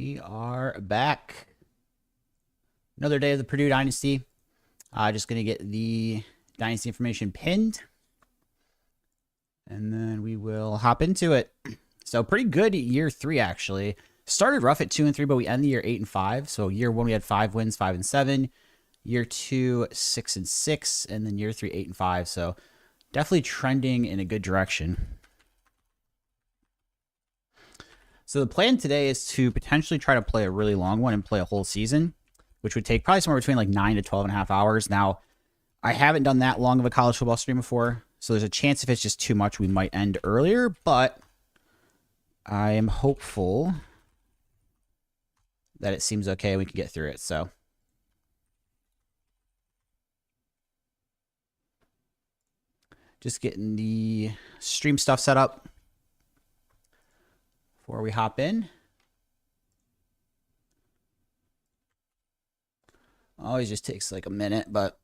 We are back. Another day of the Purdue Dynasty. Just going to get the Dynasty information pinned. And then we will hop into it. So pretty good year 3, actually. Started rough at 2-3, but we end the year 8-5. So year 1, we had 5 wins, 5-7. Year 2, 6-6. And then year 3, 8-5. So definitely trending in a good direction. So the plan today is to potentially try to play a really long one and play a whole season, which would take probably somewhere between like 9 to 12 and a half hours. Now, I haven't done that long of a college football stream before, so there's a chance if it's just too much, we might end earlier, but I am hopeful that it seems okay and we can get through it. So just getting the stream stuff set up before we hop in. Always just takes like a minute, but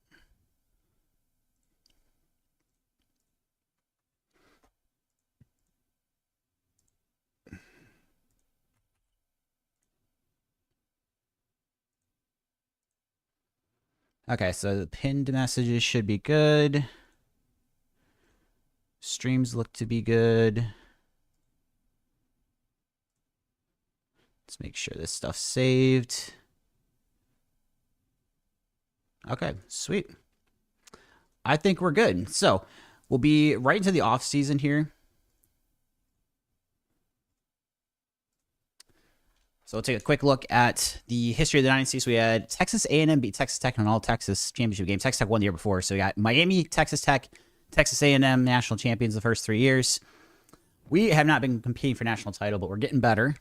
okay, so the pinned messages should be good. Streams look to be good. Let's make sure this stuff's saved. Okay, sweet. I think we're good. So we'll be right into the off season here. So we'll take a quick look at the history of the Dynasty. So we had Texas A&M beat Texas Tech in an all-Texas championship game. Texas Tech won the year before. So we got Miami, Texas Tech, Texas A&M national champions the first 3 years. We have not been competing for national title, but we're getting better.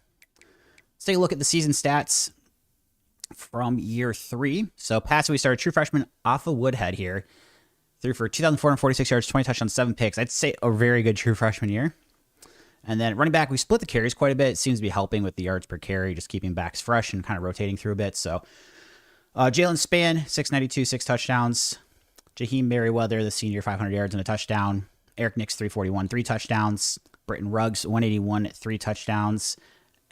Let's take a look at the season stats from year 3. So passing, we started true freshman off of Woodhead here. Threw for 2,446 yards, 20 touchdowns, 7 picks. I'd say a very good true freshman year. And then running back, we split the carries quite a bit. It seems to be helping with the yards per carry, just keeping backs fresh and kind of rotating through a bit. So Jalen Spann, 692, 6 touchdowns. Jaheim Merriweather, the senior, 500 yards and a touchdown. Eric Nix, 341, 3 touchdowns. Britton Ruggs, 181, 3 touchdowns.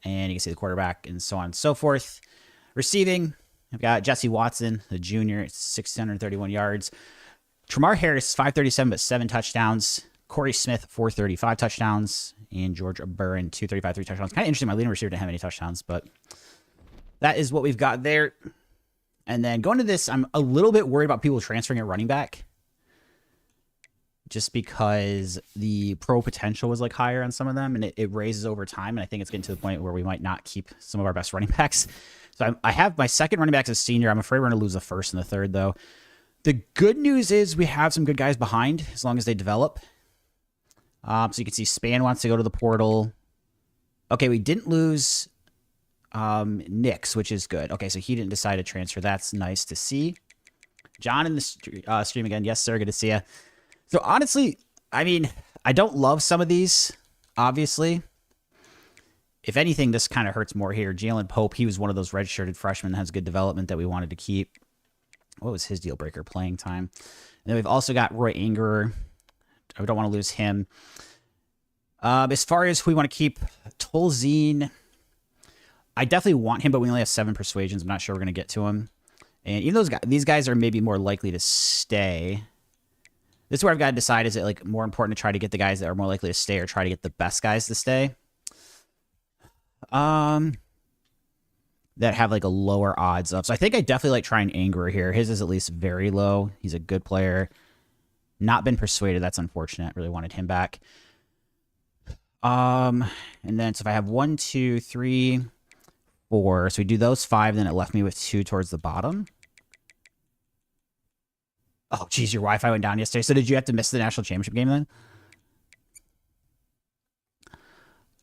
And you can see the quarterback and so on and so forth. Receiving, I've got Jesse Watson, the junior, 631 yards. Tramar Harris, 537, but 7 touchdowns. Corey Smith, 435 touchdowns. And George Burren, 235, 3 touchdowns. Kind of interesting. My leading receiver didn't have any touchdowns, but that is what we've got there. And then going to this, I'm a little bit worried about people transferring at running back, just because the pro potential was like higher on some of them, and it raises over time. And I think it's getting to the point where we might not keep some of our best running backs. So I have my second running back as a senior. I'm afraid we're going to lose the first and the third, though. The good news is we have some good guys behind as long as they develop. So you can see Spann wants to go to the portal. Okay, we didn't lose Nix, which is good. Okay, so he didn't decide to transfer. That's nice to see. John in the stream again. Yes, sir. Good to see you. So honestly, I mean, I don't love some of these, obviously. If anything, this kind of hurts more here. Jalen Pope, he was one of those redshirted freshmen that has good development that we wanted to keep. What was his deal breaker? Playing time. And then we've also got Roy Angerer. I don't want to lose him. As far as who we want to keep, Tolzien, I definitely want him, but we only have 7 persuasions. I'm not sure we're going to get to him. And even these guys are maybe more likely to stay. This is where I've got to decide, is it like more important to try to get the guys that are more likely to stay or try to get the best guys to stay? That have like a lower odds of. So I think I definitely like trying Angerer here. His is at least very low. He's a good player. Not been persuaded. That's unfortunate. Really wanted him back. And then so if I have 1, 2, 3, 4. So we do those 5, then it left me with 2 towards the bottom. Oh, geez, your Wi-Fi went down yesterday. So did you have to miss the national championship game then?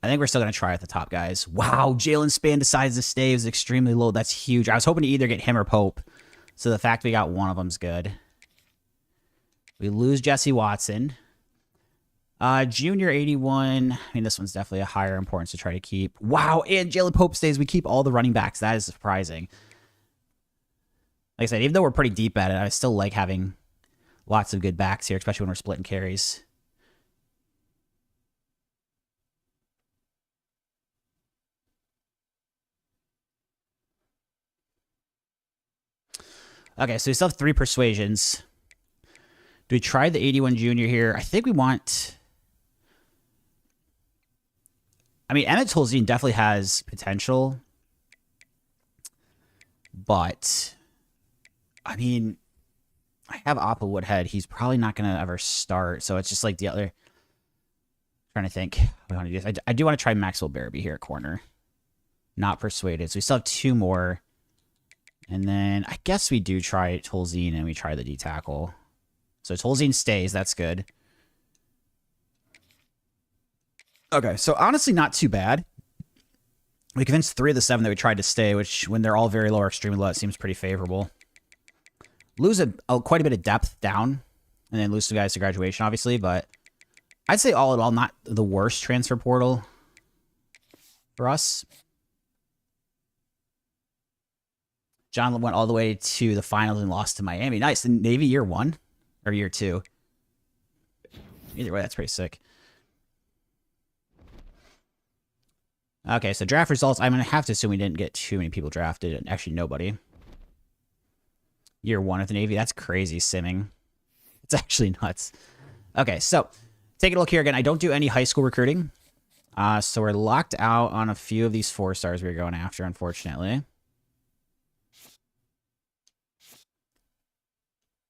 I think we're still going to try at the top, guys. Wow, Jalen Spann decides to stay is extremely low. That's huge. I was hoping to either get him or Pope. So the fact we got one of them is good. We lose Jesse Watson. Junior 81. I mean, this one's definitely a higher importance to try to keep. Wow, and Jalen Pope stays. We keep all the running backs. That is surprising. Like I said, even though we're pretty deep at it, I still like having lots of good backs here, especially when we're splitting carries. Okay, so we still have 3 persuasions. Do we try the 81 junior here? I think we want... I mean, Emmett Tolzien definitely has potential. But, I mean, I have Appa Woodhead. He's probably not going to ever start. So it's just like the other... I'm trying to think. I do want to try Maxwell Barabee here at corner. Not persuaded. So we still have 2 more. And then I guess we do try Tolzien and we try the D-tackle. So Tolzien stays. That's good. Okay, so honestly not too bad. We convinced 3 of the 7 that we tried to stay, which when they're all very low or extremely low, it seems pretty favorable. Lose quite a bit of depth down, and then lose some guys to graduation, obviously, but I'd say all in all, not the worst transfer portal for us. John went all the way to the finals and lost to Miami. Nice. The Navy year 1 or year 2. Either way, that's pretty sick. Okay, so draft results. I'm going to have to assume we didn't get too many people drafted. Actually, nobody. Year 1 of the Navy. That's crazy simming. It's actually nuts. Okay, so take a look here again. I don't do any high school recruiting. So we're locked out on a few of these 4 stars we were going after, unfortunately.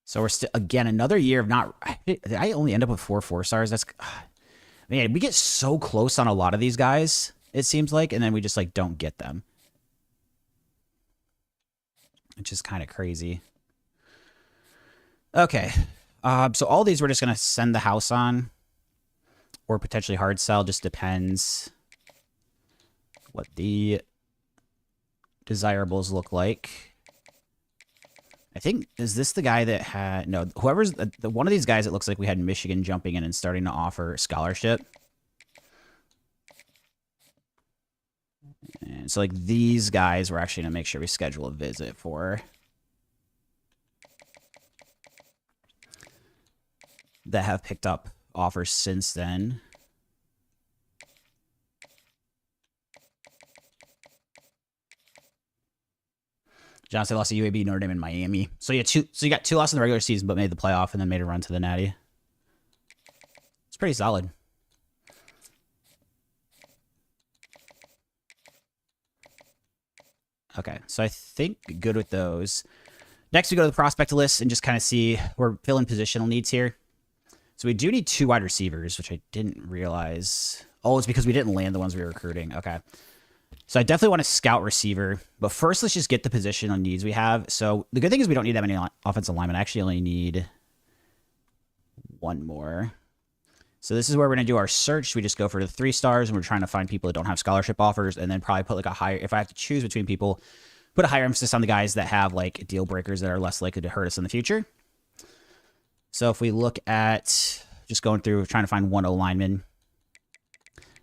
So we're still, again, another year of not... I only end up with 4 stars. That's... Man, we get so close on a lot of these guys, it seems like, and then we just, like, don't get them. Which is kind of crazy. Okay. So all these we're just going to send the house on. Or potentially hard sell. Just depends what the desirables look like. I think, is this the guy that had... No, whoever's... one of these guys, it looks like we had Michigan jumping in and starting to offer scholarship. And so, like, these guys, we're actually going to make sure we schedule a visit for. That have picked up offers since then. John said lost to UAB, Notre Dame, and Miami. So yeah, so you got 2 losses in the regular season, but made the playoff and then made a run to the Natty. It's pretty solid. Okay, so I think good with those. Next, we go to the prospect list and just kind of see we're filling positional needs here. So we do need 2 wide receivers, which I didn't realize. Oh, it's because we didn't land the ones we were recruiting. Okay. So I definitely want to scout receiver. But first, let's just get the positional needs we have. So the good thing is we don't need that many offensive linemen. I actually only need 1 more. So this is where we're going to do our search. We just go for the 3 stars, and we're trying to find people that don't have scholarship offers, and then probably put like a higher, if I have to choose between people, put a higher emphasis on the guys that have like deal breakers that are less likely to hurt us in the future. So if we look at just going through, trying to find 1 O-lineman.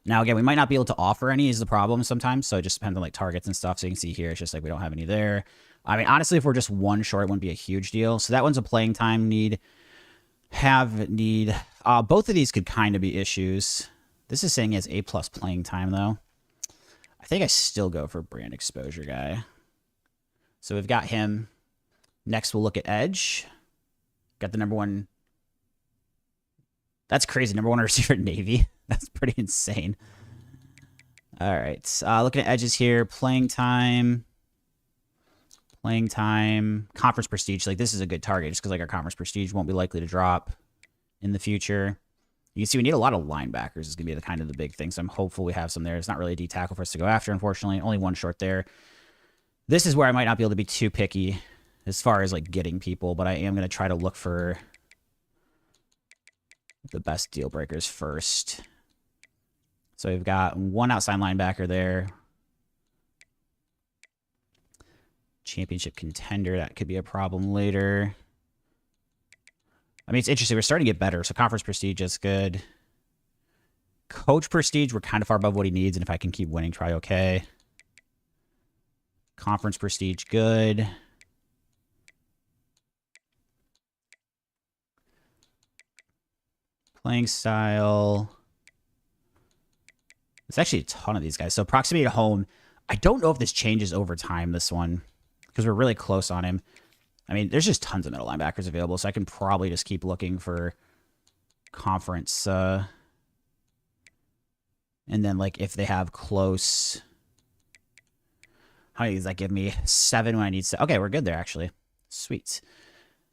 Now, again, we might not be able to offer any is the problem sometimes, so it just depends on like targets and stuff. So you can see here, it's just like we don't have any there. I mean, honestly, if we're just 1 short, it wouldn't be a huge deal. So that one's a playing time need. Both of these could kind of be issues. This is saying he has A+ playing time, though. I think I still go for brand exposure guy. So we've got him. Next, we'll look at edge. Got the number 1. That's crazy. Number 1 receiver at Navy. That's pretty insane. All right. Looking at edges here. Playing time. Playing time. Conference prestige. Like, this is a good target just because, like, our conference prestige won't be likely to drop in the future. You can see we need a lot of linebackers is going to be the kind of the big thing. So I'm hopeful we have some there. It's not really a D tackle for us to go after, unfortunately. Only 1 short there. This is where I might not be able to be too picky as far as, like, getting people. But I am going to try to look for the best deal breakers first. So we've got 1 outside linebacker there. Championship contender. That could be a problem later. I mean, it's interesting. We're starting to get better. So conference prestige is good. Coach prestige, we're kind of far above what he needs. And if I can keep winning, try okay. Conference prestige, good. Playing style. There's actually a ton of these guys. So proximity to home. I don't know if this changes over time, this one, because we're really close on him. I mean, there's just tons of middle linebackers available, so I can probably just keep looking for conference. And then, like, if they have close... How many does that give me? 7 when I need... Okay, we're good there, actually. Sweet.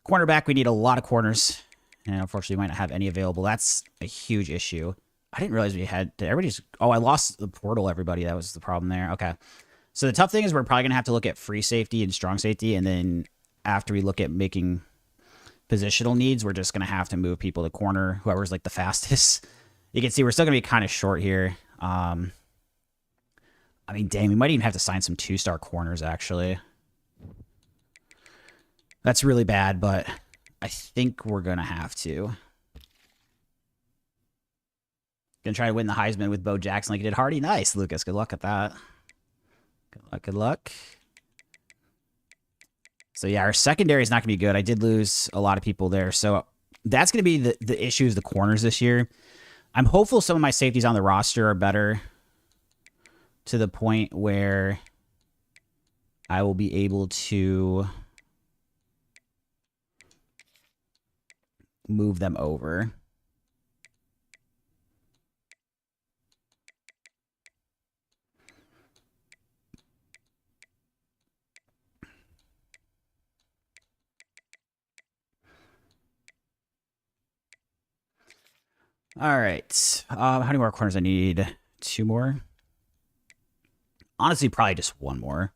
Cornerback, we need a lot of corners. And unfortunately, we might not have any available. That's a huge issue. I didn't realize we had... Did everybody just... Oh, I lost the portal, everybody. That was the problem there. Okay. So the tough thing is we're probably going to have to look at free safety and strong safety, and then after we look at making positional needs, we're just going to have to move people to corner, whoever's like the fastest. You can see we're still going to be kind of short here. I mean, dang, we might even have to sign some 2-star corners, actually. That's really bad, but I think we're going to have to. Going to try to win the Heisman with Bo Jackson like he did Hardy. Nice, Lucas. Good luck at that. Good luck, good luck. So, yeah, our secondary is not going to be good. I did lose a lot of people there. So, that's going to be the issue is the corners this year. I'm hopeful some of my safeties on the roster are better to the point where I will be able to move them over. All right. How many more corners I need? 2 more? Honestly, probably just 1 more.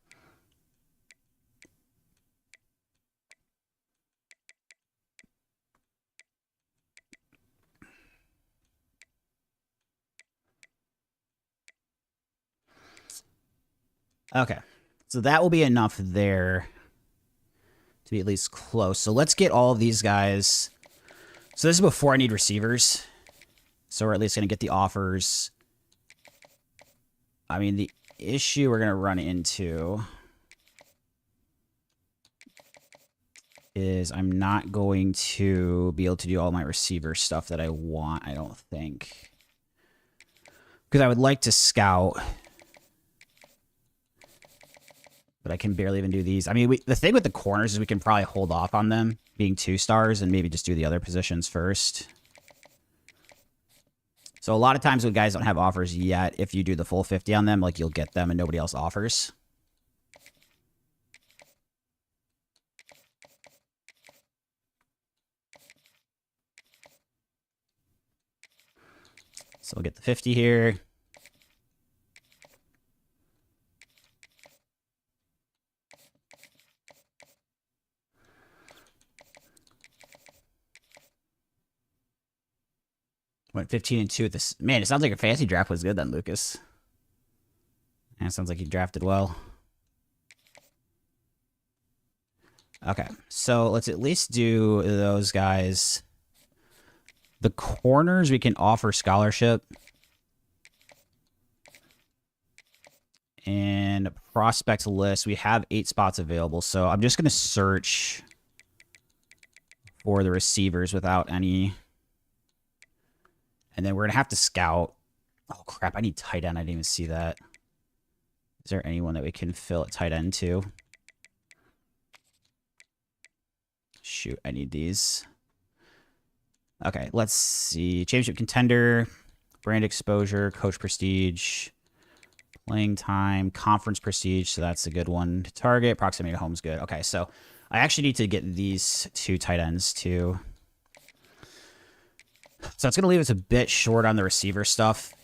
Okay. So that will be enough there to be at least close. So let's get all of these guys. So this is before I need receivers. So we're at least going to get the offers. I mean, the issue we're going to run into is I'm not going to be able to do all my receiver stuff that I want, I don't think. Because I would like to scout. But I can barely even do these. I mean, the thing with the corners is we can probably hold off on them being 2 stars and maybe just do the other positions first. So a lot of times when guys don't have offers yet, if you do the full 50 on them, like you'll get them and nobody else offers. So we'll get the 50 here. Went 15-2 with this. Man, it sounds like your fantasy draft was good then, Lucas. And it sounds like you drafted well. Okay, so let's at least do those guys. The corners, we can offer scholarship. And prospect list, we have 8 spots available. So I'm just going to search for the receivers without any... And then we're going to have to scout. Oh, crap. I need tight end. I didn't even see that. Is there anyone that we can fill at tight end too? Shoot, I need these. Okay, let's see. Championship contender, brand exposure, coach prestige, playing time, conference prestige. So that's a good one to target. Proximity to home's good. Okay, so I actually need to get these 2 tight ends too. So it's going to leave us a bit short on the receiver stuff.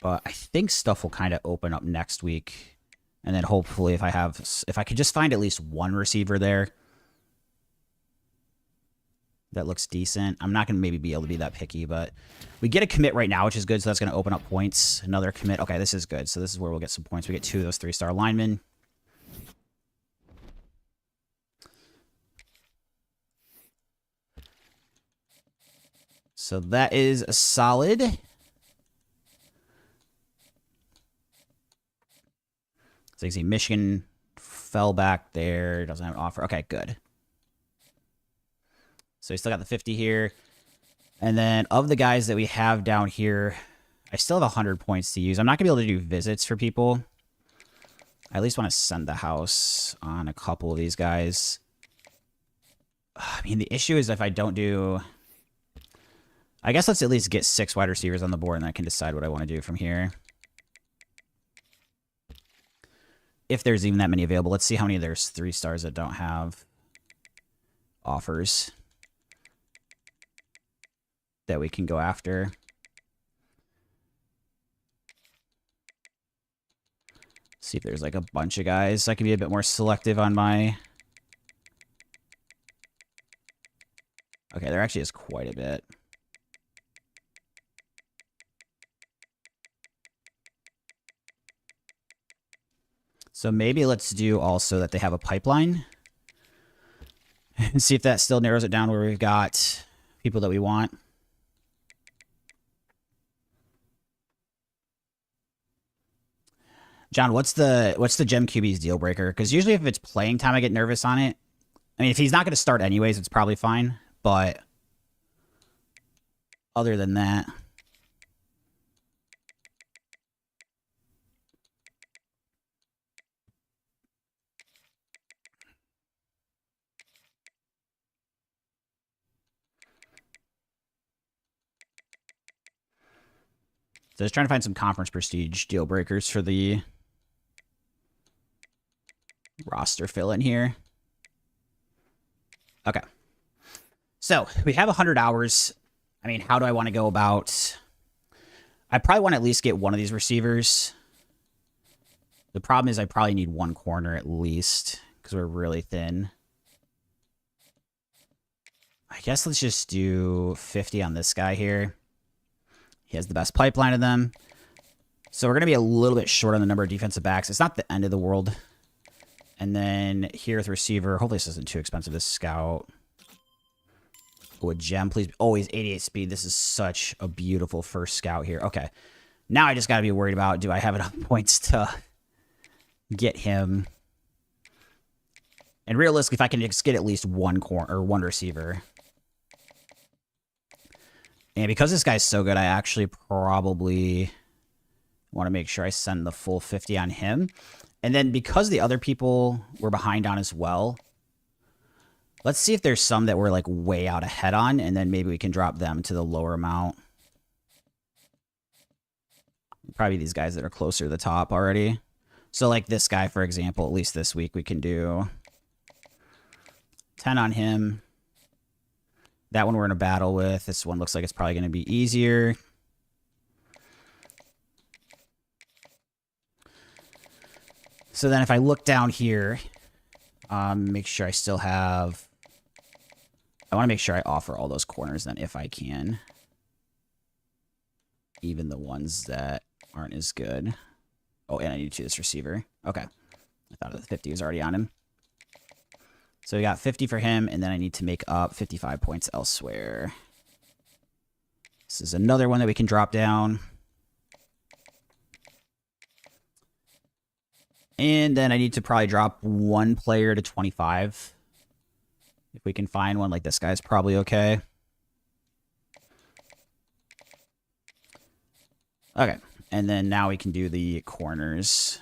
But I think stuff will kind of open up next week. And then hopefully if I could just find at least 1 receiver there that looks decent. I'm not going to maybe be able to be that picky, but we get a commit right now, which is good. So that's going to open up points. Another commit. Okay, this is good. So this is where we'll get some points. We get 2 of those 3-star linemen. So that is a solid. So you can see Michigan fell back there. Doesn't have an offer. Okay, good. So we still got the 50 here. And then of the guys that we have down here, I still have 100 points to use. I'm not going to be able to do visits for people. I at least want to send the house on a couple of these guys. I mean, the issue is if I don't do... I guess let's at least get 6 wide receivers on the board, and I can decide what I want to do from here. If there's even that many available. Let's see how many there's 3 stars that don't have offers that we can go after. See if there's like a bunch of guys. I can be a bit more selective on my... Okay, there actually is quite a bit. So maybe let's do also that they have a pipeline. And see if that still narrows it down where we've got people that we want. John, what's the Gem QB's deal breaker? Because usually if it's playing time, I get nervous on it. I mean, if he's not going to start anyways, it's probably fine. But other than that... So just trying to find some conference prestige deal breakers for the roster fill in here. Okay. So we have 100 hours. I mean, how do I want to go about... I probably want to at least get one of these receivers. The problem is I probably need one corner at least because we're really thin. I guess let's just do 50 on this guy here. He has the best pipeline of them. So we're going to be a little bit short on the number of defensive backs. It's not the end of the world. And then here with receiver, hopefully this isn't too expensive. This scout. Oh, a gem, please. Oh, he's 88 speed. This is such a beautiful first scout here. Okay. Now I just got to be worried about, do I have enough points to get him? And realistically, if I can just get at least one corner or one receiver. And because this guy's so good, I actually probably want to make sure I send the full 50 on him. And then because the other people were behind on as well, let's see if there's some that we're like way out ahead on, and then maybe we can drop them to the lower amount. Probably these guys that are closer to the top already. So like this guy, for example, at least this week we can do 10 on him. That one we're in a battle with. This one looks like it's probably going to be easier. So then if I look down here, make sure I still have... I want to make sure I offer all those corners then if I can. Even the ones that aren't as good. Oh, and I need to do this receiver. Okay. I thought the 50 was already on him. So we got 50 for him, and then I need to make up 55 points elsewhere. This is another one that we can drop down. And then I need to probably drop one player to 25. If we can find one, like this guy's probably okay. Okay, and then now we can do the corners.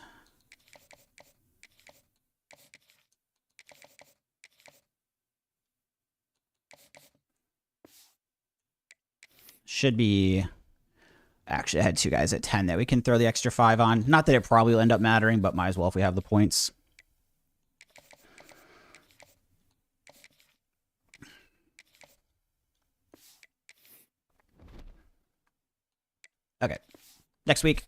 Should be... Actually, I had 2 guys at 10 that we can throw the extra 5 on. Not that it probably will end up mattering, but might as well if we have the points. Okay. Next week.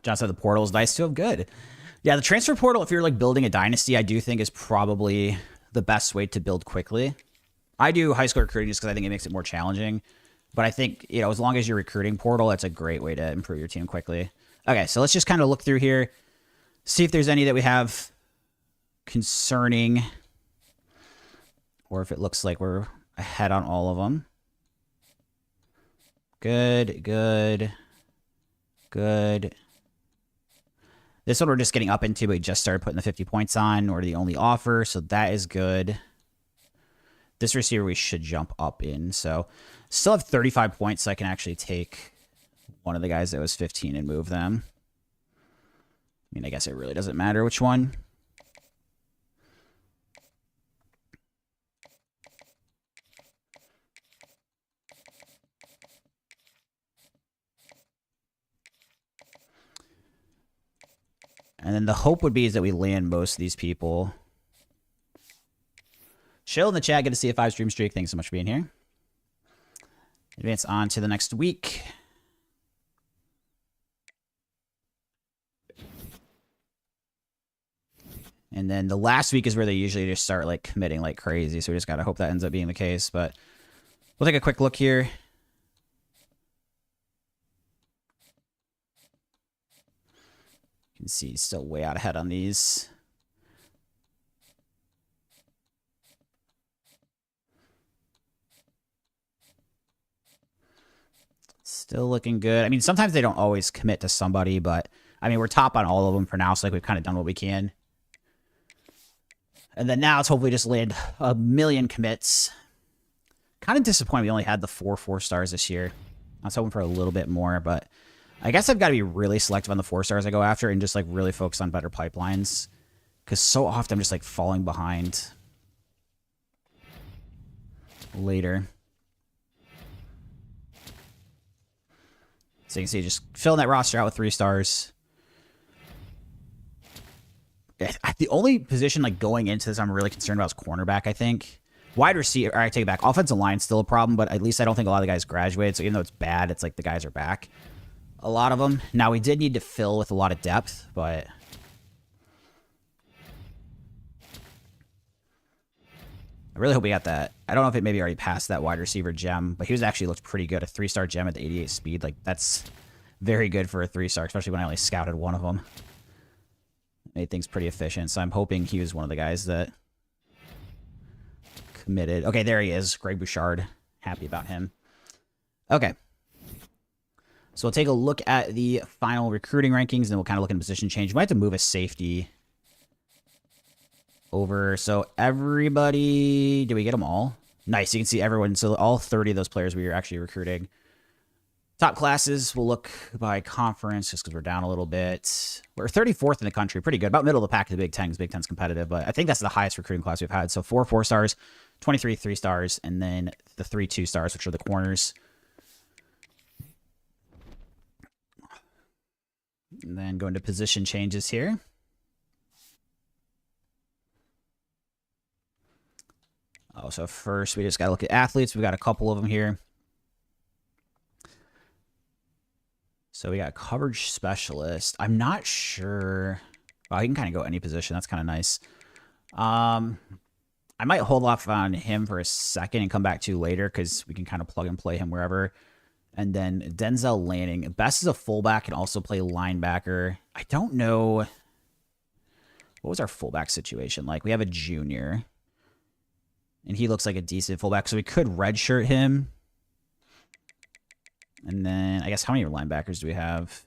John said the portal is nice to have. Good. Yeah, the transfer portal, if you're like building a dynasty, I do think is probably the best way to build quickly. I do high school recruiting just because I think it makes it more challenging. But I think, you know, as long as you're recruiting portal, that's a great way to improve your team quickly. Okay, so let's just kind of look through here. See if there's any that we have concerning. Or if it looks like we're ahead on all of them. Good, good, good. This one we're just getting up into, but we just started putting the 50 points on. We're the only offer, so that is good. This receiver we should jump up in. So still have 35 points, so I can actually take one of the guys that was 15 and move them. I mean, I guess it really doesn't matter which one. And then the hope would be is that we land most of these people. Chill in the chat. Good to see a 5 stream streak. Thanks so much for being here. Advance on to the next week. And then the last week is where they usually just start like committing like crazy. So we just got to hope that ends up being the case. But we'll take a quick look here. You can see still way out ahead on these. Still looking good. I mean, sometimes they don't always commit to somebody, but I mean, we're top on all of them for now. So like we've kind of done what we can. And then now it's hopefully just land a million commits. Kind of disappointed we only had the 4 stars this year. I was hoping for a little bit more, but I guess I've got to be really selective on the 4 stars I go after and just like really focus on better pipelines. Because so often I'm just like falling behind later. So you can see just filling that roster out with 3 stars. The only position like going into this I'm really concerned about is cornerback, I think. Wide receiver, I take it back. Offensive line's still a problem, but at least I don't think a lot of the guys graduated. So even though it's bad, it's like the guys are back. A lot of them. Now, we did need to fill with a lot of depth, but I really hope we got that. I don't know if it maybe already passed that wide receiver gem, but he was actually looked pretty good. A 3-star gem at the 88 speed. Like, that's very good for a 3-star, especially when I only scouted one of them. Made things pretty efficient, so I'm hoping he was one of the guys that committed. Okay, there he is. Greg Bouchard. Happy about him. Okay. So we'll take a look at the final recruiting rankings, and then we'll kind of look at position change. We might have to move a safety over. So everybody, did we get them all? Nice. You can see everyone. So all 30 of those players we were actually recruiting. Top classes, we'll look by conference just because we're down a little bit. We're 34th in the country. Pretty good. About middle of the pack of the Big Ten because Big Ten's competitive. But I think that's the highest recruiting class we've had. So 4 4-stars, 23 3-stars, and then the 3 2-stars, which are the corners. And then go into position changes here. Oh, so first we just got to look at athletes. We've got a couple of them here. So we got coverage specialist. I'm not sure. Wow, he can kind of go any position. That's kind of nice. I might hold off on him for a second and come back to later because we can kind of plug and play him wherever. And then Denzel Lanning. Best is a fullback and also play linebacker. I don't know. What was our fullback situation like? We have a junior. And he looks like a decent fullback. So we could redshirt him. And then, I guess, how many linebackers do we have?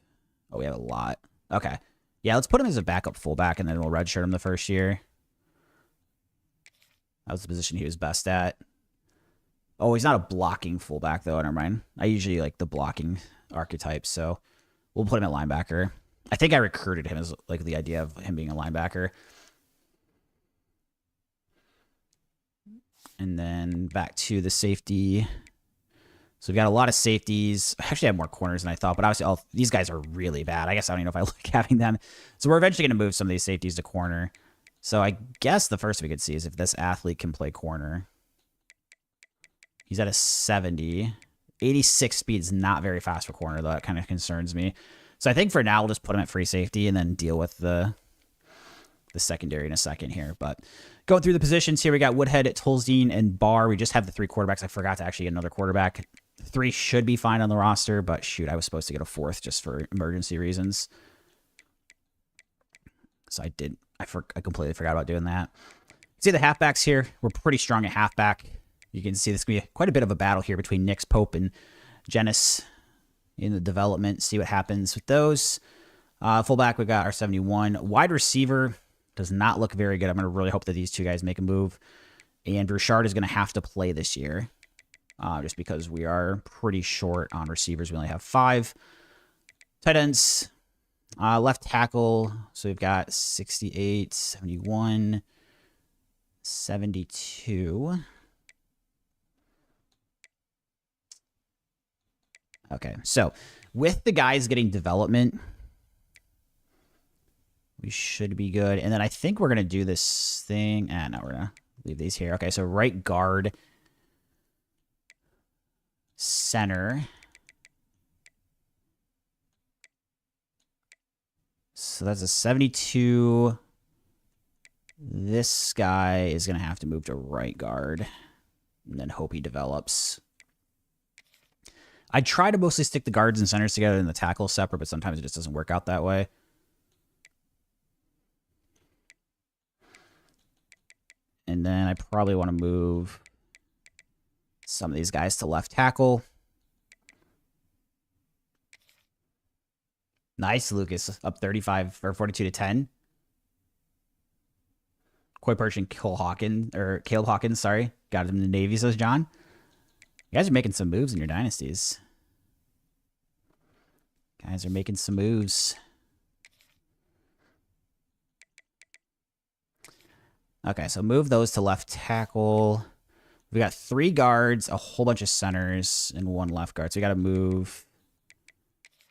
Oh, we have a lot. Okay. Yeah, let's put him as a backup fullback, and then we'll redshirt him the first year. That was the position he was best at. Oh, he's not a blocking fullback, though. Never mind. I usually like the blocking archetype, so we'll put him at linebacker. I think I recruited him as like the idea of him being a linebacker. And then back to the safety. So we've got a lot of safeties. I actually have more corners than I thought, but obviously these guys are really bad. I guess I don't even know if I like having them. So we're eventually going to move some of these safeties to corner. So I guess the first we could see is if this athlete can play corner. He's at a 70. 86 speed is not very fast for corner, though. That kind of concerns me. So I think for now, we'll just put him at free safety and then deal with the secondary in a second here. But going through the positions here, we got Woodhead, Tolzien, and Barr. We just have the 3 quarterbacks. I forgot to actually get another quarterback. 3 should be fine on the roster, but shoot, I was supposed to get a 4th just for emergency reasons. So I completely forgot about doing that. See the halfbacks here. We're pretty strong at halfback. You can see this could be quite a bit of a battle here between Nix, Pope, and Genis in the development. See what happens with those. Fullback, we got our 71. Wide receiver does not look very good. I'm going to really hope that these 2 guys make a move. And Bouchard is going to have to play this year. Just because we are pretty short on receivers. We only have 5. Tight ends. Left tackle. So we've got 68, 71, 72. Okay, so with the guys getting development, we should be good. And then I think we're going to do this thing. No, we're going to leave these here. Okay, so right guard, center. So that's a 72. This guy is going to have to move to right guard and then hope he develops. I try to mostly stick the guards and centers together and the tackles separate, but sometimes it just doesn't work out that way. And then I probably want to move some of these guys to left tackle. Nice, Lucas. Up 35 or 42 to 10. Coy Perch and Caleb Hawkins, sorry. Got him in the Navy, says John. You guys are making some moves in your dynasties. Guys are making some moves. Okay, so move those to left tackle. We got 3 guards, a whole bunch of centers, and 1 left guard. So we got to move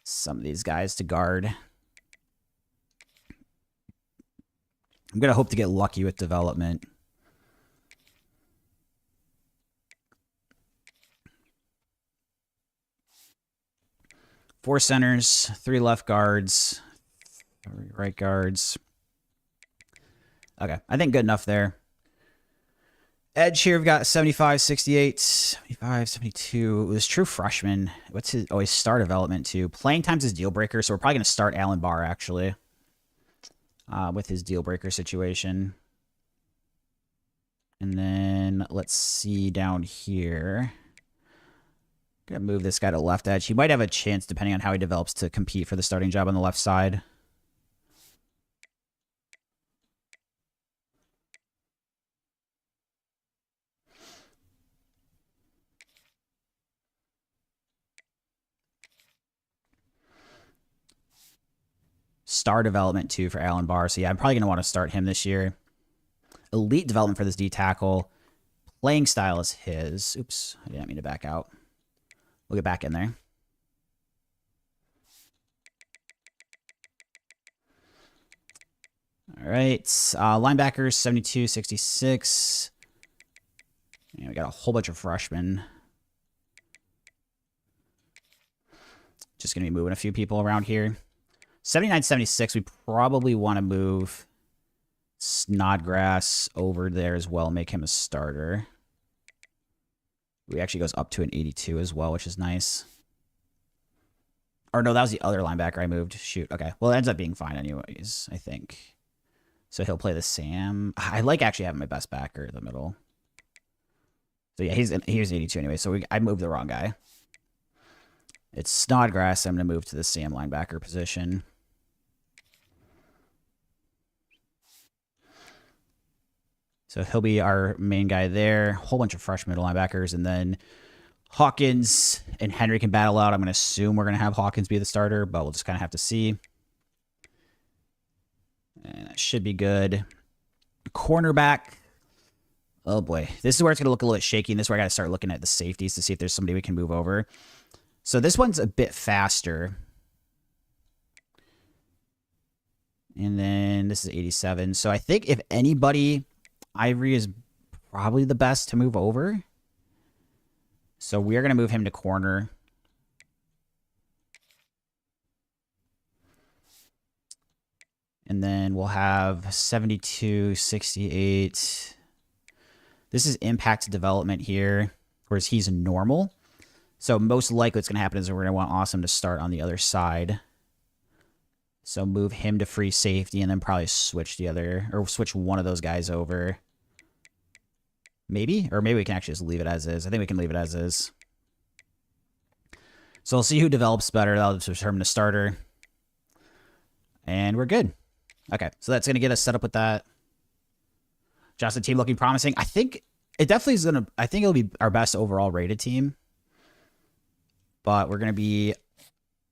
some of these guys to guard. I'm going to hope to get lucky with development. Four centers, 3 left guards, 3 right guards. Okay, I think good enough there. Edge here, we've got 75, 68, 75, 72. It was true freshman. What's his... Oh, his star development, too. Playing time's his deal breaker, so we're probably going to start Alan Barr, actually, with his deal breaker situation. And then let's see down here. Gonna move this guy to left edge. He might have a chance, depending on how he develops, to compete for the starting job on the left side. Star development, too, for Alan Barr. So, yeah, I'm probably going to want to start him this year. Elite development for this D-tackle. Playing style is his. Oops, I didn't mean to back out. We'll get back in there. All right. Linebackers, 72, 66. Yeah, we got a whole bunch of freshmen. Just going to be moving a few people around here. 79, 76, we probably want to move Snodgrass over there as well, make him a starter. He actually goes up to an 82 as well, which is nice. Or no, that was the other linebacker I moved. Shoot, okay. Well, it ends up being fine anyways, I think. So he'll play the Sam. I like actually having my best backer in the middle. So yeah, he's 82 anyway, so I moved the wrong guy. It's Snodgrass. I'm going to move to the Sam linebacker position. So he'll be our main guy there. Whole bunch of fresh middle linebackers. And then Hawkins and Henry can battle out. I'm going to assume we're going to have Hawkins be the starter, but we'll just kind of have to see. And that should be good. Cornerback. Oh, boy. This is where it's going to look a little bit shaky. And this is where I got to start looking at the safeties to see if there's somebody we can move over. So this one's a bit faster. And then this is 87. So I think if anybody... Ivory is probably the best to move over. So we're going to move him to corner. And then we'll have 72, 68. This is impact development here, whereas he's normal. So most likely what's going to happen is we're going to want Awesome to start on the other side. So move him to free safety and then probably switch the other, or switch one of those guys over. Maybe? Or maybe we can actually just leave it as is. I think we can leave it as is. So we'll see who develops better. That'll determine the starter. And we're good. Okay, so that's going to get us set up with that. Just the team looking promising. I think It definitely is going to, I think it'll be our best overall rated team. But we're going to be,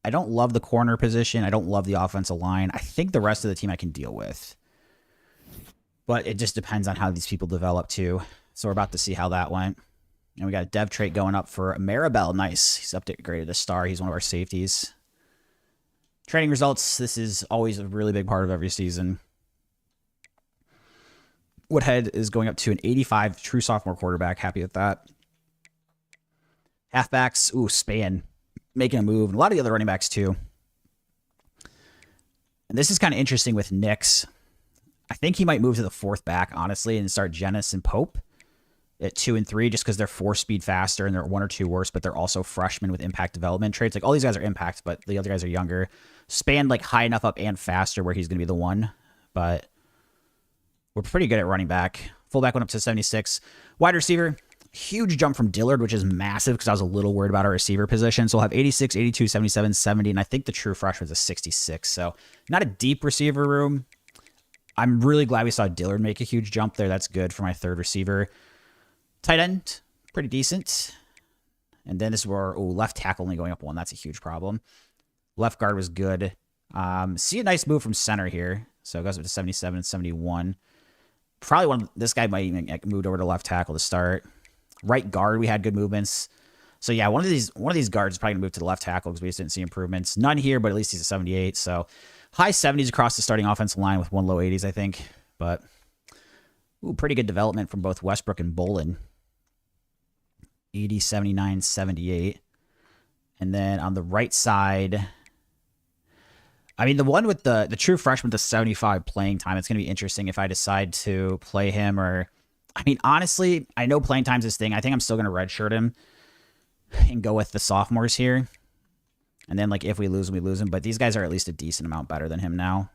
I don't love the corner position. I don't love the offensive line. I think the rest of the team I can deal with. But it just depends on how these people develop too. So we're about to see how that went. And we got a dev trait going up for Maribel. Nice. He's upgraded to star. He's one of our safeties. Training results. This is always a really big part of every season. Woodhead is going up to an 85, true sophomore quarterback. Happy with that. Halfbacks. Ooh, Span. Making a move. And a lot of the other running backs too. And this is kind of interesting with Nix. I think he might move to the fourth back, honestly, and start Jennings and Pope at 2 and 3, just because they're 4-speed faster and they're 1 or 2 worse, but they're also freshmen with impact development traits. Like all these guys are impact, but the other guys are younger. Span like high enough up and faster where he's going to be the one, but we're pretty good at running back. Fullback went up to 76. Wide receiver, huge jump from Dillard, which is massive because I was a little worried about our receiver position. So we'll have 86, 82, 77, 70, and I think the true freshman's a 66. So not a deep receiver room. I'm really glad we saw Dillard make a huge jump there. That's good for my third receiver. Tight end, pretty decent. And then this is where, left tackle only going up 1. That's a huge problem. Left guard was good. See a nice move from center here. So it goes up to 77 and 71. Probably this guy might even get moved over to left tackle to start. Right guard, we had good movements. So yeah, one of these guards is probably gonna move to the left tackle because we just didn't see improvements. None here, but at least he's a 78. So high 70s across the starting offensive line with 1 low 80s, I think. But pretty good development from both Westbrook and Bolin. 80, 79, 78. And then on the right side, I mean, the one with the true freshman with the 75 playing time, it's going to be interesting if I decide to play him or... I mean, honestly, I know playing time's his thing. I think I'm still going to redshirt him and go with the sophomores here. And then, like, if we lose him, we lose him. But these guys are at least a decent amount better than him now.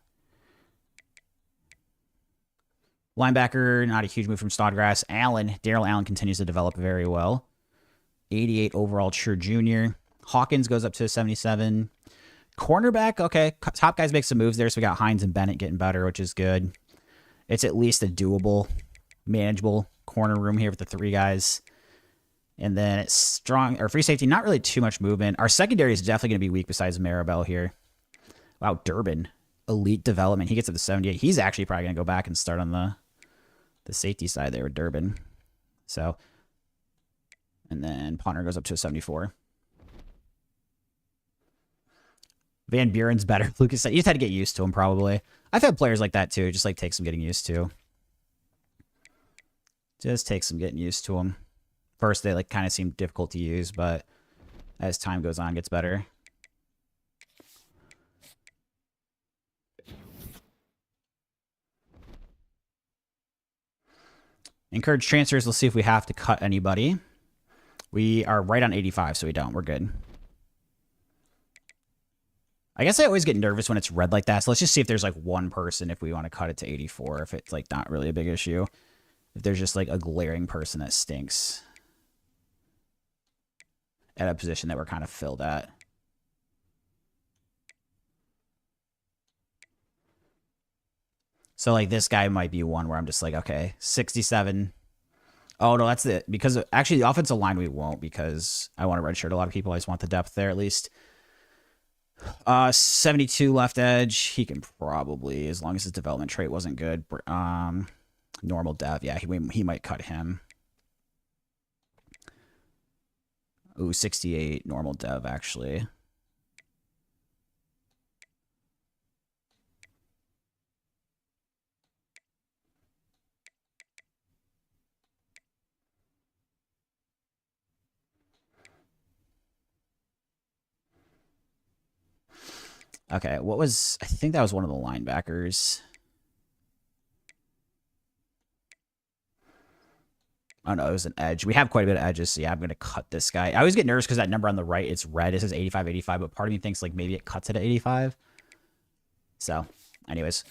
Linebacker, not a huge move from Snodgrass. Daryl Allen continues to develop very well. 88 overall true junior. Hawkins goes up to 77. Cornerback, okay. Top guys make some moves there. So we got Hines and Bennett getting better, which is good. It's at least a doable, manageable corner room here with the 3 guys. And then it's strong, or free safety, not really too much movement. Our secondary is definitely going to be weak besides Maribel here. Wow, Durbin. Elite development. He gets up to 78. He's actually probably going to go back and start on the safety side there with Durbin. So, and then Ponner goes up to a 74. Van Buren's better. Lucas said you just had to get used to him, probably. I've had players like that too. Just like takes some getting used to. Just takes some getting used to him. First, they like kind of seem difficult to use, but as time goes on, it gets better. Encourage transfers. Let's see if we have to cut anybody. We are right on 85, so we don't. We're good. I guess I always get nervous when it's red like that, so let's just see if there's like one person if we want to cut it to 84, if it's like not really a big issue. If there's just like a glaring person that stinks at a position that we're kind of filled at. So like this guy might be one where I'm just like, okay, 67. Oh no, that's it. Because actually the offensive line we won't, because I want to redshirt a lot of people. I just want the depth there at least. 72 left edge. He can probably, as long as his development trait wasn't good. Normal dev. Yeah, he might cut him. Ooh, 68 normal dev actually. Okay, what was... I think that was one of the linebackers. Oh, no, it was an edge. We have quite a bit of edges, so yeah, I'm going to cut this guy. I always get nervous because that number on the right, it's red. It says 85, 85, but part of me thinks like maybe it cuts it at 85. So, anyways,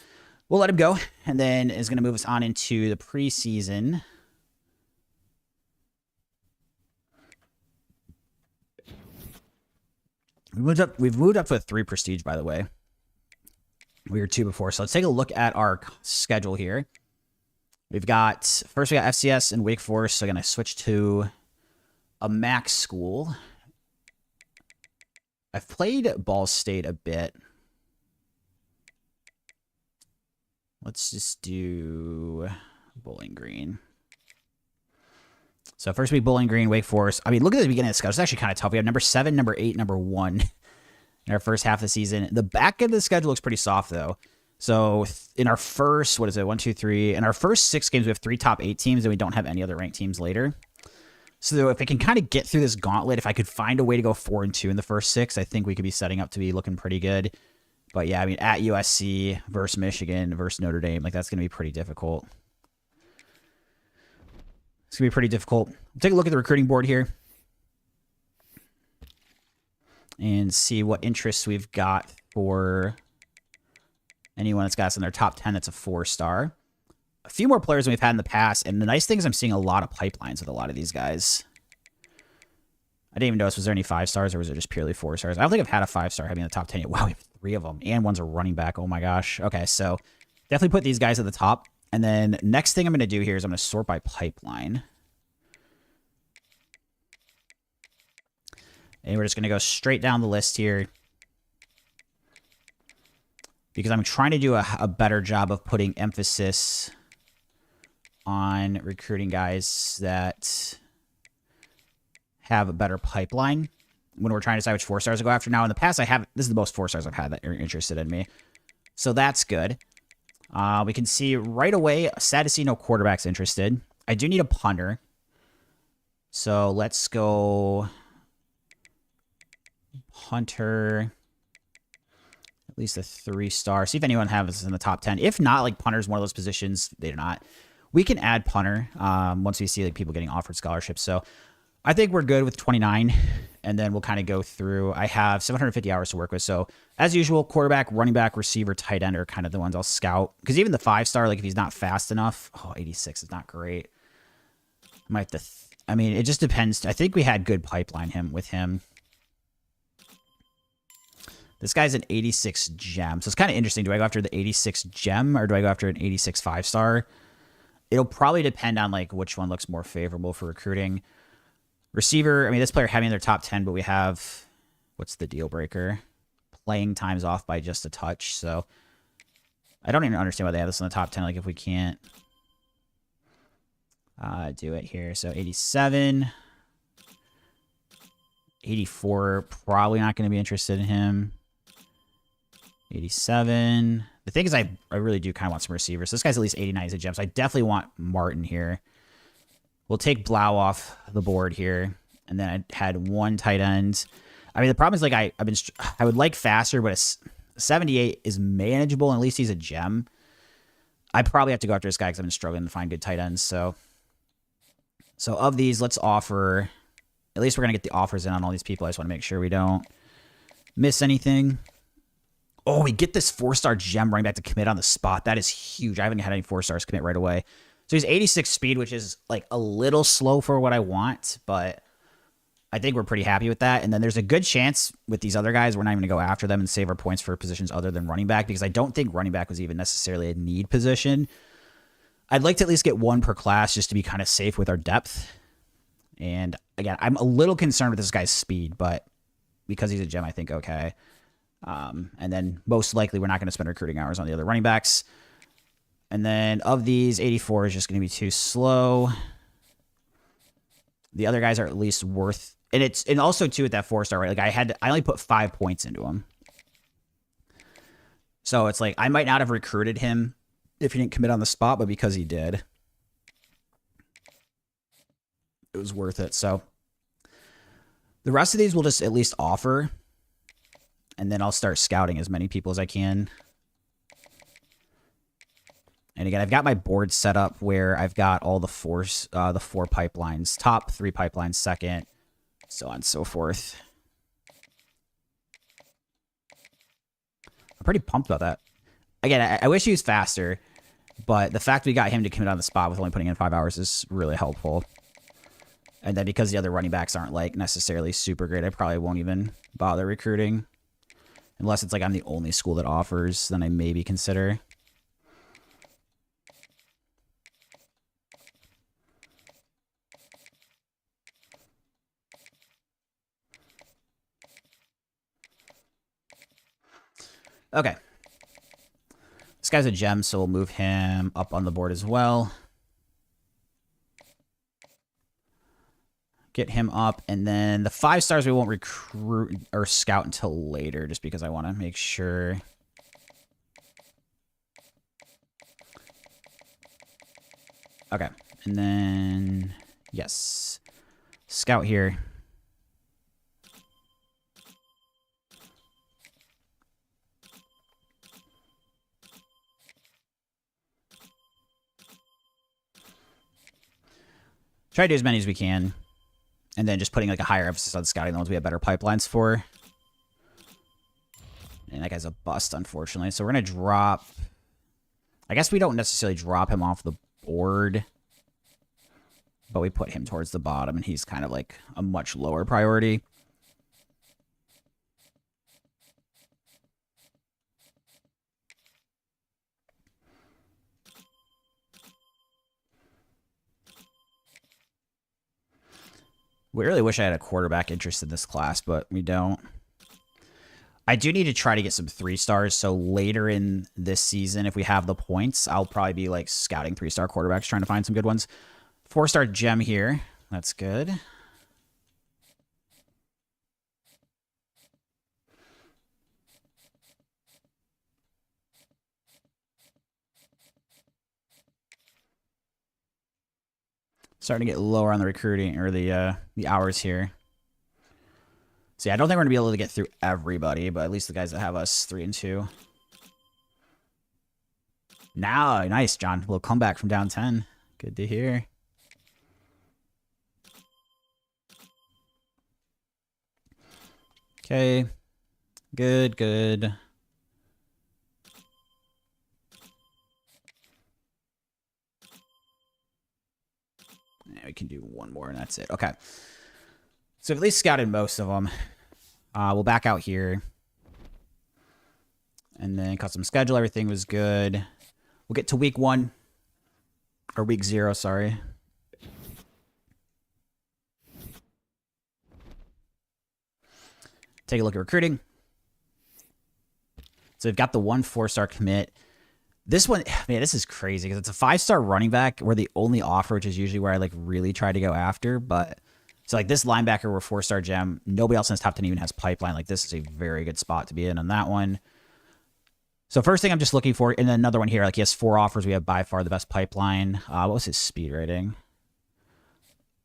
we'll let him go, and then is going to move us on into the preseason. We've moved up to a 3 prestige, by the way. We were 2 before. So let's take a look at our schedule here. We've got, first we got FCS and Wake Forest. So again, I switched to a MAC school. I've played Ball State a bit. Let's just do Bowling Green. So first week, Bowling Green, Wake Forest. I mean, look at the beginning of the schedule. It's actually kind of tough. We have number 7, number 8, number 1 in our first half of the season. The back end of the schedule looks pretty soft, though. So in our first, what is it, 1, 2, 3. In our first 6 games, we have 3 top 8 teams, and we don't have any other ranked teams later. So if I can kind of get through this gauntlet, if I could find a way to go 4-2 in the first 6, I think we could be setting up to be looking pretty good. But yeah, I mean, at USC versus Michigan versus Notre Dame, like that's going to be pretty difficult. It's going to be pretty difficult. We'll take a look at the recruiting board here and see what interests we've got for anyone that's got us in their top 10 that's a 4-star. A few more players than we've had in the past, and the nice thing is I'm seeing a lot of pipelines with a lot of these guys. I didn't even notice, was there any 5-stars or was it just purely 4-stars? I don't think I've had a 5-star having in the top 10 yet. Wow, we have 3 of them, and one's a running back. Oh my gosh. Okay, so definitely put these guys at the top. And then next thing I'm going to do here is I'm going to sort by pipeline. And we're just going to go straight down the list here, because I'm trying to do a better job of putting emphasis on recruiting guys that have a better pipeline when we're trying to decide which 4-stars to go after. Now, in the past, this is the most 4-stars I've had that are interested in me. So that's good. We can see right away, sad to see no quarterbacks interested. I do need a punter. So let's go punter, at least a 3-star. See if anyone has us in the top 10. If not, like punter's one of those positions. They do not. We can add punter once we see like people getting offered scholarships. So I think we're good with 29, and then we'll kind of go through. I have 750 hours to work with. So as usual, quarterback, running back, receiver, tight end are kind of the ones I'll scout. Because even the 5-star, like if he's not fast enough, 86 is not great. Might have to, I mean, it just depends. I think we had good pipeline with him. This guy's an 86 gem. So it's kind of interesting. Do I go after the 86 gem or do I go after an 86 5-star? It'll probably depend on like which one looks more favorable for recruiting. Receiver, I mean, this player had me in their top 10, but we have, what's the deal breaker? Playing time's off by just a touch. So I don't even understand why they have this in the top 10. Like if we can't do it here. So 87, 84, probably not going to be interested in him. 87. The thing is, I really do kind of want some receivers. So this guy's at least 89 as a gem. So I definitely want Martin here. We'll take Blau off the board here. And then I had 1 tight end. I mean, the problem is like I would like faster, but a 78 is manageable. And at least he's a gem. I probably have to go after this guy because I've been struggling to find good tight ends. So of these, let's offer. At least we're going to get the offers in on all these people. I just want to make sure we don't miss anything. Oh, we get this 4-star gem running back to commit on the spot. That is huge. I haven't had any 4-stars commit right away. So he's 86 speed, which is like a little slow for what I want, but I think we're pretty happy with that. And then there's a good chance with these other guys, we're not even going to go after them and save our points for positions other than running back, because I don't think running back was even necessarily a need position. I'd like to at least get 1 per class just to be kind of safe with our depth. And again, I'm a little concerned with this guy's speed, but because he's a gem, I think okay. And then most likely we're not going to spend recruiting hours on the other running backs. And then of these, 84 is just going to be too slow. The other guys are at least worth, and also too with that 4-star, right? Like I only put 5 points into him. So it's like I might not have recruited him if he didn't commit on the spot, but because he did, it was worth it. So the rest of these we'll just at least offer. And then I'll start scouting as many people as I can. And again, I've got my board set up where I've got all the 4 pipelines, top 3 pipelines, second, so on and so forth. I'm pretty pumped about that. Again, I wish he was faster, but the fact we got him to commit on the spot with only putting in 5 hours is really helpful. And then because the other running backs aren't like necessarily super great, I probably won't even bother recruiting. Unless it's like I'm the only school that offers, then I maybe consider. Okay. This guy's a gem, so we'll move him up on the board as well. Get him up, and then the 5 stars we won't recruit or scout until later, just because I want to make sure. Okay, and then, yes, scout here. Try to do as many as we can. And then just putting like a higher emphasis on scouting the ones we have better pipelines for. And that guy's a bust, unfortunately. So we're going to drop... I guess we don't necessarily drop him off the board. But we put him towards the bottom, and he's kind of like a much lower priority. We really wish I had a quarterback interest in this class, but we don't. I do need to try to get some 3 stars, so later in this season, if we have the points, I'll probably be like scouting 3-star quarterbacks, trying to find some good ones. 4-star gem here. That's good. Starting to get lower on the recruiting or the hours here. So yeah, I don't think we're gonna be able to get through everybody, but at least the guys that have us 3 and 2. Now, nice, John. A little comeback from down 10. Good to hear. Okay. Good, good. We can do one more, and that's it. Okay. So I've at least scouted most of them. We'll back out here. And then custom schedule. Everything was good. We'll get to week 1. Or week 0, sorry. Take a look at recruiting. So we've got the 1 4-star commit. This one, man, this is crazy because it's a 5-star running back. We're the only offer, which is usually where I like really try to go after. But so like this linebacker, we're 4-star gem. Nobody else in this top 10 even has pipeline. Like this is a very good spot to be in on that one. So first thing I'm just looking for, and then another one here. Like he has 4 offers. We have by far the best pipeline. What was his speed rating?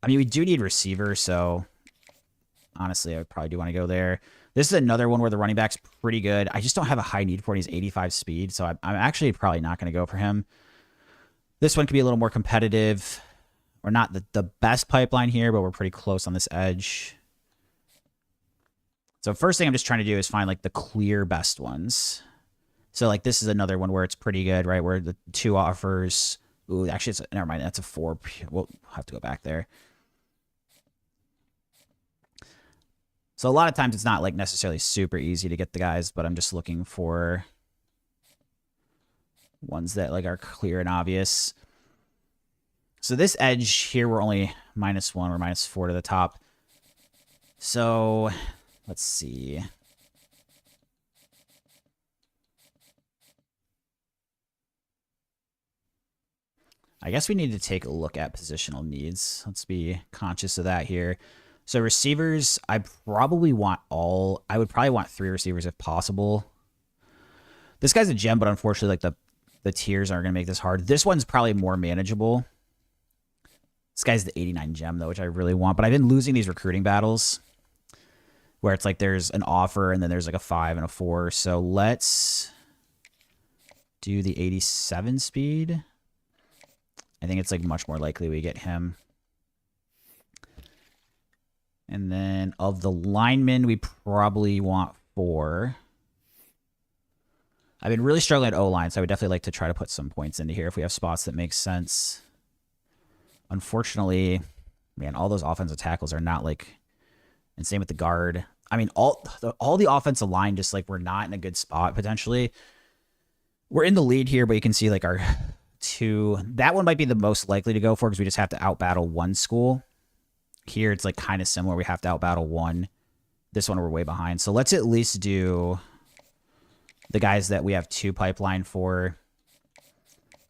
I mean, we do need receiver, so honestly, I probably do want to go there. This is another one where the running back's pretty good. I just don't have a high need for it. He's 85 speed, so I'm actually probably not going to go for him. This one could be a little more competitive. We're not the best pipeline here, but we're pretty close on this edge. So first thing I'm just trying to do is find like the clear best ones. So like this is another one where it's pretty good, right? Where the 2 offers. Ooh, actually, never mind. That's a 4. We'll have to go back there. So a lot of times it's not like necessarily super easy to get the guys, but I'm just looking for ones that like are clear and obvious. So this edge here, we're only -1 or -4 to the top. So let's see. I guess we need to take a look at positional needs. Let's be conscious of that here. So receivers, I would probably want 3 receivers if possible. This guy's a gem, but unfortunately, like the tiers aren't going to make this hard. This one's probably more manageable. This guy's the 89 gem, though, which I really want. But I've been losing these recruiting battles where it's like there's an offer and then there's like a 5 and a 4. So let's do the 87 speed. I think it's like much more likely we get him. And then of the linemen, we probably want 4. I've been really struggling at O-line, so I would definitely like to try to put some points into here if we have spots that make sense. Unfortunately, man, all those offensive tackles are not like... And same with the guard. I mean, all the offensive line, just like we're not in a good spot, potentially. We're in the lead here, but you can see like our 2... That one might be the most likely to go for because we just have to out-battle 1 school. Here, it's like kind of similar. We have to out-battle 1. This one, we're way behind. So let's at least do the guys that we have 2 pipeline for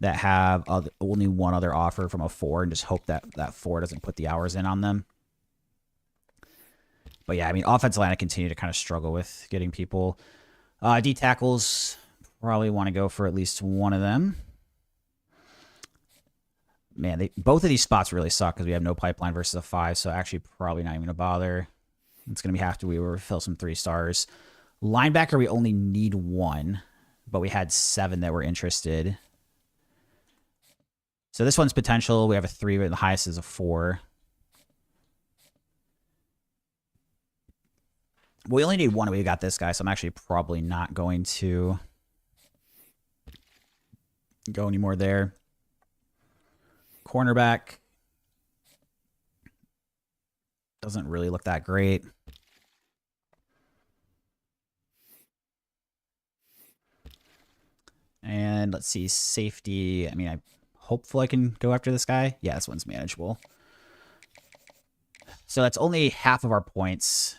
that have only 1 other offer from a 4 and just hope that that 4 doesn't put the hours in on them. But yeah, I mean, offensive line, I continue to kind of struggle with getting people. D tackles, probably want to go for at least 1 of them. Man, both of these spots really suck because we have no pipeline versus a 5, so actually probably not even going to bother. It's going to be have to we fill some 3 stars. Linebacker, we only need 1, but we had 7 that were interested. So this one's potential. We have a 3, but the highest is a 4. We only need 1, and we got this guy, so I'm actually probably not going to go any more there. Cornerback doesn't really look that great. And let's see, safety. I mean, I hopefully I can go after this guy. Yeah, this one's manageable. So that's only half of our points.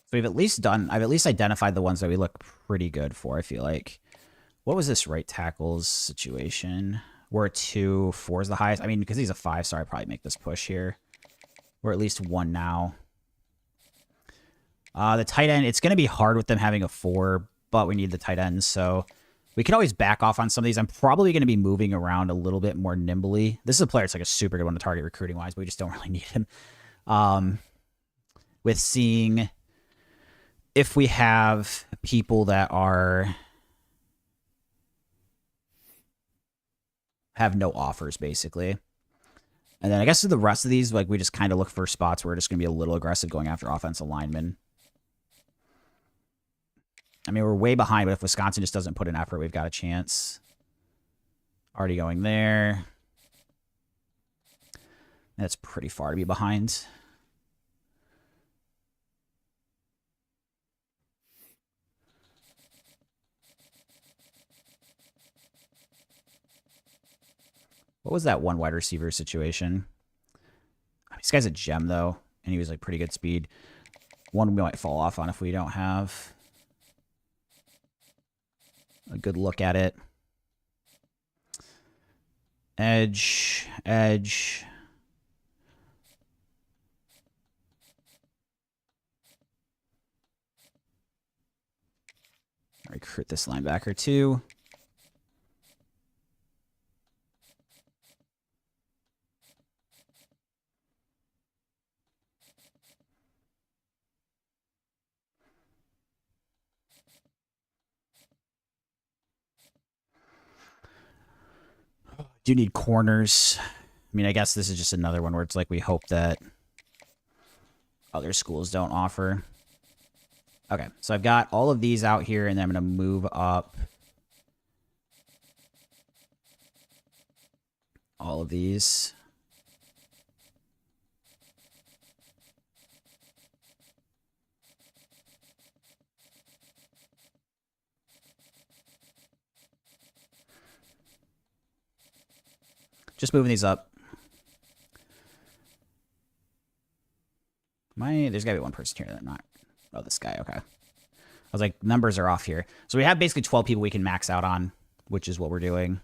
So we've at least I've at least identified the ones that we look pretty good for, I feel like. What was this right tackle's situation? We're a 2, 4 is the highest. I mean, because he's a 5, so I'd probably make this push here. We're at least 1 now. The tight end, it's going to be hard with them having a 4, but we need the tight ends, so we can always back off on some of these. I'm probably going to be moving around a little bit more nimbly. This is a player that's like a super good one to target recruiting-wise, but we just don't really need him. With seeing if we have people that have no offers, basically. And then I guess the rest of these, like, we just kind of look for spots where we're just going to be a little aggressive going after offensive linemen. I mean, we're way behind, but if Wisconsin just doesn't put in effort, we've got a chance. Already going there. That's pretty far to be behind. What was that one wide receiver situation? This guy's a gem, though, and he was like pretty good speed. One we might fall off on if we don't have a good look at it. Edge. Recruit this linebacker, too. Do need corners. I mean, I guess this is just another one where it's like we hope that other schools don't offer. Okay, so I've got all of these out here, and then I'm going to move up all of these. Just moving these up. There's got to be one person here that not... Oh, this guy, okay. I was like, numbers are off here. So we have basically 12 people we can max out on, which is what we're doing.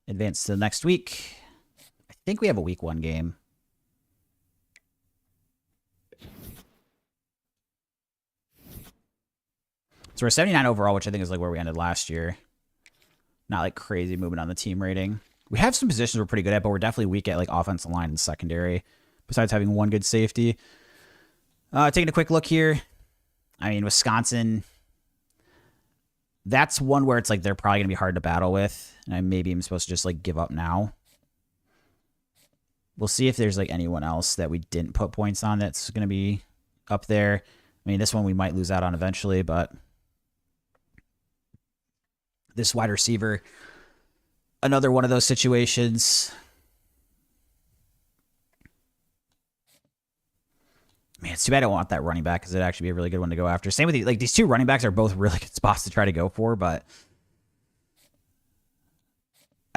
Advance to the next week. I think we have a week 1 game. So we're 79 overall, which I think is like where we ended last year. Not like crazy movement on the team rating. We have some positions we're pretty good at, but we're definitely weak at like offensive line and secondary, besides having one good safety. Taking a quick look here. I mean, Wisconsin, that's one where it's like they're probably going to be hard to battle with. And I maybe I'm supposed to just like give up now. We'll see if there's like anyone else that we didn't put points on that's going to be up there. I mean, this one we might lose out on eventually, but this wide receiver, another one of those situations. Man, it's too bad I don't want that running back because it'd actually be a really good one to go after. Same with these 2 running backs are both really good spots to try to go for, but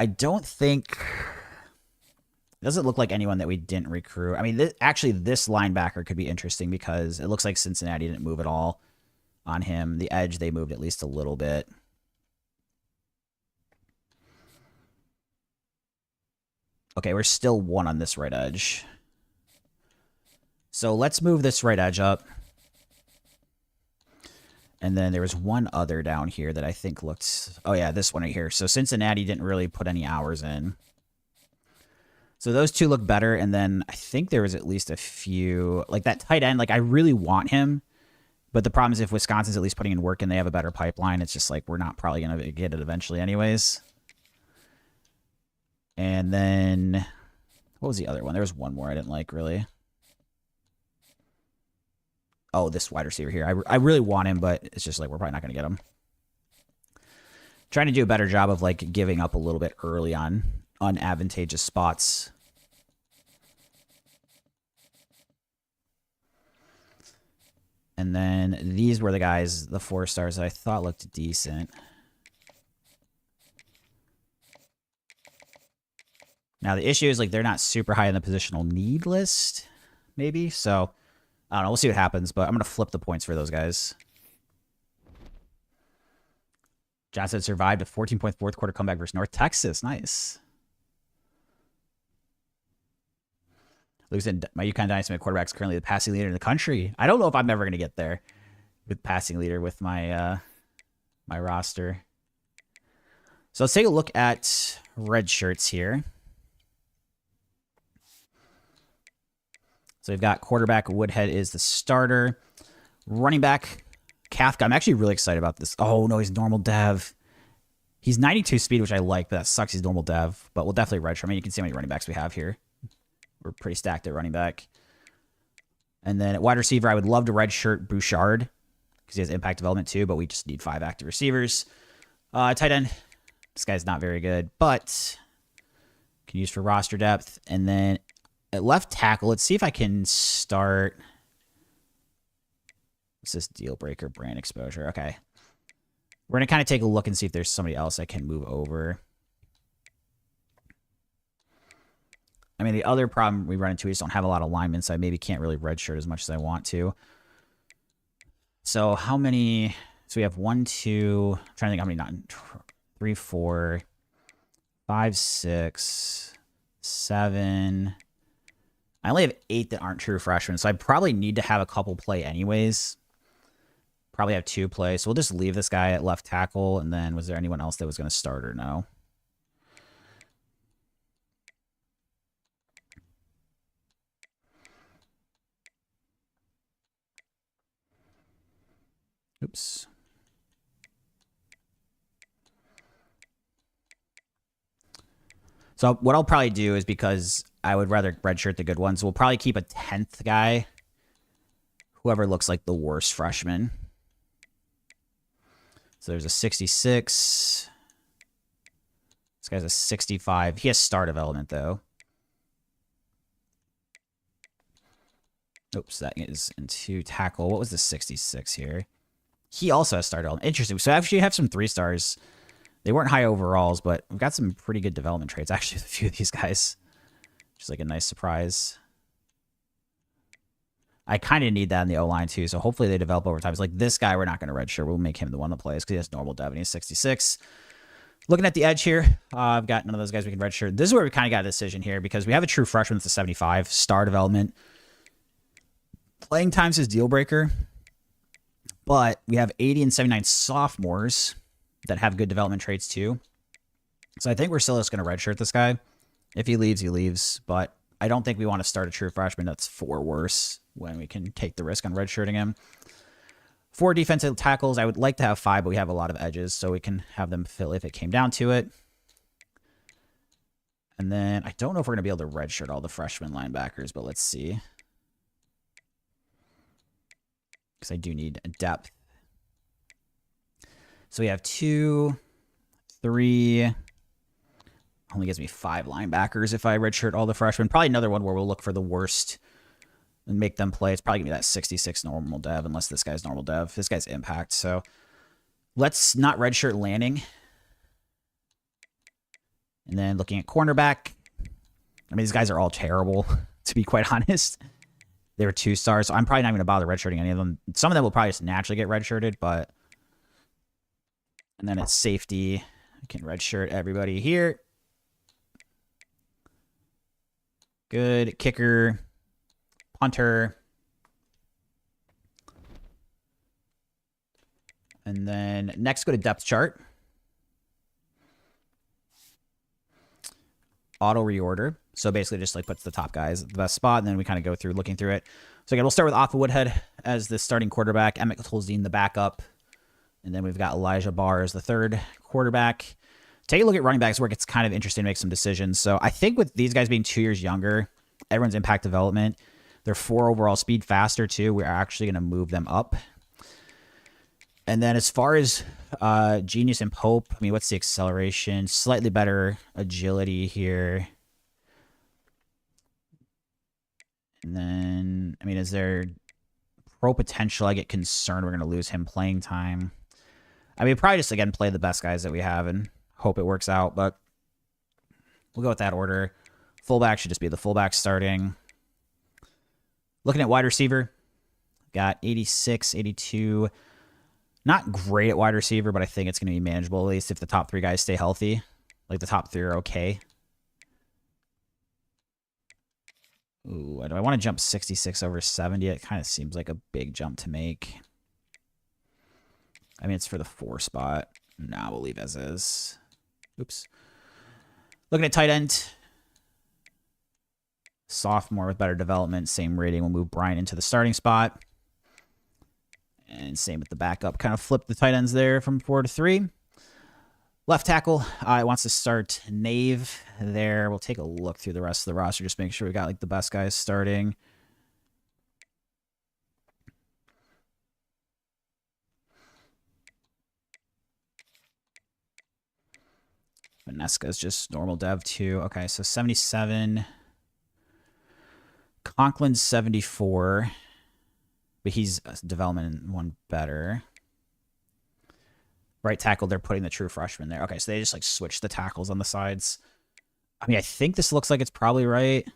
I don't think... It doesn't look like anyone that we didn't recruit. I mean, actually, this linebacker could be interesting because it looks like Cincinnati didn't move at all on him. The edge, they moved at least a little bit. Okay, we're still 1 on this right edge. So let's move this right edge up. And then there was one other down here that I think looked... Oh, yeah, this one right here. So Cincinnati didn't really put any hours in. So those two look better. And then I think there was at least a few... Like that tight end, like I really want him. But the problem is if Wisconsin's at least putting in work and they have a better pipeline, it's just like we're not probably going to get it eventually anyways. And then... What was the other one? There was one more I didn't like, really. Oh, this wide receiver here. I really want him, but it's just like we're probably not going to get him. Trying to do a better job of like giving up a little bit early on unadvantageous spots. And then these were the guys, the 4 stars that I thought looked decent. Now the issue is like they're not super high in the positional need list, maybe. So I don't know. We'll see what happens, but I'm going to flip the points for those guys. Johnson survived a 14-point fourth quarter comeback versus North Texas. Nice. Losing my UConn Dynasty quarterback is currently the passing leader in the country. I don't know if I'm ever going to get there with passing leader with my my roster. So let's take a look at red shirts here. So we've got quarterback Woodhead is the starter. Running back Kafka. I'm actually really excited about this. Oh, no, he's normal dev. He's 92 speed, which I like, but that sucks. He's normal dev. But we'll definitely redshirt. I mean, you can see how many running backs we have here. We're pretty stacked at running back. And then at wide receiver, I would love to redshirt Bouchard because he has impact development too, but we just need 5 active receivers. Tight end. This guy's not very good, but can use for roster depth. And then at left tackle, let's see if I can start. What's this deal breaker? Brand exposure. Okay. We're going to kind of take a look and see if there's somebody else I can move over. I mean, the other problem we run into is don't have a lot of linemen, so I maybe can't really redshirt as much as I want to. So how many? So we have 1, 2. I'm trying to think how many. Not 3, 4, 5, 6, 7. I only have 8 that aren't true freshmen, so I probably need to have a couple play anyways. Probably have 2 play, so we'll just leave this guy at left tackle. And then was there anyone else that was going to start or no? Oops. So what I'll probably do is, because I would rather redshirt the good ones, we'll probably keep a 10th guy. Whoever looks like the worst freshman. So there's a 66. This guy's a 65. He has star development, though. Oops, that is into tackle. What was the 66 here? He also has star development. Interesting. So actually you have some 3 stars. They weren't high overalls, but we've got some pretty good development traits, actually, with a few of these guys. Just like a nice surprise. I kind of need that in the O-line, too, so hopefully they develop over time. It's like this guy, we're not going to redshirt. We'll make him the one that plays because he has normal dev and he's 66. Looking at the edge here, I've got none of those guys we can redshirt. This is where we kind of got a decision here because we have a true freshman that's a 75, star development. Playing time's his deal breaker, but we have 80 and 79 sophomores that have good development traits too. So I think we're still just going to redshirt this guy. If he leaves, he leaves. But I don't think we want to start a true freshman that's 4 worse when we can take the risk on redshirting him. 4 defensive tackles. I would like to have 5, but we have a lot of edges, so we can have them fill if it came down to it. And then I don't know if we're going to be able to redshirt all the freshman linebackers, but let's see. Because I do need depth. So we have 2, 3. Only gives me 5 linebackers if I redshirt all the freshmen. Probably another one where we'll look for the worst and make them play. It's probably going to be that 66 normal dev, unless this guy's normal dev. This guy's impact. So let's not redshirt Lanning. And then looking at cornerback, I mean, these guys are all terrible, to be quite honest. They were 2 stars, so I'm probably not going to bother redshirting any of them. Some of them will probably just naturally get redshirted, but... And then it's safety. I can redshirt everybody here. Good. Kicker. Punter. And then next, go to depth chart. Auto reorder. So basically just like puts the top guys at the best spot, and then we kind of go through looking through it. So again, we'll start with Aqua Woodhead as the starting quarterback, Emmett Tolzien the backup, and then we've got Elijah Barr as the third quarterback. Take a look at running backs where it gets kind of interesting to make some decisions. So I think with these guys being 2 years younger, everyone's impact development, they're 4 overall speed faster too. We're actually going to move them up. And then as far as Genius and Pope, I mean, what's the acceleration? Slightly better agility here. And then, I mean, is there pro potential? I get concerned we're going to lose him playing time. I mean, probably just, again, play the best guys that we have and hope it works out. But we'll go with that order. Fullback should just be the fullback starting. Looking at wide receiver. Got 86, 82. Not great at wide receiver, but I think it's going to be manageable, at least if the top 3 guys stay healthy. Like, the top 3 are okay. Ooh, do I want to jump 66 over 70? It kind of seems like a big jump to make. I mean, it's for the 4 spot. Nah, we'll leave as is. Oops. Looking at tight end. Sophomore with better development. Same rating. We'll move Brian into the starting spot. And same with the backup. Kind of flip the tight ends there from 4 to 3. Left tackle, it wants to start Nave there. We'll take a look through the rest of the roster, just make sure we got like the best guys starting. Vanesca is just normal dev too. Okay, so 77. Conklin's 74. But he's development in 1 better. Right tackle, they're putting the true freshman there. Okay, so they just like switch the tackles on the sides. I mean, I think this looks like it's probably right.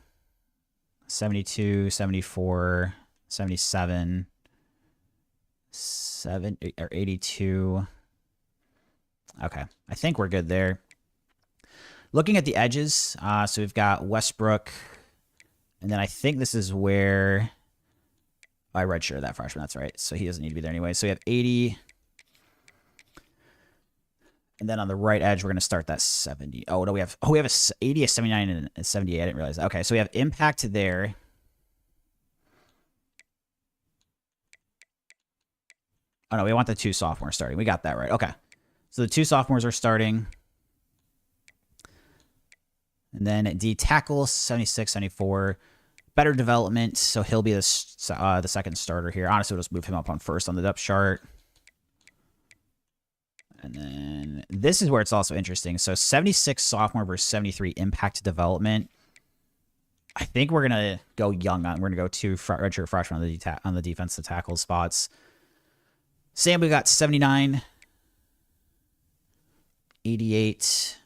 72, 74, 77, 82. Okay, I think we're good there. Looking at the edges, so we've got Westbrook, and then I think this is where I redshirt that freshman. That's right. So he doesn't need to be there anyway. So we have 80. And then on the right edge, we're going to start that 70. Oh, no, we have a 80, a 79, and a 78. I didn't realize that. Okay, so we have impact there. Oh, no, we want the 2 sophomores starting. We got that right. Okay. So the 2 sophomores are starting. And then D tackle, 76, 74. Better development, so he'll be the second starter here. Honestly, we'll just move him up on first on the depth chart. And then this is where it's also interesting. So 76 sophomore versus 73 impact development. I think we're going to go young on. We're going to go 2 redshirt freshmen on the defensive tackle spots. Sam, we got 79, 88.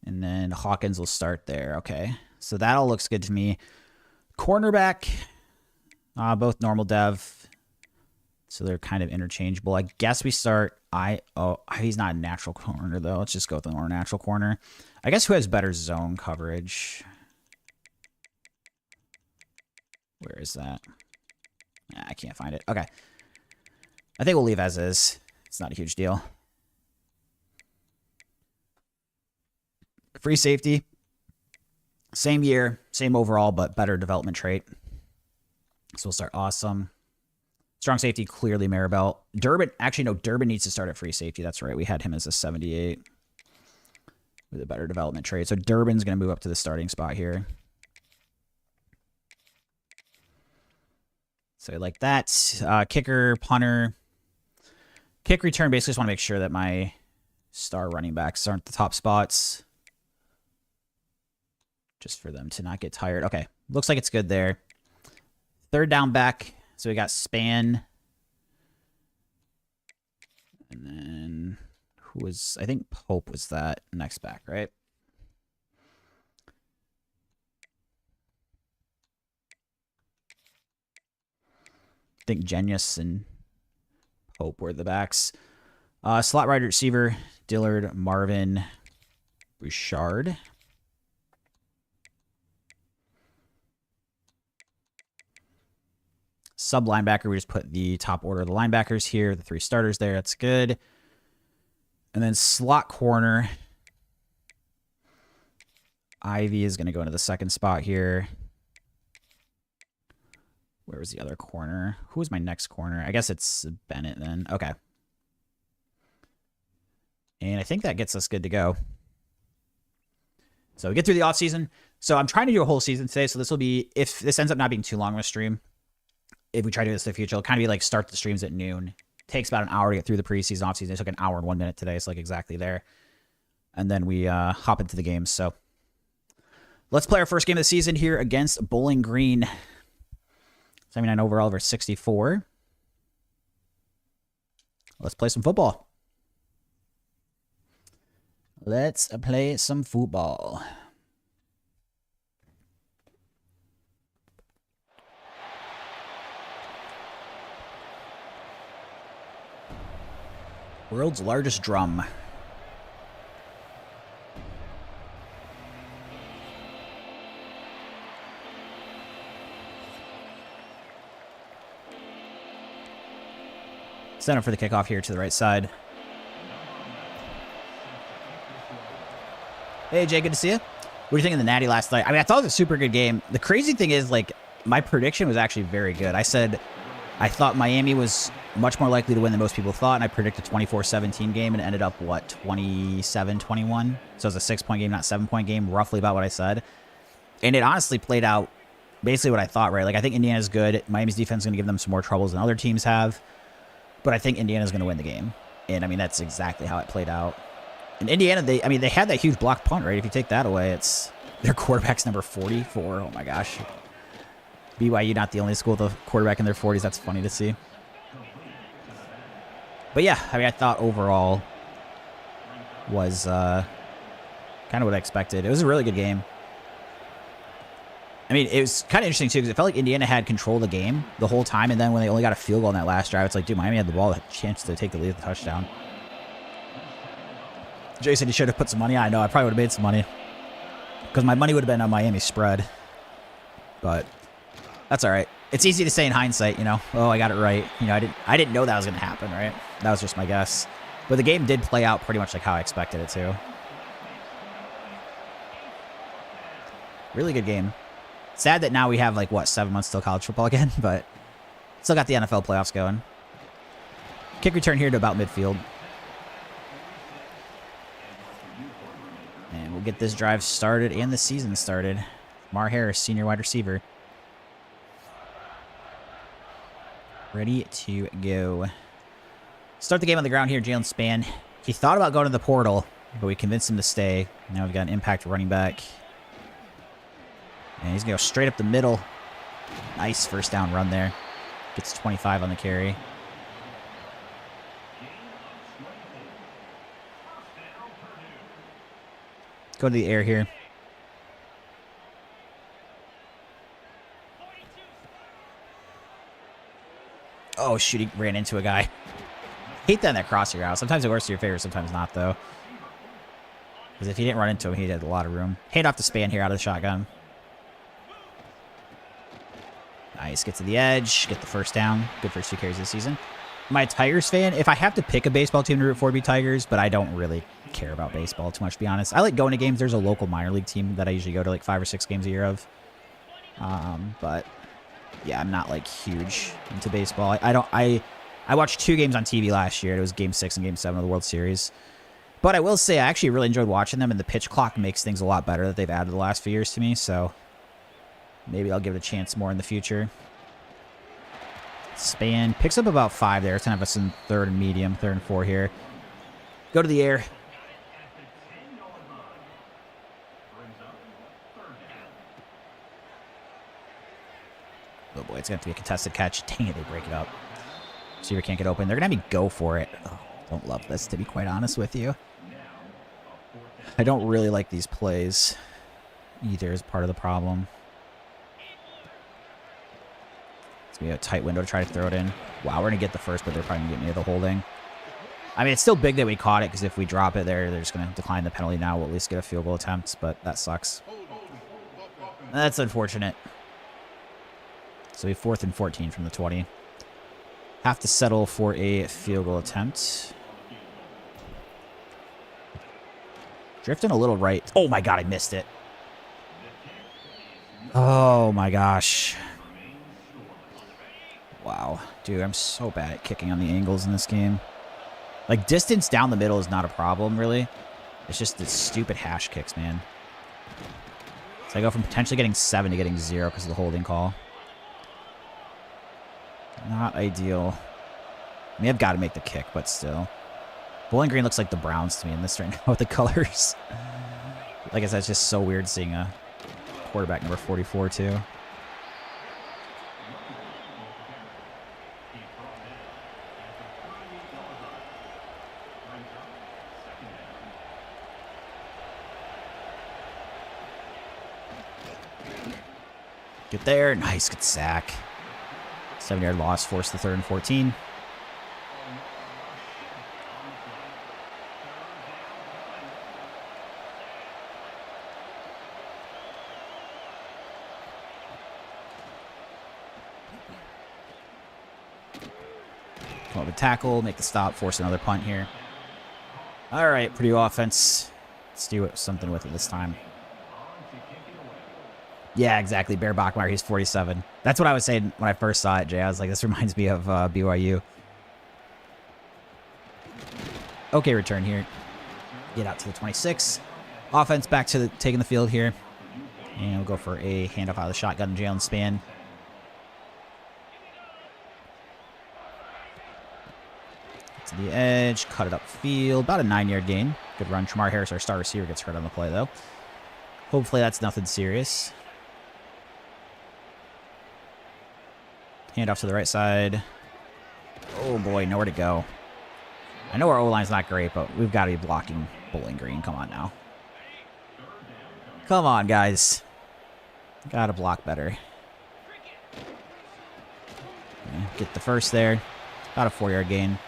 And then Hawkins will start there. Okay. So that all looks good to me. Cornerback, both normal dev. So they're kind of interchangeable. I guess we start... he's not a natural corner, though. Let's just go with the more natural corner. I guess who has better zone coverage? Where is that? I can't find it. Okay. I think we'll leave as is. It's not a huge deal. Free safety, same year, same overall, but better development trait. So we'll start Awesome. Strong safety, clearly Maribel. Durbin, actually, no, Durbin needs to start at free safety. That's right. We had him as a 78 with a better development trait. So Durbin's going to move up to the starting spot here. So like that. Kicker, punter. Kick return, basically just want to make sure that my star running backs aren't the top spots. just for them to not get tired. Okay, looks like it's good there. Third down back. So we got Span. And then who was, I think Pope was that next back, right? I think Genius and Pope were the backs. Slot wide receiver, Dillard, Marvin, Bouchard. Sub linebacker, we just put the top order of the linebackers here, the 3 starters there. That's good. And then slot corner, Ivy is going to go into the second spot here. Where was the other corner? Who was my next corner? I guess it's Bennett then. Okay. And I think that gets us good to go. So we get through the offseason. So I'm trying to do a whole season today. So this will be, if this ends up not being too long of a stream, if we try to do this in the future, it'll kind of be like start the streams at noon. Takes about an hour to get through the preseason, offseason. It took an hour and 1 minute today. It's like exactly there. And then we hop into the games. So let's play our first game of the season here against Bowling Green. 79 overall over 64. Let's play some football. Let's play some football. World's largest drum. Center for the kickoff here to the right side. Hey, Jay, good to see you. What do you think of the Natty last night? I mean, I thought it was a super good game. The crazy thing is, like, my prediction was actually very good. I said I thought Miami was much more likely to win than most people thought, and I predicted a 24-17 game, and it ended up, what, 27-21? So it was a 6-point game, not 7-point game, roughly about what I said. And it honestly played out basically what I thought, right? Like, I think Indiana's good. Miami's defense is going to give them some more troubles than other teams have. But I think Indiana's going to win the game. And, I mean, that's exactly how it played out. And Indiana, they had that huge blocked punt, right? If you take that away, it's their quarterback's number 44. Oh, my gosh. BYU not the only school with a quarterback in their 40s. That's funny to see. But, yeah, I mean, I thought overall was kind of what I expected. It was a really good game. I mean, it was kind of interesting, too, because it felt like Indiana had control of the game the whole time, and then when they only got a field goal in that last drive, it's like, dude, Miami had the ball, a chance to take the lead at the touchdown. Jay said he should have put some money on. I know, I probably would have made some money, because my money would have been on Miami spread. But that's all right. It's easy to say in hindsight, you know, oh, I got it right. You know, I didn't know that was going to happen, right? That was just my guess. But the game did play out pretty much like how I expected it to. Really good game. Sad that now we have, like, what, 7 months till college football again, but still got the NFL playoffs going. Kick return here to about midfield. And we'll get this drive started and the season started. Mar Harris, senior wide receiver. Ready to go. Start the game on the ground here, Jalen Span. He thought about going to the portal, but we convinced him to stay. Now we've got an impact running back. And he's going to go straight up the middle. Nice first down run there. Gets 25 on the carry. Go to the air here. Oh, shoot, he ran into a guy. Hate that in that crossing route. Sometimes it works to your favor, sometimes not, though. Because if he didn't run into him, he had a lot of room. Hand off the Span here out of the shotgun. Nice. Get to the edge. Get the first down. Good first 2 carries this season. My Tigers fan, if I have to pick a baseball team to root for, it'd be Tigers, but I don't really care about baseball too much, to be honest. I like going to games. There's a local minor league team that I usually go to like 5 or 6 games a year of. But yeah, I'm not like huge into baseball. I watched 2 games on TV last year. It was Game 6 and Game 7 of the World Series. But I will say I actually really enjoyed watching them, and the pitch clock makes things a lot better that they've added the last few years to me, so maybe I'll give it a chance more in the future. Span picks up about 5 there. It's kind of us in 3rd and medium, 3rd and 4 here. Go to the air. it's going to have to be a contested catch. Dang it, they break it up. Receiver can't get open. They're going to have me go for it. Oh, don't love this, to be quite honest with you. I don't really like these plays either is part of the problem. It's going to be a tight window to try to throw it in. Wow, we're going to get the first, but they're probably going to get near the holding. I mean, it's still big that we caught it, because if we drop it there, they're just going to decline the penalty now. We'll at least get a field goal attempt, but that sucks. That's unfortunate. So we have 4th and 14 from the 20. Have to settle for a field goal attempt. Drifting a little right. Oh my god, I missed it. Oh my gosh. Wow. Dude, I'm so bad at kicking on the angles in this game. Like, distance down the middle is not a problem, really. It's just the stupid hash kicks, man. So I go from potentially getting 7 to getting 0 because of the holding call. Not ideal. I mean, I've got to make the kick, but still. Bowling Green looks like the Browns to me in this right now with the colors. Like I said, it's just so weird seeing a quarterback number 44, too. Get there. Nice. Good sack. 7-yard loss. Force the 3rd and 14. Come up with tackle. Make the stop. Force another punt here. All right. Purdue offense. Let's do something with it this time. Yeah, exactly. Bear Bachmeyer, he's 47. That's what I was saying when I first saw it, Jay. I was like, this reminds me of BYU. Okay, return here. Get out to the 26. Offense back to taking the field here. And we'll go for a handoff out of the shotgun. Jalen Spann. To the edge. Cut it upfield. About a 9-yard gain. Good run. Tramar Harris, our star receiver, gets hurt on the play, though. Hopefully that's nothing serious. Handoff to the right side. Oh, boy. Nowhere to go. I know our O-line's not great, but we've got to be blocking Bowling Green. Come on now. Come on, guys. Got to block better. Okay, get the first there. About a 4-yard gain.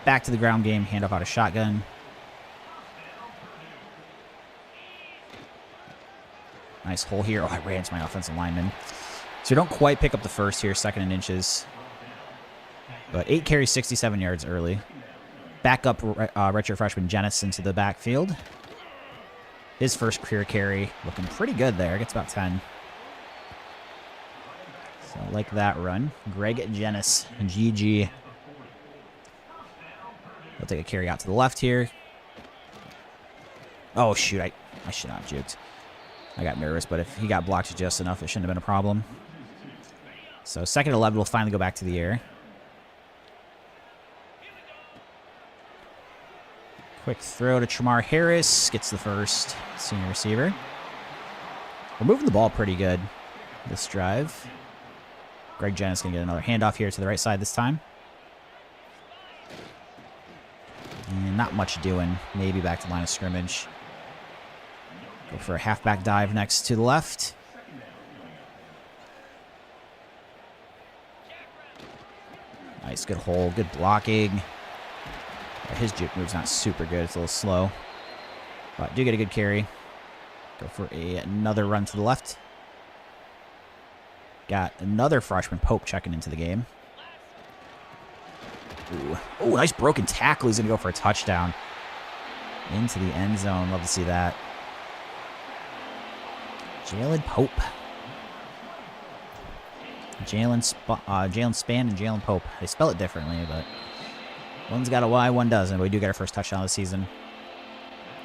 Back to the ground game. Handoff out of shotgun. Nice hole here. Oh, I ran into my offensive lineman. So we don't quite pick up the first here, 2nd and inches. But 8 carries, 67 yards early. Back up redshirt freshman Jennings into the backfield. His first career carry looking pretty good there. Gets about 10. So I like that run. Greg Jennings, GG. He'll take a carry out to the left here. Oh, shoot. I should not have juked. I got nervous, but if he got blocked just enough, it shouldn't have been a problem. So 2nd and 11 will finally go back to the air. Quick throw to Tramar Harris. Gets the first. Senior receiver. We're moving the ball pretty good this drive. Greg Jennings going to get another handoff here to the right side this time. And not much doing. Maybe back to line of scrimmage. Go for a halfback dive next to the left. Nice, good hole, good blocking. His juke move's not super good. It's a little slow. But do get a good carry. Go for another run to the left. Got another freshman, Pope, checking into the game. Ooh. Oh, nice broken tackle. He's going to go for a touchdown. Into the end zone. Love to see that. Jalen Pope. Jalen Spann and Jalen Pope. They spell it differently, but one's got a Y, one doesn't. But we do get our first touchdown of the season.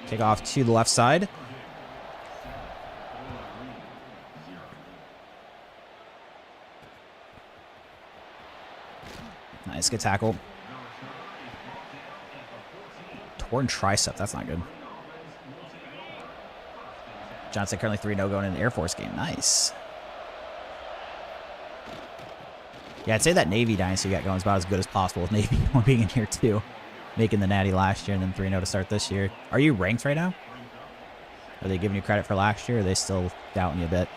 Kick off to the left side. Nice, good tackle. Torn tricep. That's not good. Johnson currently 3-0 going into the Air Force game. Nice. Yeah, I'd say that Navy Dynasty got going is about as good as possible with Navy being in here too. Making the Natty last year and then 3-0 to start this year. Are you ranked right now? Are they giving you credit for last year, or are they still doubting you a bit?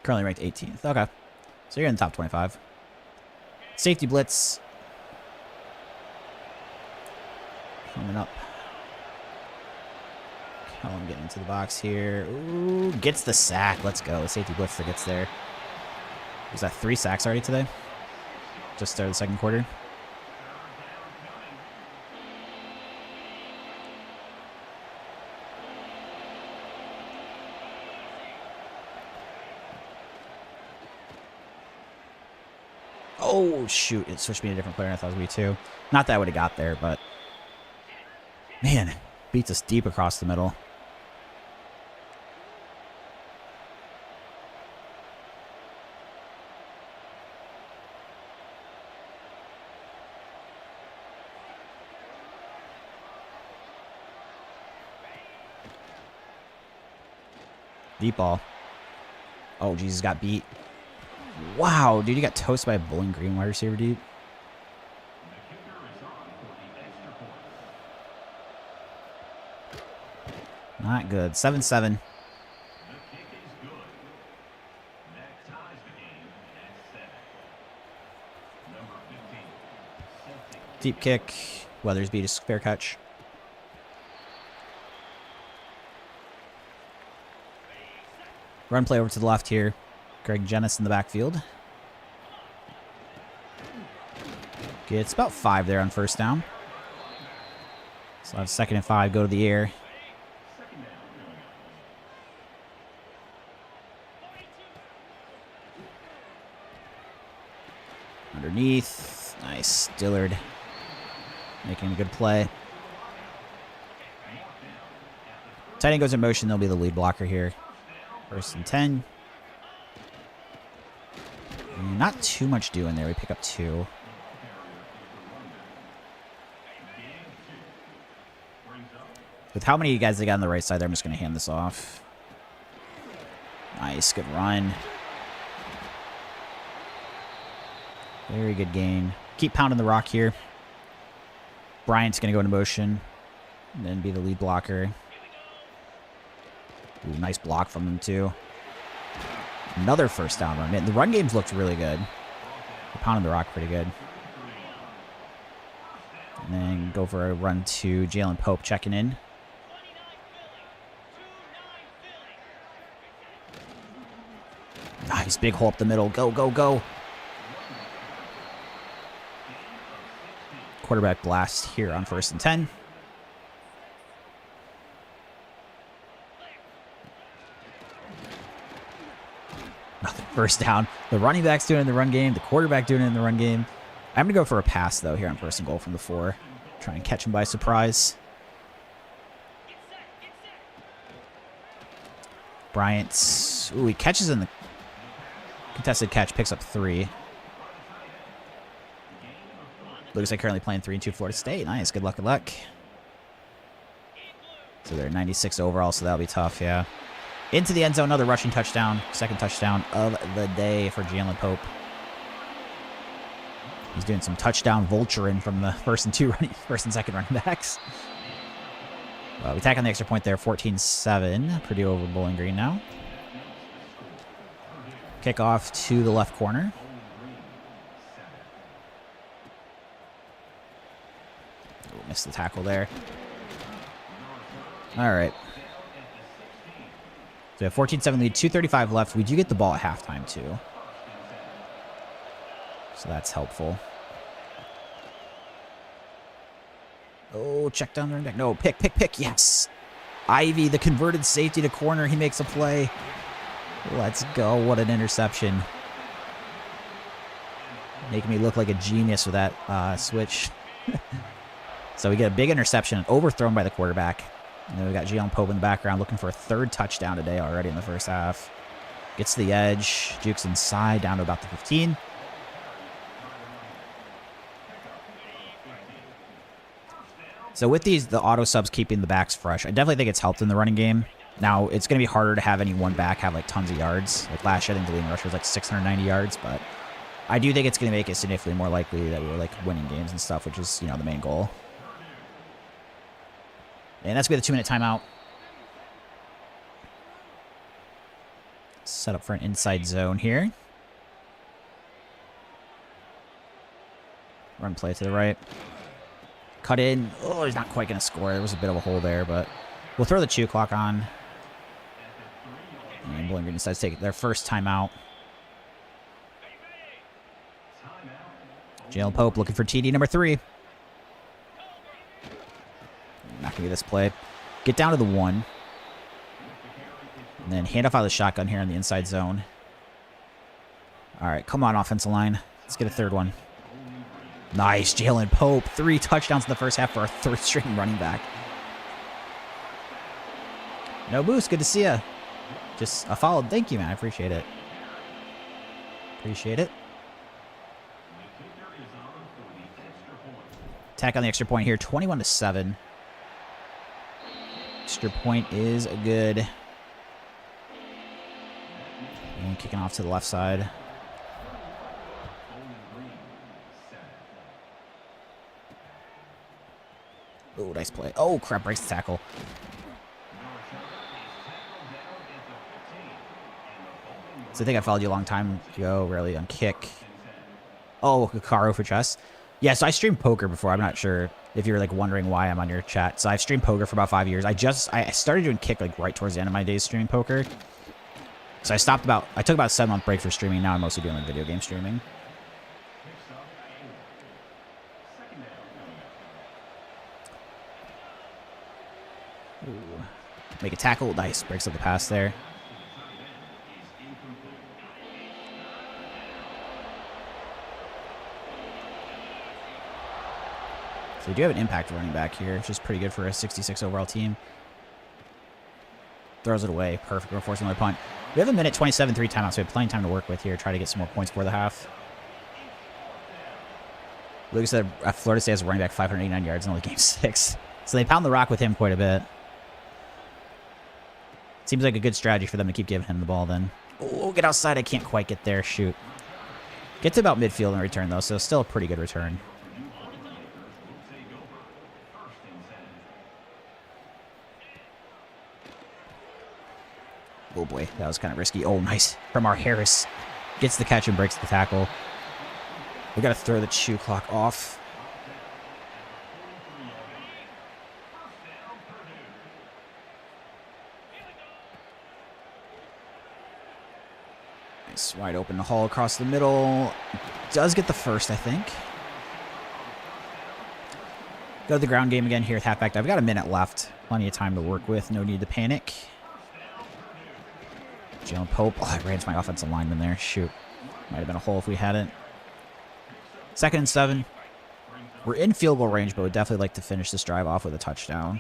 Currently ranked 18th. Okay. So you're in the top 25. Safety blitz. Coming up. Callum getting into the box here. Ooh, gets the sack. Let's go. Safety blitz that gets there. Was that 3 sacks already today? Just started the second quarter. Oh, shoot. It switched me to a different player, and I thought it was me too. Not that I would have got there, but... Man, beats us deep across the middle. Deep ball. Oh, Jesus, got beat. Wow, dude, you got toasted by a Bowling Green wide receiver, dude. Not good. 7-7. Deep kick. Weathersby to fair catch. Run play over to the left here. Greg Jennis in the backfield. Gets about 5 there on first down. So I have 2nd and 5. Go to the air. Underneath. Nice. Dillard making a good play. Tight end goes in motion. They'll be the lead blocker here. 1st and 10. Not too much doing there. We pick up 2. With how many guys they got on the right side there, I'm just going to hand this off. Nice. Good run. Very good gain. Keep pounding the rock here. Bryant's going to go into motion and then be the lead blocker. Ooh, nice block from him, too. Another first down run. Man, the run game's looked really good. They're pounding the rock pretty good. And then go for a run to Jalen Pope checking in. Nice big hole up the middle. Go, go, go. Quarterback blast here on 1st and 10. Nothing. First down. The running back's doing it in the run game. The quarterback doing it in the run game. I'm going to go for a pass, though, here on 1st and goal from the 4. Try and catch him by surprise. Bryant. Ooh, he catches in the contested catch. Picks up 3. Looks like currently playing 3-2 Florida State. Nice. Good luck, good luck. So they're 96 overall, so that'll be tough, yeah. Into the end zone, another rushing touchdown. 2nd touchdown of the day for Jalen Pope. He's doing some touchdown vulturing from the 1st and 2nd running backs. We tack on the extra point there, 14-7. Purdue over Bowling Green now. Kickoff to the left corner. Ooh, missed the tackle there. All right. So we have 14-7 lead, 2:35 left. We do get the ball at halftime, too. So that's helpful. Oh, check down the running back. No, pick. Yes. Ivy, the converted safety to corner. He makes a play. Let's go. What an interception. Making me look like a genius with that switch. So we get a big interception, overthrown by the quarterback. And then we got Jalen Pope in the background looking for a 3rd touchdown today already in the first half. Gets to the edge. Jukes inside down to about the 15. So with these, the auto subs keeping the backs fresh, I definitely think it's helped in the running game. Now, it's going to be harder to have any one back have like tons of yards. Like last year, I think the leading rusher was like 690 yards, but I do think it's going to make it significantly more likely that we were like winning games and stuff, which is, you know, the main goal. And that's going to be the 2-minute timeout. Set up for an inside zone here. Run play to the right. Cut in. Oh, he's not quite going to score. There was a bit of a hole there, but we'll throw the chew clock on. And Bowling Green decides to take their first timeout. Jalen Pope looking for TD number 3. Not going to be this play. Get down to the 1. And then hand off out of the shotgun here in the inside zone. All right, come on, offensive line. Let's get a third one. Nice, Jalen Pope. 3 touchdowns in the first half for our third-string running back. No boost. Good to see ya. Just a follow. Thank you, man. I appreciate it. Appreciate it. Attack on the extra point here. 21-7. Extra point is good. And kicking off to the left side. Oh, nice play. Oh, crap. Breaks the tackle. So I think I followed you a long time ago, really, on kick. Oh, Hikaru for chess. Yeah, so I streamed poker before. I'm not sure if you're like wondering why I'm on your chat. So I've streamed poker for about 5 years. I started doing kick like right towards the end of my days streaming poker. So I took about a 7-month break for streaming. Now I'm mostly doing like video game streaming. Ooh. Make a tackle. Nice. Breaks up the pass there. So we do have an impact running back here, which is pretty good for a 66 overall team. Throws it away. Perfect. We're forcing another punt. We have a minute 27, 3 timeouts. So we have plenty of time to work with here. Try to get some more points for the half. Lucas said Florida State has a running back 589 yards in only game 6. So they pound the rock with him quite a bit. Seems like a good strategy for them to keep giving him the ball then. Oh, get outside. I can't quite get there. Shoot. Get to about midfield and return, though. So still a pretty good return. Oh boy, that was kind of risky. Oh, nice. From our Harris. Gets the catch and breaks the tackle. We got to throw the chew clock off. Nice. Wide open the hole across the middle. Does get the first, I think. Go to the ground game again here with halfback. I've got a minute left. Plenty of time to work with. No need to panic. Jalen Pope. Oh, I ran into my offensive lineman there. Shoot. Might have been a hole if we had it. 2nd and 7. We're in field goal range, but would definitely like to finish this drive off with a touchdown.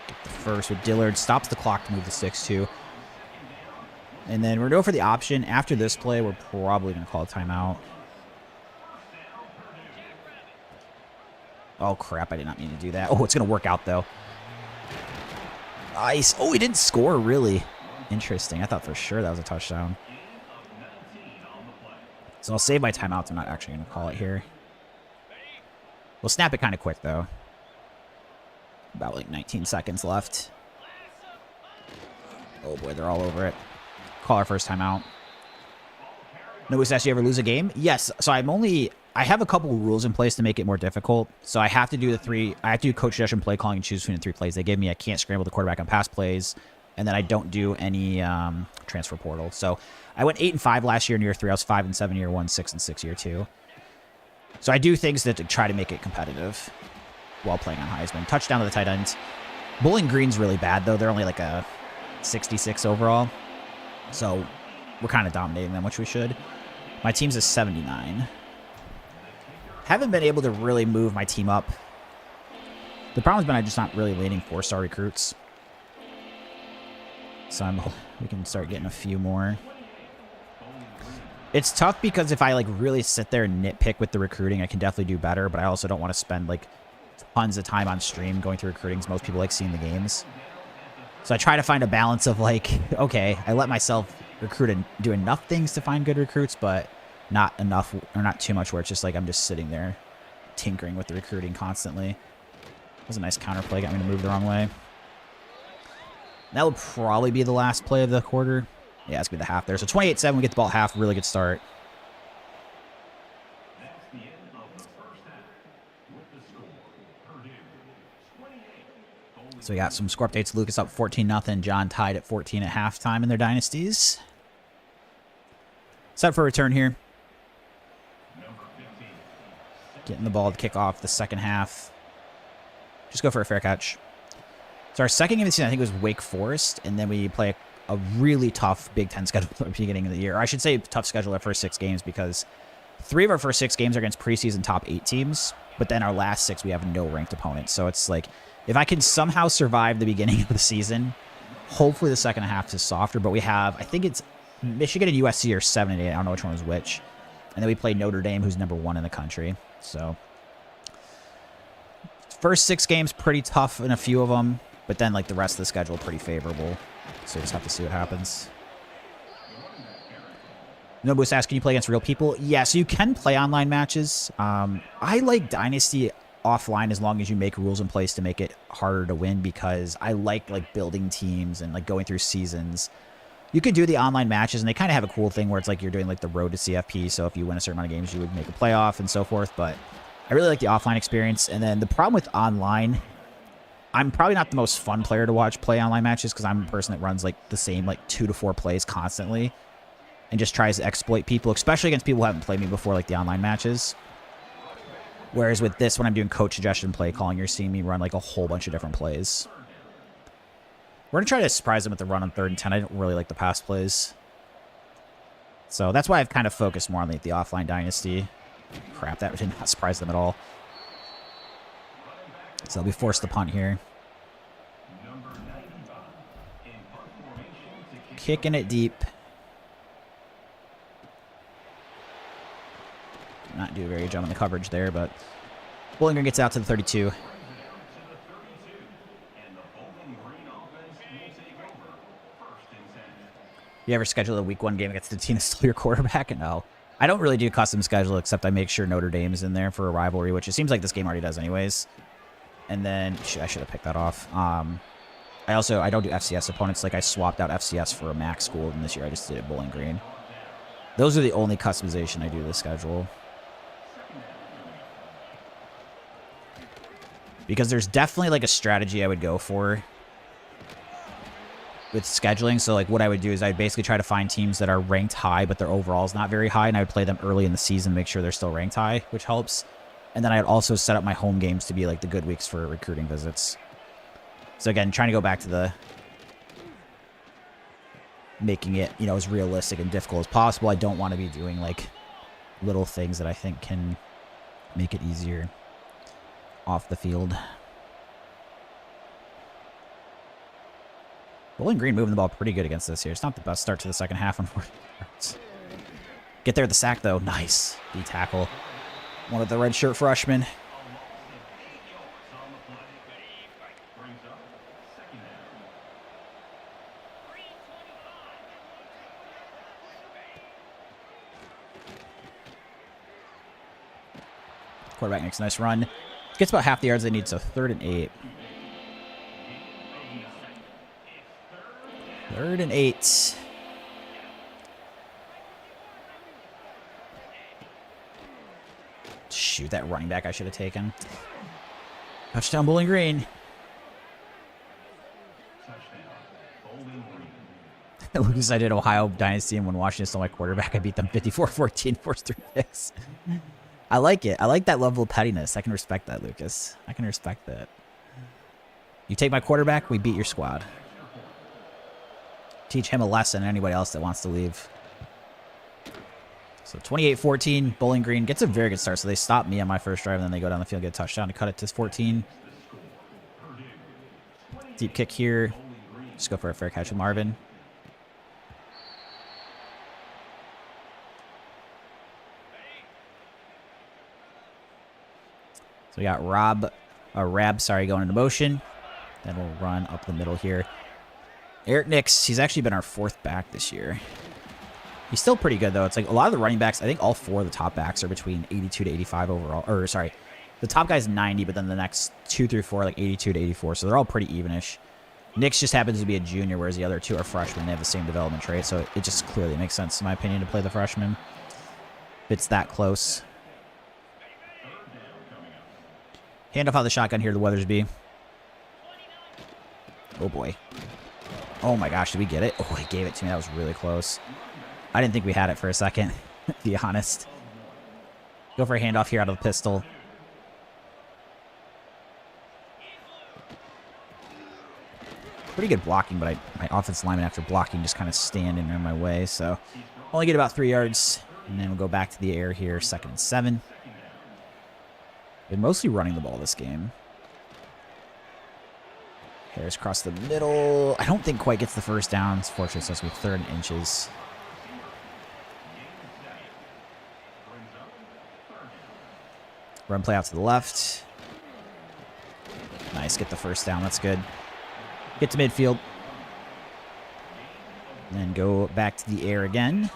Get the first with Dillard. Stops the clock to move the 6-2. And then we're going for the option. After this play, we're probably going to call a timeout. Oh, crap. I did not mean to do that. Oh, it's going to work out, though. Nice. Oh, he didn't score, really. Interesting. I thought for sure that was a touchdown. So I'll save my timeouts. I'm not actually going to call it here. We'll snap it kind of quick, though. About like 19 seconds left. Oh, boy. They're all over it. Call our first timeout. No, you ever lose a game? Yes. So I have a couple rules in place to make it more difficult. So I have to do I have to do coach suggestion play calling and choose between the 3 plays they give me. I can't scramble the quarterback on pass plays. And then I don't do any transfer portal. So I went 8-5 last year in year 3. I was 5-7 year 1, 6-6 year 2. So I do things that to try to make it competitive while playing on Heisman. Touchdown to the tight ends. Bowling Green's really bad, though. They're only like a 66 overall. So we're kind of dominating them, which we should. My team's a 79. Haven't been able to really move my team up. The problem's been I'm just not really leaning 4-star recruits. So we can start getting a few more. It's tough because if I like really sit there and nitpick with the recruiting, I can definitely do better, but I also don't want to spend like tons of time on stream going through recruiting because most people like seeing the games. So I try to find a balance of like, okay, I let myself recruit and do enough things to find good recruits, but not enough or not too much where it's just like I'm just sitting there tinkering with the recruiting constantly. That was a nice counterplay, got me to move the wrong way. That will probably be the last play of the quarter. Yeah, it's going to be the half there. So 28-7, we get the ball at half. Really good start. So we got some score updates. Lucas up 14-0. John tied at 14 at halftime in their dynasties. Set for a return here. Getting the ball to kick off the second half. Just go for a fair catch. So our second game of the season, I think, was Wake Forest. And then we play a really tough Big Ten schedule at the beginning of the year. Or I should say tough schedule our first 6 games because 3 of our first 6 games are against preseason top 8 teams. But then our last 6, we have no ranked opponents. So it's like, if I can somehow survive the beginning of the season, hopefully the second half is softer. But we have, I think it's Michigan and USC are 7 and 8. I don't know which one was which. And then we play Notre Dame, who's #1 in the country. So first 6 games, pretty tough in a few of them. But then like the rest of the schedule, pretty favorable. So you just have to see what happens. Nobu's asking, can you play against real people? Yeah, so you can play online matches. I like Dynasty offline as long as you make rules in place to make it harder to win because I like building teams and like going through seasons. You could do the online matches and they kind of have a cool thing where it's like you're doing like the road to CFP. So if you win a certain amount of games, you would make a playoff and so forth. But I really like the offline experience. And then the problem with online, I'm probably not the most fun player to watch play online matches because I'm a person that runs like the same like 2 to 4 plays constantly and just tries to exploit people, especially against people who haven't played me before, like the online matches. Whereas with this, when I'm doing coach suggestion play calling, you're seeing me run like a whole bunch of different plays. We're going to try to surprise them with the run on 3rd and 10. I don't really like the pass plays. So that's why I've kind of focused more on the offline Dynasty. Crap, that did not surprise them at all. So they'll be forced to punt here. Kicking it deep. Not do a very good job on the coverage there, but Bowling Green gets out to the 32. You ever schedule a week 1 game against the team that's still your quarterback? No. I don't really do custom schedule, except I make sure Notre Dame's in there for a rivalry, which it seems like this game already does anyways. And then, I should have picked that off. I don't do FCS opponents. Like, I swapped out FCS for a MAC school, and this year I just did it Bowling Green. Those are the only customization I do to the schedule. Because there's definitely, like, a strategy I would go for with scheduling. So, like, what I would do is I'd basically try to find teams that are ranked high, but their overall is not very high, and I would play them early in the season, make sure they're still ranked high, which helps. And then I'd also set up my home games to be, like, the good weeks for recruiting visits. So, again, trying to go back to the making it, you know, as realistic and difficult as possible. I don't want to be doing, like, little things that I think can make it easier off the field. Bowling Green moving the ball pretty good against this here. It's not the best start to the second half, unfortunately. Get there at the sack, though. Nice. D tackle. One of the redshirt freshmen. Quarterback makes a nice run. Gets about half the yards they need, so 3rd and 8. 3rd and 8. Shoot, that running back I should have taken. Touchdown, Bowling Green. Lucas, I did Ohio Dynasty, and when Washington stole my quarterback, I beat them 54-14, forced 3 picks. I like it. I like that level of pettiness. I can respect that, Lucas. I can respect that. You take my quarterback, we beat your squad. Teach him a lesson and anybody else that wants to leave. So 28-14, Bowling Green gets a very good start. So they stop me on my first drive, and then they go down the field, get a touchdown to cut it to 14. Deep kick here. Just go for a fair catch with Marvin. So we got Rab, sorry, going into motion. Then we'll run up the middle here. Eric Nix, he's actually been our 4th back this year. He's still pretty good, though. It's like a lot of the running backs, I think all 4 of the top backs are between 82 to 85 overall. Or, sorry, the top guy's 90, but then the next 2 through 4 are like 82 to 84. So they're all pretty evenish. Nix just happens to be a junior, whereas the other 2 are freshmen. They have the same development trait, so it just clearly makes sense, in my opinion, to play the freshman. If it's that close. Hand off out of the shotgun here to Weathersby. Oh, boy. Oh, my gosh. Did we get it? Oh, he gave it to me. That was really close. I didn't think we had it for a second, to be honest. Go for a handoff here out of the pistol. Pretty good blocking, but my offensive lineman, after blocking, just kind of standing in my way. So only get about 3 yards, and then we'll go back to the air here, 2nd and 7. Been mostly running the ball this game. Harris across the middle. I don't think quite gets the first down. It's fortunate, so it's going to be 3rd and inches. Run play out to the left. Nice, get the first down. That's good. Get to midfield. And then go back to the air again.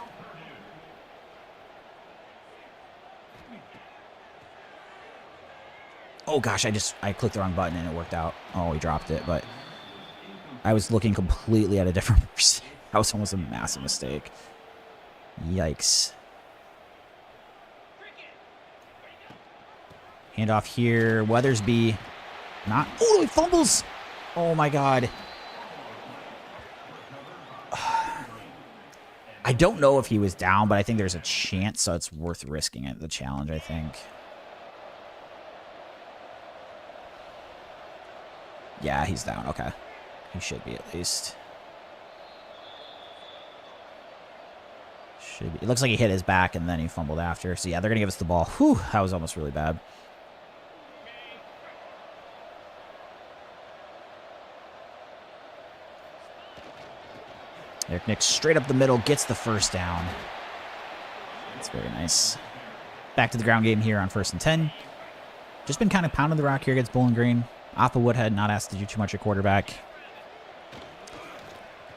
Oh gosh, I clicked the wrong button and it worked out. Oh, he dropped it, but I was looking completely at a different person. That was almost a massive mistake. Yikes. Handoff here. Weathersby. Not. Oh, he fumbles. Oh my God. I don't know if he was down, but I think there's a chance, so it's worth risking it. The challenge, I think. Yeah, he's down. Okay. He should be at least. Should be. It looks like he hit his back and then he fumbled after. So yeah, they're going to give us the ball. Whew, that was almost really bad. Eric Nix straight up the middle, gets the first down. That's very nice. Back to the ground game here on 1st and 10. Just been kind of pounding the rock here against Bowling Green. Off the Woodhead, not asked to do too much at quarterback.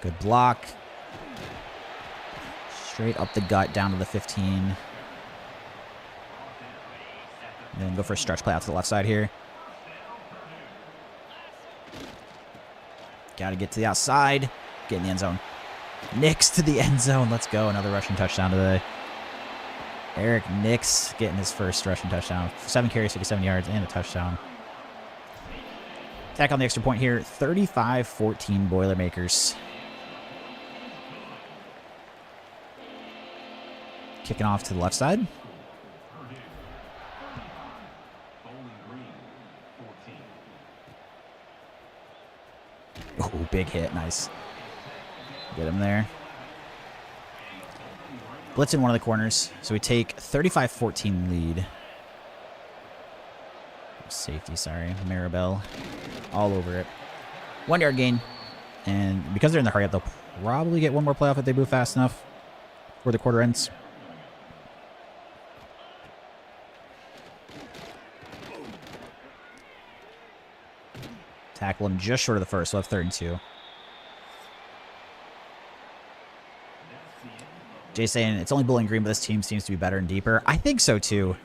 Good block. Straight up the gut, down to the 15. And then go for a stretch play out to the left side here. Got to get to the outside. Get in the end zone. Nix to the end zone. Let's go. Another rushing touchdown today. Eric Nix getting his first rushing touchdown. 7 carries, 57 yards, and a touchdown. Attack on the extra point here. 35-14 Boilermakers. Kicking off to the left side. Oh, big hit. Nice. Get him there. Blitz in one of the corners. So we take 35-14 lead. Safety, sorry. Maribel. All over it. 1 yard gain. And because they're in the hurry up, they'll probably get one more playoff if they move fast enough before the quarter ends. Tackle him just short of the first. So we'll have 3rd and 2. Jay saying it's only Bowling Green, but this team seems to be better and deeper. I think so too.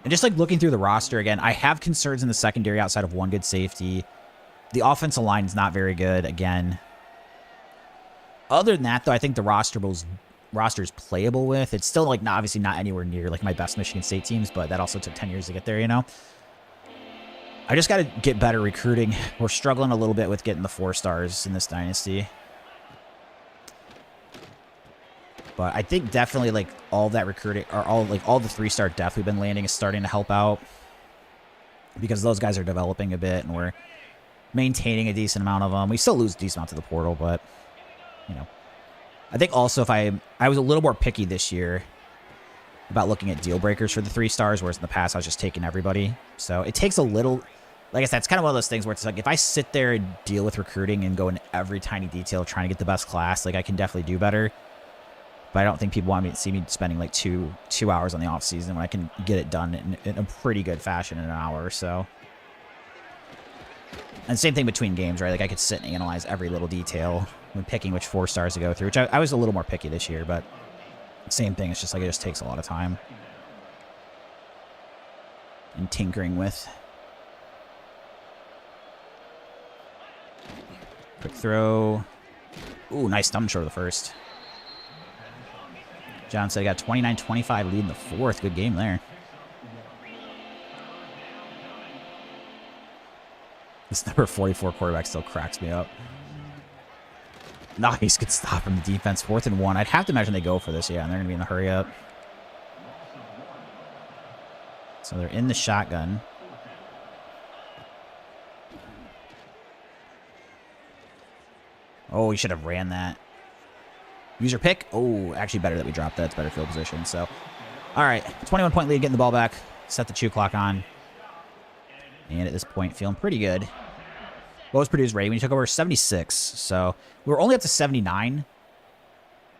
And just like looking through the roster again, I have concerns in the secondary outside of one good safety. The offensive line is not very good again. Other than that, though, I think the roster's playable with. It's still like obviously not anywhere near like my best Michigan State teams, but that also took 10 years to get there, you know. I just got to get better recruiting. We're struggling a little bit with getting the 4 stars in this dynasty. But I think definitely like all that recruiting, or all the 3-star depth we've been landing is starting to help out. Because those guys are developing a bit and we're maintaining a decent amount of them. We still lose a decent amount to the portal, but, you know. I think also if I was a little more picky this year about looking at deal breakers for the 3 stars, whereas in the past I was just taking everybody. So it takes a little, like I said, it's kind of one of those things where it's like if I sit there and deal with recruiting and go in every tiny detail trying to get the best class, like I can definitely do better. But I don't think people want me to see me spending like two hours on the off season when I can get it done in a pretty good fashion in an hour or so. And same thing between games, right? Like I could sit and analyze every little detail when picking which 4 stars to go through, which I was a little more picky this year, but same thing. It's just like it just takes a lot of time and tinkering with. Quick throw. Ooh, nice thumb short of the first. John said I got 29-25 lead in the 4th. Good game there. This number 44 quarterback still cracks me up. Nice. Good stop from the defense. 4th and 1. I'd have to imagine they go for this. Yeah, and they're going to be in a hurry up. So they're in the shotgun. Oh, we should have ran that. User pick. Oh, actually better that we dropped that. It's better field position. So, all right. 21-point lead, getting the ball back. Set the chew clock on. And at this point, feeling pretty good. What was Purdue's rating when you took over? 76. So, we were only up to 79.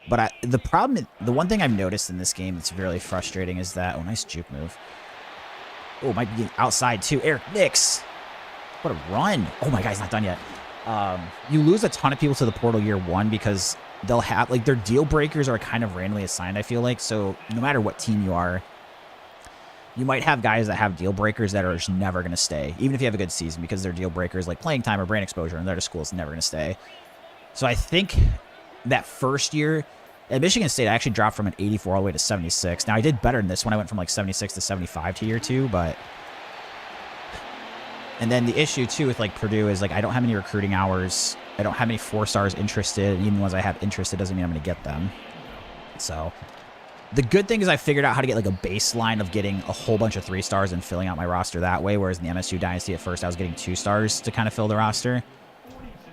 But the problem, the one thing I've noticed in this game that's really frustrating is that... Oh, nice juke move. Oh, might be outside too. Eric Nix. What a run. Oh my God, he's not done yet. You lose a ton of people to the portal year 1 because they'll have, like, their deal breakers are kind of randomly assigned, I feel like. So no matter what team you are, you might have guys that have deal breakers that are just never going to stay, even if you have a good season, because their deal breakers like playing time or brand exposure, and their school is never going to stay. So I think that first year at Michigan State, I actually dropped from an 84 all the way to 76. Now I did better than this when I went from like 76 to 75 to year 2, but... And then the issue, too, with, like, Purdue is, like, I don't have any recruiting hours. I don't have any 4 stars interested. And even the ones I have interested doesn't mean I'm going to get them. So, the good thing is I figured out how to get, like, a baseline of getting a whole bunch of 3 stars and filling out my roster that way, whereas in the MSU Dynasty at first I was getting 2 stars to kind of fill the roster.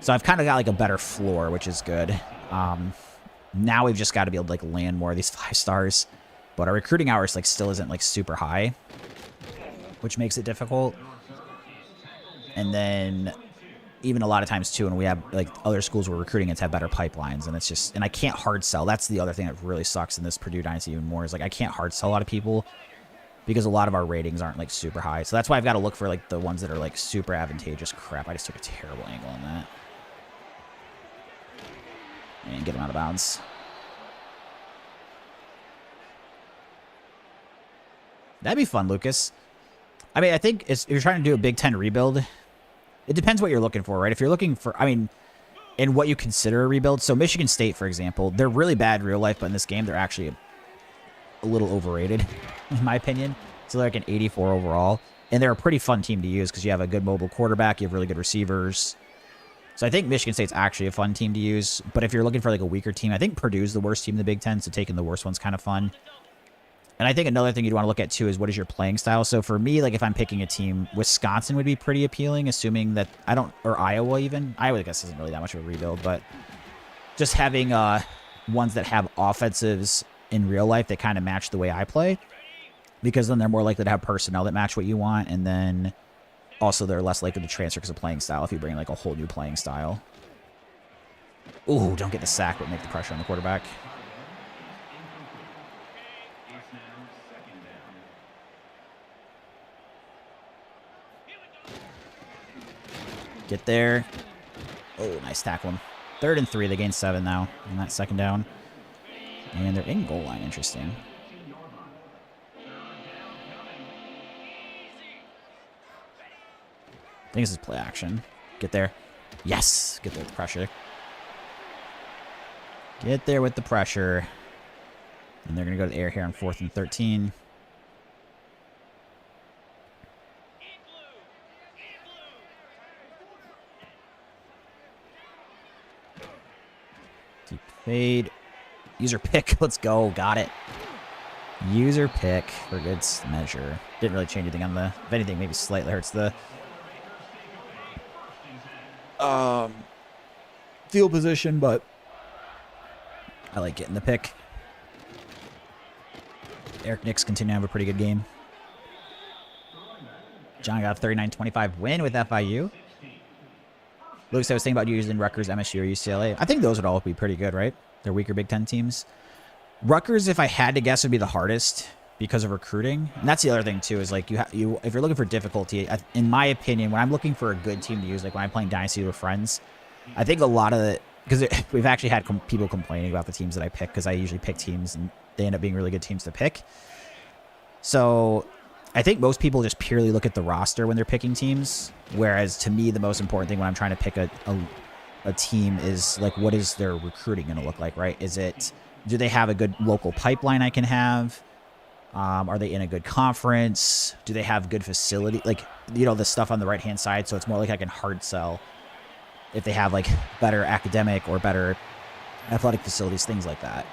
So, I've kind of got, like, a better floor, which is good. Now we've just got to be able to, like, land more of these 5 stars. But our recruiting hours, like, still isn't, like, super high, which makes it difficult. And then even a lot of times, too, when we have, like, other schools we're recruiting against have better pipelines. And it's just... And I can't hard sell. That's the other thing that really sucks in this Purdue Dynasty even more is, like, I can't hard sell a lot of people because a lot of our ratings aren't, like, super high. So that's why I've got to look for, like, the ones that are, like, super advantageous. Crap, I just took a terrible angle on that. And get him out of bounds. That'd be fun, Lucas. I mean, I think if you're trying to do a Big Ten rebuild... It depends what you're looking for, right? If you're looking for, I mean, in what you consider a rebuild. So Michigan State, for example, they're really bad in real life, but in this game, they're actually a little overrated, in my opinion. So they're like an 84 overall. And they're a pretty fun team to use because you have a good mobile quarterback, you have really good receivers. So I think Michigan State's actually a fun team to use. But if you're looking for like a weaker team, I think Purdue's the worst team in the Big Ten, so taking the worst one's kind of fun. And I think another thing you'd want to look at, too, is what is your playing style. So for me, like if I'm picking a team, Wisconsin would be pretty appealing, assuming that I don't, or Iowa even. Iowa, I guess, isn't really that much of a rebuild, but just having ones that have offensives in real life that kind of match the way I play, because then they're more likely to have personnel that match what you want, and then also they're less likely to transfer because of playing style if you bring like a whole new playing style. Ooh, don't get the sack, but make the pressure on the quarterback. Get there. Oh, nice tackle him. 3rd and 3. They gain 7 now on that 2nd down. And they're in goal line. Interesting. I think this is play action. Get there. Yes. Get there with the pressure. Get there with the pressure. And they're going to go to the air here on 4th and 13. Fade. User pick. Let's go. Got it. User pick for good measure. Didn't really change anything on the... If anything, maybe slightly hurts the... field position, but... I like getting the pick. Eric Nix continue to have a pretty good game. John got a 39-25 win with FIU. Lucas, I was thinking about using Rutgers, MSU, or UCLA. I think those would all be pretty good, right? They're weaker Big Ten teams. Rutgers, if I had to guess, would be the hardest because of recruiting. And that's the other thing too, is like if you're looking for difficulty, in my opinion, when I'm looking for a good team to use, like when I'm playing Dynasty with friends, I think a lot of it, because we've actually had people complaining about the teams that I pick, because I usually pick teams and they end up being really good teams to pick. So I think most people just purely look at the roster when they're picking teams, whereas to me, the most important thing when I'm trying to pick a team is like, what is their recruiting going to look like, right? Do they have a good local pipeline I can have? Are they in a good conference? Do they have good facility? Like, the stuff on the right-hand side, so it's more like I can hard sell if they have, like, better academic or better athletic facilities, things like that.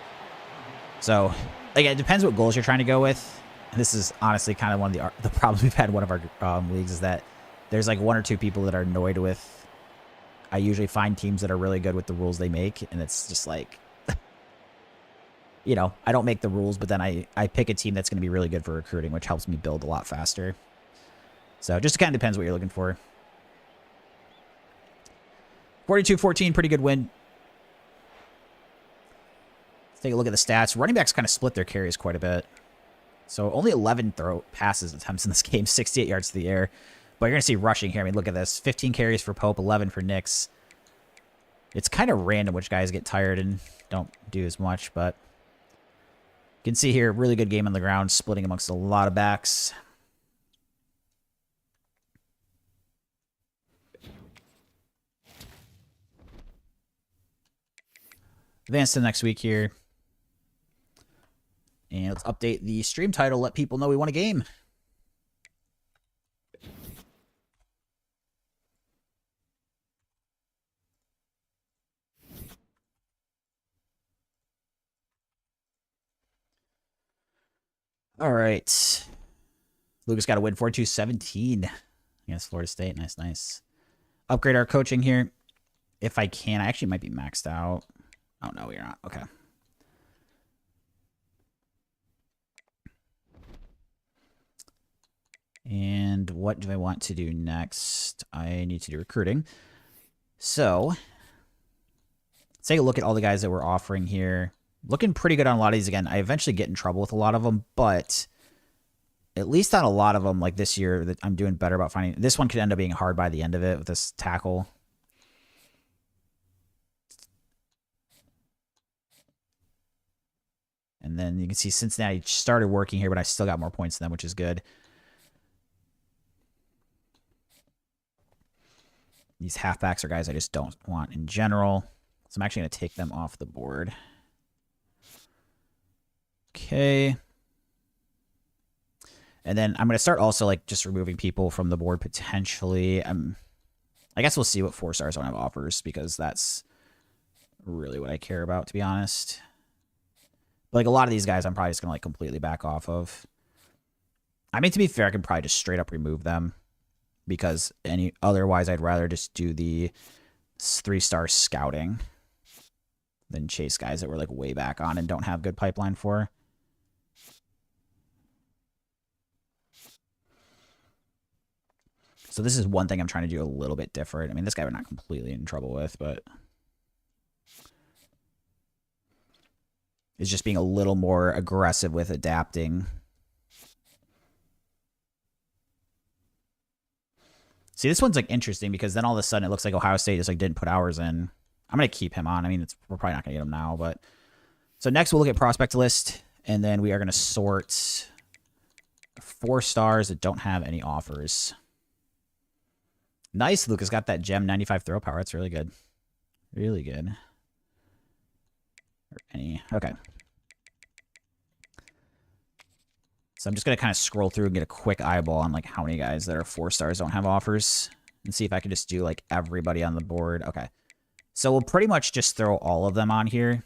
So, like, it depends what goals you're trying to go with. And this is honestly kind of one of the problems we've had in one of our leagues, is that there's, like, one or two people that are annoyed with. I usually find teams that are really good with the rules they make, and it's just like, I don't make the rules, but then I pick a team that's going to be really good for recruiting, which helps me build a lot faster. So it just kind of depends what you're looking for. 42-14, pretty good win. Let's take a look at the stats. Running backs kind of split their carries quite a bit. So only 11 passes attempts in this game, 68 yards to the air. But you're going to see rushing here. I mean, look at this. 15 carries for Pope, 11 for Nix. It's kind of random which guys get tired and don't do as much, but you can see here, really good game on the ground, splitting amongst a lot of backs. Advance to the next week here. And let's update the stream title, let people know we won a game. All right. Lucas got a win, 42-17 against Florida State. Nice, nice. Upgrade our coaching here. If I can. I actually might be maxed out. Oh, no, you're not. Okay. And what do I want to do next? I need to do recruiting. So, let's take a look at all the guys that we're offering here. Looking pretty good on a lot of these. Again, I eventually get in trouble with a lot of them, but at least on a lot of them, like this year, that I'm doing better about finding. This one could end up being hard by the end of it with this tackle. And then you can see Cincinnati started working here, but I still got more points than them, which is good. These halfbacks are guys I just don't want in general. So I'm actually going to take them off the board. Okay. And then I'm going to start also like just removing people from the board potentially. I guess we'll see what 4 stars don't have offers, because that's really what I care about, to be honest. But like a lot of these guys I'm probably just going to like completely back off of. I mean, to be fair, I can probably just straight up remove them, because otherwise I'd rather just do the 3-star scouting than chase guys that we're like way back on and don't have good pipeline for. So this is one thing I'm trying to do a little bit different. I mean, this guy we're not completely in trouble with, but it's just being a little more aggressive with adapting. See, this one's like interesting, because then all of a sudden it looks like Ohio State just like didn't put hours in. I'm going to keep him on. I mean, we're probably not going to get him now, but so next we'll look at prospect list, and then we are going to sort 4 stars that don't have any offers. Nice, Lucas got that gem 95 throw power. That's really good. Really good. Okay. So I'm just going to kind of scroll through and get a quick eyeball on like how many guys that are 4 stars don't have offers, and see if I can just do like everybody on the board. Okay. So we'll pretty much just throw all of them on here,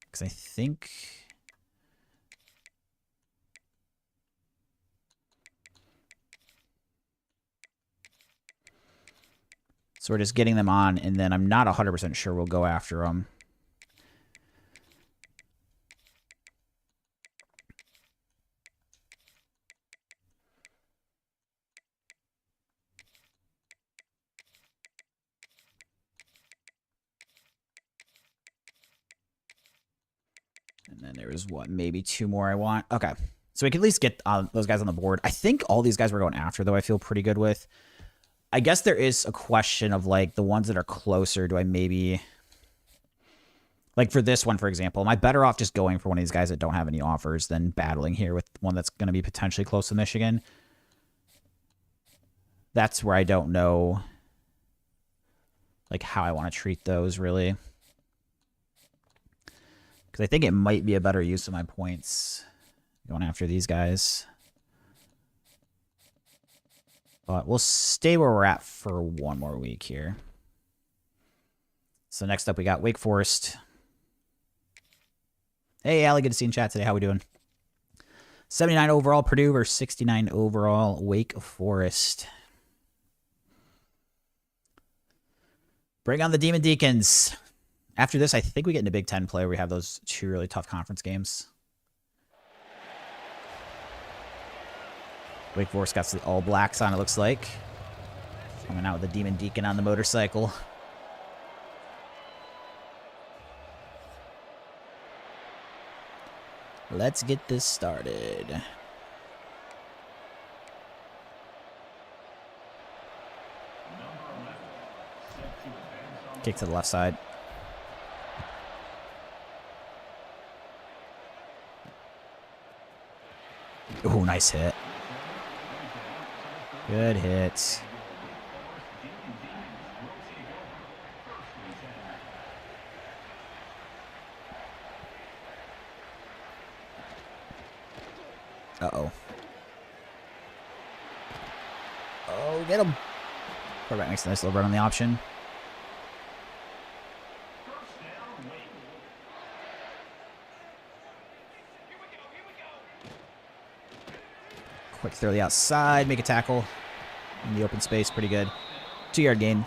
because I think so we're just getting them on, and then I'm not 100% sure we'll go after them. And then there was, what, maybe 2 more I want. Okay. So we can at least get those guys on the board. I think all these guys we're going after, though, I feel pretty good with. I guess there is a question of, like, the ones that are closer. Do I maybe... Like, for this one, for example, am I better off just going for one of these guys that don't have any offers than battling here with one that's going to be potentially close to Michigan? That's where I don't know, like, how I want to treat those, really. Because I think it might be a better use of my points going after these guys. But we'll stay where we're at for 1 more week here. So next up, we got Wake Forest. Hey, Allie, good to see you in chat today. How we doing? 79 overall Purdue versus 69 overall Wake Forest. Bring on the Demon Deacons. After this, I think we get into Big Ten play where we have those 2 really tough conference games. Wake Forest got the All Blacks on, it looks like. Coming out with the Demon Deacon on the motorcycle. Let's get this started. Kick to the left side. Ooh, nice hit. Good hit. Uh-oh. Oh, get him. Quarterback makes a nice little run on the option. Quick throw the outside, make a tackle in the open space, pretty good. 2-yard gain.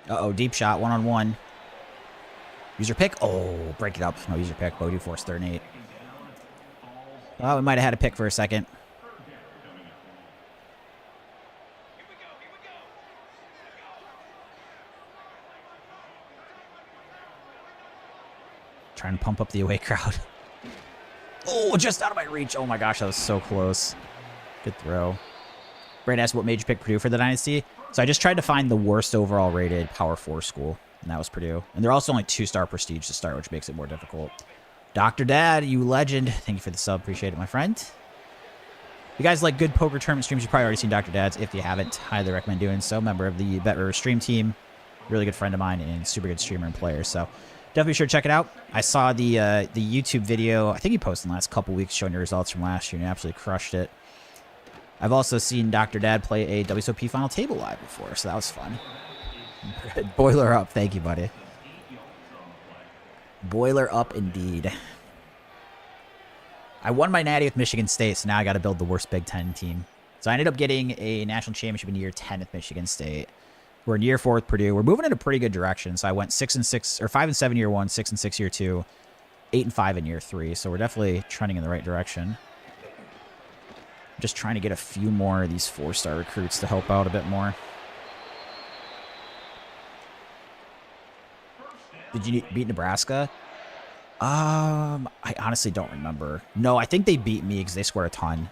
Uh-oh, deep shot, 1-on-1. Use your pick. Oh, break it up. No, use your pick. Bodie force 3rd and 8. Oh, we might have had a pick for a second. Trying to pump up the away crowd. Oh, just out of my reach. Oh my gosh, that was so close. Good throw. Brad asked what made you pick Purdue for the Dynasty. So I just tried to find the worst overall rated Power 4 school, and that was Purdue. And they're also only 2-star prestige to start, which makes it more difficult. Dr. Dad, you legend. Thank you for the sub. Appreciate it, my friend. If you guys like good poker tournament streams, you've probably already seen Dr. Dad's. If you haven't, highly recommend doing so. Member of the LIvestream team. Really good friend of mine and super good streamer and player. So definitely be sure to check it out. I saw the YouTube video. I think he posted in the last couple weeks showing your results from last year, and he absolutely crushed it. I've also seen Dr. Dad play a WSOP Final Table live before, so that was fun. Boiler up. Thank you, buddy. Boiler up indeed. I won my natty with Michigan State, so now I got to build the worst Big Ten team. So I ended up getting a national championship in year 10 with Michigan State. We're in year 4 with Purdue. We're moving in a pretty good direction. So I went 6-6 or 5-7 year 1, 6-6 year 2, 8-5 in year 3. So we're definitely trending in the right direction. Just trying to get a few more of these 4-star recruits to help out a bit more. Did you beat Nebraska? I honestly don't remember. No, I think they beat me because they scored a ton.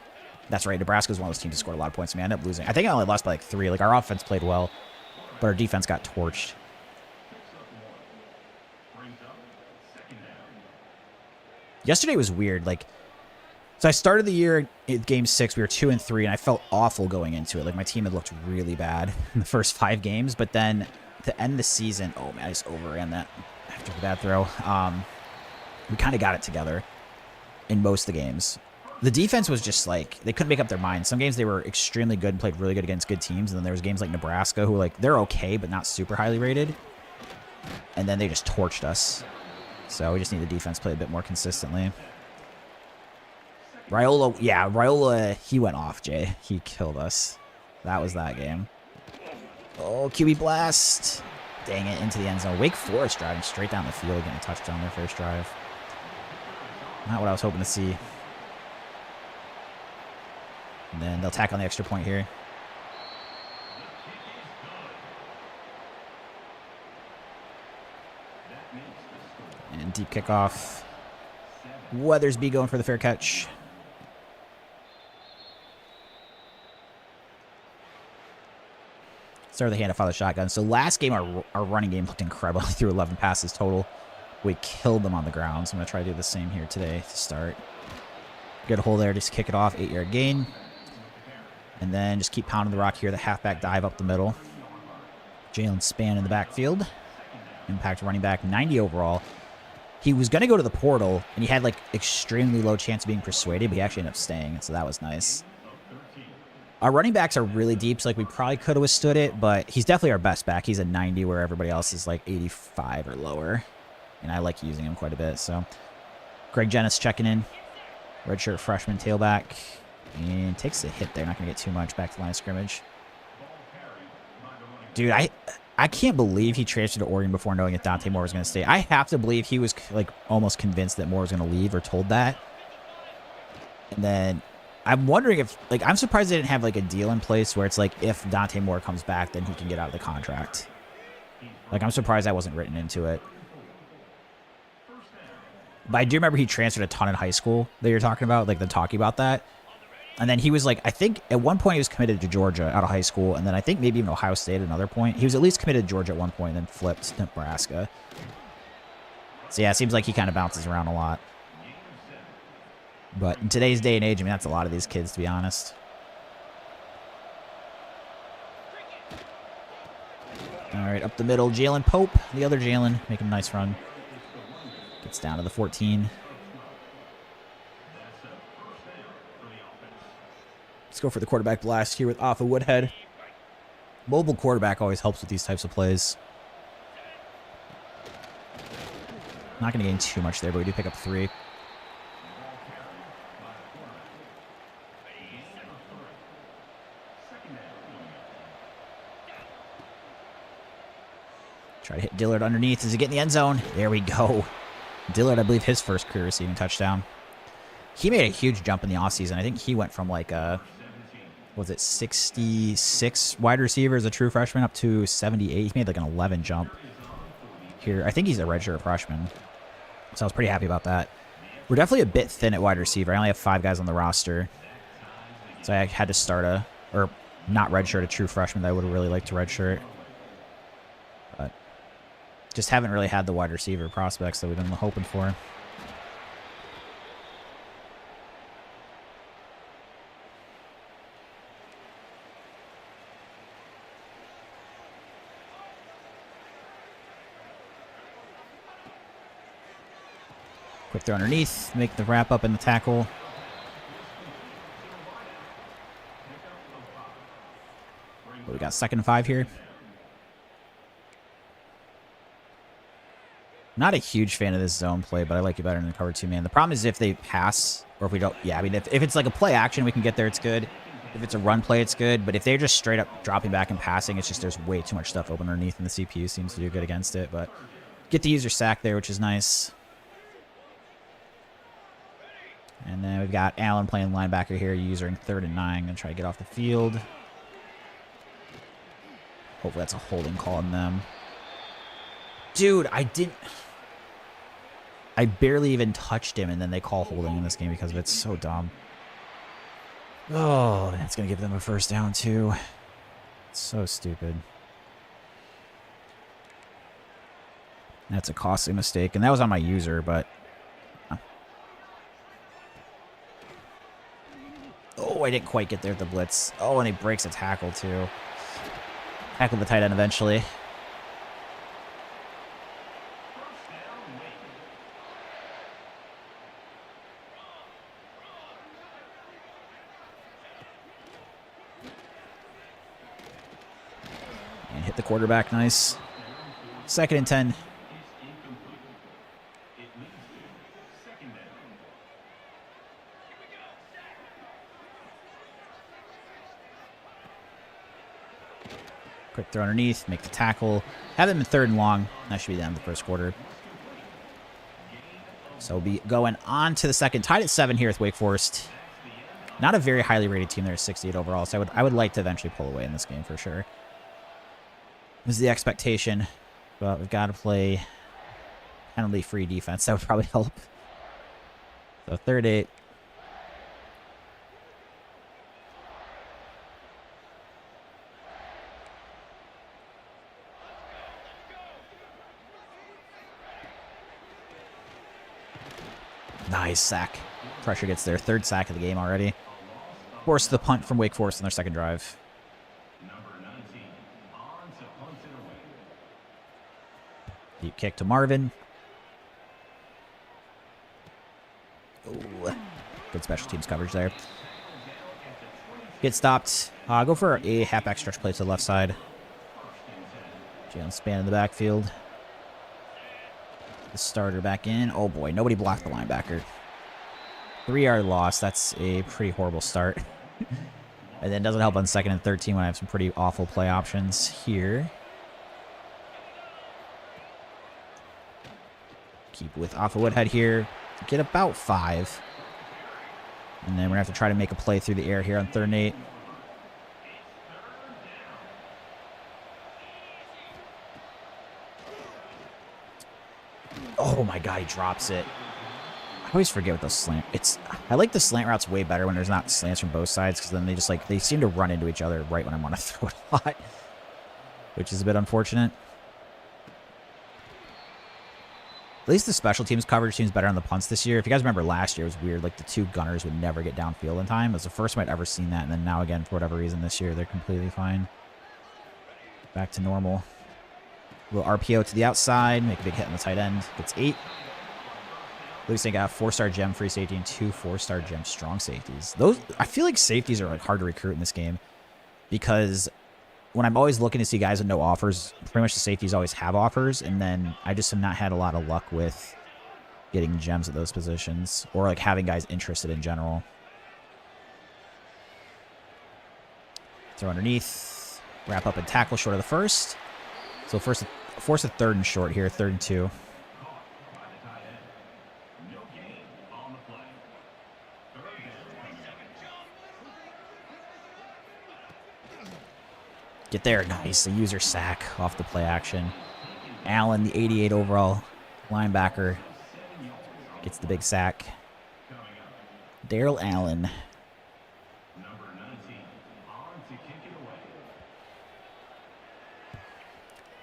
That's right. Nebraska was one of those teams that scored a lot of points. I mean, I ended up losing. I think I only lost by like 3. Like, our offense played well, but our defense got torched. Yesterday was weird. Like, so I started the year in Game 6. We were 2-3, and I felt awful going into it. Like, my team had looked really bad in the first 5 games, but then to end the season, oh man, I just overran that after the bad throw. We kind of got it together in most of the games. The defense was just like, they couldn't make up their minds. Some games they were extremely good and played really good against good teams, and then there was games like Nebraska who, like, they're okay but not super highly rated, and then they just torched us. So we just need the defense to play a bit more consistently. Raiola, yeah, Raiola, he went off, Jay. He killed us. That was that game. Oh, QB blast. Dang it, into the end zone. Wake Forest driving straight down the field, getting a touchdown their first drive. Not what I was hoping to see. And then they'll tack on the extra point here. And deep kickoff. Weathersby going for the fair catch. Start with the hand of father shotgun. So last game, our running game looked incredible. I threw 11 passes total. We killed them on the ground. So I'm going to try to do the same here today to start. Good hole there. Just kick it off. 8-yard gain. And then just keep pounding the rock here. The halfback dive up the middle. Jalen Spann in the backfield. Impact running back, 90 overall. He was going to go to the portal, and he had, like, extremely low chance of being persuaded, but he actually ended up staying, so that was nice. Our running backs are really deep, so, like, we probably could have withstood it, but he's definitely our best back. He's a 90, where everybody else is, like, 85 or lower, and I like using him quite a bit, so. Greg Jennis checking in. Redshirt freshman tailback, and takes a hit there. Not going to get too much. Back to the line of scrimmage. Dude, I can't believe he transferred to Oregon before knowing that Dante Moore was going to stay. I have to believe he was, like, almost convinced that Moore was going to leave or told that. And then I'm wondering if, like, I'm surprised they didn't have, like, a deal in place where it's like, if Dante Moore comes back, then he can get out of the contract. Like, I'm surprised that wasn't written into it. But I do remember he transferred a ton in high school that you're talking about, like, them talking about that. And then he was like, I think at one point he was committed to Georgia out of high school. And then I think maybe even Ohio State at another point. He was at least committed to Georgia at one point and then flipped to Nebraska. So yeah, it seems like he kind of bounces around a lot. But in today's day and age, I mean, that's a lot of these kids, to be honest. All right, up the middle, Jalen Pope. The other Jalen, making a nice run. Gets down to the 14. Let's go for the quarterback blast here with Alpha Woodhead. Mobile quarterback always helps with these types of plays. Not going to gain too much there, but we do pick up 3. Try to hit Dillard underneath. Does he get in the end zone? There we go. Dillard, I believe, his first career receiving touchdown. He made a huge jump in the offseason. I think he went from like a, was it 66 wide receiver as a true freshman up to 78. He made like an 11 jump here. I think he's a redshirt freshman. So I was pretty happy about that. We're definitely a bit thin at wide receiver. I only have 5 guys on the roster. So I had to start a, or not redshirt, a true freshman that I would have really liked to redshirt. But just haven't really had the wide receiver prospects that we've been hoping for. Quick throw underneath, make the wrap up in the tackle. We got 2nd and 5 here. Not a huge fan of this zone play, but I like it better than the cover 2 man. The problem is if they pass, or if we don't, yeah, I mean, if it's like a play action, we can get there, it's good. If it's a run play, it's good. But if they're just straight up dropping back and passing, it's just there's way too much stuff open underneath, and the CPU seems to do good against it. But get the user sack there, which is nice. And then we've got Allen playing linebacker here, using 3rd and 9. Gonna try to get off the field. Hopefully that's a holding call on them. Dude, I barely even touched him, and then they call holding in this game because of it. It's so dumb. Oh, that's gonna give them a 1st down too. It's so stupid. That's a costly mistake, and that was on my user, but. Oh, I didn't quite get there at the blitz. Oh, and he breaks a tackle, too. Tackle the tight end eventually. And hit the quarterback, nice. 2nd and 10. Quick throw underneath, make the tackle. Have them in 3rd and long. That should be the end of the 1st quarter. So we'll be going on to the 2nd. Tied at 7 here with Wake Forest. Not a very highly rated team. They're 68 overall, so I would like to eventually pull away in this game for sure. This is the expectation, but we've got to play penalty-free defense. That would probably help. So 3rd 8. Nice sack. Pressure gets their 3rd sack of the game already. Force the punt from Wake Forest on their 2nd drive. Deep kick to Marvin. Ooh. Good special teams coverage there. Get stopped. Go for a halfback stretch play to the left side. Jalen Span in the backfield. The starter back in. Oh boy, nobody blocked the linebacker. 3-yard loss. That's a pretty horrible start. And then doesn't help on 2nd and 13 when I have some pretty awful play options here. Keep with off of Woodhead here. Get about 5. And then we're going to have to try to make a play through the air here on 3rd and 8. Oh my god, he drops it. I always forget with those slant. I like the slant routes way better when there's not slants from both sides, because then they seem to run into each other right when I want to throw it a lot, which is a bit unfortunate. At least the special teams coverage seems better on the punts this year. If you guys remember last year, it was weird. Like, the 2 gunners would never get downfield in time. It was the first time I'd ever seen that, and then now again, for whatever reason, this year, they're completely fine. Back to normal. A little RPO to the outside. Make a big hit on the tight end. Gets 8. Looks like I got a 4-star gem free safety and 2 4-star gem strong safeties. Those, I feel like safeties are like hard to recruit in this game, because when I'm always looking to see guys with no offers, pretty much the safeties always have offers, and then I just have not had a lot of luck with getting gems at those positions, or like having guys interested in general. Throw underneath, wrap up and tackle short of the 1st. So force a 3rd and short here, 3rd and 2. Get there. Nice. A user sack off the play action. Allen, the 88 overall linebacker, gets the big sack. Daryl Allen.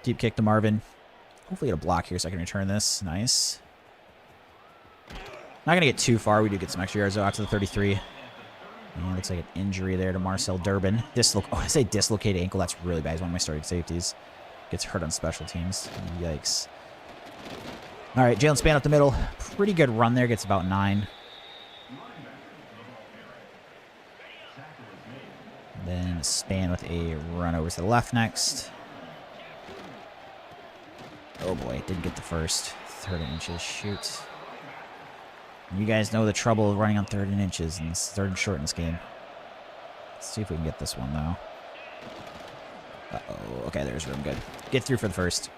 Deep kick to Marvin. Hopefully get a block here so I can return this. Nice. Not going to get too far. We do get some extra yards, though, out to the 33. And looks like an injury there to Marcel Durbin. I say dislocated ankle. That's really bad. He's one of my starting safeties. Gets hurt on special teams. Yikes. All right, Jalen Span up the middle. Pretty good run there. Gets about 9. Then Span with a run over to the left next. Oh boy, didn't get the 1st. 3rd and inches. Shoot. You guys know the trouble of running on 3rd and inches and 3rd and short in this game. Let's see if we can get this one, though. Uh-oh. Okay, there's room. Good. Get through for the 1st.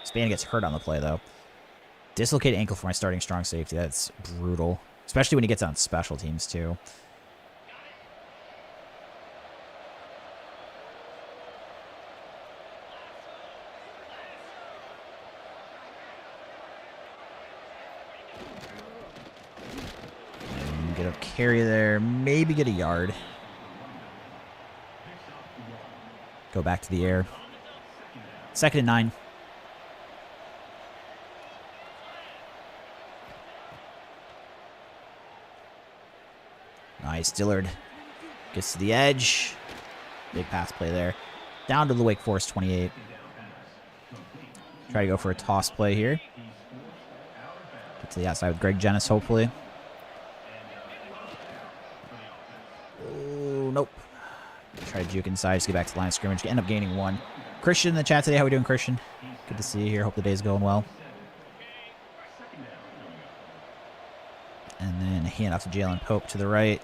Span gets hurt on the play, though. Dislocated ankle for my starting strong safety. That's brutal. Especially when he gets on special teams, too. Get a carry there. Maybe get a yard. Go back to the air. 2nd and 9. Nice. Dillard gets to the edge. Big pass play there. Down to the Wake Forest 28. Try to go for a toss play here. Get to the outside with Greg Jennis, hopefully. Oh, nope. Try to juke inside. Just get back to the line of scrimmage. End up gaining 1. Christian in the chat today. How we doing, Christian? Good to see you here. Hope the day's going well. And then hand off to Jalen Pope to the right.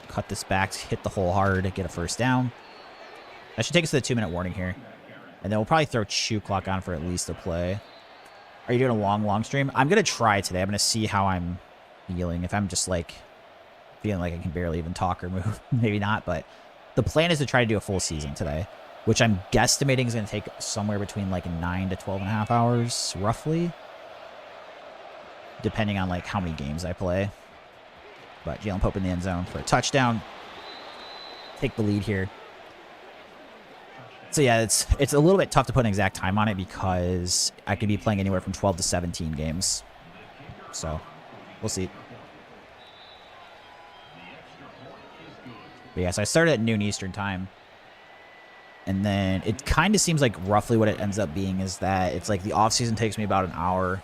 Cut this back, hit the hole hard, get a 1st down. That should take us to the 2-minute warning here. And then we'll probably throw chew clock on for at least a play. Are you doing a long stream? I'm going to try today. I'm going to see how I'm feeling. If I'm just like feeling like I can barely even talk or move. Maybe not, but the plan is to try to do a full season today, which I'm guesstimating is going to take somewhere between like 9 to 12.5 hours, roughly, depending on like how many games I play. But Jalen Pope in the end zone for a touchdown. Take the lead here. So yeah, it's a little bit tough to put an exact time on it because I could be playing anywhere from 12 to 17 games. So we'll see. But yeah, so I started at noon Eastern time. And then it kind of seems like roughly what it ends up being is that it's like the off season takes me about an hour.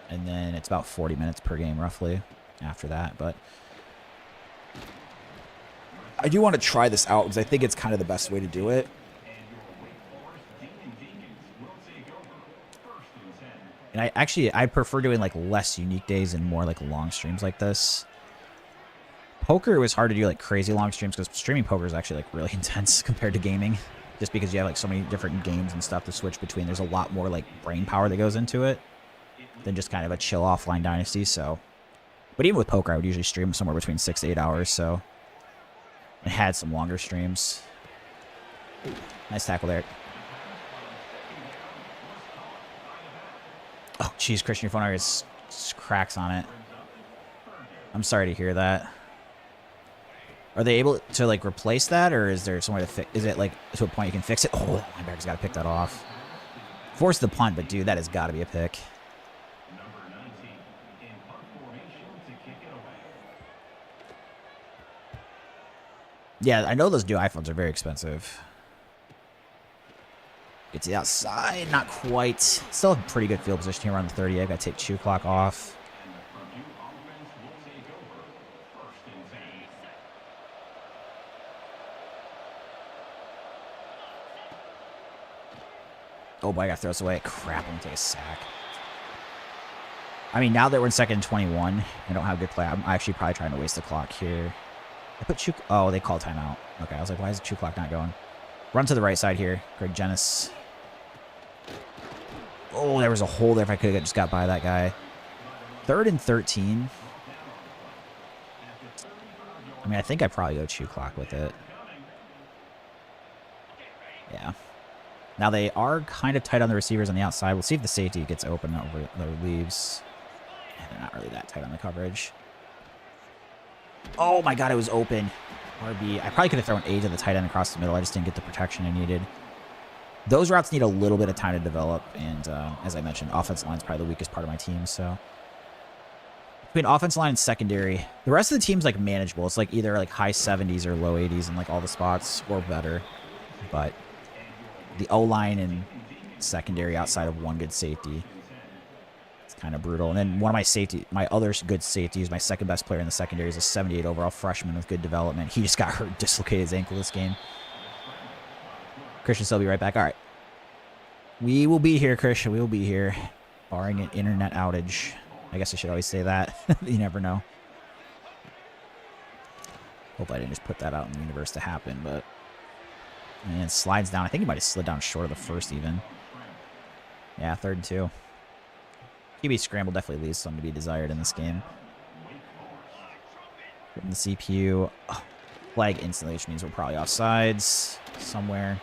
And then it's about 40 minutes per game roughly after that. But I do want to try this out because I think it's kind of the best way to do it. And I prefer doing like less unique days and more like long streams like this. Poker, it was hard to do like crazy long streams because streaming poker is actually like really intense compared to gaming. Just because you have like so many different games and stuff to switch between. There's a lot more like brain power that goes into it than just kind of a chill offline Dynasty. So, but even with poker, I would usually stream somewhere between 6 to 8 hours. So I had some longer streams. Nice tackle there. Oh, geez, Christian, your phone already has cracks on it. I'm sorry to hear that. Are they able to like replace that, or is there somewhere to fix? Is it like to a point you can fix it? Oh, linebacker's got to pick that off. Force the punt, but dude, that has got to be a pick. Yeah, I know those new iPhones are very expensive. Get to the outside, not quite. Still have pretty good field position here around the 30. I got to take chew clock off. Oh boy, I got to throw this away. Crap, I'm going to take a sack. I mean, now that we're in 2nd and 21, I don't have good play. I'm actually probably trying to waste the clock here. I put chew... Oh, they called timeout. Okay, I was like, why is the chew clock not going? Run to the right side here. Greg Jennis. Oh, there was a hole there if I could have just got by that guy. 3rd and 13. I mean, I think I probably go chew clock with it. Yeah. Now they are kind of tight on the receivers on the outside. We'll see if the safety gets open over or leaves. Yeah, they're not really that tight on the coverage. Oh my god, it was open. RB. I probably could have thrown A to the tight end across the middle. I just didn't get the protection I needed. Those routes need a little bit of time to develop. And as I mentioned, offensive line is probably the weakest part of my team. So between offensive line and secondary, the rest of the team's like manageable. It's like either like high 70s or low 80s in like all the spots or better. But the O-line and secondary outside of one good safety, it's kind of brutal. And then one of my other good safeties, my second best player in the secondary is a 78 overall freshman with good development. He just got hurt, dislocated his ankle this game. Christian still be right back. All right. We will be here, Christian. We will be here, barring an internet outage. I guess I should always say that. You never know. Hope I didn't just put that out in the universe to happen, but... And it slides down. I think he might have slid down short of the first even. Yeah, 3rd and 2. QB scramble definitely leaves some to be desired in this game. Putting the CPU. Oh, flag instantly, which means we're probably offsides somewhere.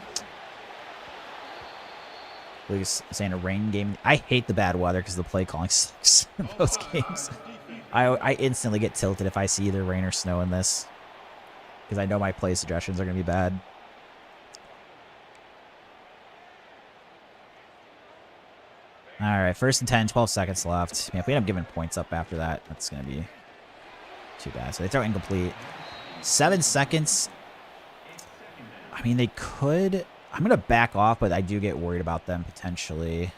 Lucas saying a rain game. I hate the bad weather because the play calling sucks in those games. I instantly get tilted if I see either rain or snow in this. Because I know my play suggestions are going to be bad. All right, 1st and 10, 12 seconds left. Man, if we end up giving points up after that, that's going to be too bad. So they throw incomplete. 7 seconds. I mean, they could... I'm going to back off, but I do get worried about them potentially.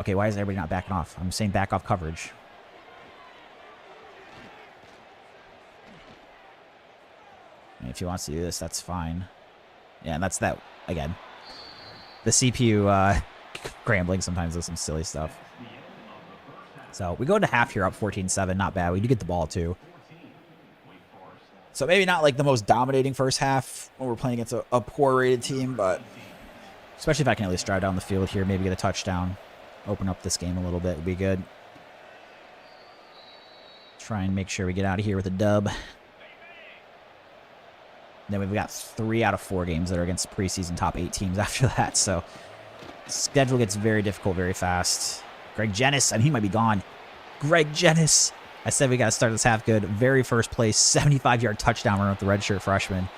Okay, why is everybody not backing off? I'm saying back off coverage. I mean, if he wants to do this, that's fine. Yeah, and that's that. Again, the CPU... scrambling sometimes does some silly stuff. So we go into half here up 14-7. Not bad. We do get the ball too. So maybe not like the most dominating first half when we're playing against a poor rated team, but especially if I can at least drive down the field here, maybe get a touchdown, open up this game a little bit would be good. Try and make sure we get out of here with a dub. Then we've got 3 out of 4 games that are against preseason top 8 teams after that. So schedule gets very difficult very fast. Greg Jennis, I mean, he might be gone. Greg Jennis. I said we got to start this half good. Very first place, 75-yard touchdown run with the redshirt freshman.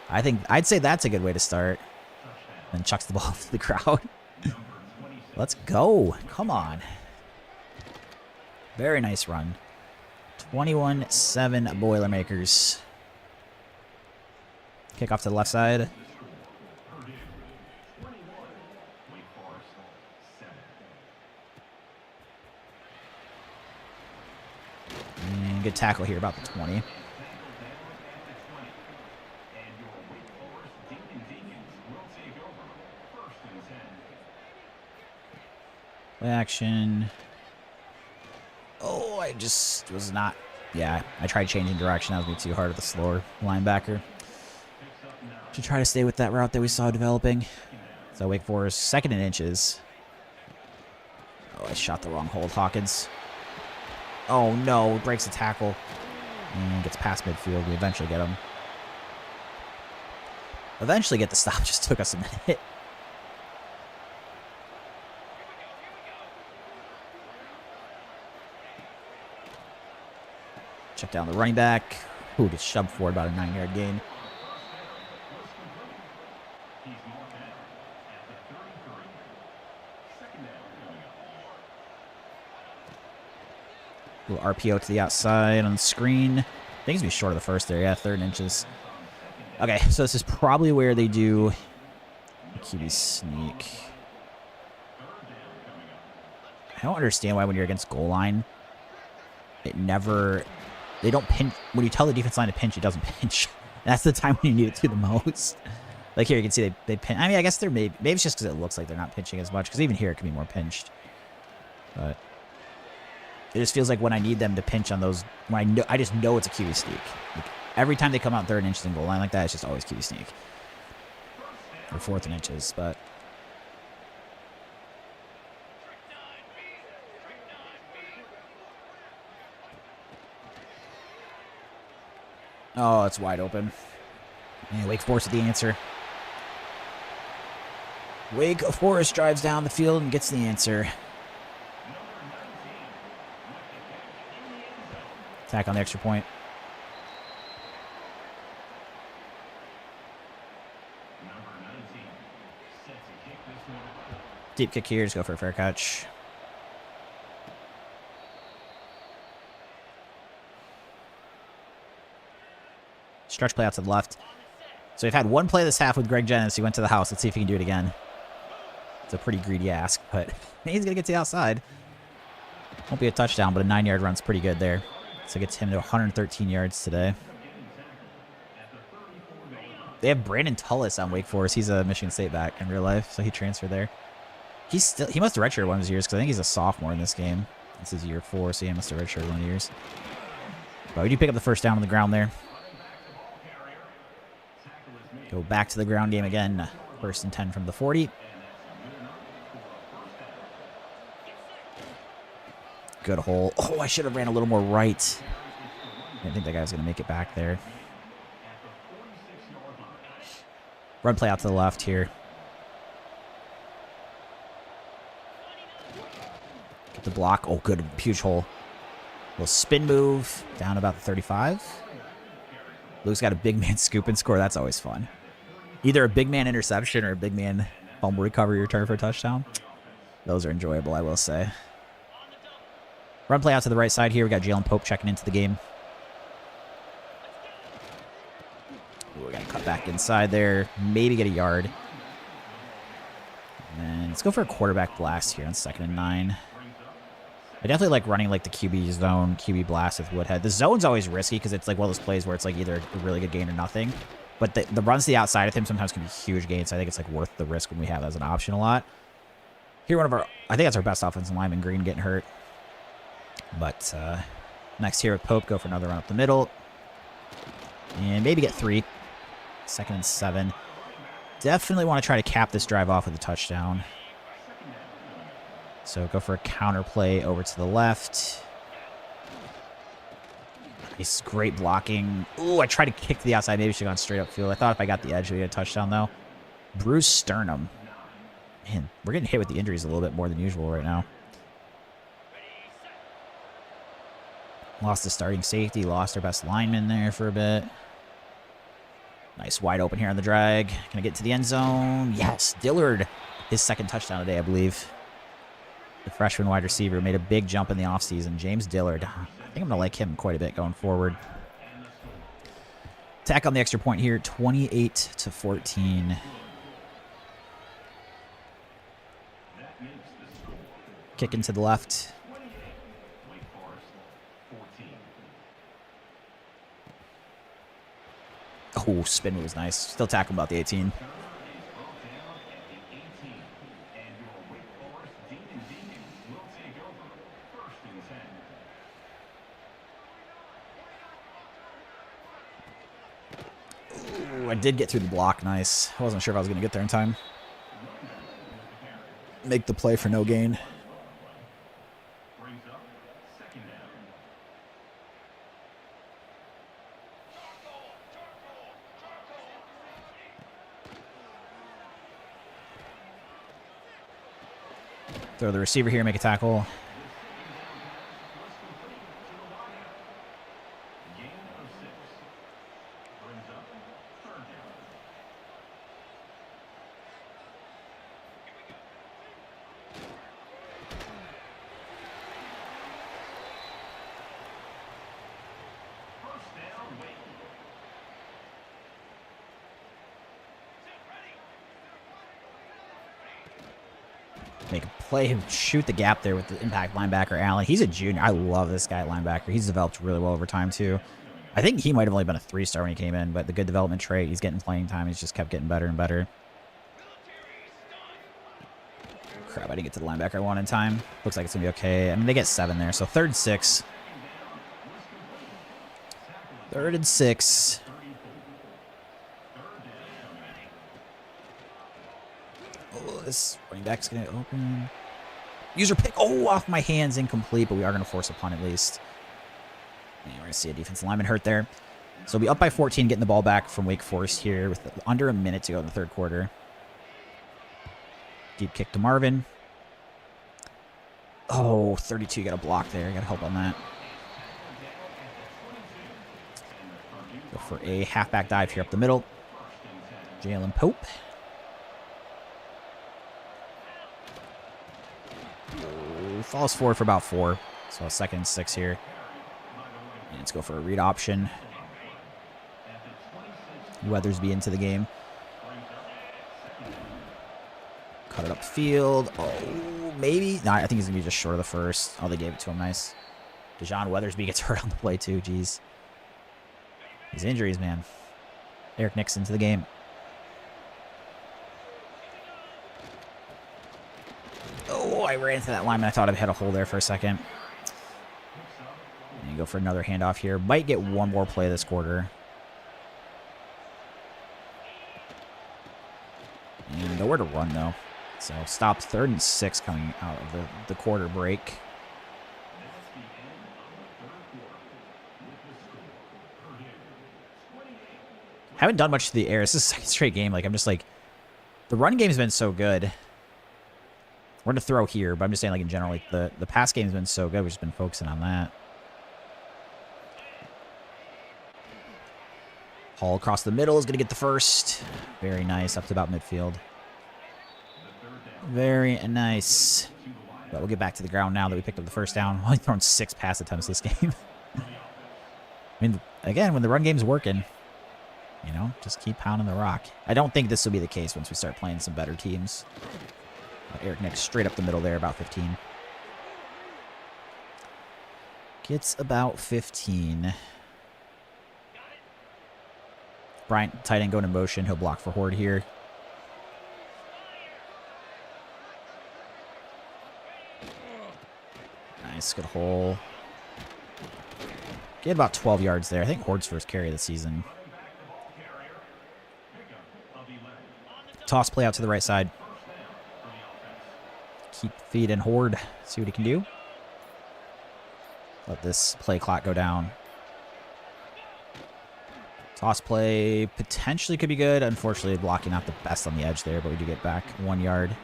I'd say that's a good way to start. Then chucks the ball to the crowd. Let's go. Come on. Very nice run. 21-7 Boilermakers. Kick off to the left side. And good tackle here, about the 20. Play action. Oh, I just was not... Yeah, I tried changing direction. That was me too hard with the slower linebacker. Should try to stay with that route that we saw developing. So Wake Forest, 2nd and inches. Oh, I shot the wrong hold, Hawkins. Oh, no. Breaks the tackle. And gets past midfield. We eventually get him. Eventually get the stop. Just took us a minute. Check down the running back. Ooh, gets shoved forward, about a 9-yard gain. Little RPO to the outside on the screen. I think it's going to be short of the first there. Yeah, 3rd and inches. Okay, so this is probably where they do a QB sneak. I don't understand why when you're against goal line, it never... They don't pinch. When you tell the defense line to pinch, it doesn't pinch. That's the time when you need it to the most. Like here, you can see they pinch. I mean, I guess they're maybe it's just because it looks like they're not pinching as much. Because even here, it can be more pinched. But it just feels like when I need them to pinch on those, when I just know it's a QB sneak. Like every time they come out 3rd and inches in goal line like that, it's just always QB sneak. Or 4th and inches, but. Oh, it's wide open. And Wake Forest with the answer. Wake Forest drives down the field and gets the answer. Attack on the extra point. Deep kick here. Just go for a fair catch. Stretch play out to the left. So we've had one play this half with Greg Jennis. He went to the house. Let's see if he can do it again. It's a pretty greedy ask, but he's going to get to the outside. Won't be a touchdown, but a 9-yard run's pretty good there. So it gets him to 113 yards today. They have Brandon Tullis on Wake Forest. He's a Michigan State back in real life, so he transferred there. He must have redshirted one of his years because I think he's a sophomore in this game. This is year 4, so he must have redshirted one of the years. But we do pick up the first down on the ground there. Go back to the ground game again. 1st and 10 from the 40. Good hole. Oh, I should have ran a little more right. I didn't think that guy was going to make it back there. Run play out to the left here. Get the block. Oh, good. Huge hole. Little spin move. Down about the 35. Luke's got a big man scoop and score. That's always fun. Either a big man interception or a big man fumble recovery return for a touchdown. Those are enjoyable, I will say. Run play out to the right side here. We got Jalen Pope checking into the game. Ooh, we're going to cut back inside there. Maybe get a yard. And then let's go for a quarterback blast here on 2nd and 9. I definitely like running like the QB zone, QB blast with Woodhead. The zone's always risky because it's like one of those plays where it's like either a really good gain or nothing. But the runs to the outside of him sometimes can be huge gains. So I think it's like worth the risk when we have that as an option a lot. Here, I think that's our best offensive lineman, Green, getting hurt. But next here with Pope, go for another run up the middle. And maybe get 3. 2nd and 7. Definitely want to try to cap this drive off with a touchdown. So go for a counter play over to the left. Nice, great blocking. Ooh, I tried to kick to the outside. Maybe should have gone straight upfield. I thought if I got the edge, we'd get a touchdown, though. Bruce Sternum. Man, we're getting hit with the injuries a little bit more than usual right now. Lost the starting safety. Lost our best lineman there for a bit. Nice wide open here on the drag. Gonna get to the end zone. Yes, Dillard. His second touchdown today, I believe. The freshman wide receiver made a big jump in the offseason. James Dillard. I think I'm going to like him quite a bit going forward. Tack on the extra point here. 28-14. Kicking to the left. Oh, spin was nice. Still tackling about the 18. Ooh, I did get through the block. Nice. I wasn't sure if I was going to get there in time. Make the play for no gain. Throw the receiver here, make a tackle. Make a play, shoot the gap there with the impact linebacker, Allen. He's a junior. I love this guy at linebacker. He's developed really well over time, too. I think he might have only been a 3-star when he came in, but the good development trait, he's getting playing time. He's just kept getting better and better. Crap, I didn't get to the linebacker I wanted in time. Looks like it's going to be okay. I mean, they get 7 there, so 3rd and 6. 3rd and 6. Oh, this running back's going to open. User pick. Oh, off my hands. Incomplete, but we are going to force a punt at least. And we're going to see a defensive lineman hurt there. So we'll be up by 14, getting the ball back from Wake Forest here with under a minute to go in the 3rd quarter. Deep kick to Marvin. Oh, 32. Got a block there. Got to help on that. Go for a halfback dive here up the middle. Jalen Pope. Falls forward for about 4. So 2nd and 6 here. And let's go for a read option. Weathersby into the game. Cut it upfield. Oh, maybe. No, I think he's going to be just short of the first. Oh, they gave it to him. Nice. Dejon Weathersby gets hurt on the play too. Jeez. These injuries, man. Eric Nixon to the game. Oh, I ran into that lineman. I thought I had a hole there for a second. And you go for another handoff here. Might get one more play this quarter. And nowhere to run, though. So stop 3rd and 6 coming out of the quarter break. Haven't done much to the air. This is the 2nd straight game. Like, I'm just like, the run game's been so good. We're going to throw here, but I'm just saying, like, in general, like, the pass game's been so good. We've just been focusing on that. Hall across the middle is going to get the first. Very nice. Up to about midfield. Very nice. But we'll get back to the ground now that we picked up the first down. Only thrown 6 pass attempts this game. I mean, again, when the run game's working, you know, just keep pounding the rock. I don't think this will be the case once we start playing some better teams. Eric Nix straight up the middle there, about 15. Gets about 15. Bryant, tight end, going in motion. He'll block for Horde here. Nice, good hole. Get about 12 yards there. I think Horde's first carry of the season. Toss play out to the right side. Keep feeding Horde. See what he can do. Let this play clock go down. Toss play potentially could be good. Unfortunately, blocking not the best on the edge there, but we do get back 1 yard.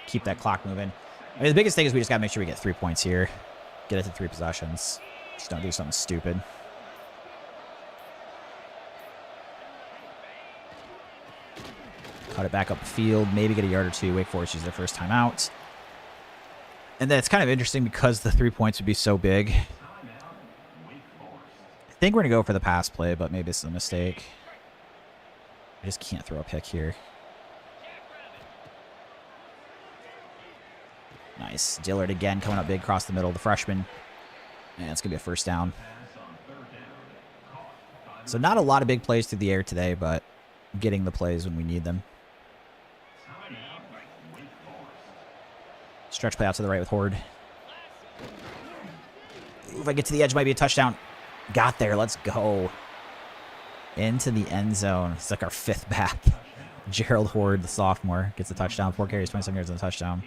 Keep that clock moving. I mean, the biggest thing is we just got to make sure we get 3 points here. Get it to 3 possessions. Just don't do something stupid. Cut it back up the field. Maybe get a yard or two. Wake Forest uses their first time out. And then it's kind of interesting because the 3 points would be so big. I think we're going to go for the pass play, but maybe it's a mistake. I just can't throw a pick here. Nice. Dillard again coming up big across the middle. The freshman. And it's going to be a first down. So not a lot of big plays through the air today, but getting the plays when we need them. Stretch play out to the right with Horde. If I get to the edge, might be a touchdown. Got there. Let's go. Into the end zone. It's like our 5th back. Gerald Horde, the sophomore, gets a touchdown. 4 carries, 27 yards on the touchdown.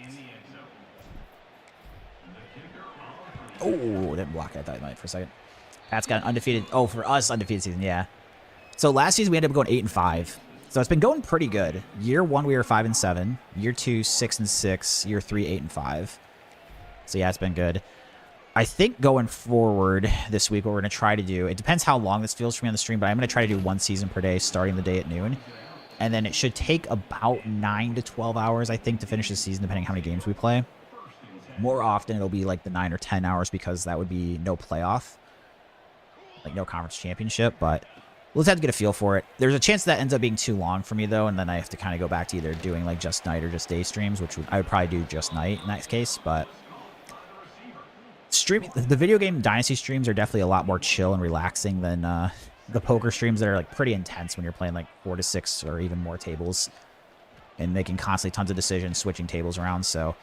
Oh, didn't block it. I thought it might for a second. Pat's got an undefeated. Oh, for us, undefeated season. Yeah. So last season we ended up going 8-5. So it's been going pretty good. Year 1 we were 5-7. Year 2 6-6. Year 3 8-5. So yeah, it's been good. I think going forward this week, what we're going to try to do, it depends how long this feels for me on the stream, but I'm going to try to do 1 season per day starting the day at noon. And then it should take about 9 to 12 hours, I think, to finish the season, depending on how many games we play. More often, it'll be like the 9 or 10 hours because that would be no playoff, like no conference championship, but we'll just have to get a feel for it. There's a chance that ends up being too long for me, though, and then I have to kind of go back to either doing like just night or just day streams, which I would probably do just night in that case, but streaming, the video game Dynasty streams are definitely a lot more chill and relaxing than the poker streams that are like pretty intense when you're playing like 4 to 6 or even more tables and making constantly tons of decisions, switching tables around, so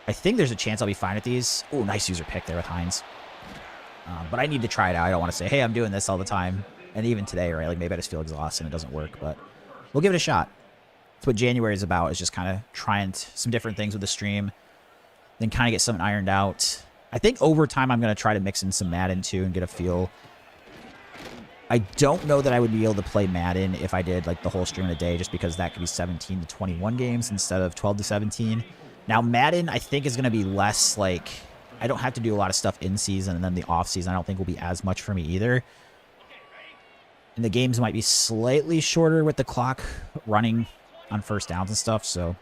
I think there's a chance I'll be fine at these. Oh, nice user pick there with Hines. But I need to try it out. I don't want to say, hey, I'm doing this all the time. And even today, right? Like maybe I just feel exhausted and it doesn't work, but we'll give it a shot. That's what January is about, is just kind of trying some different things with the stream, then kind of get something ironed out. I think over time I'm going to try to mix in some Madden too and get a feel. I don't know that I would be able to play Madden if I did like the whole stream in a day, just because that could be 17 to 21 games instead of 12 to 17. Now, Madden, I think, is going to be less, like, I don't have to do a lot of stuff in season, and then the off season I don't think will be as much for me either. And the games might be slightly shorter with the clock running on first downs and stuff, so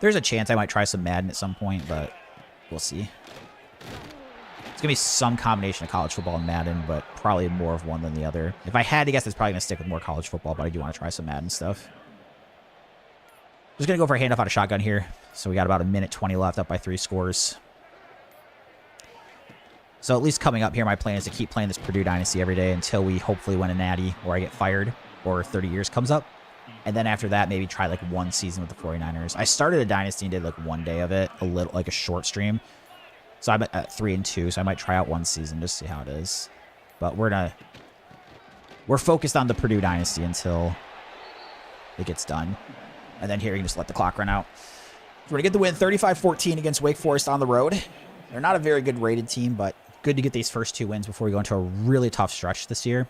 there's a chance I might try some Madden at some point, but we'll see. It's going to be some combination of college football and Madden, but probably more of one than the other. If I had to guess, it's probably going to stick with more college football, but I do want to try some Madden stuff. Just going to go for a handoff out of shotgun here. So we got about 1:20 left, up by 3 scores. So at least coming up here, my plan is to keep playing this Purdue Dynasty every day until we hopefully win a natty or I get fired or 30 years comes up. And then after that, maybe try like 1 season with the 49ers. I started a Dynasty and did like 1 day of it, a little, like a short stream. So I'm at 3-2, so I might try out 1 season just to see how it is. But we're focused on the Purdue Dynasty until it gets done. And then here you can just let the clock run out. We're going to get the win 35-14 against Wake Forest on the road. They're not a very good rated team, but good to get these first 2 wins before we go into a really tough stretch this year.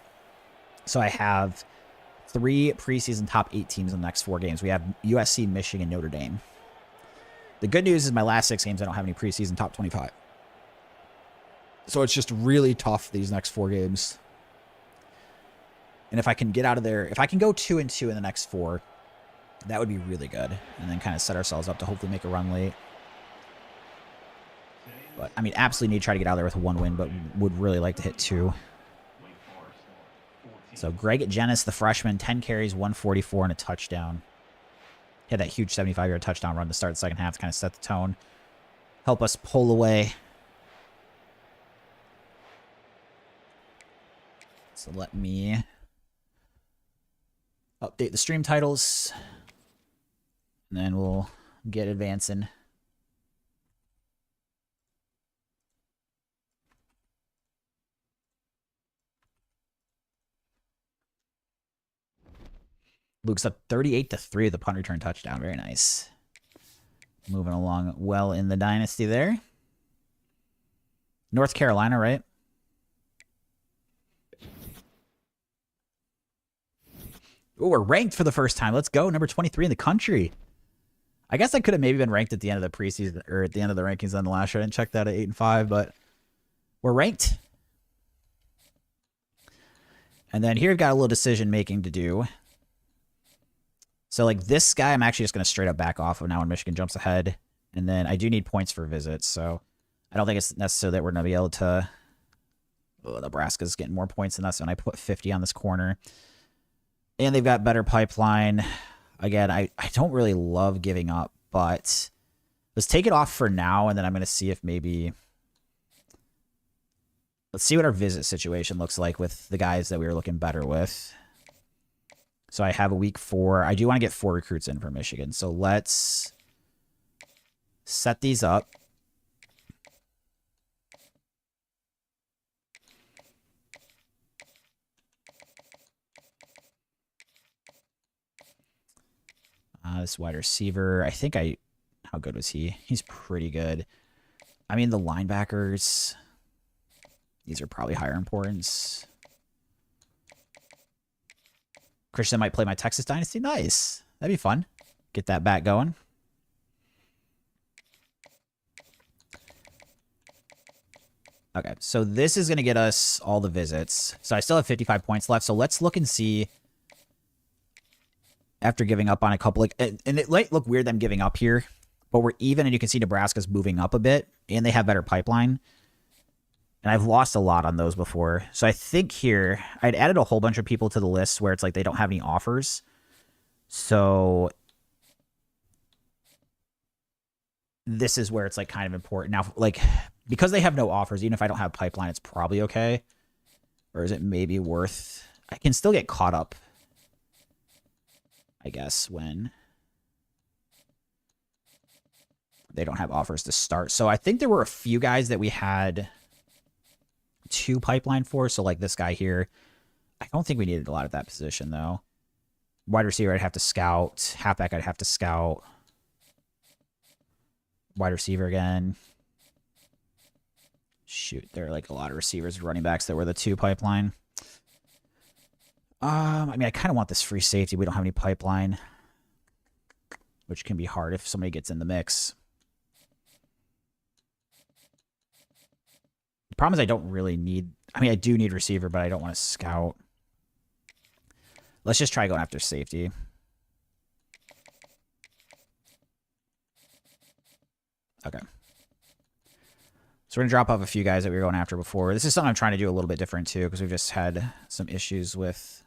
So I have 3 preseason top 8 teams in the next 4 games. We have USC, Michigan, Notre Dame. The good news is my last 6 games, I don't have any preseason top 25. So it's just really tough these next 4 games. And if I can get out of there, if I can go 2-2 in the next 4, that would be really good. And then kind of set ourselves up to hopefully make a run late. But, I mean, absolutely need to try to get out of there with 1 win, but would really like to hit 2. So, Greg Jenis, the freshman, 10 carries, 144, and a touchdown. He had that huge 75-yard touchdown run to start the second half to kind of set the tone. Help us pull away. So, let me update the stream titles. And then we'll get advancing. Luke's up 38-3 with the punt return touchdown. Very nice. Moving along well in the dynasty there. North Carolina, right? Oh, we're ranked for the first time. Let's go. Number 23 in the country. I guess I could have maybe been ranked at the end of the preseason or at the end of the rankings on the last year. I didn't check that at 8-5, but we're ranked. And then here we've got a little decision making to do. So like this guy, I'm actually just going to straight up back off of now when Michigan jumps ahead. And then I do need points for visits. So I don't think it's necessary that we're going to be able to... Oh, Nebraska's getting more points than us, and I put 50 on this corner. And they've got better pipeline. Again, I don't really love giving up, but let's take it off for now, and then I'm going to see if maybe... Let's see what our visit situation looks like with the guys that we were looking better with. So I have a week 4. I do want to get 4 recruits in for Michigan. So let's set these up. This wide receiver, I think how good was he? He's pretty good. I mean, the linebackers, these are probably higher importance. Christian might play my Texas Dynasty. Nice. That'd be fun. Get that back going. Okay, so this is going to get us all the visits. So I still have 55 points left. So let's look and see. After giving up on a couple, and it might look weird them giving up here, but we're even, and you can see Nebraska's moving up a bit, and they have better pipeline. And I've lost a lot on those before. So I think here, I'd added a whole bunch of people to the list where it's like they don't have any offers. So this is where it's like kind of important. Now, like, because they have no offers, even if I don't have pipeline, it's probably okay. Or is it maybe worth... I can still get caught up, I guess, when they don't have offers to start. So I think there were a few guys that we had 2 pipeline for. So like this guy here, I don't think we needed a lot at that position though. Wide receiver, I'd have to scout. Halfback, I'd have to scout. Wide receiver again. Shoot, there are like a lot of receivers, running backs that were the 2 pipeline. I mean, I kind of want this free safety. We don't have any pipeline, which can be hard if somebody gets in the mix. The problem is I don't really need... I mean, I do need receiver, but I don't want to scout. Let's just try going after safety. Okay. So we're going to drop off a few guys that we were going after before. This is something I'm trying to do a little bit different, too, because we've just had some issues with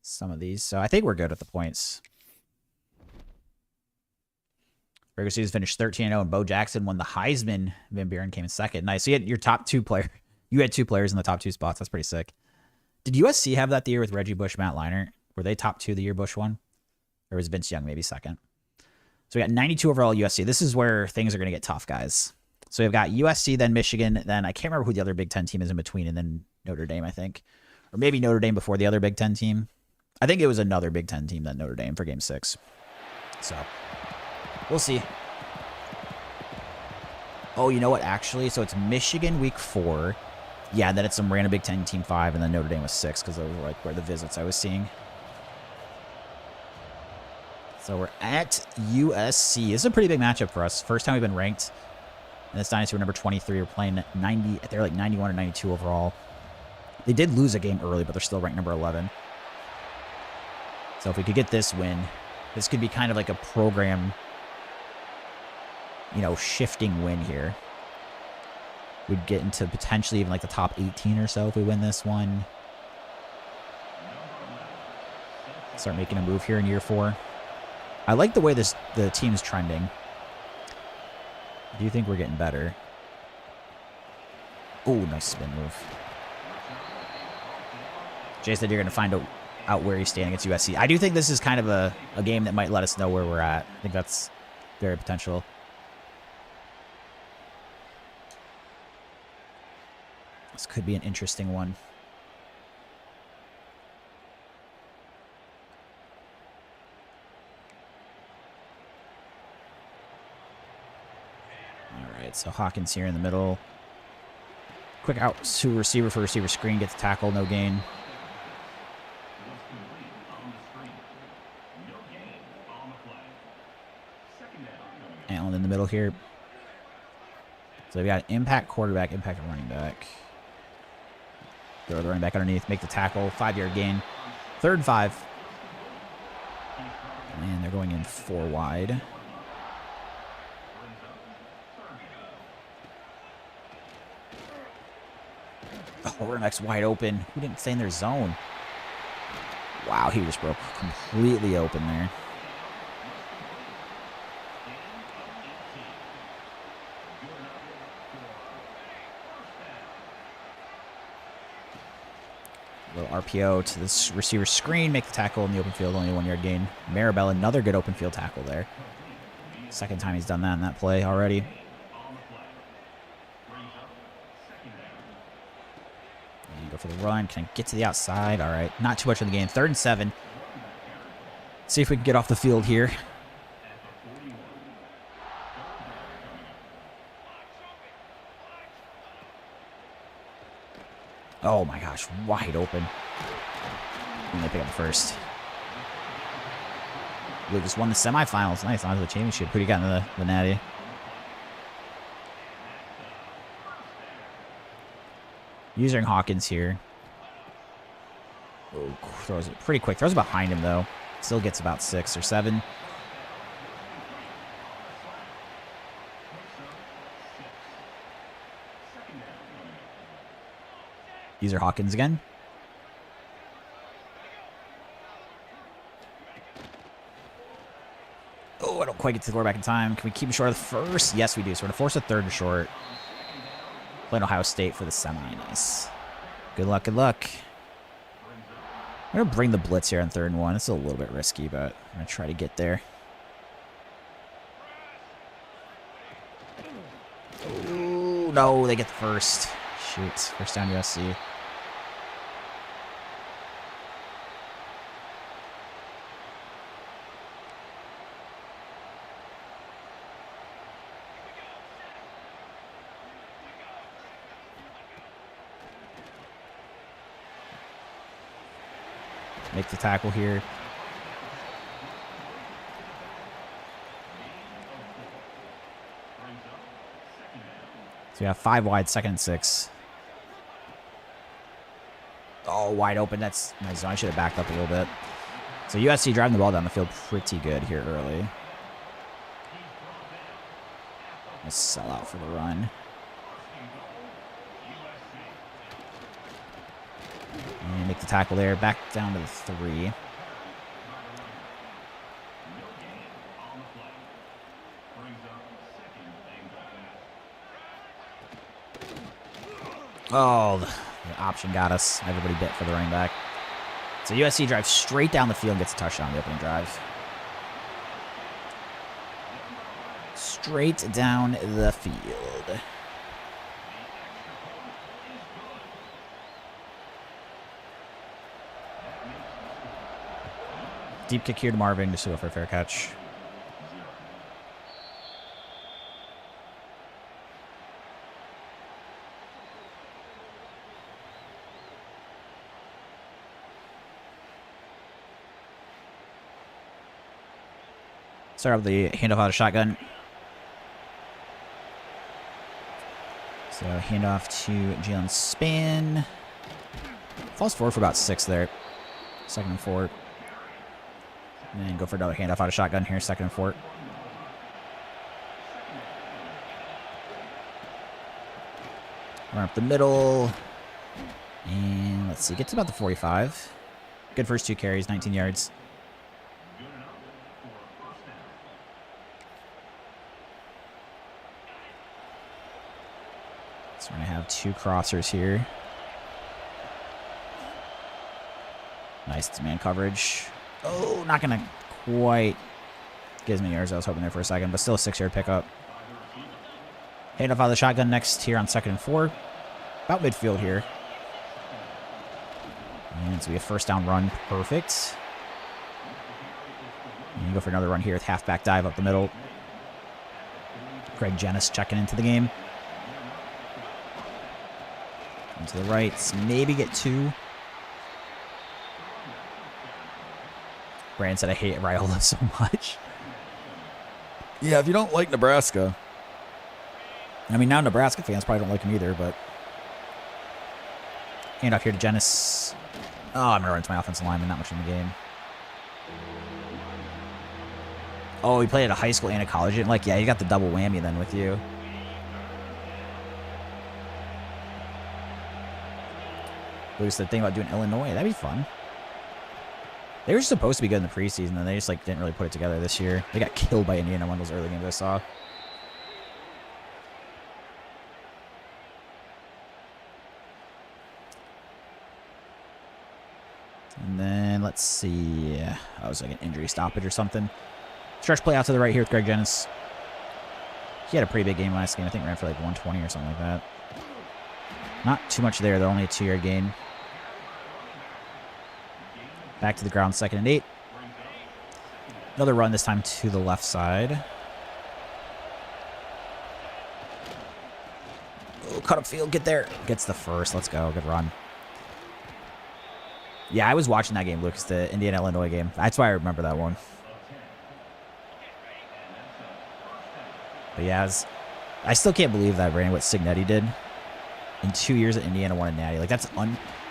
some of these. So I think we're good at the points. Regular season finished 13-0, and Bo Jackson won the Heisman. Van Buren came in second. Nice. So you had your top 2 player. You had 2 players in the top 2 spots. That's pretty sick. Did USC have that the year with Reggie Bush, Matt Leinart? Were they top 2 the year Bush won? Or was Vince Young maybe second? So we got 92 overall USC. This is where things are going to get tough, guys. So we've got USC, then Michigan, then I can't remember who the other Big Ten team is in between, and then Notre Dame, I think. Or maybe Notre Dame before the other Big Ten team. I think it was another Big Ten team than Notre Dame for Game 6. So, we'll see. Oh, you know what, actually? So it's Michigan week 4. Yeah, and then it's some random Big Ten team 5, and then Notre Dame was 6, because those were like where the visits I was seeing. So we're at USC. This is a pretty big matchup for us. First time we've been ranked. And this Dynasty, we're number 23. We're playing 90. They're like 91 or 92 overall. They did lose a game early, but they're still ranked number 11. So if we could get this win, this could be kind of like a program, you know, shifting win here. We'd get into potentially even like the top 18 or so if we win this one. Start making a move here in year 4. I like the way the team's trending. I do think we're getting better. Oh, nice spin move. Jay said you're going to find out where you stand against USC. I do think this is kind of a game that might let us know where we're at. I think that's very potential. This could be an interesting one. All right, so Hawkins here in the middle. Quick out to receiver for receiver screen. Gets the tackle, no gain. middle here. So we've got impact quarterback, impact running back. Throw the running back underneath, make the tackle, 5-yard gain. 3rd and 5. And they're going in 4 wide. Oh, running back's wide open. Who didn't stay in their zone? Wow, he just broke completely open there. Little RPO to this receiver screen, make the tackle in the open field, only a 1-yard gain. Maribel, another good open field tackle there. Second time he's done that in that play already. And go for the run. Can I get to the outside? All right, not too much in the game. 3rd and 7. See if we can get off the field here. Oh my gosh, wide open. And they pick up the first. We just won the semifinals. Nice, on to the championship. Who do you got in the natty? Using Hawkins here. Oh, throws it pretty quick. Throws it behind him, though. Still gets about 6 or 7. User Hawkins again. Oh, I don't quite get to the quarterback in time. Can we keep him short of the first? Yes, we do. So we're going to force a 3rd and short. Playing Ohio State for the semi. Nice. Good luck, good luck. I'm going to bring the blitz here on 3rd and 1. It's a little bit risky, but I'm going to try to get there. Ooh, no, they get the first. Shoot, first down USC. Make the tackle here. So we have 5 wide, 2nd and 6. Oh, wide open. That's my zone. I should have backed up a little bit. So USC driving the ball down the field pretty good here early. Let's sell out for the run. And make the tackle there. Back down to the 3. Oh, the option got us. Everybody bit for the running back. So USC drives straight down the field and gets a touchdown on the opening drive. Straight down the field. Deep kick here to Marvin just to go for a fair catch. Start with the handoff out of shotgun. So handoff to Jalen Span. Falls forward for about 6 there. 2nd and 4. And then go for another handoff out of shotgun here, 2nd and 4. Run up the middle. And let's see, get to about the 45. Good first 2 carries, 19 yards. So we're going to have 2 crossers here. Nice man coverage. Oh, not going to quite get as many yards as I was hoping there for a second, but still a 6-yard pickup. Handoff out of the shotgun next here on 2nd and 4. About midfield here. And so we have first down run. Perfect. And go for another run here with halfback dive up the middle. Greg Jennis checking into the game. And to the right. Maybe get 2. Brandon said, I hate Raiola so much. Yeah, if you don't like Nebraska. I mean, now Nebraska fans probably don't like him either, but. Hand off here to Genis. Oh, I'm going to run into my offensive lineman. Not much in the game. Oh, he played at a high school and a college. Like, yeah, you got the double whammy then with you. Luke's the thing about doing Illinois. That'd be fun. They were supposed to be good in the preseason, and they just like didn't really put it together this year. They got killed by Indiana one of those early games I saw. And then let's see. That was like an injury stoppage or something. Stretch play out to the right here with Greg Genis. He had a pretty big game last game. I think ran for like 120 or something like that. Not too much there, though. Only a 2-yard gain. Back to the ground, 2nd and 8. Another run, this time to the left side. Oh, cut up field, get there. Gets the first. Let's go. Good run. Yeah, I was watching that game, Lucas, the Indiana-Illinois game. That's why I remember that one. But yeah, I still can't believe that ran what Signetti did. In 2 years at Indiana won a natty. Like, that's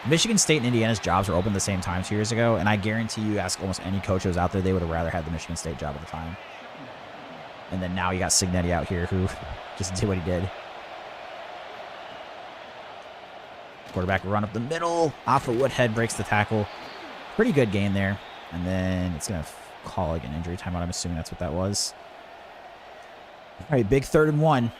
Michigan State and Indiana's jobs were open at the same time 2 years ago, and I guarantee you ask almost any coach who was out there, they would have rather had the Michigan State job at the time. And then now you got Signetti out here who just did what he did. Quarterback run up the middle. Off of Woodhead, breaks the tackle. Pretty good game there. And then it's going to call like an injury timeout. I'm assuming that's what that was. All right, big 3rd and 1.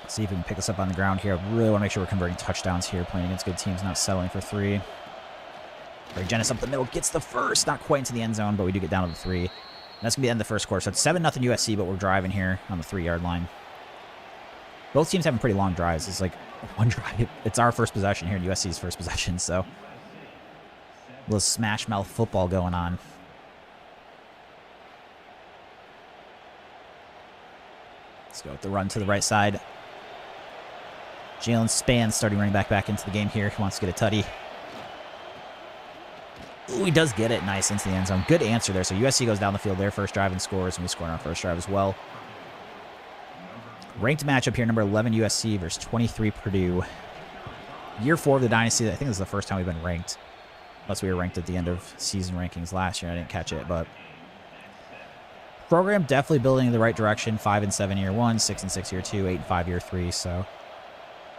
Let's see if we can pick us up on the ground here. I really want to make sure we're converting touchdowns here, playing against good teams, not settling for 3. Greg Genis up the middle, gets the first. Not quite into the end zone, but we do get down to the 3. And that's going to be the end of the first quarter. So it's 7-0 USC, but we're driving here on the 3-yard line. Both teams having pretty long drives. It's like one drive. It's our first possession here, and USC's first possession, so a little smash mouth football going on. Let's go with the run to the right side. Jalen Spann starting running back into the game here. He wants to get a tutty. Ooh, he does get it. Nice into the end zone. Good answer there. So USC goes down the field their first drive and scores, and we score on our first drive as well. Ranked matchup here, number 11 USC versus 23 Purdue. Year 4 of the Dynasty. I think this is the first time we've been ranked. Unless we were ranked at the end of season rankings last year. I didn't catch it, but program definitely building in the right direction. 5-7 year 1, 6-6 year 2, 8-5 year 3. So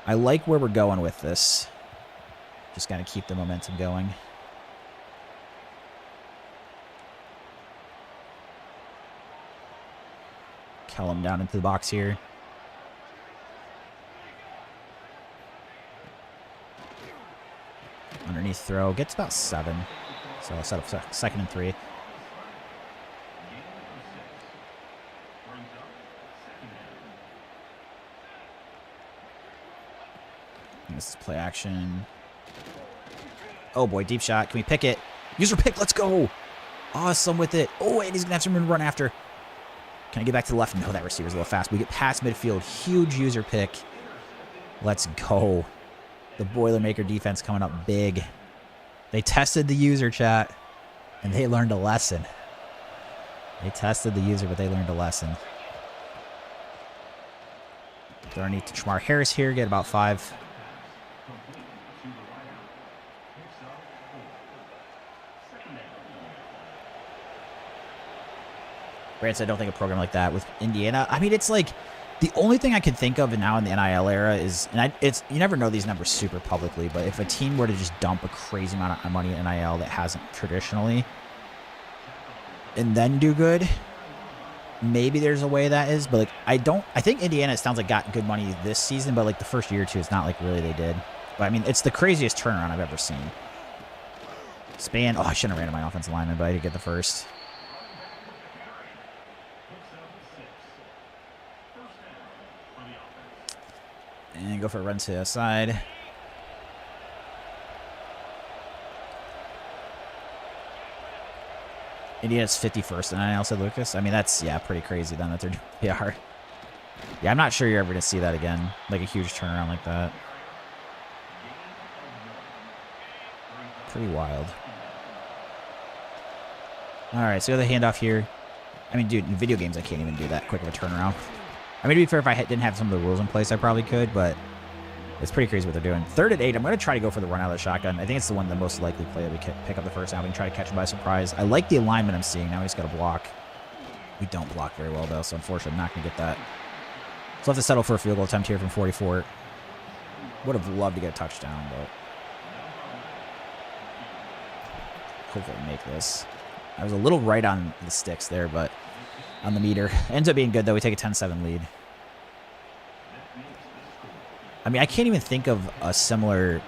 I like where we're going with this. Just got to keep the momentum going. Kellum down into the box here. Underneath throw. Gets about 7. So I'll set up 2nd and 3. This is play action. Oh boy, deep shot. Can we pick it? User pick, let's go. Awesome with it. Oh, and he's going to have some room to run after. Can I get back to the left? No, that receiver's a little fast. We get past midfield. Huge user pick. Let's go. The Boilermaker defense coming up big. They tested the user, chat, and they learned a lesson. They tested the user, but they learned a lesson. Throw underneath to Shamar Harris here. Get about 5. Granted, I don't think a program like that with Indiana. I mean, it's like the only thing I could think of now in the NIL era is, and it's you never know these numbers super publicly, but if a team were to just dump a crazy amount of money in NIL that hasn't traditionally, and then do good, maybe there's a way that is. But like, I think Indiana, it sounds like, got good money this season, but like the first year or two, it's not like really they did. But I mean, it's the craziest turnaround I've ever seen. Span. Oh, I shouldn't have ran to my offensive lineman, but I did get the first. And go for a run to the side. Indiana's 51st, and I also said Lucas. I mean, that's, yeah, pretty crazy then that they're doing PR. Yeah, I'm not sure you're ever going to see that again. Like a huge turnaround like that. Pretty wild. All right, so the handoff here. I mean, dude, in video games, I can't even do that quick of a turnaround. I mean, to be fair, if I didn't have some of the rules in place, I probably could, but it's pretty crazy what they're doing. 3rd and 8, I'm going to try to go for the run out of the shotgun. I think it's the one the most likely play that we pick up the first down. We can try to catch him by surprise. I like the alignment I'm seeing. Now we just got to block. We don't block very well, though, so unfortunately, I'm not going to get that. So we'll have to settle for a field goal attempt here from 44. Would have loved to get a touchdown, but hopefully make this. I was a little right on the sticks there, but on the meter. Ends up being good, though. We take a 10-7 lead. I mean, I can't even think of a similar...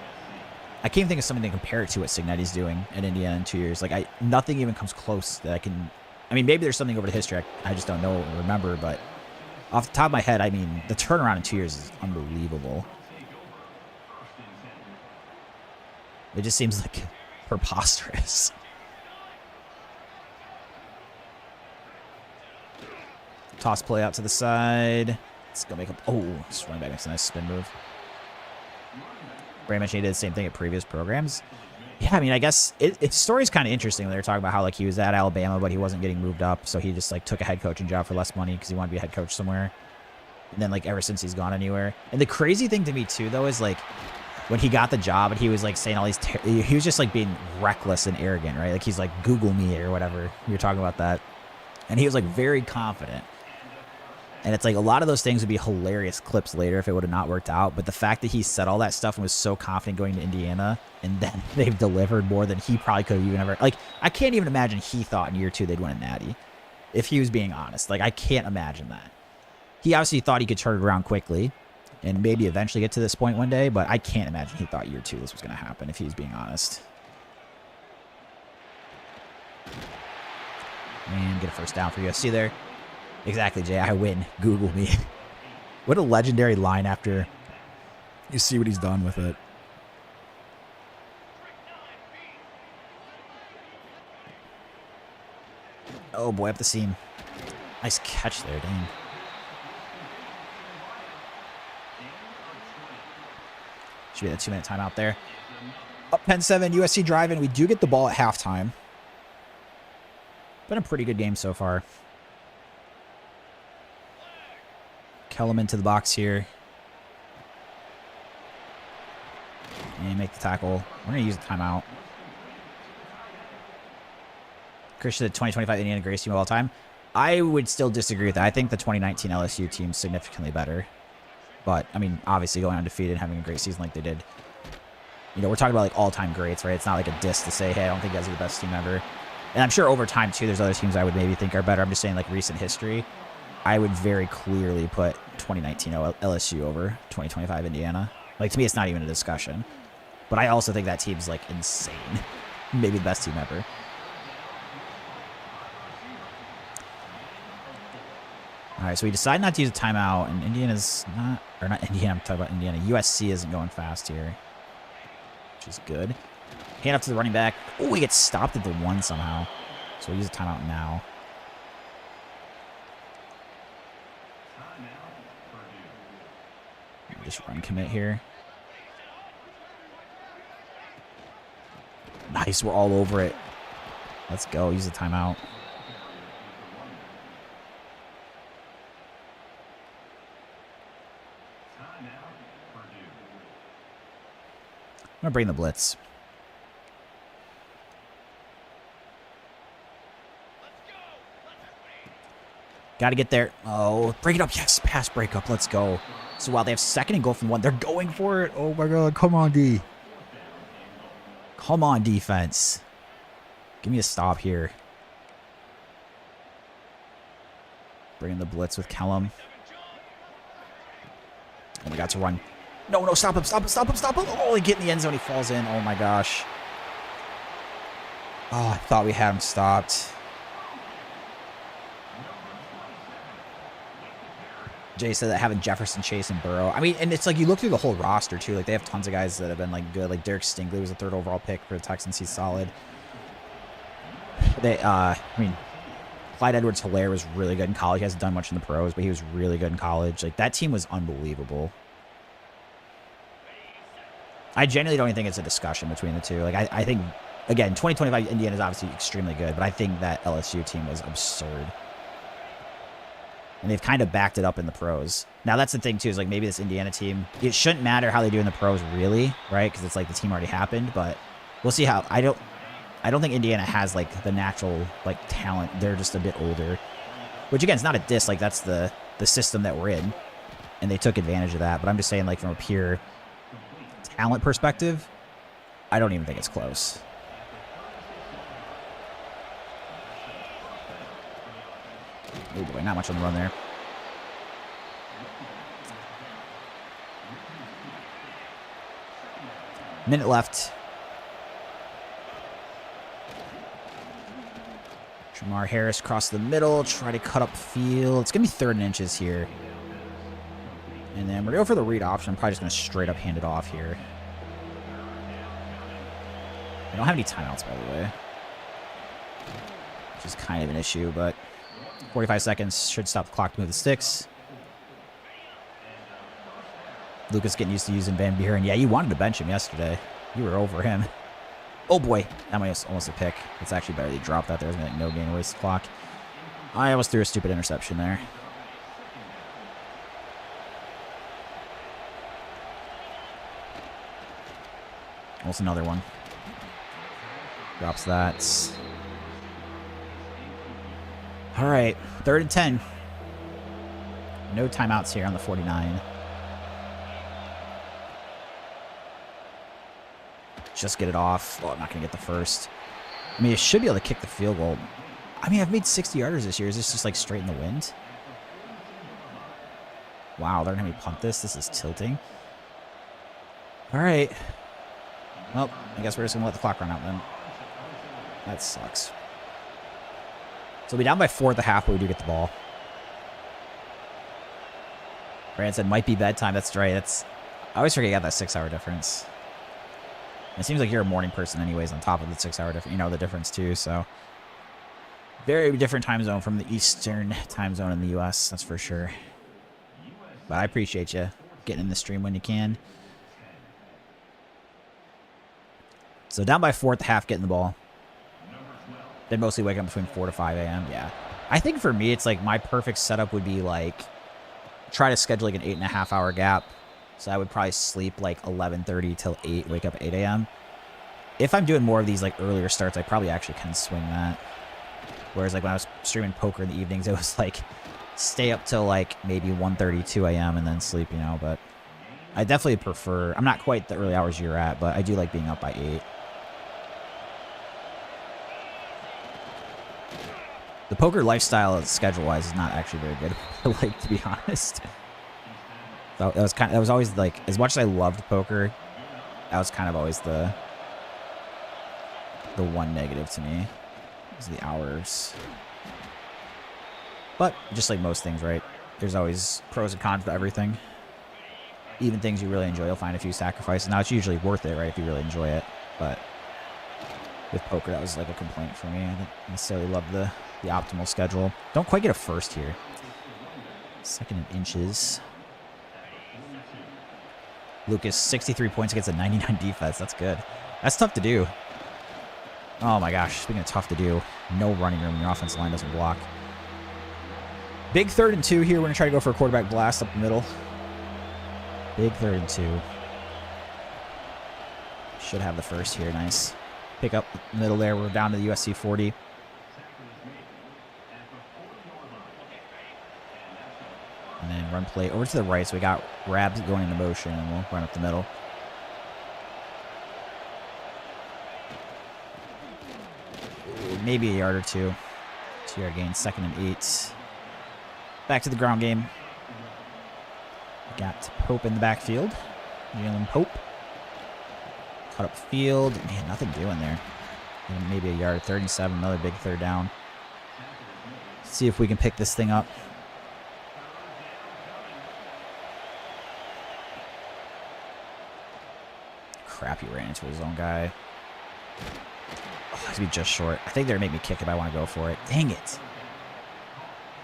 I can't even think of something to compare it to what Cignetti's doing at Indiana in 2 years. Like, nothing even comes close that I can... I mean, maybe there's something over the history I just don't know or remember, but off the top of my head, I mean, the turnaround in 2 years is unbelievable. It just seems like preposterous. Toss play out to the side. It's going to make a... Oh, just running back makes a nice spin move. Brady mentioned he did the same thing at previous programs. Yeah, I mean, I guess its story's kind of interesting when they were talking about how, like, he was at Alabama, but he wasn't getting moved up, so he just, like, took a head coaching job for less money because he wanted to be a head coach somewhere. And then, like, ever since he's gone anywhere. And the crazy thing to me, too, though, is, like, when he got the job and he was, like, saying all these... he was just, like, being reckless and arrogant, right? Like, he's like, Google me or whatever. You were talking about that. And he was, like, very confident. And it's like a lot of those things would be hilarious clips later if it would have not worked out. But the fact that he said all that stuff and was so confident going to Indiana, and then they've delivered more than he probably could have even ever... Like, I can't even imagine he thought in year 2 they'd win a natty. If he was being honest. Like, I can't imagine that. He obviously thought he could turn it around quickly and maybe eventually get to this point one day, but I can't imagine he thought year 2 this was going to happen if he was being honest. And get a first down for USC there. Exactly, Jay. I win. Google me. What a legendary line after you see what he's done with it. Oh, boy, up the seam. Nice catch there, dang. Should be that 2-minute timeout there. Up 10-7, USC driving. We do get the ball at halftime. Been a pretty good game so far. Kellerman to the box here. And make the tackle. We're going to use a timeout. Chris said 2025 Indiana greatest team of all time. I would still disagree with that. I think the 2019 LSU team is significantly better. But, I mean, obviously going undefeated and having a great season like they did. You know, we're talking about, like, all-time greats, right? It's not like a diss to say, hey, I don't think you guys are the best team ever. And I'm sure over time, too, there's other teams I would maybe think are better. I'm just saying, like, recent history. I would very clearly put 2019 LSU over 2025 Indiana. Like, to me, it's not even a discussion. But I also think that team's, like, insane. Maybe the best team ever. All right, so we decide not to use a timeout, and Indiana's not... Or not Indiana, I'm talking about Indiana. USC isn't going fast here, which is good. Hand up to the running back. Oh, we get stopped at the 1 somehow. So we'll use a timeout now. Just run commit here. Nice, we're all over it. Let's go, use the timeout. I'm going to bring the blitz. Got to get there. Oh, break it up. Yes, pass breakup. Let's go. So while they have 2nd and goal from 1, they're going for it. Oh, my God. Come on, D. Come on, defense. Give me a stop here. Bring in the blitz with Kellum. And we got to run. No, no, stop him, stop him, stop him, stop him. Oh, he get in the end zone. He falls in. Oh, my gosh. Oh, I thought we had him stopped. Jay said that having Jefferson, Chase, and Burrow. I mean, and it's like you look through the whole roster, too. Like, they have tons of guys that have been, like, good. Like, Derek Stingley was a 3rd overall pick for the Texans. He's solid. They, I mean, Clyde Edwards-Helaire was really good in college. He hasn't done much in the pros, but he was really good in college. Like, that team was unbelievable. I genuinely don't even think it's a discussion between the two. Like, I think, again, 2025 Indiana is obviously extremely good, but I think that LSU team was absurd. And they've kind of backed it up in the pros. Now, that's the thing, too, is like maybe this Indiana team, it shouldn't matter how they do in the pros, really, right? Because it's like the team already happened, but we'll see how. I don't think Indiana has like the natural like talent. They're just a bit older. Which, again, it's not a diss. Like, that's the system that we're in. And they took advantage of that. But I'm just saying, like, from a pure talent perspective, I don't even think it's close. Oh, boy, not much on the run there. Minute left. Jamar Harris across the middle. Try to cut up field. It's going to be 3rd and inches here. And then we're going to go for the read option. I'm probably just going to straight up hand it off here. I don't have any timeouts, by the way. Which is kind of an issue, but 45 seconds should stop the clock to move the sticks. Lucas getting used to using Van Buren. Yeah, you wanted to bench him yesterday. You were over him. Oh, boy. That was almost a pick. It's actually better they dropped that. There was like no gain to waste the clock. I almost threw a stupid interception there. Almost another one. Drops that. All right. 3rd and 10. No timeouts here on the 49. Just get it off. Oh, I'm not going to get the first. I mean, it should be able to kick the field goal. I mean, I've made 60-yarders this year. Is this just like straight in the wind? Wow, they're going to have me punt this. This is tilting. All right. Well, I guess we're just going to let the clock run out then. That sucks. So we'll be down by 4 at the half, but we do get the ball. Brand said, might be bedtime. That's right. I always forget you got that 6-hour difference. It seems like you're a morning person anyways on top of the 6-hour difference. You know the difference too, so. Very different time zone from the Eastern time zone in the U.S., that's for sure. But I appreciate you getting in the stream when you can. So down by 4 at the half, getting the ball. Then mostly waking up between 4 to 5 a.m. Yeah. I think for me, it's like my perfect setup would be like try to schedule like an 8.5-hour gap. So I would probably sleep like 11:30 till 8, wake up 8 a.m. If I'm doing more of these like earlier starts, I probably actually can swing that. Whereas like when I was streaming poker in the evenings, it was like stay up till like maybe 1:30, 2 a.m. and then sleep, you know. But I definitely prefer, I'm not quite the early hours you're at, but I do like being up by 8. The poker lifestyle schedule-wise is not actually very good, like, to be honest. So that was always like, as much as I loved poker, that was kind of always the one negative to me, is the hours. But just like most things, right? There's always pros and cons to everything. Even things you really enjoy, you'll find a few sacrifices. Now it's usually worth it, right? If you really enjoy it. But with poker, that was like a complaint for me. I didn't necessarily love the optimal schedule. Don't quite get a first here. 2nd and inches. Lucas, 63 points against a 99 defense. That's good. That's tough to do. Oh my gosh. Speaking of tough to do, no running room. Your offensive line doesn't block. Big 3rd and 2 here. We're going to try to go for a quarterback blast up the middle. Big 3rd and 2. Should have the first here. Nice. Pick up the middle there. We're down to the USC 40. And then run play over to the right. So we got Rabs going into motion, and we'll run up the middle. Maybe a yard or two. 2-yard gain, 2nd and 8. Back to the ground game. Got Pope in the backfield. Jalen Pope. Cut up field. Man, nothing doing there. And maybe a yard. 3rd and 7. Another big 3rd down. See if we can pick this thing up. Crap, he ran into his own guy. Oh, he's gonna be just short. I think they're gonna make me kick if I want to go for it. Dang it.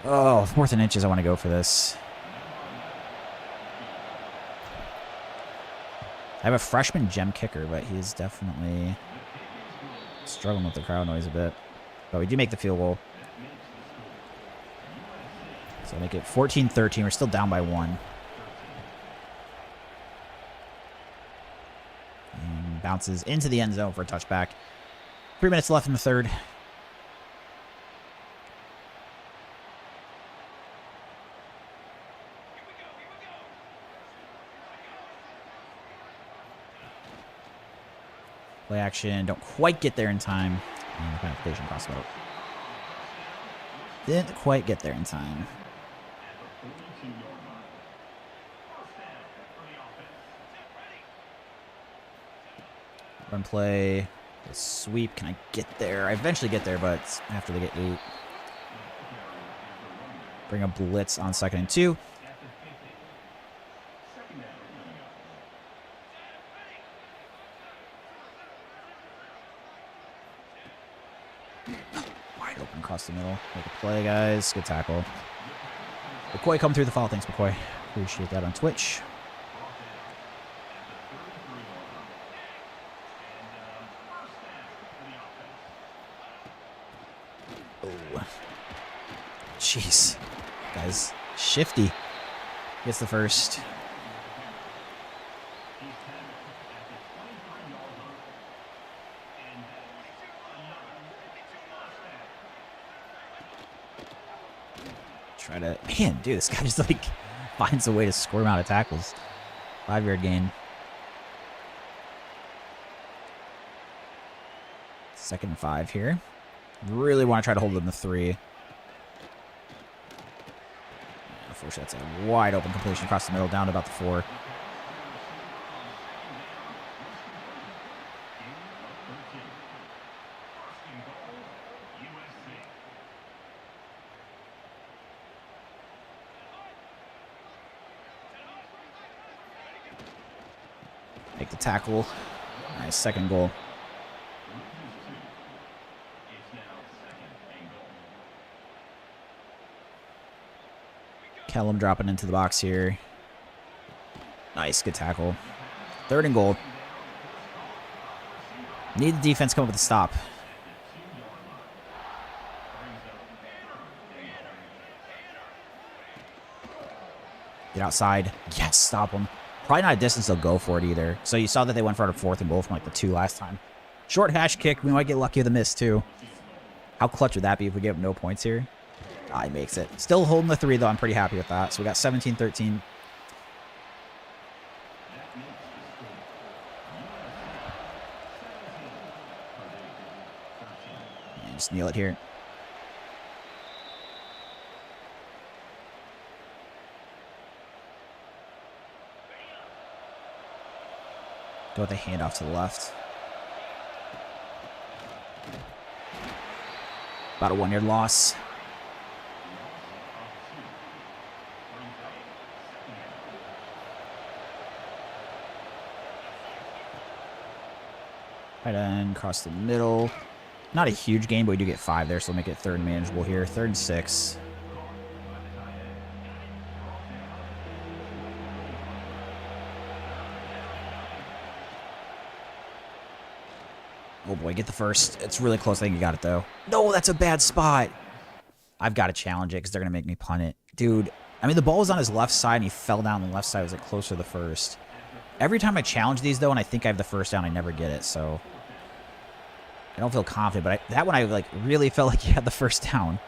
Oh, 4th and inches, I want to go for this. I have a freshman gem kicker, but he's definitely struggling with the crowd noise a bit. But we do make the field goal. So make it 14-13. We're still down by 1. And bounces into the end zone for a touchback. 3 minutes left in the third. Play action. Don't quite get there in time. And penetration across the middle. Didn't quite get there in time. Run play. The sweep. Can I get there? I eventually get there, but after they get 8. Bring a blitz on 2nd and 2. Wide open across the middle. Make a play, guys. Good tackle. McCoy come through the foul. Thanks, McCoy. Appreciate that on Twitch. Oh. Jeez. Guys, shifty. Gets the first. Try to... Man, dude, this guy just, like, finds a way to score him out of tackles. 5-yard gain. 2nd and 5 here. Really want to try to hold them to 3. Unfortunately, that's a wide open completion across the middle, down to about the 4. Make the tackle. Nice, 2nd goal. Kellum dropping into the box here. Nice, good tackle. 3rd and goal. Need the defense to come up with a stop. Get outside. Yes, stop them. Probably not a distance they'll go for it either. So you saw that they went for it a 4th and goal from like the 2 last time. Short hash kick. We might get lucky with a miss too. How clutch would that be if we give him no points here? Ah, he makes it. Still holding the 3 though. I'm pretty happy with that. So we got 17-13. And just kneel it here. Go with a handoff to the left. About a 1-yard loss. Right end, across the middle. Not a huge gain, but we do get 5 there, so we'll make it 3rd and manageable here. 3rd and 6. Oh boy, get the first. It's really close. I think you got it, though. No, that's a bad spot. I've got to challenge it because they're going to make me punt it. Dude, I mean, the ball was on his left side, and he fell down on the left side. It was like closer to the first. Every time I challenge these, though, and I think I have the first down, I never get it, so... I don't feel confident, but that one I, like, really felt like you had the first down.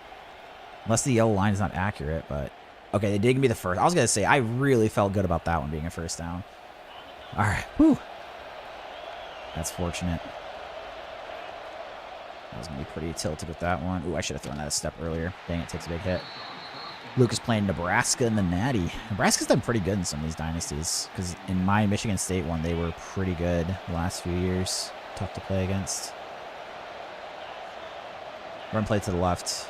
Unless the yellow line is not accurate, but... Okay, they did give me the first. I was going to say, I really felt good about that one being a first down. All right, whew. That's fortunate. I was going to be pretty tilted with that one. Ooh, I should have thrown that a step earlier. Dang, it takes a big hit. Luke is playing Nebraska in the Natty. Nebraska's done pretty good in some of these dynasties. Because in my Michigan State one, they were pretty good the last few years. Tough to play against. Run play to the left.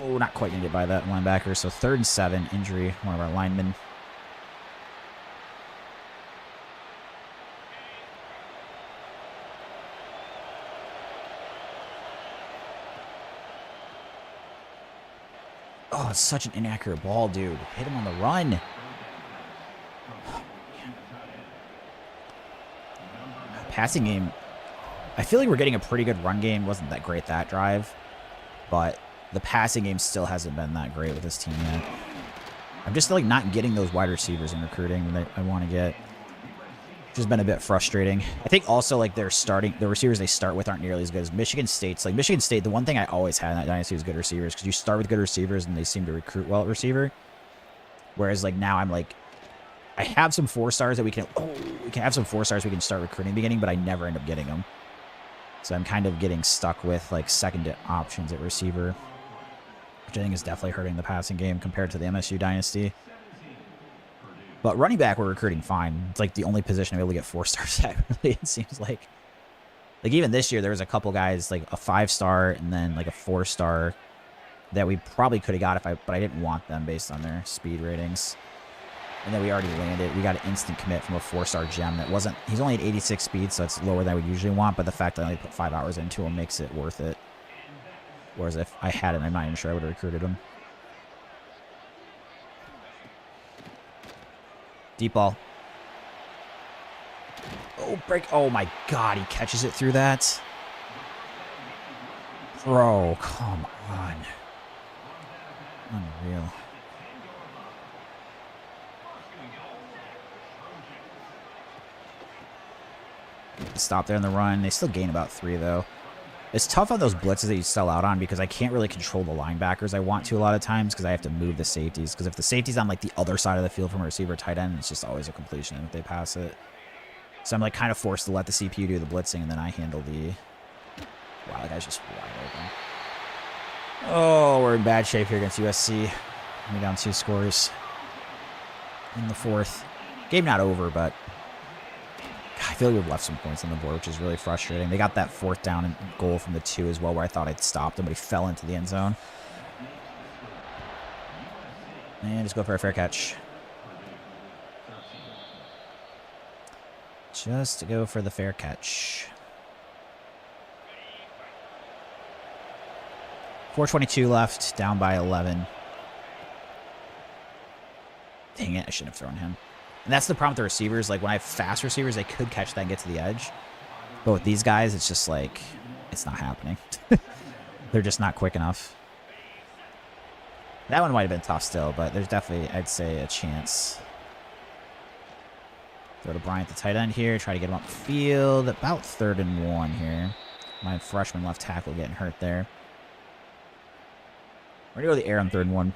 Oh, not quite going to get by that linebacker. So 3rd and 7. Injury. One of our linemen. Oh, it's such an inaccurate ball, dude. Hit him on the run. Passing game. I feel like we're getting a pretty good run game. Wasn't that great that drive. But the passing game still hasn't been that great with this team yet. I'm just like not getting those wide receivers in recruiting that I want to get. Which has been a bit frustrating. I think also like the receivers they start with aren't nearly as good as Michigan State's. Like Michigan State, the one thing I always had in that dynasty was good receivers because you start with good receivers and they seem to recruit well at receiver. Whereas like now I'm like, I have some 4-stars that we can have some 4-stars we can start recruiting in the beginning, but I never end up getting them. So I'm kind of getting stuck with like second options at receiver, which I think is definitely hurting the passing game compared to the MSU dynasty. But running back, we're recruiting fine. It's like the only position I'm able to get 4-stars at, really, it seems like. Like even this year, there was a couple guys, like a 5-star and then like a 4-star that we probably could have got but I didn't want them based on their speed ratings. And then we already landed. We got an instant commit from a 4-star gem that wasn't, he's only at 86 speed, so it's lower than I would usually want, but the fact that I only put 5 hours into him makes it worth it. Whereas if I had it, I'm not even sure I would have recruited him. Deep ball. Oh, break. Oh, my God. He catches it through that. Bro, come on. Unreal. Stop there in the run. They still gain about 3, though. It's tough on those blitzes that you sell out on because I can't really control the linebackers I want to a lot of times because I have to move the safeties. Because if the safety's on like the other side of the field from a receiver tight end, it's just always a completion if they pass it. So I'm like kind of forced to let the CPU do the blitzing and then I handle the... Wow, that guy's just wide open. Oh, we're in bad shape here against USC. We're down 2 scores in the 4th. Game not over, but... I feel like we've left some points on the board, which is really frustrating. They got that 4th down and goal from the 2 as well, where I thought I'd stopped him, but he fell into the end zone. And just go for a fair catch. Just to go for the fair catch. 4:22 left, down by 11. Dang it, I shouldn't have thrown him. And that's the problem with the receivers. Like, when I have fast receivers, they could catch that and get to the edge. But with these guys, it's just like, it's not happening. They're just not quick enough. That one might have been tough still, but there's definitely, I'd say, a chance. Throw to Bryant, the tight end here. Try to get him up the field. About 3rd and 1 here. My freshman left tackle getting hurt there. We're going to go the air on 3rd and 1.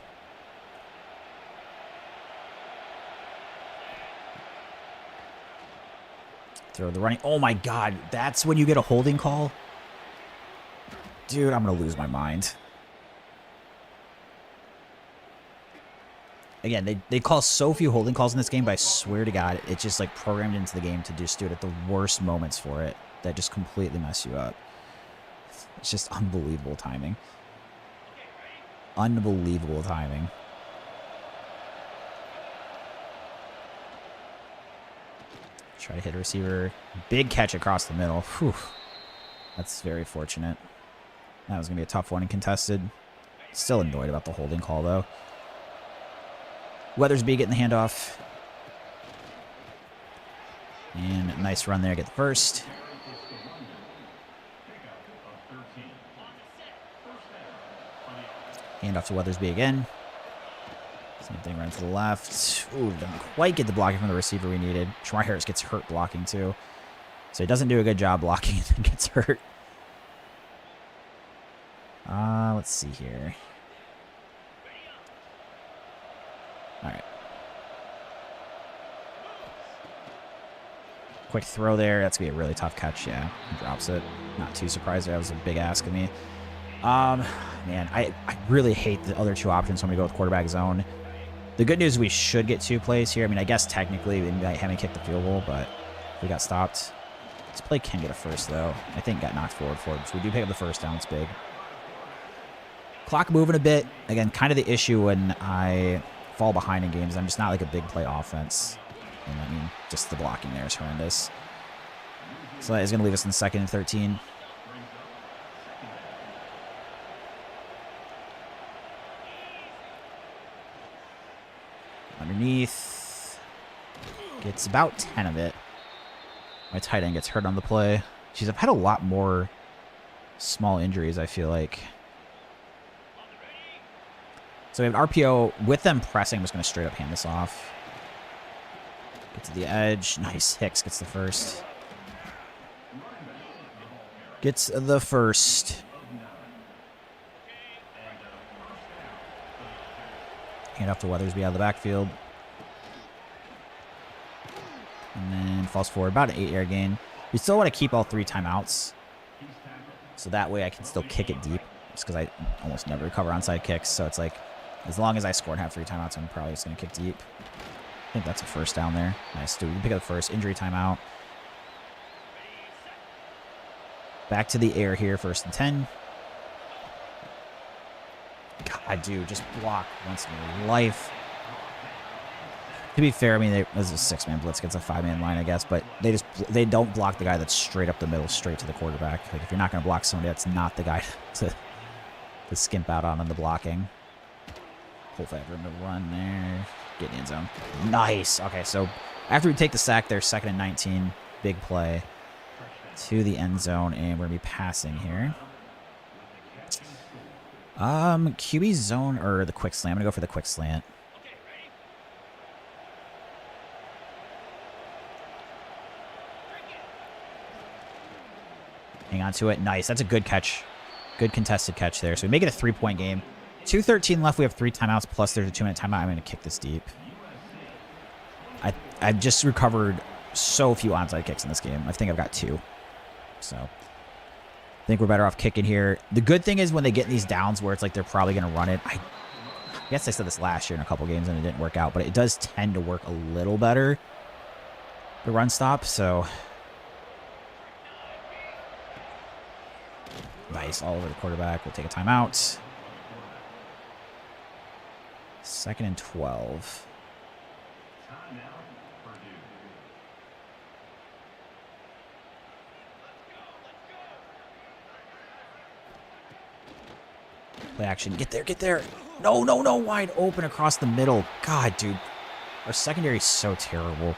Throw the running. Oh my God, that's when you get a holding call? Dude, I'm going to lose my mind. Again, they call so few holding calls in this game, but I swear to God, it's just like programmed into the game to just do it at the worst moments for it that just completely mess you up. It's just unbelievable timing. Unbelievable timing. Try to hit a receiver. Big catch across the middle. Whew. That's very fortunate. That was going to be a tough one and contested. Still annoyed about the holding call, though. Weathersby getting the handoff. And a nice run there. Get the first. Handoff to Weathersby again. Same thing, run to the left. Ooh, didn't quite get the blocking from the receiver we needed. Shamar Harris gets hurt blocking, too. So he doesn't do a good job blocking and then gets hurt. Let's see here. All right. Quick throw there. That's going to be a really tough catch. Yeah, he drops it. Not too surprised. That was a big ask of me. Man, I really hate the other 2 options when we go with quarterback zone. The good news is we should get 2 plays here. I mean, I guess technically we might have him kick the field goal, but we got stopped. This play can get a first, though. I think got knocked forward for it. So we do pick up the first down. It's big. Clock moving a bit. Again, kind of the issue when I fall behind in games. I'm just not like a big play offense. And I mean, just the blocking there is horrendous. So that is going to leave us in 2nd and 13. Underneath. Gets about 10 of it. My tight end gets hurt on the play. Jeez, I've had a lot more small injuries, I feel like. So we have an RPO with them pressing. I'm just going to straight up hand this off. Get to the edge. Nice. Hicks gets the first. Gets the first. Hand off to Weathersby out of the backfield. And then falls forward. About an 8-yard gain. We still want to keep all 3 timeouts. So that way I can still kick it deep. Just because I almost never recover onside kicks. So it's like, as long as I score and have 3 timeouts, I'm probably just going to kick deep. I think that's a first down there. Nice, dude. We can pick up the first. Injury timeout. Back to the air here, 1st and 10. God, dude, just block once in your life. To be fair, I mean, this is a 6-man blitz against a 5-man line, I guess, but they don't block the guy that's straight up the middle, straight to the quarterback. Like, if you're not going to block somebody, that's not the guy to skimp out on the blocking. Hopefully I have room to run there. Get in the end zone. Nice. Okay, so after we take the sack there, 2nd and 19, big play to the end zone, and we're going to be passing here. QB zone or the quick slant. I'm going to go for the quick slant. Hang on to it. Nice. That's a good catch. Good contested catch there. So we make it a 3-point game. 2:13 left. We have 3 timeouts, plus there's a 2-minute timeout. I'm going to kick this deep. I've just recovered so few onside kicks in this game. I think I've got 2. So I think we're better off kicking here. The good thing is when they get in these downs where it's like they're probably going to run it. I guess I said this last year in a couple games and it didn't work out, but it does tend to work a little better, the run stop. So nice, all over the quarterback. We'll take a timeout. 2nd and 12. Play action. Get there, get there. No, no, no. Wide open across the middle. God, dude. Our secondary is so terrible.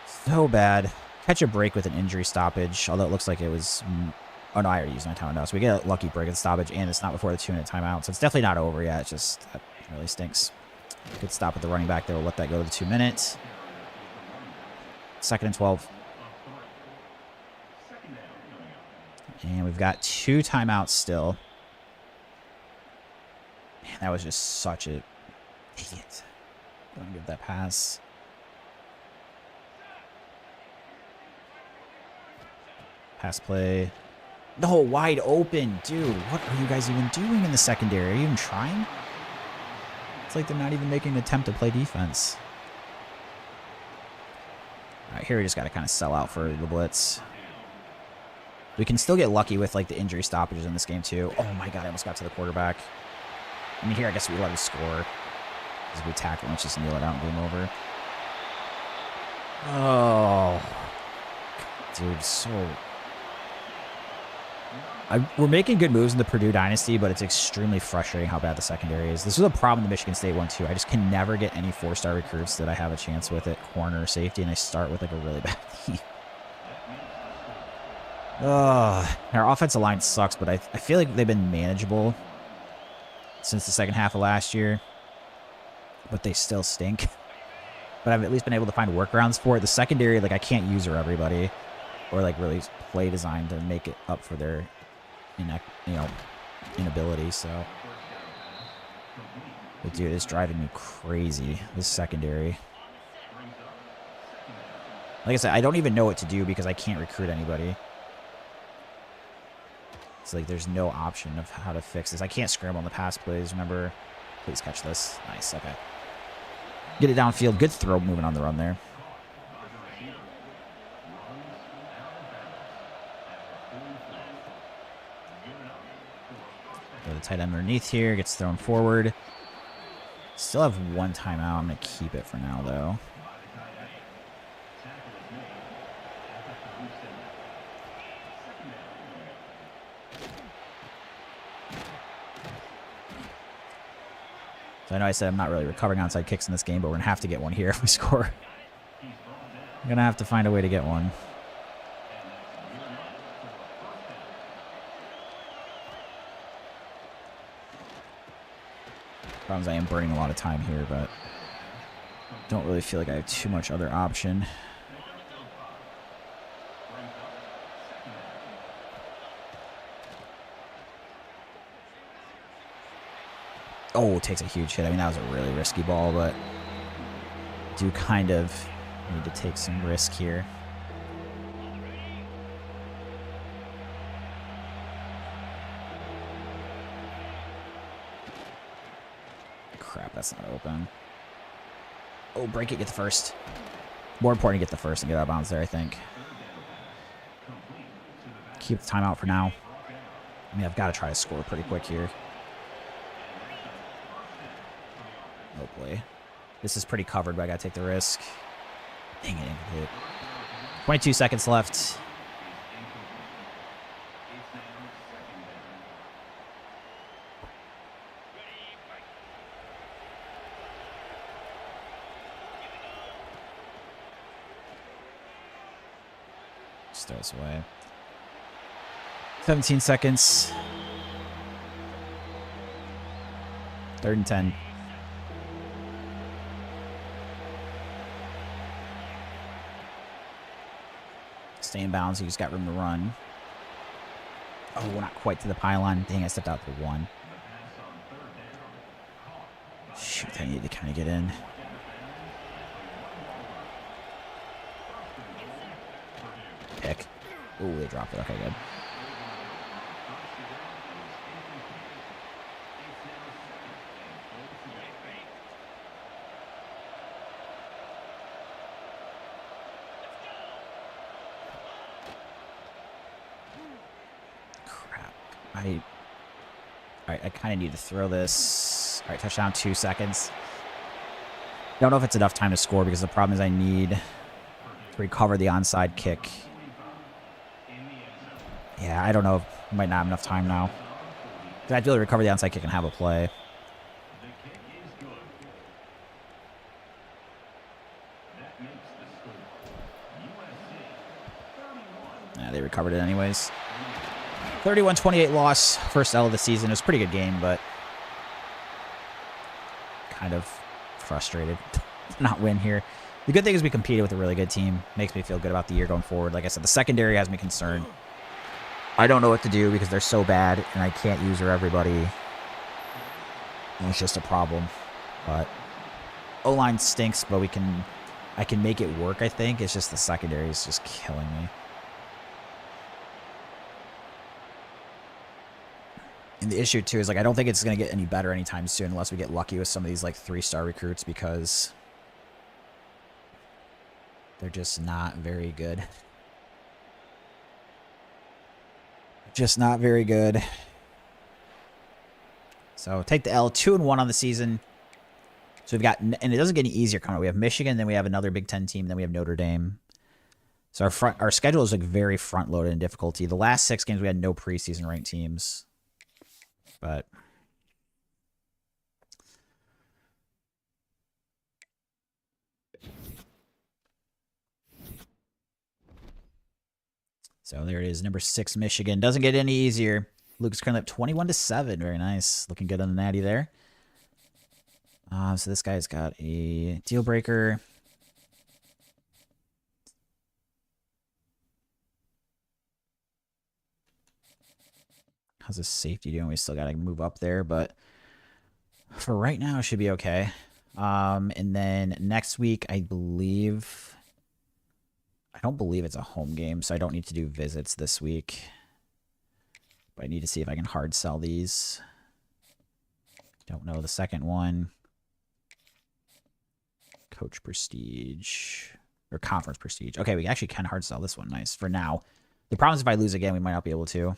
So bad. Catch a break with an injury stoppage, although it looks like it was... Oh, no, I already used my timeout now. So we get a lucky break and stoppage, and it's not before the 2-minute timeout. So it's definitely not over yet. It's just, that really stinks. Good stop at the running back there. We'll let that go to the 2 minutes. 2nd and 12. And we've got 2 timeouts still. Man, that was just such a... Idiot. Don't give that pass. Pass play. No, wide open. Dude, what are you guys even doing in the secondary? Are you even trying? It's like they're not even making an attempt to play defense. All right, here we just got to kind of sell out for the blitz. We can still get lucky with like the injury stoppages in this game too. Oh my God, I almost got to the quarterback. I mean, here I guess we let him score. Because we tackle, let's just kneel it out and game over. Oh, dude, so... we're making good moves in the Purdue Dynasty, but it's extremely frustrating how bad the secondary is. This was a problem in the Michigan State one, too. I just can never get any 4-star recruits that I have a chance with at corner or safety, and I start with like a really bad team. Our offensive line sucks, but I feel like they've been manageable since the second half of last year, but they still stink. But I've at least been able to find workarounds for it. The secondary, like I can't user everybody or like really play design to make it up for their inability. So, but dude, it's driving me crazy, this secondary. Like I said, I don't even know what to do because I can't recruit anybody. It's like there's no option of how to fix this. I can't scramble on the pass plays. Remember, please catch this. Nice, okay. Get it downfield. Good throw moving on the run there. Go to the tight end underneath here. Gets thrown forward. Still have 1 timeout. I'm going to keep it for now, though. So I know I said I'm not really recovering onside kicks in this game, but we're going to have to get one here if we score. I'm going to have to find a way to get one. Problem is I am burning a lot of time here, but don't really feel like I have too much other option. Oh, takes a huge hit. I mean, that was a really risky ball, but do kind of need to take some risk here. Crap, that's not open. Oh, break it, get the first. More important to get the first and get out of bounds there, I think. Keep the timeout for now. I mean, I've got to try to score pretty quick here. Oh boy. This is pretty covered, but I got to take the risk. Dang it, incomplete. 22 seconds left. Just throw this away. 17 seconds. 3rd and 10. Stay in bounds. He just got room to run. Oh, we're not quite to the pylon. Dang, I stepped out for 1. Shoot, I need to kind of get in. Pick. Ooh, they dropped it. Okay, good. Alright, I kind of need to throw this. Alright, touchdown, 2 seconds. Don't know if it's enough time to score because the problem is I need to recover the onside kick. Yeah, I don't know. Might not have enough time now. I have to really recover the onside kick and have a play. Yeah, they recovered it anyways. 31-28 loss. First L of the season. It was a pretty good game, but kind of frustrated to not win here. The good thing is we competed with a really good team. Makes me feel good about the year going forward. Like I said, the secondary has me concerned. I don't know what to do because they're so bad, and I can't use everybody. And it's just a problem. But O-line stinks, but I can make it work, I think. It's just the secondary is just killing me. And the issue, too, is like I don't think it's going to get any better anytime soon unless we get lucky with some of these like 3-star recruits because they're just not very good. Just not very good. So take the L. 2-1 on the season. So we've got, and it doesn't get any easier coming up. We have Michigan, then we have another Big Ten team, then we have Notre Dame. So our schedule is like very front loaded in difficulty. The last 6 games we had no preseason ranked teams. But so there it is, number 6 Michigan. Doesn't get any easier. Lucas currently up 21-7. Very nice. Looking good on the natty there. So this guy's got a deal breaker. How's his safety doing? We still got to move up there, but for right now, it should be okay. And then next week, I don't believe it's a home game, so I don't need to do visits this week. But I need to see if I can hard sell these. Don't know the second one. Coach Prestige. Or Conference Prestige. Okay, we actually can hard sell this one. Nice. For now. The problem is if I lose again, we might not be able to.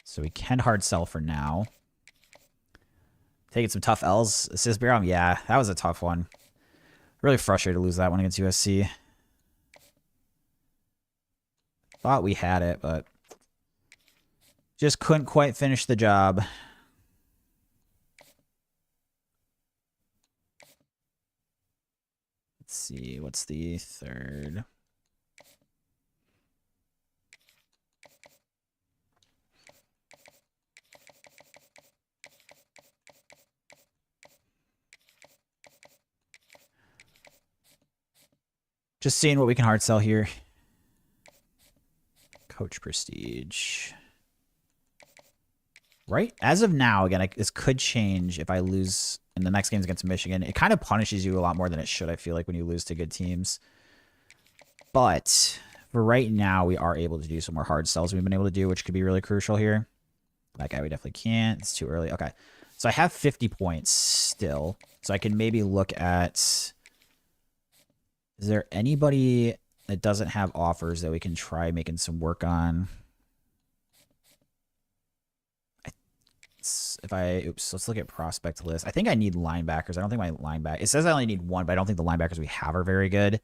So we can hard sell for now. Taking some tough L's. Assist Bureau, yeah, that was a tough one. Really frustrated to lose that one against USC. Thought we had it, but just couldn't quite finish the job. Let's see, what's the third? Just seeing what we can hard sell here. Coach prestige. Right? As of now, again, this could change if I lose in the next games against Michigan. It kind of punishes you a lot more than it should, I feel like, when you lose to good teams. But for right now, we are able to do some more hard sells we've been able to do, which could be really crucial here. That guy we definitely can't. It's too early. Okay. So I have 50 points still. So I can maybe look at... Is there anybody that doesn't have offers that we can try making some work on? Oops, let's look at prospect list. I think I need linebackers. I don't think my linebacker... It says I only need one, but I don't think the linebackers we have are very good.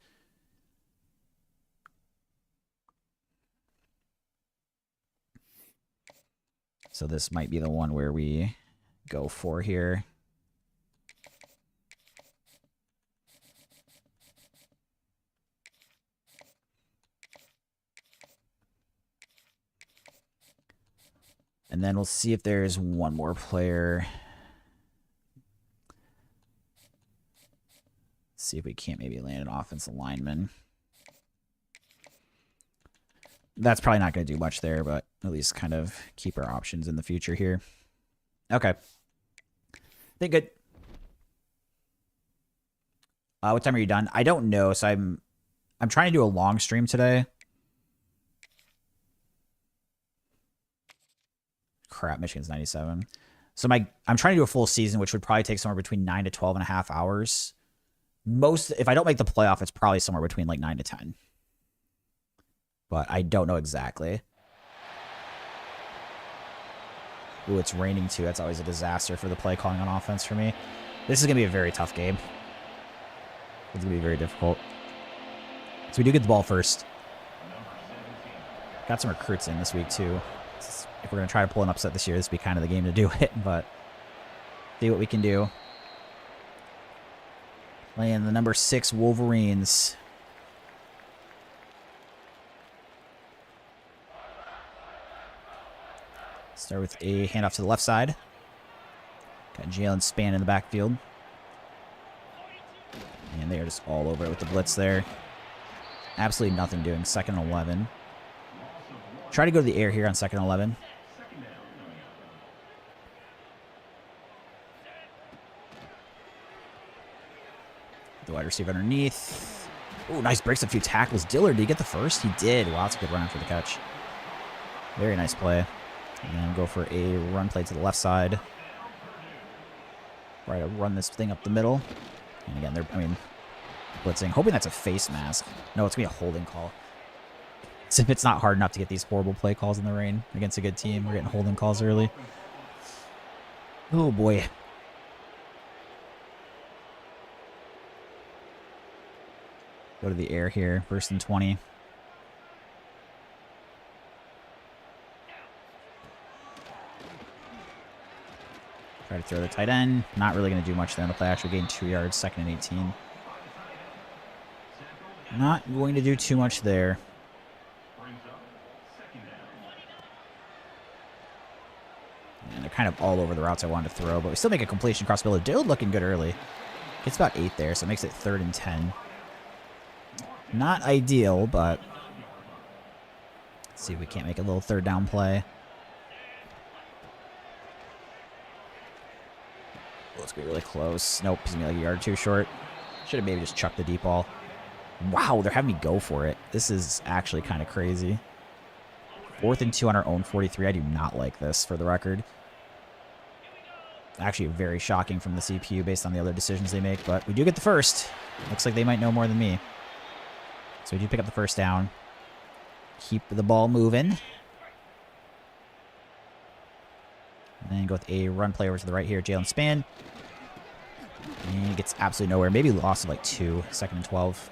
So this might be the one where we go for here. And then we'll see if there's one more player. See if we can't maybe land an offensive lineman. That's probably not going to do much there, but at least kind of keep our options in the future here. Okay. I think good. What time are you done? I don't know, so I'm trying to do a long stream today. Crap, Michigan's 97. So I'm trying to do a full season, which would probably take somewhere between 9 to 12 and a half hours. If I don't make the playoff, it's probably somewhere between like 9 to 10. But I don't know exactly. Ooh, it's raining too. That's always a disaster for the play calling on offense for me. This is going to be a very tough game. It's going to be very difficult. So we do get the ball first. Got some recruits in this week too. If we're going to try to pull an upset this year, this would be kind of the game to do it. But see what we can do. Playing the number 6 Wolverines. Start with a handoff to the left side. Got Jalen Spann in the backfield. And they are just all over it with the blitz there. Absolutely nothing doing. 2nd and 11. Try to go to the air here on 2nd and 11. The wide receiver underneath. Oh, nice. Breaks a few tackles. Dillard, did he get the first? He did. Wow, that's a good run for the catch. Very nice play. And then go for a run play to the left side. Try to run this thing up the middle. And again, they're, blitzing. Hoping that's a face mask. No, it's going to be a holding call. As if it's not hard enough to get these horrible play calls in the rain against a good team. We're getting holding calls early. Oh, boy. Go to the air here. 1st and 20. Try to throw the tight end. Not really going to do much there on the play. Actually gained 2 yards. 2nd and 18. Not going to do too much there. And they're kind of all over the routes I wanted to throw, but we still make a completion across the middle. Dillard looking good early. Gets about 8 there, so it makes it 3rd and 10. Not ideal, but let's see if we can't make a little 3rd down play. Let's be really close. Nope, he's going to be like a yard too short. Should have maybe just chucked the deep ball. Wow, they're having me go for it. This is actually kind of crazy. 4th and 2 on our own 43. I do not like this, for the record. Actually, very shocking from the CPU based on the other decisions they make, but we do get the first. Looks like they might know more than me. So we do pick up the 1st down. Keep the ball moving. And then go with a run play over to the right here. Jalen Spann. And he gets absolutely nowhere. Maybe loss of like 2. 2nd and 12.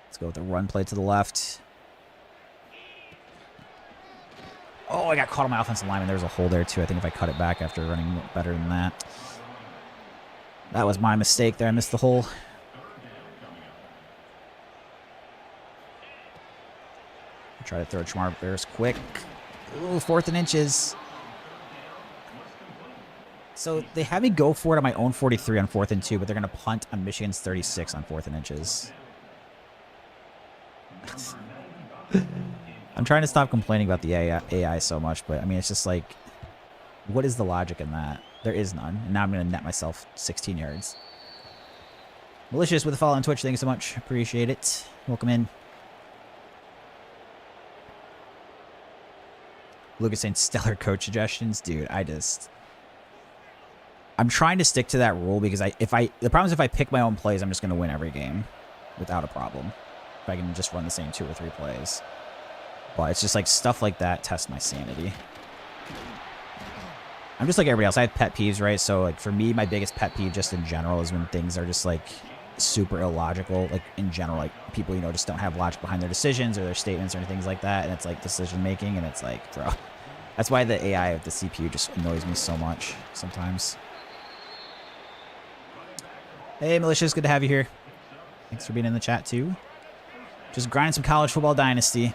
Let's go with the run play to the left. Oh, I got caught on my offensive lineman. There was a hole there too. I think if I cut it back after running better than that. That was my mistake there. I missed the hole. Try to throw Chamar Bears quick. Ooh, 4th and inches. So they have me go for it on my own 43 on 4th and 2, but they're going to punt on Michigan's 36 on 4th and inches. I'm trying to stop complaining about the AI so much, but I mean, it's just like, what is the logic in that? There is none. And now I'm going to net myself 16 yards. Malicious with a follow on Twitch. Thank you so much. Appreciate it. Welcome in. Lucas saying stellar coach suggestions. Dude, I'm trying to stick to that rule because the problem is if I pick my own plays, I'm just going to win every game without a problem. If I can just run the same 2 or 3 plays. But it's just like stuff like that tests my sanity. I'm just like everybody else. I have pet peeves, right? So like for me, my biggest pet peeve just in general is when things are just like super illogical. Like in general, like people, just don't have logic behind their decisions or their statements or things like that. And it's like decision making, and it's like, bro. That's why the AI of the CPU just annoys me so much sometimes. Hey, Malicious, good to have you here. Thanks for being in the chat too. Just grinding some college football Dynasty.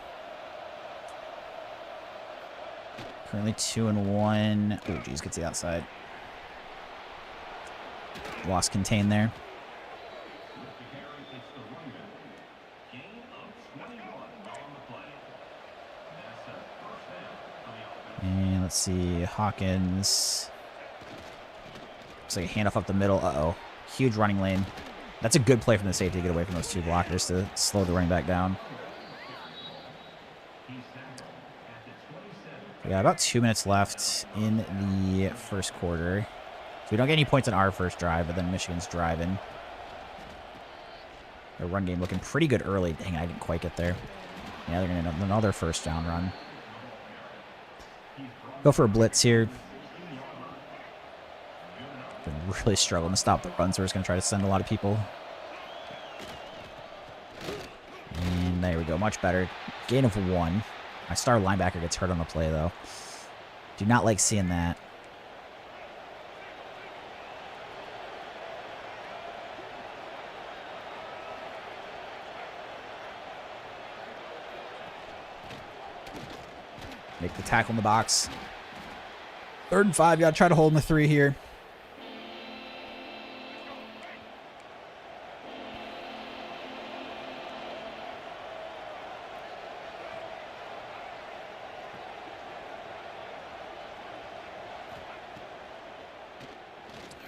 Currently 2-1. Oh, geez, gets the outside. Lost contain there. And let's see, Hawkins. Looks like a handoff up the middle. Uh-oh. Huge running lane. That's a good play from the safety to get away from those 2 blockers to slow the running back down. We got about 2 minutes left in the first quarter. So we don't get any points on our first drive, but then Michigan's driving. Their run game looking pretty good early. Dang, I didn't quite get there. Yeah, they're going to have another first down run. Go for a blitz here. Been really struggling to stop the run, so we're just going to try to send a lot of people. And there we go. Much better. Gain of 1. My star linebacker gets hurt on the play, though. Do not like seeing that. Make the tackle in the box. 3rd and 5. Got to try to hold in the 3 here.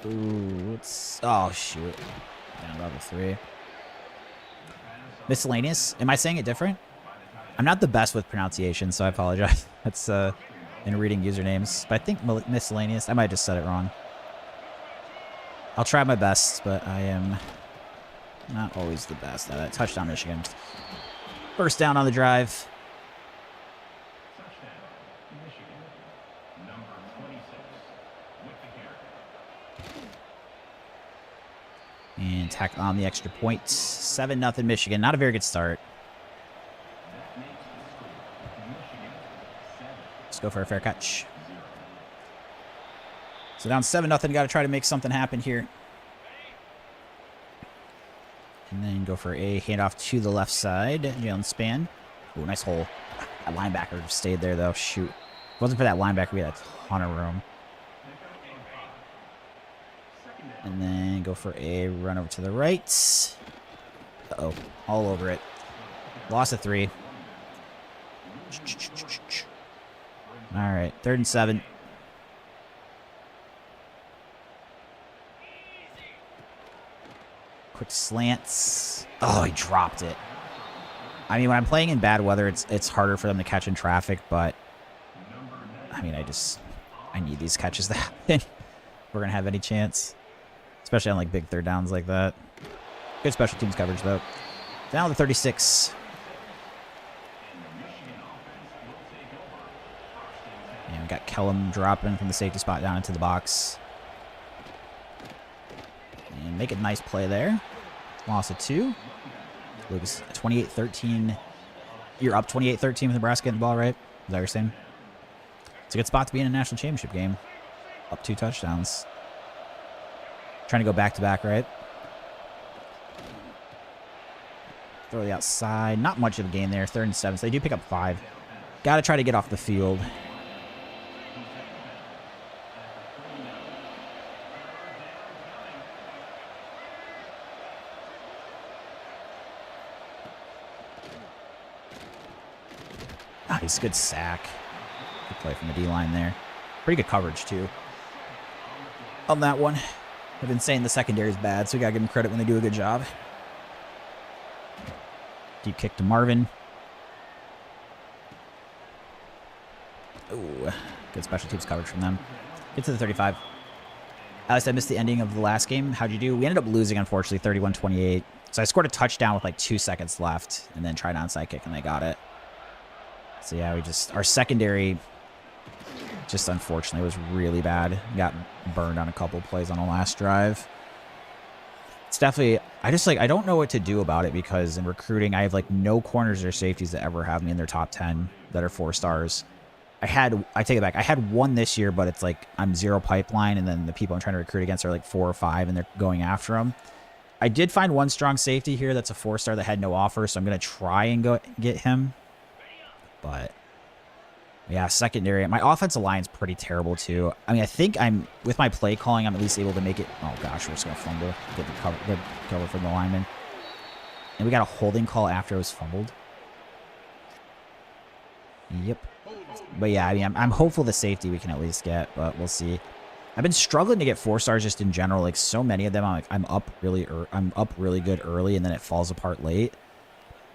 Ooh, oh, shoot. Down level 3. Miscellaneous. Am I saying it different? I'm not the best with pronunciation, so I apologize. That's in reading usernames. But I think miscellaneous. I might have just said it wrong. I'll try my best, but I am not always the best at it. Touchdown, Michigan. First down on the drive. And tack on the extra point. 7-0 Michigan. Not a very good start. Let's go for a fair catch. So down 7-0. Got to try to make something happen here. And then go for a handoff to the left side. Jalen Span. Ooh, nice hole. That linebacker stayed there, though. Shoot. If it wasn't for that linebacker, we had a ton of room. And then go for a run over to the right. Uh-oh. All over it. Loss of 3. All right. 3rd and 7. Quick slants. Oh, he dropped it. I mean, when I'm playing in bad weather, it's harder for them to catch in traffic, but I mean, I need these catches to happen if we're going to have any chance. Especially on like big 3rd downs like that. Good special teams coverage though. Down to 36. And we got Kellum dropping from the safety spot down into the box. And make a nice play there. Loss of 2. Lucas, 28-13. You're up 28-13 with Nebraska getting the ball, right? Is that what you're saying? It's a good spot to be in a national championship game. Up 2 touchdowns. Trying to go back-to-back, right? Throw the outside. Not much of a gain there. 3rd and 7. So they do pick up 5. Got to try to get off the field. Nice, good sack. Good play from the D-line there. Pretty good coverage, too, on that one. I've been saying the secondary is bad, so we got to give them credit when they do a good job. Deep kick to Marvin. Ooh, good special teams coverage from them. Get to the 35. Alex, I missed the ending of the last game. How'd you do? We ended up losing, unfortunately, 31-28. So I scored a touchdown with like 2 seconds left and then tried onside kick, and they got it. So yeah, our secondary just unfortunately was really bad. Got burned on a couple plays on the last drive. It's definitely, I don't know what to do about it, because in recruiting, I have like no corners or safeties that ever have me in their top 10 that are 4 stars. I take it back. I had one this year, but it's like I'm 0 pipeline, and then the people I'm trying to recruit against are like 4 or 5, and they're going after them. I did find one strong safety here that's a 4-star that had no offer, so I'm going to try and go get him. But yeah, secondary. My offensive line's pretty terrible too. I mean, I think with my play calling, I'm at least able to make it. Oh gosh, we're just gonna fumble. Get the cover from the lineman. And we got a holding call after it was fumbled. Yep. But yeah, I mean, I'm hopeful the safety we can at least get, but we'll see. I've been struggling to get 4-stars just in general. Like so many of them, I'm up really good early, and then it falls apart late.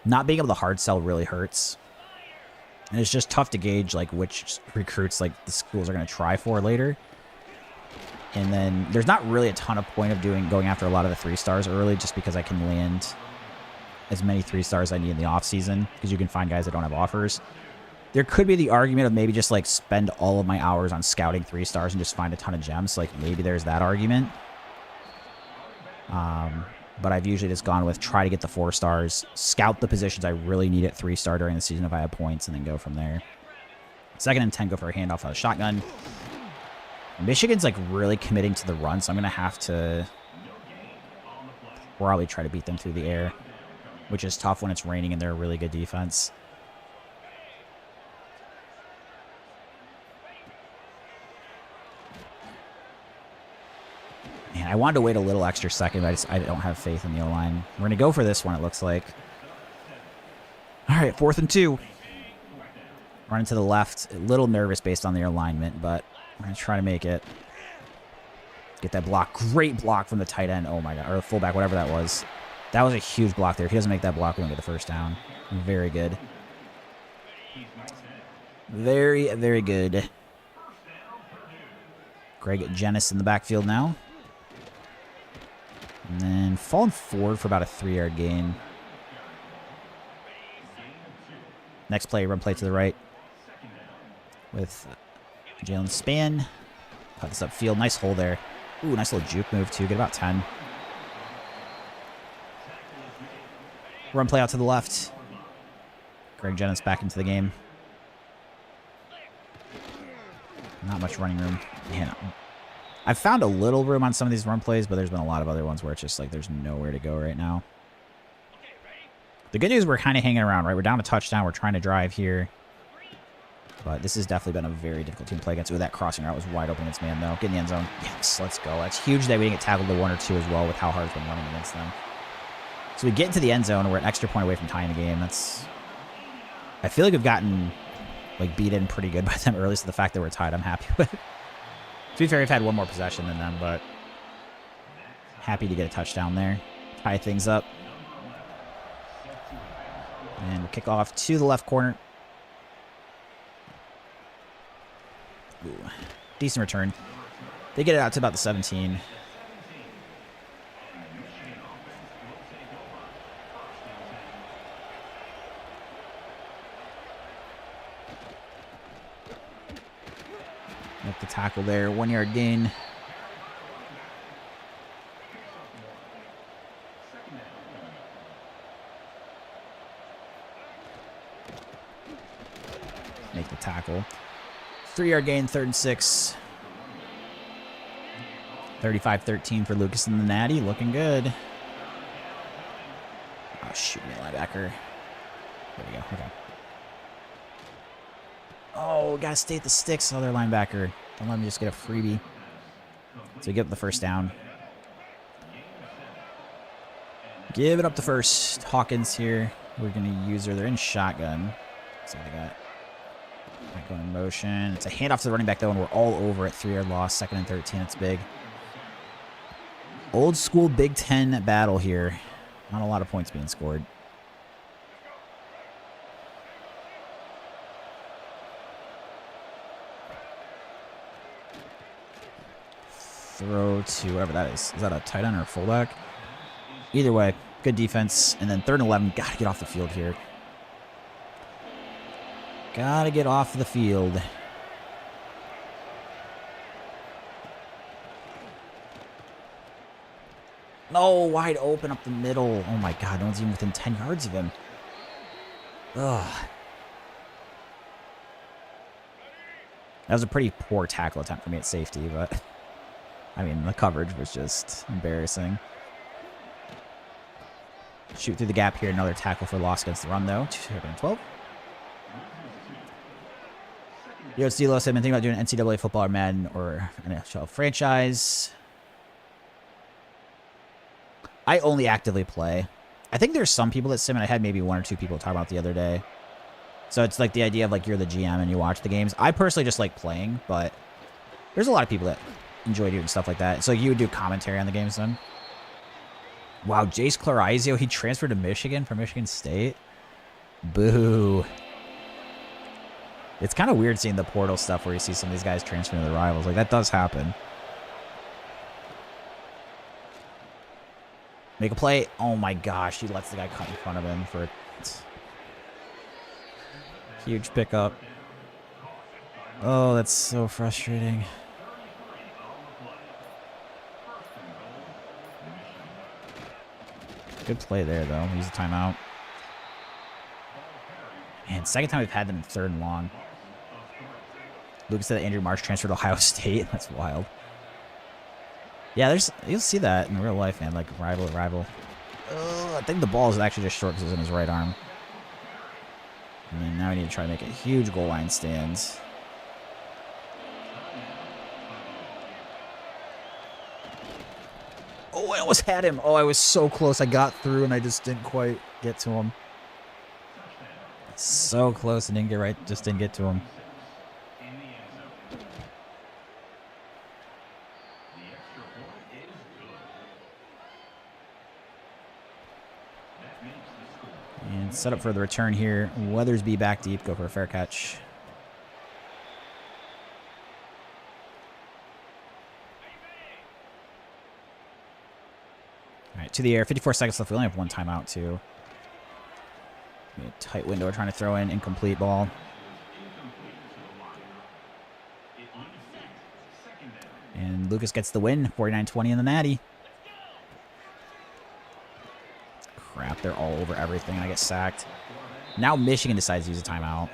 Not being able to hard sell really hurts. And it's just tough to gauge like which recruits like the schools are going to try for later. And then there's not really a ton of point of going after a lot of the 3-stars early, just because I can land as many 3-stars I need in the off season, because you can find guys that don't have offers. There could be the argument of maybe just like spend all of my hours on scouting 3-stars and just find a ton of gems. Like maybe there's that argument. But I've usually just gone with try to get the 4-stars, scout the positions I really need at 3-star during the season if I have points, and then go from there. 2nd and 10, go for a handoff out of shotgun. Michigan's like really committing to the run, so I'm going to have to probably try to beat them through the air, which is tough when it's raining and they're a really good defense. Man, I wanted to wait a little extra second, but I don't have faith in the O-line. We're going to go for this one, it looks like. All right, 4th and 2. Running to the left. A little nervous based on the alignment, but we're going to try to make it. Get that block. Great block from the tight end. Oh, my God. Or the fullback, whatever that was. That was a huge block there. If he doesn't make that block, we don't get the first down. Very good. Very, very good. Greg Jenis in the backfield now. And then falling forward for about a 3-yard gain. Next play, run play to the right with Jalen Spann. Cut this upfield. Nice hole there. Ooh, nice little juke move, too. Get about 10. Run play out to the left. Greg Jenis back into the game. Not much running room. Man, I've found a little room on some of these run plays, but there's been a lot of other ones where it's just like there's nowhere to go right now. The good news is we're kind of hanging around, right? We're down a touchdown. We're trying to drive here. But this has definitely been a very difficult team to play against. Ooh, that crossing route was wide open against man, though. Get in the end zone. Yes, let's go. That's huge that we didn't get tackled to 1 or 2 as well with how hard it's been running against them. So we get into the end zone, and we're an extra point away from tying the game. I feel like we've gotten like beaten pretty good by them early, so the fact that we're tied, I'm happy with. To be fair, we've had one more possession than them, but happy to get a touchdown there. Tie things up. And we'll kick off to the left corner. Ooh, decent return. They get it out to about the 17. Make the tackle there. 1-yard gain. Make the tackle. 3-yard gain, 3rd and 6. 35-13 for Lucas and the Natty. Looking good. Oh, shoot me, linebacker. There we go. Okay. Oh, gotta stay at the sticks, other linebacker. Don't let me just get a freebie. So we give up the first down. Give it up the first. Hawkins here. We're going to use her. They're in shotgun. So they got going in motion. It's a handoff to the running back, though, and we're all over at 3-yard loss. 2nd and 13. It's big. Old school Big Ten battle here. Not a lot of points being scored. Throw to whatever that is. Is that a tight end or a fullback? Either way, good defense. And then 3rd and 11. Got to get off the field here. Got to get off the field. No, wide open up the middle. Oh my God, no one's even within 10 yards of him. Ugh. That was a pretty poor tackle attempt for me at safety, but I mean, the coverage was just embarrassing. Shoot through the gap here. Another tackle for loss against the run, though. 2nd and 12. Yo, Stilo said, I've been thinking about doing NCAA football or Madden or NHL franchise. I only actively play. I think there's some people that sim, and I had maybe 1 or 2 people talk about the other day. So it's like the idea of like you're the GM and you watch the games. I personally just like playing, but there's a lot of people that enjoy doing stuff like that. So you would do commentary on the games then? Wow, Jace Clarizio, he transferred to Michigan from Michigan State. Boo. It's kind of weird seeing the portal stuff where you see some of these guys transferring to the rivals. Like, that does happen. Make a play. Oh, my gosh. He lets the guy cut in front of him for a huge pickup. Oh, that's so frustrating. Good play there, though. Use the timeout. And 2nd time we've had them in 3rd and long. Lucas said that Andrew Marsh transferred to Ohio State. That's wild. Yeah, you'll see that in real life, man. Like, rival. I think the ball is actually just short because it's in his right arm. And then now we need to try to make a huge goal line stand. Oh, I almost had him. Oh, I was so close. I got through, and I just didn't quite get to him. So close and didn't get right. Just didn't get to him. And set up for the return here. Weathersby back deep. Go for a fair catch. All right, to the air. 54 seconds left. We only have 1 timeout, too. A tight window. We're trying to throw in incomplete ball. And Lucas gets the win. 49-20 in the Natty. Crap, they're all over everything, and I get sacked. Now Michigan decides to use a timeout.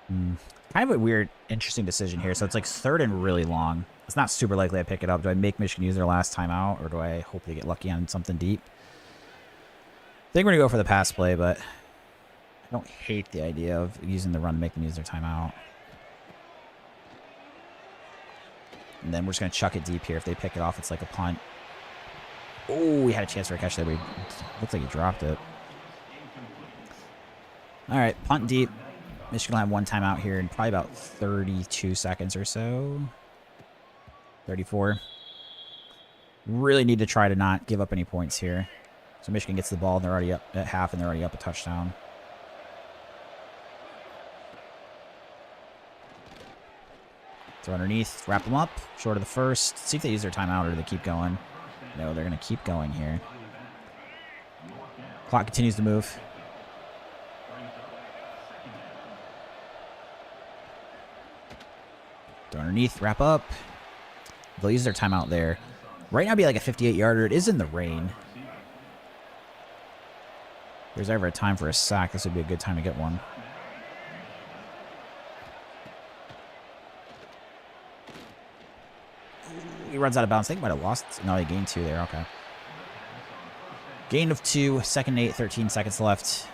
Kind of a weird, interesting decision here. So it's like 3rd and really long. It's not super likely I pick it up. Do I make Michigan use their last timeout, or do I hope they get lucky on something deep? I think we're going to go for the pass play, but I don't hate the idea of using the run to make them use their timeout. And then we're just going to chuck it deep here. If they pick it off, it's like a punt. Oh, we had a chance for a catch there, but looks like he dropped it. All right, punt deep. Michigan will have 1 timeout here in probably about 32 seconds or so. 34. Really need to try to not give up any points here. So Michigan gets the ball, and they're already up at half, and they're already up a touchdown. Throw underneath, wrap them up, short of the first. See if they use their timeout or do they keep going. No, they're going to keep going here. Clock continues to move. Throw underneath, wrap up. They'll use their timeout there. Right now, it'd be like a 58-yarder. It is in the rain. If there's ever a time for a sack, this would be a good time to get one. runs out of bounds. I think he might have lost. No, he gained 2 there. Okay. Gain of 2. 2nd and 8. 13 seconds left.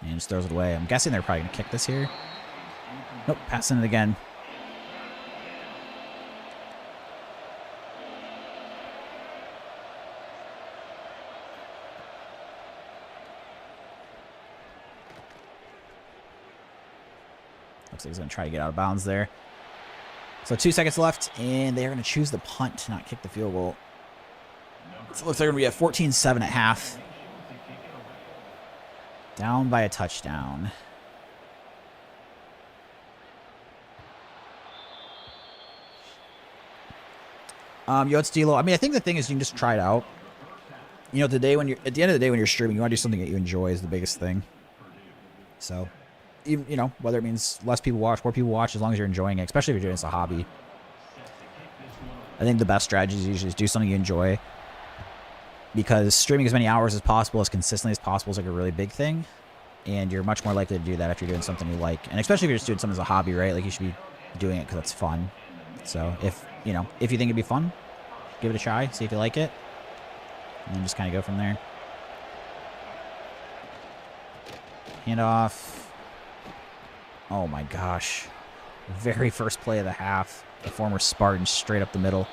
And just throws it away. I'm guessing they're probably going to kick this here. Nope, passing it again. Looks like he's going to try to get out of bounds there. So 2 seconds left, and they're going to choose the punt to not kick the field goal. So it looks like they're going to be at 14-7 at half. Down by a touchdown. It's D'Lo. I mean, I think the thing is you can just try it out. You know, at the end of the day when you're streaming, you want to do something that you enjoy is the biggest thing. So, even, you know, whether it means less people watch, more people watch, as long as you're enjoying it, especially if you're doing this as a hobby. I think the best strategy is usually just do something you enjoy, because streaming as many hours as possible, as consistently as possible, is like a really big thing, and you're much more likely to do that if you're doing something you like, and especially if you're just doing something as a hobby, right? Like, you should be doing it because it's fun. So if you think it'd be fun, give it a try, see if you like it, and then just kind of go from there. Handoff. Oh my gosh. Very first play of the half. The former Spartan straight up the middle.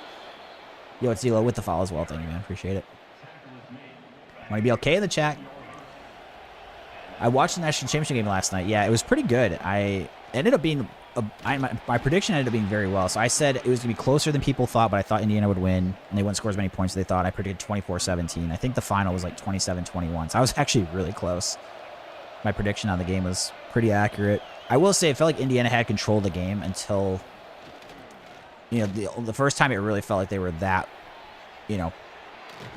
It's D'Lo with the foul as well. Thank you, man. Appreciate it. Want to be okay in the chat? I watched the national championship game last night. Yeah, it was pretty good. I ended up being... my prediction ended up being very well. So I said it was going to be closer than people thought, but I thought Indiana would win, and they wouldn't score as many points as they thought. I predicted 24-17. I think the final was like 27-21. So I was actually really close. My prediction on the game was pretty accurate. I will say it felt like Indiana had control of the game until, the first time it really felt like they were that,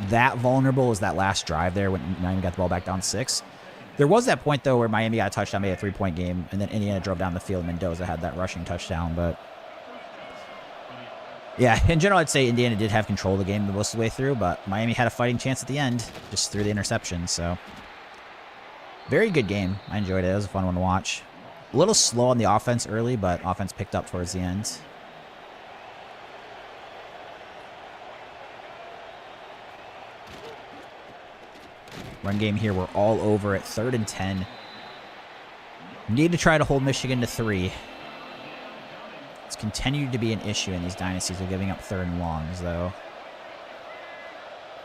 that vulnerable was that last drive there when Miami got the ball back down 6. There was that point, though, where Miami got a touchdown, made a 3-point game, and then Indiana drove down the field, and Mendoza had that rushing touchdown. But, yeah, in general, I'd say Indiana did have control of the game most of the way through, but Miami had a fighting chance at the end, just through the interception. So, very good game. I enjoyed it. It was a fun one to watch. A little slow on the offense early, but offense picked up towards the end. Run game here, we're all over at 3rd and 10. Need to try to hold Michigan to 3. It's continued to be an issue in these dynasties of giving up 3rd and longs, though.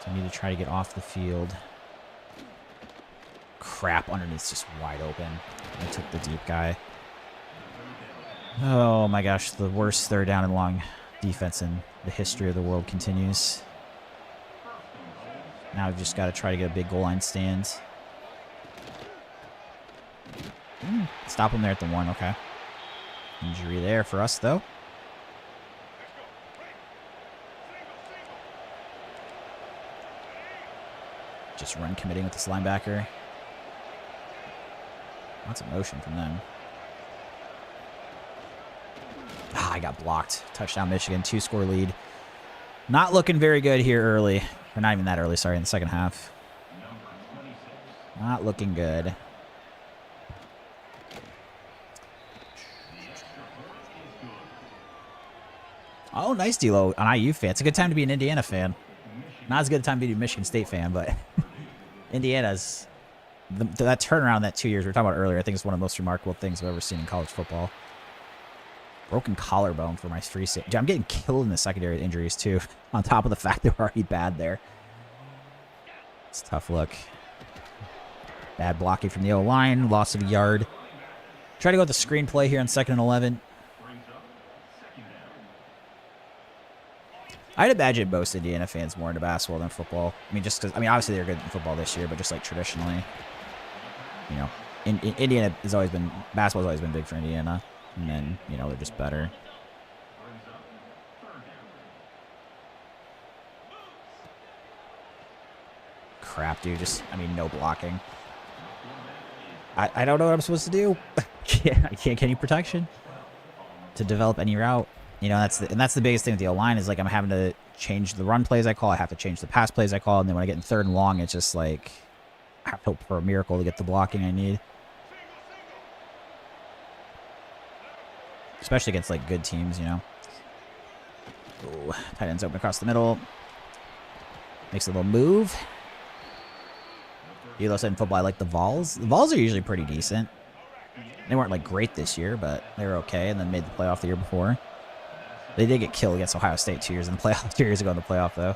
So we need to try to get off the field. Crap, underneath's just wide open. I took the deep guy. Oh my gosh, the worst 3rd down and long defense in the history of the world continues. Now we've just got to try to get a big goal line stand. Stop him there at the 1, okay. Injury there for us, though. Just run committing with this linebacker. Lots of motion from them. I got blocked. Touchdown Michigan, 2-score lead. Not looking very good here early. Or not even that early, sorry, in the second half. Not looking good. Oh, nice D'Lo, an IU fan. It's a good time to be an Indiana fan. Not as good a time to be a Michigan State fan, but Indiana's... that turnaround in that 2 years we were talking about earlier, I think it's one of the most remarkable things I've ever seen in college football. Broken collarbone for my free safety. I'm getting killed in the secondary injuries, too, on top of the fact they were already bad there. It's a tough look. Bad blocking from the O-line. Loss of a yard. Try to go with the screenplay here on 2nd and 11. I'd imagine most Indiana fans more into basketball than football. I mean, just because, obviously they're good in football this year, but just like traditionally, Indiana has always been, basketball's always been big for Indiana. And then, they're just better. Crap, dude. No blocking. I don't know what I'm supposed to do. I can't get any protection to develop any route. That's the biggest thing with the O-line is, like, I'm having to change the run plays I call. I have to change the pass plays I call. And then when I get in 3rd and long, it's just like, I have to hope for a miracle to get the blocking I need. Especially against, like, good teams, you know. Ooh, tight end's open across the middle. Makes a little move. You said in football, I like the Vols. The Vols are usually pretty decent. They weren't, like, great this year, but they were okay, and then made the playoff the year before. They did get killed against Ohio State 2 years in the playoff, 2 years ago in the playoff, though.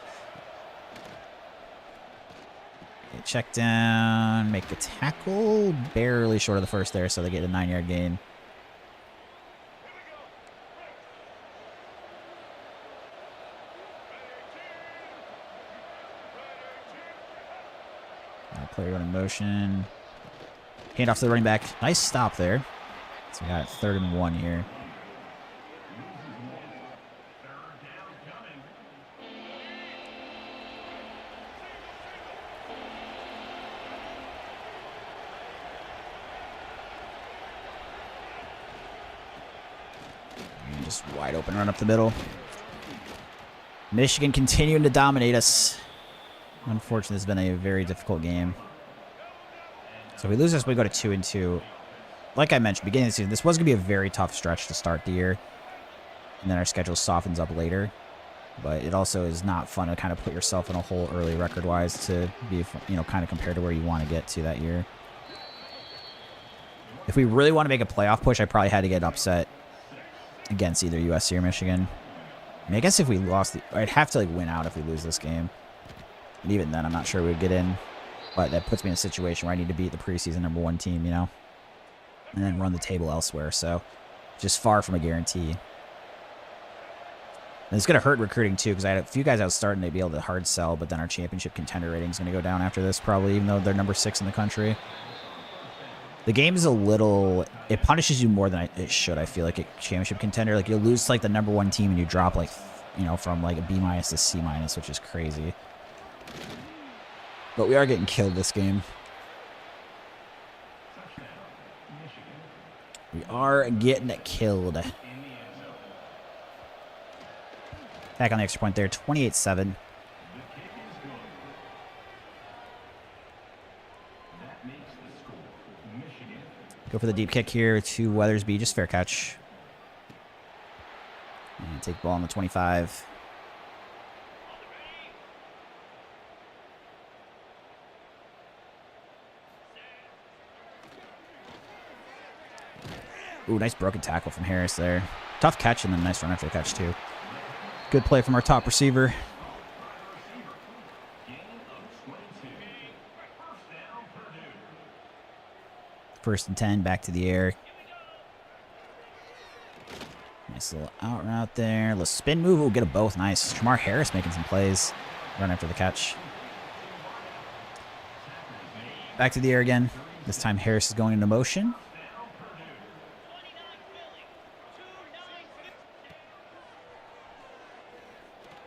Okay, check down, make a tackle. Barely short of the first there, so they get a 9-yard gain. Player going in motion. Hand off to the running back. Nice stop there. So we got 3rd and 1 here. And just wide open run up the middle. Michigan continuing to dominate us. Unfortunately, it's been a very difficult game. So if we lose this, we go to 2-2. Like I mentioned, beginning of the season, this was going to be a very tough stretch to start the year. And then our schedule softens up later. But it also is not fun to kind of put yourself in a hole early record-wise to be, you know, kind of compared to where you want to get to that year. If we really want to make a playoff push, I probably had to get upset against either USC or Michigan. I mean, I guess if we lost, I'd have to, like, win out if we lose this game. And even then, I'm not sure we'd get in. But that puts me in a situation where I need to beat the preseason #1 team, you know, and then run the table elsewhere. So just far from a guarantee. And it's going to hurt recruiting, too, because I had a few guys I was starting to be able to hard sell, but then our championship contender rating is going to go down after this, probably, even though they're #6 in the country. The game is a little... It punishes you more than it should, I feel like, a championship contender. Like, you'll lose to, like, the #1 team and you drop, like, you know, from, like, a B- to C-, which is crazy. But we are getting killed this game. We are getting killed. Back on the extra point there, 28-7. Go for the deep kick here to Weathersby. Just fair catch. And take the ball on the 25. Ooh, nice broken tackle from Harris there. Tough catch and then nice run after the catch, too. Good play from our top receiver. First and 10, back to the air. Nice little out route there. Little spin move. We'll get them both. Nice. Shamar Harris making some plays. Run after the catch. Back to the air again. This time Harris is going into motion.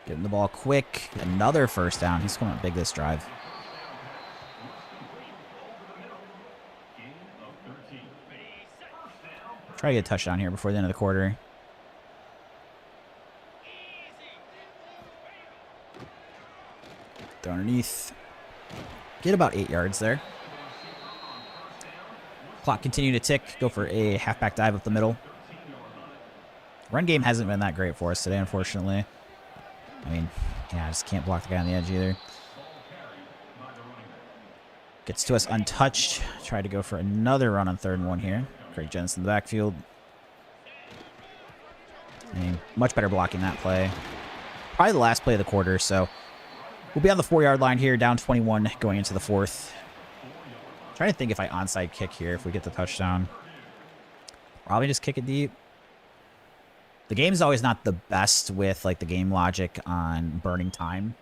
Getting the ball quick. Another first down. He's coming up big this drive. Try to get a touchdown here before the end of the quarter. Throw underneath. Get about 8 yards there. Clock continue to tick. Go for a halfback dive up the middle. Run game hasn't been that great for us today, unfortunately. I mean, yeah, I just can't block the guy on the edge either. Gets to us untouched. Try to go for another run on 3rd and 1 here. Craig Jensen in the backfield. I mean, much better blocking that play. Probably the last play of the quarter, so we'll be on the 4-yard line here, down 21 going into the 4th. Trying to think if I onside kick here if we get the touchdown. Probably just kick it deep. The game's always not the best with, like, the game logic on burning time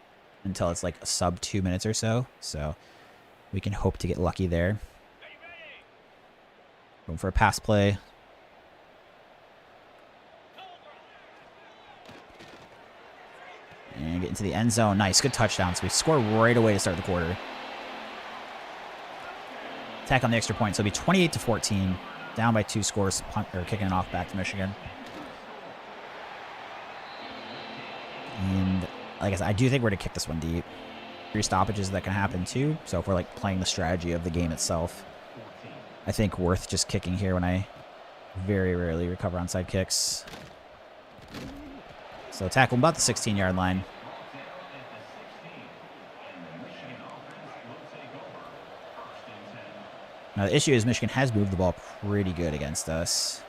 until it's, like, a sub 2 minutes or so. So we can hope to get lucky there. Going for a pass play. And get into the end zone. Nice. Good touchdown. So we score right away to start the quarter. Attack on the extra point. So it'll be 28-14. Down by 2 scores. Kicking it off back to Michigan. And like I said, I do think we're going to kick this one deep. 3 stoppages that can happen too. So if we're like playing the strategy of the game itself, I think worth just kicking here when I very rarely recover onside kicks. So tackle about the 16-yard line. Now the issue is Michigan has moved the ball pretty good against us.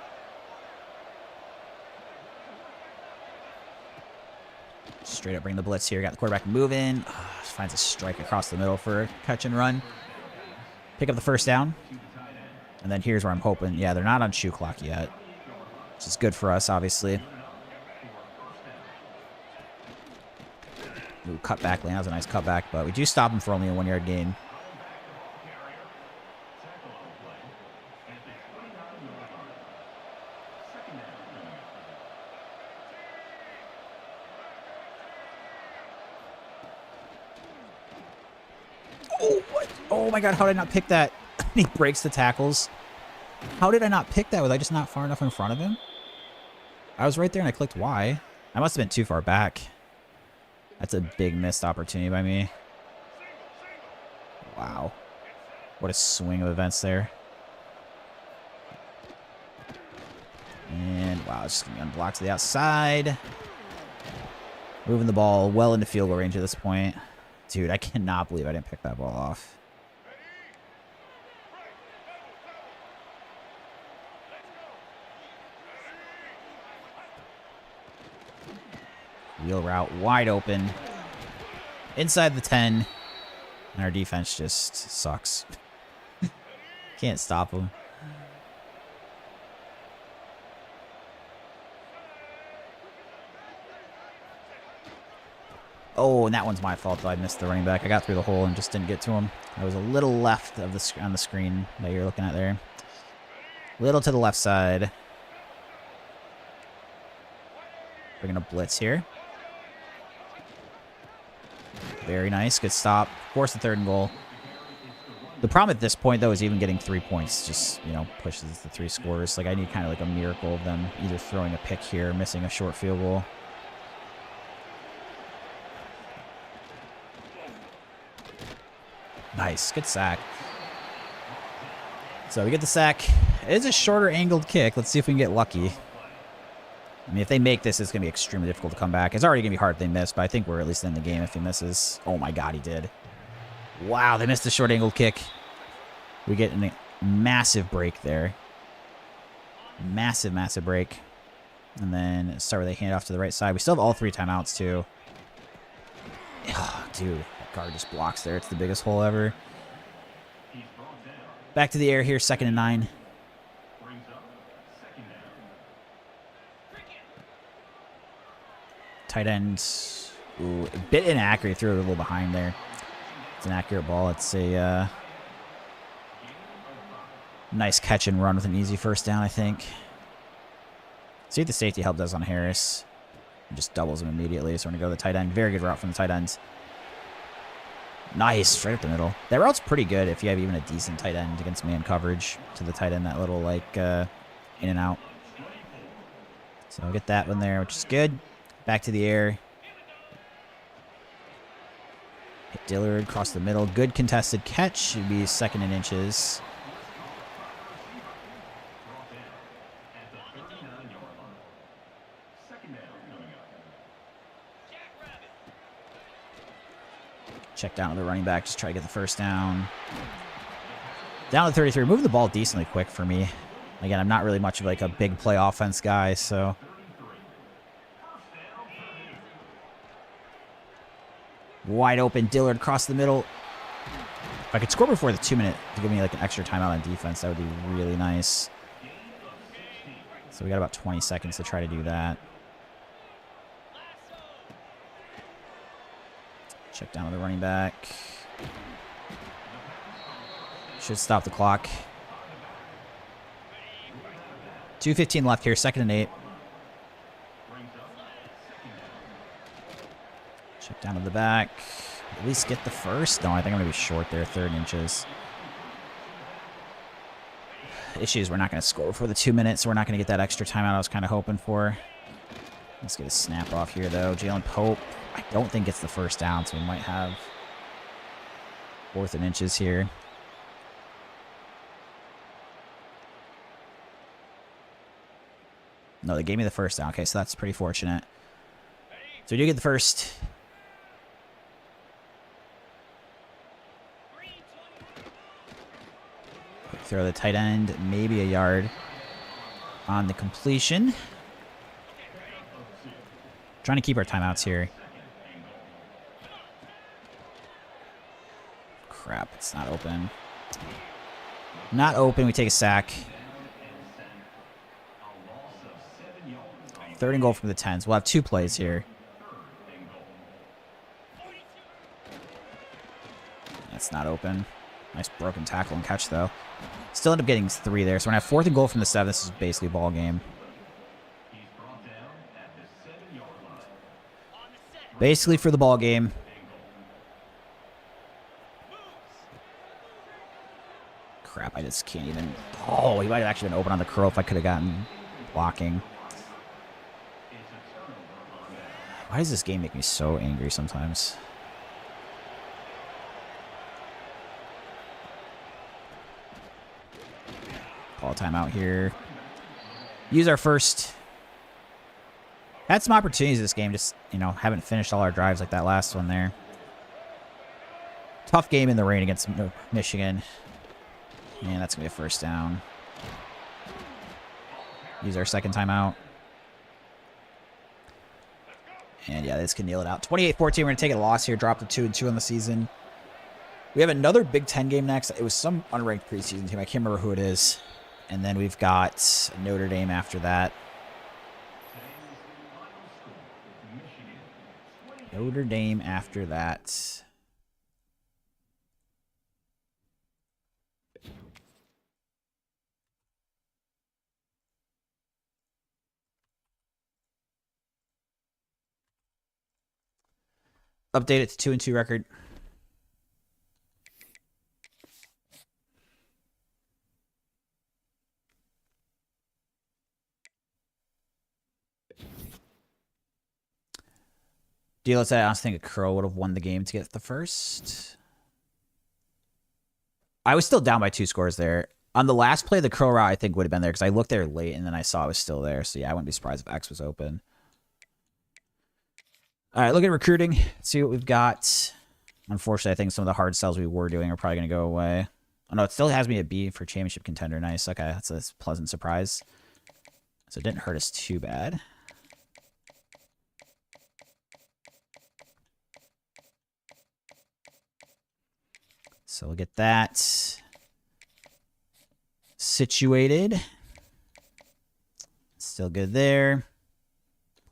Straight up bring the blitz here. Got the quarterback moving. Finds a strike across the middle for a catch and run. Pick up the first down. And then here's where I'm hoping. Yeah, they're not on shoe clock yet, which is good for us, obviously. Ooh, cutback lane. That was a nice cutback, but we do stop him for only a 1-yard gain. Oh, what? Oh my god, how did I not pick that? He breaks the tackles. How did I not pick that? Was I just not far enough in front of him? I was right there and I clicked Y. I must have been too far back. That's a big missed opportunity by me. Wow. What a swing of events there. And wow, it's just going to be unblocked to the outside. Moving the ball well into field goal range at this point. Dude, I cannot believe I didn't pick that ball off. Wheel route wide open. Inside the 10. And our defense just sucks. Can't stop them. Oh, and that one's my fault, though. I missed the running back. I got through the hole and just didn't get to him. I was a little left of the on the screen that you're looking at there. Little to the left side. Bringing a blitz here. Very nice. Good stop. Force the 3rd and goal. The problem at this point, though, is even getting 3 points just, you know, pushes the 3 scores. Like, I need kind of like a miracle of them either throwing a pick here or missing a short field goal. Nice. Good sack. So we get the sack. It is a shorter angled kick. Let's see if we can get lucky. I mean, if they make this, it's going to be extremely difficult to come back. It's already going to be hard if they miss, but I think we're at least in the game if he misses. Oh my god, he did. Wow, they missed a short angled kick. We get a massive break there. Massive, massive break. And then start where they hand off to the right side. We still have all 3 timeouts, too. Oh, dude. Guard just blocks there. It's the biggest hole ever. Back to the air here, 2nd and 9. Tight end. Ooh, a bit inaccurate. Threw it a little behind there. It's an accurate ball. It's a nice catch and run with an easy first down, I think. See what the safety help does on Harris. It just doubles him immediately. So we're going to go to the tight end. Very good route from the tight ends. Nice, straight up the middle. That route's pretty good if you have even a decent tight end against man coverage to the tight end, that little, like, in and out. So I'll get that one there, which is good. Back to the air. Hit Dillard, across the middle. Good contested catch. Should be 2nd and inches. Check down to the running back. Just try to get the first down. Down to 33. Move the ball decently quick for me. Again, I'm not really much of like a big play offense guy, so. Wide open. Dillard across the middle. If I could score before the 2-minute to give me like an extra timeout on defense, that would be really nice. So we got about 20 seconds to try to do that. Check down to the running back. Should stop the clock. 2:15 left here, 2nd and 8. Check down to the back. At least get the first. No, I think I'm going to be short there, 3rd inches. Issue is we're not going to score before the 2 minutes, so we're not going to get that extra timeout I was kind of hoping for. Let's get a snap off here, though. Jalen Pope, I don't think it's the first down, so we might have 4th and inches here. No, they gave me the first down. Okay, so that's pretty fortunate. So we do get the first. Quick throw the tight end, maybe a yard on the completion. Trying to keep our timeouts here. Crap, it's not open. Not open. We take a sack. 3rd and goal from the 10s. We'll have 2 plays here. That's not open. Nice broken tackle and catch, though. Still end up getting 3 there. So we're going to have 4th and goal from the 7. This is basically a ball game. Basically for the ball game. Crap, I just can't even... Oh, he might have actually been open on the curl if I could have gotten blocking. Why does this game make me so angry sometimes? Call a timeout here. Use our first. Had some opportunities this game, just, you know, haven't finished all our drives like that last one there. Tough game in the rain against Michigan. And that's going to be a first down. Use our second timeout. And yeah, this can nail it out. 28-14, we're going to take a loss here. Drop to 2-2 on the season. We have another Big Ten game next. It was some unranked preseason team. I can't remember who it is. And then we've got Notre Dame after that. Notre Dame after that. Update it to 2-2 record. Deal say I honestly think a Crow would have won the game to get the first. I was still down by 2 scores there. On the last play, the Crow route I think would have been there because I looked there late and then I saw it was still there. So yeah, I wouldn't be surprised if X was open. All right, look at recruiting. See what we've got. Unfortunately, I think some of the hard sells we were doing are probably going to go away. Oh, no, it still has me a B for championship contender. Nice. Okay, that's a pleasant surprise. So it didn't hurt us too bad. So we'll get that situated. Still good there.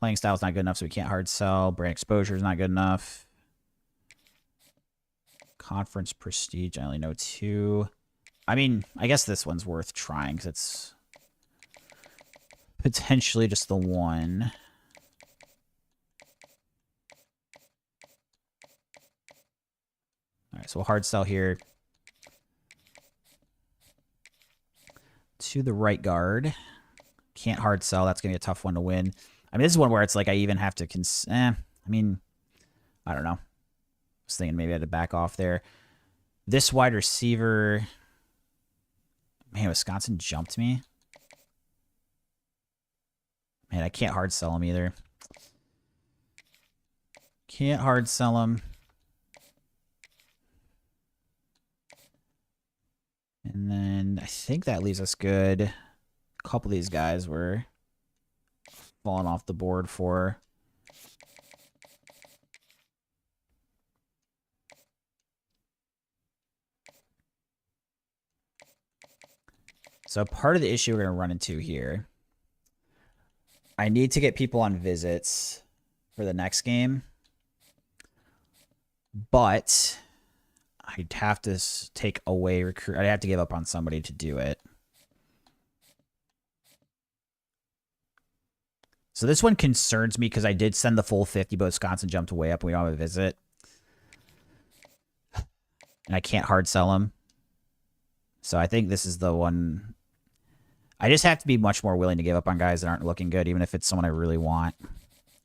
Playing style is not good enough, so we can't hard sell. Brand exposure is not good enough. Conference prestige, I only know 2. I mean, I guess this one's worth trying because it's potentially just the one. All right, so we'll hard sell here to the right guard. Can't hard sell. That's going to be a tough one to win. I mean, this is one where it's like I even have to I mean, I don't know. I was thinking maybe I had to back off there. This wide receiver. Man, Wisconsin jumped me. Man, I can't hard sell him either. Can't hard sell him. And then I think that leaves us good. A couple of these guys were falling off the board for. So part of the issue we're going to run into here, I need to get people on visits for the next game, but I'd have to take away recruit. I'd have to give up on somebody to do it. So this one concerns me because I did send the full 50, but Wisconsin jumped way up and we don't have a visit. And I can't hard sell them. So I think this is the one. I just have to be much more willing to give up on guys that aren't looking good, even if it's someone I really want.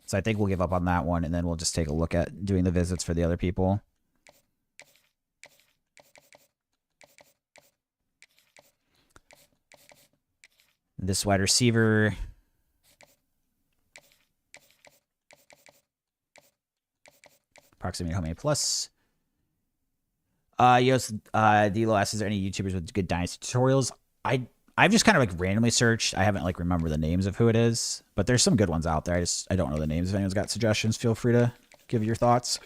So I think we'll give up on that one, and then we'll just take a look at doing the visits for the other people. This wide receiver. Approximate how many plus. Dilo asks, is there any YouTubers with good Dynasty tutorials? I've just kind of like randomly searched. I haven't like remember the names of who it is, but there's some good ones out there. I don't know the names. If anyone's got suggestions, feel free to give your thoughts.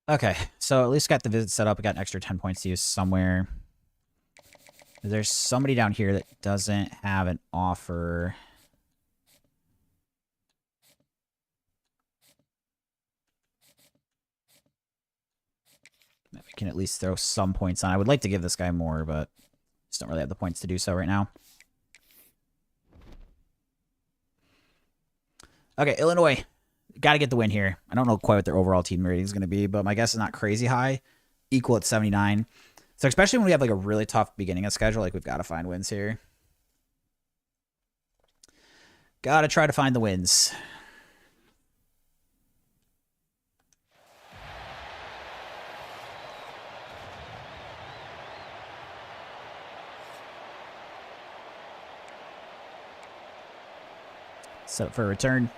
Okay, so at least got the visit set up. We got an extra 10 points to use somewhere. There's somebody down here that doesn't have an offer. That we can at least throw some points on. I would like to give this guy more, but just don't really have the points to do so right now. Okay, Illinois. Got to get the win here. I don't know quite what their overall team rating is going to be, but my guess is not crazy high. Equal at 79. So especially when we have like a really tough beginning of schedule, like we've got to find wins here. Got to try to find the wins. Set up for a return.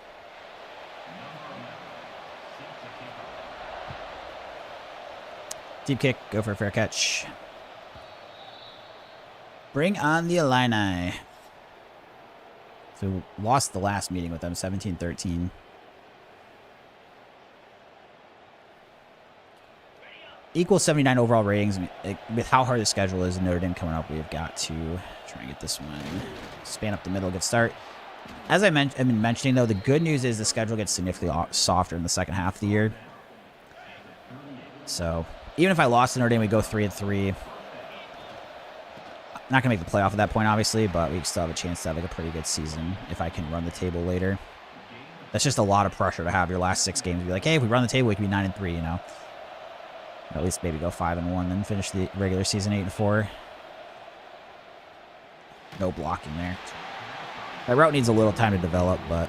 Deep kick, go for a fair catch. Bring on the Illini. So lost the last meeting with them, 17-13. Equal 79 overall ratings. With how hard the schedule is and Notre Dame coming up, we've got to try and get this one. Span up the middle, good start. As I've been mentioning, though, the good news is the schedule gets significantly softer in the second half of the year. So even if I lost to Notre Dame, we go 3-3. Not going to make the playoff at that point, obviously, but we still have a chance to have like a pretty good season if I can run the table later. That's just a lot of pressure to have your last 6 games. Be like, hey, if we run the table, we can be 9-3, you know. Or at least maybe go 5-1, then finish the regular season 8-4. No blocking there. That route needs a little time to develop, but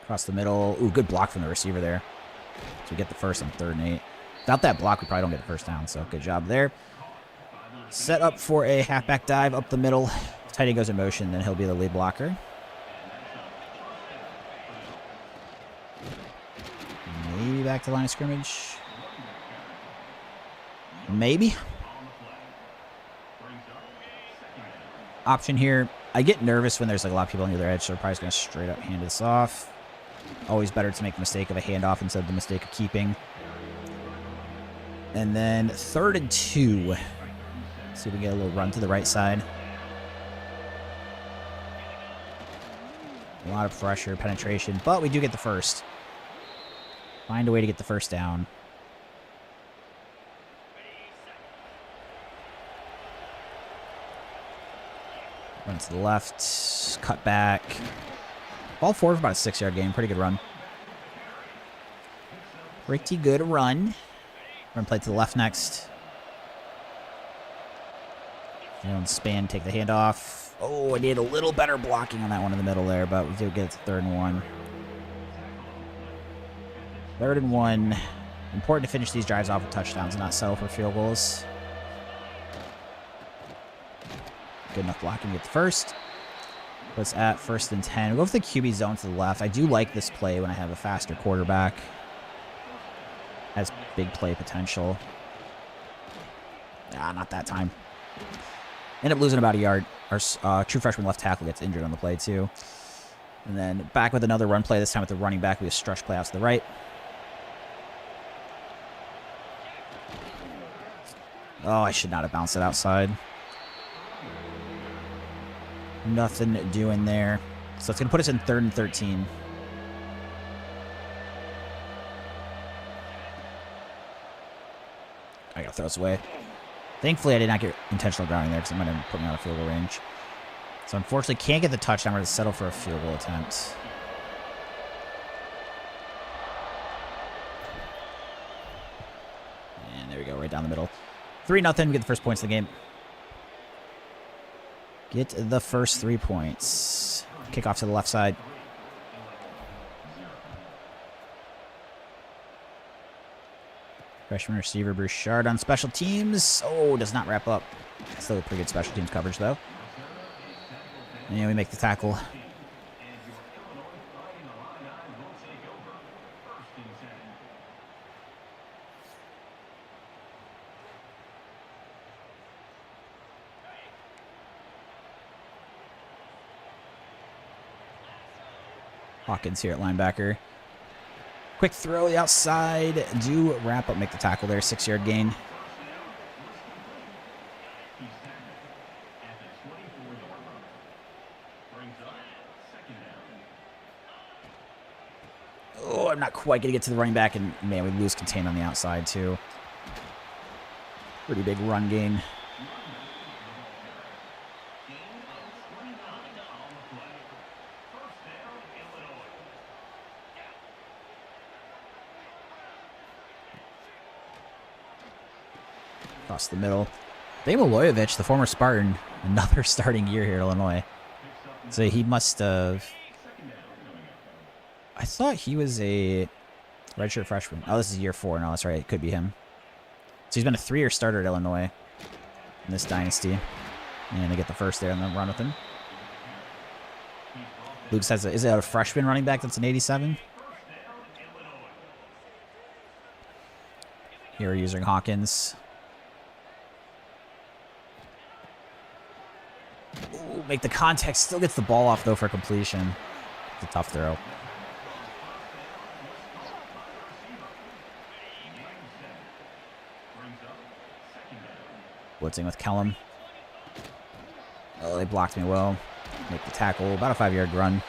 across the middle. Ooh, good block from the receiver there. So we get the first on 3rd and 8. Without that block, we probably don't get the first down, so good job there. Set up for a halfback dive up the middle. Tight end goes in motion, then he'll be the lead blocker. Maybe back to the line of scrimmage. Maybe. Option here. I get nervous when there's like a lot of people on the other edge, so they're probably just going to straight up hand this off. Always better to make the mistake of a handoff instead of the mistake of keeping. And then 3rd and 2. See if we can get a little run to the right side. A lot of pressure, penetration, but we do get the first. Find a way to get the first down. Run to the left, cut back. Ball forward for about a 6-yard gain. Pretty good run. Pretty good run. Run play to the left next. And span, take the handoff. Oh, I need a little better blocking on that one in the middle there, but we do get it to 3rd and 1. 3rd and 1. Important to finish these drives off with touchdowns and not settle for field goals. Good enough blocking to get the first. Puts at 1st and 10. We'll go for the QB zone to the left. I do like this play when I have a faster quarterback. Has big play potential. Ah, not that time. End up losing about a yard. Our true freshman left tackle gets injured on the play, too. And then back with another run play, this time with the running back. We have a stretch play out to the right. Oh, I should not have bounced it outside. Nothing doing there. So it's going to put us in 3rd and 13. I got to throw this away. Thankfully, I did not get intentional grounding there because it might have put me out of field goal range. So unfortunately, can't get the touchdown. We're going to settle for a field goal attempt. down the middle. 3-0. We get the first points of the game. Get the first 3 points. Kickoff to the left side. Freshman receiver Bouchard on special teams. Oh, does not wrap up. Still a pretty good special teams coverage, though. And we make the tackle. Hawkins here at linebacker. Quick throw the outside. Do wrap up, make the tackle there. 6-yard gain. Oh, I'm not quite going to get to the running back, and man, we lose contain on the outside too. Pretty big run gain. Across the middle. Dave Aloyevich, the former Spartan, another starting year here at Illinois. So he must have... I thought he was a redshirt freshman. Oh, this is year 4. No, that's right. It could be him. So he's been a 3-year starter at Illinois in this dynasty. And they get the first there and then run with him. Luke says, is it a freshman running back that's an 87? Here we're using Hawkins. Ooh, make the contact. Still gets the ball off, though, for completion. It's a tough throw. Blitzing with Kellum. Oh, they blocked me well. Make the tackle. About a 5-yard run.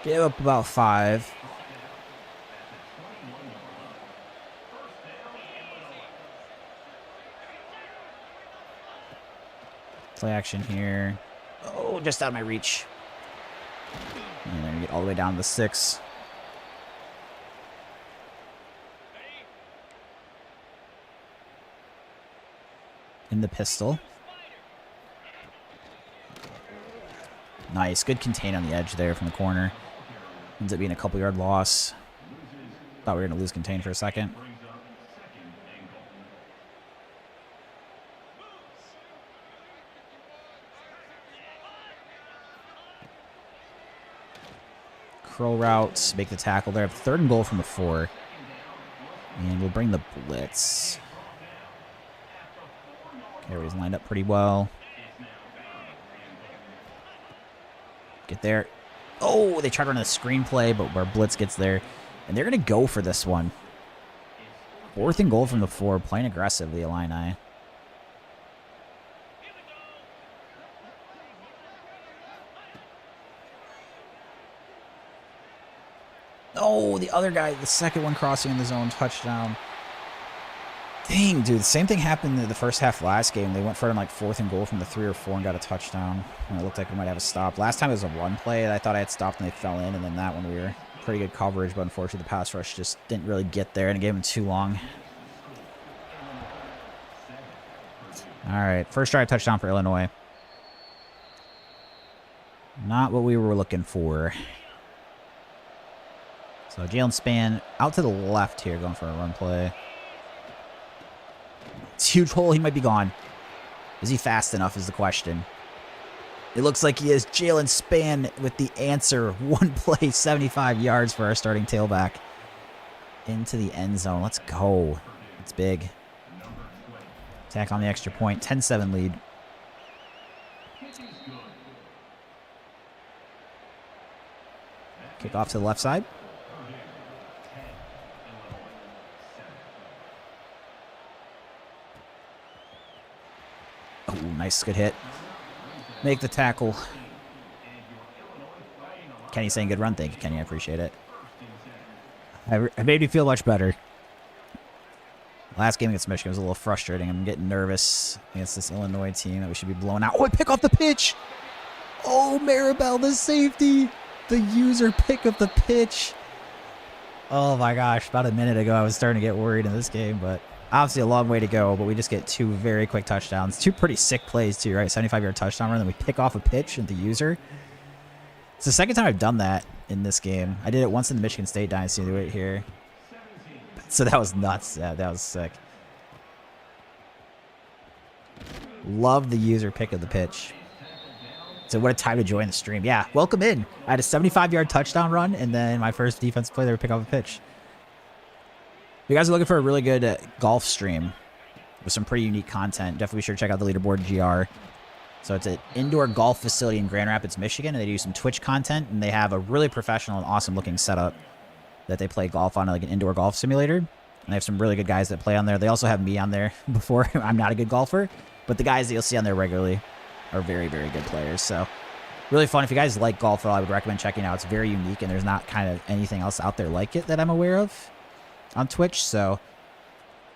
Give up about 5. Play action here. Oh, just out of my reach. And then we get all the way down to the 6. In the pistol. Nice. Good contain on the edge there from the corner. Ends up being a couple-yard loss. Thought we were going to lose contain for a second. Crow route. Make the tackle there. 3rd and goal from the 4. And we'll bring the blitz. Everybody's lined up pretty well. Get there. Oh, they tried to run a screenplay, but where blitz gets there. And they're going to go for this one. 4th and goal from the 4. Playing aggressive, the Illini. Oh, the other guy, the second one crossing in the zone, touchdown. Dang, dude, the same thing happened in the first half last game. They went for like 4th and goal from the 3 or 4 and got a touchdown. And it looked like we might have a stop. Last time it was a run play. I thought I had stopped and they fell in. And then that one we were pretty good coverage. But unfortunately, the pass rush just didn't really get there. And it gave them too long. All right, first drive touchdown for Illinois. Not what we were looking for. So Jalen Spann out to the left here going for a run play. It's a huge hole. He might be gone. Is he fast enough is the question. It looks like he is. Jalen Spann with the answer. One play, 75 yards for our starting tailback. Into the end zone. Let's go. It's big. Attack on the extra point. 10-7 lead. Kick off to the left side. Oh, nice, good hit. Make the tackle. Kenny saying good run. Thank you, Kenny. I appreciate it. I made me feel much better. Last game against Michigan was a little frustrating. I'm getting nervous against this Illinois team that we should be blowing out. Oh, I pick off the pitch. Oh, Maribel, the safety. The user pick up the pitch. Oh, my gosh. About a minute ago, I was starting to get worried in this game, but Obviously a long way to go, but we just get 2 very quick touchdowns. 2 pretty sick plays too, right? 75-yard touchdown run, then we pick off a pitch at the user. It's the second time I've done that in this game. I did it once in the Michigan State Dynasty right here. So that was nuts. Yeah, that was sick. Love the user pick of the pitch. So what a time to join the stream. Yeah, welcome in. I had a 75-yard touchdown run, and then my first defensive play, they would pick off a pitch. If you guys are looking for a really good golf stream with some pretty unique content, definitely be sure to check out the Leaderboard GR. So it's an indoor golf facility in Grand Rapids, Michigan, and they do some Twitch content, and they have a really professional and awesome-looking setup that they play golf on, like an indoor golf simulator. And they have some really good guys that play on there. They also have me on there before. I'm not a good golfer, but the guys that you'll see on there regularly are very, very good players. So really fun. If you guys like golf at all, I would recommend checking it out. It's very unique, and there's not kind of anything else out there like it that I'm aware of on Twitch. So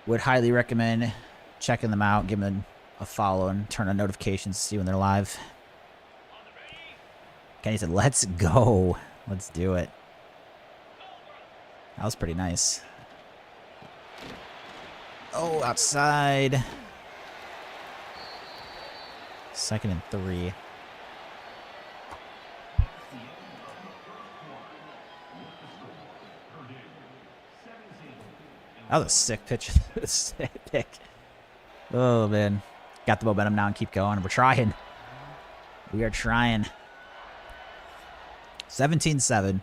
would highly recommend checking them out, give them a follow, and turn on notifications to see when they're live. Kenny said, let's go. Let's do it. That was pretty nice. Oh, outside. 2nd and 3. That was a sick pitch. Sick pick. Oh, man. Got the momentum now and keep going. We're trying. We are trying. 17-7.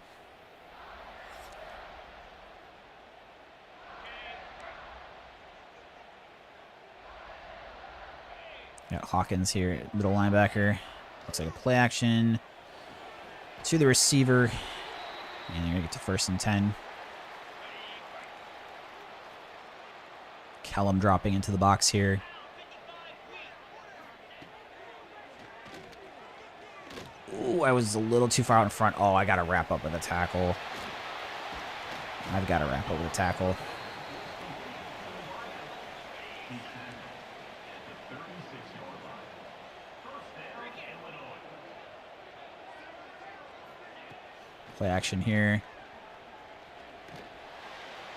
Got Hawkins here, middle linebacker. Looks like a play action to the receiver. And you're going to get to 1st and 10. Kellum dropping into the box here. Ooh, I was a little too far out in front. Oh, I got to wrap up with a tackle. I've got to wrap up with a tackle. Play action here.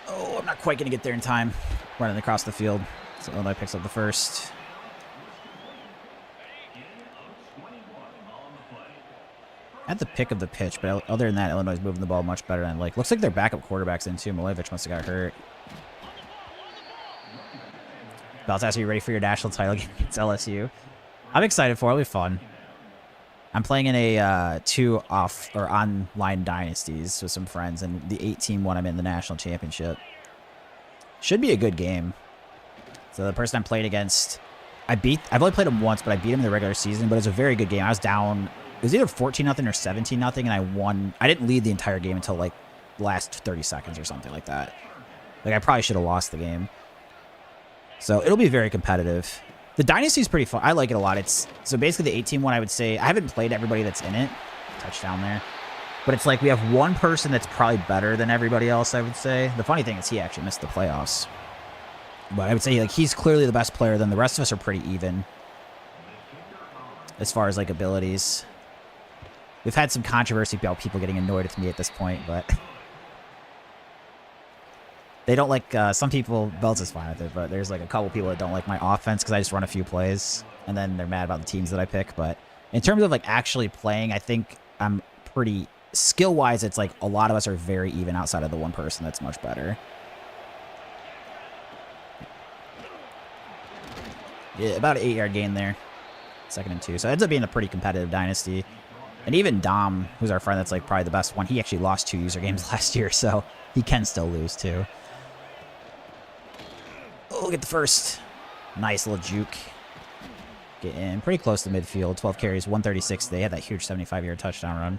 Oh, I'm not quite going to get there in time. Running across the field. So Illinois picks up the first. At the pick of the pitch, but other than that, Illinois is moving the ball much better than like. Looks like their backup quarterback's in too. Malevich must have got hurt. Baltas, are you ready for your national title game against LSU? I'm excited for it. It'll be fun. I'm playing in a 2 off or online dynasties with some friends, and the 8-team one I'm in the national championship. Should be a good game. So the person I'm playing against, I've only played him once, but I beat him in the regular season, but it was a very good game. I was down, it was either 14-0 or 17-0, and I won. I didn't lead the entire game until like the last 30 seconds or something like that. Like I probably should have lost the game. So it'll be very competitive. The Dynasty is pretty fun. I like it a lot. It's so basically the 8-team one, I would say. I haven't played everybody that's in it. Touchdown there. But it's like we have one person that's probably better than everybody else, I would say. The funny thing is he actually missed the playoffs. But I would say like he's clearly the best player. Then the rest of us are pretty even as far as like abilities. We've had some controversy about people getting annoyed at me at this point, but they don't like, some people, Belts is fine with it, but there's like a couple people that don't like my offense because I just run a few plays, and then they're mad about the teams that I pick. But in terms of like actually playing, I think I'm pretty, skill-wise, it's like a lot of us are very even outside of the one person that's much better. Yeah, about an 8-yard gain there. 2nd and 2. So it ends up being a pretty competitive dynasty. And even Dom, who's our friend that's like probably the best one, he actually lost 2 user games last year, so he can still lose too. Oh, get the first. Nice little juke. Get in pretty close to midfield. 12 carries, 136. They had that huge 75-yard touchdown run.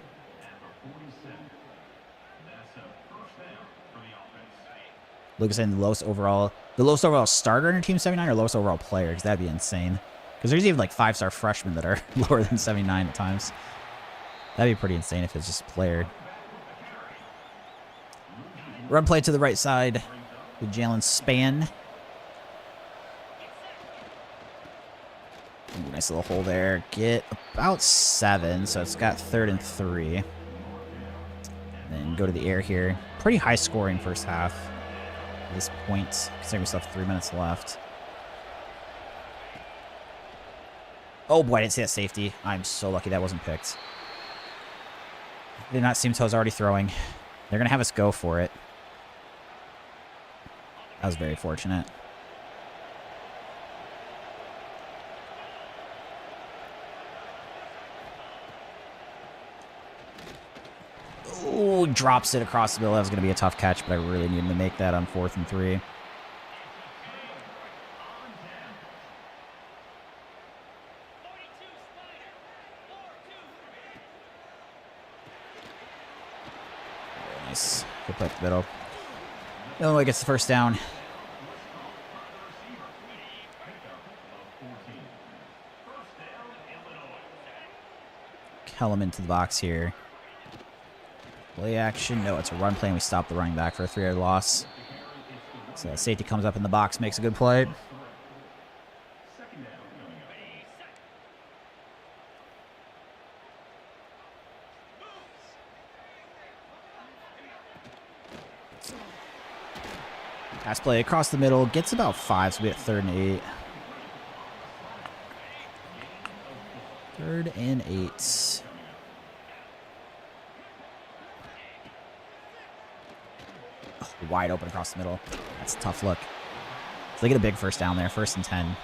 Lucas saying the lowest overall starter in your team 79 or lowest overall player, because that'd be insane. Because there's even like 5-star freshmen that are lower than 79 at times. That'd be pretty insane if it's just player. Run play to the right side with Jalen Spann. Ooh, nice little hole there. Get about 7, so it's got 3rd and 3. Then go to the air here. Pretty high scoring first half. at this point, considering we still have 3 minutes left. Oh boy, I didn't see that safety. I'm so lucky that wasn't picked. Did not seem until I was already throwing. They're going to have us go for it. That was very fortunate. Ooh, drops it across the middle. That was going to be a tough catch, but I really needed to make that on 4th and 3. Nice. Good play up the middle. Illinois gets the first down. Kellum into the box here. Play action. No, it's a run play, and we stop the running back for a 3-yard loss. So safety comes up in the box, makes a good play. Pass play across the middle. Gets about 5, so we get 3rd and 8. 3rd and 8. Oh, wide open across the middle. That's a tough look. So they get a big first down there. 1st and 10.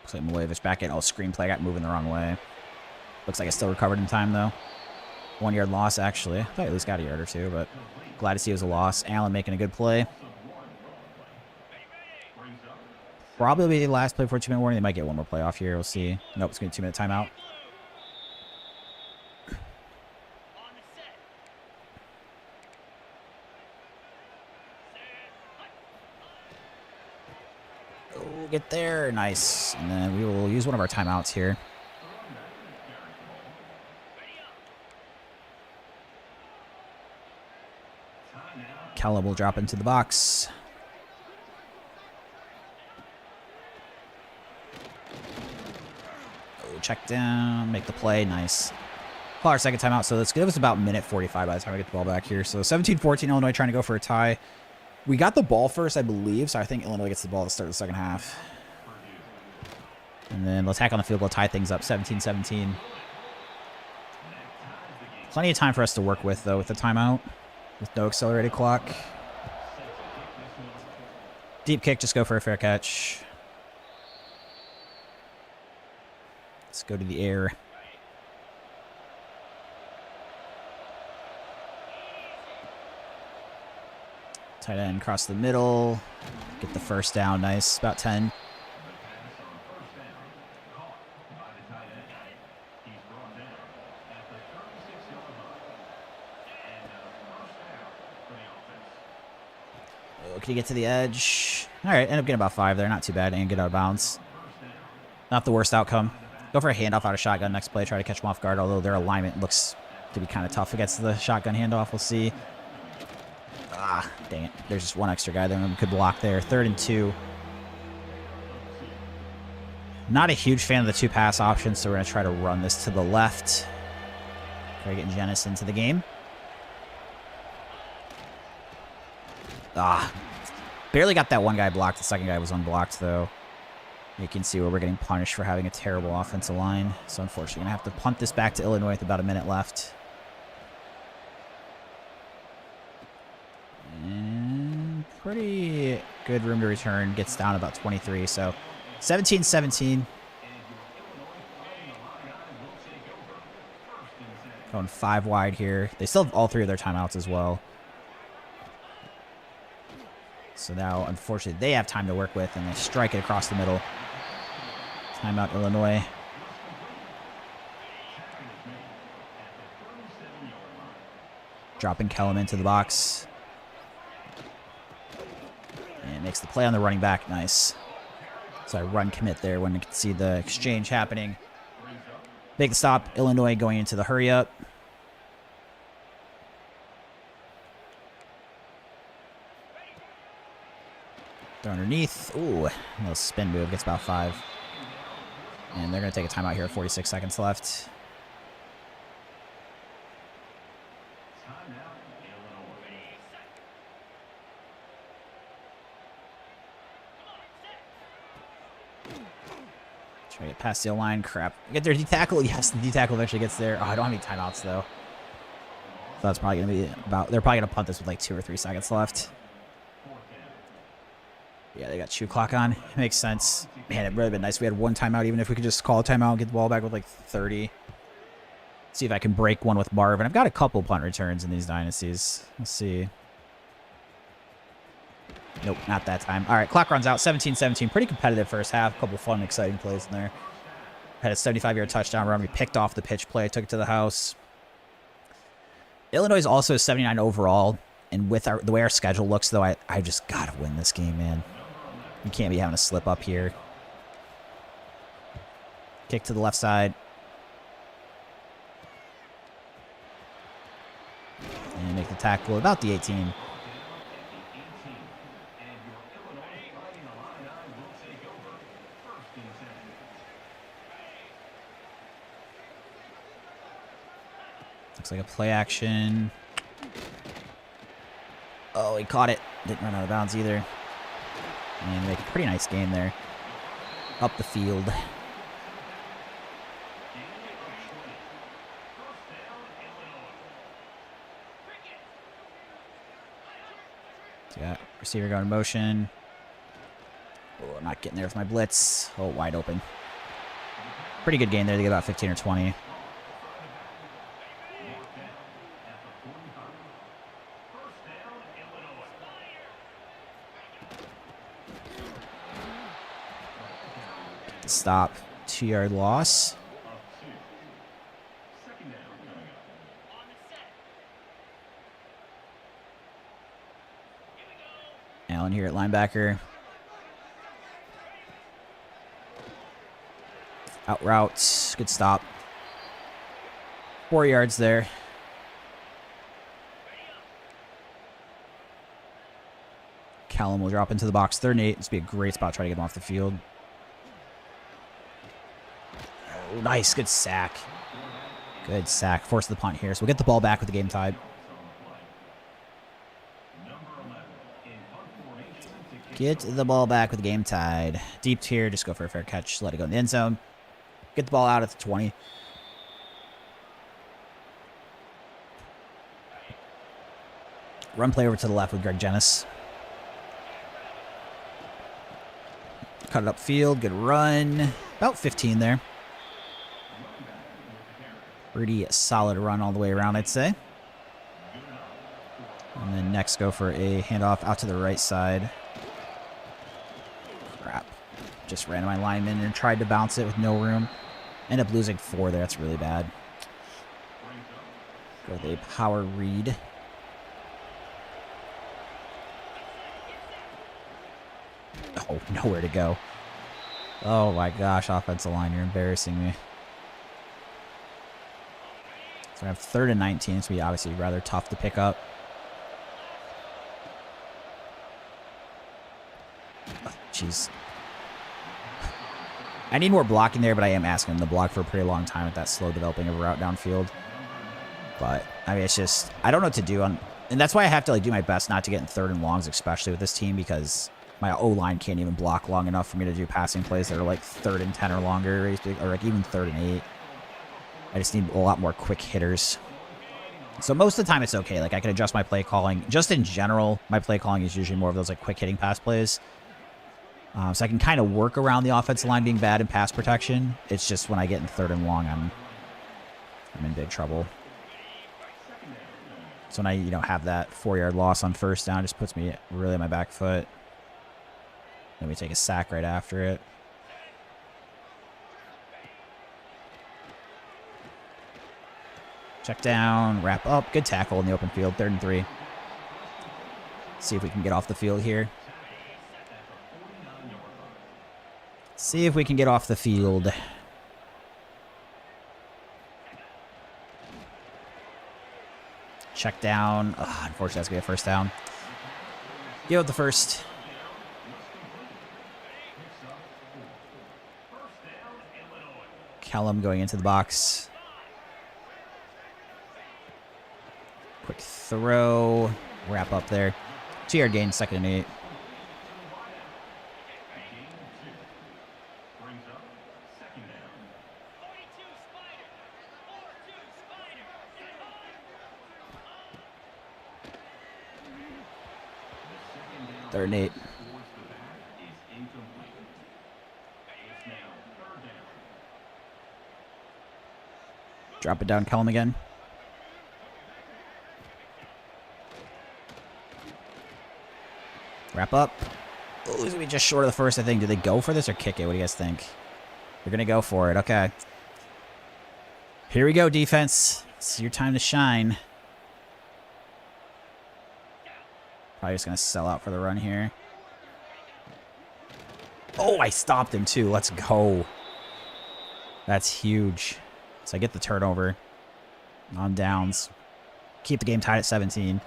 Looks like Milojevic back in. Oh, screenplay. I got moving the wrong way. Looks like I still recovered in time, though. 1-yard loss, actually. I thought I at least got a yard or two, but glad to see it was a loss. Allen making a good play. Probably be the last play before 2-minute warning. They might get one more play off here. We'll see. Nope, it's going to be 2-minute timeout. Oh, get there. Nice. And then we will use one of our timeouts here. Kellum will drop into the box. Oh, check down, make the play, nice. Call our second timeout, so let's give us about minute 45 by the time we get the ball back here. So 17-14, Illinois trying to go for a tie. We got the ball first, I believe, so I think Illinois gets the ball to start the second half. And then let's hack on the field goal, tie things up, 17-17. Plenty of time for us to work with, though, with the timeout. With no accelerated clock. Deep kick, just go for a fair catch. Let's go to the air. Tight end across the middle. Get the first down, nice, about 10. Can he get to the edge? All right, end up getting about 5 there. Not too bad. And get out of bounds. Not the worst outcome. Go for a handoff out of shotgun next play. Try to catch him off guard, although their alignment looks to be kind of tough against the shotgun handoff. We'll see. Ah, dang it. There's just one extra guy there we could block there. 3rd and 2. Not a huge fan of the 2 pass options, so we're going to try to run this to the left. Try getting Genis into the game. Ah, barely got that one guy blocked. The second guy was unblocked, though. You can see where we're getting punished for having a terrible offensive line. So, unfortunately, going to have to punt this back to Illinois with about a minute left. And pretty good room to return. Gets down about 23. So, 17-17. Going 5 wide here. They still have all 3 of their timeouts as well. So now, unfortunately, they have time to work with, and they strike it across the middle. Timeout, Illinois. Dropping Kellum into the box. And makes the play on the running back. Nice. So I run commit there when you can see the exchange happening. Make the stop. Illinois going into the hurry up. Throw underneath. Ooh, a little spin move. Gets about 5. And they're going to take a timeout here with 46 seconds left. Try to get past the line. Crap. Get their D-tackle. Yes, the D-tackle eventually gets there. Oh, I don't have any timeouts, though. So that's probably going to be about... They're probably going to punt this with like 2 or 3 seconds left. Yeah, they got shoe clock on. Makes sense. Man, it would have been nice if we had one timeout, even if we could just call a timeout and get the ball back with like 30. See if I can break one with Marvin. I've got a couple punt returns in these dynasties. Let's see. Nope, not that time. All right, clock runs out. 17-17. Pretty competitive first half. A couple fun, exciting plays in there. Had a 75-yard touchdown run. We picked off the pitch play. Took it to the house. Illinois is also 79 overall. And with the way our schedule looks, though, I just got to win this game, man. You can't be having a slip up here. Kick to the left side. And make the tackle about the 18. Looks like a play action. Oh, he caught it. Didn't run out of bounds either. And make a pretty nice game there. Up the field. So got receiver going in motion. Oh, I'm not getting there with my blitz. Oh, wide open. Pretty good game there. They get about 15 or 20. Stop. 2-yard loss. Allen here at linebacker. Out routes. Good stop. 4 yards there. Callum will drop into the box. 3rd and 8. This would be a great spot to try to get him off the field. Oh, nice. Good sack. Good sack. Force the punt here. So we'll get the ball back with the game tied. Get the ball back with the game tied. Deep tier. Just go for a fair catch. Let it go in the end zone. Get the ball out at the 20. Run play over to the left with Greg Jennis. Cut it upfield. Good run. About 15 there. Pretty solid run all the way around, I'd say. And then next go for a handoff out to the right side. Crap. Just ran my lineman and tried to bounce it with no room. End up losing 4 there. That's really bad. Go with a power read. Oh, nowhere to go. Oh my gosh, offensive line, you're embarrassing me. So I have 3rd and 19, so we obviously rather tough to pick up. Jeez. I need more blocking there, but I am asking him to block for a pretty long time with that slow developing of a route downfield. But, I mean, it's just, I don't know what to do on, and that's why I have to like do my best not to get in 3rd and longs, especially with this team, because my O-line can't even block long enough for me to do passing plays that are like 3rd and 10 or longer, or like even 3rd and 8. I just need a lot more quick hitters. So most of the time it's okay. Like I can adjust my play calling. Just in general, my play calling is usually more of those like quick hitting pass plays. So I can kind of work around the offensive line being bad in pass protection. It's just when I get in 3rd and long, I'm in big trouble. So when I have that 4-yard loss on 1st down, it just puts me really on my back foot. Then we take a sack right after it. Check down, wrap up. Good tackle in the open field. 3rd and 3. See if we can get off the field here. See if we can get off the field. Check down. Unfortunately, that's going to be a 1st down. Give up the 1st. Kellum going into the box. Quick throw. Wrap up there. 2-yard gain, 2nd and 8. Third and 8. Drop it down, Kellum again. Wrap up. Oh, he's gonna be just short of the first, I think. Do they go for this or kick it? What do you guys think? They're gonna go for it. Okay. Here we go, defense. It's your time to shine. Probably just gonna sell out for the run here. Oh, I stopped him too. Let's go. That's huge. So I get the turnover on downs. Keep the game tied at 17.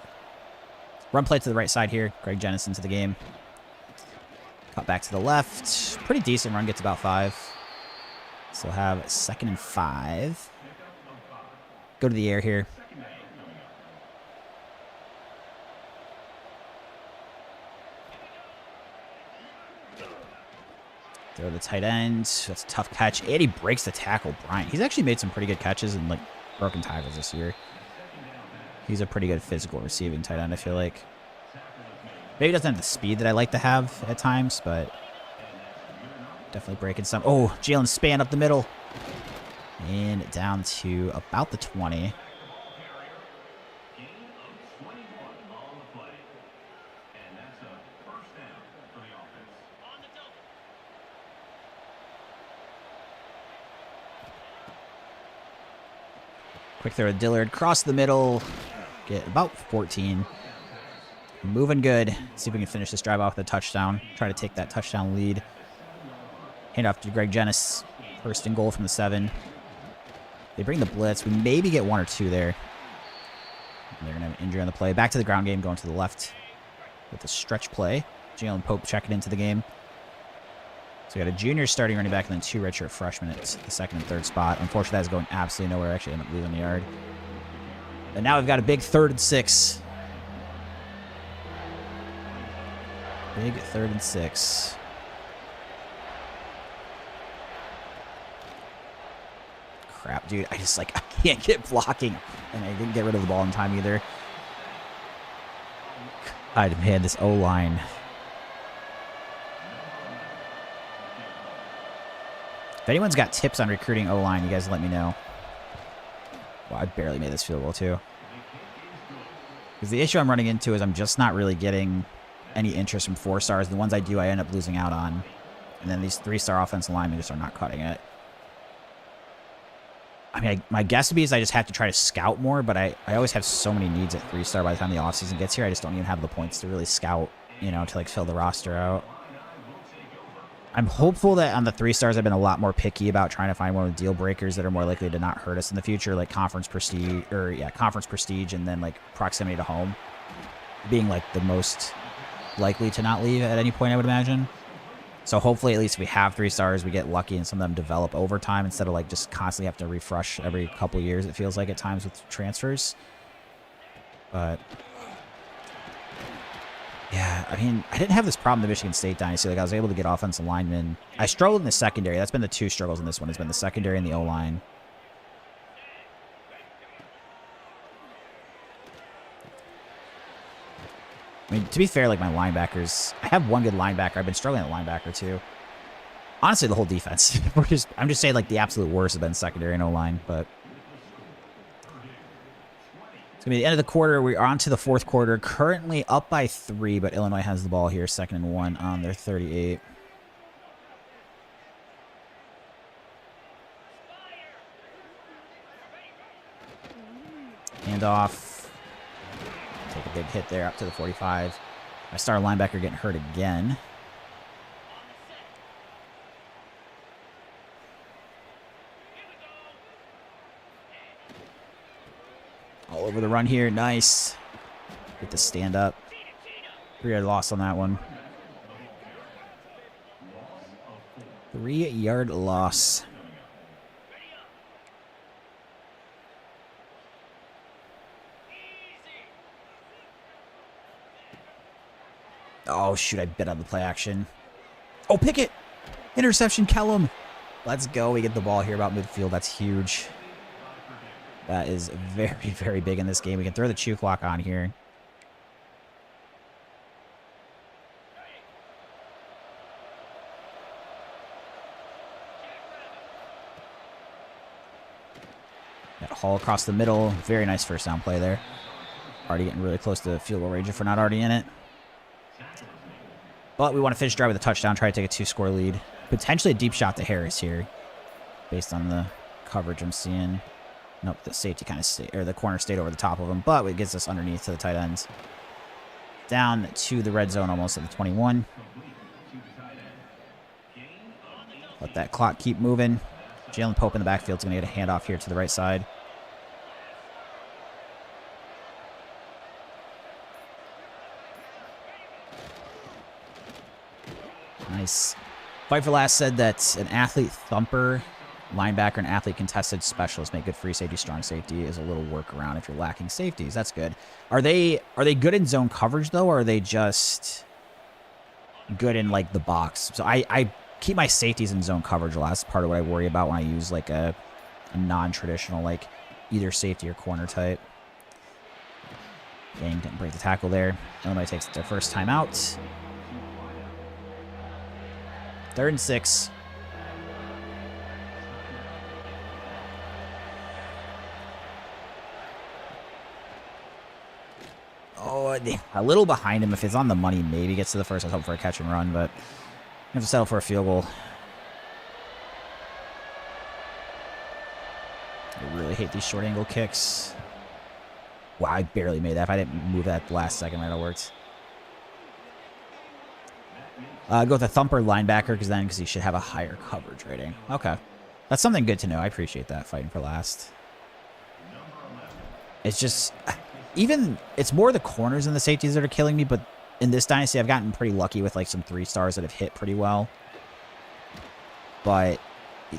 Run play to the right side here. Greg Jennison to the game. Cut back to the left. Pretty decent run. Gets about 5. So we'll have 2nd and 5. Go to the air here. Throw the tight end. That's a tough catch. And he breaks the tackle, Bryant. He's actually made some pretty good catches and like broken tackles this year. He's a pretty good physical receiving tight end, I feel like. Maybe he doesn't have the speed that I like to have at times, but definitely breaking some. Oh, Jalen Spann up the middle. And down to about the 20. Quick throw to Dillard. Cross the middle. Get about 14. Moving good. See if we can finish this drive off with a touchdown. Try to take that touchdown lead. Hand off to Greg Jennison. 1st and goal from the 7. They bring the blitz. We maybe get 1 or 2 there. And they're going to have an injury on the play. Back to the ground game, going to the left with a stretch play. Jalen Pope checking into the game. So we got a junior starting running back and then 2 redshirt freshmen at the 2nd and 3rd spot. Unfortunately, that's going absolutely nowhere. Actually, end up losing the yard. And now we've got a big 3rd and 6. Big 3rd and 6. Crap, dude. I can't get blocking. And I didn't get rid of the ball in time either. God, man, this O-line. If anyone's got tips on recruiting O-line, you guys let me know. Well, I barely made this field goal, too. Because the issue I'm running into is I'm just not really getting any interest from 4 stars. The ones I do, I end up losing out on. And then these 3-star offensive linemen just are not cutting it. I mean, my guess would be is I just have to try to scout more, but I always have so many needs at 3-star by the time the offseason gets here. I just don't even have the points to really scout, you know, to like fill the roster out. I'm hopeful that on the 3-stars I've been a lot more picky about trying to find one of the deal breakers that are more likely to not hurt us in the future, like conference prestige, and then like proximity to home being like the most likely to not leave at any point, I would imagine. So hopefully at least if we have 3-stars, we get lucky and some of them develop over time instead of like just constantly have to refresh every couple years, it feels like at times with transfers. But yeah, I mean, I didn't have this problem in the Michigan State Dynasty. Like I was able to get offensive linemen. I struggled in the secondary. That's been the 2 struggles in this one. Has been the secondary and the O-line. I mean, to be fair, like my linebackers, I have 1 good linebacker. I've been struggling at linebacker too. Honestly, the whole defense. I'm just saying like the absolute worst have been secondary and O-line, but it's gonna be the end of the quarter. We're on to the 4th quarter. Currently up by 3, but Illinois has the ball here, 2nd and 1 on their 38. Hand off. Take a big hit there up to the 45. My star linebacker getting hurt again. All over the run here. Nice. Get the stand up. 3-yard loss on that one. 3-yard loss. Oh, shoot. I bit on the play action. Oh, Pickett. Interception, Kellum. Let's go. We get the ball here about midfield. That's huge. That is very, very big in this game. We can throw the chew clock on here. That haul across the middle. Very nice first down play there. Already getting really close to field goal range if we're not already in it. But we want to finish drive with a touchdown. Try to take a 2-score lead. Potentially a deep shot to Harris here. Based on the coverage I'm seeing. Nope, the safety kind of stayed, or the corner stayed over the top of him. But it gets us underneath to the tight ends. Down to the red zone almost at the 21. Let that clock keep moving. Jalen Pope in the backfield is going to get a handoff here to the right side. Nice. Fight for Last said that an athlete thumper, linebacker, and athlete contested specialist make good free safety, strong safety is a little workaround if you're lacking safeties. That's good. Are they good in zone coverage though, or are they just good in like the box? So I keep my safeties in zone coverage a lot. That's part of what I worry about when I use like a non-traditional like either safety or corner type. Gang didn't break the tackle there. Illinois takes their first time out. 3rd and 6. Oh, a little behind him. If it's on the money, maybe gets to the first. I was hoping for a catch and run, but I have to settle for a field goal. I really hate these short angle kicks. Wow, I barely made that. If I didn't move that last second, might have worked. Go with a thumper linebacker because he should have a higher coverage rating. Okay. That's something good to know. I appreciate that, fighting for last. It's just, it's more the corners than the safeties that are killing me, but in this dynasty, I've gotten pretty lucky with like some 3-stars that have hit pretty well. But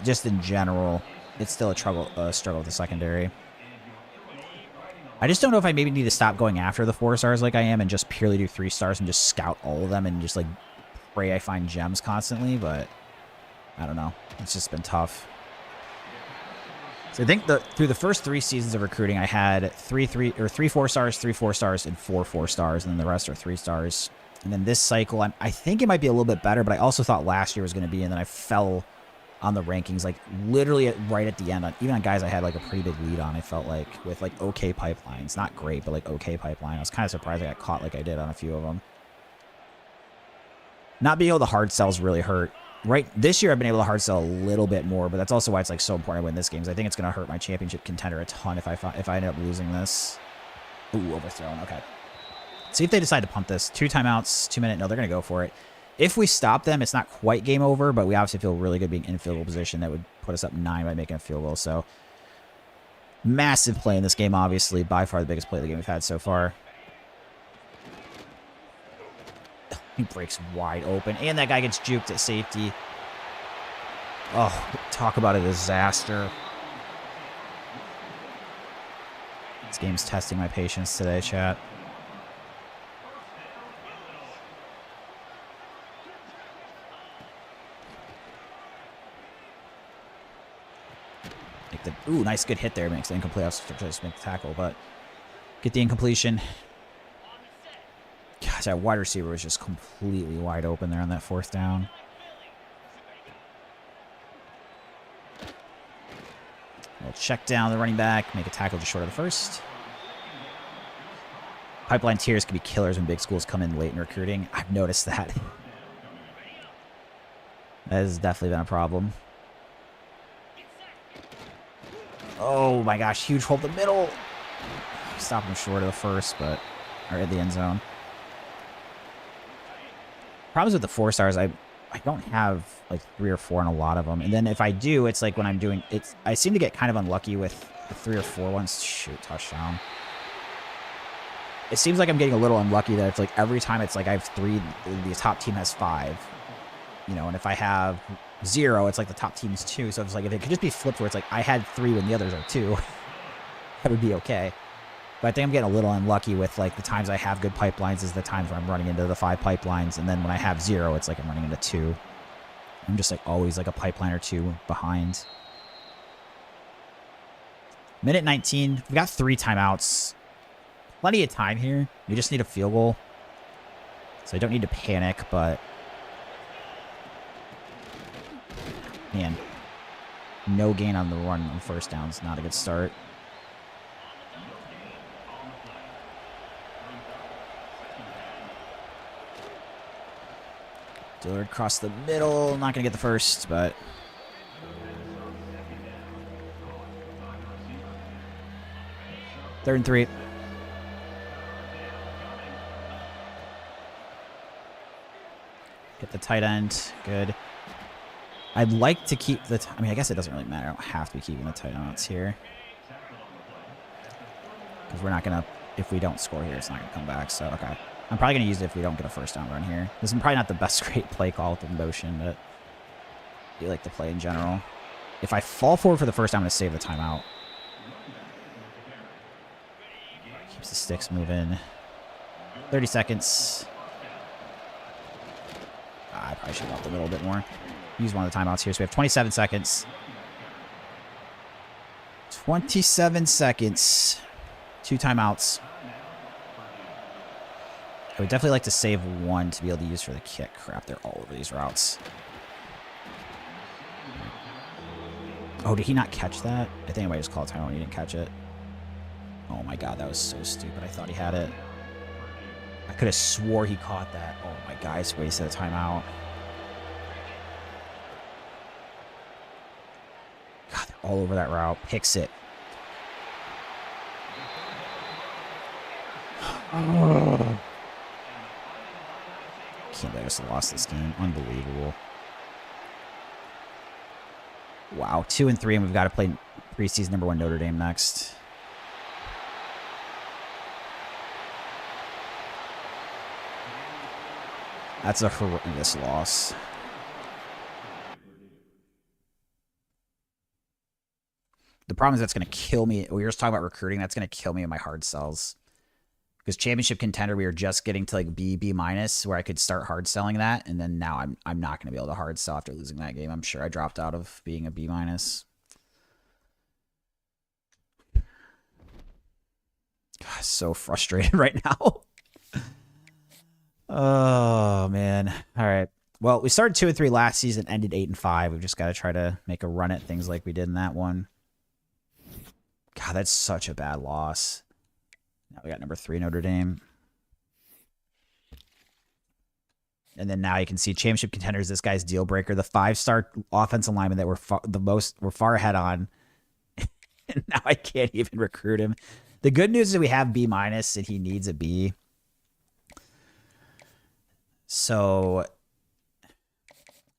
just in general, it's still a struggle with the secondary. I just don't know if I maybe need to stop going after the 4-stars like I am and just purely do 3-stars and just scout all of them and just like pray I find gems constantly, but I don't know. It's just been tough. So I think through the first 3 seasons of recruiting, I had 3 4-stars, 3 4-stars, and 4 4-stars, and then the rest are 3-stars. And then this cycle, I think it might be a little bit better, but I also thought last year was going to be, and then I fell on the rankings, like literally right at the end. Even on guys I had like a pretty big lead on, I felt like with like okay pipelines, not great, but like okay pipeline. I was kind of surprised I got caught like I did on a few of them. Not being able to hard sells really hurt. Right this year, I've been able to hard sell a little bit more, but that's also why it's like so important to win this game. I think it's going to hurt my championship contender a ton if I end up losing this. Ooh, overthrown. Okay. See if they decide to punt this. 2 timeouts, 2 minute. No, they're going to go for it. If we stop them, it's not quite game over, but we obviously feel really good being in field goal position. That would put us up 9 by making a field goal. So massive play in this game, obviously. By far the biggest play of the game we've had so far. He breaks wide open, and that guy gets juked at safety. Oh, talk about a disaster. This game's testing my patience today, chat. Ooh, nice good hit there. Makes the incomplete. I was just make the tackle, but get the incompletion. Gosh, that wide receiver was just completely wide open there on that 4th down. We'll check down the running back, make a tackle just short of the first. Pipeline tiers can be killers when big schools come in late in recruiting. I've noticed that. That has definitely been a problem. Oh my gosh, huge hole in the middle. Stop him short of the first, but or at the end zone. Problems with the 4-stars, I don't have like 3 or 4 on a lot of them, and then if I do, it's like when I'm doing it, I seem to get kind of unlucky with the 3 or 4 ones. Shoot, touchdown. It seems like I'm getting a little unlucky that it's like every time it's like I have 3, the top team has 5, you know, and if I have 0, it's like the top team's 2. So it's like if it could just be flipped where it's like I had 3 when the others are 2, that would be okay. But I think I'm getting a little unlucky with, like, the times I have good pipelines is the times where I'm running into the 5 pipelines. And then when I have 0, it's like I'm running into 2. I'm just, like, always, like, a pipeline or 2 behind. Minute 19. We've got 3 timeouts. Plenty of time here. We just need a field goal. So I don't need to panic, but... Man. No gain on the run on first down is not a good start. Dillard across the middle. Not going to get the first, but... Third and 3. Get the tight end. Good. I'd like to keep the... I mean, I guess it doesn't really matter. I don't have to be keeping the tight ends here. Because we're not going to... If we don't score here, it's not going to come back. So, okay. I'm probably going to use it if we don't get a first down run here. This is probably not the best great play call with the motion, but I do like the play in general. If I fall forward for the first down, I'm going to save the timeout. Keeps the sticks moving. 30 seconds. I probably should have left the middle a bit more. Use one of the timeouts here. So we have 27 seconds. 27 seconds. 2 timeouts. I would definitely like to save 1 to be able to use for the kick. Crap, they're all over these routes. Oh, did he not catch that? I think I might just call a timeout when he didn't catch it. Oh my god, that was so stupid. I thought he had it. I could have swore he caught that. Oh my god, I just wasted a timeout. God, they're all over that route. Picks it. Oh. Can't believe I just lost this game. Unbelievable. Wow, 2 and 3, and we've got to play preseason #1 Notre Dame next. That's a horrendous loss. The problem is that's going to kill me. We were just talking about recruiting. That's going to kill me in my hard sells. Because championship contender, we were just getting to like B minus, where I could start hard selling that, and then now I'm not going to be able to hard sell after losing that game. I'm sure I dropped out of being a B minus. God, so frustrated right now. Oh man! All right. Well, we started 2 and 3 last season, ended 8 and 5. We've just got to try to make a run at things like we did in that one. God, that's such a bad loss. Now we got #3 Notre Dame. And then now you can see championship contenders. This guy's deal breaker. The 5-star offensive lineman that we're far ahead on. And now I can't even recruit him. The good news is we have B minus and he needs a B. So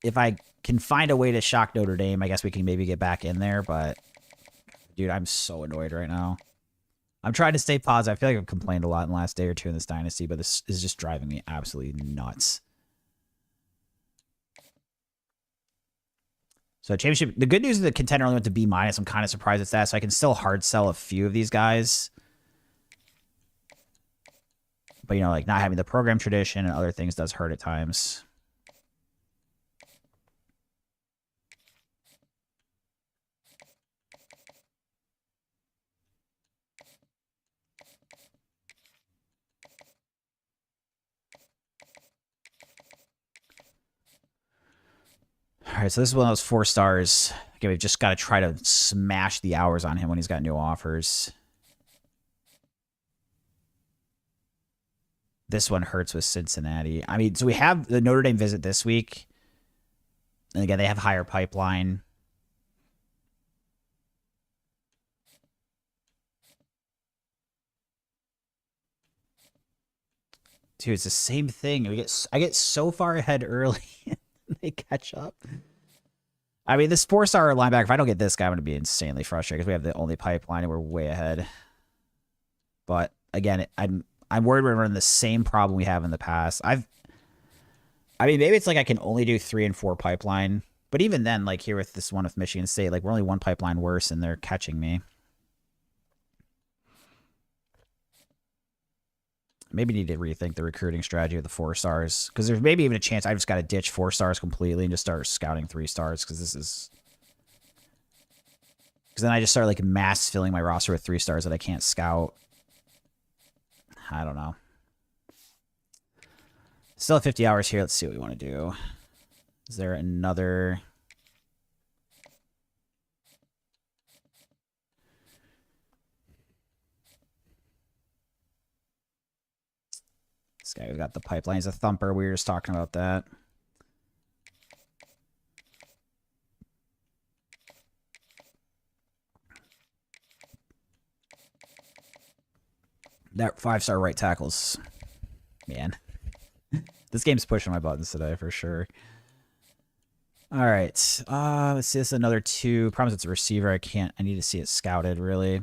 if I can find a way to shock Notre Dame, I guess we can maybe get back in there. But dude, I'm so annoyed right now. I'm trying to stay positive. I feel like I've complained a lot in the last day or 2 in this dynasty, but this is just driving me absolutely nuts. So championship, the good news is the contender only went to B minus. I'm kind of surprised it's that, so I can still hard sell a few of these guys. But, you know, like not having the program tradition and other things does hurt at times. All right, so this is one of those 4 stars. Okay, we've just got to try to smash the hours on him when he's got new offers. This one hurts with Cincinnati. I mean, so we have the Notre Dame visit this week. And again, they have higher pipeline. Dude, it's the same thing. I get so far ahead early. They catch up. I mean, this 4-star linebacker, if I don't get this guy, I'm going to be insanely frustrated because we have the only pipeline and we're way ahead. But again, I'm worried we're running the same problem we have in the past. I mean, maybe it's like I can only do 3 and 4 pipeline. But even then, like here with this one with Michigan State, like we're only 1 pipeline worse and they're catching me. maybe need to rethink the recruiting strategy of the 4 stars, because there's maybe even a chance I just got to ditch 4 stars completely and just start scouting 3 stars, because this is... Because then I just start like mass filling my roster with 3 stars that I can't scout. I don't know. Still have 50 hours here. Let's see what we want to do. Is there another... This guy who's got the pipeline. He's a thumper. We were just talking about that. That 5-star right tackles. Man. This game's pushing my buttons today for sure. All right. Let's see. This is another 2. Problem is it's a receiver. I need to see it scouted, really.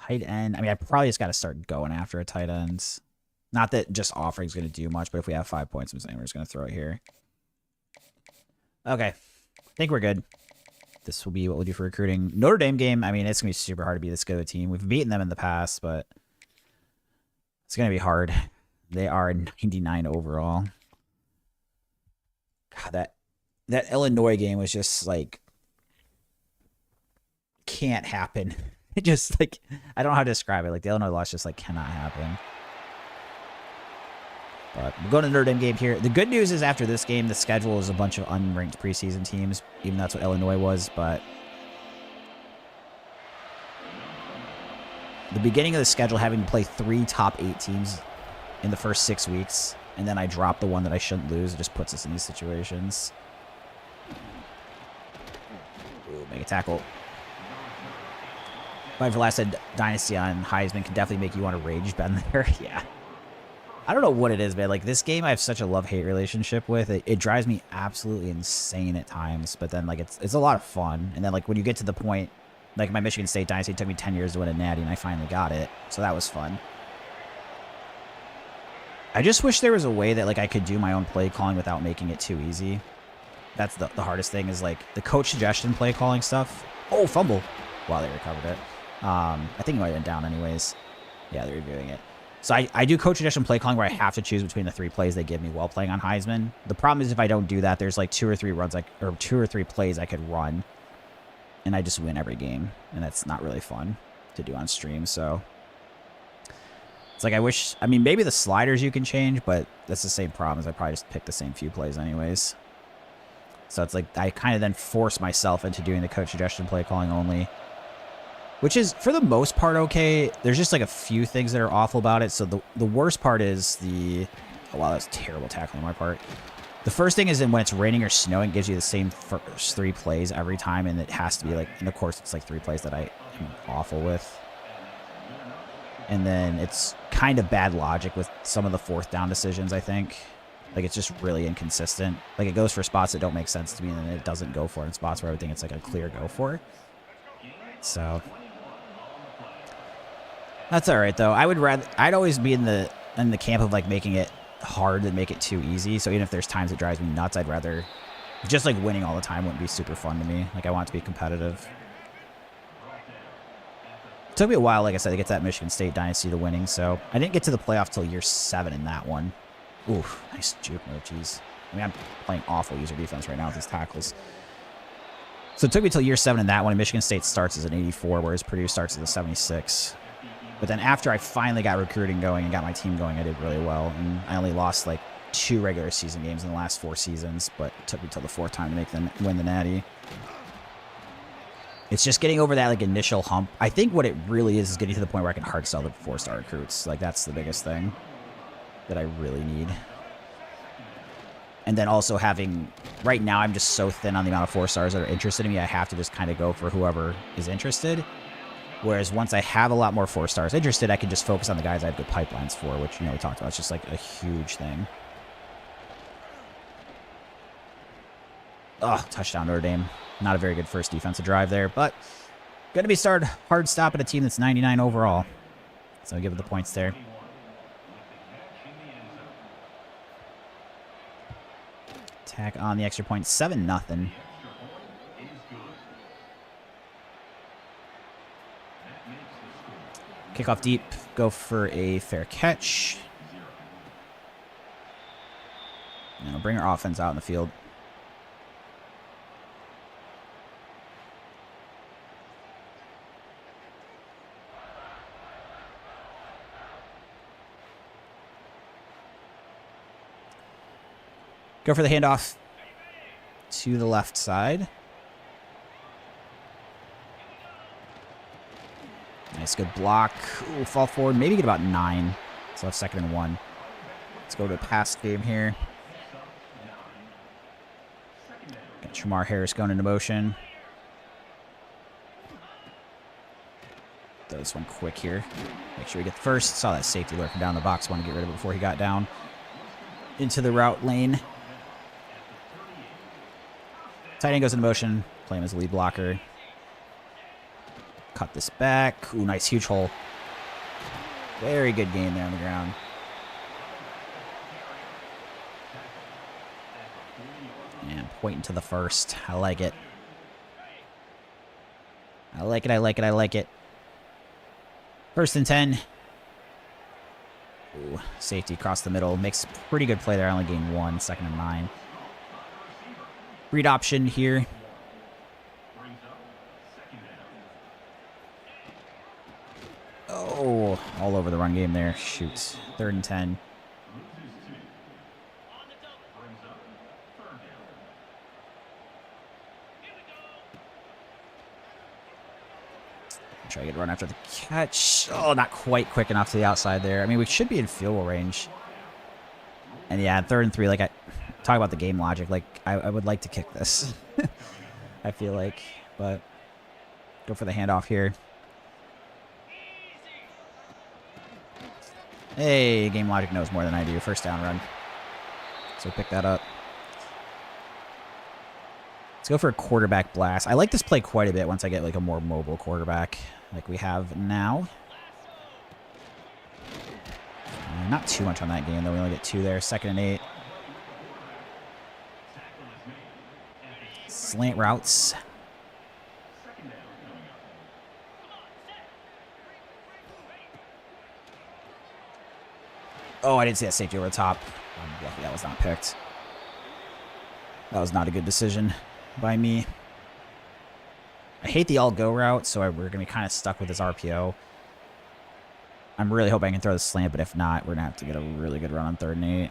Tight end. I mean, I probably just got to start going after a tight end. Not that just offering is going to do much, but if we have 5 points, I'm saying we're just going to throw it here. Okay. I think we're good. This will be what we'll do for recruiting. Notre Dame game, I mean, it's going to be super hard to be this good of a team. We've beaten them in the past, but it's going to be hard. They are 99 overall. God, that Illinois game was just like... Can't happen. It just, like, I don't know how to describe it. Like, the Illinois loss just, like, cannot happen. But we'll go to the Notre Dame game here. The good news is after this game, the schedule is a bunch of unranked preseason teams, even though that's what Illinois was. But the beginning of the schedule, having to play 3 top 8 teams in the first 6 weeks, and then I drop the one that I shouldn't lose, it just puts us in these situations. Ooh, make a tackle. But for last said, Dynasty on Heisman can definitely make you want to rage bend there. Yeah. I don't know what it is, man. Like, this game I have such a love-hate relationship with. It drives me absolutely insane at times. But then, like, it's a lot of fun. And then, like, when you get to the point, like, my Michigan State Dynasty, it took me 10 years to win a natty, and I finally got it. So that was fun. I just wish there was a way that, like, I could do my own play calling without making it too easy. That's the hardest thing is, like, the coach suggestion play calling stuff. Oh, fumble. Wow, they recovered it. I think he might have been down anyways. Yeah, they're reviewing it. So I do coach suggestion play calling where I have to choose between the 3 plays they give me while playing on Heisman. The problem is if I don't do that, there's like 2 or 3 runs, or 2 or 3 plays I could run, and I just win every game, and that's not really fun to do on stream. So it's like I mean, maybe the sliders you can change, but that's the same problem as I probably just pick the same few plays anyways. So it's like I kind of then force myself into doing the coach suggestion play calling only. Which is, for the most part, okay. There's just, like, a few things that are awful about it. So the worst part is the... Oh, wow, that's terrible tackling on my part. The first thing is when it's raining or snowing, it gives you the same first 3 plays every time. And it has to be, like... And, of course, it's, like, 3 plays that I am awful with. And then it's kind of bad logic with some of the 4th down decisions, I think. Like, it's just really inconsistent. Like, it goes for spots that don't make sense to me, and then it doesn't go for it in spots where I would think it's, like, a clear go for. So... That's all right though. I'd always be in the camp of like making it hard than make it too easy. So even if there's times it drives me nuts, I'd rather just like winning all the time wouldn't be super fun to me. Like I want it to be competitive. It took me a while, like I said, to get to that Michigan State Dynasty to winning. So I didn't get to the playoff till year 7 in that one. Ooh, nice juke move, jeez. I mean, I'm playing awful user defense right now with these tackles. So it took me till year 7 in that one. And Michigan State starts as an 84, whereas Purdue starts as a 76. But then after I finally got recruiting going and got my team going, I did really well. And I only lost like 2 regular season games in the last 4 seasons, but it took me till the 4th time to win the natty. It's just getting over that like initial hump. I think what it really is getting to the point where I can hard sell the 4-star recruits. Like that's the biggest thing that I really need. And then also having, right now I'm just so thin on the amount of 4 stars that are interested in me, I have to just kind of go for whoever is interested. Whereas once I have a lot more 4 stars interested, I can just focus on the guys I have good pipelines for, which, you know, we talked about. It's just like a huge thing. Oh, touchdown Notre Dame. Not a very good first defensive drive there, but going to be started hard stop at a team that's 99 overall. So give it the points there. Attack on the extra point, 7-0. Kick off deep. Go for a fair catch. And we'll bring our offense out in the field. Go for the handoff to the left side. Nice, good block. Ooh, fall forward. Maybe get about 9. So that's 2nd and 1. Let's go to a pass game here. Got Shamar Harris going into motion. Throw this one quick here. Make sure we get the first. Saw that safety lurking down the box. Want to get rid of it before he got down into the route lane. Tight end goes into motion. Play him as a lead blocker. Cut this back. Ooh, nice, huge hole. Very good game there on the ground. And pointing to the first. I like it. I like it, I like it, I like it. 1st and 10. Ooh, safety across the middle. Makes pretty good play there. I only gained 1. 2nd and 9. Read option here. Oh, all over the run game there. Shoot. 3rd and 10. Try to get run after the catch. Oh, not quite quick enough to the outside there. I mean, we should be in field goal range. And yeah, 3rd and 3, like I talk about the game logic. Like I would like to kick this. I feel like, but go for the handoff here. Hey, game logic knows more than I do. 1st down run. So pick that up. Let's go for a quarterback blast. I like this play quite a bit once I get like a more mobile quarterback like we have now. Not too much on that game, though. We only get 2 there. 2nd and 8. Slant routes. Oh, I didn't see that safety over the top. I'm lucky that was not picked. That was not a good decision by me. I hate the all-go route, so we're going to be kind of stuck with this RPO. I'm really hoping I can throw the slant, but if not, we're going to have to get a really good run on 3rd and 8. Not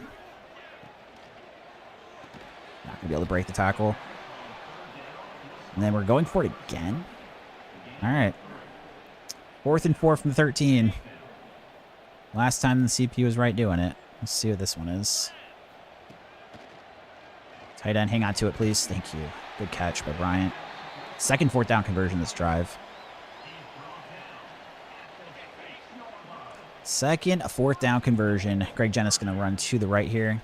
going to be able to break the tackle. And then we're going for it again. All right. 4th and 4 from 13. Last time the CP was right doing it. Let's see what this one is. Tight end, hang on to it, please. Thank you. Good catch by Bryant. 2nd 4th down conversion this drive. 2nd 4th down conversion. Greg Jennis going to run to the right here.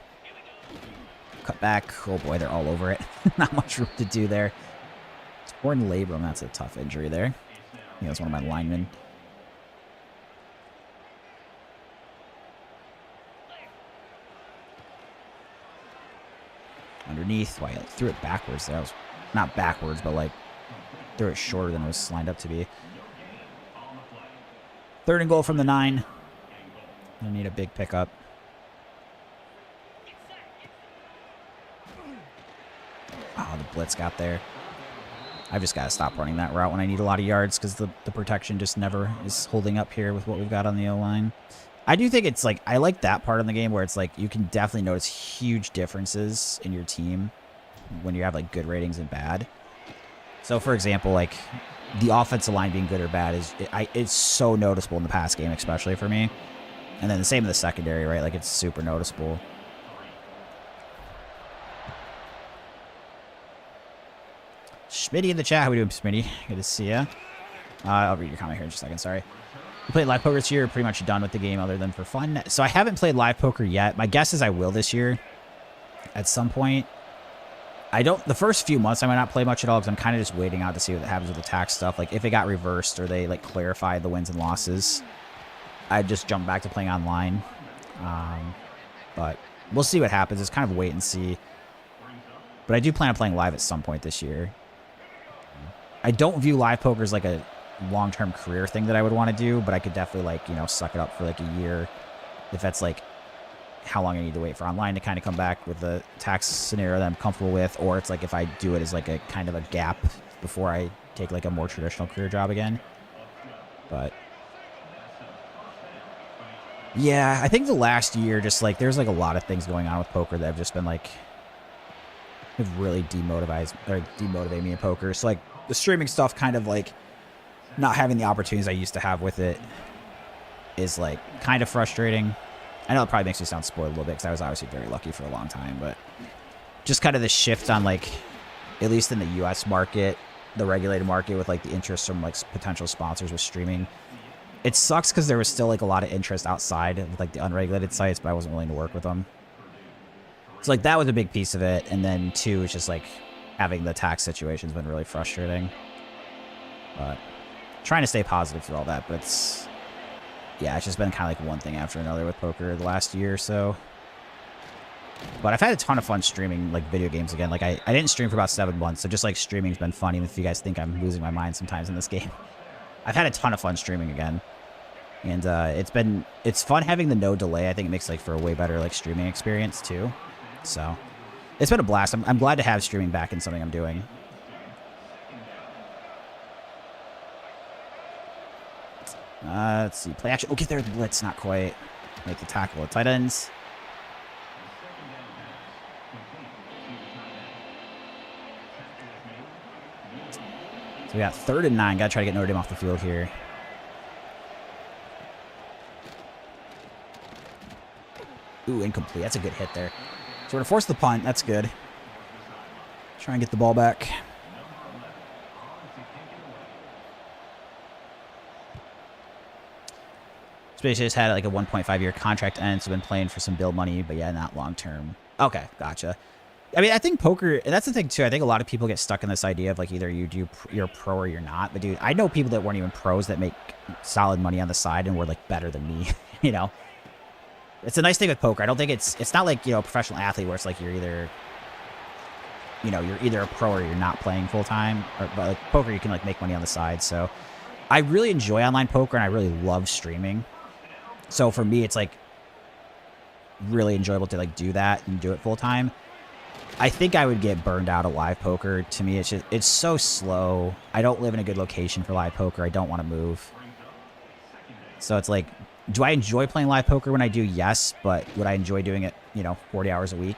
Cut back. Oh boy, they're all over it. Not much room to do there. Torn labrum. That's a tough injury there. He was one of my linemen. Underneath. Why, I threw it backwards there. I was not backwards, but like threw it shorter than it was lined up to be. 3rd and goal from the 9. I need a big pickup. Oh, the blitz got there. I've just got to stop running that route when I need a lot of yards because the protection just never is holding up here with what we've got on the O-line. I do think it's like, I like that part of the game where it's like you can definitely notice huge differences in your team when you have like good ratings and bad. So for example, like the offensive line being good or bad it's so noticeable in the pass game, especially for me. And then the same in the secondary, right? Like it's super noticeable. Schmitty in the chat. How we doing, Schmitty? Good to see ya. I'll read your comment here in just a second. Sorry. We played live poker this year. Pretty much done with the game other than for fun. So I haven't played live poker yet. My guess is I will this year at some point. The first few months I might not play much at all because I'm kind of just waiting out to see what happens with the tax stuff. Like if it got reversed or they like clarified the wins and losses, I'd just jump back to playing online. But we'll see what happens. It's kind of wait and see. But I do plan on playing live at some point this year. I don't view live poker as like a long-term career thing that I would want to do, but I could definitely, like, you know, suck it up for like a year if that's like how long I need to wait for online to kind of come back with the tax scenario that I'm comfortable with, or it's like if I do it as like a kind of a gap before I take like a more traditional career job again. But yeah, I think the last year, just like there's like a lot of things going on with poker that have just been like have really demotivated me in poker. So like the streaming stuff, kind of like not having the opportunities I used to have with it is like kind of frustrating. I know it probably makes me sound spoiled a little bit because I was obviously very lucky for a long time, but just kind of the shift on like, at least in the U.S. market, the regulated market with like the interest from like potential sponsors with streaming. It sucks because there was still like a lot of interest outside of like the unregulated sites, but I wasn't willing to work with them. So like that was a big piece of it. And then two, it's just like having the tax situation's been really frustrating. But trying to stay positive through all that, but it's, yeah, it's just been kind of like one thing after another with poker the last year or so. But I've had a ton of fun streaming like video games again. Like I didn't stream for about 7 months, so just like streaming's been fun, even if you guys think I'm losing my mind sometimes in this game. I've had a ton of fun streaming again. And it's fun having the no delay. I think it makes like for a way better like streaming experience too. So it's been a blast. I'm glad to have streaming back in something I'm doing. Let's see. Play action. Oh, get there. The blitz. Not quite. Make the tackle at tight ends. So we got 3rd and 9. Got to try to get Notre Dame off the field here. Ooh, incomplete. That's a good hit there. So we're going to force the punt. That's good. Try and get the ball back. Especially just had like a 1.5-year contract end, so been playing for some bill money, but yeah, not long term. Okay, gotcha. I mean, I think poker, and that's the thing too. I think a lot of people get stuck in this idea of like either you're a pro or you're not. But dude, I know people that weren't even pros that make solid money on the side and were like better than me. You know, it's a nice thing with poker. I don't think it's not like, you know, a professional athlete where it's like you're either, you know, you're either a pro or you're not playing full time. But like poker, you can like make money on the side. So I really enjoy online poker and I really love streaming. So for me, it's like really enjoyable to like do that and do it full time. I think I would get burned out at live poker. To me, it's so slow. I don't live in a good location for live poker. I don't want to move. So it's like, do I enjoy playing live poker when I do? Yes. But would I enjoy doing it, you know, 40 hours a week?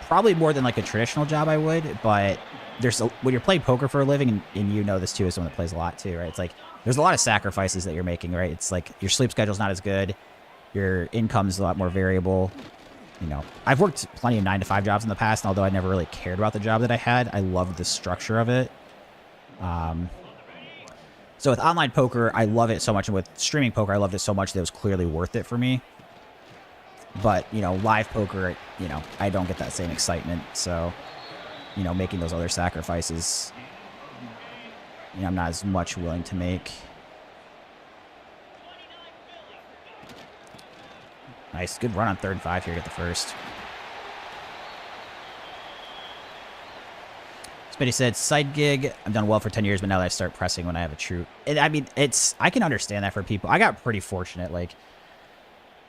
Probably more than like a traditional job I would. But when you're playing poker for a living, and you know this too as someone that plays a lot too, right? It's like there's a lot of sacrifices that you're making, right? It's like your sleep schedule's not as good. Your income's a lot more variable. You know, I've worked plenty of 9-to-5 jobs in the past, and although I never really cared about the job that I had, I loved the structure of it. So with online poker, I love it so much, and with streaming poker, I loved it so much that it was clearly worth it for me. But, you know, live poker, you know, I don't get that same excitement. So, you know, making those other sacrifices, you know, I'm not as much willing to make. Nice. Good run on 3rd and 5 here. Get the first. Smitty said, side gig. I've done well for 10 years, but now that I start pressing when I have a true... And I mean, I can understand that for people. I got pretty fortunate. Like,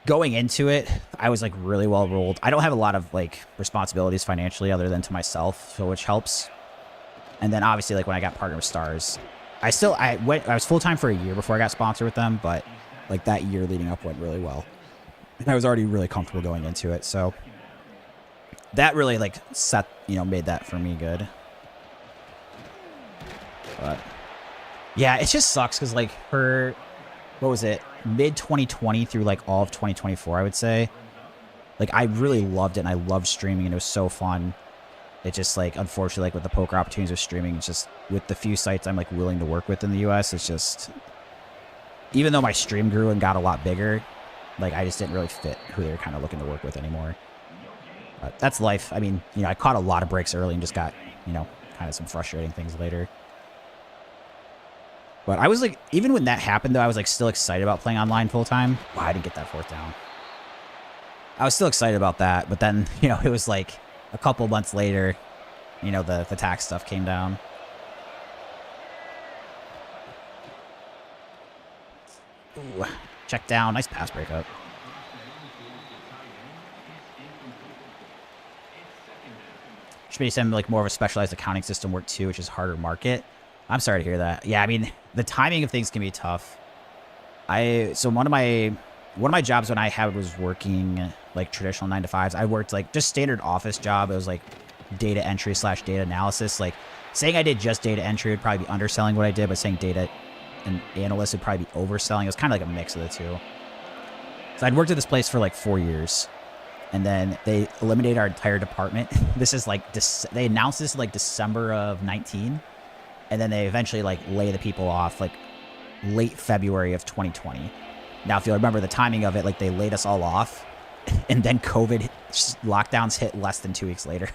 going into it, I was, like, really well rolled. I don't have a lot of, like, responsibilities financially other than to myself, so which helps. And then, obviously, like, when I got partnered with Stars, I was full-time for a year before I got sponsored with them, but, like, that year leading up went really well. I was already really comfortable going into it, so that really like made that for me good. But yeah, it just sucks because like for what was it, mid 2020 through like all of 2024, I would say, like I really loved it and I loved streaming and it was so fun. It just like unfortunately like with the poker opportunities with streaming, it's just with the few sites I'm like willing to work with in the US, it's just, even though my stream grew and got a lot bigger, like, I just didn't really fit who they were kind of looking to work with anymore. But that's life. I mean, you know, I caught a lot of breaks early and just got, you know, kind of some frustrating things later. But I was like, even when that happened, though, I was like still excited about playing online full time. Wow, I didn't get that 4th down. I was still excited about that. But then, you know, it was like a couple months later, you know, the tax stuff came down. Ooh, check down. Nice pass breakup. Should be some like more of a specialized accounting system work too, which is harder to market. I'm sorry to hear that. Yeah, I mean, the timing of things can be tough. So one of my jobs when I had was working like traditional 9-to-5s. I worked like just standard office job. It was like data entry / data analysis. Like saying I did just data entry would probably be underselling what I did, but saying data and analyst would probably be overselling. It was kind of like a mix of the two. So I'd worked at this place for like 4 years, and then they eliminated our entire department. This is like they announced this in like December of 19, and then they eventually like lay the people off like late February of 2020. Now, if you'll remember the timing of it, like they laid us all off, and then COVID lockdowns hit less than 2 weeks later.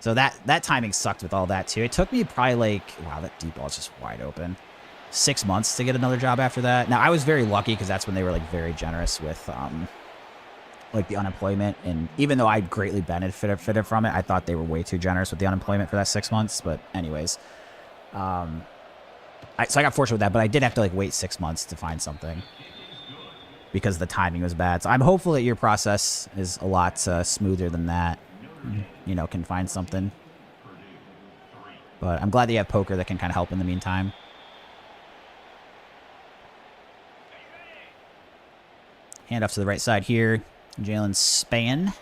So that timing sucked with all that too. It took me probably like, wow, that deep ball is just wide open. 6 months to get another job after that. Now, I was very lucky because that's when they were like very generous with like the unemployment. And even though I greatly benefited from it, I thought they were way too generous with the unemployment for that 6 months. But anyways, so I got fortunate with that, but I did have to like wait 6 months to find something because the timing was bad. So I'm hopeful that your process is a lot smoother than that. You know, can find something. But I'm glad that you have poker that can kind of help in the meantime. Hand off to the right side here. Jalen Span.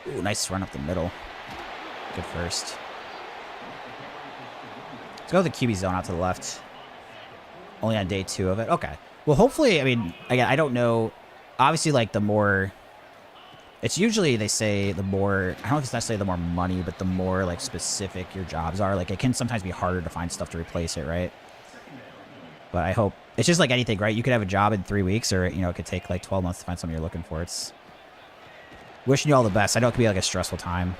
Ooh, nice run up the middle. Good first. Let's go with the QB zone out to the left. Only on day 2 of it. Okay. Well, hopefully, I mean, again, I don't know. Obviously, like, the more... It's usually, they say, the more... I don't know if it's necessarily the more money, but the more, like, specific your jobs are. Like, it can sometimes be harder to find stuff to replace it, right? But I hope... It's just like anything, right? You could have a job in 3 weeks, or, you know, it could take, like, 12 months to find something you're looking for. It's... Wishing you all the best. I know it could be, like, a stressful time.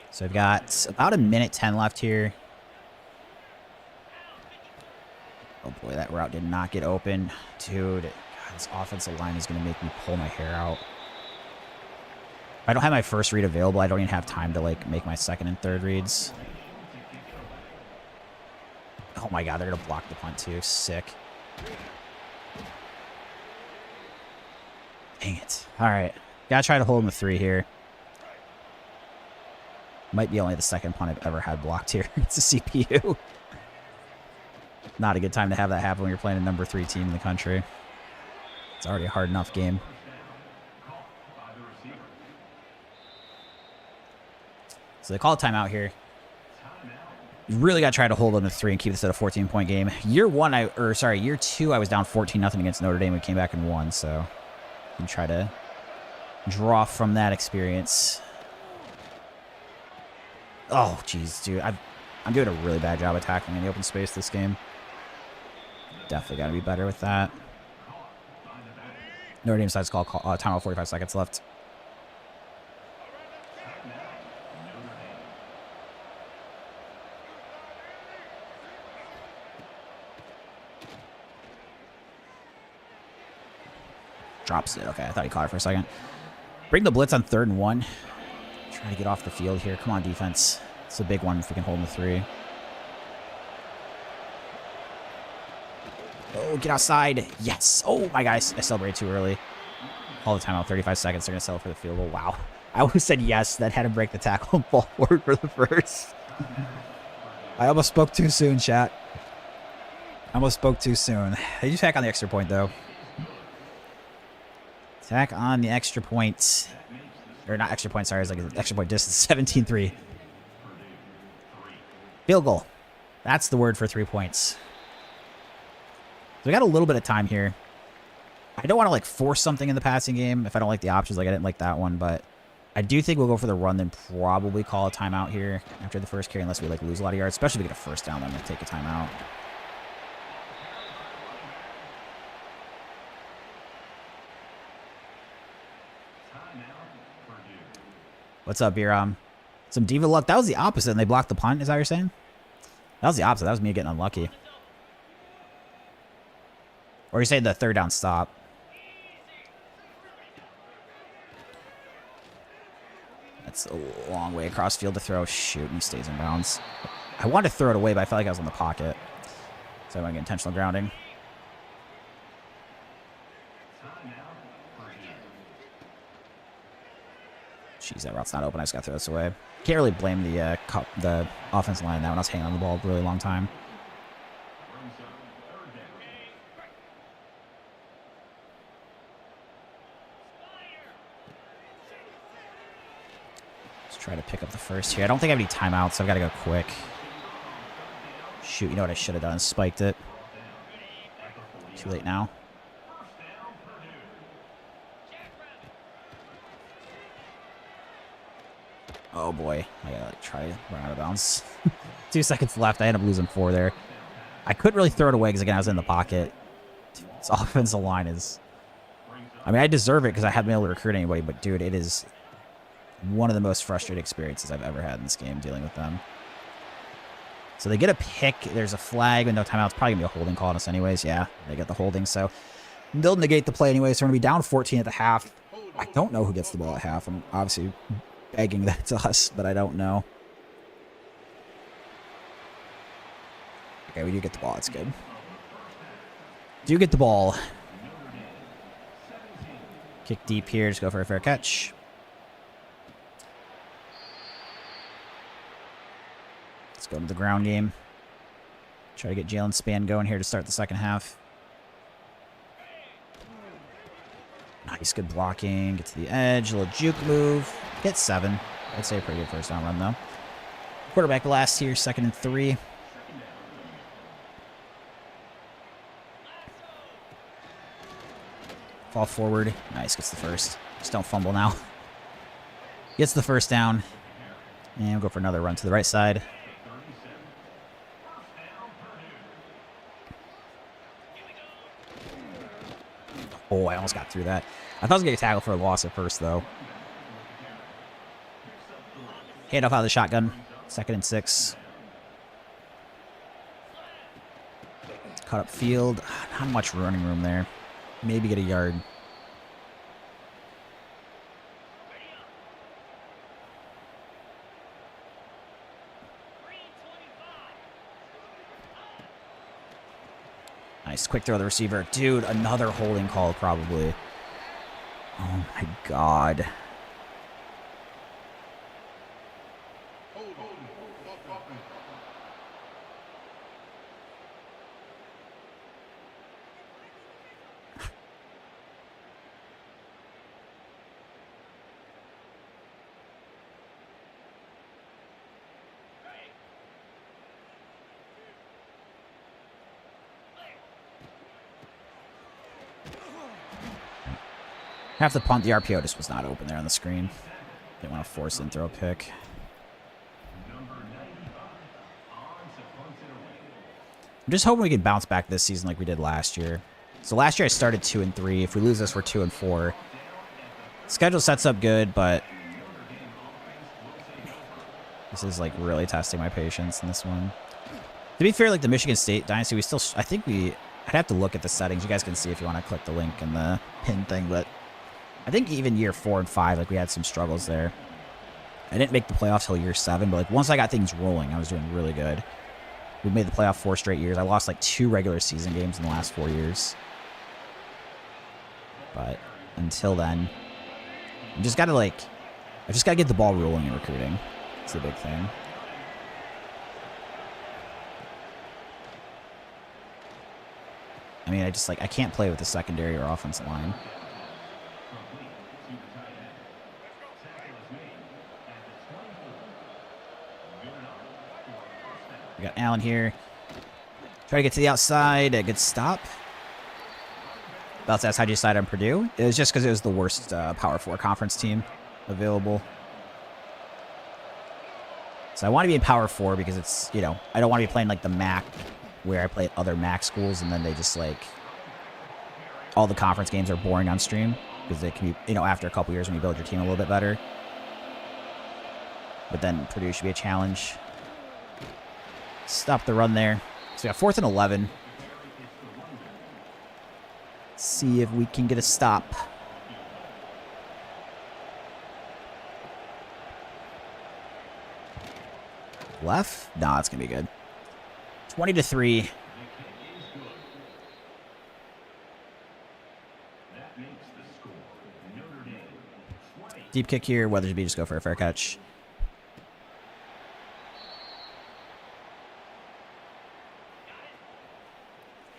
So we've got about 1:10 left here. Oh boy, that route did not get open. Dude, God, this offensive line is going to make me pull my hair out. If I don't have my first read available, I don't even have time to like make my second and third reads. Oh my God, they're going to block the punt too. Sick. Dang it. All right. Got to try to hold him with 3 here. Might be only the second punt I've ever had blocked here. It's a CPU. Not a good time to have that happen when you're playing a number 3 team in the country. It's already a hard enough game. So they call a timeout here. You really got to try to hold them to 3 and keep this at a 14-point game. Year 2, I was down 14-0 against Notre Dame. We came back and won, so you can try to draw from that experience. Oh, jeez, dude. I'm doing a really bad job attacking in the open space this game. Definitely got to be better with that. Notre Dame decides to call timeout, 45 seconds left. Drops it. Okay, I thought he caught it for a second. Bring the blitz on 3rd and 1. Trying to get off the field here. Come on, defense. It's a big one if we can hold him to 3. Oh, get outside. Yes. Oh, my guys. I celebrated too early. All the timeout, 35 seconds. They're going to settle for the field goal. Wow. I almost said yes. That had to break the tackle and fall forward for the first. I almost spoke too soon, chat. I almost spoke too soon. They just tack on the extra point, though. Tack on the extra point. Or not extra point, sorry. It's like an extra point distance. 17-3. Field goal. That's the word for 3 points. So we got a little bit of time here. I don't want to like force something in the passing game if I don't like the options. Like I didn't like that one, but I do think we'll go for the run, then probably call a timeout here after the first carry, unless we like lose a lot of yards. Especially if we get a first down, then we'll take a timeout. What's up, Biram? Some diva luck. That was the opposite, and they blocked the punt. Is that what you're saying? That was the opposite. That was me getting unlucky. Or you're saying the 3rd down stop. That's a long way across field to throw. Shoot, and he stays in bounds. I wanted to throw it away, but I felt like I was in the pocket. So I want to get intentional grounding. Jeez, that route's not open. I just got to throw this away. Can't really blame the offensive line that one. I was hanging on the ball a really long time. Let's try to pick up the first here. I don't think I have any timeouts, so I've got to go quick. Shoot, you know what I should have done? Spiked it. Too late now. Oh boy, I gotta try to run out of bounds. 2 seconds left. I ended up losing 4 there. I couldn't really throw it away because again I was in the pocket. This offensive line is. I mean, I deserve it because I haven't been able to recruit anybody, but dude, it is one of the most frustrating experiences I've ever had in this game dealing with them. So they get a pick. There's a flag with no timeout. It's probably gonna be a holding call on us anyways. Yeah, they get the holding, so they'll negate the play anyway. So we're gonna be down 14 at the half. I don't know who gets the ball at half. I'm obviously begging that to us, but I don't know. Okay, we do get the ball. It's good. Do get the ball. Kick deep here. Just go for a fair catch. Let's go to the ground game. Try to get Jalen Spann going here to start the second half. Nice, good blocking. Get to the edge. A little juke move. Get 7. I'd say a pretty good first down run, though. Quarterback last here, 2nd and 3. Fall forward. Nice, gets the first. Just don't fumble now. Gets the first down. And we'll go for another run to the right side. Oh, I almost got through that. I thought I was going to get tackled for a loss at first, though. Handoff out of the shotgun. 2nd and 6. Cut up field. Not much running room there. Maybe get a yard. Nice. Quick throw to the receiver. Dude, another holding call probably. Oh my god. Have to punt. The RPO just was not open there on the screen. Didn't want to force it and throw a pick. I'm just hoping we can bounce back this season like we did last year. So last year I started 2 and 3. If we lose this, we're 2 and 4. Schedule sets up good, but this is like really testing my patience in this one. To be fair, like the Michigan State Dynasty, I'd have to look at the settings. You guys can see if you want to click the link in the pin thing, but I think even year 4 and 5, like we had some struggles there. I didn't make the playoffs till year 7, but like once I got things rolling, I was doing really good. We made the playoff 4 straight years. I lost like 2 regular season games in the last 4 years. But until then, I just got to get the ball rolling in recruiting. It's the big thing. I mean, I can't play with the secondary or offensive line. We got Allen here. Try to get to the outside. A good stop. That's how'd you decide on Purdue? It was just because it was the worst Power 4 conference team available. So I want to be in Power 4 because it's, I don't want to be playing like the MAC where I play at other MAC schools and then they just like, all the conference games are boring on stream because they can be, after a couple years when you build your team a little bit better. But then Purdue should be a challenge. Stop the run there. So we got 4th and 11. See if we can get a stop. Left? Nah, it's going to be good. 20-3. Deep kick here. Weathersby just go for a fair catch.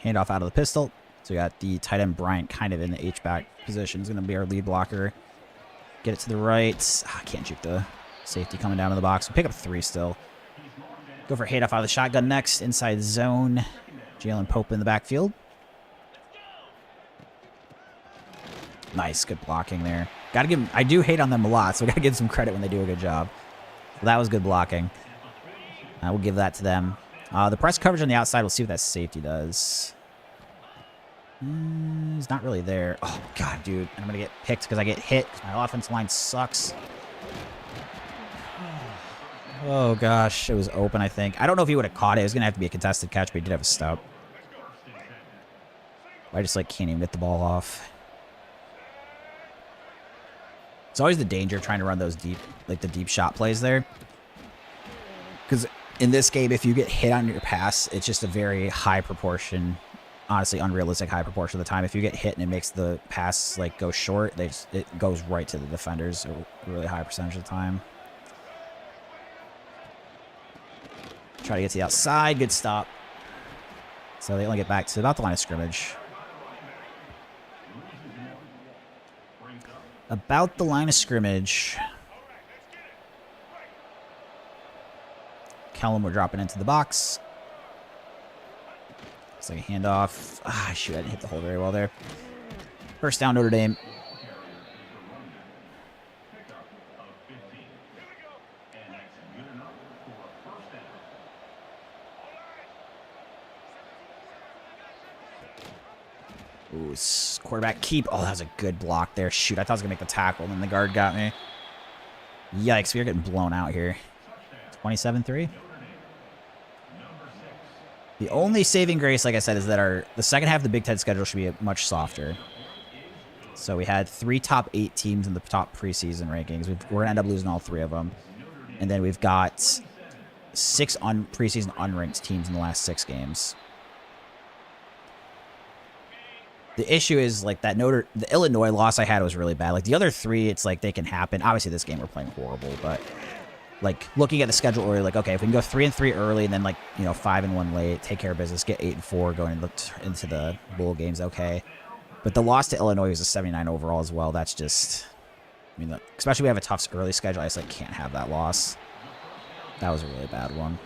Handoff out of the pistol. So we got the tight end Bryant kind of in the H-back position. He's going to be our lead blocker. Get it to the right. I can't juke the safety coming down in the box. We pick up 3 still. Go for handoff out of the shotgun next. Inside zone. Jalen Pope in the backfield. Nice. Good blocking there. Got to give him, I do hate on them a lot, so we got to give them some credit when they do a good job. So that was good blocking. We'll give that to them. The press coverage on the outside, we'll see what that safety does. He's not really there. Oh, God, dude. I'm going to get picked because I get hit because my offensive line sucks. Oh, gosh. It was open, I think. I don't know if he would have caught it. It was going to have to be a contested catch, but he did have a stop. I just, like, can't even get the ball off. It's always the danger of trying to run those deep, like, the deep shot plays there. Because in this game, if you get hit on your pass, it's just a very high proportion, honestly unrealistic high proportion of the time. If you get hit and it makes the pass like go short, it goes right to the defenders a really high percentage of the time. Try to get to the outside. Good stop. So they only get back to about the line of scrimmage. About the line of scrimmage. Kellum, we're dropping into the box. Looks like a handoff. Ah, shoot, I didn't hit the hole very well there. First down, Notre Dame. Ooh, quarterback keep. Oh, that was a good block there. Shoot, I thought I was going to make the tackle, and then the guard got me. Yikes, we are getting blown out here. 27-3. The only saving grace, like I said, is that the second half of the Big Ten schedule should be much softer. So we had 3 top 8 teams in the top preseason rankings. We're going to end up losing all 3 of them. And then we've got 6 preseason unranked teams in the last 6 games. The issue is, like, the Illinois loss I had was really bad. Like, the other 3, it's like they can happen. Obviously, this game we're playing horrible, but like looking at the schedule early, like, okay, if we can go 3-3 early and then, like, you know, 5-1 late, take care of business, get 8-4 going into the bowl games, okay. But the loss to Illinois was a 79 overall as well. That's just, I mean, especially we have a tough early schedule. I just like can't have that loss. That was a really bad one.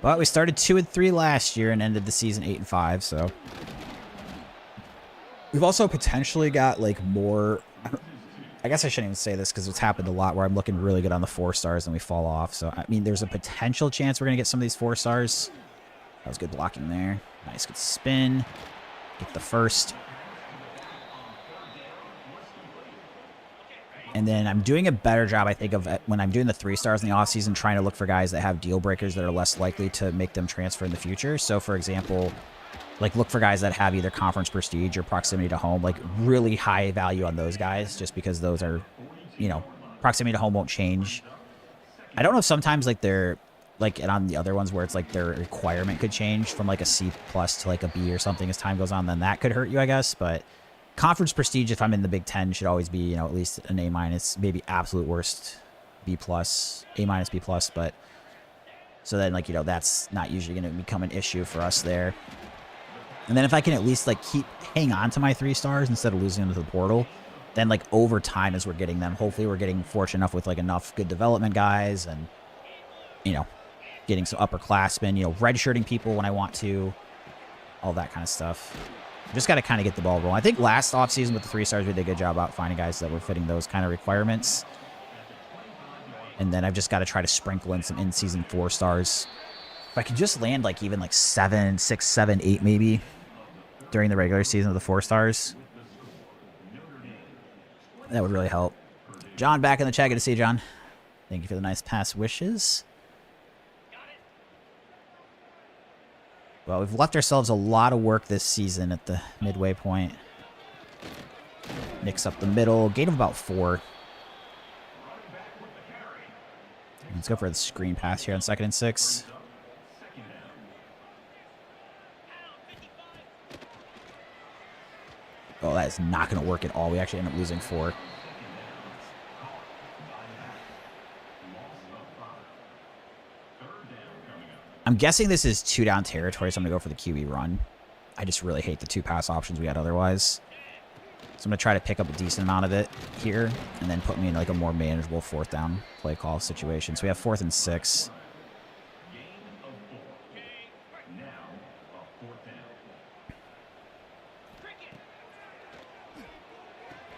But we started 2-3 last year and ended the season 8-5, so we've also potentially got like more. I guess I shouldn't even say this because it's happened a lot where I'm looking really good on the 4 stars and we fall off. So I mean, there's a potential chance we're gonna get some of these 4 stars. That was good blocking there. Nice, good spin. Get the first. And then I'm doing a better job, I think, of when I'm doing the 3 stars in the offseason, trying to look for guys that have deal breakers that are less likely to make them transfer in the future. So, for example, like look for guys that have either conference prestige or proximity to home, like really high value on those guys, just because those are, you know, proximity to home won't change. I don't know if sometimes like they're like, and on the other ones where it's like their requirement could change from like a C+ to like a B or something as time goes on, then that could hurt you, I guess. But conference prestige, if I'm in the Big Ten, should always be, you know, at least an A-, maybe absolute worst B+, A-, B+, but so then, like, you know, that's not usually going to become an issue for us there. And then if I can at least like hang on to my 3 stars instead of losing them to the portal, then like over time as we're getting them, hopefully we're getting fortunate enough with like enough good development guys and, you know, getting some upperclassmen, you know, redshirting people when I want to, all that kind of stuff. Just got to kind of get the ball rolling. I think last offseason with the 3 stars, we did a good job about finding guys that were fitting those kind of requirements. And then I've just got to try to sprinkle in some in-season 4 stars. If I could just land like even like 7, 6, 7, 8 maybe during the regular season of the 4 stars, that would really help. John back in the chat. Good to see you, John. Thank you for the nice past wishes. Well, we've left ourselves a lot of work this season at the midway point. Mix up the middle. Gain of about 4. Let's go for the screen pass here on 2nd and 6. Oh, that is not going to work at all. We actually end up losing 4. I'm guessing this is 2-down territory, so I'm going to go for the QB run. I just really hate the 2 pass options we had otherwise. So I'm going to try to pick up a decent amount of it here and then put me in like a more manageable 4th down play call situation. So we have 4th and 6.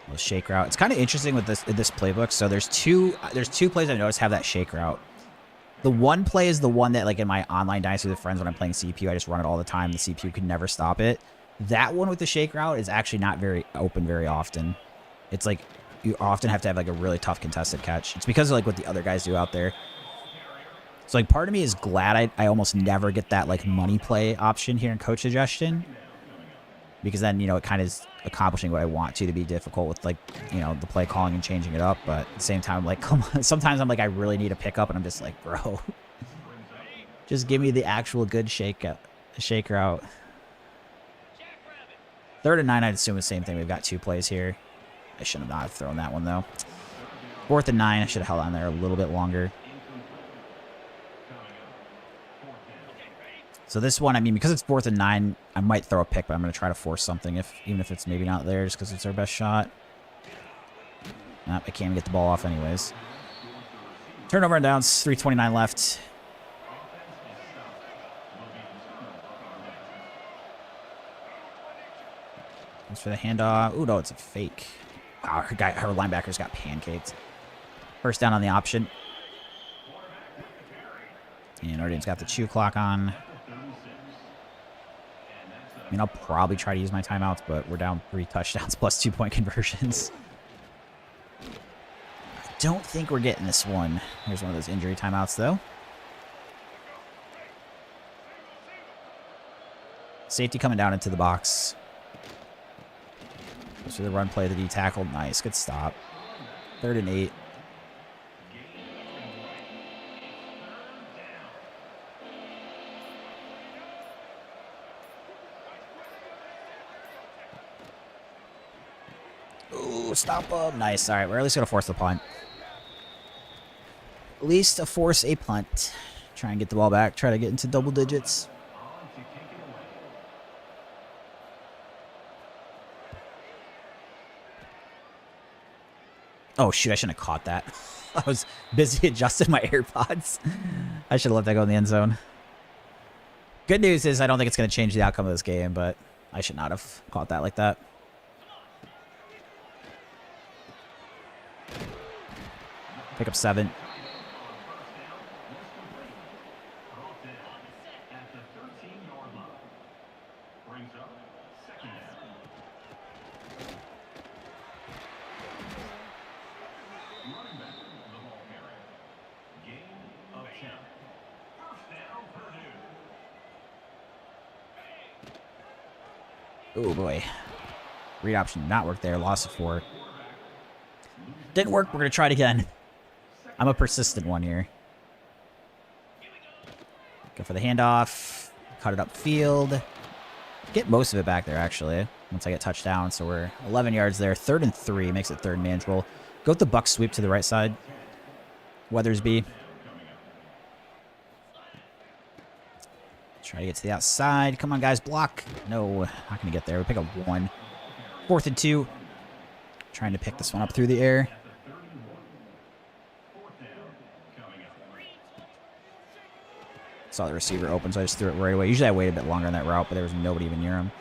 The shake route. It's kind of interesting with this playbook. So there's two plays I've noticed have that shake route. The one play is the one that, like, in my online Dynasty with friends when I'm playing CPU, I just run it all the time. The CPU can never stop it. That one with the shake route is actually not very open very often. It's like you often have to have like a really tough contested catch. It's because of like what the other guys do out there. So like part of me is glad I almost never get that like money play option here in coach suggestion. Because then, you know, it kind of is accomplishing what I want to be difficult with, like, you know, the play calling and changing it up. But at the same time, like, come on. Sometimes I'm like, I really need a pickup, and I'm just like, bro, just give me the actual good shake route. 3rd and 9, I'd assume the same thing. We've got 2 plays here. I should have not thrown that one, though. 4th and 9, I should have held on there a little bit longer. So this one, I mean, because it's 4th and 9, I might throw a pick, but I'm going to try to force something, even if it's maybe not there, just because it's our best shot. Nope, I can't even get the ball off anyways. Turnover and downs, 3:29 left. Thanks for the handoff. Ooh, no, it's a fake. Wow, her linebacker's got pancaked. First down on the option. And Notre Dame's got the chew clock on. I mean, I'll probably try to use my timeouts, but we're down 3 touchdowns plus 2-point conversions. I don't think we're getting this one. Here's one of those injury timeouts, though. Safety coming down into the box. Goes through the run play that he tackled. Nice. Good stop. 3rd and 8. Ooh, stop him. Nice. All right, we're at least going to force the punt. At least force a punt. Try and get the ball back. Try to get into double digits. Oh, shoot. I shouldn't have caught that. I was busy adjusting my AirPods. I should have let that go in the end zone. Good news is I don't think it's going to change the outcome of this game, but I should not have caught that like that. Pick up 7. Oh boy. Read option did not work there. Loss of 4. Didn't work. We're going to try it again. I'm a persistent one here. Go for the handoff. Cut it upfield. Get most of it back there, actually, once I get touchdown. So we're 11 yards there. 3rd and 3. Makes it 3rd manageable. Go with the buck sweep to the right side. Weathersby. Try to get to the outside. Come on, guys. Block. No, not going to get there. We pick up 1. 4th and 2. Trying to pick this one up through the air. Saw the receiver open, so I just threw it right away. Usually I wait a bit longer on that route, but there was nobody even near him.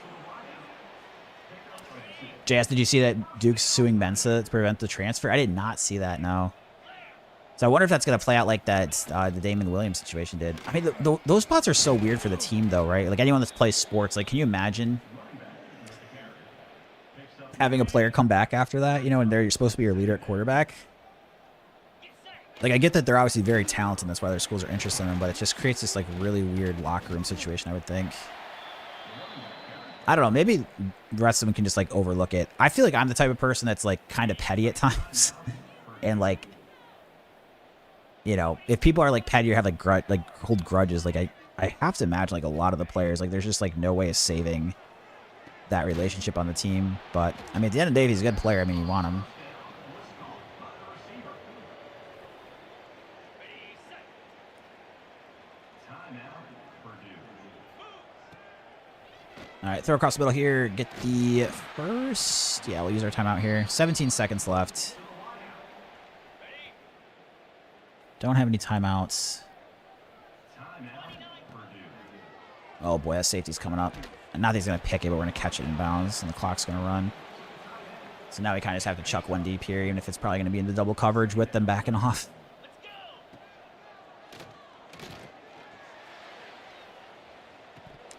JS, did you see that Duke's suing Mensa to prevent the transfer? I did not see that, no. So I wonder if that's going to play out like that the Damon Williams situation did. I mean, those spots are so weird for the team, though, right? Like, anyone that plays sports, like, can you imagine having a player come back after that, you know, and you're supposed to be your leader at quarterback? Like, I get that they're obviously very talented, and that's why their schools are interested in them, but it just creates this, like, really weird locker room situation, I would think. I don't know. Maybe the rest of them can just, like, overlook it. I feel like I'm the type of person that's, like, kind of petty at times. And, like, you know, if people are like petty or have like hold grudges, like I have to imagine like a lot of the players, like there's just like no way of saving that relationship on the team. But I mean, at the end of the day, if he's a good player, I mean, you want him. All right, throw across the middle here. Get the first. Yeah, we'll use our timeout here. 17 seconds left. Don't have any timeouts. Oh boy, that safety's coming up. And now he's going to pick it, but we're going to catch it in bounds, and the clock's going to run. So now we kind of just have to chuck one deep here, even if it's probably going to be in the double coverage with them backing off.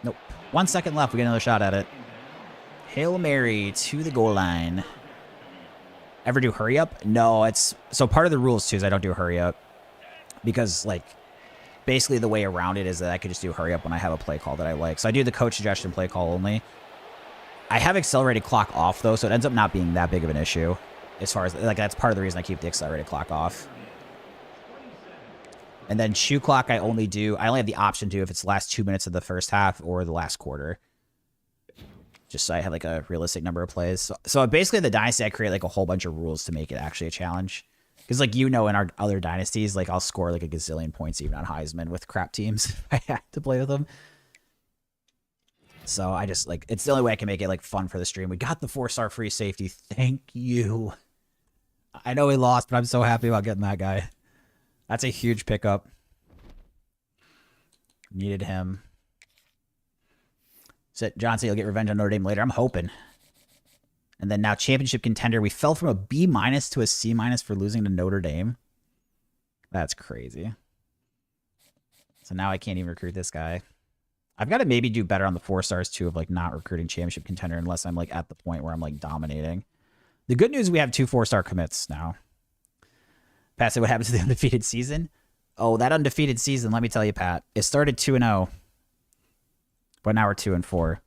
Nope. 1 second left. We get another shot at it. Hail Mary to the goal line. Ever do hurry up? No, it's... So part of the rules, too, is I don't do hurry up. Because, like, basically the way around it is that I could just do hurry up when I have a play call that I like. So I do the coach suggestion play call only. I have accelerated clock off, though, so it ends up not being that big of an issue. As far as... Like, that's part of the reason I keep the accelerated clock off. And then shoe clock, I only have the option to if it's the last 2 minutes of the first half or the last quarter. Just so I have like a realistic number of plays. So basically, the Dynasty, I create like a whole bunch of rules to make it actually a challenge. Because like, you know, in our other Dynasties, like I'll score like a gazillion points even on Heisman with crap teams if I have to play with them. So I just like, it's the only way I can make it like fun for the stream. We got the 4-star free safety. Thank you. I know he lost, but I'm so happy about getting that guy. That's a huge pickup. Needed him. So Johnson, you'll get revenge on Notre Dame later. I'm hoping. And then now championship contender. We fell from a B- to a C- for losing to Notre Dame. That's crazy. So now I can't even recruit this guy. I've got to maybe do better on the 4 stars too of like not recruiting championship contender unless I'm like at the point where I'm like dominating. The good news, we have 2 4-star commits now. Pat said, what happens to the undefeated season? Oh, that undefeated season, let me tell you, Pat. It started 2-0, but now we're 2-4.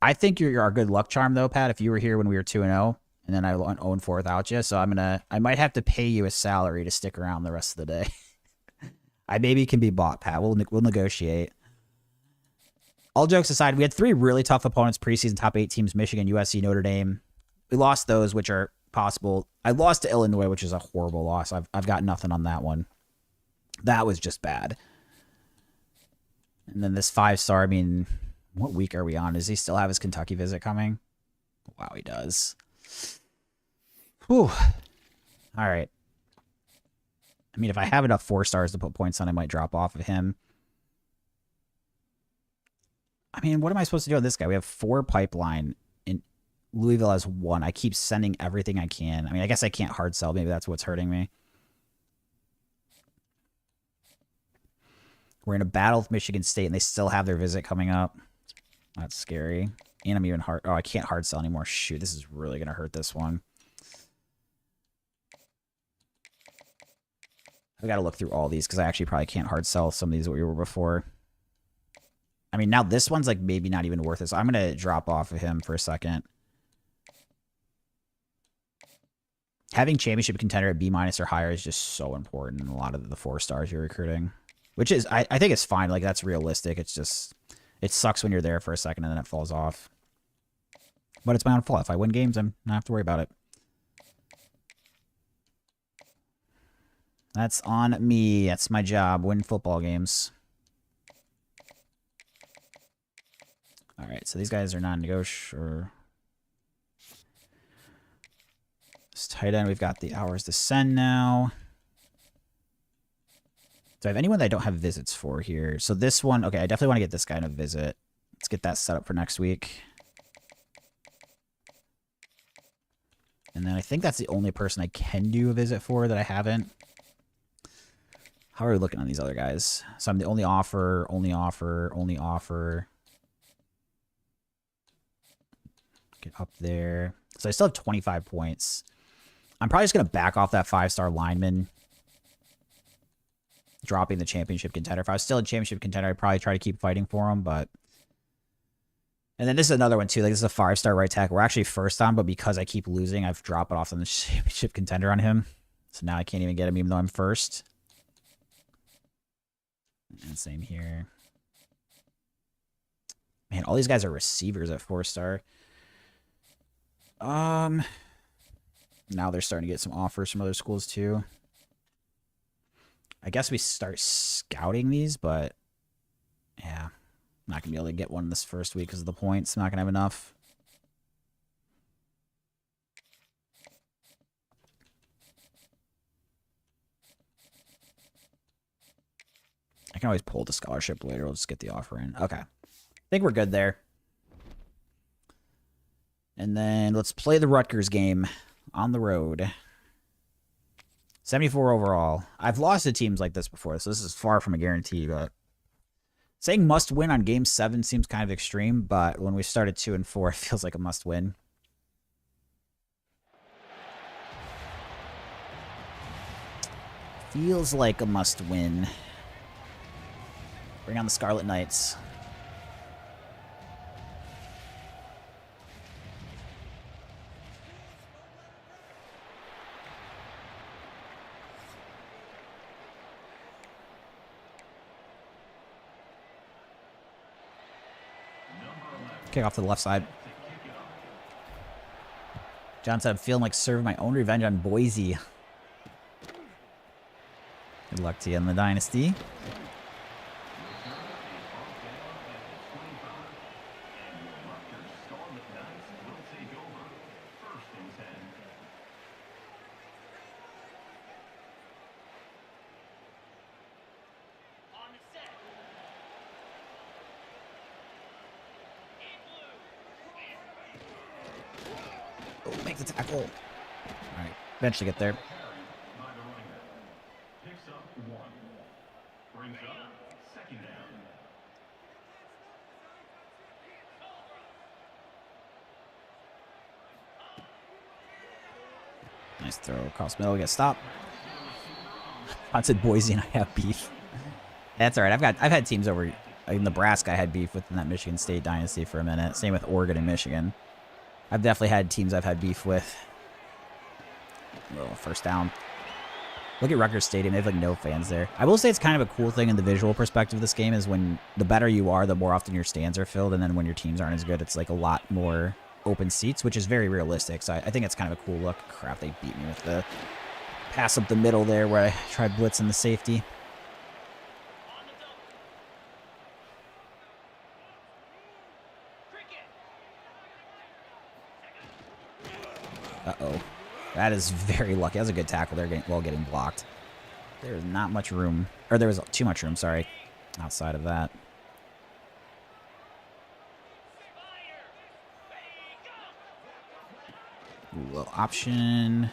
I think you're our good luck charm, though, Pat, if you were here when we were 2-0, and then I went 0-4 without you. So I might have to pay you a salary to stick around the rest of the day. I maybe can be bought, Pat. We'll negotiate. All jokes aside, we had 3 really tough opponents preseason, top 8 teams, Michigan, USC, Notre Dame. We lost those, which are possible. I lost to Illinois, which is a horrible loss. I've got nothing on that one. That was just bad. And then this 5-star, I mean, what week are we on? Does he still have his Kentucky visit coming? Wow, he does. Whew. All right. I mean, if I have enough 4 stars to put points on, I might drop off of him. I mean, what am I supposed to do on this guy? We have 4 pipeline. Louisville has 1. I keep sending everything I can. I mean, I guess I can't hard sell. Maybe that's what's hurting me. We're in a battle with Michigan State, and they still have their visit coming up. That's scary. And I'm even hard... Oh, I can't hard sell anymore. Shoot, this is really going to hurt this one. I got to look through all these, because I actually probably can't hard sell some of these that we were before. I mean, now this one's like maybe not even worth it, so I'm going to drop off of him for a second. Having championship contender at B- or higher is just so important in a lot of the 4 stars you're recruiting. Which is, I think it's fine. Like, that's realistic. It's just, it sucks when you're there for a second and then it falls off. But it's my own fault. If I win games, I'm not have to worry about it. That's on me. That's my job. Win football games. All right, so these guys are non-negotiable. This tight end, we've got the hours to send now. Do I have anyone that I don't have visits for here? So this one, okay, I definitely want to get this guy in a visit. Let's get that set up for next week. And then I think that's the only person I can do a visit for that I haven't. How are we looking on these other guys? So I'm the only offer. Get up there. So I still have 25 points. I'm probably just going to back off that 5-star lineman. Dropping the championship contender. If I was still a championship contender, I'd probably try to keep fighting for him, but... And then this is another one, too. Like, this is a 5-star right tackle. We're actually first on, but because I keep losing, I've dropped it off on the championship contender on him. So now I can't even get him, even though I'm first. And same here. Man, all these guys are receivers at 4-star. Now they're starting to get some offers from other schools too. I guess we start scouting these, but yeah, I'm not gonna be able to get one this first week because of the points. I'm not gonna have enough. I can always pull the scholarship later. We'll just get the offer in. Okay. I think we're good there. And then let's play the Rutgers game on the road. 74 overall. I've lost to teams like this before, so this is far from a guarantee, but saying must win on game 7 seems kind of extreme, but when we started 2 and 4, it feels like a must win. Feels like a must win. Bring on the Scarlet Knights. Kick off to the left side. John said, I'm feeling like serving my own revenge on Boise. Good luck to you in the Dynasty. Oh, make the tackle. All right, eventually get there. Nice throw across middle. Get stopped. I said Boise and I have beef. That's all right. I've had teams over in Nebraska. I had beef with in that Michigan State dynasty for a minute. Same with Oregon and Michigan. I've definitely had teams I've had beef with. Oh, first down. Look at Rutgers Stadium. They have like no fans there. I will say it's kind of a cool thing in the visual perspective of this game is when the better you are, the more often your stands are filled. And then when your teams aren't as good, it's like a lot more open seats, which is very realistic. So I think it's kind of a cool look. Crap, they beat me with the pass up the middle there where I tried blitzing the safety. Uh-oh. That is very lucky. That was a good tackle there while getting blocked. There was not much room. Or there was too much room, sorry, outside of that. Ooh, little option.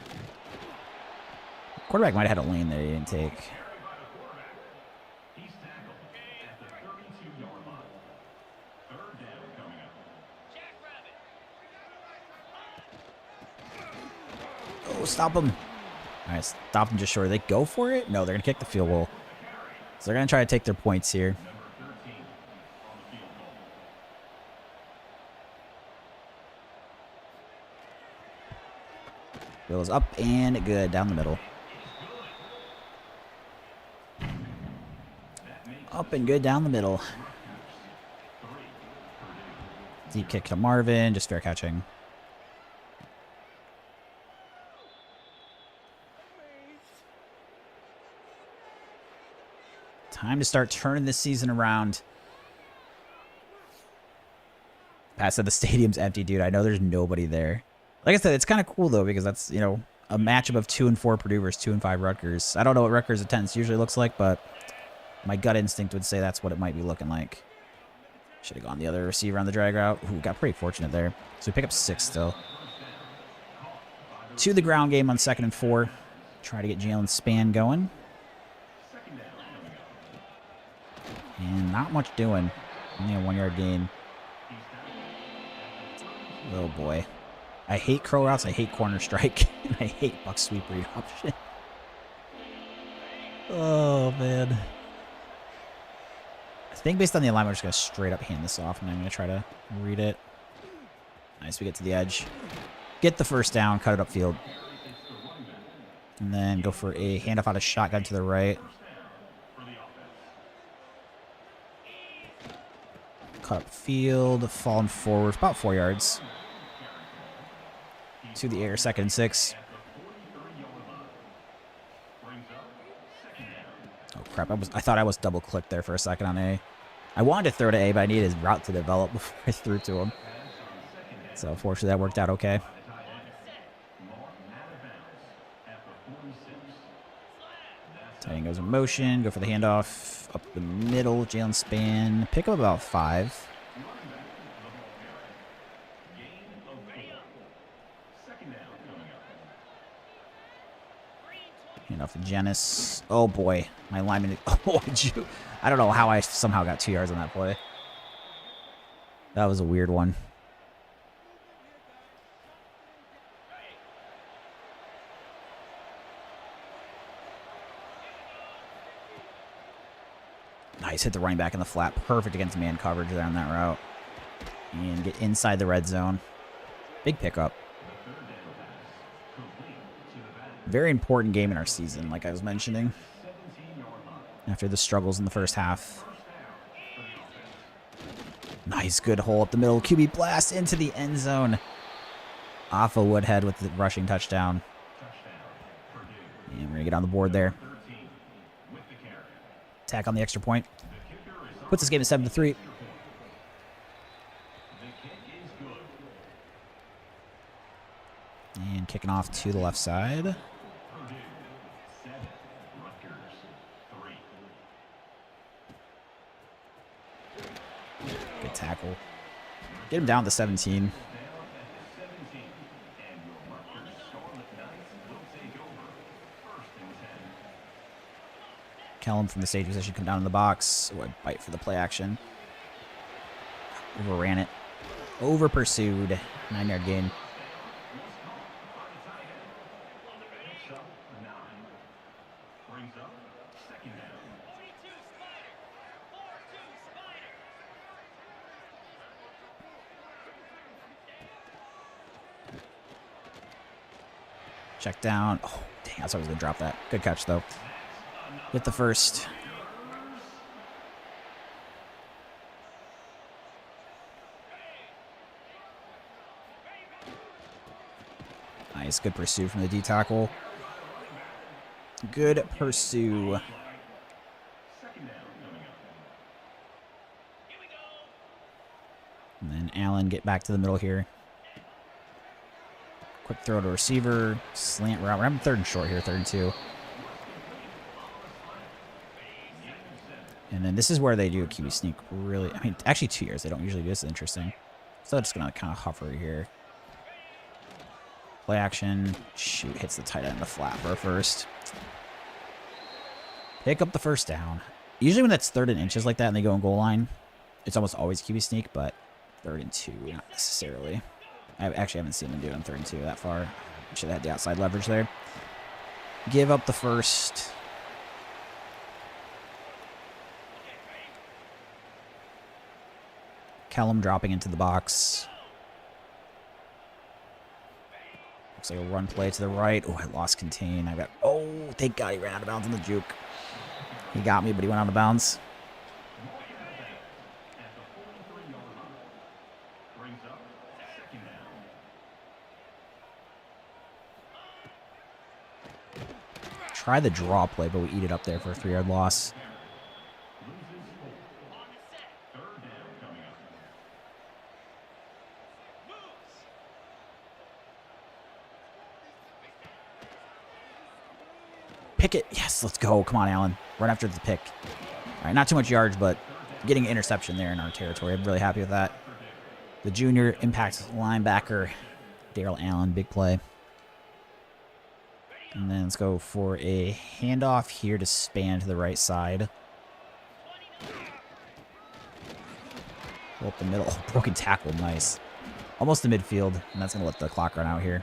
Quarterback might have had a lane there he didn't take. Oh, stop him. All right, stop him just short. They go for it? No, they're going to kick the field goal. So they're going to try to take their points here. Goes up and good down the middle. Up and good down the middle. Deep kick to Marvin, just fair catching. Time to start turning this season around. Pat said the stadium's empty, dude. I know there's nobody there. Like I said, it's kind of cool, though, because that's, you know, a matchup of 2 and 4 Purdue versus 2 and 5 Rutgers. I don't know what Rutgers' attendance usually looks like, but my gut instinct would say that's what it might be looking like. Should have gone the other receiver on the drag route. Ooh, got pretty fortunate there. So we pick up 6 still. To the ground game on 2nd and 4. Try to get Jalen Spann going. And not much doing. Only a 1-yard gain. Oh, boy. I hate crow routes, I hate corner strike, and I hate buck sweep read option. Oh, man. I think based on the alignment, we're just going to straight up hand this off, and I'm going to try to read it. Nice, we get to the edge. Get the first down, cut it upfield. And then go for a handoff out of shotgun to the right. Cut up field, falling forward, about 4 yards. To the air, 2nd and 6. Oh crap! I thought I was double clicked there for a second on A. I wanted to throw to A, but I needed his route to develop before I threw to him. So fortunately, that worked out okay. Tight end goes in motion. Go for the handoff up the middle. Jalen spin. Pick up about 5. Handoff to Janice. Oh boy, my lineman. Oh, I don't know how I somehow got 2 yards on that play. That was a weird one. Nice, hit the running back in the flat. Perfect against man coverage there on that route. And get inside the red zone. Big pickup. Very important game in our season, like I was mentioning. After the struggles in the first half. Nice, good hole up the middle. QB blast into the end zone. Off of Woodhead with the rushing touchdown. And we're going to get on the board there. Attack on the extra point. Puts this game at 7-3. And kicking off to the left side. Good tackle. Get him down to 17. Kellum from the stage position come down in the box. Oh, a bite for the play action. Overran it. Over pursued. 9-yard gain. Check down. Oh, dang, I thought I was going to drop that. Good catch, though. Hit the first. Nice. Good pursue from the D tackle. Good pursue. And then Allen get back to the middle here. Quick throw to receiver. Slant route. We're having 3rd and short here. 3rd and 2. And then this is where they do a QB sneak. Really, I mean, actually 2 years. They don't usually do this. Interesting. So I'm just going to kind of hover here. Play action. Shoot, hits the tight end in the flat for a first. Pick up the first down. Usually when that's 3rd and inches like that and they go in goal line, it's almost always QB sneak, but 3rd and 2, not necessarily. I actually haven't seen them do it on 3rd and 2 that far. Should have had the outside leverage there. Give up the first. Kellum dropping into the box. Looks like a run play to the right. Oh, I lost contain. I got. Oh, thank God he ran out of bounds on the juke. He got me, but he went out of bounds. Try the draw play, but we eat it up there for a 3-yard loss. Pick it. Yes, let's go. Come on, Allen. Run after the pick. All right, not too much yards, but getting an interception there in our territory. I'm really happy with that. The junior impact linebacker, Daryl Allen, big play. And then let's go for a handoff here to span to the right side. Pull up the middle. Oh, broken tackle. Nice. Almost to midfield. And that's going to let the clock run out here.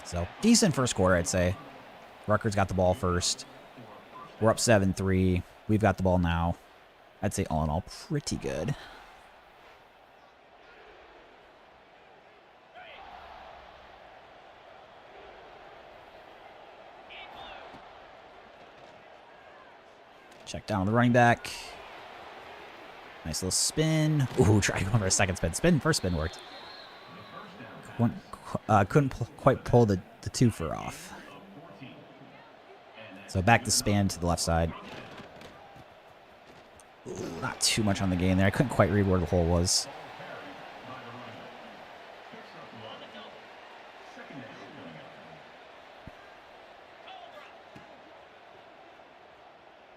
So, decent first quarter, I'd say. Rutgers got the ball first. We're up 7-3. We've got the ball now. I'd say all in all, pretty good. Check down on the running back. Nice little spin. Ooh, try going for a second spin. First spin worked. Couldn't quite pull the twofer off. So back to span to the left side. Ooh, not too much on the gain there. I couldn't quite read where the hole was.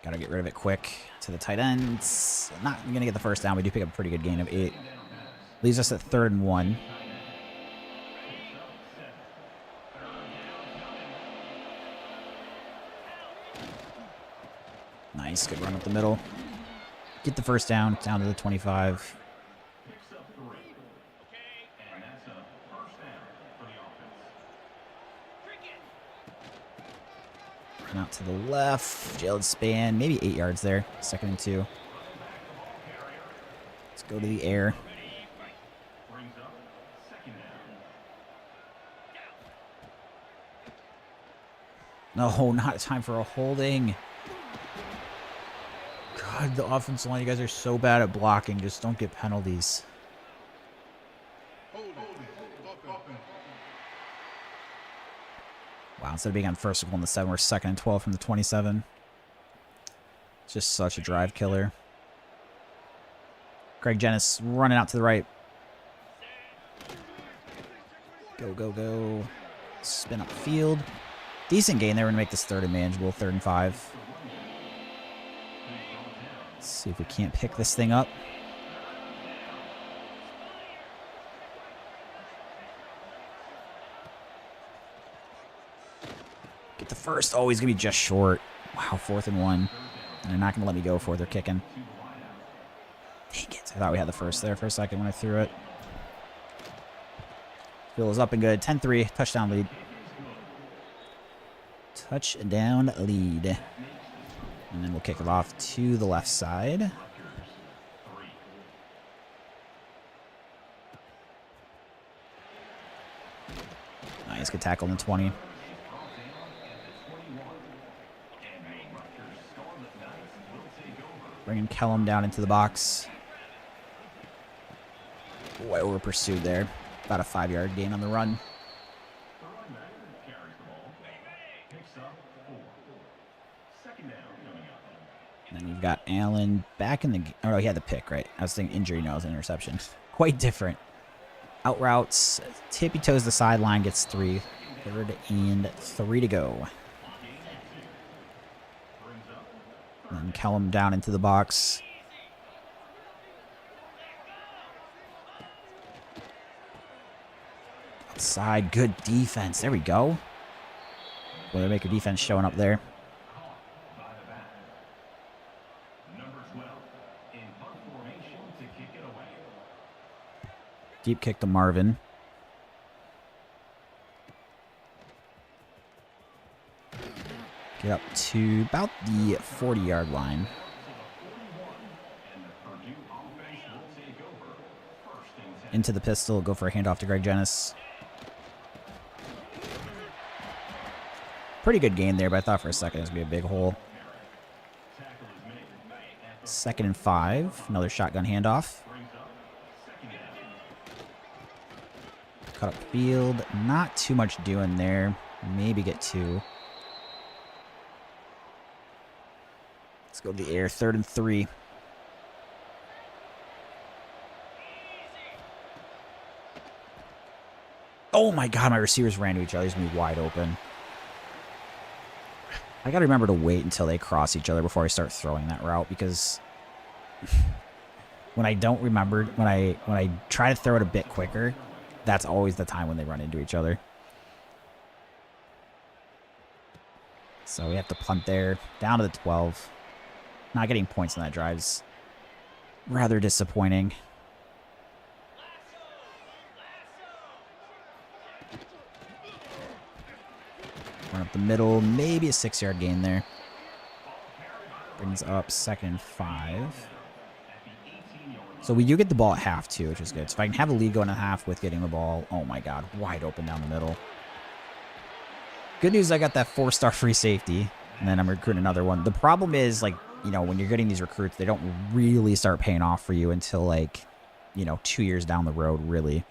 Gotta get rid of it quick to the tight ends. Not gonna get the first down. We do pick up a pretty good gain of 8. Leaves us at 3rd and 1. Nice, good run up the middle. Get the first down to the 25. And out to the left. Jailed span. Maybe 8 yards there. 2nd and 2. Let's go to the air. No, not time for a holding. God, the offensive line, you guys are so bad at blocking. Just don't get penalties. Wow, instead of being on 1st and goal in the 7, we're 2nd and 12 from the 27. It's just such a drive killer. Greg Jennings running out to the right. Go, go, go. Spin up field. Decent gain there. We're going to make this 3rd and manageable. 3rd and 5. Let's see if we can't pick this thing up. Get the first. Oh, he's going to be just short. Wow, 4th and 1. And they're not going to let me go for it. They're kicking. Dang it. I thought we had the first there for a second when I threw it. Field is up and good. 10-3. Touchdown lead. Touchdown lead. And then we'll kick it off to the left side. Nice, good tackle in the 20. Bringing Kellum down into the box. Way over pursued there. About a 5-yard gain on the run. And then you've got Allen back in the... Oh, he had the pick, right? I was thinking injury. No, it was an interception. Quite different. Out routes. Tippy toes the sideline. Gets 3. 3rd and 3 to go. And then Kellum down into the box. Outside. Good defense. There we go. Boilermaker defense showing up there. Deep kick to Marvin. Get up to about the 40-yard line. Into the pistol. Go for a handoff to Greg Jennings. Pretty good game there, but I thought for a second it was going to be a big hole. 2nd and 5. Another shotgun handoff. Cut up field. Not too much doing there. Maybe get 2. Let's go to the air. 3rd and 3. Oh my god, my receivers ran to each other. He's going to be wide open. I got to remember to wait until they cross each other before I start throwing that route, because when I don't remember, when I try to throw it a bit quicker, that's always the time when they run into each other. So we have to punt there. Down to the 12. Not getting points on that drive is rather disappointing. Run up the middle. Maybe a 6-yard gain there. Brings up 2nd and 5. So we do get the ball at half, too, which is good. So if I can have a lead going at half with getting the ball, oh my god, wide open down the middle. Good news, I got that 4-star free safety, and then I'm recruiting another one. The problem is, like, you know, when you're getting these recruits, they don't really start paying off for you until like, you know, 2 years down the road, really,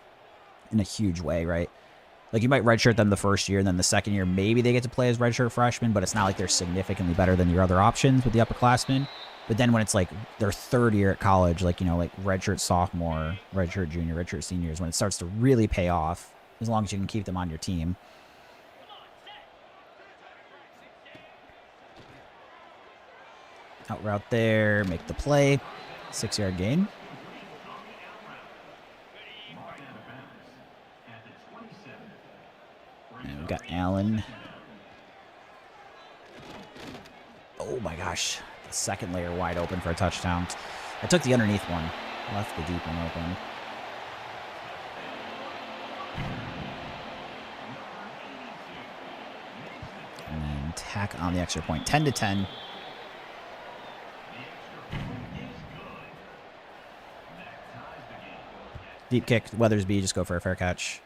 in a huge way, right? Like you might redshirt them the first year, and then the second year, maybe they get to play as redshirt freshmen, but it's not like they're significantly better than your other options with the upperclassmen. But then when it's like their third year at college, like, you know, like redshirt sophomore, redshirt junior, redshirt seniors, when it starts to really pay off, as long as you can keep them on your team. Out route there, make the play. 6-yard gain. And we've got Allen. Oh my gosh. The second layer wide open for a touchdown. I took the underneath one. Left the deep one open. And then tack on the extra point. 10-10. Deep kick, Weathersby, just go for a fair catch.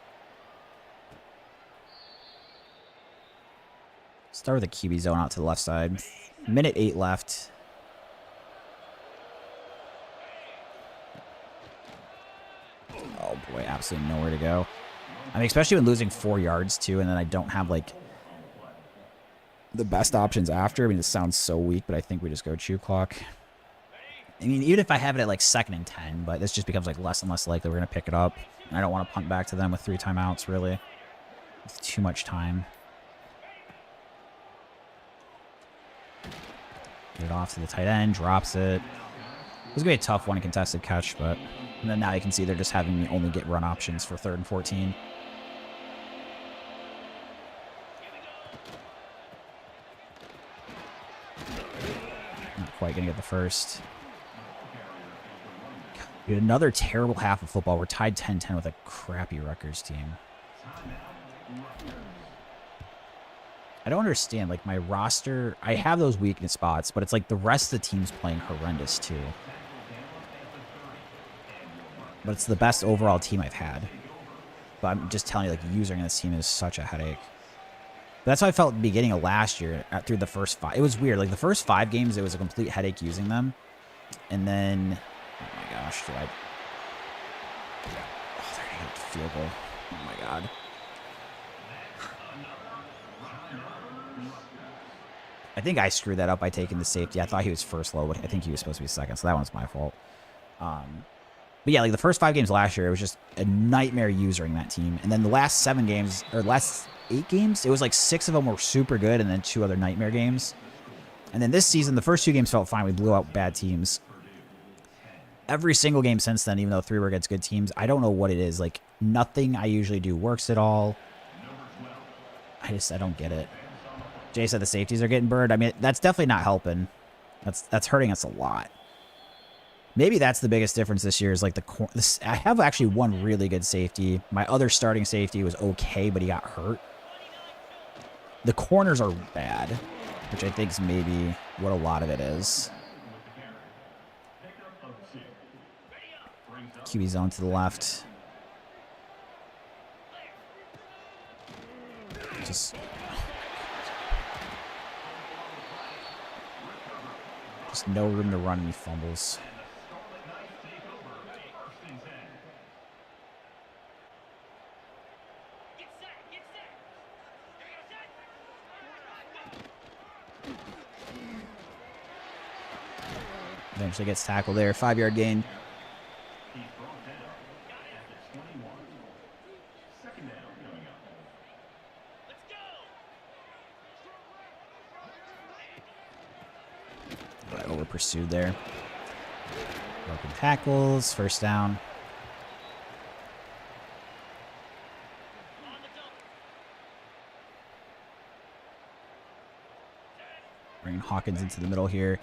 Start with a QB zone out to the left side. Minute 8 left. Oh boy, absolutely nowhere to go. I mean, especially when losing 4 yards too, and then I don't have like the best options after. I mean, this sounds so weak, but I think we just go chew clock. I mean, even if I have it at like 2nd and 10, but this just becomes like less and less likely we're going to pick it up. And I don't want to punt back to them with 3 timeouts, really. It's too much time. Get it off to the tight end, drops it. It was going to be a tough one, a contested catch, but and then now you can see they're just having me only get run options for 3rd and 14. Not quite going to get the first. We had another terrible half of football. We're tied 10-10 with a crappy Rutgers team. I don't understand. Like, my roster, I have those weakness spots, but it's like the rest of the team's playing horrendous, too. But it's the best overall team I've had. But I'm just telling you, like, using this team is such a headache. But that's how I felt at the beginning of last year through the first 5. It was weird. Like, the first 5 games, it was a complete headache using them. And then... Oh my gosh, do I... Oh, they're gonna get field goal. Oh my god. I think I screwed that up by taking the safety. I thought he was first low, but I think he was supposed to be second, so that one's my fault. But yeah, like the first 5 games last year, it was just a nightmare using that team. And then the last 7 games, or last 8 games, it was like 6 of them were super good, and then 2 other nightmare games. And then this season, the first 2 games felt fine. We blew out bad teams. Every single game since then, even though 3 were against good teams, I don't know what it is. Like, nothing I usually do works at all. I don't get it. Jay said the safeties are getting burned. I mean, that's definitely not helping. That's hurting us a lot. Maybe that's the biggest difference this year is like I have actually one really good safety. My other starting safety was okay, but he got hurt. The corners are bad, which I think is maybe what a lot of it is. QB zone to the left. Just no room to run, and he fumbles. Eventually gets tackled there. 5-yard gain. Over pursued there. Broken tackles. First down. Bringing Hawkins into the middle here.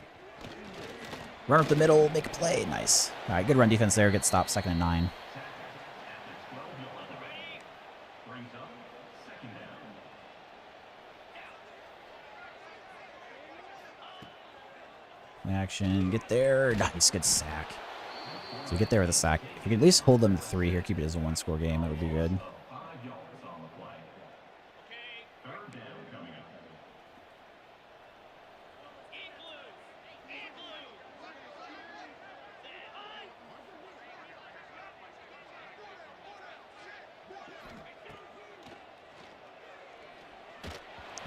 Run up the middle, make a play. Nice. All right, good run defense there. Get stopped. 2nd and 9. Action. Get there. Nice. Good sack. So we get there with a sack. If you could at least hold them to 3 here, keep it as a 1-score game, that would be good.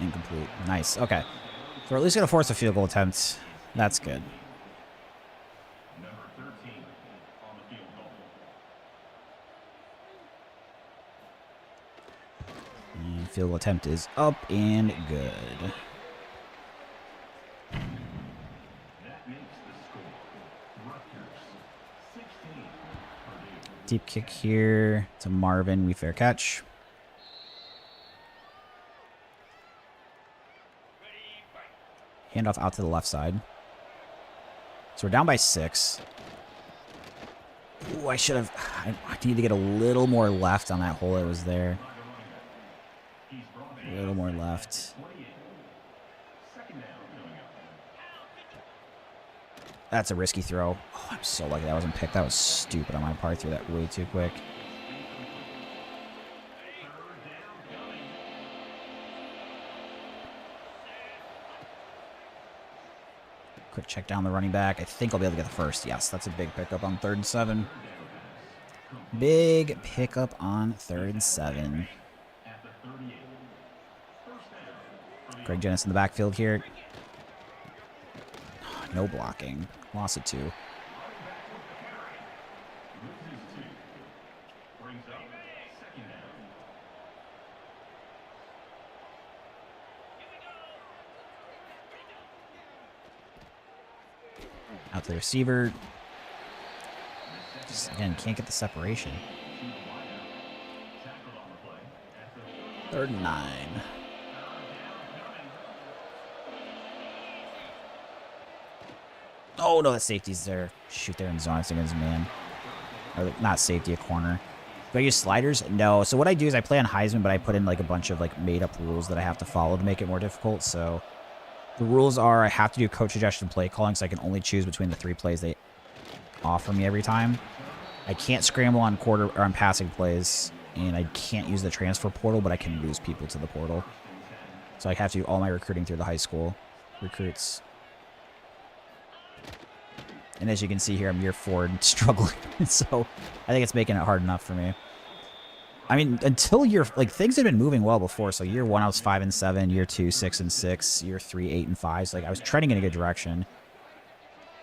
Incomplete. Nice. Okay. So we're at least going to force a field goal attempt. That's good. And field goal attempt is up and good. Deep kick here to Marvin. We fair catch. Handoff out to the left side. So we're down by 6. Ooh, I should have... I need to get a little more left on that hole that was there. A little more left. That's a risky throw. Oh, I'm so lucky that wasn't picked. That was stupid on my part. I threw that way too quick. Quick check down the running back. I think I'll be able to get the first. Yes, that's a big pickup on 3rd and 7. Big pickup on 3rd and 7. Greg Jennings in the backfield here. No blocking. Loss of 2. Out to the receiver. Just, again, can't get the separation. 3rd and 9. Oh, no, that safety's there. Shoot, they're in zone. It's against man. Or, not safety, a corner. Do I use sliders? No. So what I do is I play on Heisman, but I put in like a bunch of like made-up rules that I have to follow to make it more difficult. So the rules are I have to do coach suggestion play calling, so I can only choose between the 3 plays they offer me every time. I can't scramble on quarter or on passing plays, and I can't use the transfer portal, but I can lose people to the portal. So I have to do all my recruiting through the high school recruits. And as you can see here, I'm year 4 and struggling. So I think it's making it hard enough for me. I mean, until things had been moving well before. So year 1, I was 5 and 7. Year 2, 6 and 6. Year 3, 8 and 5. So like I was trending in a good direction.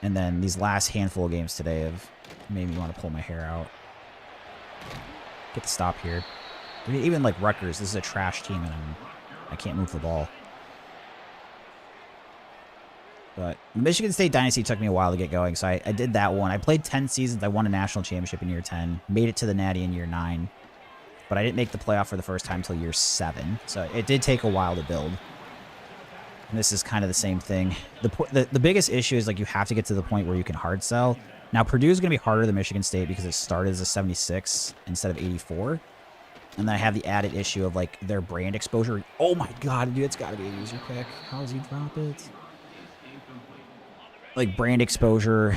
And then these last handful of games today have made me want to pull my hair out. Get the stop here. I mean, even like Rutgers, this is a trash team, and I can't move the ball. But Michigan State Dynasty took me a while to get going, so I did that one. I played 10 seasons. I won a national championship in year 10. Made it to the Natty in year 9. But I didn't make the playoff for the first time until year 7. So it did take a while to build. And this is kind of the same thing. The biggest issue is like you have to get to the point where you can hard sell. Now, Purdue is going to be harder than Michigan State because it started as a 76 instead of 84. And then I have the added issue of like their brand exposure. Oh my god, dude, it's got to be a user pick. How does he drop it? Like brand exposure,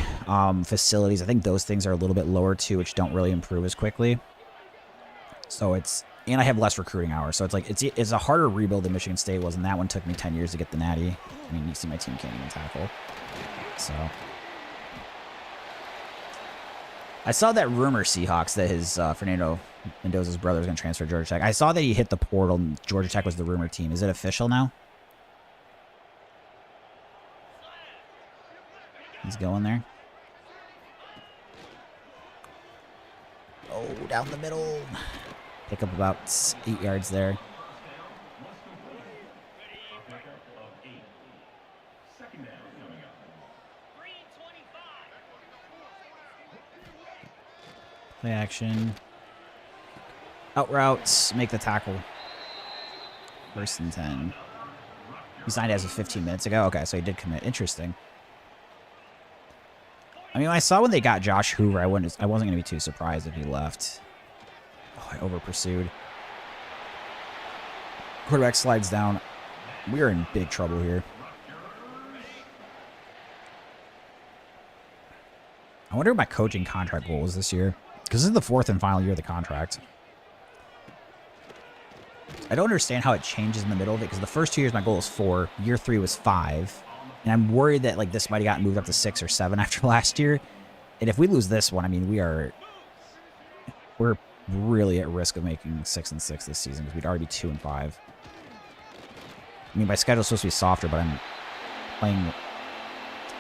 facilities. I think those things are a little bit lower too, which don't really improve as quickly. So it's, and I have less recruiting hours. So it's like, it's a harder rebuild than Michigan State was. And that one took me 10 years to get the Natty. I mean, you see my team can't even tackle. So I saw that rumor, Seahawks, that his Fernando Mendoza's brother was going to transfer to Georgia Tech. I saw that he hit the portal and Georgia Tech was the rumor team. Is it official now? He's going there. Oh, down the middle. Pick up about 8 yards there. Play action. Out routes. Make the tackle. 1st and 10. He signed as of 15 minutes ago. Okay, so he did commit. Interesting. I mean, I saw when they got Josh Hoover, I wasn't going to be too surprised if he left. Oh, I over-pursued. Quarterback slides down. We are in big trouble here. I wonder what my coaching contract goal is this year. Because this is the 4th and final year of the contract. I don't understand how it changes in the middle of it, because the first 2 years my goal was 4. Year 3 was 5. And I'm worried that like this might have gotten moved up to 6 or 7 after last year. And if we lose this one, I mean, we're really at risk of making 6 and 6 this season because we'd already be 2 and 5. I mean, my schedule's supposed to be softer, but I'm playing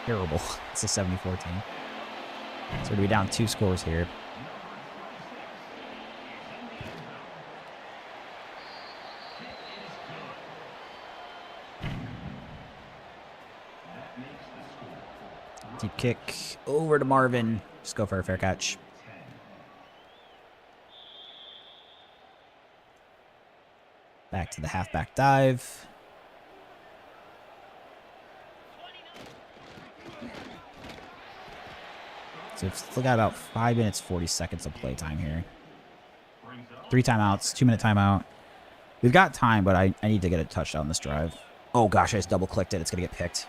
terrible. It's a 74 team. So we're going to be down 2 scores here. Deep kick over to Marvin. Just go for a fair catch. Back to the halfback dive. So we've still got about 5 minutes, 40 seconds of play time here. 3 timeouts, 2-minute timeout. We've got time, but I need to get a touchdown this drive. Oh gosh, I just double clicked it. It's going to get picked.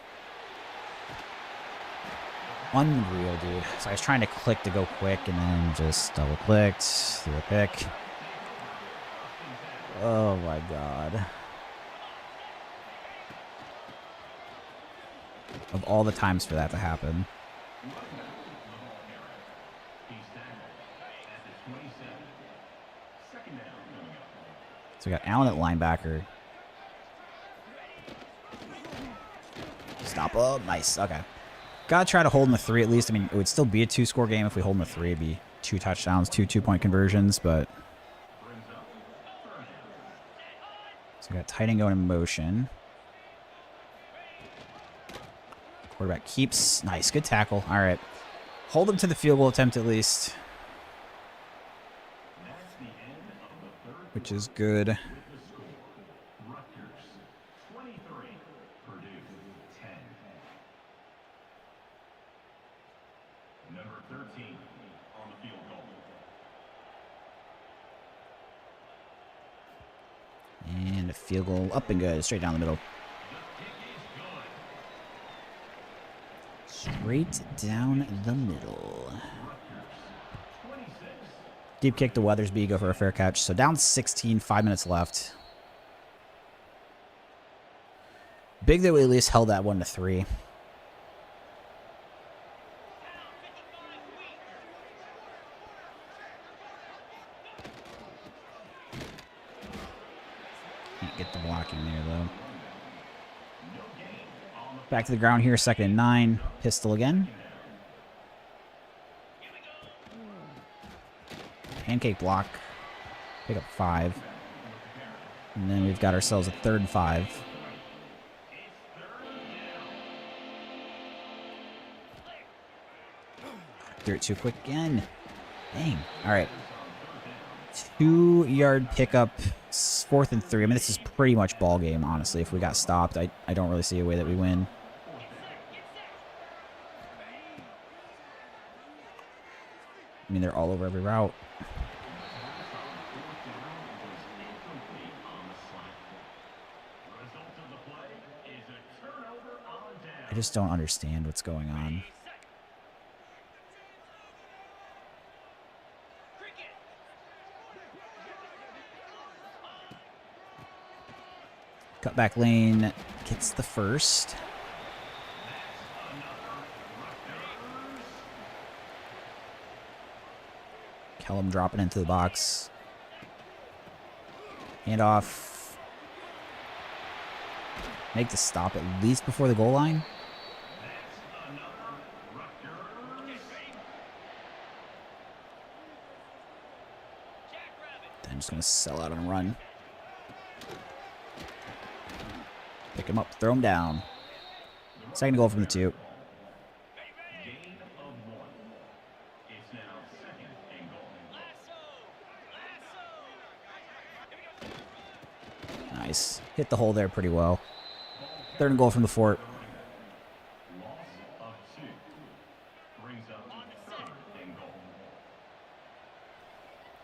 Unreal, dude. So I was trying to click to go quick and then just double clicked. Do a pick. Oh my god. Of all the times for that to happen. So we got Allen at linebacker. Stop up. Nice. Okay. Gotta try to hold in the 3 at least. I mean, it would still be a 2-score game if we hold in the 3. It'd be 2 touchdowns, 2 2-point conversions, but... So we got tight end going in motion. Quarterback keeps. Nice. Good tackle. All right. Hold him to the field goal attempt at least. Which is good. And a field goal up and good. Straight down the middle. Straight down the middle. Deep kick to Weathersby. Go for a fair catch. So down 16. 5 minutes left. Big that we at least held that 1 to 3. Can't get the blocking there, though. Back to the ground here. 2nd and 9. Pistol again. Pancake block. Pick up 5. And then we've got ourselves a 3rd and 5. Threw it too quick again. Dang. All right. 2-yard pickup. 4th and 3. I mean, this is pretty much ball game, honestly. If we got stopped, I don't really see a way that we win. I mean, they're all over every route. I just don't understand what's going on. Cutback lane gets the first. Kellum dropping into the box. Handoff. Make the stop at least before the goal line. Then just going to sell out and run. Pick him up, throw him down. 2nd goal from the 2. Nice. Hit the hole there pretty well. 3rd and goal from the fort.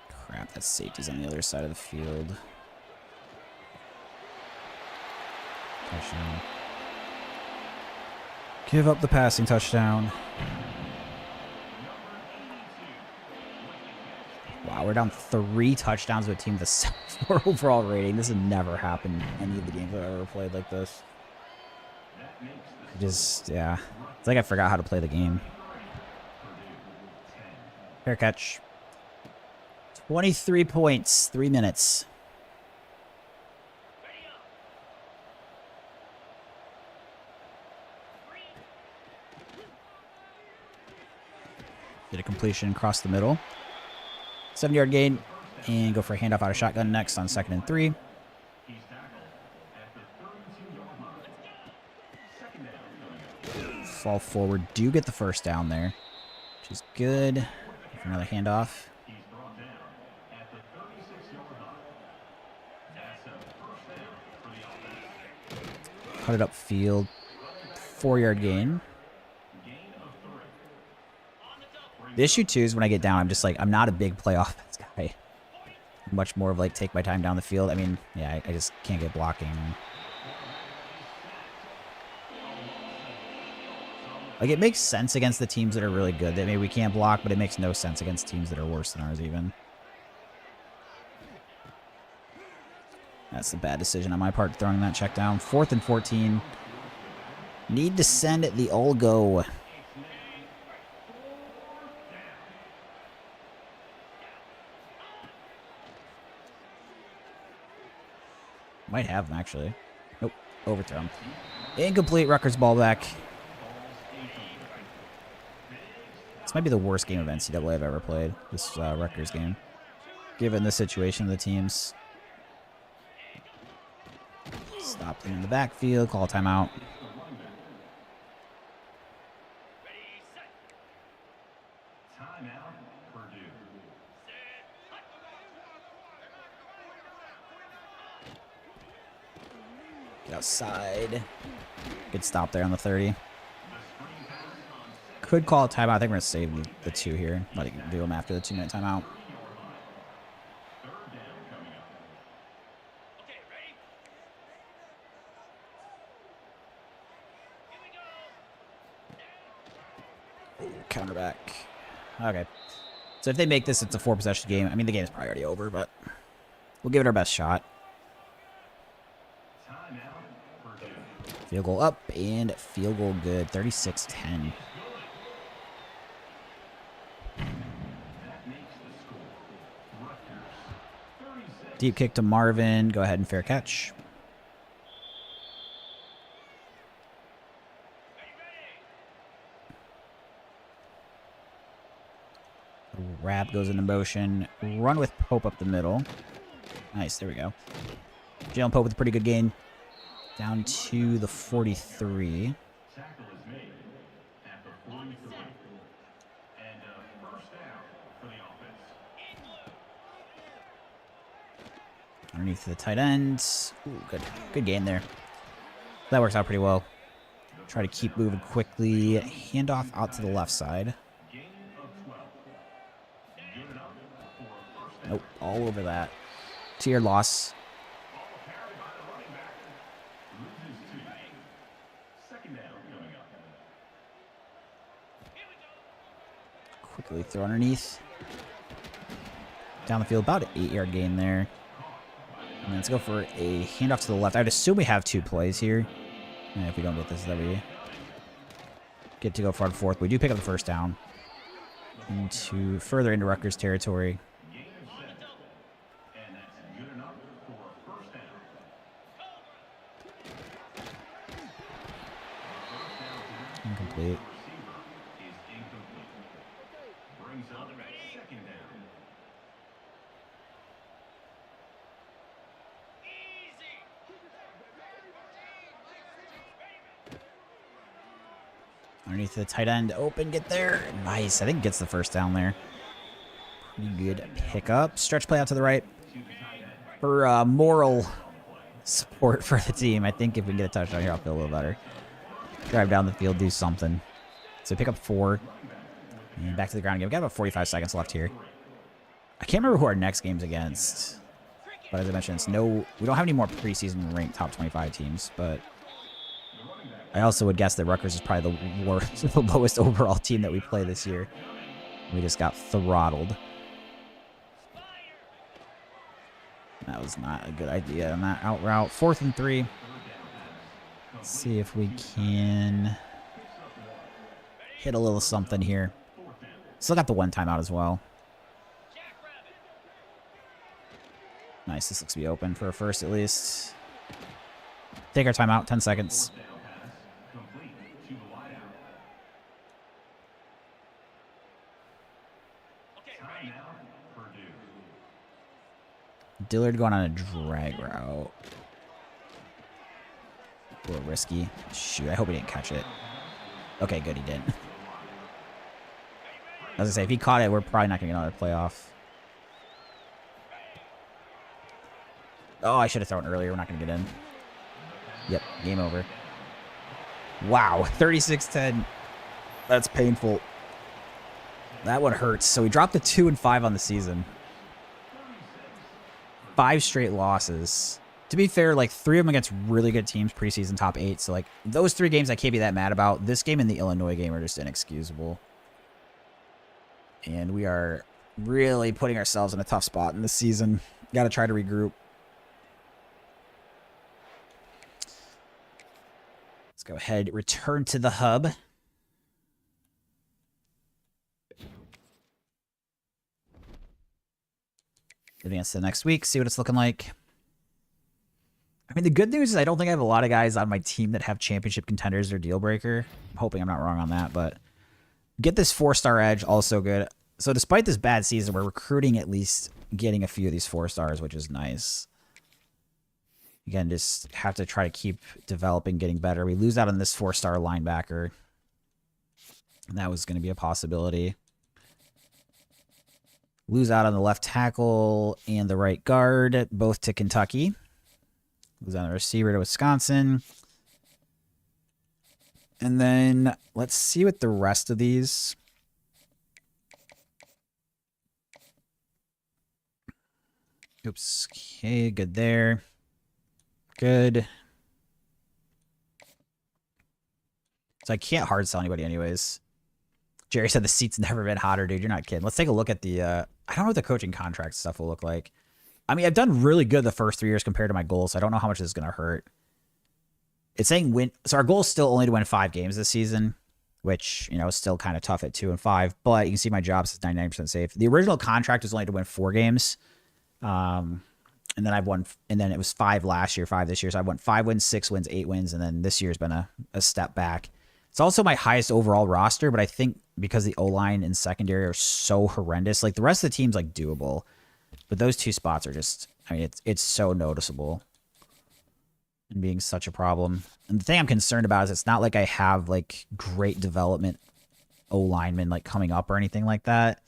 Crap, that safety's on the other side of the field. Touchdown. Give up the passing touchdown. Wow, we're down 3 touchdowns to a team with a 74 overall rating. This has never happened in any of the games I've ever played like this. Yeah. It's like I forgot how to play the game. Fair catch. 23 points, 3 minutes. Get a completion across the middle. 7-yard gain. And go for a handoff out of shotgun next on 2nd and 3. Fall forward. Do get the first down there, which is good. For another handoff. Cut it upfield. 4-yard gain. The issue, too, is when I get down, I'm just like, I'm not a big play offense guy. I'm much more of like, take my time down the field. I mean, yeah, I just can't get blocking. Like, it makes sense against the teams that are really good that maybe we can't block, but it makes no sense against teams that are worse than ours even. That's a bad decision on my part, throwing that check down. 4th and 14. Need to send the Olgo. Might have him, actually. Nope. Overthrown. Incomplete. Rutgers ball back. This might be the worst game of NCAA I've ever played. This Rutgers game. Given the situation of the teams. Stop them in the backfield. Call a timeout. Get outside. Good stop there on the 30. Could call a timeout. I think we're going to save the 2 here. Let it do them after the 2-minute timeout. Counter back. Okay. So if they make this, it's a 4-possession game. I mean, the game is probably already over, but we'll give it our best shot. Field goal up and field goal good. 36-10. Deep kick to Marvin. Go ahead and fair catch. Wrap goes into motion. Run with Pope up the middle. Nice. There we go. Jalen Pope with a pretty good gain. Down to the 43. Underneath the tight end. Ooh, good gain there. That works out pretty well. Try to keep moving quickly. Handoff out to the left side. Nope, all over that. 2-yard loss. Quickly throw underneath. Down the field, about an 8-yard gain there. And let's go for a handoff to the left. I'd assume we have 2 plays here. And if we don't get this, that we get to go for on 4th. We do pick up the first down. Further into Rutgers territory. Incomplete. Underneath the tight end, open, get there. Nice. I think gets the first down there. Pretty good pickup. Stretch play out to the right. For moral support for the team. I think if we can get a touchdown here, I'll feel a little better. Drive down the field, do something. So pick up 4. And back to the ground again. We've got about 45 seconds left here. I can't remember who our next game's against. But as I mentioned, we don't have any more preseason ranked top 25 teams. But I also would guess that Rutgers is probably the worst, the lowest overall team that we play this year. We just got throttled. That was not a good idea on that out route. 4th and 3. Let's see if we can hit a little something here. Still got the 1 timeout as well. Nice. This looks to be open for a first at least. Take our timeout. 10 seconds. Dillard going on a drag route. A little risky. Shoot, I hope he didn't catch it. Okay, good, he didn't. I was gonna say, if he caught it, we're probably not gonna get another playoff. Oh, I should have thrown earlier. We're not gonna get in. Yep, game over. Wow, 36-10. That's painful. That one hurts. So we dropped to 2-5 on the season. 5 straight losses. To be fair, like 3 of them against really good teams, preseason top 8. So like those 3 games I can't be that mad about. This game and the Illinois game are just inexcusable. And we are really putting ourselves in a tough spot in this season. Got to try to regroup. Let's go ahead, return to the hub. Advance to the next week, see what it's looking like. I mean, the good news is I don't think I have a lot of guys on my team that have championship contenders or deal breaker. I'm hoping I'm not wrong on that, but get this 4-star edge, also good. So despite this bad season, we're recruiting at least getting a few of these 4 stars, which is nice. Again, just have to try to keep developing, getting better. We lose out on this 4-star linebacker. And that was going to be a possibility. Lose out on the left tackle and the right guard, both to Kentucky. Lose on the receiver to Wisconsin. And then let's see what the rest of these. Oops. Okay, good there. Good. So I can't hard sell anybody anyways. Jerry said the seat's never been hotter, dude. You're not kidding. Let's take a look at the... I don't know what the coaching contract stuff will look like. I mean, I've done really good the first 3 years compared to my goals, so I don't know how much this is going to hurt. It's saying win... So our goal is still only to win 5 games this season, which, you know, is still kind of tough at 2-5. But you can see my job says 99% safe. The original contract was only to win 4 games. And then I've won... And then it was 5 last year, 5 this year. So I've won 5 wins, 6 wins, 8 wins. And then this year's been a step back. It's also my highest overall roster, but I think because the O-line and secondary are so horrendous, like the rest of the team's like doable, but those 2 spots are just, I mean, it's so noticeable and being such a problem. And the thing I'm concerned about is it's not like I have like great development O-linemen like coming up or anything like that.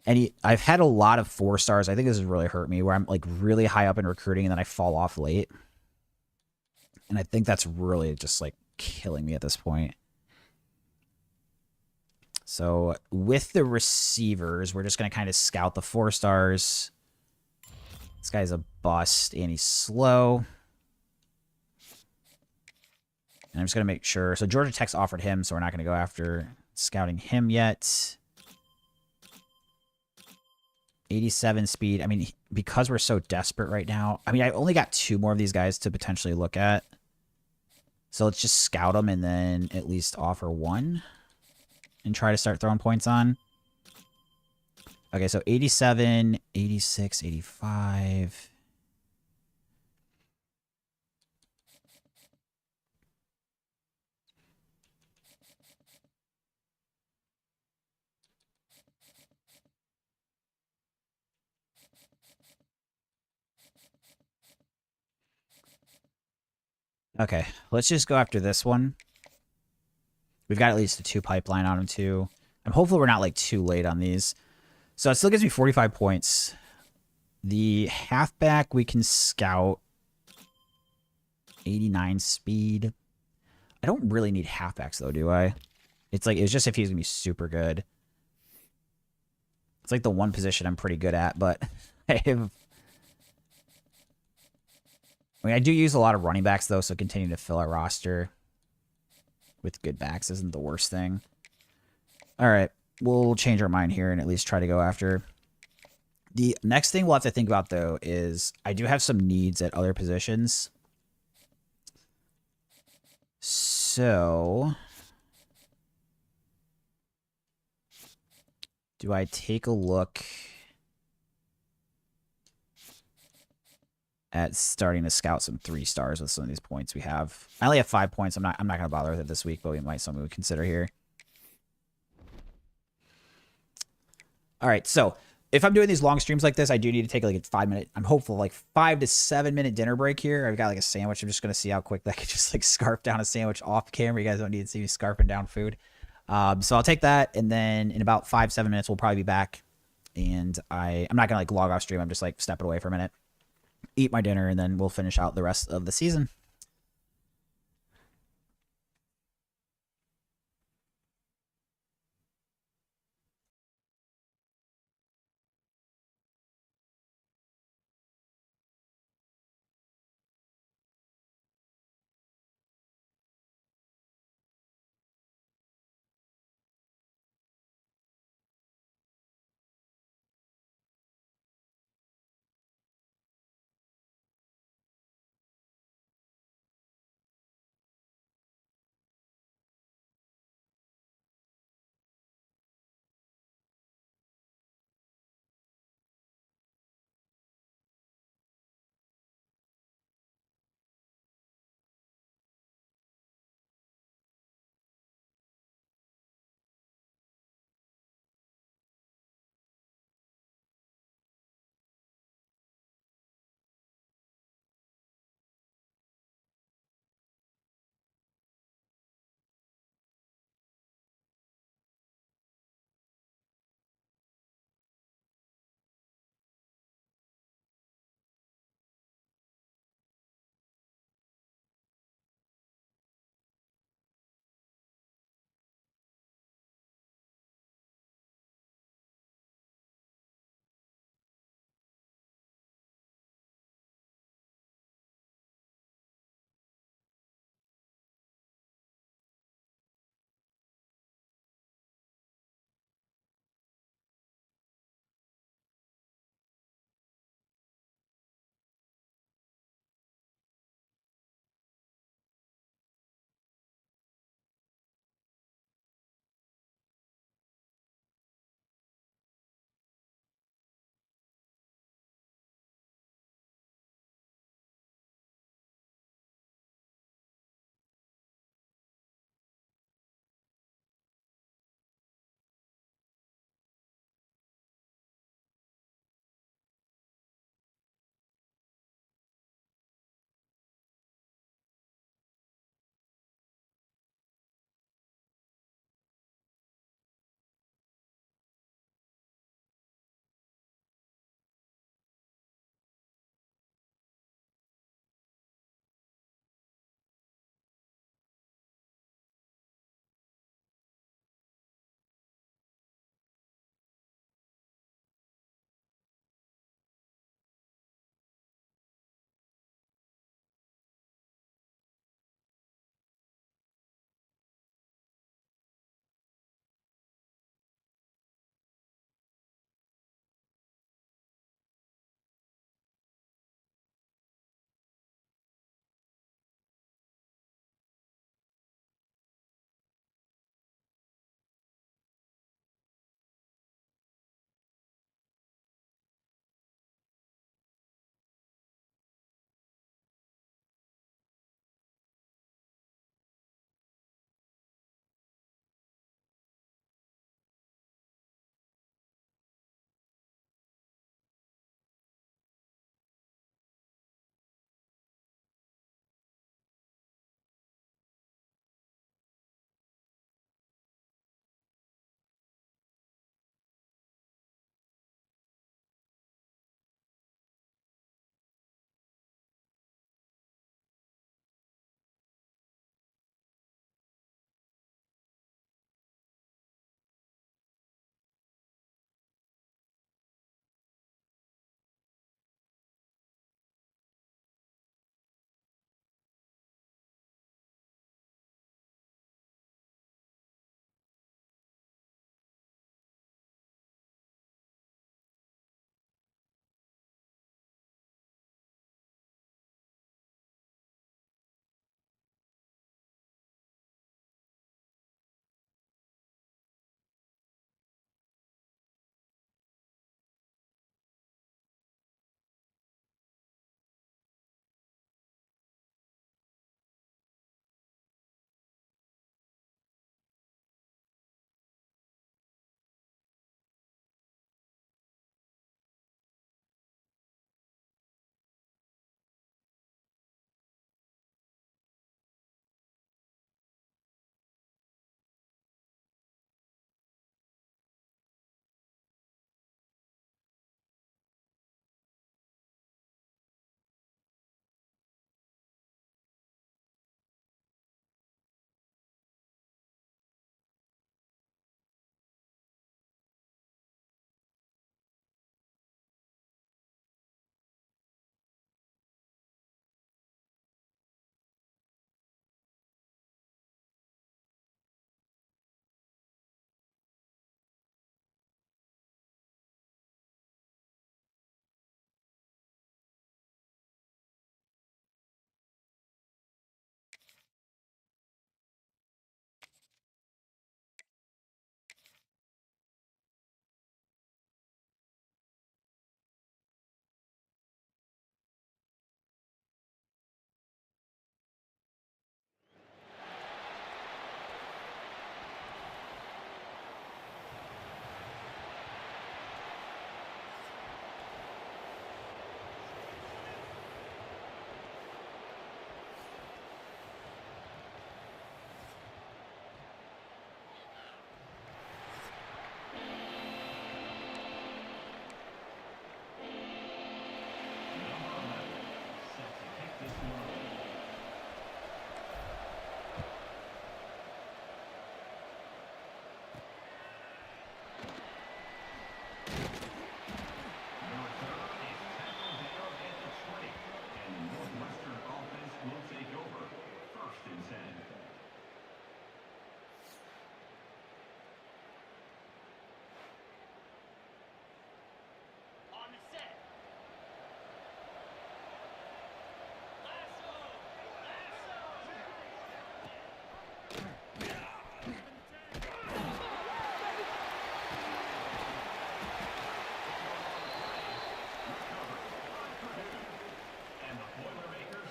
And I've had a lot of 4 stars. I think this has really hurt me where I'm like really high up in recruiting and then I fall off late. And I think that's really just like killing me at this point. So with the receivers, we're just going to kind of scout the 4 stars. This guy's a bust and he's slow. And I'm just going to make sure. So Georgia Tech's offered him, so we're not going to go after scouting him yet. 87 speed. I mean, because we're so desperate right now. I mean, I only got 2 more of these guys to potentially look at. So let's just scout them and then at least offer 1 and try to start throwing points on. Okay, so 87, 86, 85. Okay, let's just go after this one. We've got at least a 2 pipeline on them too. I'm hopeful we're not like too late on these. So it still gives me 45 points. The halfback we can scout. 89 speed. I don't really need halfbacks though, do I? It's just if he's gonna be super good. It's like the one position I'm pretty good at, but I mean, I do use a lot of running backs, though, so continuing to fill our roster with good backs isn't the worst thing. All right, we'll change our mind here and at least try to go after. The next thing we'll have to think about, though, is I do have some needs at other positions. So, do I take a look at starting to scout some 3 stars with some of these points we have? I only have 5 points. I'm not going to bother with it this week, but we might something we consider here. All right, so if I'm doing these long streams like this, I do need to take like a 5 minute. I'm hopeful like 5 to 7 minute dinner break here. I've got like a sandwich. I'm just gonna see how quick I can just like scarf down a sandwich off camera. You guys don't need to see me scarfing down food. So I'll take that, and then in about 5 7 minutes we'll probably be back. And I'm not gonna like log off stream. I'm just like stepping away for a minute, eat my dinner, and then we'll finish out the rest of the season.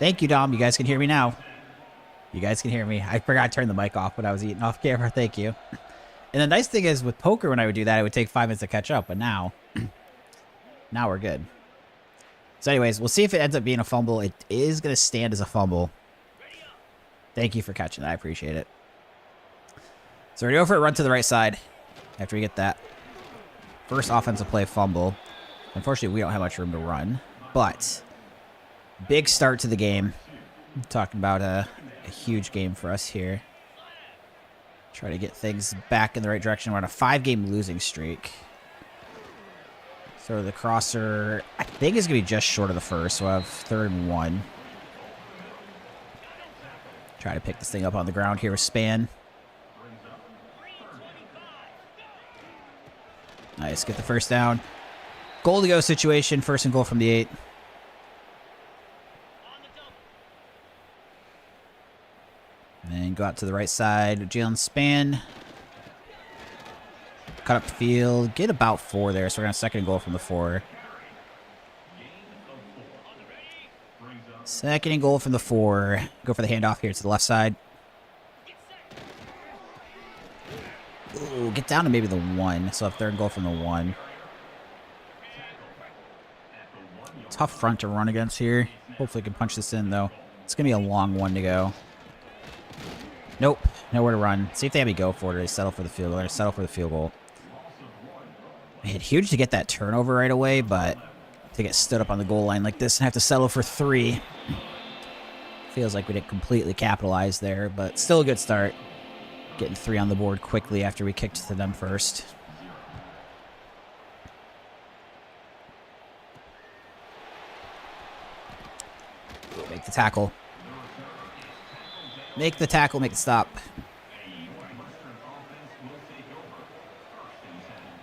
Thank you, Dom. You guys can hear me now. You guys can hear me. I forgot to turn the mic off when I was eating off camera. Thank you. And the nice thing is with poker, when I would do that, it would take 5 minutes to catch up. But now, now we're good. So anyways, we'll see if it ends up being a fumble. It is going to stand as a fumble. Thank you for catching that. I appreciate it. So we're going to go for a run to the right side after we get that first offensive play fumble. Unfortunately, we don't have much room to run. But big start to the game. I'm talking about a huge game for us here. Try to get things back in the right direction. We're on a 5-game losing streak. So the crosser, I think, is going to be just short of the first. So we'll have 3rd and 1. Try to pick this thing up on the ground here with Span. Nice. Get the first down. Goal to go situation. 1st and goal from the 8. And then go out to the right side. Jalen Span. Cut up the field. Get about 4 there. So we're going to 2nd and goal from the 4. 2nd and goal from the 4. Go for the handoff here to the left side. Ooh, get down to maybe the 1. So 3rd and goal from the 1. Tough front to run against here. Hopefully we can punch this in, though. It's going to be a long one to go. Nope. Nowhere to run. See if they have me go for it or they settle for the field goal. They're going to settle for the field goal. Man, huge to get that turnover right away, but to get stood up on the goal line like this and have to settle for 3. Feels like we didn't completely capitalize there, but still a good start. Getting 3 on the board quickly after we kicked to them first. Make the tackle. Make the tackle, make the stop.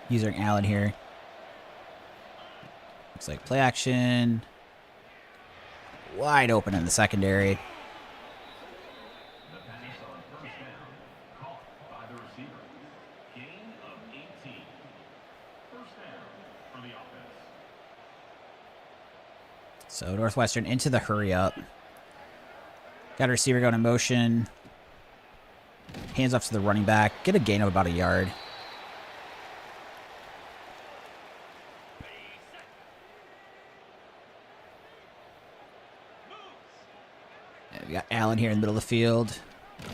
Using Allen here. Looks like play action. Wide open in the secondary. So Northwestern into the hurry up. Got a receiver going in motion. Hands off to the running back. Get a gain of about 1 yard. And we got Allen here in the middle of the field.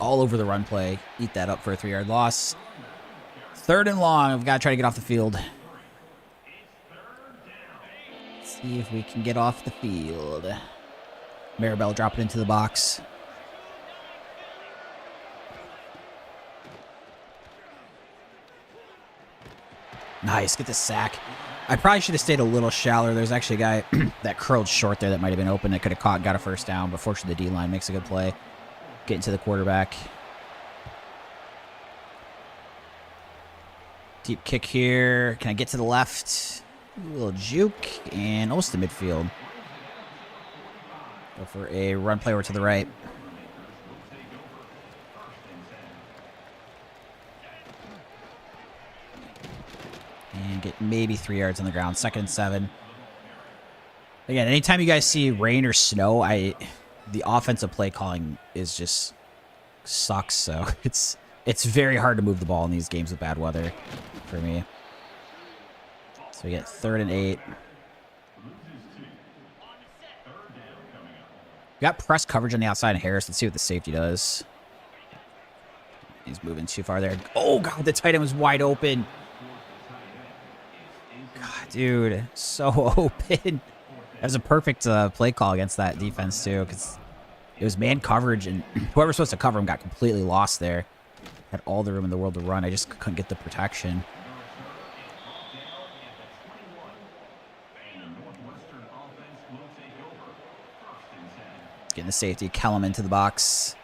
All over the run play. Eat that up for a 3-yard loss. 3rd and long. We've got to try to get off the field. See if we can get off the field. Maribel dropping into the box. Nice, get the sack. I probably should have stayed a little shallower. There's actually a guy that curled short there that might have been open that could have caught, got a first down, but fortunately the D-line makes a good play. Getting to the quarterback. Deep kick here. Can I get to the left? A little juke and almost to midfield. Go for a run play over to the right. And get maybe 3 yards on the ground. 2nd and 7. Again, anytime you guys see rain or snow, the offensive play calling is just sucks. So it's very hard to move the ball in these games with bad weather for me. So we get 3rd and 8. We got press coverage on the outside of Harris. Let's see what the safety does. He's moving too far there. Oh, God, the tight end was wide open. God, dude, so open. That was a perfect play call against that defense, too, because it was man coverage, and whoever's supposed to cover him got completely lost there. Had all the room in the world to run. I just couldn't get the protection. Getting the safety. Kellum into the box.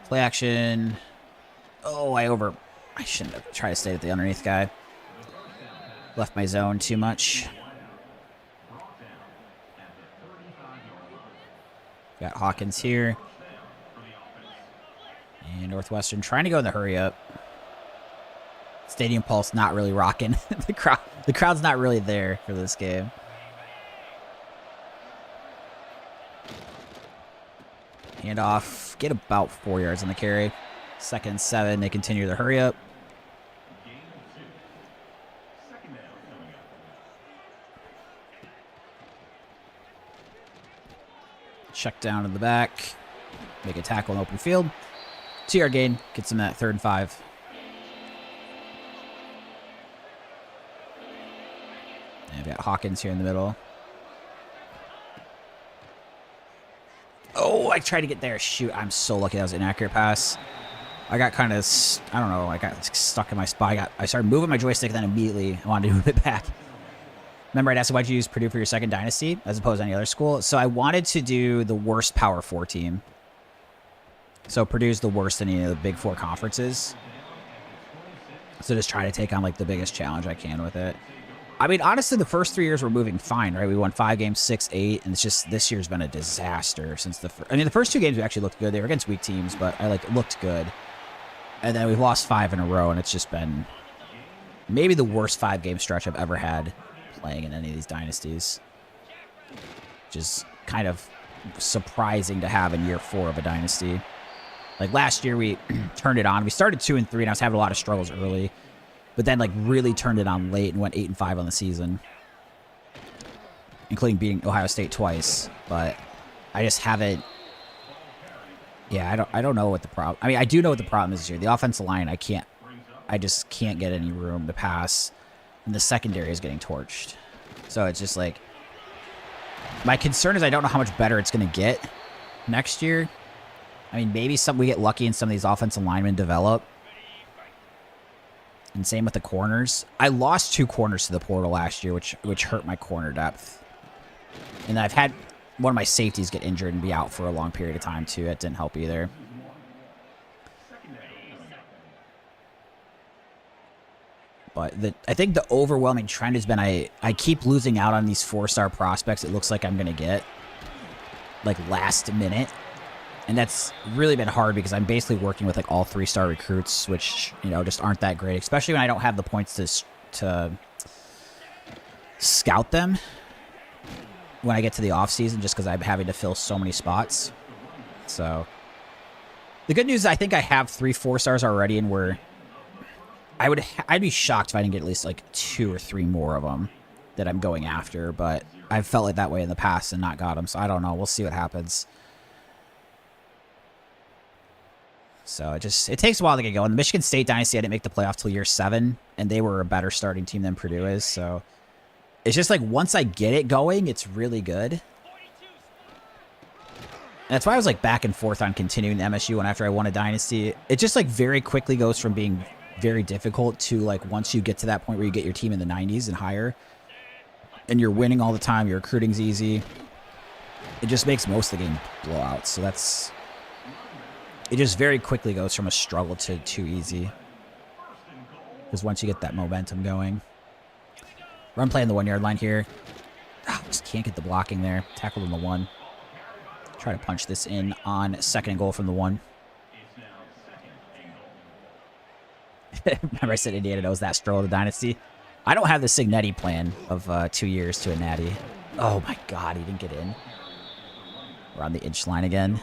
Play action. Oh, I shouldn't have tried to stay at the underneath guy. Left my zone too much. Got Hawkins here. And Northwestern trying to go in the hurry up. Stadium Pulse not really rocking. The crowd's not really there for this game. Hand off. Get about 4 yards on the carry. 2nd and 7. They continue to hurry up. Check down in the back. Make a tackle in open field. 2-yard gain. Gets them at 3rd and 5. And we got Hawkins here in the middle. Oh, I tried to get there. Shoot, I'm so lucky that was an inaccurate pass. I got kind of, I don't know, I got stuck in my spot. I started moving my joystick, then immediately I wanted to move it back. Remember, I'd asked why'd you use Purdue for your second dynasty as opposed to any other school? So I wanted to do the worst Power 4 team. So Purdue's the worst in any of the Big 4 conferences. So just try to take on like the biggest challenge I can with it. I mean, honestly, the first 3 years were moving fine, right? We won 5 games, 6-8, and it's just this year's been a disaster since the. I mean, the first 2 games we actually looked good. They were against weak teams, but I like looked good. And then we've lost 5 in a row, and it's just been maybe the worst 5-game stretch I've ever had playing in any of these dynasties. Which is kind of surprising to have in year 4 of a dynasty. Like last year, we turned it on. We started 2-3, and I was having a lot of struggles early. But then, like, really turned it on late and went 8-5 on the season, including beating Ohio State twice. But I just haven't. Yeah, I don't know what the problem. I mean, I do know what the problem is here. The offensive line, I just can't get any room to pass, and the secondary is getting torched. So it's just like my concern is I don't know how much better it's going to get next year. I mean, maybe we get lucky and some of these offensive linemen develop. And same with the corners. I lost 2 corners to the portal last year, which hurt my corner depth. And I've had one of my safeties get injured and be out for a long period of time, too. That didn't help either. But I think the overwhelming trend has been I keep losing out on these 4-star prospects it looks like I'm going to get, like, last minute. And that's really been hard because I'm basically working with like all 3-star recruits, which, you know, just aren't that great, especially when I don't have the points to scout them when I get to the off season, just because I'm having to fill so many spots. So the good news is I think I have 3 4-stars already, and I'd be shocked if I didn't get at least like 2 or 3 more of them that I'm going after. But I've felt like that way in the past and not got them, so I don't know. We'll see what happens. So it takes a while to get going. The Michigan State Dynasty, I didn't make the playoff till year 7, and they were a better starting team than Purdue is. So it's just like once I get it going, it's really good. And that's why I was like back and forth on continuing the MSU one after I won a Dynasty. It just like very quickly goes from being very difficult to like once you get to that point where you get your team in the 90s and higher, and you're winning all the time, your recruiting's easy. It just makes most of the game blowouts. So it just very quickly goes from a struggle to too easy. Because once you get that momentum going. Run play on the 1-yard line here. Just can't get the blocking there. Tackled on the 1. Try to punch this in on 2nd and goal from the 1. Remember I said Indiana knows that stroll of the dynasty? I don't have the Signetti plan of 2 years to a natty. Oh my god, he didn't get in. We're on the inch line again.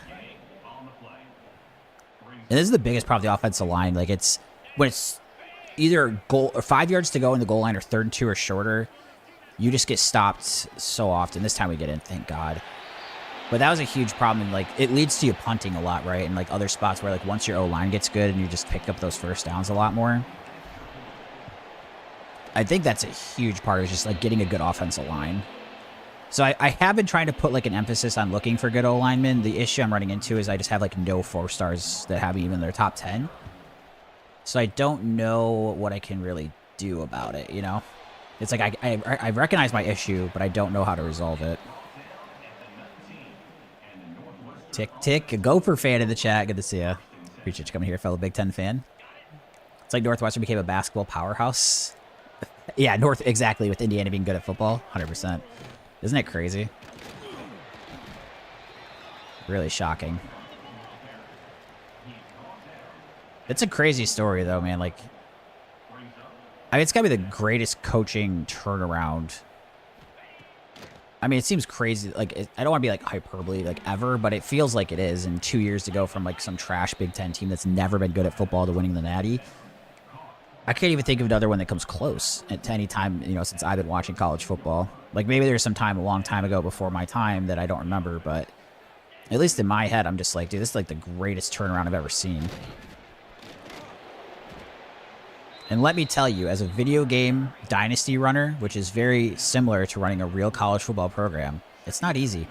And this is the biggest problem with the offensive line. Like, it's when it's either goal or 5 yards to go in the goal line or 3rd and 2 or shorter, you just get stopped so often. This time we get in, thank God. But that was a huge problem. And, like, it leads to you punting a lot, right? And, like, other spots where, like, once your O-line gets good and you just pick up those first downs a lot more. I think that's a huge part of it, just, like, getting a good offensive line. So I have been trying to put, like, an emphasis on looking for good O-linemen. The issue I'm running into is I just have, like, no 4-stars that have even their top 10. So I don't know what I can really do about it, you know? It's like I recognize my issue, but I don't know how to resolve it. Tick, tick. A Gopher fan in the chat. Good to see you. Appreciate you coming here, fellow Big Ten fan. It's like Northwestern became a basketball powerhouse. Yeah, exactly, with Indiana being good at football. 100%. Isn't it crazy? Really shocking. It's a crazy story, though, man. Like, I mean, it's got to be the greatest coaching turnaround I mean, it seems crazy. Like, I don't want to be like hyperbole, like ever, but it feels like it is. In 2 years to go from like some trash Big Ten team that's never been good at football to winning the Natty. I can't even think of another one that comes close at any time, you know, since I've been watching college football. Like, maybe there's some time a long time ago before my time that I don't remember, but at least in my head, I'm just like, dude, this is like the greatest turnaround I've ever seen. And let me tell you, as a video game Dynasty runner, which is very similar to running a real college football program, it's not easy.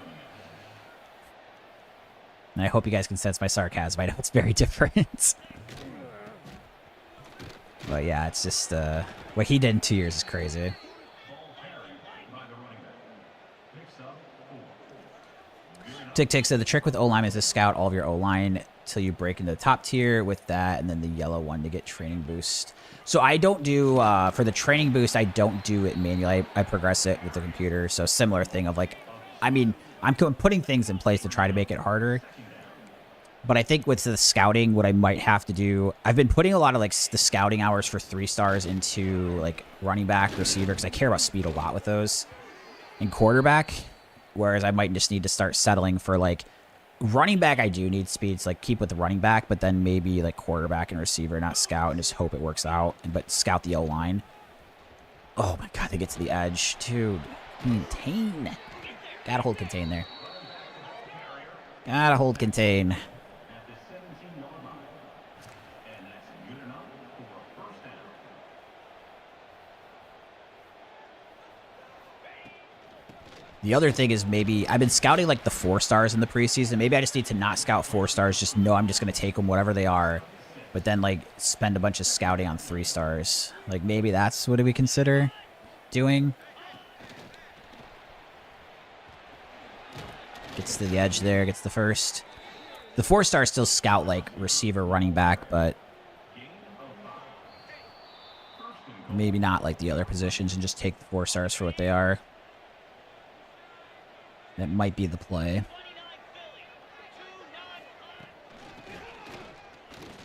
And I hope you guys can sense my sarcasm. I know it's very different. But yeah, it's just, what he did in 2 years is crazy. Tick Tick said the trick with O-line is to scout all of your O-line till you break into the top tier with that, and then the yellow one to get training boost. So I don't do, for the training boost, I don't do it manually. I progress it with the computer. So similar thing of like, I mean, I'm putting things in place to try to make it harder. But I think with the scouting, what I might have to do, I've been putting a lot of like the scouting hours for 3 stars into like running back, receiver, because I care about speed a lot with those, and quarterback. Whereas I might just need to start settling for like running back. I do need speed, so like keep with the running back, but then maybe like quarterback and receiver, not scout, and just hope it works out. But scout the O-line. Oh my god, they get to the edge, dude. Contain. Gotta hold contain there. Gotta hold contain. The other thing is maybe I've been scouting like the 4 stars in the preseason. Maybe I just need to not scout 4 stars. Just know I'm just going to take them whatever they are. But then like spend a bunch of scouting on 3 stars. Like maybe that's what we consider doing. Gets to the edge there. Gets the first. The 4 stars still scout like receiver, running back. But maybe not like the other positions and just take the 4 stars for what they are. That might be the play.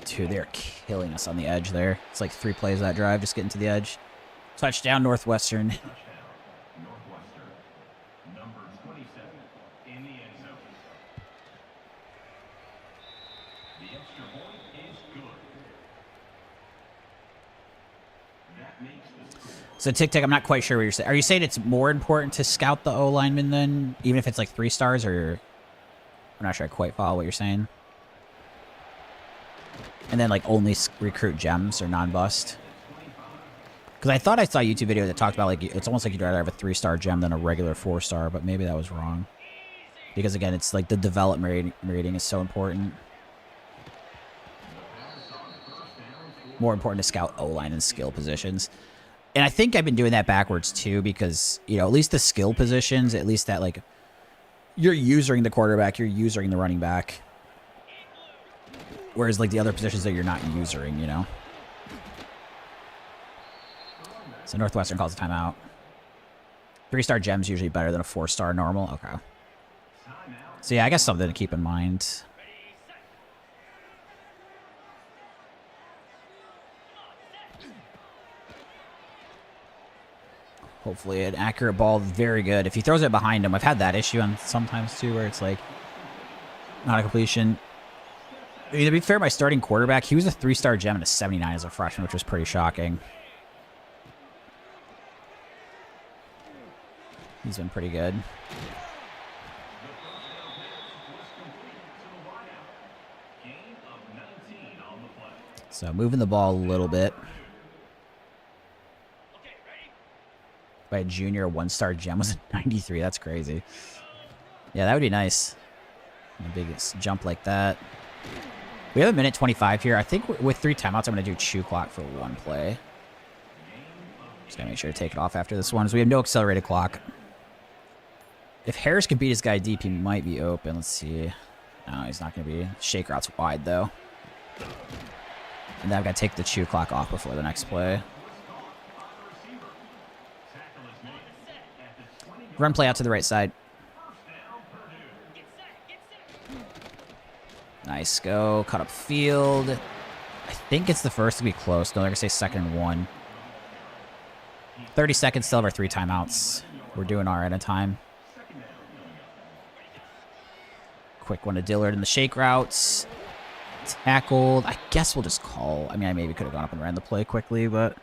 Dude, they're killing us on the edge there. It's like 3 plays that drive, just getting to the edge. Touchdown, Northwestern. So, Tic Tac, I'm not quite sure what you're saying. Are you saying it's more important to scout the O-lineman then, even if it's like 3 stars, or I'm not sure I quite follow what you're saying. And then like only recruit gems or non-bust? Because I thought I saw a YouTube video that talked about like it's almost like you'd rather have a 3-star gem than a regular 4-star, but maybe that was wrong. Because again, it's like the development rating is so important. More important to scout O-line and skill positions. And I think I've been doing that backwards too, because, you know, at least the skill positions, at least that like you're using the quarterback, you're using the running back. Whereas like the other positions that you're not using, you know. So Northwestern calls a timeout. 3-star gem's usually better than a 4-star normal. Okay. So yeah, I guess something to keep in mind. Hopefully an accurate ball, very good. If he throws it behind him, I've had that issue on sometimes too, where it's like not a completion. I mean, to be fair, my starting quarterback, he was a 3-star gem and a 79 as a freshman, which was pretty shocking. He's been pretty good. So moving the ball a little bit. By a junior, a 1-star gem was a 93. That's crazy. Yeah, that would be nice. A big jump like that. We have a minute 25 here. I think with 3 timeouts, I'm going to do chew clock for 1 play. Just got to make sure to take it off after this one. So we have no accelerated clock. If Harris can beat his guy deep, he might be open. Let's see. No, he's not going to be. Shake route's wide, though. And then I've got to take the chew clock off before the next play. Run play out to the right side. Nice go. Cut up field. I think it's the first to be close. No, they're going to say 2nd and 1. 30 seconds, still have our 3 timeouts. We're doing all right on time. Quick one to Dillard in the shake routes. Tackled. I guess we'll just call. I mean, I maybe could have gone up and ran the play quickly, but...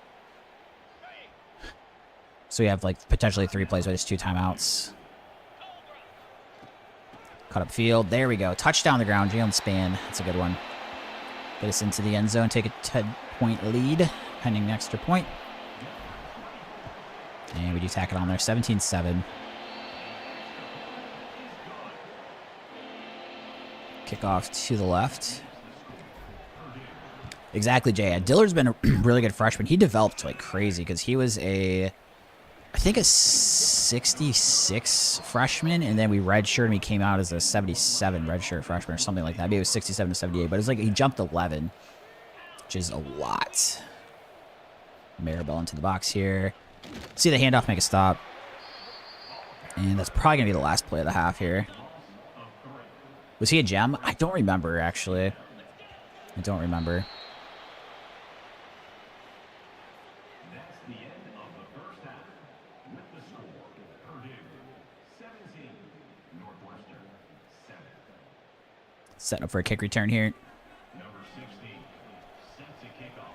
So we have, like, potentially 3 plays with just 2 timeouts. Cut up field. There we go. Touchdown on the ground. Jalen Spann. That's a good one. Get us into the end zone. Take a 10-point lead. Pending an extra point. And we do tack it on there. 17-7. Kickoff to the left. Exactly, Jay. Dillard's been a really good freshman. He developed like crazy because he was I think a 66 freshman, and then we redshirted him. He came out as a 77 redshirt freshman or something like that. Maybe it was 67 to 78, but it's like he jumped 11, which is a lot. Maribel into the box here. See the handoff, make a stop. And that's probably going to be the last play of the half here. Was he a gem? I don't remember, actually. I don't remember. That's the end of the first half. With the score, Purdue 17, Northwestern 7. Setting up for a kick return here. Number 16 set to kick off.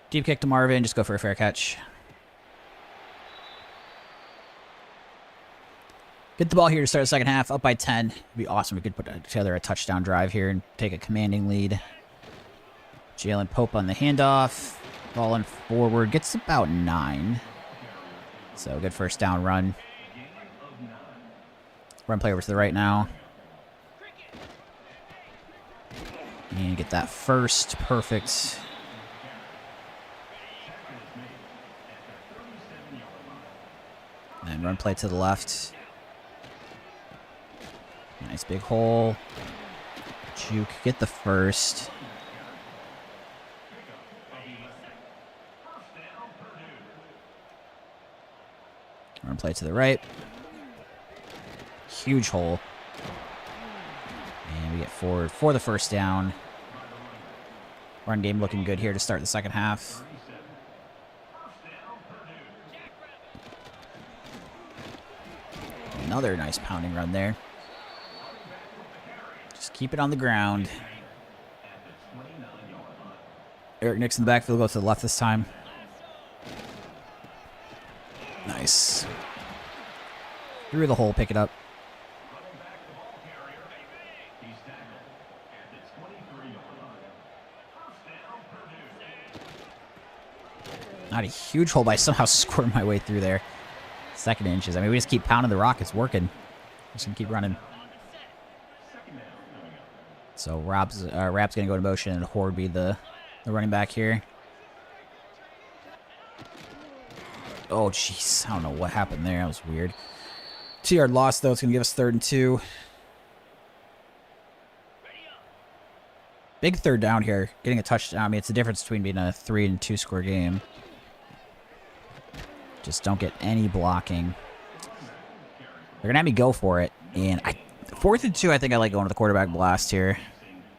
Deep kick to Marvin. Just go for a fair catch. Get the ball here to start the second half. Up by 10. It'd be awesome. We could put together a touchdown drive here and take a commanding lead. Jalen Pope on the handoff. Balling forward. Gets about 9. So good first down run. Run play over to the right now. And get that first. Perfect. And then run play to the left. Nice big hole. Juke, get the first. Run play to the right. Huge hole. And we get forward for the first down. Run game looking good here to start the second half. Another nice pounding run there. Just keep it on the ground. Eric Nix in the backfield goes to the left this time. Nice. Through the hole, pick it up. Not a huge hole, but I somehow squirmed my way through there. Second inches. I mean, we just keep pounding the rock. It's working. Just gonna keep running. So Rap's gonna go to motion and Horde be the running back here. Oh jeez, I don't know what happened there. That was weird. 2-yard loss though. It's gonna give us 3rd and 2. Big third down here. Getting a touchdown. I mean, it's the difference between being a 3 and 2 score game. Just don't get any blocking. They're gonna have me go for it, and 4th and 2. I think I like going to the quarterback blast here.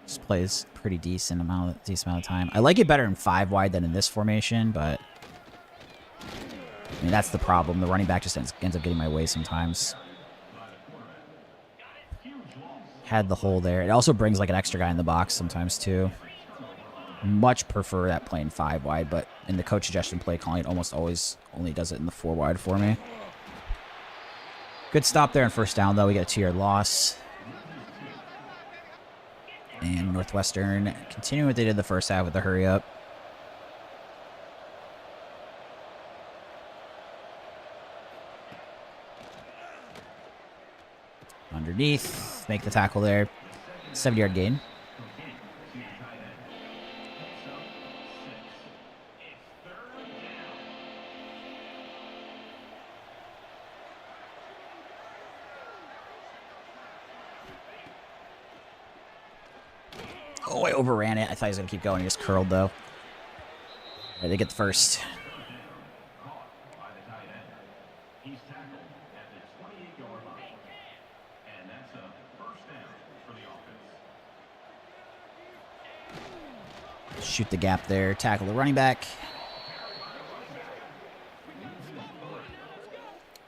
This plays pretty decent amount of time. I like it better in 5 wide than in this formation, but I mean that's the problem. The running back just ends up getting my way sometimes. Had the hole there. It also brings like an extra guy in the box sometimes too. Much prefer that playing 5 wide, but in the coach suggestion play calling, it almost always only does it in the 4 wide for me. Good stop there on first down, though. We get a 2-yard loss. And Northwestern continuing what they did the first half with the hurry up. Underneath. Make the tackle there. 7-yard gain. Oh, I overran it. I thought he was going to keep going. He just curled, though. Right, they get the first. Shoot the gap there. Tackle the running back.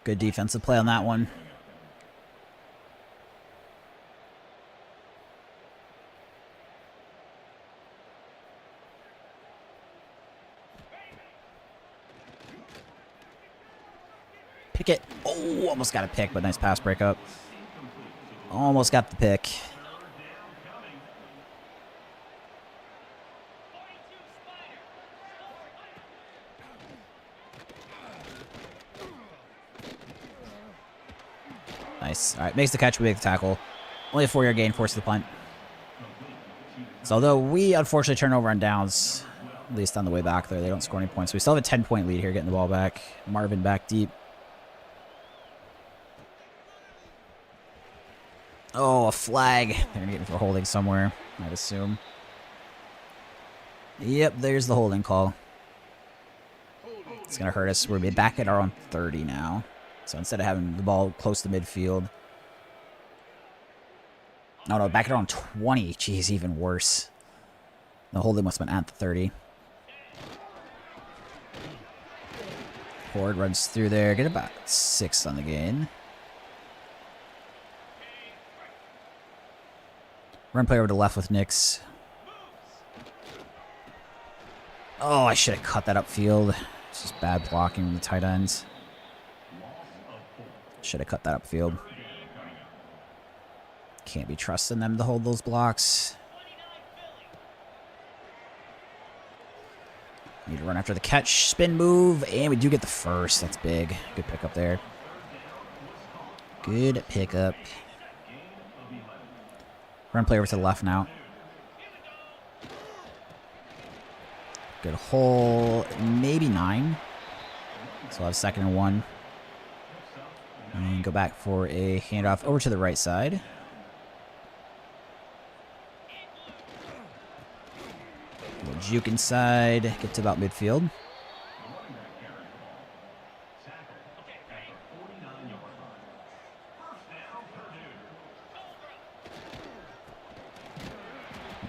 Good defensive play on that one. Pick it. Oh, almost got a pick, but nice pass breakup. Almost got the pick. Nice. All right, makes the catch, we make the tackle. Only a 4-yard gain, forces the punt. So although we unfortunately turn over on downs, at least on the way back there, they don't score any points. We still have a 10-point lead here, getting the ball back. Marvin back deep. Oh, a flag. They're going to get him for holding somewhere, I'd assume. Yep, there's the holding call. It's going to hurt us. We're back at our own 30 now. So instead of having the ball close to midfield. Oh no, back at our own 20. Jeez, even worse. The holding must have been at the 30. Horde runs through there. Get about 6 on the gain. Run play over to the left with Nix. Oh, I should have cut that upfield. It's just bad blocking from the tight ends. Should have cut that upfield. Can't be trusting them to hold those blocks. Need to run after the catch. Spin move. And we do get the first. That's big. Good pickup there. Good pickup. Run play over to the left now. Good hole. Maybe 9. So I'll have 2nd and 1. And go back for a handoff over to the right side. A little juke inside. Get to about midfield.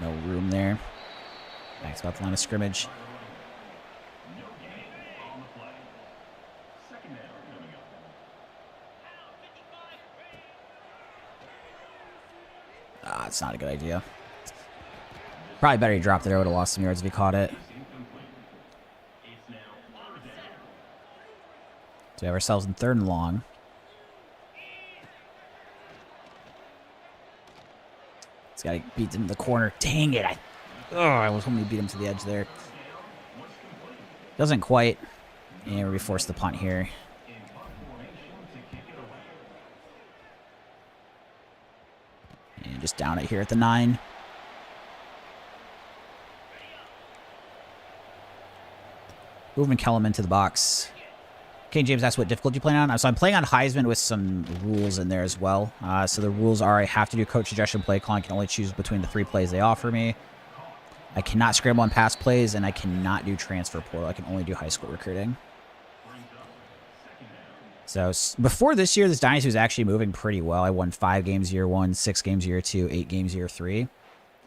No room there. Back's about the line of scrimmage. It's not a good idea. Probably better he dropped it. I would have lost some yards if he caught it. So we have ourselves in 3rd and long. It's got to beat him to the corner. Dang it. I was hoping to beat him to the edge there. Doesn't quite. And we force the punt here. And just down it here at the 9. Moving Kellum into the box. King James asks what difficulty you playing on. So I'm playing on Heisman with some rules in there as well. So the rules are I have to do coach suggestion play calling. I can only choose between the 3 plays they offer me. I cannot scramble on pass plays, and I cannot do transfer portal. I can only do high school recruiting. So before this year, this Dynasty was actually moving pretty well. I won 5 games year 1, 6 games year 2, 8 games year 3.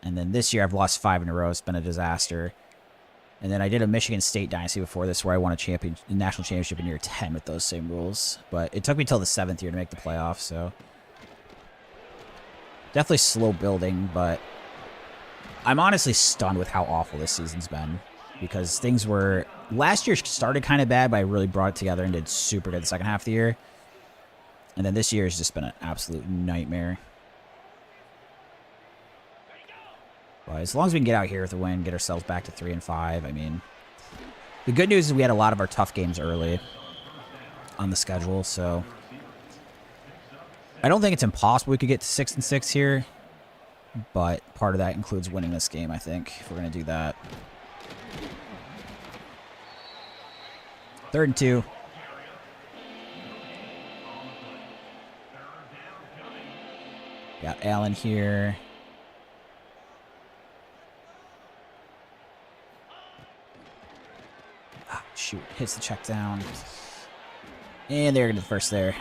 And then this year, I've lost 5 in a row. It's been a disaster. And then I did a Michigan State Dynasty before this where I won a national championship in year 10 with those same rules. But it took me till the 7th year to make the playoffs, so definitely slow building, but I'm honestly stunned with how awful this season's been. Because things were... Last year started kind of bad, but I really brought it together and did super good the second half of the year. And then this year has just been an absolute nightmare. But as long as we can get out here with a win, get ourselves back to 3 and 5, I mean... The good news is we had a lot of our tough games early on the schedule, so... I don't think it's impossible we could get to 6 and 6 here. But part of that includes winning this game, I think, if we're going to do that. 3rd and 2. Got Allen here. Ah, shoot. Hits the check down. And they're going to the first there.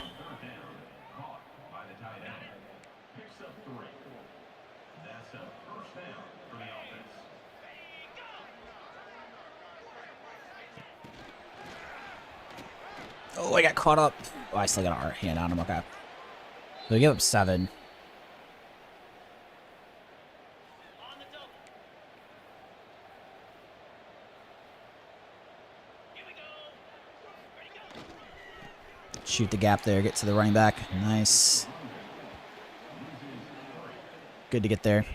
Oh, I got caught up. Oh, I still got our hand on him. Okay. So we give up 7. Shoot the gap there. Get to the running back. Nice. Good to get there.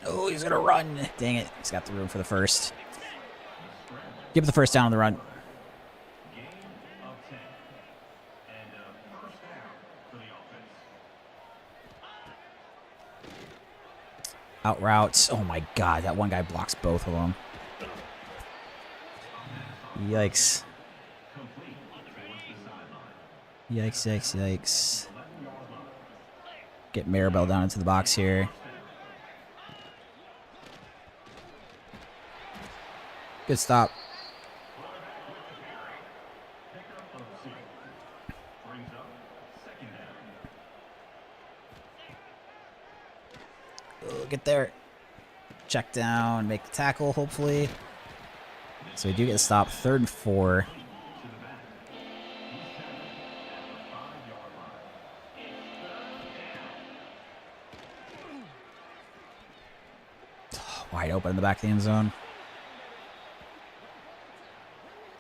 Oh, he's going to run. Dang it. He's got the room for the first. Give the first down on the run. Out routes. Oh my god, that one guy blocks both of them. Yikes. Yikes, yikes, yikes. Get Maribel down into the box here. Good stop. Get there. Check down. Make the tackle, hopefully. So we do get a stop. 3rd and 4. Wide open in the back of the end zone.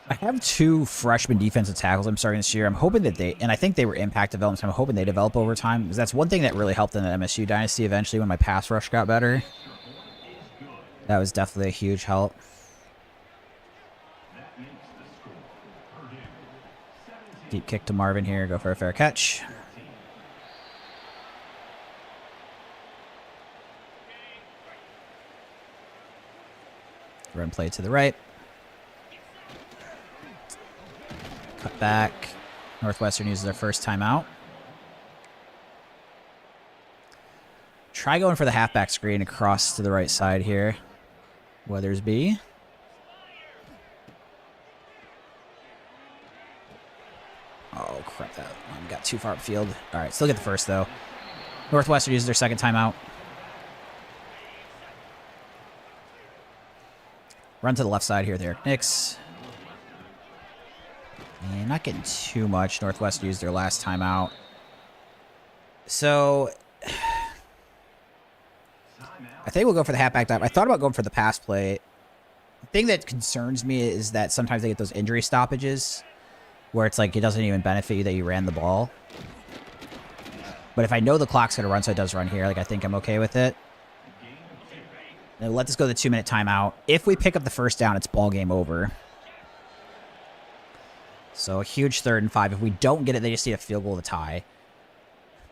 I have 2 freshman defensive tackles I'm starting this year. I'm hoping that they, and I think they were impact development, so I'm hoping they develop over time, because that's one thing that really helped in the MSU Dynasty eventually when my pass rush got better. That was definitely a huge help. Deep kick to Marvin here. Go for a fair catch. Run play to the right. Cut back. Northwestern uses their first timeout. Try going for the halfback screen across to the right side here. Weathersby. Oh, crap. That one got too far upfield. All right, still get the first, though. Northwestern uses their second timeout. Run to the left side here with Eric Nix. And not getting too much. Northwestern used their last timeout. So I think we'll go for the halfback dive. I thought about going for the pass play. The thing that concerns me is that sometimes they get those injury stoppages where it's like it doesn't even benefit you that you ran the ball. But if I know the clock's going to run, so it does run here, like I think I'm okay with it. And let this go to the 2-minute timeout. If we pick up the first down, it's ball game over. So a huge 3rd and 5. If we don't get it, they just need a field goal to tie.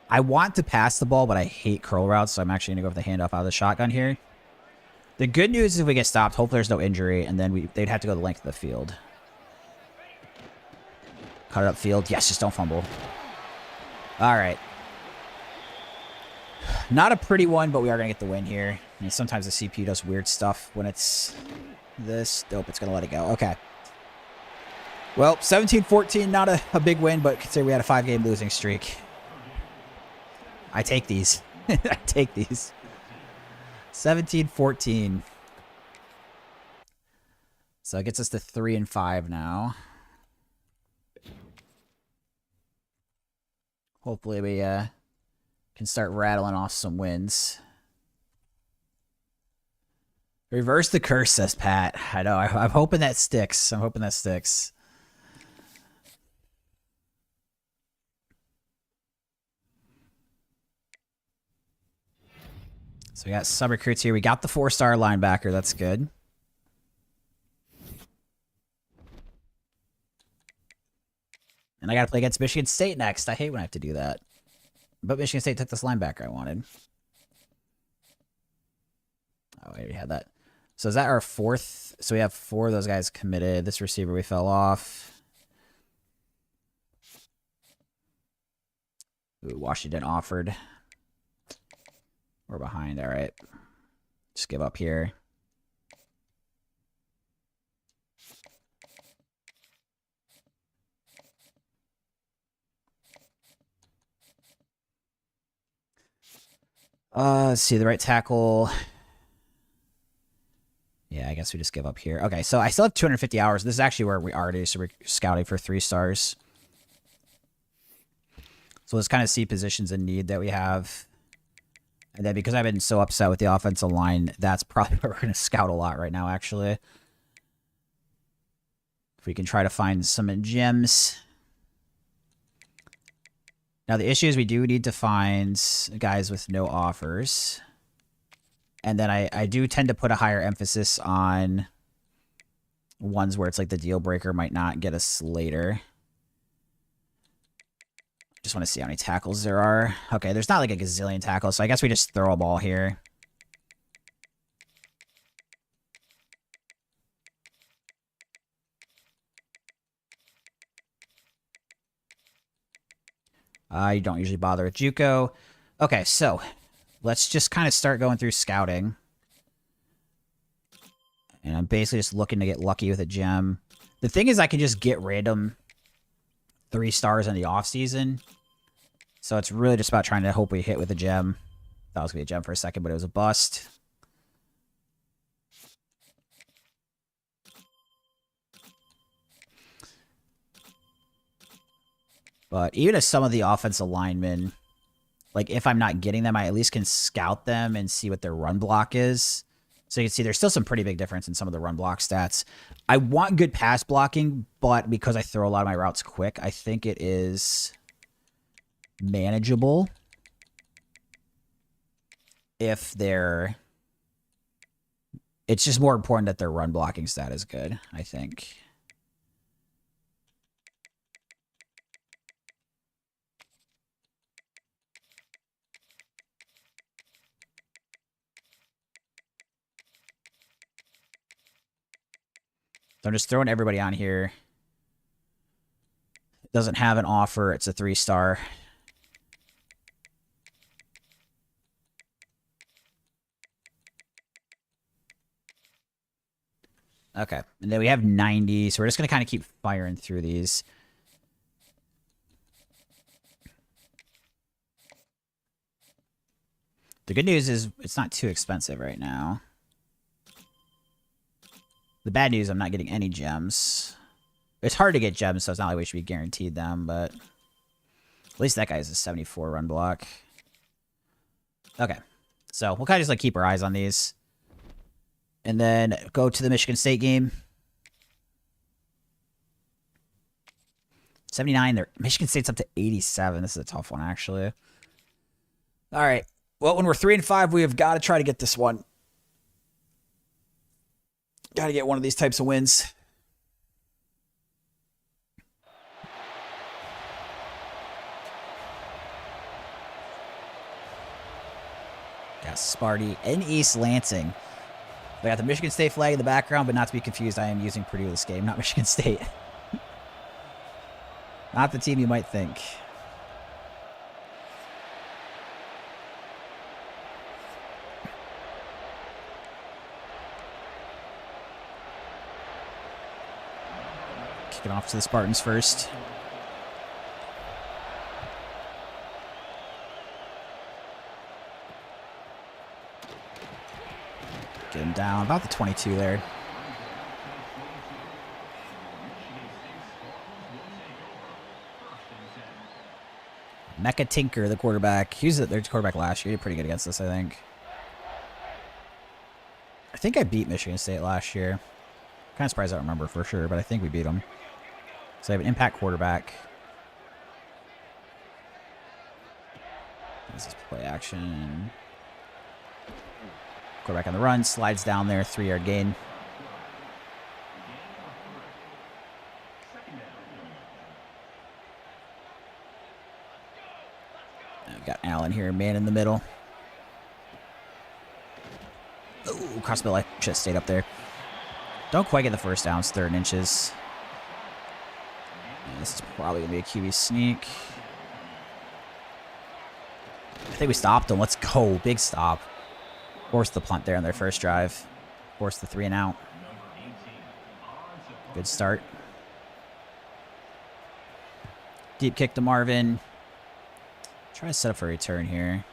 I want to pass the ball, but I hate curl routes, so I'm actually going to go for the handoff out of the shotgun here. The good news is if we get stopped, hopefully there's no injury, and then they'd have to go the length of the field. Cut it up field. Yes, just don't fumble. All right. Not a pretty one, but we are going to get the win here. I mean, sometimes the CPU does weird stuff when it's this. Nope, it's going to let it go. Okay. Well, 17-14, not a big win, but consider we had a 5-game losing streak. I take these. I take these. 17-14. So it gets us to 3 and 5 now. Hopefully we can start rattling off some wins. Reverse the curse, says Pat. I know. I'm hoping that sticks. I'm hoping that sticks. So we got some recruits here. We got the 4-star linebacker. That's good. And I got to play against Michigan State next. I hate when I have to do that. But Michigan State took this linebacker I wanted. Oh, I already had that. So is that our 4th? So we have 4 of those guys committed. This receiver we fell off. Ooh, Washington offered. We're behind. All right. Just give up here. Let's see. The right tackle. Yeah, I guess we just give up here. Okay, so I still have 250 hours. This is actually where we are today, so we're scouting for 3 stars. So let's kind of see positions in need that we have And then because I've been so upset with the offensive line, that's probably where we're going to scout a lot right now, actually. If we can try to find some gems. Now, the issue is we do need to find guys with no offers. And then I do tend to put a higher emphasis on ones where it's like the deal breaker might not get us later. Just want to see how many tackles there are. Okay, there's not like a gazillion tackles, so I guess we just throw a ball here. I don't usually bother with JUCO. Okay, so let's just kind of start going through scouting. And I'm basically just looking to get lucky with a gem. The thing is I can just get random 3 stars in the offseason. So it's really just about trying to hope we hit with a gem. Thought it was going to be a gem for a second, but it was a bust. But even if some of the offensive linemen, like if I'm not getting them, I at least can scout them and see what their run block is. So you can see there's still some pretty big difference in some of the run block stats. I want good pass blocking, but because I throw a lot of my routes quick, I think it is manageable if they're... It's just more important that their run blocking stat is good, I think. So I'm just throwing everybody on here. It doesn't have an offer. It's a 3-star. Okay. And then we have 90. So we're just going to kind of keep firing through these. The good news is it's not too expensive right now. The bad news, I'm not getting any gems. It's hard to get gems, so it's not like we should be guaranteed them, but at least that guy has a 74 run block. Okay. So we'll kind of just like keep our eyes on these. And then go to the Michigan State game. 79. Michigan State's up to 87. This is a tough one, actually. All right. Well, when we're 3-5, we have got to try to get this one. Got to get one of these types of wins. Got Sparty and East Lansing. I got the Michigan State flag in the background, but not to be confused, I am using Purdue this game, not Michigan State. Not the team you might think. Kicking off to the Spartans first. Get him down about the 22 there. Mecca Tinker, the quarterback. He was their quarterback last year. He did pretty good against us, I think. I think I beat Michigan State last year. Kind of surprised I don't remember for sure, but I think we beat them. So I have an impact quarterback. This is play action. Quarterback on the run, slides down there, 3-yard gain. We've got Allen here, man in the middle. Ooh, crossbill, I should have stayed up there. Don't quite get the first down, it's 3rd and inches. This is probably going to be a QB sneak. I think we stopped him. Let's go. Big stop. Forced the punt there on their first drive. Forced the 3 and out. Good start. Deep kick to Marvin. Try to set up for a return here.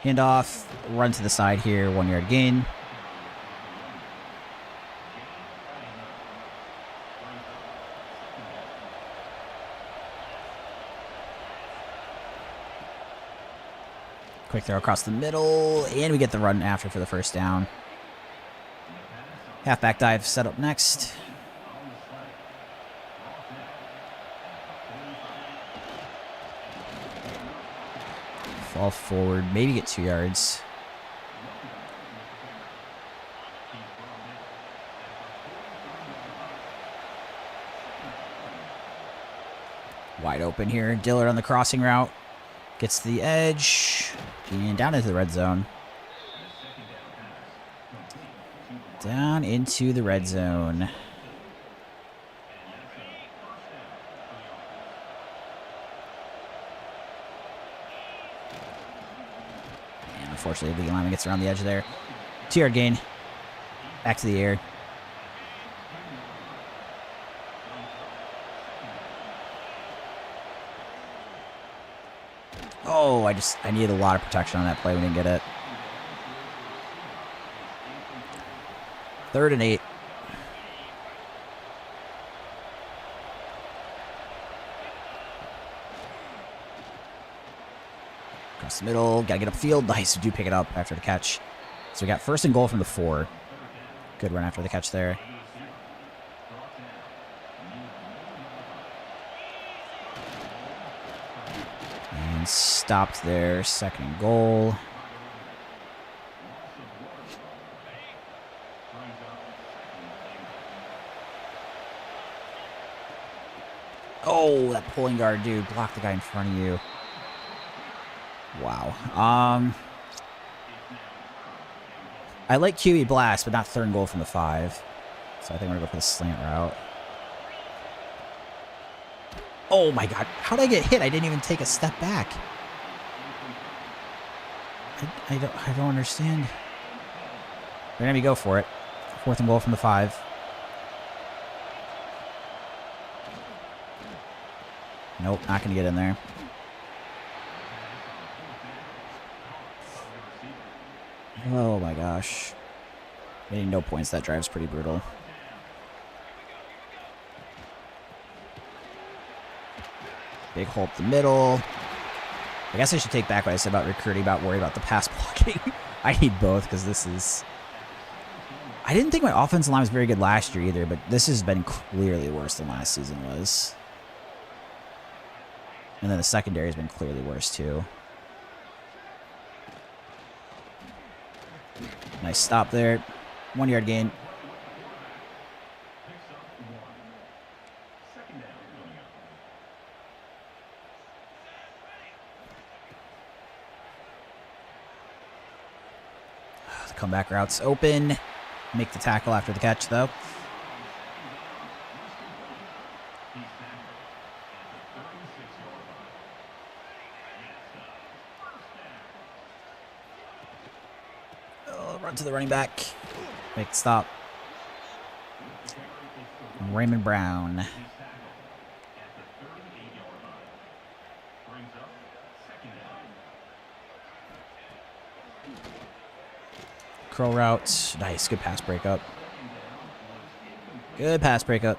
Hand off, run to the side here, 1 yard gain. Quick throw across the middle, and we get the run after for the first down. Halfback dive set up next. Fall forward, maybe get 2 yards. Wide open here. Dillard on the crossing route. Gets to the edge. And down into the red zone. Down into the red zone. And unfortunately, the lineman gets around the edge there. 2 yard gain. Back to the air. Oh, I needed a lot of protection on that play. We didn't get it. 3rd and 8. Across the middle. Got to get upfield. Nice. We do pick it up after the catch. So we got 1st and goal from the 4. Good run after the catch there. And stopped there. 2nd and goal. Oh, that pulling guard, dude. Block the guy in front of you. Wow. I like QB blast, but not 3rd and goal from the 5. So I think we're going to go for the slant route. Oh, my God. How did I get hit? I didn't even take a step back. I don't understand. They're going to go for it. 4th and goal from the 5. Nope, not going to get in there. Oh my gosh. Getting no points, that drive's pretty brutal. Big hole up the middle. I guess I should take back what I said about recruiting, about worry about the pass blocking. I need both because this is... I didn't think my offensive line was very good last year either, but this has been clearly worse than last season was. And then the secondary has been clearly worse too. Nice stop there. 1 yard gain. The comeback route's open. Make the tackle after the catch though. Run to the running back. Make the stop. Raymond Brown. Curl route. Nice. Good pass breakup. Good pass breakup.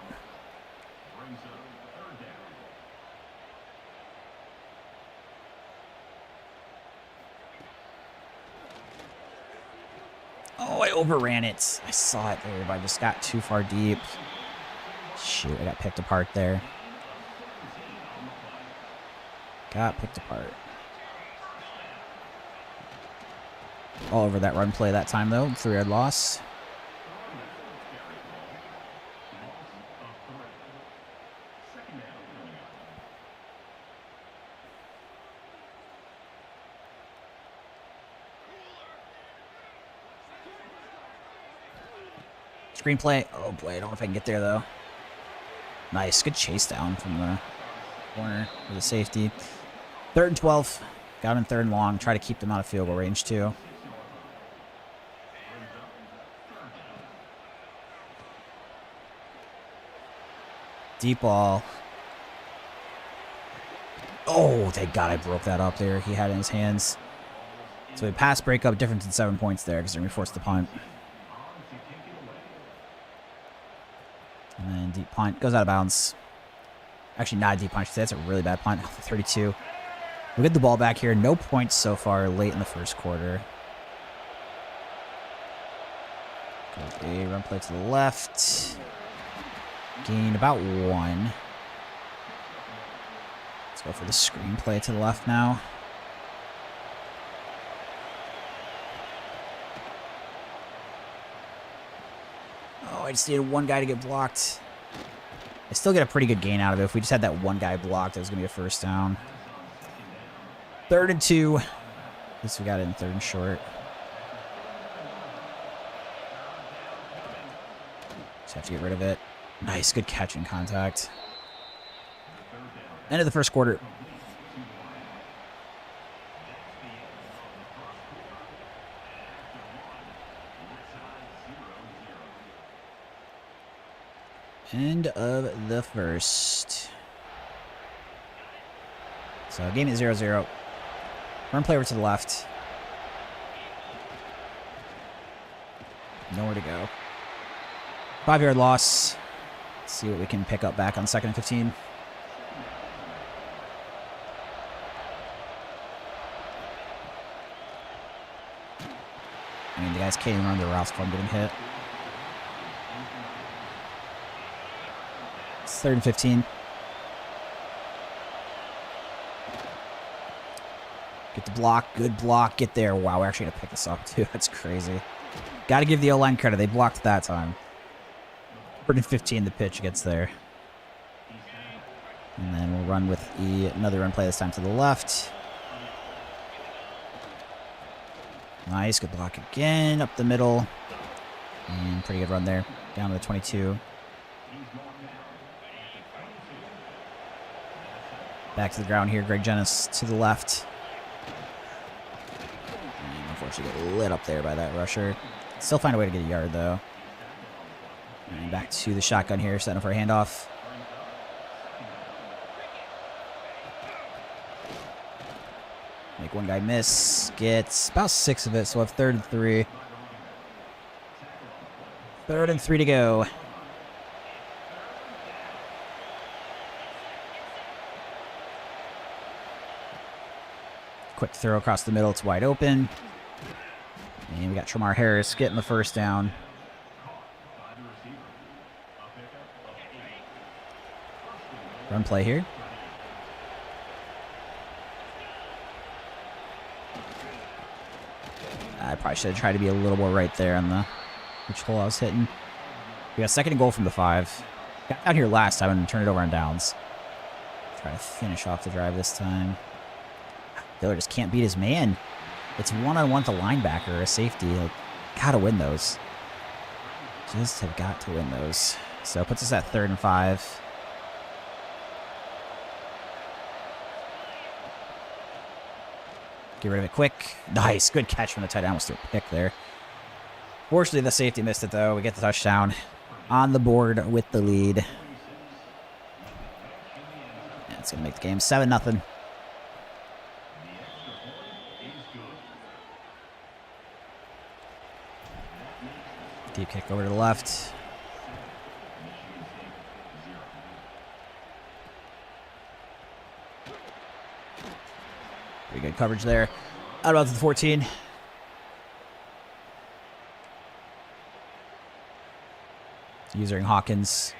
Oh, I overran it. I saw it there, but I just got too far deep. Shoot, I got picked apart there. Got picked apart. All over that run play that time, though. 3 yard loss. Screenplay. Oh boy, I don't know if I can get there though. Nice, good chase down from the corner for the safety. 3rd and 12. Got him 3rd and long. Try to keep them out of field goal range too. Deep ball. Oh, thank God I broke that up there. He had it in his hands. So we pass, break up, difference in 7 points there because they're going to force the punt. And then deep punt goes out of bounds. Actually, not a deep punt. That's a really bad punt. 32. We'll get the ball back here. No points so far late in the first quarter. A run play to the left. Gain about 1. Let's go for the screen play to the left now. Oh, I just needed one guy to get blocked. I still get a pretty good gain out of it. If we just had that one guy blocked, it was going to be a first down. 3rd and 2. At least we got it in 3rd and short. Just have to get rid of it. Nice, good catch in contact. End of the first quarter. End of the first. So game is 0-0. Run play over to the left. Nowhere to go. 5-yard loss. Let's see what we can pick up back on 2nd and 15. I mean, the guys can't even run their routes from getting hit. It's 3rd and 15. Get the block. Good block. Get there. Wow, we're actually going to pick this up, too. That's crazy. Got to give the O-line credit. They blocked that time. 3rd and 15, the pitch gets there. And then we'll run with another run play this time to the left. Nice. Good block again. Up the middle. And pretty good run there. Down to the 22. Back to the ground here. Greg Jennis to the left. And unfortunately get lit up there by that rusher. Still find a way to get a yard, though. And back to the shotgun here, setting up for a handoff. Make one guy miss. Gets about 6 of it, so we'll have 3rd and 3. 3rd and 3 to go. Quick throw across the middle. It's wide open. And we got Tramar Harris getting the first down. Run play here. I probably should have tried to be a little more right there on the which hole I was hitting. We got 2nd and goal from the 5. Got down here last time and turned it over on downs. Try to finish off the drive this time. Diller just can't beat his man. It's one-on-one with a linebacker or a safety. Like, gotta win those. Just have got to win those. So it puts us at 3rd and 5. Get rid of it quick. Nice. Good catch from the tight end. Almost threw a pick there. Fortunately, the safety missed it, though. We get the touchdown on the board with the lead. That's going to make the game 7-0. Deep kick over to the left. Pretty good coverage there. Out about to the 14. Using Hawkins.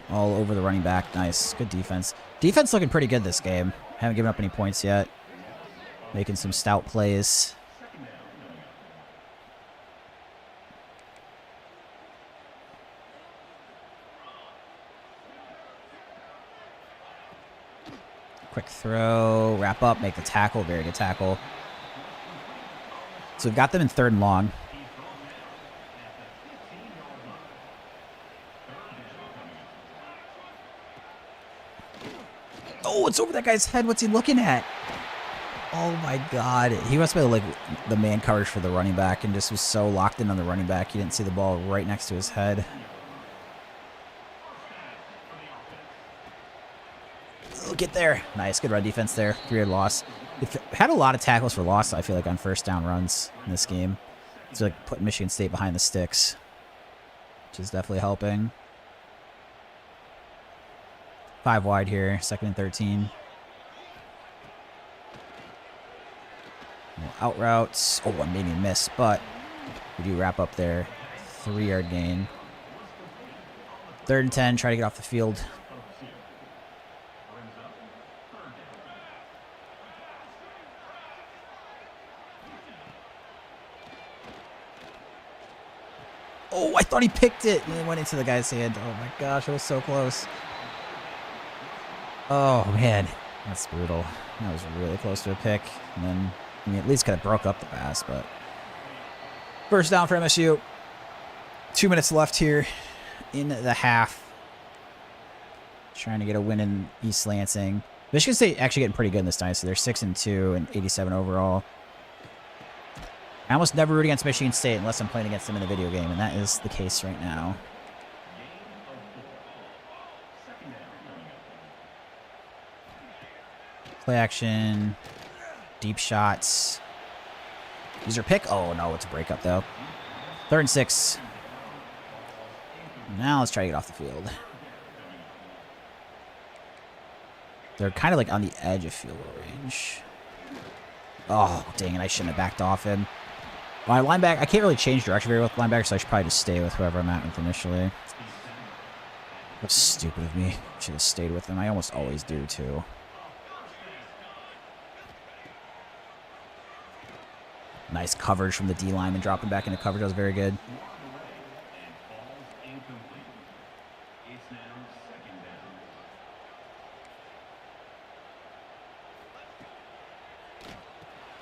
All over the running back. Nice. Good defense. Defense looking pretty good this game. Haven't given up any points yet. Making some stout plays. Quick throw, wrap up, make the tackle. Very good tackle. So we've got them in 3rd and long. Oh, it's over that guy's head. What's he looking at? Oh my God. He must be like the man coverage for the running back and just was so locked in on the running back. He didn't see the ball right next to his head. get there. Nice. Good run defense there. 3-yard loss. They've had a lot of tackles for loss, I feel like, on first down runs in this game. It's like putting Michigan State behind the sticks, which is definitely helping. 5 wide here. 2nd and 13. Out routes. Oh, one made me miss, but we do wrap up there. 3-yard gain. 3rd and 10. Try to get off the field. Oh, I thought he picked it, and it went into the guy's hand. Oh my gosh, it was so close. Oh man, that's brutal. That was really close to a pick. And then, I mean, at least could have broke up the pass, but first down for MSU. 2 minutes left here in the half. Trying to get a win in East Lansing. Michigan State actually getting pretty good in this dynasty. They're 6-2 and 87 overall. I almost never root against Michigan State unless I'm playing against them in a video game, and that is the case right now. Play action. Deep shots. User pick. Oh, no, it's a breakup, though. 3rd and 6. Now let's try to get off the field. They're kind of like on the edge of field goal range. Oh, dang it. I shouldn't have backed off him. My linebacker, I can't really change direction very well with linebacker, so I should probably just stay with whoever I'm at with initially. That's stupid of me. Should have stayed with him. I almost always do, too. Nice coverage from the D lineman, dropping back into coverage. That was very good.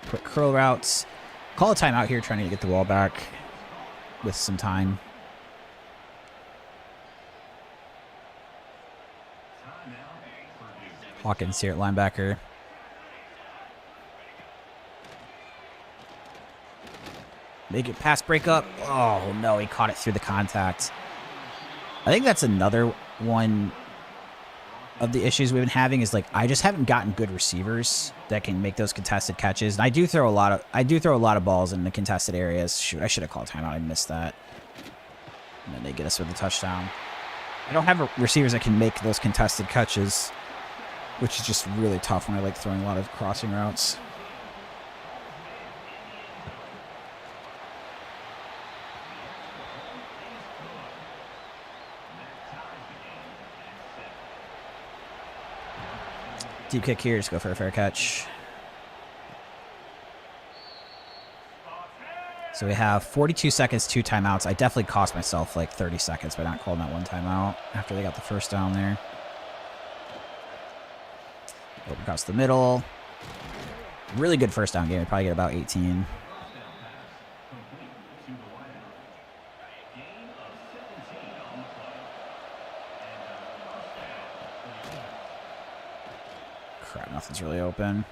Quick curl routes. Call a timeout here, trying to get the ball back with some time. Hawkins here at linebacker. Make it pass breakup. Oh, no, he caught it through the contact. I think that's another one of the issues we've been having is, like, I just haven't gotten good receivers that can make those contested catches. And I do throw a lot of balls in the contested areas. Shoot, I should have called timeout. I missed that. And then they get us with a touchdown. I don't have receivers that can make those contested catches, which is just really tough when I like throwing a lot of crossing routes. Deep kick here, just go for a fair catch. So we have 42 seconds, 2 timeouts. I definitely cost myself like 30 seconds by not calling that one timeout after they got the first down there. Open across the middle. Really good first down game. We probably get about 18. Crap, nothing's really open.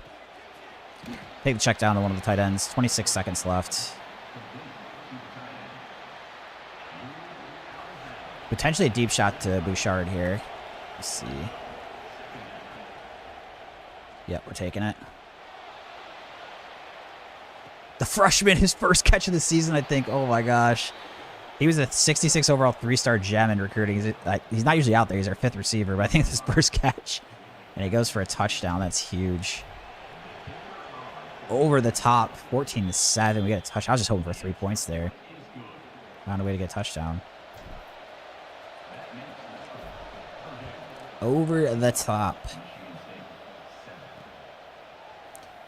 Take the check down to one of the tight ends. 26 seconds left. Potentially a deep shot to Bouchard here. Let's see. Yep, we're taking it. The freshman, his first catch of the season, I think. Oh my gosh. He was a 66 overall 3-star gem in recruiting. He's not usually out there. He's our 5th receiver, but I think it's his first catch. And he goes for a touchdown. That's huge. Over the top. 14-7. We got a touch. I was just hoping for 3 points there. Found a way to get a touchdown. Over the top.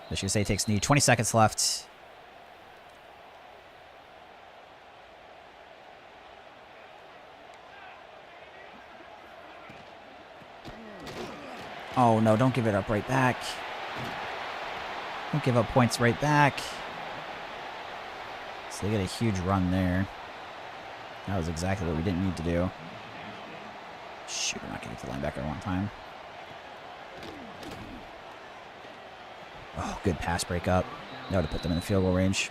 Michigan State takes knee. 20 seconds left. Oh, no. Don't give it up right back. Don't give up points right back. So they get a huge run there. That was exactly what we didn't need to do. Shoot, I'm not getting to the linebacker one time. Oh, good pass breakup. That would have put them in the field goal range.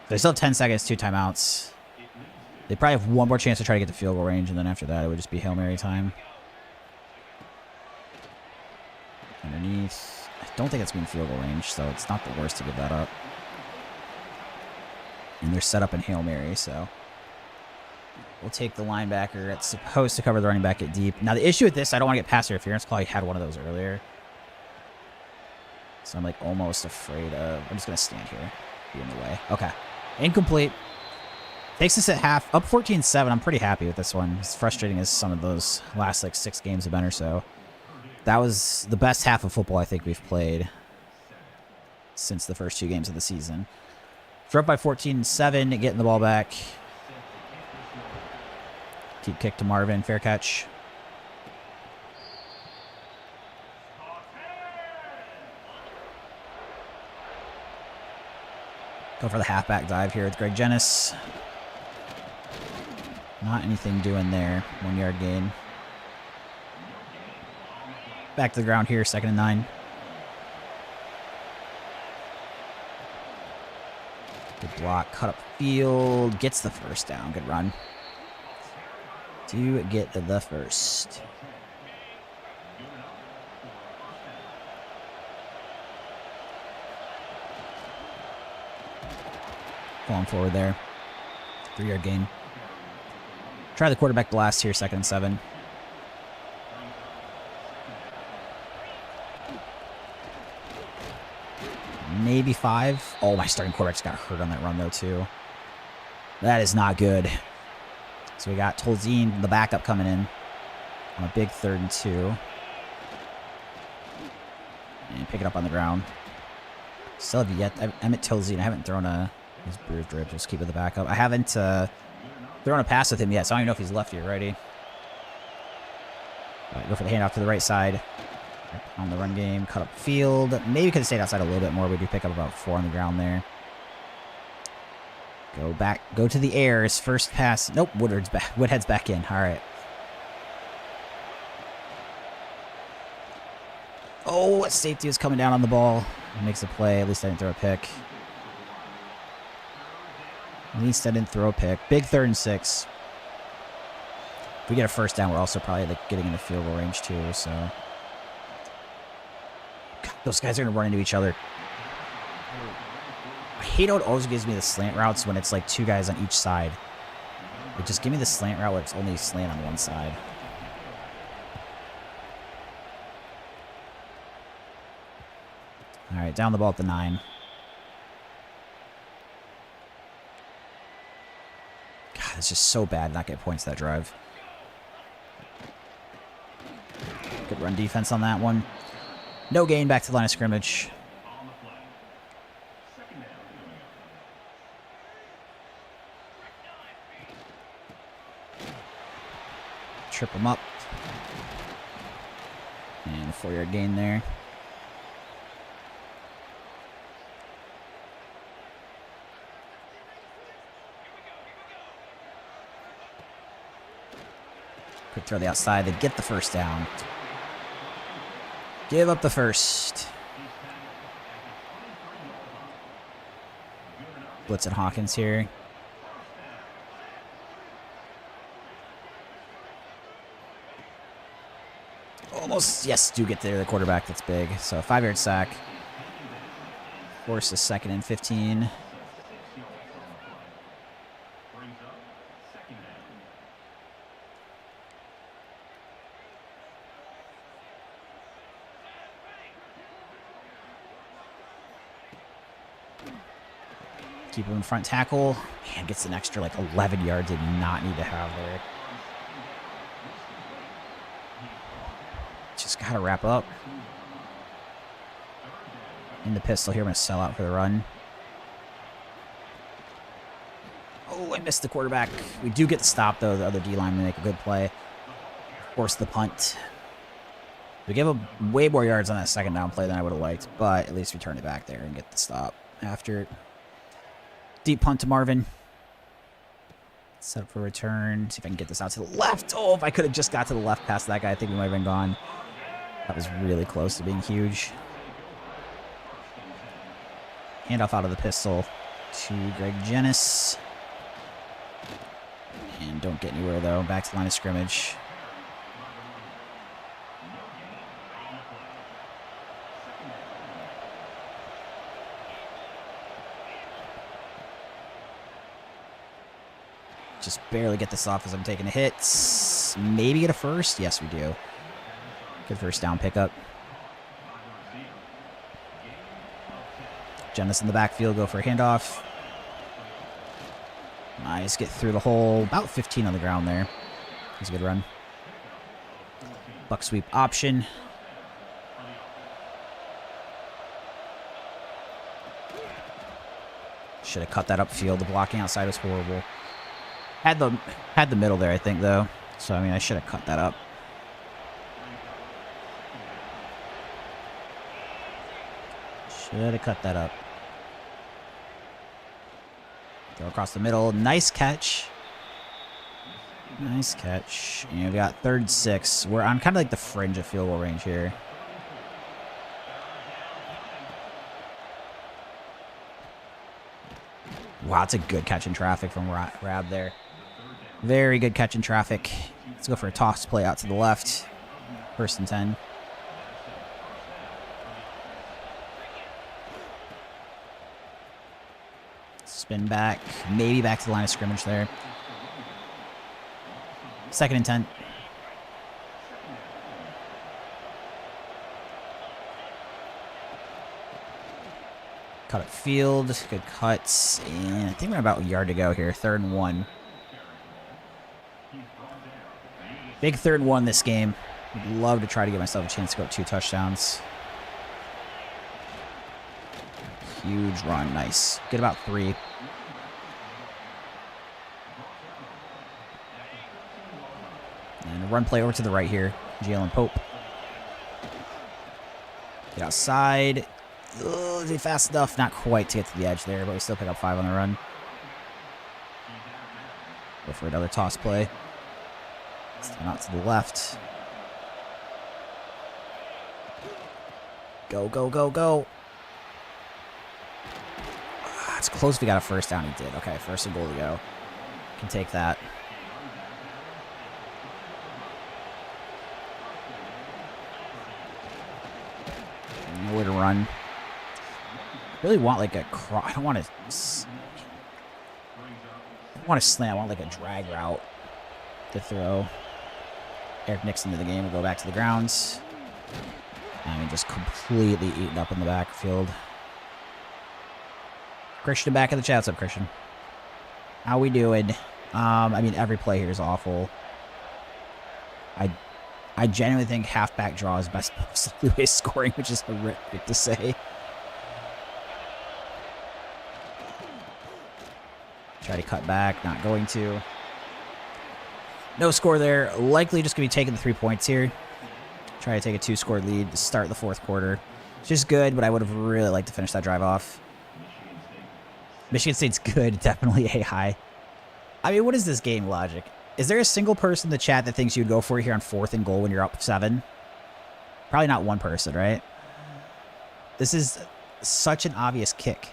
They still have 10 seconds, 2 timeouts. They probably have one more chance to try to get the field goal range, and then after that, it would just be Hail Mary time. Underneath. I don't think it's been field goal range, so it's not the worst to give that up. And they're set up in Hail Mary, so we'll take the linebacker. It's supposed to cover the running back at deep. Now, the issue with this, I don't want to get pass interference call. I had one of those earlier. So I'm like almost afraid of... I'm just going to stand here. Be in the way. Okay. Incomplete. Takes us at half. Up 14-7. I'm pretty happy with this one. As frustrating as some of those last like 6 games have been or so. That was the best half of football I think we've played since the first 2 games of the season. We're up by 14-7, getting the ball back. Keep kick to Marvin, fair catch. Go for the halfback dive here with Greg Jennis. Not anything doing there. 1 yard gain. Back to the ground here, 2nd and 9. Good block, cut up field, gets the first down. Good run. Do get the first. Going forward there. 3 yard gain. Try the quarterback blast here, 2nd and 7. Maybe 5. Oh, my starting quarterback's got hurt on that run, though, too. That is not good. So we got Tolzien, the backup, coming in on a big 3rd and 2. And pick it up on the ground. Still have yet. Emmett Tolzien, I haven't thrown his bruised ribs. Just keep it the backup. I haven't thrown a pass with him yet, so I don't even know if he's lefty or righty. All right, go for the handoff to the right side. On the run game, cut up field. Maybe could have stayed outside a little bit more. We do pick up about 4 on the ground there. Go back. Go to the air. His first pass. Nope. Woodhead's back in. All right. Oh, safety was coming down on the ball. Makes a play. At least I didn't throw a pick. At least I didn't throw a pick. Big 3rd and 6. If we get a first down, we're also probably like getting into field goal range too. So God, those guys are gonna run into each other. I hate how it always gives me the slant routes when it's like 2 guys on each side. Like, just give me the slant route where it's only slant on one side. All right, down the ball at the 9. God, it's just so bad not get points that drive. Good run defense on that one. No gain, back to the line of scrimmage. Trip him up. And a 4 yard gain there. Quick throw the outside. They get the first down. Give up the first. Blitz at Hawkins here. Almost, yes, do get there. The quarterback, that's big. So 5 yard sack. Force a 2nd and 15. Keep him in front tackle. Man, gets an extra like 11 yards. Did not need to have there. Just gotta wrap up. In the pistol here. I'm gonna sell out for the run. Oh, I missed the quarterback. We do get the stop though. The other D lineman make a good play. Force the punt. We gave up way more yards on that 2nd down play than I would have liked, but at least we turn it back there and get the stop after it. Deep punt to Marvin. Set up for return. See if I can get this out to the left. Oh, if I could have just got to the left past that guy, I think we might have been gone. That was really close to being huge. Handoff out of the pistol to Greg Jennis. And don't get anywhere, though. Back to the line of scrimmage. just barely get this off as I'm taking a hit. Maybe get a first. Yes, we do. Good first down pickup. Jennings in the backfield, go for a handoff. Nice, get through the hole. About 15 on the ground there. That's a good run. Buck sweep option. Should have cut that upfield. The blocking outside was horrible. Had the middle there, I think, though. So, I mean, I should have cut that up. Should have cut that up. Throw across the middle. Nice catch. Nice catch. And we got 3rd and 6. We're on kind of like the fringe of field goal range here. Wow, that's a good catch in traffic from Rab there. Very good catch in traffic. Let's go for a toss play out to the left. 1st and 10. Spin back. Maybe back to the line of scrimmage there. 2nd and 10. Cut up field. Good cuts. And I think we're about a yard to go here. 3rd and 1. Big 3rd and 1 this game. Would love to try to give myself a chance to go up 2 touchdowns. Huge run. Nice. Get about 3. And a run play over to the right here. Jalen Pope. Get outside. Oh, is he fast enough? Not quite to get to the edge there, but we still pick up 5 on the run. Go for another toss play. Stand out to the left. Go, go, go, go. It's close if we got a 1st down. He did. Okay, 1st and goal to go. Can take that. Nowhere to run. Really want like a cross. I don't want to slam. I want like a drag route to throw. Eric Nixon to the game. We'll go back to the grounds. I mean, just completely eaten up in the backfield. Christian back in the chat. What's up, Christian? How we doing? I mean, every play here is awful. I genuinely think halfback draw is best possible way of scoring, which is horrific to say. Try to cut back, not going to. No score there. Likely just going to be taking the 3 points here. Try to take a 2-score lead to start the 4th quarter. It's just good, but I would have really liked to finish that drive off. Michigan State's good. Definitely a high. I mean, what is this game logic? Is there a single person in the chat that thinks you'd go for it here on 4th and goal when you're up 7? Probably not one person, right? This is such an obvious kick.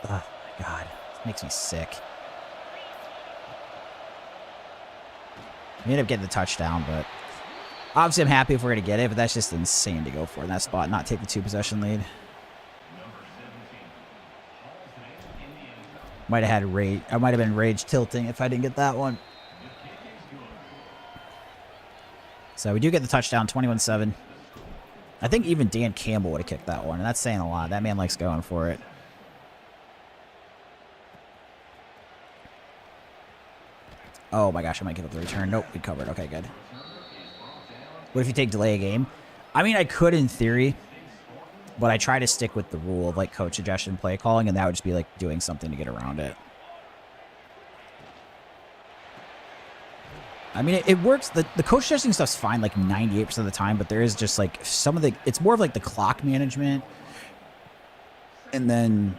Oh, my God. This makes me sick. We ended up getting the touchdown, but obviously I'm happy if we're going to get it, but that's just insane to go for in that spot, not take the 2-possession lead. Might have had rage. I might have been rage tilting if I didn't get that one. So we do get the touchdown, 21-7. I think even Dan Campbell would have kicked that one, and that's saying a lot. That man likes going for it. Oh my gosh, I might give up the return. Nope, we covered. Okay, good. What if you take delay a game? I mean, I could in theory, but I try to stick with the rule of like coach suggestion play calling, and that would just be like doing something to get around it. I mean, it works. The coach suggesting stuff's fine like 98% of the time, but there is just like some of the, it's more of like the clock management and then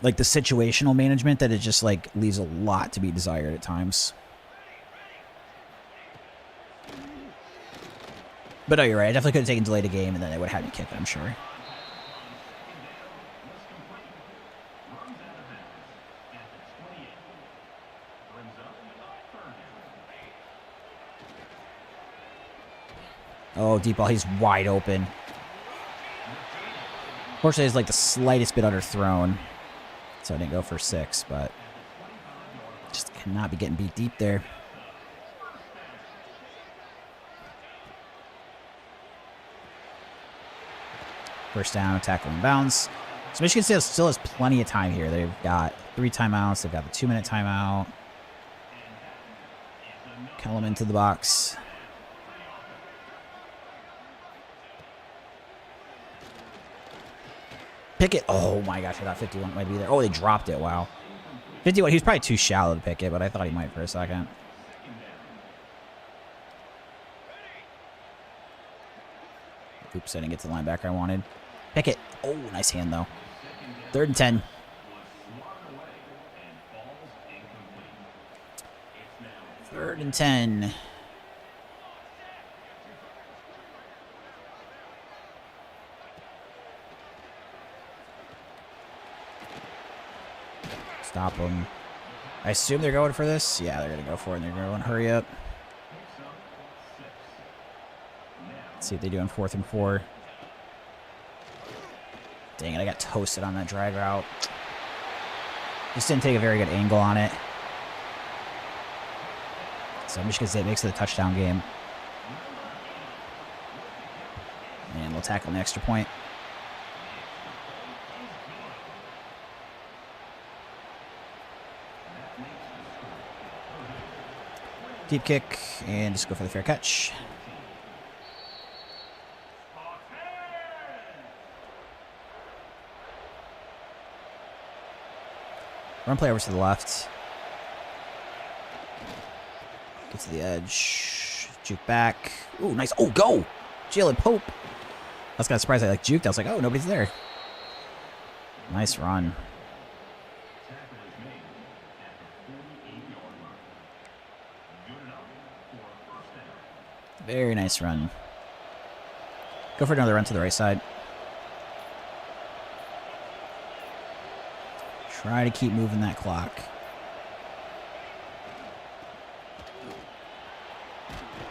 like the situational management that it just like leaves a lot to be desired at times. But no, you're right. I definitely could have taken delayed a game, and then they would have had me kick it, I'm sure. Oh, deep ball. He's wide open. Fortunately, it's like the slightest bit underthrown. So so I didn't go for 6, but just cannot be getting beat deep there. First down, tackle and bounce. So Michigan State still has plenty of time here. They've got 3 timeouts. They've got the 2-minute timeout. Kellum into the box. Pick it. Oh my gosh, I thought 51 might be there. Oh, they dropped it. Wow. 51. He was probably too shallow to pick it, but I thought he might for a second. Oops, I didn't get to the linebacker I wanted. Pick it. Oh, nice hand though. 3rd and 10. Third and 10. Stop them. I assume they're going for this. Yeah, they're going to go for it. And they're going to hurry up. Let's see what they do on 4th and 4. Dang it, I got toasted on that drag route. Just didn't take a very good angle on it. So Michigan State makes it a touchdown game. And we'll tackle an extra point. Deep kick, and just go for the fair catch. Run play over to the left. Get to the edge. Juke back. Ooh, nice. Oh, go! Jalen Pope. I was kind of surprised I like juked. I was like, oh, nobody's there. Nice run. Very nice run. Go for another run to the right side. Try to keep moving that clock.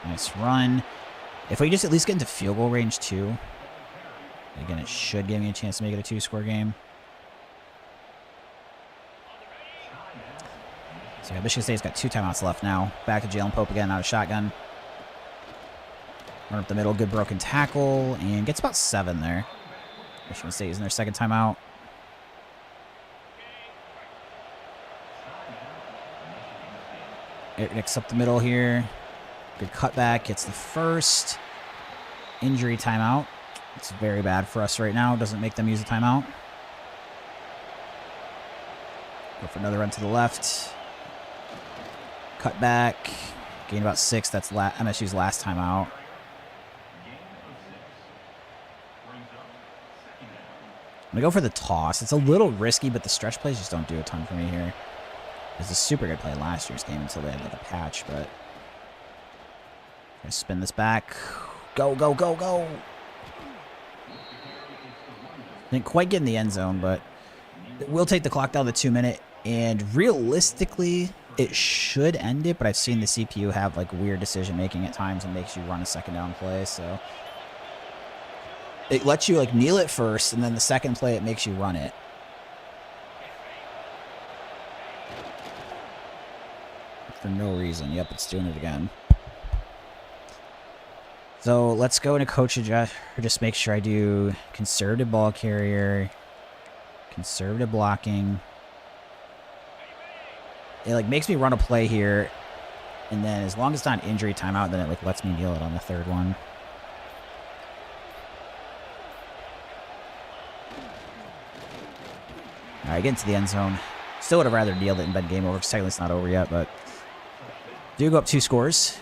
Nice run. If we just at least get into field goal range too. Again, it should give me a chance to make it a 2-score game. So yeah, Michigan State's got 2 timeouts left now. Back to Jalen Pope again, out of shotgun. Run up the middle, good broken tackle, and gets about 7 there. Michigan State is in their 2nd timeout. It nicks up the middle here. Good cutback. Gets the 1st. Injury timeout. It's very bad for us right now. Doesn't make them use a timeout. Go for another run to the left. Cut back. Gain about 6. That's MSU's last timeout. I'm going to go for the toss. It's a little risky, but the stretch plays just don't do a ton for me here. It was a super good play last year's game until they had like a patch, but... Gonna spin this back. Go, go, go, go! Didn't quite get in the end zone, but... We'll take the clock down to 2-minute, and realistically, it should end it, but I've seen the CPU have like weird decision-making at times and makes you run a 2nd down play, so... It lets you like kneel it first, and then the 2nd play, it makes you run it. For no reason. Yep, it's doing it again. So let's go into coach adjust, or just make sure I do conservative ball carrier, conservative blocking. It like makes me run a play here, and then as long as it's not injury timeout, then it like lets me kneel it on the 3rd one. All right, get into the end zone. Still would have rather kneeled it and been game over, because technically it's not over yet, but do go up 2 scores.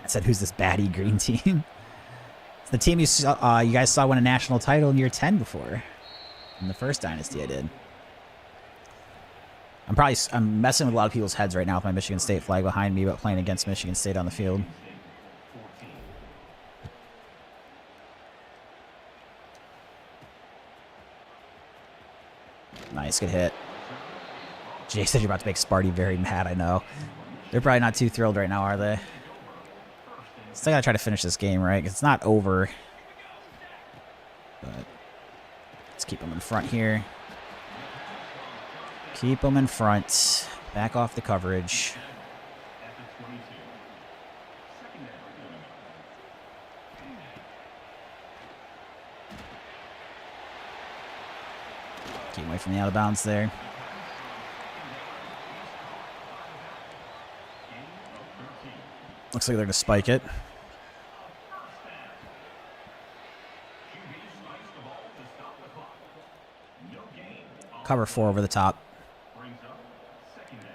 I said, who's this baddie green team? It's the team you saw, you guys saw win a national title in year 10 before. In the first Dynasty I did. I'm messing with a lot of people's heads right now with my Michigan State flag behind me, but playing against Michigan State on the field. Nice, good hit. Jay said you're about to make Sparty very mad, I know. They're probably not too thrilled right now, are they? Still gotta try to finish this game, right? 'Cause it's not over. But let's keep them in front here. Keep them in front. Back off the coverage. At the 22. Second down. Keep away from the out of bounds there. Looks like they're going to spike it. Cover 4 over the top. Brings up second down.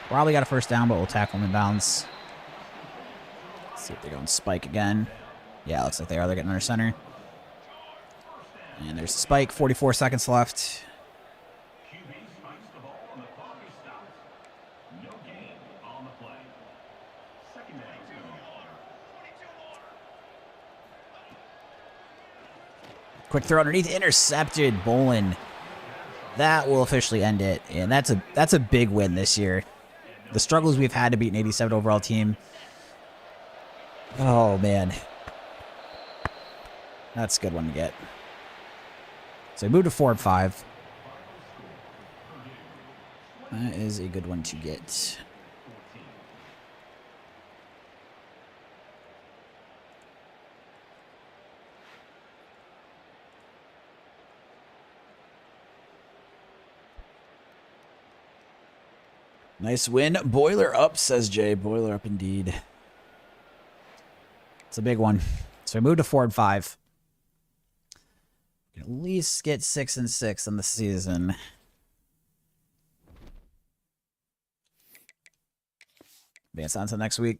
Probably got a first down, but we'll tackle them in bounds. Let's see if they're going spike again. Yeah, looks like they are. They're getting under center. And there's the spike. 44 seconds left. QB spikes the ball and the clock is stopped. No gain on the play. Second down. Quick throw underneath. Intercepted. Bolin. That will officially end it. And that's a big win this year. The struggles we've had to beat an 87 overall team. Oh, man. That's a good one to get. So we moved to 4-5. That is a good one to get. Nice win. Boiler up, says Jay. Boiler up indeed. It's a big one. So we moved to 4-5. We can at least get 6-6 in the season. Advance on to next week.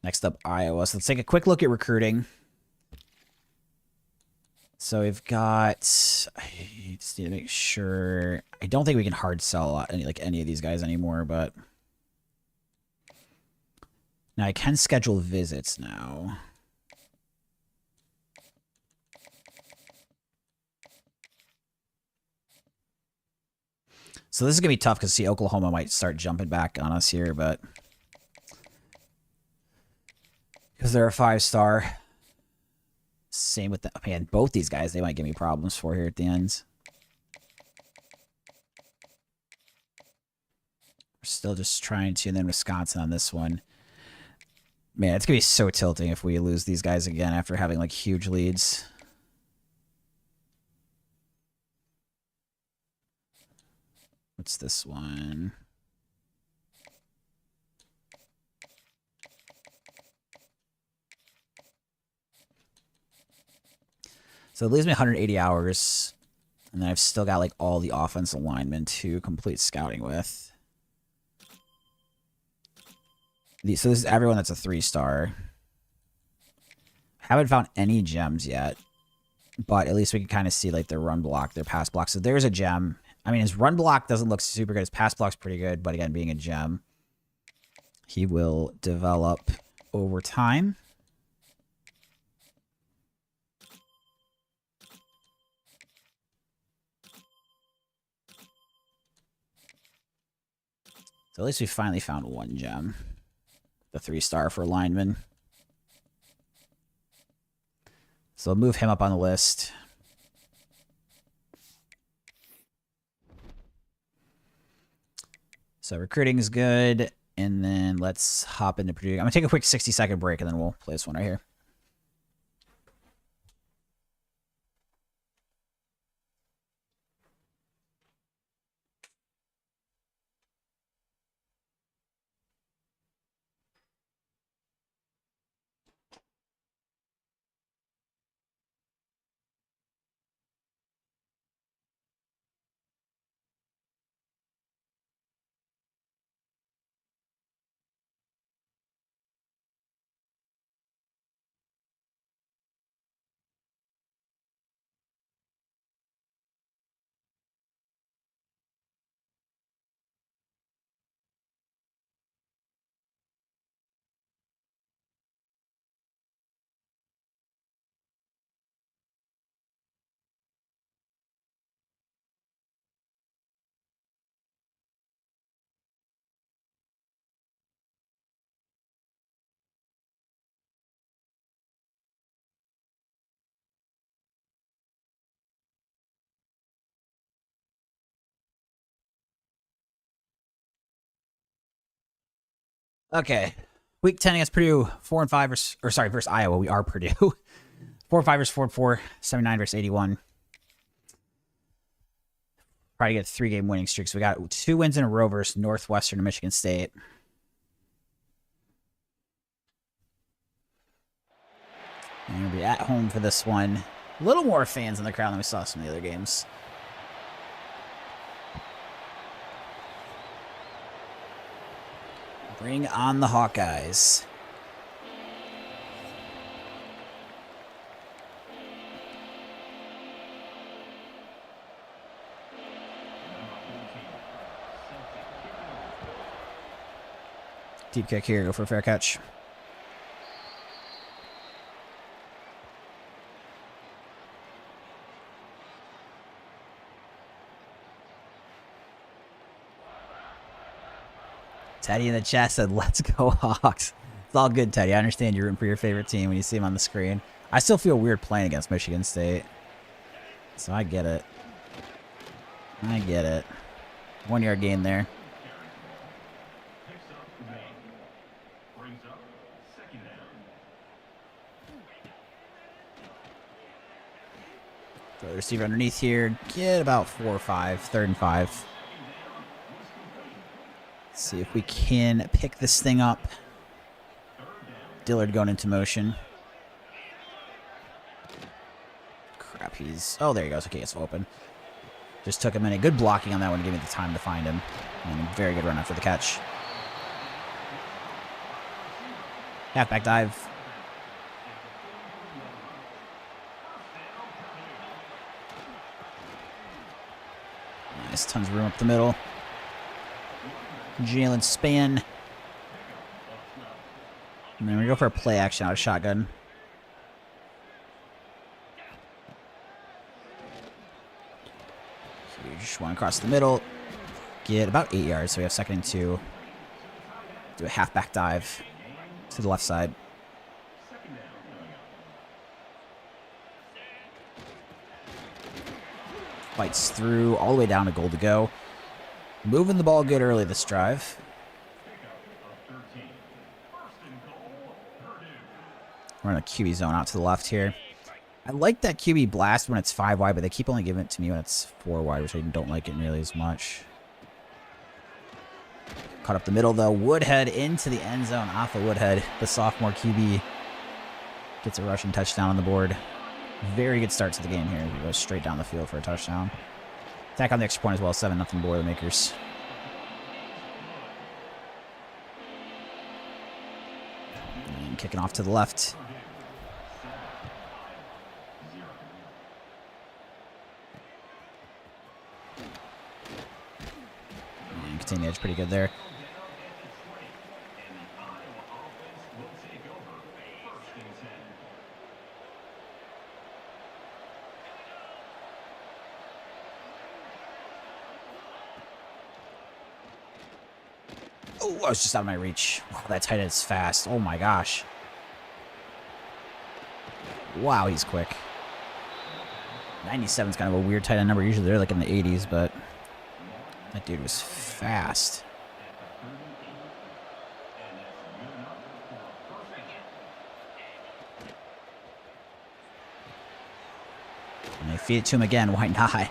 Next up, Iowa. So let's take a quick look at recruiting. So we've got, I just need to make sure. I don't think we can hard sell any of these guys anymore, but now I can schedule visits now. So this is gonna be tough because see, Oklahoma might start jumping back on us here, but because they're a 5-star. Same with the man. Both these guys, they might give me problems for here at the end. We're still just trying to, and then Wisconsin on this one. Man, it's gonna be so tilting if we lose these guys again after having like huge leads. What's this one? So it leaves me 180 hours, and then I've still got like all the offensive linemen to complete scouting with. So this is everyone that's a 3-star. Haven't found any gems yet, but at least we can kind of see like their run block, their pass block. So there's a gem. I mean, his run block doesn't look super good. His pass block's pretty good, but again, being a gem, he will develop over time. So at least we finally found one gem. The 3-star for lineman. So I'll move him up on the list. So recruiting is good. And then let's hop into Purdue. I'm going to take a quick 60-second break, and then we'll play this one right here. Okay. Week 10 against Purdue, 4-5 versus Iowa. We are Purdue. 4-5 versus 4-4, 79 versus 81. Probably get 3-game winning streaks. We got 2 wins in a row versus Northwestern and Michigan State. And we'll be at home for this one. A little more fans in the crowd than we saw some of the other games. Bring on the Hawkeyes. Deep kick here. Go for a fair catch. Teddy in the chat said, let's go Hawks. It's all good, Teddy. I understand you're rooting for your favorite team when you see them on the screen. I still feel weird playing against Michigan State. So I get it. I get it. 1-yard gain there. Throw the receiver underneath here. Get about 4 or 5. 3rd and 5. See if we can pick this thing up. Dillard going into motion. Crap, he's... Oh, there he goes. Okay, it's open. Just took a minute. Good blocking on that one to give me the time to find him. And a very good run after the catch. Halfback dive. Nice. Tons of room up the middle. Jalen Span. And then we go for a play action out of shotgun. Huge one across the middle. Get about 8 yards, so we have 2nd and 2. Do a halfback dive to the left side. Fights through all the way down to goal to go. Moving the ball good early this drive. We're in a QB zone out to the left here. I like that QB blast when it's 5 wide, but they keep only giving it to me when it's 4 wide, which I don't like it nearly as much. Caught up the middle, though. Woodhead into the end zone off of Woodhead. The sophomore QB gets a rushing touchdown on the board. Very good start to the game here. He goes straight down the field for a touchdown. Attack on the extra point as well. 7-0 Boilermakers. And kicking off to the left. And continue edge pretty good there. Oh, I was just out of my reach. Wow, that tight end is fast. Oh my gosh. Wow, he's quick. 97 is kind of a weird tight end number. Usually they're like in the 80s, but that dude was fast. And they feed it to him again. Why not? I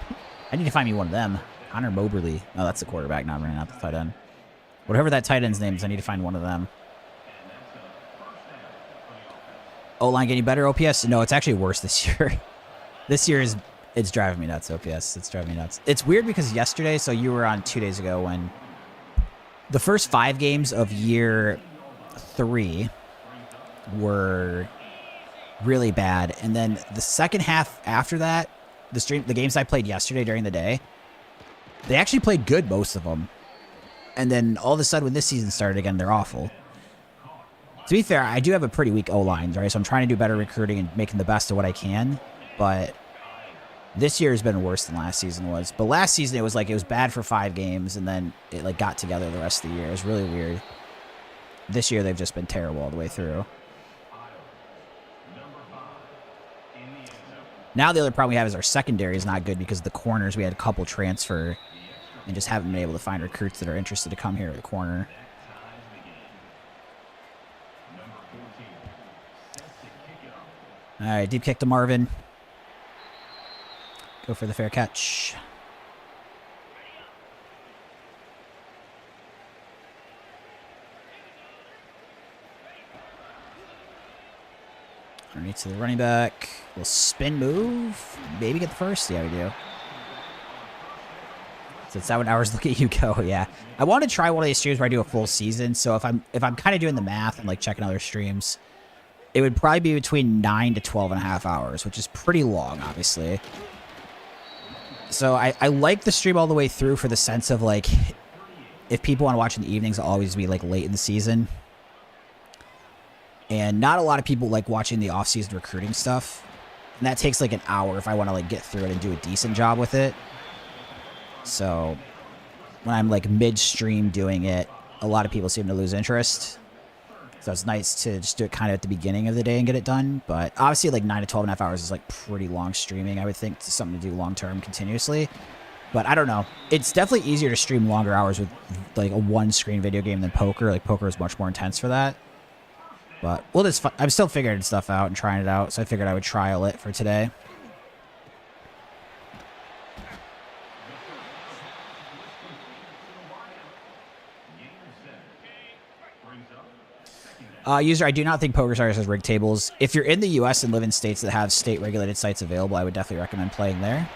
need to find me one of them. Connor Moberly. Oh, that's the quarterback, not running out the tight end. Whatever that tight end's name is, I need to find one of them. O-line getting better, OPS? No, it's actually worse this year. This year it's driving me nuts, OPS. It's driving me nuts. It's weird because yesterday, so you were on 2 days ago when the first 5 games of year 3 were really bad. And then the second half after that, the games I played yesterday during the day, they actually played good, most of them. And then all of a sudden, when this season started again, they're awful. To be fair, I do have a pretty weak O-line, right? So I'm trying to do better recruiting and making the best of what I can. But this year has been worse than last season was. But last season, it was bad for 5 games, and then it like got together the rest of the year. It was really weird. This year, they've just been terrible all the way through. Now the other problem we have is our secondary is not good because the corners, we had a couple transfer and just haven't been able to find recruits that are interested to come here at the corner. All right, deep kick to Marvin. Go for the fair catch. Underneath to the running back. We'll spin move. Maybe get the first. Yeah, we do. So it's 7 hours. Look at you go. Yeah, I want to try one of these streams where I do a full season. So if I'm kind of doing the math and like checking other streams, it would probably be between 9 to 12 and a half hours, which is pretty long, obviously. So I like the stream all the way through for the sense of like, if people want to watch in the evenings, it'll always be like late in the season. And not a lot of people like watching the off-season recruiting stuff. And that takes like an hour if I want to like get through it and do a decent job with it. So when I'm like midstream doing it, a lot of people seem to lose interest. So it's nice to just do it kind of at the beginning of the day and get it done. But obviously like 9 to 12 and a half hours is like pretty long streaming, I would think. It's something to do long-term continuously. But I don't know. It's definitely easier to stream longer hours with like a one-screen video game than poker. Like poker is much more intense for that. But we'll just, I'm still figuring stuff out and trying it out, so I figured I would trial it for today. User, I do not think PokerStars has rigged tables. If you're in the U.S. and live in states that have state-regulated sites available, I would definitely recommend playing there.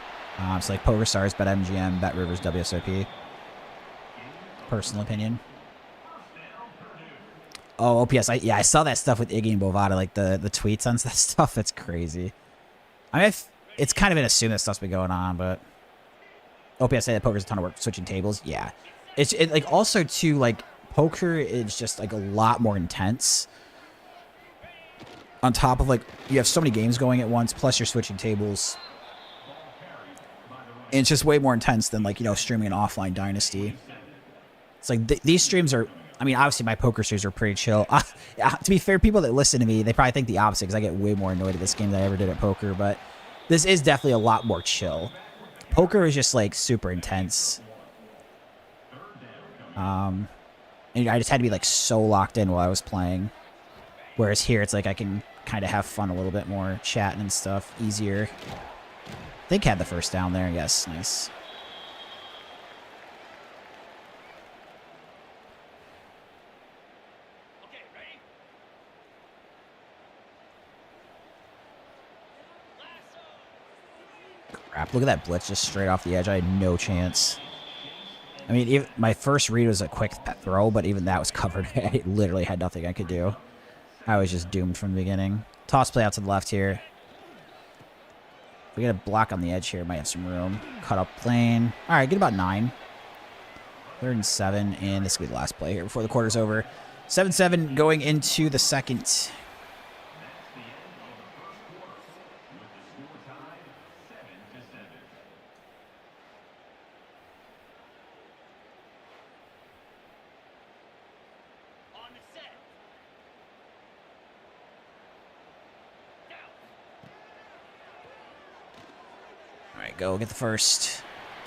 So like PokerStars, BetMGM, BetRivers, WSOP. Personal opinion. Oh, OPS. I saw that stuff with Iggy and Bovada, like the tweets on that stuff. That's crazy. I mean, it's kind of been assumed that stuff's been going on, but OPS say that poker's a ton of work switching tables. Yeah. It's like also too, like poker is just like a lot more intense. On top of like, you have so many games going at once, plus you're switching tables. And it's just way more intense than like, you know, streaming an offline Dynasty. It's like these streams are, I mean, obviously my poker streams are pretty chill. To be fair, people that listen to me, they probably think the opposite because I get way more annoyed at this game than I ever did at poker. But this is definitely a lot more chill. Poker is just like super intense. And I just had to be like so locked in while I was playing. Whereas here, it's like I can kind of have fun a little bit more, chatting and stuff, easier. I think I had the first down there. Yes, nice. Crap, look at that blitz just straight off the edge. I had no chance. I mean, my first read was a quick throw, but even that was covered. I literally had nothing I could do. I was just doomed from the beginning. Toss play out to the left here. If we get a block on the edge here, might have some room. Cut up lane. All right, get about 9. 3rd and 7, and this will be the last play here before the quarter's over. 7-7 going into the second. Go get the first.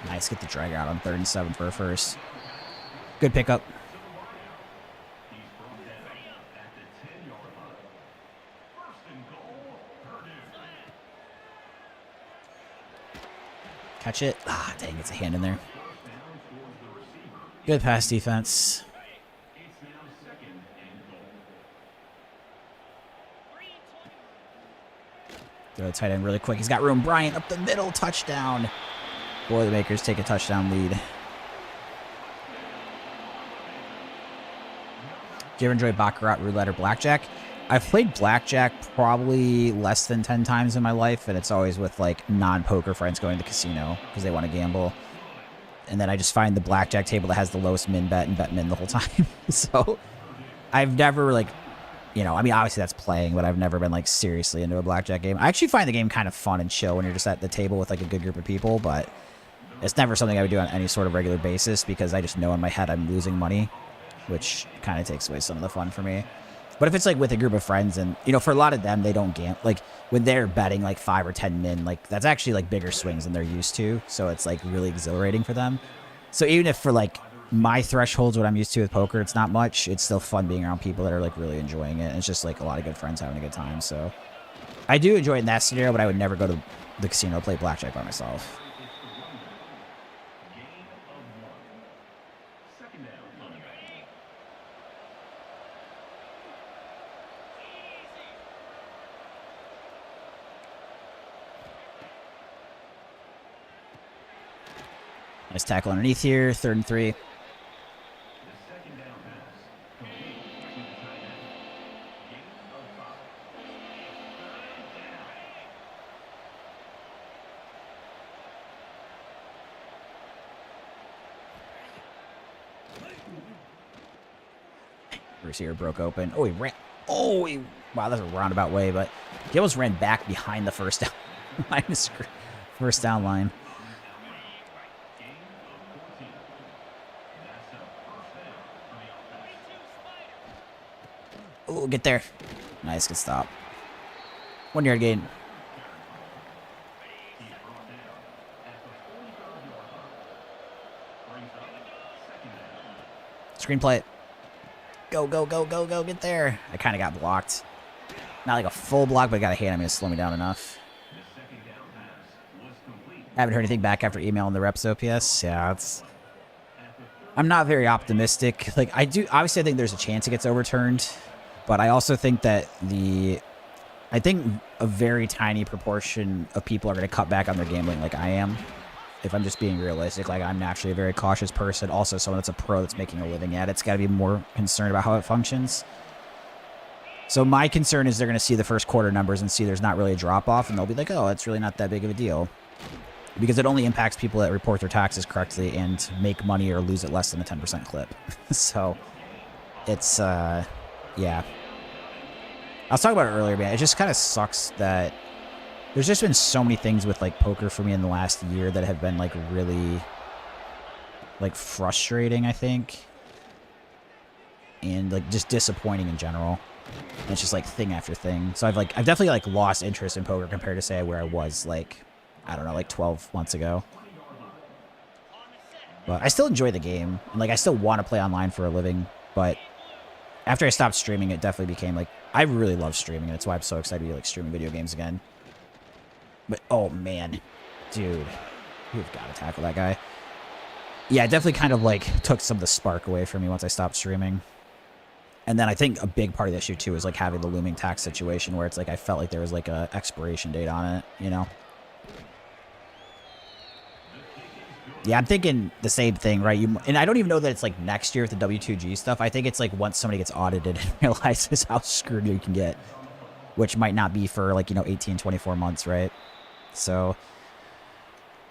Nice, get the drag out on 3rd and 7 for a first. Good pickup. Catch it. Ah, dang, it's a hand in there. Good pass defense. Throw the tight end really quick. He's got room. Bryant up the middle. Touchdown. Boilermakers take a touchdown lead. Do you ever enjoy Baccarat, Roulette, or Blackjack? I've played Blackjack probably less than 10 times in my life, and it's always with like non-poker friends going to the casino because they want to gamble. And then I just find the Blackjack table that has the lowest min bet and bet min the whole time. So I've never like... You know, I mean, obviously that's playing, but I've never been, like, seriously into a blackjack game. I actually find the game kind of fun and chill when you're just at the table with, like, a good group of people, but it's never something I would do on any sort of regular basis because I just know in my head I'm losing money, which kind of takes away some of the fun for me. But if it's, like, with a group of friends and, you know, for a lot of them, they don't gamble. Like, when they're betting, like, 5 or 10 min, like, that's actually, like, bigger swings than they're used to, so it's, like, really exhilarating for them. So even if for, like, my thresholds, what I'm used to with poker, it's not much. It's still fun being around people that are like really enjoying it. And it's just like a lot of good friends having a good time. So I do enjoy it in that scenario, but I would never go to the casino to play blackjack by myself. Nice tackle underneath here. 3rd and 3. Receiver broke open. Oh, he ran. Oh, wow, that's a roundabout way, but he almost ran back behind the first down first down line. Oh, get there. Nice, good stop. 1 yard gain. Screenplay. Go, go, go, go, go, get there. I kind of got blocked. Not like a full block, but I got a hand on me to slow me down enough. Haven't heard anything back after emailing the reps OPS. Yeah, I'm not very optimistic. Like, obviously I think there's a chance it gets overturned, but I also think that I think a very tiny proportion of people are going to cut back on their gambling like I am. If I'm just being realistic, like I'm naturally a very cautious person. Also, someone that's a pro that's making a living at it's got to be more concerned about how it functions. So my concern is they're going to see the first quarter numbers and see there's not really a drop-off, and they'll be like, oh, it's really not that big of a deal. Because it only impacts people that report their taxes correctly and make money or lose it less than a 10% clip. So it's, yeah. I was talking about it earlier, man. It just kind of sucks that there's just been so many things with like poker for me in the last year that have been like really like frustrating, I think, and like just disappointing in general. And it's just like thing after thing. So I've definitely like lost interest in poker compared to say where I was like, I don't know, like 12 months ago. But I still enjoy the game, and like I still want to play online for a living. But after I stopped streaming, it definitely became like I really love streaming, and that's why I'm so excited to be like streaming video games again. But, oh, man. Dude. You've got to tackle that guy. Yeah, it definitely kind of, like, took some of the spark away from me once I stopped streaming. And then I think a big part of the issue, too, is, like, having the looming tax situation where it's, like, I felt like there was, like, a expiration date on it, you know? Yeah, I'm thinking the same thing, right? And I don't even know that it's, like, next year with the W2G stuff. I think it's, like, once somebody gets audited and realizes how screwed you can get. Which might not be for, like, 18, 24 months, right? So,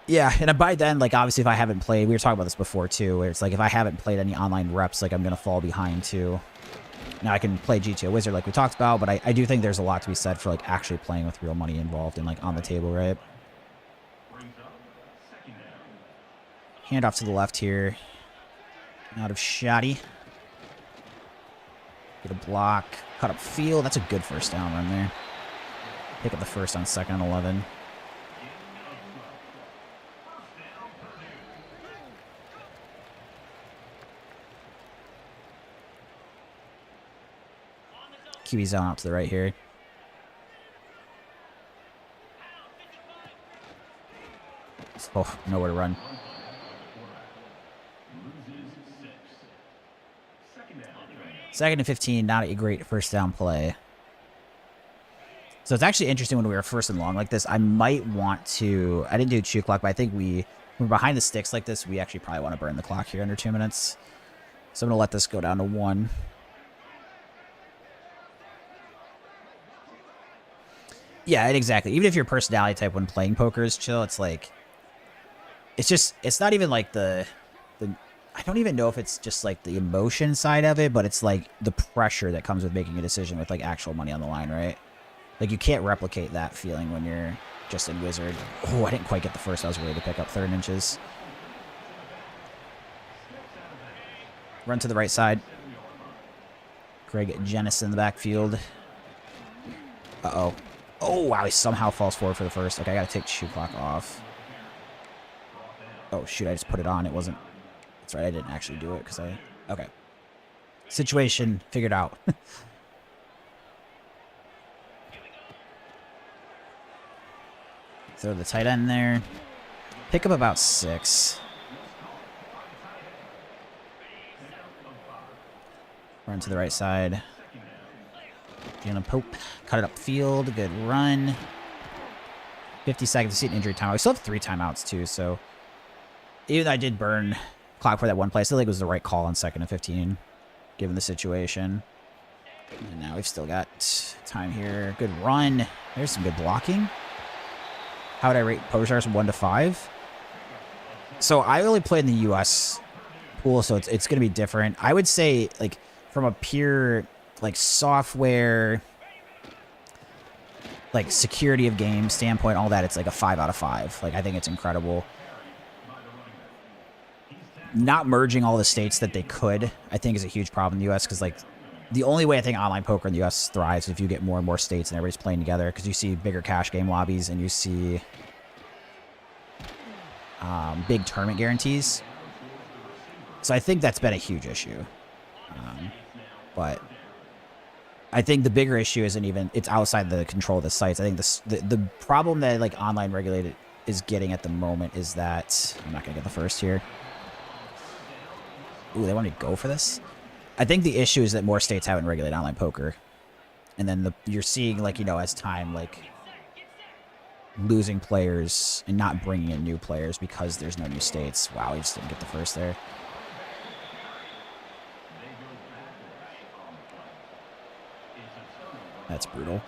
yeah, and by then, like, obviously if I haven't played, we were talking about this before, too, where it's like if I haven't played any online reps, like, I'm going to fall behind, too. Now, I can play GTO Wizard like we talked about, but I do think there's a lot to be said for, like, actually playing with real money involved and, like, on the table, right? Hand off to the left here. Out of Shoddy. Get a block. Cut up field. That's a good first down run there. Pick up the first on 2nd and 11. QB zone out to the right here. Oh, nowhere to run. Second and 15, not a great first down play. So it's actually interesting when we were first and long like this. I might want to... I didn't do chew clock, but I think when we're behind the sticks like this, we actually probably want to burn the clock here under 2 minutes. So I'm going to let this go down to 1. Yeah, exactly. Even if your personality type when playing poker is chill, it's like... It's not even like the I don't even know if it's just like the emotion side of it, but it's like the pressure that comes with making a decision with like actual money on the line, right? Like you can't replicate that feeling when you're just in Wizard. Oh, I didn't quite get the first. I was ready to pick up 3rd inches. Run to the right side. Greg Jennison in the backfield. Uh-oh. Oh, wow, he somehow falls forward for the first. Okay, I got to take the shoe clock off. Oh, shoot, I just put it on. It wasn't... That's right, I didn't actually do it because I... Okay. Situation figured out. Throw the tight end there. Pick up about 6. Run to the right side. Jalen Pope. Cut it upfield. Good run. 50 seconds to see an injury timeout. We still have 3 timeouts, too, so... Even though I did burn clock for that one play, I still think it was the right call on 2nd and 15, given the situation. And now we've still got time here. Good run. There's some good blocking. How would I rate poker stars from 1 to 5? So I only played in the U.S. pool, so it's going to be different. I would say, like, from a pure, like, software, like, security of game standpoint, all that, it's like a 5 out of 5. Like, I think it's incredible. Not merging all the states that they could, I think, is a huge problem in the U.S. because, like, the only way I think online poker in the U.S. thrives is if you get more and more states and everybody's playing together, because you see bigger cash game lobbies and you see big tournament guarantees. So I think that's been a huge issue. But I think the bigger issue isn't even, it's outside the control of the sites. I think the problem that, like, online regulated is getting at the moment is that, I'm not going to get the first here. Ooh, they want me to go for this? I think the issue is that more states haven't regulated online poker. And then you're seeing, like, you know, as time, like, losing players and not bringing in new players because there's no new states. Wow, he just didn't get the first there. That's brutal.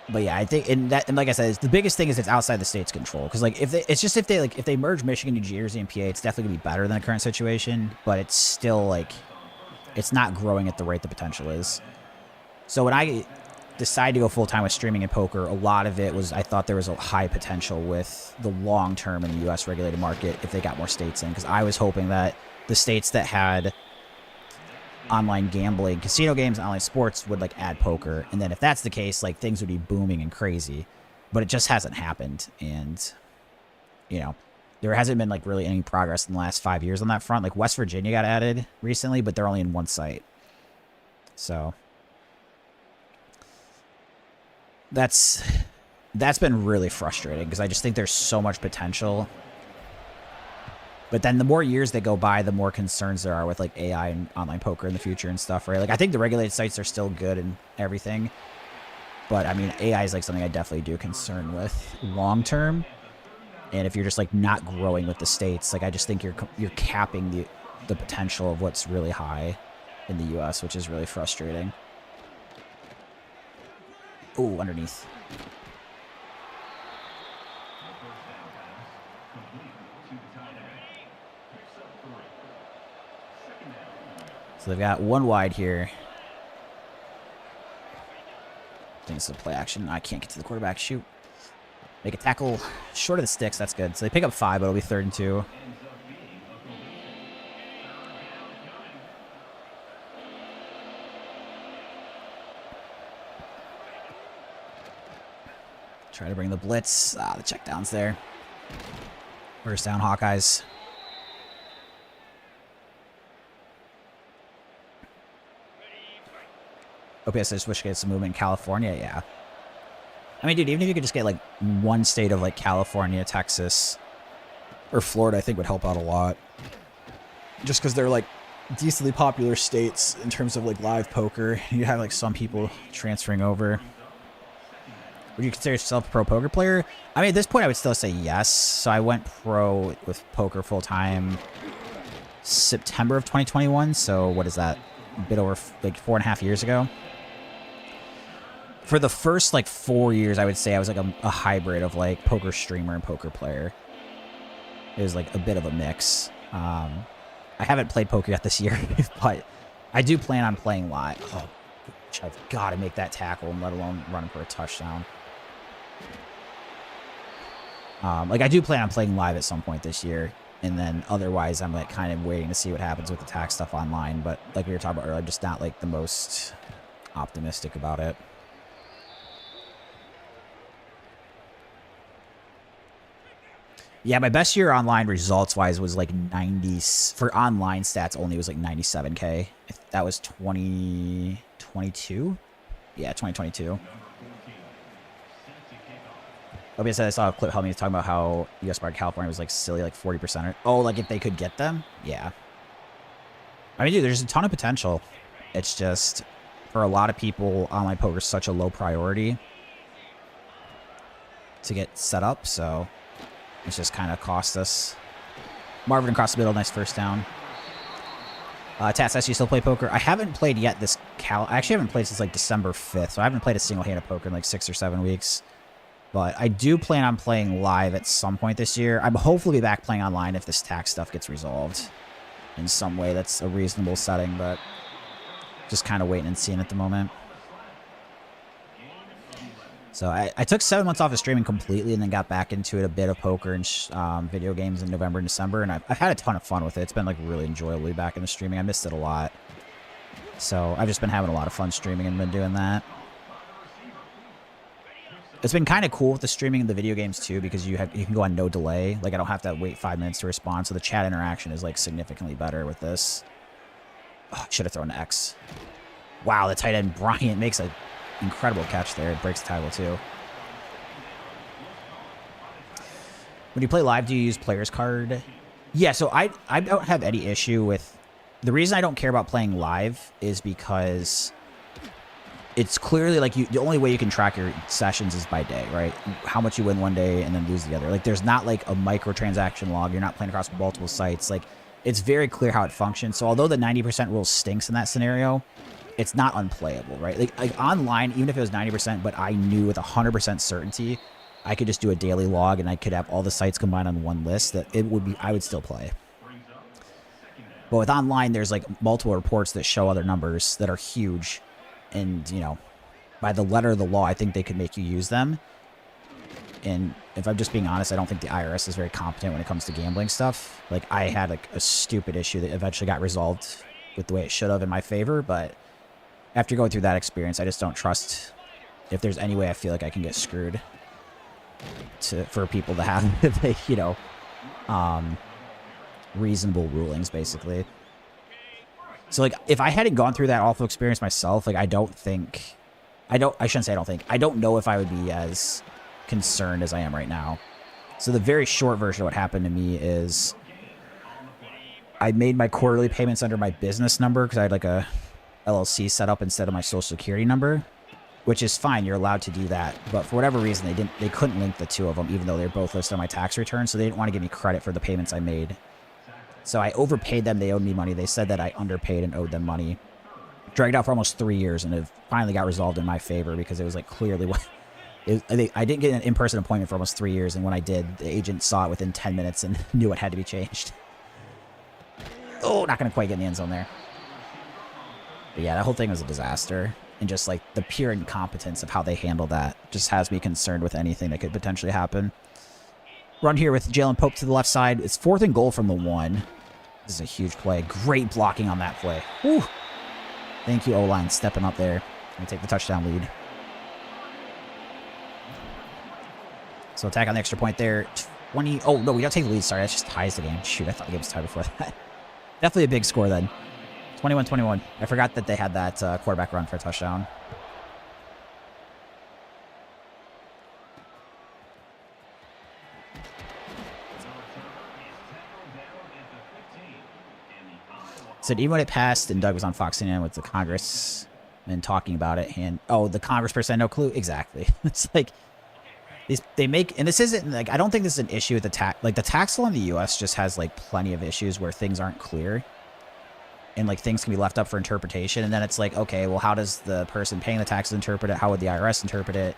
But yeah, I think, and like I said, the biggest thing is it's outside the state's control. Because, like, if they merge Michigan, New Jersey, and PA, it's definitely gonna be better than the current situation. But it's still, like, it's not growing at the rate the potential is. So when I decided to go full time with streaming and poker, a lot of it was I thought there was a high potential with the long term in the U.S. regulated market if they got more states in. Because I was hoping that the states that had online gambling, casino games, and online sports would, like, add poker, and then if that's the case, like, things would be booming and crazy. But it just hasn't happened, and, you know, there hasn't been, like, really any progress in the last 5 years on that front. Like, West Virginia got added recently, but they're only in one site. So that's been really frustrating because I just think there's so much potential. But then the more years that go by, the more concerns there are with, like, AI and online poker in the future and stuff, right? Like, I think the regulated sites are still good and everything. But, I mean, AI is, like, something I definitely do concern with long term. And if you're just, like, not growing with the states, like, I just think you're capping the potential of what's really high in the U.S., which is really frustrating. Ooh, underneath. So they've got one wide here. I think it's a play action. I can't get to the quarterback. Shoot. Make a tackle short of the sticks. That's good. So they pick up 5, but it'll be 3rd and 2. Try to bring the blitz. The check down's there. First down, Hawkeyes. OPS, I just wish I could get some movement in California. Yeah. I mean, dude, even if you could just get, like, one state of, like, California, Texas, or Florida, I think would help out a lot. Just because they're, like, decently popular states in terms of, like, live poker. You have, like, some people transferring over. Would you consider yourself a pro poker player? I mean, at this point, I would still say yes. So I went pro with poker full time September of 2021. So what is that? A bit over, like, 4.5 years ago. For the first, like, 4 years, I would say I was, like, a hybrid of, like, poker streamer and poker player. It was, like, a bit of a mix. I haven't played poker yet this year, but I do plan on playing live. Oh, gosh, I've got to make that tackle, let alone run for a touchdown. Like, I do plan on playing live at some point this year. And then otherwise, I'm, like, kind of waiting to see what happens with the tax stuff online. But like we were talking about earlier, I'm just not, like, the most optimistic about it. Yeah, my best year online results-wise was, like, 90... For online stats only, was, like, 97K. That was 2022? Yeah, 2022. Obviously, I saw a clip helping me talking about how U.S. Market California was like silly, like 40%. Oh, like if they could get them? Yeah. I mean, dude, there's a ton of potential. It's just, for a lot of people, online poker is such a low priority to get set up, so it's just kind of cost us. Marvin across the middle, nice first down. Tats, you still play poker? I haven't played yet this I actually haven't played since like December 5th, so I haven't played a single hand of poker in like 6 or 7 weeks. But I do plan on playing live at some point this year. I'm hopefully back playing online if this tax stuff gets resolved in some way that's a reasonable setting, but just kind of waiting and seeing at the moment. So I took 7 months off of streaming completely and then got back into it a bit of poker and video games in November and December, and I've had a ton of fun with it. It's been like really enjoyable to be back into streaming. I missed it a lot. So I've just been having a lot of fun streaming and been doing that. It's been kind of cool with the streaming and the video games too, because you can go on no delay. Like I don't have to wait 5 minutes to respond, so the chat interaction is like significantly better with this. Oh, I should have thrown an X. Wow, the tight end Bryant makes an incredible catch there. It breaks the tackle too. When you play live, do you use player's card? Yeah, so I don't have any issue with... The reason I don't care about playing live is because it's clearly like the only way you can track your sessions is by day, right? How much you win one day and then lose the other. Like there's not like a microtransaction log. You're not playing across multiple sites. Like it's very clear how it functions. So although the 90% rule stinks in that scenario, it's not unplayable, right? Like online, even if it was 90%, but I knew with 100% certainty, I could just do a daily log and I could have all the sites combined on one list, that I would still play. But with online, there's like multiple reports that show other numbers that are huge. And, you know, by the letter of the law, I think they could make you use them. And if I'm just being honest, I don't think the IRS is very competent when it comes to gambling stuff. Like, I had like a stupid issue that eventually got resolved with the way it should have in my favor. But after going through that experience, I just don't trust if there's any way I feel like I can get screwed for people to have, you know, reasonable rulings, basically. So, like, if I hadn't gone through that awful experience myself, like, I don't know if I would be as concerned as I am right now. So the very short version of what happened to me is I made my quarterly payments under my business number because I had, like, a LLC set up instead of my social security number, which is fine. You're allowed to do that. But for whatever reason, they couldn't link the two of them, even though they're both listed on my tax return. So they didn't want to give me credit for the payments I made. So I overpaid them. They owed me money. They said that I underpaid and owed them money. Dragged out for almost 3 years, and it finally got resolved in my favor because it was like clearly what... I didn't get an in-person appointment for almost 3 years, and when I did, the agent saw it within 10 minutes and knew it had to be changed. Oh, not going to quite get in the end zone there. But yeah, that whole thing was a disaster. And just like the pure incompetence of how they handle that just has me concerned with anything that could potentially happen. Run here with Jalen Pope to the left side. It's 4th and goal from the 1. This is a huge play. Great blocking on that play. Whew. Thank you, O-line, stepping up there. And take the touchdown lead. So attack on the extra point there. 20. Oh, no, we don't take the lead. Sorry, that just ties the game. Shoot, I thought the game was tied before that. Definitely a big score then. 21-21. I forgot that they had that quarterback run for a touchdown. Said even when it passed and Doug was on Fox CNN with the congressman talking about it, and oh, the congressperson had no clue. Exactly. It's like they make, and this isn't like, I don't think this is an issue with the tax. Like the tax law in the U.S. just has like plenty of issues where things aren't clear, and like things can be left up for interpretation. And then it's like, okay, well, how does the person paying the taxes interpret it? How would the IRS interpret it?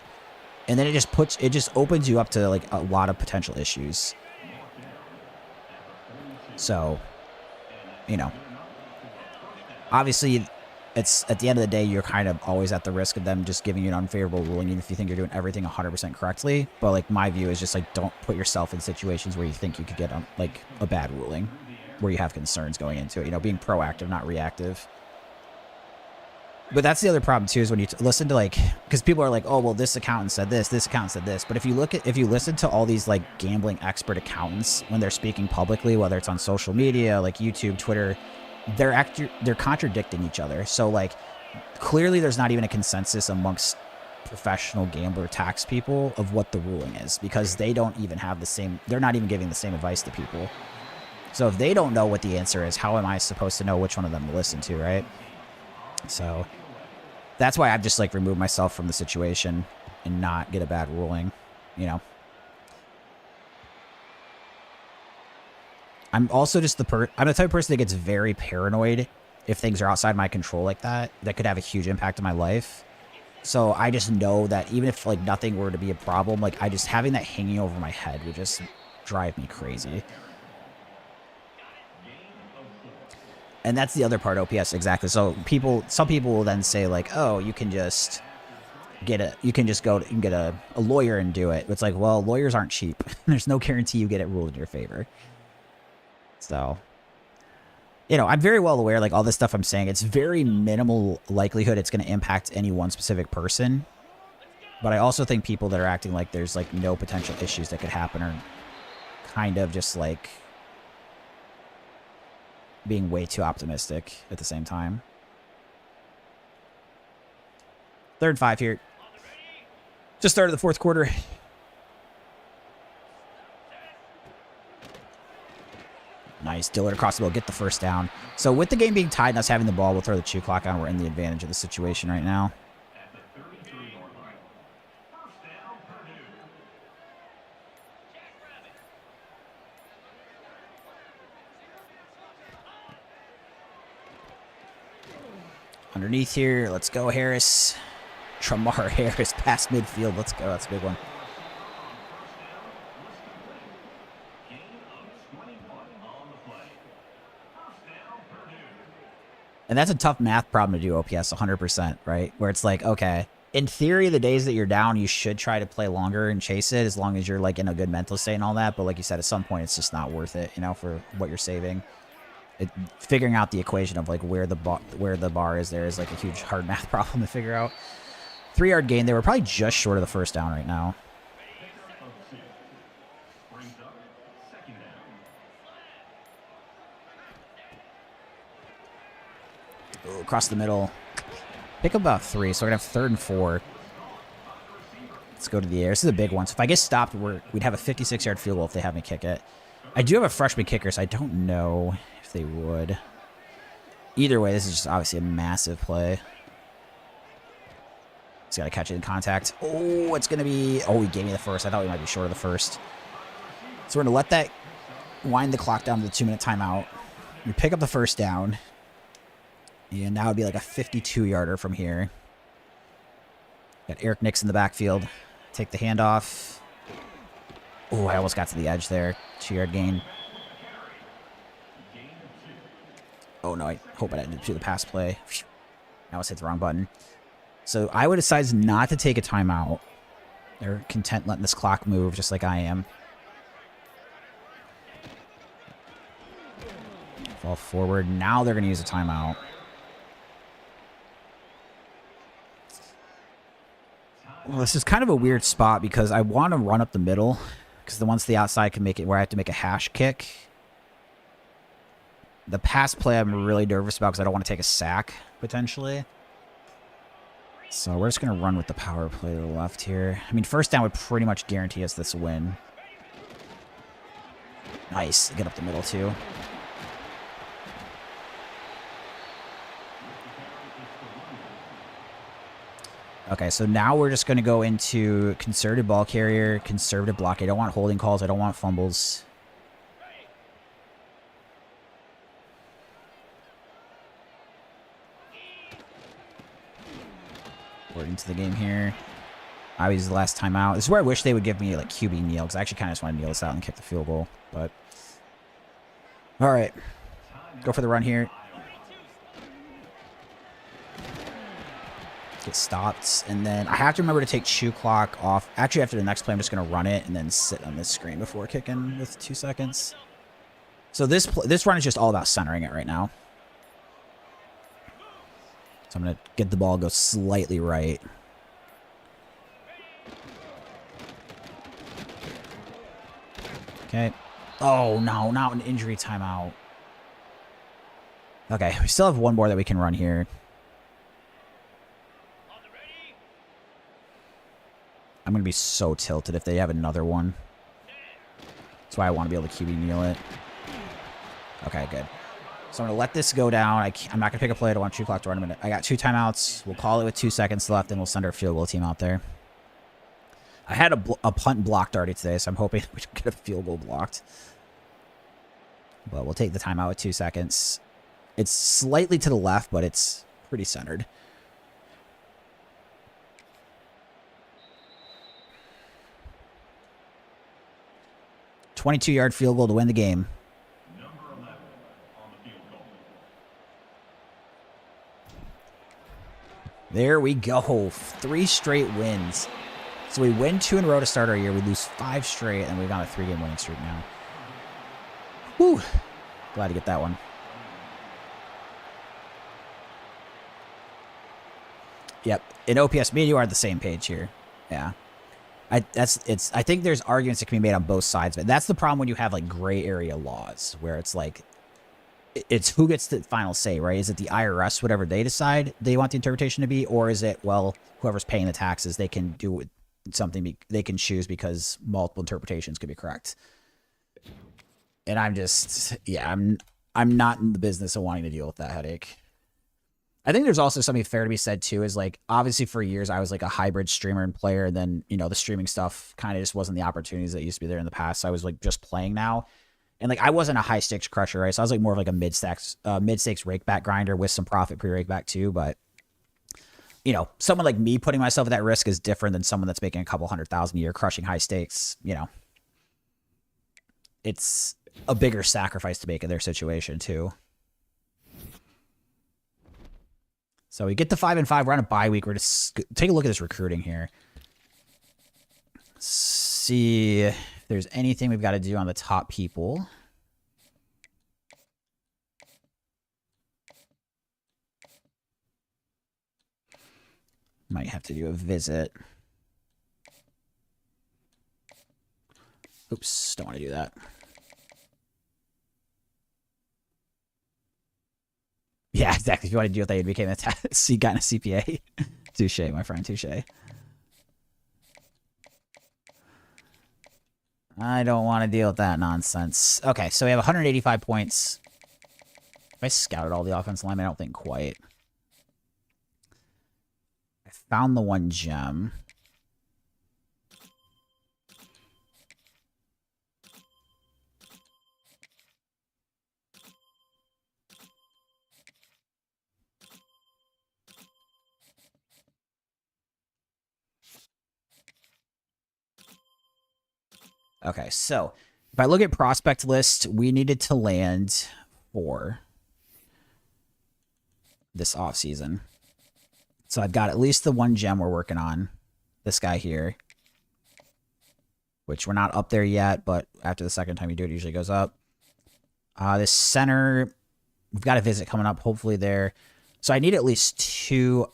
And then it just opens you up to like a lot of potential issues. So, you know. Obviously, it's at the end of the day, you're kind of always at the risk of them just giving you an unfavorable ruling, even if you think you're doing everything 100% correctly. But like my view is just like, don't put yourself in situations where you think you could get like a bad ruling, where you have concerns going into it. You know, being proactive, not reactive. But that's the other problem too, is when you listen to like, because people are like, oh well, this accountant said this accountant said this. But if you listen to all these like gambling expert accountants when they're speaking publicly, whether it's on social media like YouTube, Twitter, they're contradicting each other. So like clearly there's not even a consensus amongst professional gambler tax people of what the ruling is, because they don't even have the same, they're not even giving the same advice to people. So if they don't know what the answer is, how am I supposed to know which one of them to listen to, right? So that's why I've just like removed myself from the situation and not get a bad ruling, you know. I'm also just I'm the type of person that gets very paranoid if things are outside my control like that. That could have a huge impact on my life. So I just know that even if like nothing were to be a problem, like I just having that hanging over my head would just drive me crazy. And that's the other part, OPS, exactly. So some people will then say like, oh, you can just get a lawyer and do it. It's like, well, lawyers aren't cheap. There's no guarantee you get it ruled in your favor. So, you know, I'm very well aware, like, all this stuff I'm saying, it's very minimal likelihood it's going to impact any one specific person. But I also think people that are acting like there's, like, no potential issues that could happen are kind of just, like, being way too optimistic at the same time. 3rd and 5 here. Just started the 4th quarter. Nice. Dillard across the middle. Get the first down. So with the game being tied and us having the ball, we'll throw the chew clock on. We're in the advantage of the situation right now. Underneath here. Let's go, Harris. Tramar Harris past midfield. Let's go. That's a big one. And that's a tough math problem to do, OPS, 100%, right? Where it's like, okay, in theory, the days that you're down, you should try to play longer and chase it as long as you're, like, in a good mental state and all that. But like you said, at some point, it's just not worth it, you know, for what you're saving. Figuring out the equation of, like, where the bar is there is, like, a huge hard math problem to figure out. 3-yard gain. They were probably just short of the first down right now. Ooh, across the middle. Pick up about 3, so we're going to have 3rd and 4. Let's go to the air. This is a big one. So if I get stopped, we'd have a 56-yard field goal if they have me kick it. I do have a freshman kicker, so I don't know if they would. Either way, this is just obviously a massive play. He's got to catch it in contact. Oh, it's going to be... Oh, he gave me the first. I thought we might be short of the first. So we're going to let that wind the clock down to the 2-minute timeout. We pick up the first down. And now it'd be like a 52-yarder from here. Got Eric Nix in the backfield. Take the handoff. Oh, I almost got to the edge there. 2-yard gain. Oh, no, I hope I didn't do the pass play. I almost hit the wrong button. So I would decide not to take a timeout. They're content letting this clock move just like I am. Fall forward. Now they're going to use a timeout. Well, this is kind of a weird spot because I want to run up the middle because once the outside can make it where I have to make a hash kick. The pass play I'm really nervous about because I don't want to take a sack, potentially. So we're just going to run with the power play to the left here. I mean, first down would pretty much guarantee us this win. Nice. Get up the middle, too. Okay, so now we're just going to go into conservative ball carrier, conservative block. I don't want holding calls. I don't want fumbles. We're into the game here. I was the last time out. This is where I wish they would give me like QB kneel because I actually kind of just want to kneel this out and kick the field goal. But all right, go for the run here. Get stopped, and then I have to remember to take shoe clock off. Actually, after the next play, I'm just going to run it and then sit on this screen before kicking with 2 seconds. So this run is just all about centering it right now. So I'm going to get the ball go slightly right. Okay. Oh, no, not an injury timeout. Okay, we still have one more that we can run here. I'm going to be so tilted if they have another one. That's why I want to be able to QB kneel it. Okay, good. So I'm going to let this go down. I'm not going to pick a play. I don't want 2 clock to run a minute. I got 2 timeouts. We'll call it with 2 seconds left, and we'll send our field goal team out there. I had a punt blocked already today, so I'm hoping we can get a field goal blocked. But we'll take the timeout with 2 seconds. It's slightly to the left, but it's pretty centered. $22-yard field goal to win the game. Number 11 on the field goal. There we go. 3 straight wins. So we win 2 in a row to start our year. We lose 5 straight, and we've got a 3-game winning streak now. Whew. Glad to get that one. Yep. In OPS, me and you are on the same page here. Yeah. I think there's arguments that can be made on both sides, but that's the problem when you have like gray area laws where it's like it's who gets the final say, right? Is it the IRS, whatever they decide they want the interpretation to be, or is it, well, whoever's paying the taxes, they can do something they can choose because multiple interpretations could be correct. And I'm just, yeah, I'm not in the business of wanting to deal with that headache. I think there's also something fair to be said too, is like, obviously for years I was like a hybrid streamer and player, and then, you know, the streaming stuff kind of just wasn't the opportunities that used to be there in the past. So I was like just playing now. And like, I wasn't a high stakes crusher, right? So I was like more of like a mid stakes rakeback grinder with some profit pre-rakeback too. But, you know, someone like me putting myself at that risk is different than someone that's making a couple $100,000 a year crushing high stakes. You know, it's a bigger sacrifice to make in their situation too. So we get to 5-5. We're on a bye week. We're just take a look at this recruiting here. See if there's anything we've got to do on the top people. Might have to do a visit. Oops, don't want to do that. Yeah, exactly. If you want to deal with that, you became gotten a CPA. Touche, my friend, touche. I don't want to deal with that nonsense. Okay, so we have 185 points. Have I scouted all the offensive linemen? I don't think quite. I found the 1 gem. Okay, so if I look at prospect list, we needed to land 4 this offseason. So I've got at least the 1 gem we're working on. This guy here. Which we're not up there yet, but after the second time you do it, it usually goes up. This center, we've got a visit coming up, hopefully there. So I need at least 2.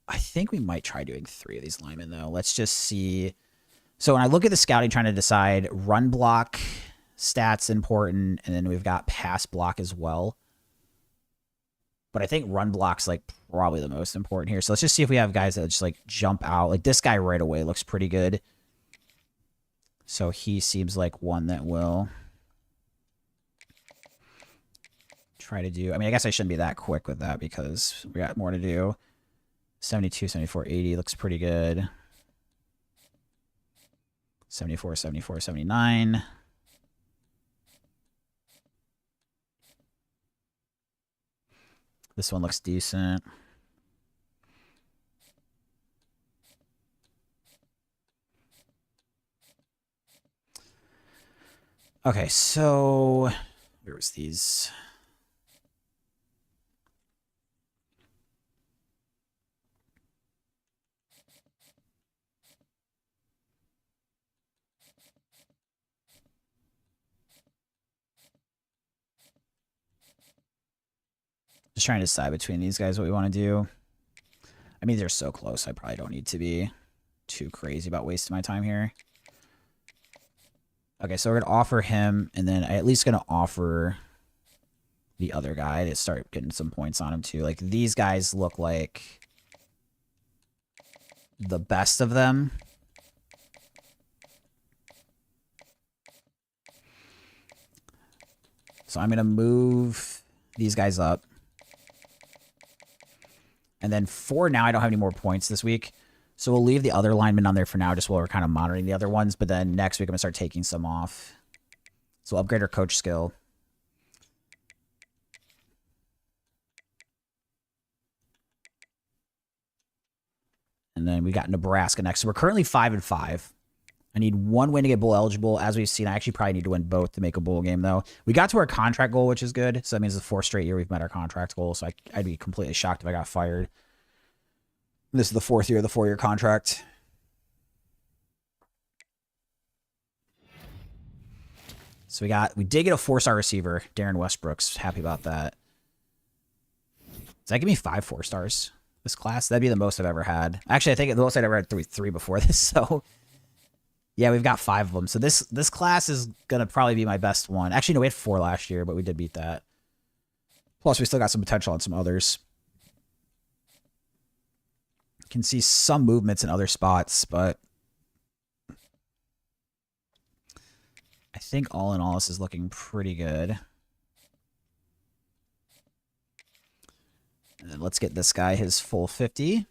I think we might try doing 3 of these linemen, though. Let's just see. So when I look at the scouting, trying to decide run block stats important, and then we've got pass block as well. But I think run block's like probably the most important here. So let's just see if we have guys that just like jump out. Like this guy right away looks pretty good. So he seems like one that will try to do. I mean, I guess I shouldn't be that quick with that because we got more to do. 72, 74, 80 looks pretty good. 74, 74, 79. This one looks decent. Okay, so where was these? Just trying to decide between these guys what we want to do. I mean, they're so close. I probably don't need to be too crazy about wasting my time here. Okay, so we're going to offer him, and then I at least going to offer the other guy to start getting some points on him too. Like, these guys look like the best of them. So I'm going to move these guys up. And then for now, I don't have any more points this week. So we'll leave the other linemen on there for now, just while we're kind of monitoring the other ones. But then next week, I'm going to start taking some off. So we'll upgrade our coach skill. And then we got Nebraska next. So we're currently 5-5. I need one win to get bowl eligible. As we've seen, I actually probably need to win both to make a bowl game, though. We got to our contract goal, which is good. So that means the 4th straight year we've met our contract goal. So I'd be completely shocked if I got fired. This is the 4th year of the 4-year contract. So we did get a 4-star receiver, Darren Westbrooks. Happy about that. Does that give me 5 4-stars this class? That'd be the most I've ever had. Actually, I think the most I'd ever had three before this. So yeah, we've got 5 of them. So this class is gonna probably be my best one. Actually, no, we had 4 last year, but we did beat that. Plus, we still got some potential on some others. Can see some movements in other spots, but I think all in all, this is looking pretty good. And then let's get this guy his full 50.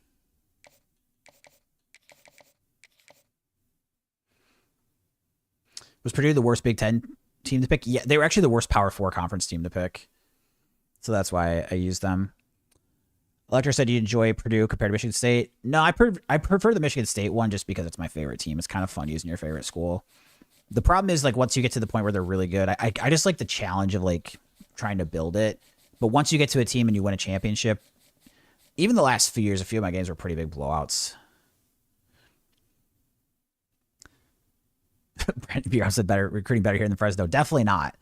Was Purdue the worst Big Ten team to pick? Yeah, they were actually the worst Power 4 conference team to pick. So that's why I used them. Electra said you enjoy Purdue compared to Michigan State. No, I prefer the Michigan State one just because it's my favorite team. It's kind of fun using your favorite school. The problem is, like, once you get to the point where they're really good, I just like the challenge of, like, trying to build it. But once you get to a team and you win a championship, even the last few years, a few of my games were pretty big blowouts. Brandon Bureau said recruiting better here in the Fresno. Definitely not.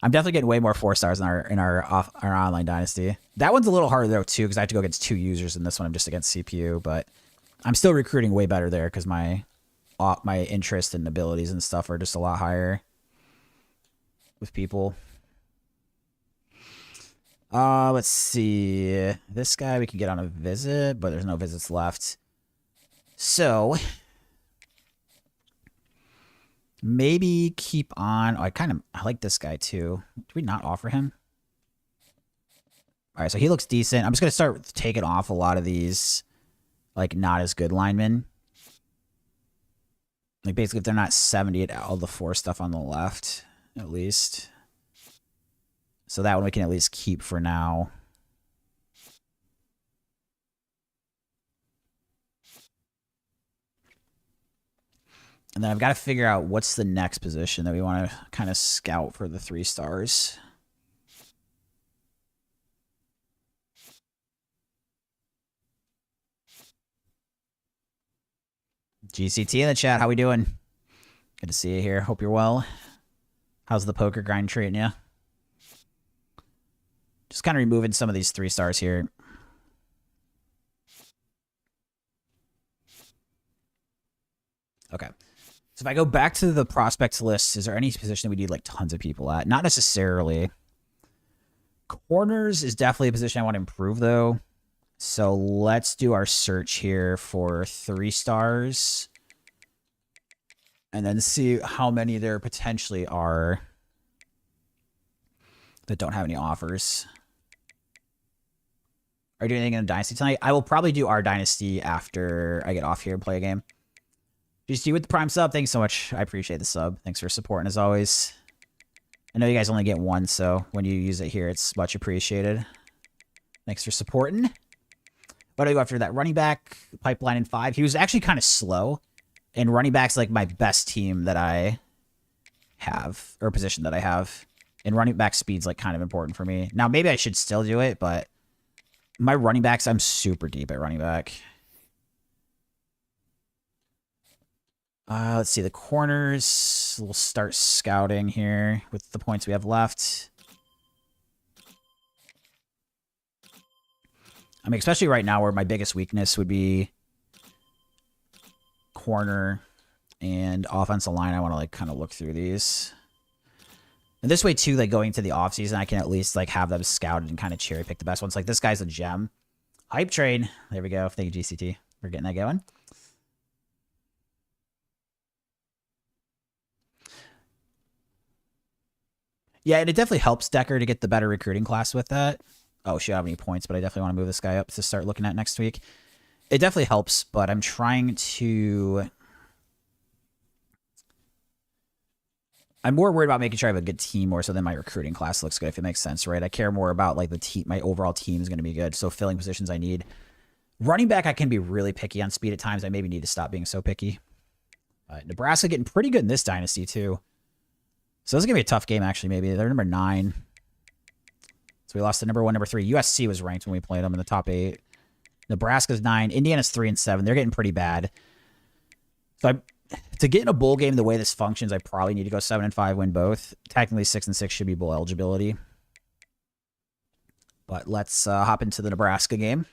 I'm definitely getting way more 4-stars in our online dynasty. That one's a little harder though too, because I have to go against 2 users. In this one, I'm just against CPU, but I'm still recruiting way better there because my interest and abilities and stuff are just a lot higher with people. Let's see. This guy we can get on a visit, but there's no visits left. So maybe keep on. Oh, I like this guy too. Did we not offer him? All right, so he looks decent. I'm just going to start taking off a lot of these, like, not as good linemen. Like, basically, if they're not 70 at all the 4 stuff on the left, at least. So that one we can at least keep for now. And then I've got to figure out what's the next position that we want to kind of scout for the 3-stars. GCT in the chat. How we doing? Good to see you here. Hope you're well. How's the poker grind treating you? Just kind of removing some of these 3-stars here. Okay. So if I go back to the prospects list, is there any position that we need like tons of people at? Not necessarily. Corners is definitely a position I want to improve though. So let's do our search here for 3-stars. And then see how many there potentially are that don't have any offers. Are you doing anything in Dynasty tonight? I will probably do our Dynasty after I get off here and play a game. GC with the Prime sub. Thanks so much. I appreciate the sub. Thanks for supporting as always. I know you guys only get one, so when you use it here, it's much appreciated. Thanks for supporting. What do I go after that? Running back, pipeline in 5. He was actually kind of slow. And running back's like my best team that I have, or position that I have. And running back speed's like kind of important for me. Now, maybe I should still do it, but my running backs, I'm super deep at running back. Let's see, the corners. We'll start scouting here with the points we have left. I mean, especially right now where my biggest weakness would be corner and offensive line. I want to like kind of look through these. And this way too, like going to the offseason, I can at least like have them scouted and kind of cherry pick the best ones. Like this guy's a gem. Hype train. There we go. Thank you, GCT. We're getting that going. Yeah, and it definitely helps Decker to get the better recruiting class with that. Oh, she don't have any points, but I definitely want to move this guy up to start looking at next week. It definitely helps, but I'm trying to... I'm more worried about making sure I have a good team more so than my recruiting class looks good, if it makes sense, right? I care more about like the team, my overall team is going to be good. So filling positions I need. Running back, I can be really picky on speed at times. I maybe need to stop being so picky. Nebraska getting pretty good in this dynasty too. So this is going to be a tough game, actually, maybe. They're number 9. So we lost to number 1, number 3. USC was ranked when we played them in the top 8. Nebraska's 9. Indiana's 3 and 7. They're getting pretty bad. So to get in a bowl game the way this functions, I probably need to go 7 and 5, win both. Technically, 6 and 6 should be bowl eligibility. But let's hop into the Nebraska game.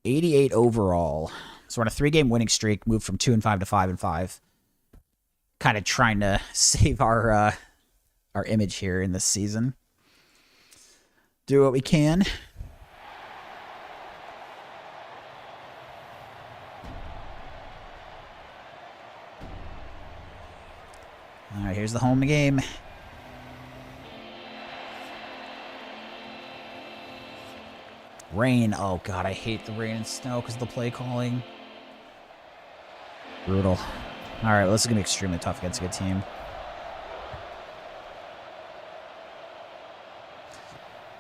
88 overall. So we're on a 3-game winning streak, moved from 2 and 5 to 5 and 5. Kind of trying to save our image here in this season. Do what we can. All right, here's the home game. Rain. Oh, God, I hate the rain and snow because of the play calling. Brutal. All right, well, this is going to be extremely tough against a good team.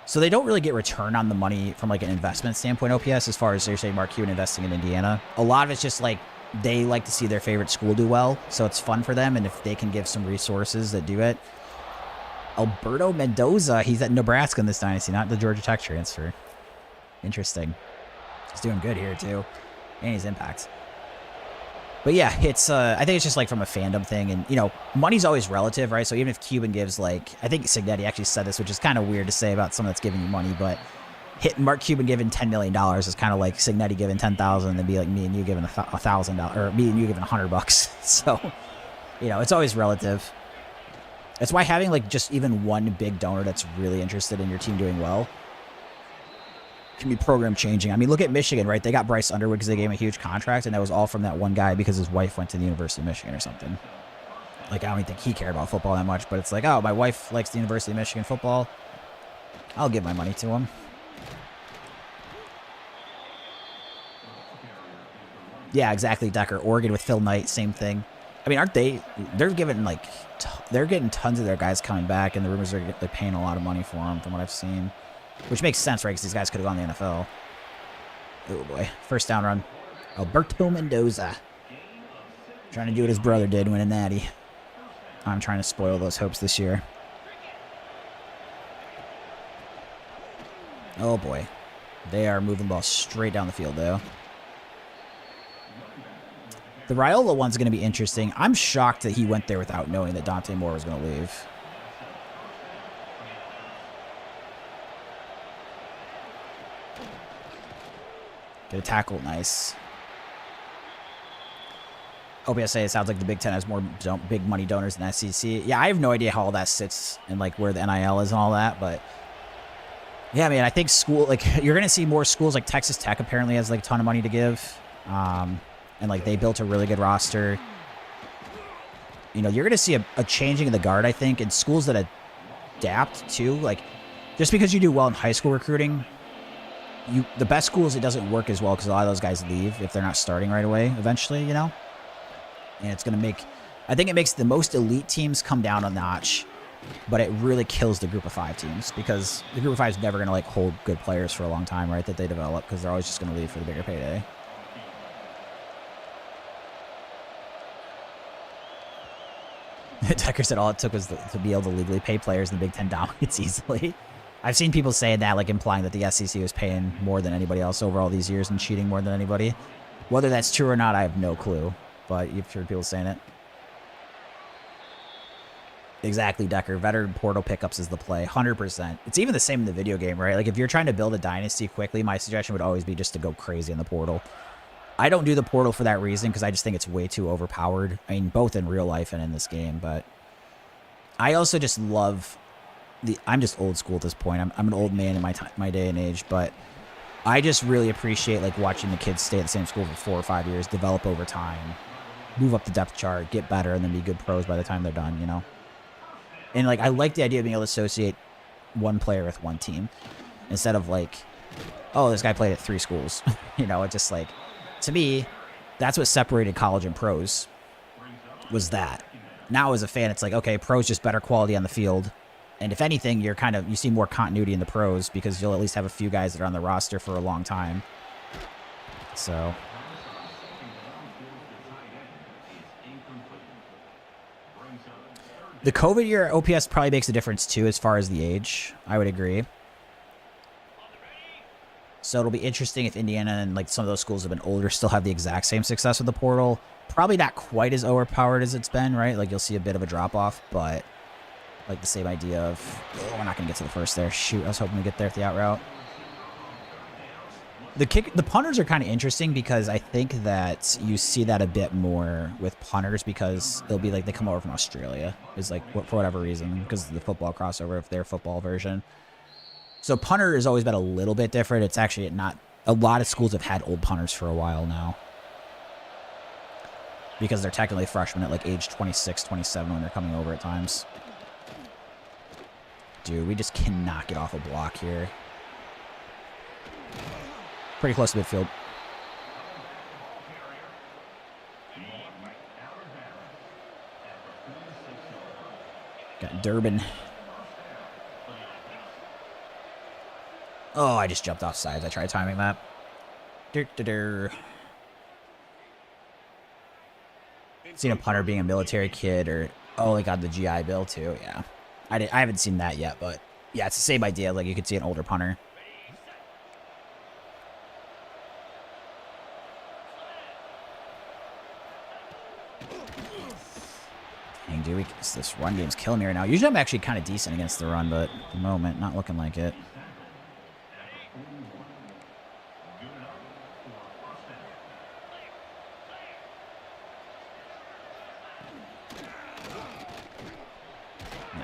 So they don't really get return on the money from like an investment standpoint, OPS, as far as they're saying Mark Cuban investing in Indiana. A lot of it's just like they like to see their favorite school do well, so it's fun for them, and if they can give some resources that do it. Alberto Mendoza, he's at Nebraska in this dynasty, not the Georgia Tech transfer. Interesting. He's doing good here, too. And he's impact. But yeah, it's I think it's just like from a fandom thing, and you know, money's always relative, right? So even if Cuban gives like, I think Signetti actually said this, which is kind of weird to say about someone that's giving you money, but Mark Cuban giving $10 million is kind of like Signetti giving $10,000 and then be like me and you giving $1,000, or me and you giving $100. So, you know, it's always relative. That's why having like just even one big donor that's really interested in your team doing well can be program changing. I mean, look at Michigan, right? They got Bryce Underwood because they gave him a huge contract, and that was all from that one guy because his wife went to the University of Michigan or something. Like, I don't even think he cared about football that much, but it's like, oh, my wife likes the University of Michigan football. I'll give my money to him. Yeah, exactly, Decker. Oregon with Phil Knight, same thing. I mean, aren't they? They're giving like, they're getting tons of their guys coming back, and the rumors are they're paying a lot of money for them, from what I've seen. Which makes sense, right? Because these guys could have gone to the NFL. Oh, boy. First down run. Alberto Mendoza. Trying to do what his brother did, win a natty. I'm trying to spoil those hopes this year. Oh, boy. They are moving the ball straight down the field, though. The Raiola one's going to be interesting. I'm shocked that he went there without knowing that Dante Moore was going to leave. Get a tackle, nice. OPSA, it sounds like the Big Ten has more big money donors than SEC. Yeah, I have no idea how all that sits and like where the NIL is and all that, but yeah, man, I think you're gonna see more schools like Texas Tech apparently has like a ton of money to give, and like they built a really good roster. You know, you're gonna see a changing of the guard, I think, in schools that adapt too. Like, just because you do well in high school recruiting. The best schools, it doesn't work as well because a lot of those guys leave if they're not starting right away eventually, you know? And it's going to I think it makes the most elite teams come down a notch, but it really kills the group of 5 teams because the group of 5 is never going to like hold good players for a long time, right? That they develop because they're always just going to leave for the bigger payday. Tucker said all it took was to be able to legally pay players in the Big Ten dominates easily. I've seen people say that, like implying that the SEC was paying more than anybody else over all these years and cheating more than anybody. Whether that's true or not, I have no clue. But you've heard people saying it. Exactly, Decker. Veteran portal pickups is the play. 100%. It's even the same in the video game, right? Like, if you're trying to build a dynasty quickly, my suggestion would always be just to go crazy in the portal. I don't do the portal for that reason because I just think it's way too overpowered. I mean, both in real life and in this game. But I also just love... I'm just old school at this point. I'm an old man in my day and age, but I just really appreciate like watching the kids stay at the same school for 4 or 5 years, develop over time, move up the depth chart, get better, and then be good pros by the time they're done, you know? And, like, I like the idea of being able to associate one player with one team instead of, like, oh, this guy played at 3 schools. You know, it just, like, to me, that's what separated college and pros was that. Now, as a fan, it's like, okay, pros just better quality on the field. And if anything, you see more continuity in the pros because you'll at least have a few guys that are on the roster for a long time. So... the COVID year OPS probably makes a difference, too, as far as the age. I would agree. So it'll be interesting if Indiana and, like, some of those schools have been older still have the exact same success with the portal. Probably not quite as overpowered as it's been, right? Like, you'll see a bit of a drop-off, but, like, the same idea of, oh, we're not going to get to the first there. Shoot, I was hoping to get there at the out route. The punters are kind of interesting because I think that you see that a bit more with punters because they'll be like, they come over from Australia is like, for whatever reason, because of the football crossover of their football version. So punter has always been a little bit different. It's actually not, a lot of schools have had old punters for a while now because they're technically freshmen at like age 26, 27 when they're coming over at times. Dude, we just cannot get off a block here. Pretty close to midfield. Got Durbin. Oh, I just jumped off sides. I tried timing that. Seen a punter being a military kid or... oh, they got the GI Bill too. Yeah. I haven't seen that yet, but... yeah, it's the same idea. Like, you could see an older punter. Dang, dude, this run game's killing me right now. Usually I'm actually kind of decent against the run, but at the moment, not looking like it.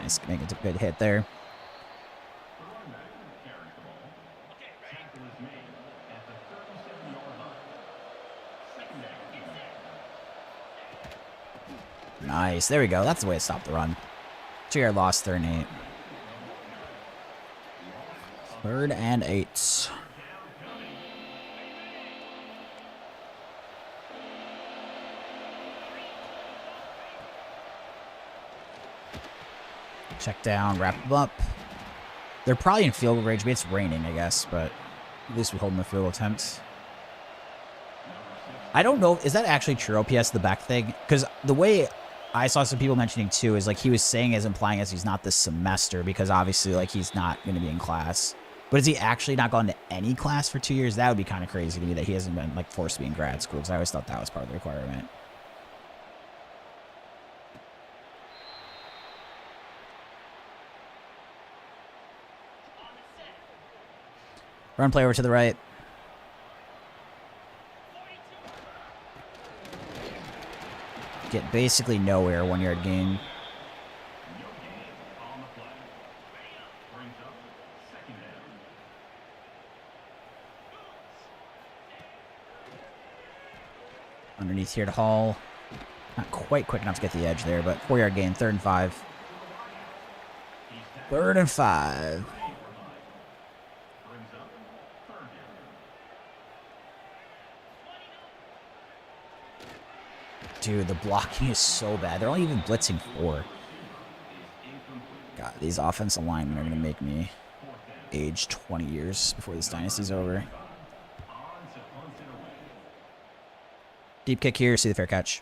Nice, make it a good hit there. Nice. There we go. That's the way to stop the run. 2-yard loss, 3rd and 8. 3rd and 8. Check down, wrap them up. They're probably in field goal range. Maybe it's raining, I guess, but at least we hold them the field goal attempts. I don't know. Is that actually true, OPS, the back thing? Because the way I saw some people mentioning too is like he was saying as implying as he's not this semester because obviously like he's not going to be in class. But is he actually not gone to any class for 2 years? That would be kind of crazy to me that he hasn't been like forced to be in grad school because I always thought that was part of the requirement. Run play over to the right. Get basically nowhere, 1-yard gain. Underneath here to Hall. Not quite quick enough to get the edge there, but 4-yard gain, 3rd and 5. 3rd and 5. Dude, the blocking is so bad. They're only even blitzing 4. God, these offensive linemen are going to make me age 20 years before this dynasty's over. Deep kick here. See the fair catch.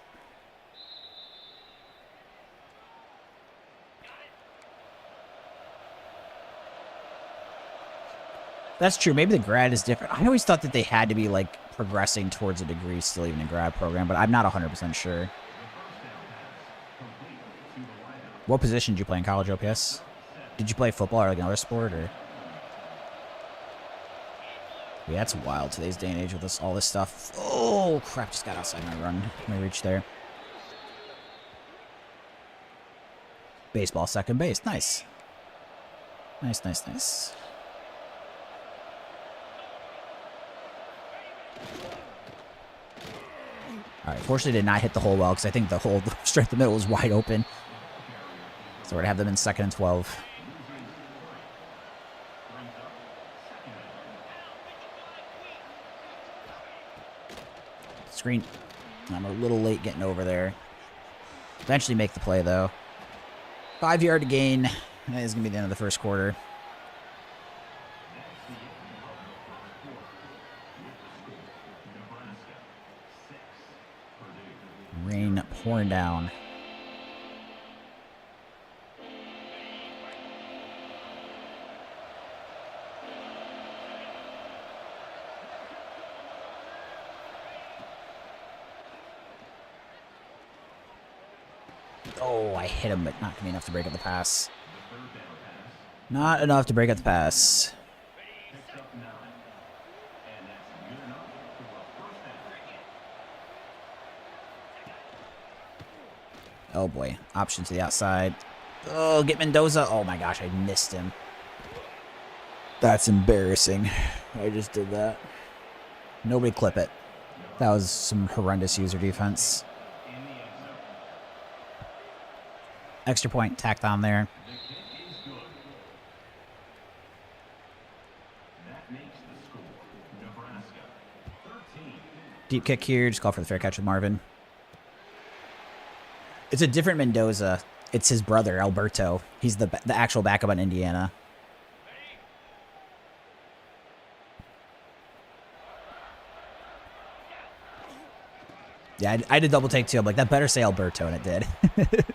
That's true. Maybe the grad is different. I always thought that they had to be, like, progressing towards a degree still even in grad program, but I'm not 100% sure. What position did you play in college, OPS? Did you play football or like another sport? Or yeah, that's wild today's day and age with all this stuff. Oh, crap. Just got outside my run. My reach there. Baseball, second base. Nice. Nice, nice, nice. All right, fortunately did not hit the hole well because I think the hole straight in the middle was wide open. So we're going to have them in 2nd and 12. Screen. I'm a little late getting over there. Eventually make the play, though. 5-yard gain. That is going to be the end of the first quarter. Rain pouring down. Oh, I hit him, but not going to be enough to break up the pass. Not enough to break up the pass. Oh boy, option to the outside. Oh, get Mendoza. Oh my gosh, I missed him. That's embarrassing. I just did that. Nobody clip it. That was some horrendous user defense. Extra point tacked on there. Deep kick here. Just call for the fair catch with Marvin. It's a different Mendoza. It's his brother, Alberto. He's the actual backup on Indiana. Yeah, I did double take too. I'm like, that better say Alberto, and it did.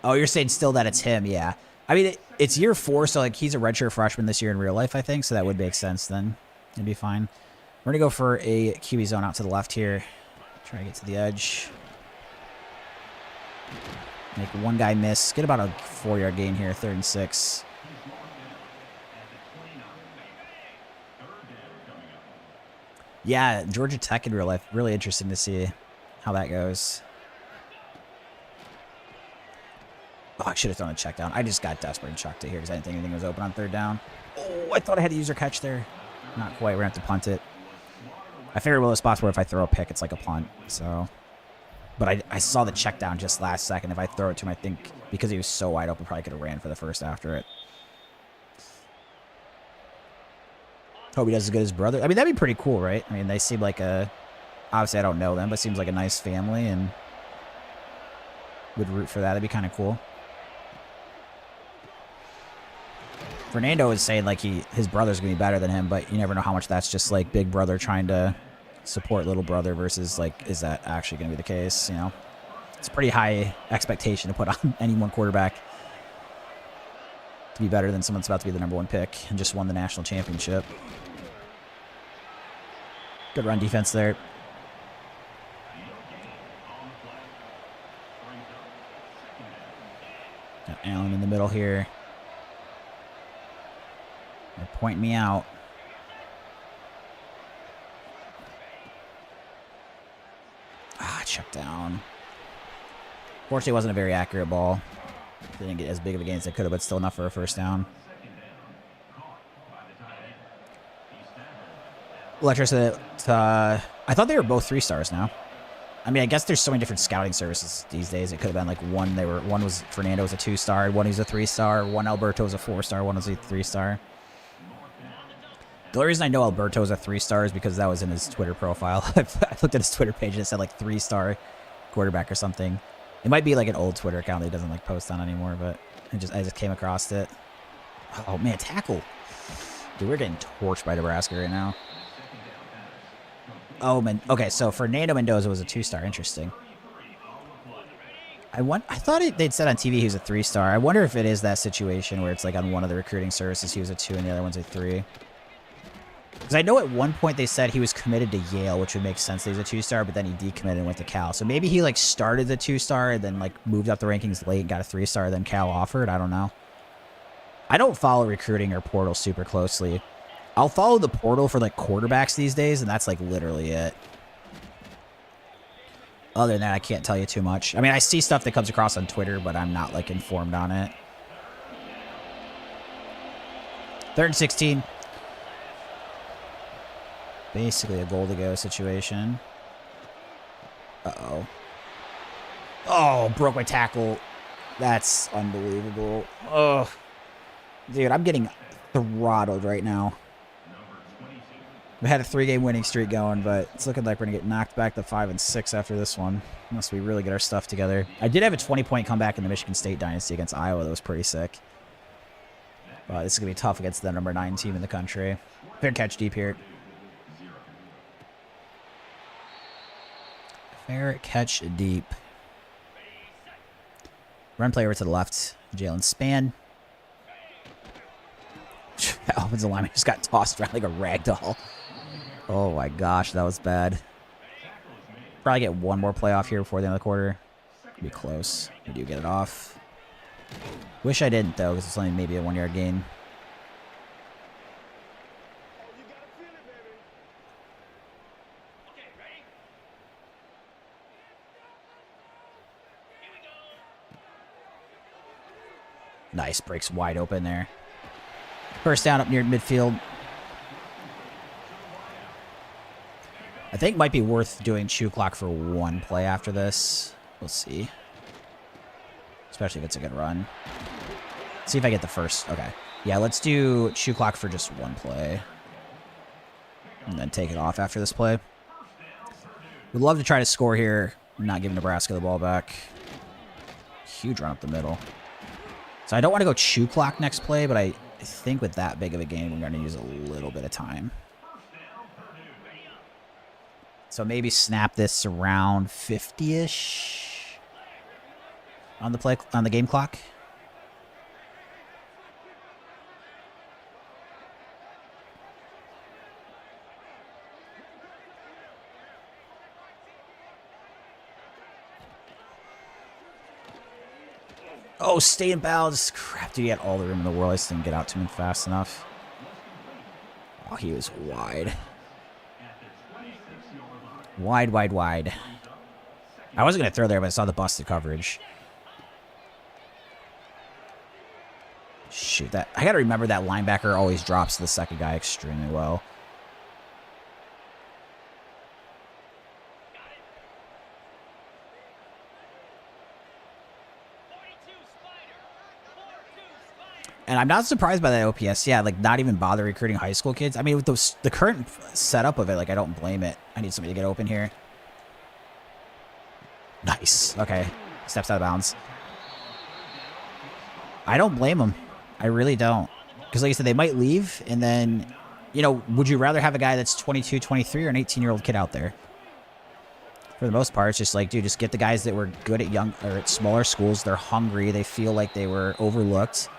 Oh, you're saying still that it's him, yeah. I mean, it's year 4, so like he's a redshirt freshman this year in real life, I think, so that would make sense then. It'd be fine. We're going to go for a QB zone out to the left here. Try to get to the edge. Make one guy miss. Get about a 4-yard gain here, 3rd and 6. Yeah, Georgia Tech in real life. Really interesting to see how that goes. Oh, I should have thrown a check down. I just got desperate and chucked it here because I didn't think anything was open on 3rd down. Oh, I thought I had a user catch there. Not quite. We're going to have to punt it. I figured one of the spots where if I throw a pick, it's like a punt. So, but I saw the check down just last second. If I throw it to him, I think because he was so wide open, probably could have ran for the first after it. Hope he does as good as his brother. I mean, that'd be pretty cool, right? I mean, they seem like a... Obviously, I don't know them, but it seems like a nice family, and would root for that. That'd be kind of cool. Fernando is saying like his brother's gonna be better than him, but you never know how much that's just like big brother trying to support little brother versus like, is that actually gonna be the case? You know, it's a pretty high expectation to put on any one quarterback to be better than someone's about to be the #1 pick and just won the national championship. Good run defense there. Got Allen in the middle here. They're pointing me out. Check down. Fortunately, it wasn't a very accurate ball. They didn't get as big of a gain as they could have, but still enough for a first down. Electra said, I thought they were both 3 stars now. I mean, I guess there's so many different scouting services these days. It could have been like one was Fernando was a 2-star, one was a 3-star, one Alberto was a 4-star, one was a 3-star. The only reason I know Alberto was a 3-star is because that was in his Twitter profile. I looked at his Twitter page and it said like 3-star quarterback or something. It might be like an old Twitter account that he doesn't like post on anymore, but I just came across it. Oh man, tackle. Dude, we're getting torched by Nebraska right now. Oh man, okay, so Fernando Mendoza was a 2-star. Interesting. I thought they'd said on TV he was a 3-star. I wonder if it is that situation where it's like on one of the recruiting services he was a 2 and the other one's a 3. Because I know at one point they said he was committed to Yale, which would make sense that he's a 2-star, but then he decommitted and went to Cal. So maybe he like started the 2-star and then like moved up the rankings late and got a 3-star, then Cal offered. I don't know. I don't follow recruiting or portal super closely. I'll follow the portal for like quarterbacks these days, and that's like literally it. Other than that, I can't tell you too much. I mean, I see stuff that comes across on Twitter, but I'm not like informed on it. 3rd and 16. Basically a goal to go situation. Uh-oh. Oh, broke my tackle. That's unbelievable. Oh, dude, I'm getting throttled right now. We had a 3-game winning streak going, but it's looking like we're going to get knocked back to 5 and 6 after this one, unless we really get our stuff together. I did have a 20-point comeback in the Michigan State Dynasty against Iowa. That was pretty sick. This is going to be tough against the number 9 team in the country. Fair catch deep here. Fair catch deep. Run play over to the left. Jalen Spann. That offensive lineman just got tossed around like a rag doll. Oh my gosh, that was bad. Probably get one more play off here before the end of the quarter. Be close. We do get it off. Wish I didn't though, because it's only maybe a 1-yard gain. Nice, breaks wide open there. First down up near midfield. I think it might be worth doing chew clock for one play after this. We'll see. Especially if it's a good run. See if I get the first. Okay. Yeah, let's do chew clock for just one play. And then take it off after this play. We'd love to try to score here. Not giving Nebraska the ball back. Huge run up the middle. So I don't want to go chew clock next play, but I think with that big of a game, we're going to use a little bit of time. So maybe snap this around 50-ish on the game clock. Oh, stay in bounds. Crap, dude, he had all the room in the world. I just didn't get out to him fast enough. Oh, he was wide. Wide, wide, wide. I wasn't going to throw there, but I saw the busted coverage. Shoot, that I got to remember that linebacker always drops the second guy extremely well. And I'm not surprised by that OPS. Yeah, like not even bother recruiting high school kids. I mean, with the current setup of it, like I don't blame it. I need somebody to get open here. Nice. Okay. Steps out of bounds. I don't blame them. I really don't. Because like I said, they might leave. And then, you know, would you rather have a guy that's 22, 23 or an 18-year-old kid out there? For the most part, it's just like, dude, just get the guys that were good at young or at smaller schools. They're hungry. They feel like they were overlooked.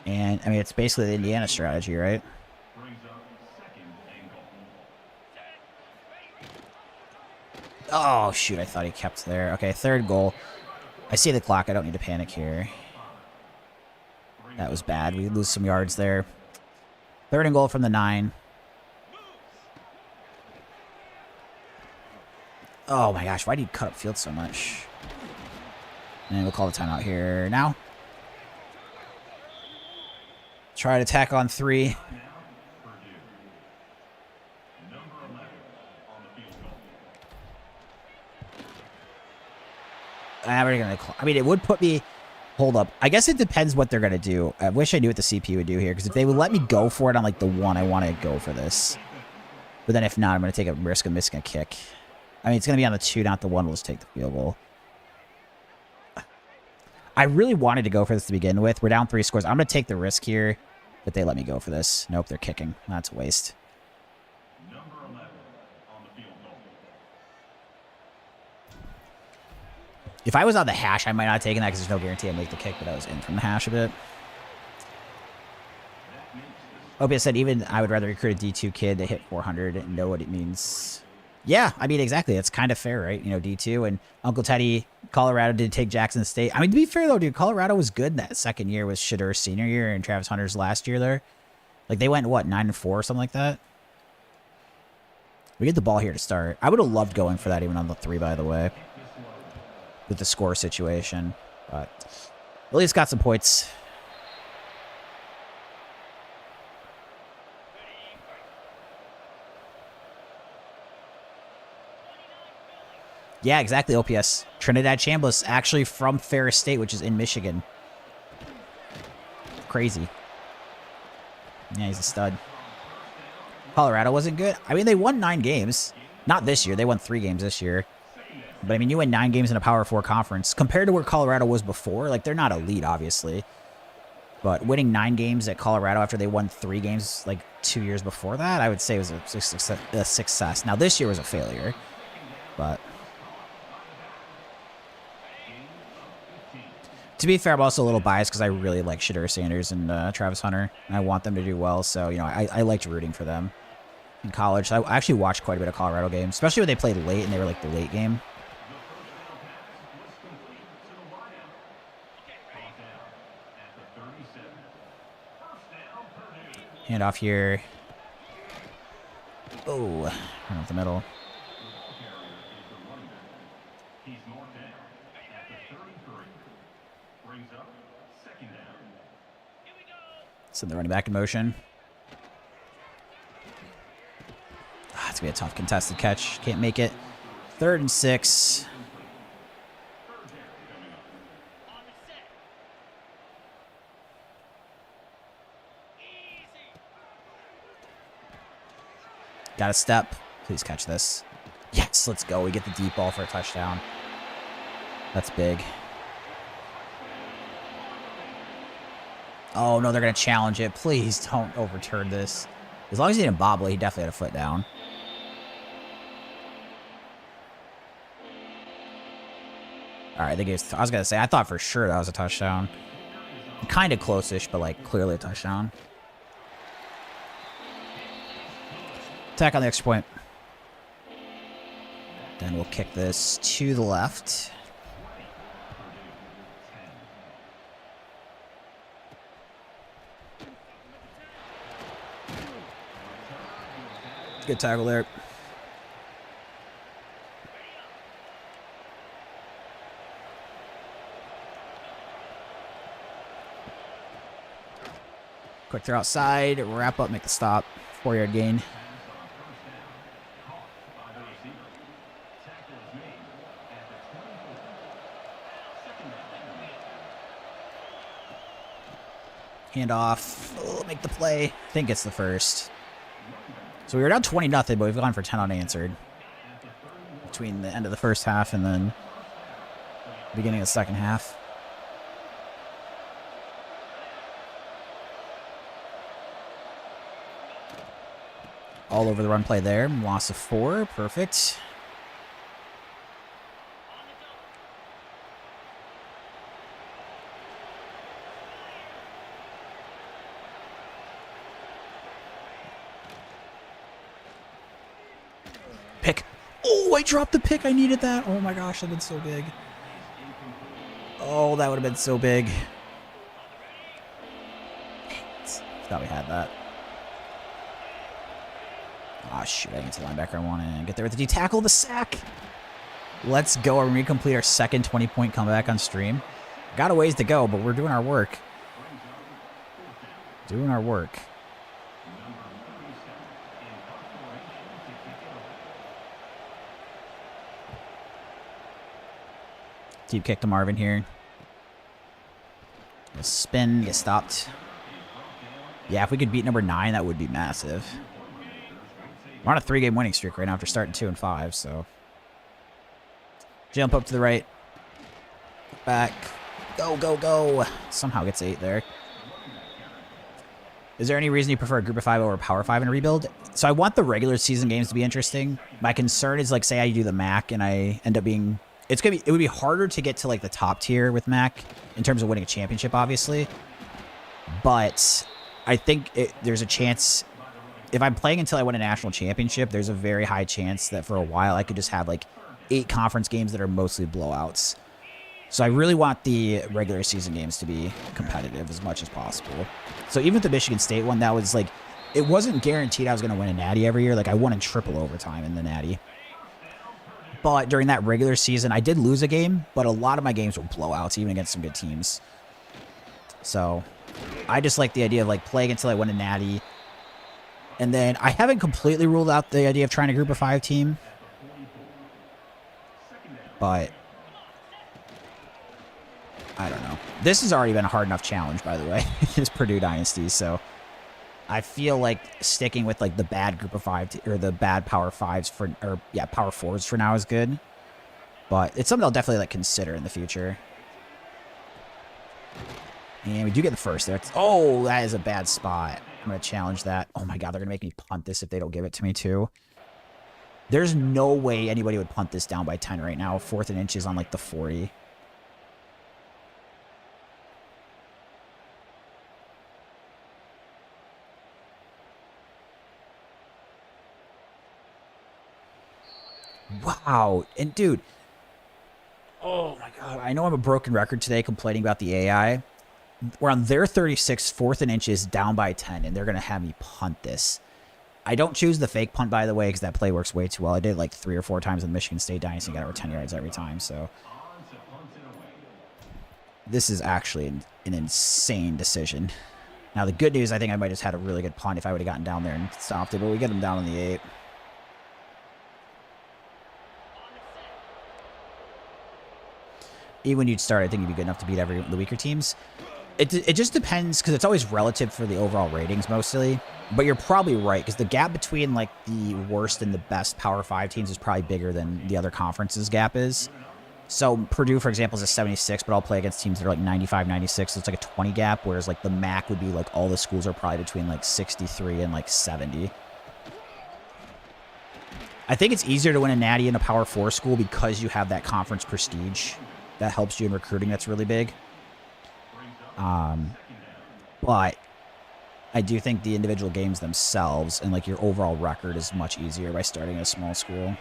And, I mean, it's basically the Indiana strategy, right? Oh, shoot. I thought he kept there. Okay, third goal. I see the clock. I don't need to panic here. That was bad. We lose some yards there. Third and goal from the 9. Oh, my gosh. Why did he cut up field so much? And we'll call the timeout here now. Try to tack on 3. I mean, it would put me... Hold up. I guess it depends what they're going to do. I wish I knew what the CP would do here, because if they would let me go for it on, like, the 1, I want to go for this. But then if not, I'm going to take a risk of missing a kick. I mean, it's going to be on the 2, not the 1. We'll just take the field goal. I really wanted to go for this to begin with. We're down 3 scores. I'm going to take the risk here. But they let me go for this. Nope, they're kicking. That's a waste. If I was on the hash, I might not have taken that because there's no guarantee I'd make the kick, but I was in from the hash a bit. OPS said even I would rather recruit a D2 kid that hit 400 and know what it means. Yeah, I mean, exactly. It's kind of fair, right? You know, D2 and Uncle Teddy, Colorado did take Jackson State. I mean, to be fair, though, dude, Colorado was good in that second year with Shadur's senior year and Travis Hunter's last year there. Like, they went, what, 9-4 or something like that? We get the ball here to start. I would have loved going for that even on the 3, by the way, with the score situation. But at least got some points. Yeah, exactly, OPS. Trinidad Chambliss, actually from Ferris State, which is in Michigan. Crazy. Yeah, he's a stud. Colorado wasn't good. I mean, they won 9 games. Not this year. They won 3 games this year. But, I mean, you win 9 games in a Power 4 conference. Compared to where Colorado was before, like, they're not elite, obviously. But winning 9 games at Colorado after they won 3 games, like, 2 years before that, I would say was a success. Now, this year was a failure. But to be fair, I'm also a little biased because I really like Shedeur Sanders and Travis Hunter. And I want them to do well, so, you know, I liked rooting for them in college. So I actually watched quite a bit of Colorado games, especially when they played late and they were, like, the late game. Hand off here. Oh, run up the middle. Send the running back in motion. Ah, it's going to be a tough contested catch. Can't make it. 3rd and 6. Got a step. Please catch this. Yes, let's go. We get the deep ball for a touchdown. That's big. Oh, no, they're going to challenge it. Please don't overturn this. As long as he didn't bobble, he definitely had a foot down. All right, I think I was going to say, I thought for sure that was a touchdown. Kind of close-ish, but, like, clearly a touchdown. Attack on the extra point. Then we'll kick this to the left. Good tackle there. Quick throw outside, wrap up, make the stop. 4-yard gain. Hand off. Oh, make the play. I think it's the first. So we were down 20-0, but we've gone for 10 unanswered. Between the end of the first half and then beginning of the second half. All over the run play there. Loss of 4. Perfect. Pick. Oh, I dropped the pick. I needed that. Oh my gosh, that would have been so big. Oh, that would have been so big. Thought we had that. Ah, shoot. I get to the linebacker. I want to get there with the D tackle, the sack. Let's go. And we complete our second 20-point comeback on stream. Got a ways to go, but we're doing our work. Doing our work. Deep kick to Marvin here. A spin, get stopped. Yeah, if we could beat number 9, that would be massive. We're on a 3-game winning streak right now after starting 2-5, so. Jump up to the right. Back. Go, go, go. Somehow gets 8 there. Is there any reason you prefer a Group of 5 over Power 5 in a rebuild? So I want the regular season games to be interesting. My concern is, like, say I do the MAC and I end up being... it would be harder to get to, like, the top tier with MAC in terms of winning a championship, obviously. But I think there's a chance, if I'm playing until I win a national championship, there's a very high chance that for a while I could just have, like, 8 conference games that are mostly blowouts. So I really want the regular season games to be competitive as much as possible. So even with the Michigan State one, that was, like, it wasn't guaranteed I was going to win a natty every year. Like, I won in triple overtime in the natty. But during that regular season, I did lose a game, but a lot of my games were blowouts, even against some good teams. So I just like the idea of, like, playing until I win a natty. And then I haven't completely ruled out the idea of trying a Group of 5 team. But I don't know. This has already been a hard enough challenge, by the way. This Purdue Dynasty, so I feel like sticking with like the bad group of five or the bad power fives for, or yeah, power fours for now is good. But it's something I'll definitely like consider in the future. And we do get the first there. Oh, that is a bad spot. I'm going to challenge that. Oh my God, they're going to make me punt this if they don't give it to me too. There's no way anybody would punt this down by 10 right now. 4th and inches on like the 40. Wow. And dude, oh my God, I know I'm a broken record today complaining about the AI. We're on their 36, 4th and inches, down by 10, and they're going to have me punt this. I don't choose the fake punt, by the way, because that play works way too well. I did it like 3 or 4 times in the Michigan State Dynasty and got over 10 yards every time, so this is actually an insane decision. Now, the good news, I think I might have had a really good punt if I would have gotten down there and stopped it, but we get them down on the 8. Even when you'd start, I think you'd be good enough to beat the weaker teams. It just depends, because it's always relative for the overall ratings mostly. But you're probably right, because the gap between like the worst and the best Power 5 teams is probably bigger than the other conferences' gap is. So Purdue, for example, is a 76, but I'll play against teams that are like 95, 96, so it's like a 20 gap, whereas like the MAC would be like all the schools are probably between like 63 and like 70. I think it's easier to win a natty in a Power 4 school because you have that conference prestige. That helps you in recruiting. That's really big. But I do think the individual games themselves and like your overall record is much easier by starting at a small school.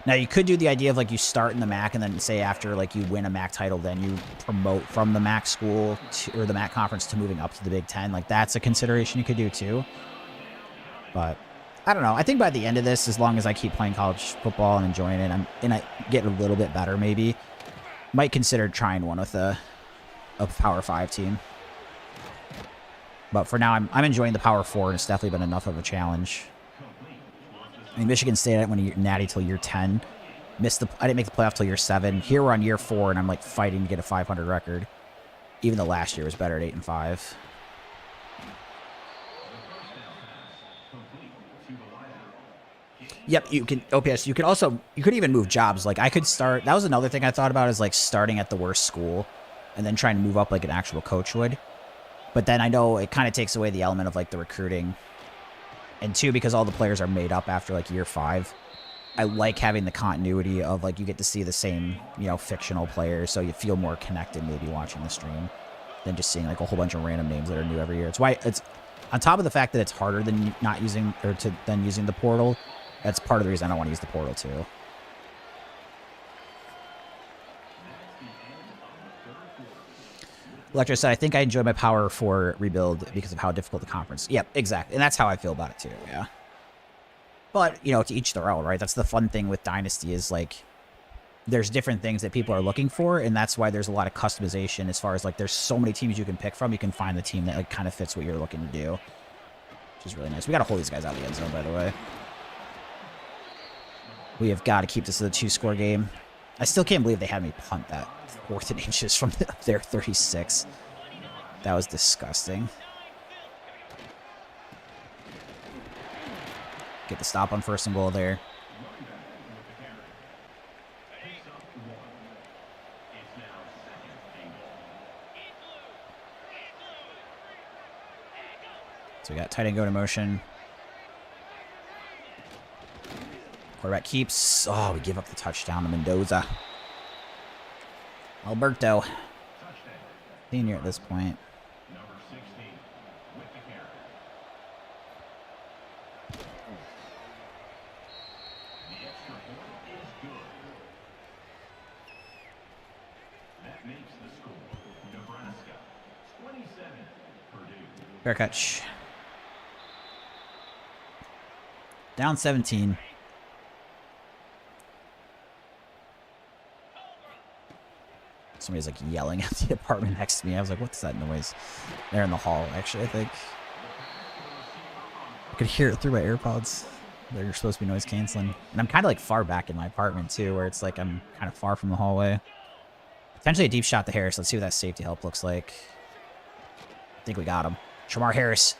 Now you could do the idea of like you start in the MAC and then say after like you win a MAC title, then you promote from the MAC school to, or the MAC conference to moving up to the Big Ten. Like that's a consideration you could do too. But I don't know. I think by the end of this, as long as I keep playing college football and enjoying it, and I get a little bit better, maybe might consider trying one with a Power 5 team. But for now, I'm enjoying the Power 4, and it's definitely been enough of a challenge. I mean, Michigan State, I didn't win a natty till year 10. I didn't make the playoff till year 7. Here we're on year 4, and I'm like fighting to get a 500 record. Even though last year was better at 8-5. Yep, you can OPS. You could even move jobs. Like I could start. That was another thing I thought about is like starting at the worst school, and then trying to move up like an actual coach would. But then I know it kind of takes away the element of like the recruiting, and 2, because all the players are made up after like year 5. I like having the continuity of like you get to see the same fictional players, so you feel more connected maybe watching the stream than just seeing like a whole bunch of random names that are new every year. It's why it's on top of the fact that it's harder than using the portal. That's part of the reason I don't want to use the portal, too. Electro said, I think I enjoy my Power 4 rebuild because of how difficult the conference. Yep, exactly. And that's how I feel about it, too, yeah. But, to each their own, right? That's the fun thing with Dynasty is, like, there's different things that people are looking for, and that's why there's a lot of customization as far as, like, there's so many teams you can pick from. You can find the team that, like, kind of fits what you're looking to do, which is really nice. We got to hold these guys out of the end zone, by the way. We have got to keep this a 2-score game. I still can't believe they had me punt that 4th and inches from their 36. That was disgusting. Get the stop on 1st and goal there. So we got tight end go to motion. Quarterback keeps. Oh, we give up the touchdown to Mendoza. Alberto. Senior at this point. Number 16 with the carry. The extra point is good. That makes the score. Nebraska 27, Purdue. Fair catch. Down 17. Somebody's like yelling at the apartment next to me. I was like, what's that noise? They're in the hall, actually, I think. I could hear it through my AirPods. They're supposed to be noise canceling. And I'm kind of like far back in my apartment too, where it's like I'm kind of far from the hallway. Potentially a deep shot to Harris. Let's see what that safety help looks like. I think we got him. Tramar Harris.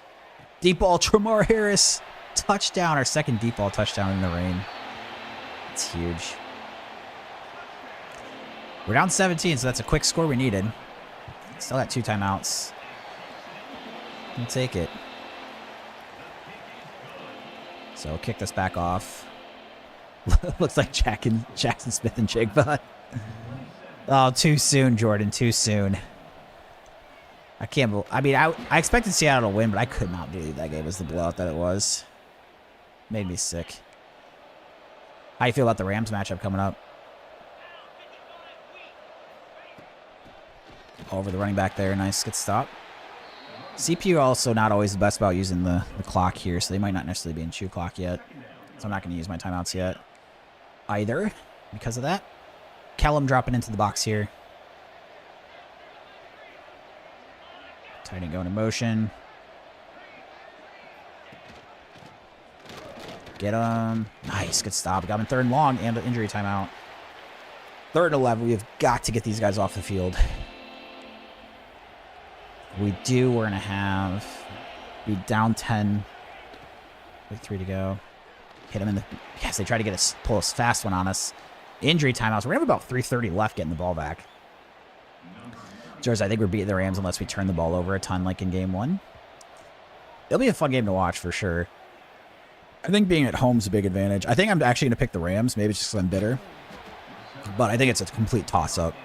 Deep ball, Tramar Harris. Touchdown. Our second deep ball touchdown in the rain. It's huge. We're down 17, so that's a quick score we needed. Still got 2 timeouts. We'll take it. So kick this back off. Looks like Jackson Smith and Jigba. Oh, too soon, Jordan. Too soon. I can't believe... I mean, I expected Seattle to win, but I could not believe that game was the blowout that it was. Made me sick. How do you feel about the Rams matchup coming up? Over the running back there. Nice. Good stop. CPU also not always the best about using the clock here, so they might not necessarily be in chew clock yet. So I'm not going to use my timeouts yet either because of that. Callum dropping into the box here. Tight end going in motion. Get him. Nice. Good stop. Got him in 3rd and long and an injury timeout. 3rd and 11. We have got to get these guys off the field. We do. We're going to be down 10 with 3 to go. Hit him in the... Yes, they try to get us, pull a fast one on us. Injury timeouts. We're going to have about 3:30 left getting the ball back. George, I think we're beating the Rams unless we turn the ball over a ton like in game 1. It'll be a fun game to watch for sure. I think being at home is a big advantage. I think I'm actually going to pick the Rams. Maybe it's just because I'm bitter. But I think it's a complete toss-up.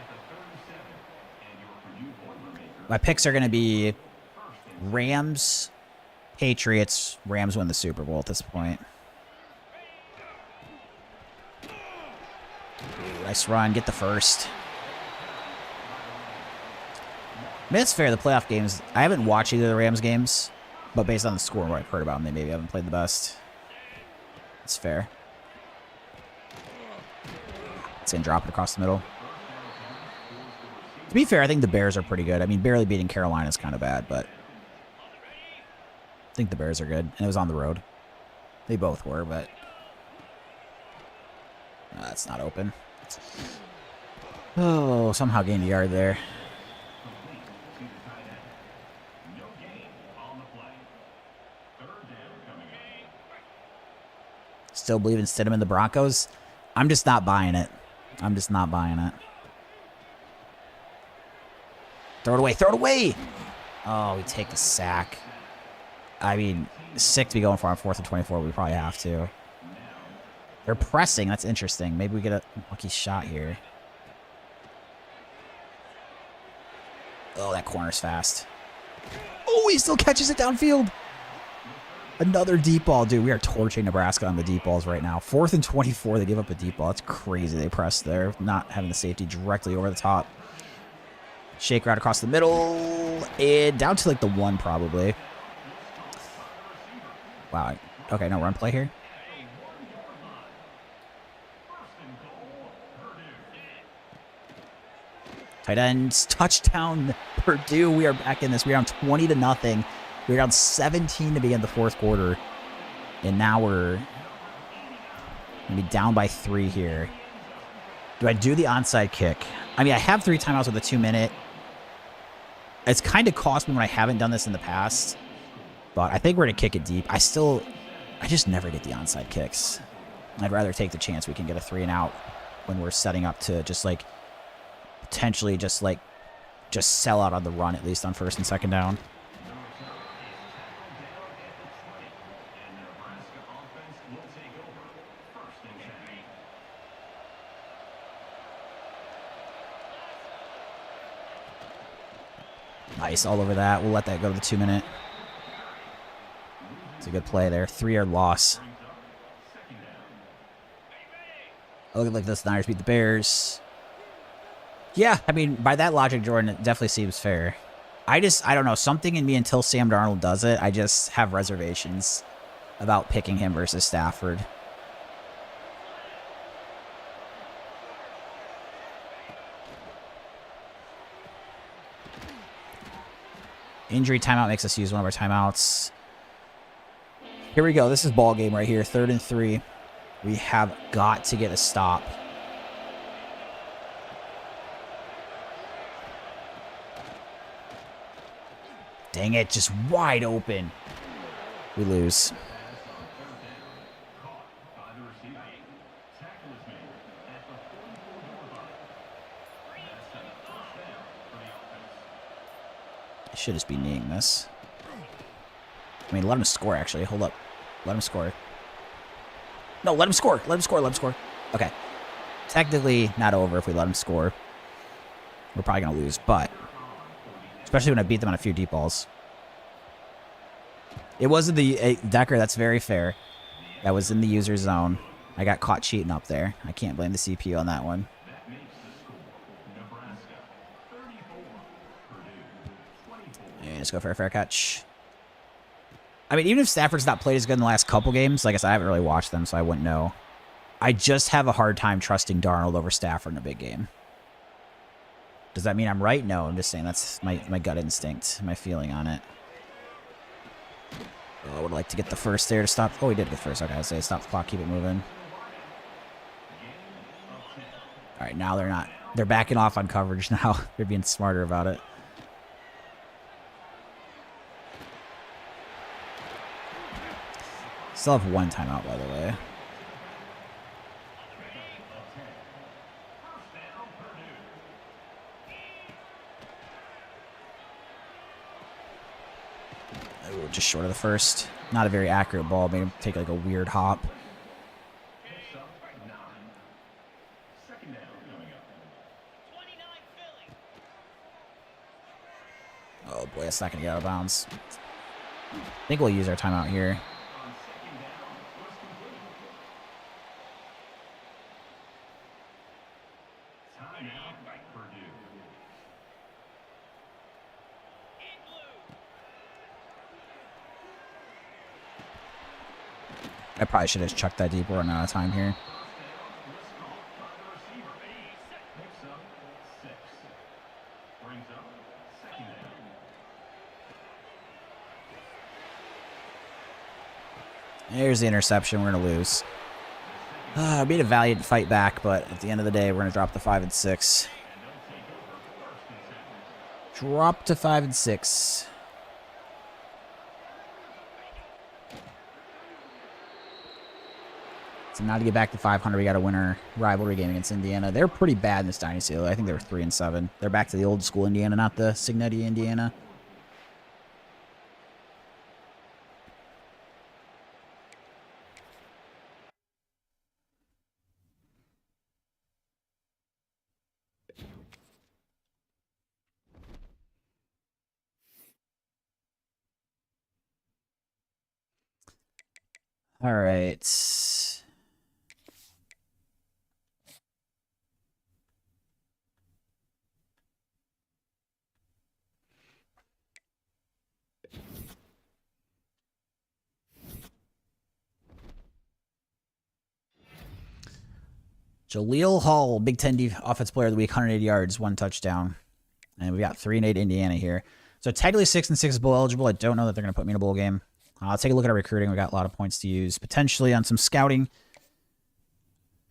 My picks are going to be Rams, Patriots. Rams win the Super Bowl at this point. Nice run. Get the first. I mean, it's fair. The playoff games, I haven't watched either of the Rams games, but based on the score and what I've heard about them, they maybe haven't played the best. It's fair. It's going to drop it across the middle. To be fair, I think the Bears are pretty good. I mean, barely beating Carolina is kind of bad, but I think the Bears are good. And it was on the road. They both were, but that's not open. Oh, somehow gained a yard there. Still believe in Stidham and the Broncos. I'm just not buying it. I'm just not buying it. Throw it away. Throw it away. Oh, we take the sack. I mean, sick to be going for on 4th and 24. We probably have to. They're pressing. That's interesting. Maybe we get a lucky shot here. Oh, that corner's fast. Oh, he still catches it downfield. Another deep ball. Dude, we are torching Nebraska on the deep balls right now. 4th and 24. They give up a deep ball. That's crazy. They pressed there. Not having the safety directly over the top. Shake right across the middle. And down to like the 1 probably. Wow. Okay, no run play here. Tight ends. Touchdown. Purdue. We are back in this. We're down 20-0. We're down 17 to begin the 4th quarter. And now we're going to be down by 3 here. Do I do the onside kick? I mean, I have 3 timeouts with a 2-minute. It's kind of cost me when I haven't done this in the past. But I think we're going to kick it deep. I just never get the onside kicks. I'd rather take the chance we can get a 3-and-out when we're setting up to just like potentially just sell out on the run, at least on 1st and 2nd down. Nice, all over that. We'll let that go to the 2-minute. It's a good play there. 3-yard loss. Looking like the Niners beat the Bears. Yeah, I mean, by that logic, Jordan, it definitely seems fair. I don't know. Something in me until Sam Darnold does it, I just have reservations about picking him versus Stafford. Injury timeout makes us use one of our timeouts. Here we go. This is ball game right here. 3rd and 3. We have got to get a stop. Dang it, just wide open. We lose. I should just be kneeing this. I mean, let him score, actually. Hold up. Let him score. No, let him score. Let him score. Let him score. Okay. Technically, not over if we let him score. We're probably going to lose, but... Especially when I beat them on a few deep balls. It wasn't the... Decker, that's very fair. That was in the user zone. I got caught cheating up there. I can't blame the CPU on that one. And let's go for a fair catch. I mean, even if Stafford's not played as good in the last couple games, like I said, I haven't really watched them, so I wouldn't know. I just have a hard time trusting Darnold over Stafford in a big game. Does that mean I'm right? No, I'm just saying that's my gut instinct, my feeling on it. Oh, I would like to get the first there to stop. Oh, he did get first. Okay, I say stop the clock, keep it moving. All right, now they're not. They're backing off on coverage now. They're being smarter about it. Still have one timeout, by the way. Ooh, just short of the first. Not a very accurate ball. Made him take like a weird hop. Oh boy, that's not going to get out of bounds. I think we'll use our timeout here. I probably should have chucked that deep. We're running out of time here. There's the interception. We're going to lose. Made a valiant fight back, but at the end of the day, we're going to drop to 5 and 6. Drop to 5 and 6. So now to get back to 500, we got to win our rivalry game against Indiana. They're pretty bad in this dynasty. I think they were 3 and 7. They're back to the old school Indiana, not the Signetti Indiana. All right. Jaleel Hall, Big Ten Offensive Player of the Week, 180 yards, 1 touchdown. And we got 3 and 8 Indiana here. So technically 6 and 6 is bowl eligible. I don't know that they're going to put me in a bowl game. I'll take a look at our recruiting. We got a lot of points to use, potentially on some scouting.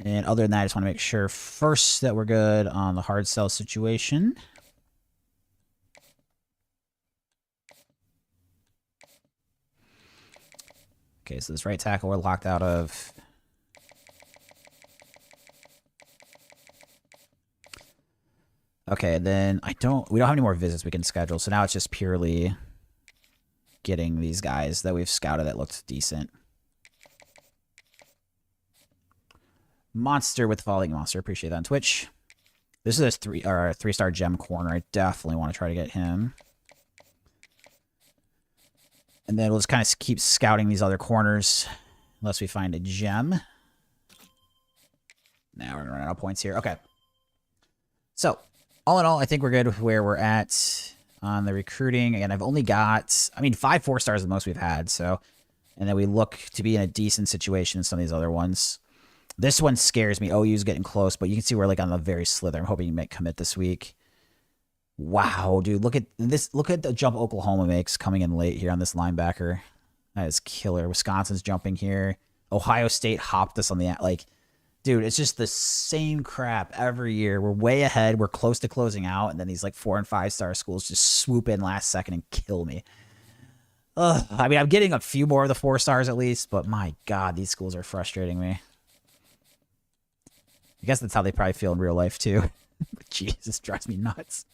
And other than that, I just want to make sure first that we're good on the hard sell situation. Okay, so this right tackle we're locked out of. Okay, then we don't have any more visits we can schedule, so now it's just purely getting these guys that we've scouted that looked decent. Monster with Falling Monster, appreciate that on Twitch. This is a 3-star gem corner. I definitely want to try to get him. And then we'll just kind of keep scouting these other corners unless we find a gem. Now we're going to run out of points here. Okay. So, all in all, I think we're good where we're at on the recruiting. Again, I've only got, 5 4-stars is the most we've had. So, and then we look to be in a decent situation in some of these other ones. This one scares me. OU's getting close, but you can see we're like on the very slither. I'm hoping you make commit this week. Wow, dude, look at this. Look at the jump Oklahoma makes coming in late here on this linebacker. That is killer. Wisconsin's jumping here. Ohio State hopped us on the, Dude, it's just the same crap every year. We're way ahead. We're close to closing out. And then these like 4- and 5-star schools just swoop in last second and kill me. Ugh. I mean, I'm getting a few more of the 4 stars at least, but my God, these schools are frustrating me. I guess that's how they probably feel in real life too. Jesus, drives me nuts.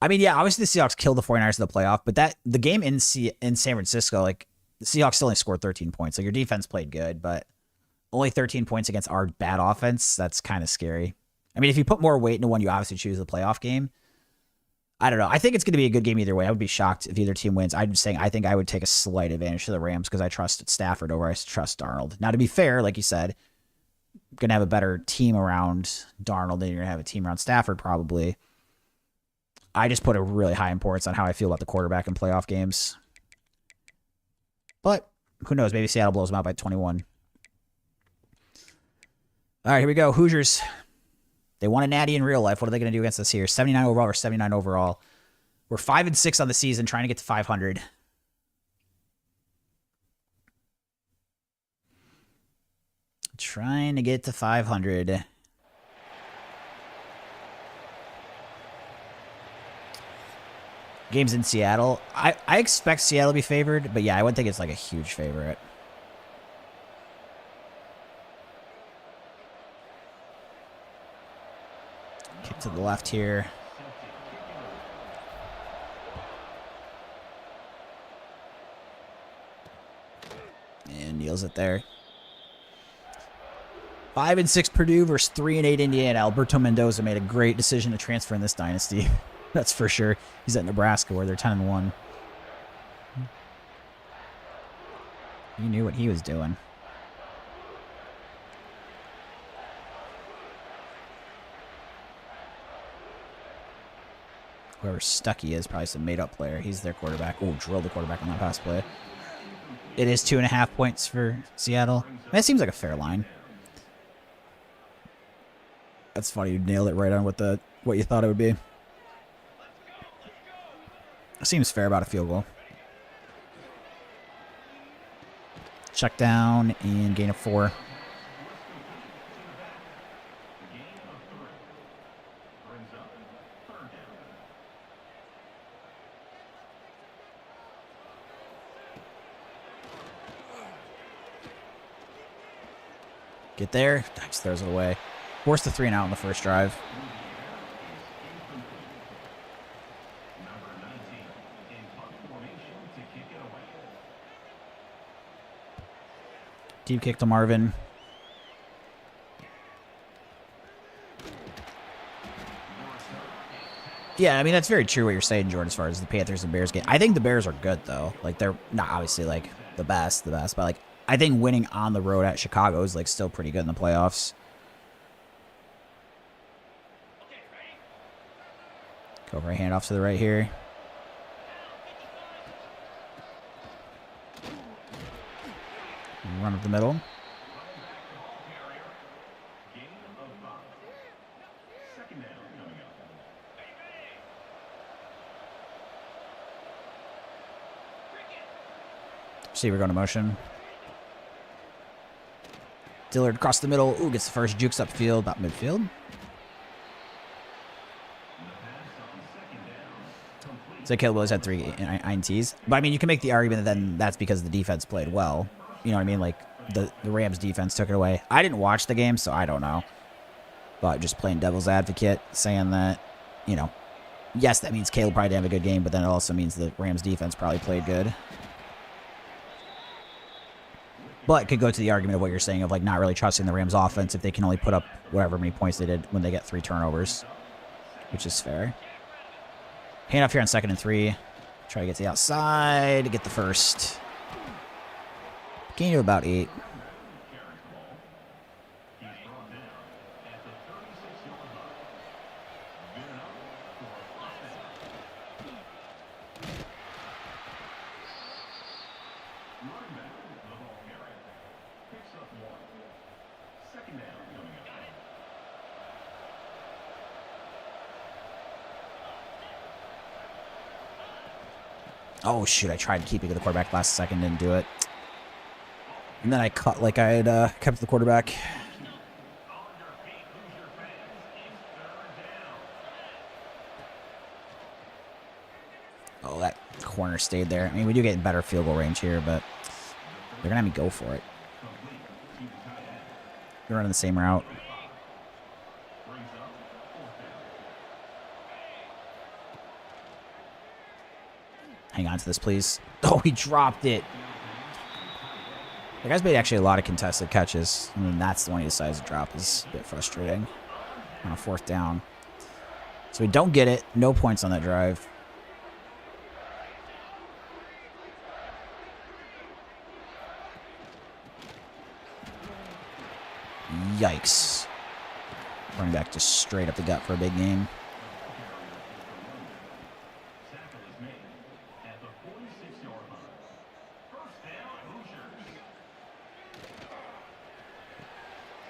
I mean, yeah, obviously the Seahawks killed the 49ers in the playoff, but the game in San Francisco, like the Seahawks still only scored 13 points. Like your defense played good, but only 13 points against our bad offense. That's kind of scary. I mean, if you put more weight into one, you obviously choose the playoff game. I don't know. I think it's going to be a good game either way. I would be shocked if either team wins. I'm just saying I think I would take a slight advantage to the Rams because I trust Stafford over I trust Darnold. Now, to be fair, like you said, going to have a better team around Darnold than you're going to have a team around Stafford probably. I just put a really high importance on how I feel about the quarterback in playoff games. But who knows? Maybe Seattle blows them out by 21. All right, here we go. Hoosiers. They won a natty in real life. What are they going to do against us here? 79 overall or 79 overall. We're 5-6 on the season, trying to get to 500. Trying to get to 500. Games in Seattle. I expect Seattle to be favored, but yeah, I wouldn't think it's like a huge favorite. Kick to the left here. And nails it there. 5-6 Purdue versus 3-8 Indiana. Alberto Mendoza made a great decision to transfer in this dynasty. That's for sure. He's at Nebraska where they're 10-1. He knew what he was doing. Whoever Stuckey is, probably some made-up player. He's their quarterback. Oh, drilled the quarterback on that pass play. It is 2.5 points for Seattle. That seems like a fair line. That's funny. You nailed it right on with what you thought it would be. Seems fair about a field goal. Check down and gain of 4. Get there. Just throws it away. Force the 3 and out on the first drive. Deep kick to Marvin. Yeah, I mean, that's very true what you're saying, Jordan, as far as the Panthers and Bears game. I think the Bears are good, though. Like, they're not obviously, like, the best, but, like, I think winning on the road at Chicago is, like, still pretty good in the playoffs. Go for a handoff to the right here. Run up the middle. Receiver going to motion. Dillard across the middle. Ooh, gets the first, jukes upfield, about midfield. So Caleb Willis had 3 INTs. But, I mean, you can make the argument that then that's because the defense played well. You know what I mean? Like, the Rams defense took it away. I didn't watch the game, so I don't know. But just playing devil's advocate, saying that, you know, yes, that means Caleb probably didn't have a good game, but then it also means the Rams defense probably played good. But could go to the argument of what you're saying of, like, not really trusting the Rams offense if they can only put up whatever many points they did when they get 3 turnovers, which is fair. Handoff here on 2nd and 3. Try to get to the outside to get the first. Gain of about 8. Oh, shoot. I tried keeping the quarterback last second, didn't do it. And then I cut like I had kept the quarterback. Oh, that corner stayed there. I mean, we do get better field goal range here, but they're going to have me go for it. They're running the same route. Hang on to this, please. Oh, he dropped it. The guy's made actually a lot of contested catches. I mean, that's the one he decides to drop. Is a bit frustrating on a 4th down. So we don't get it. No points on that drive. Yikes. Running back just straight up the gut for a big game.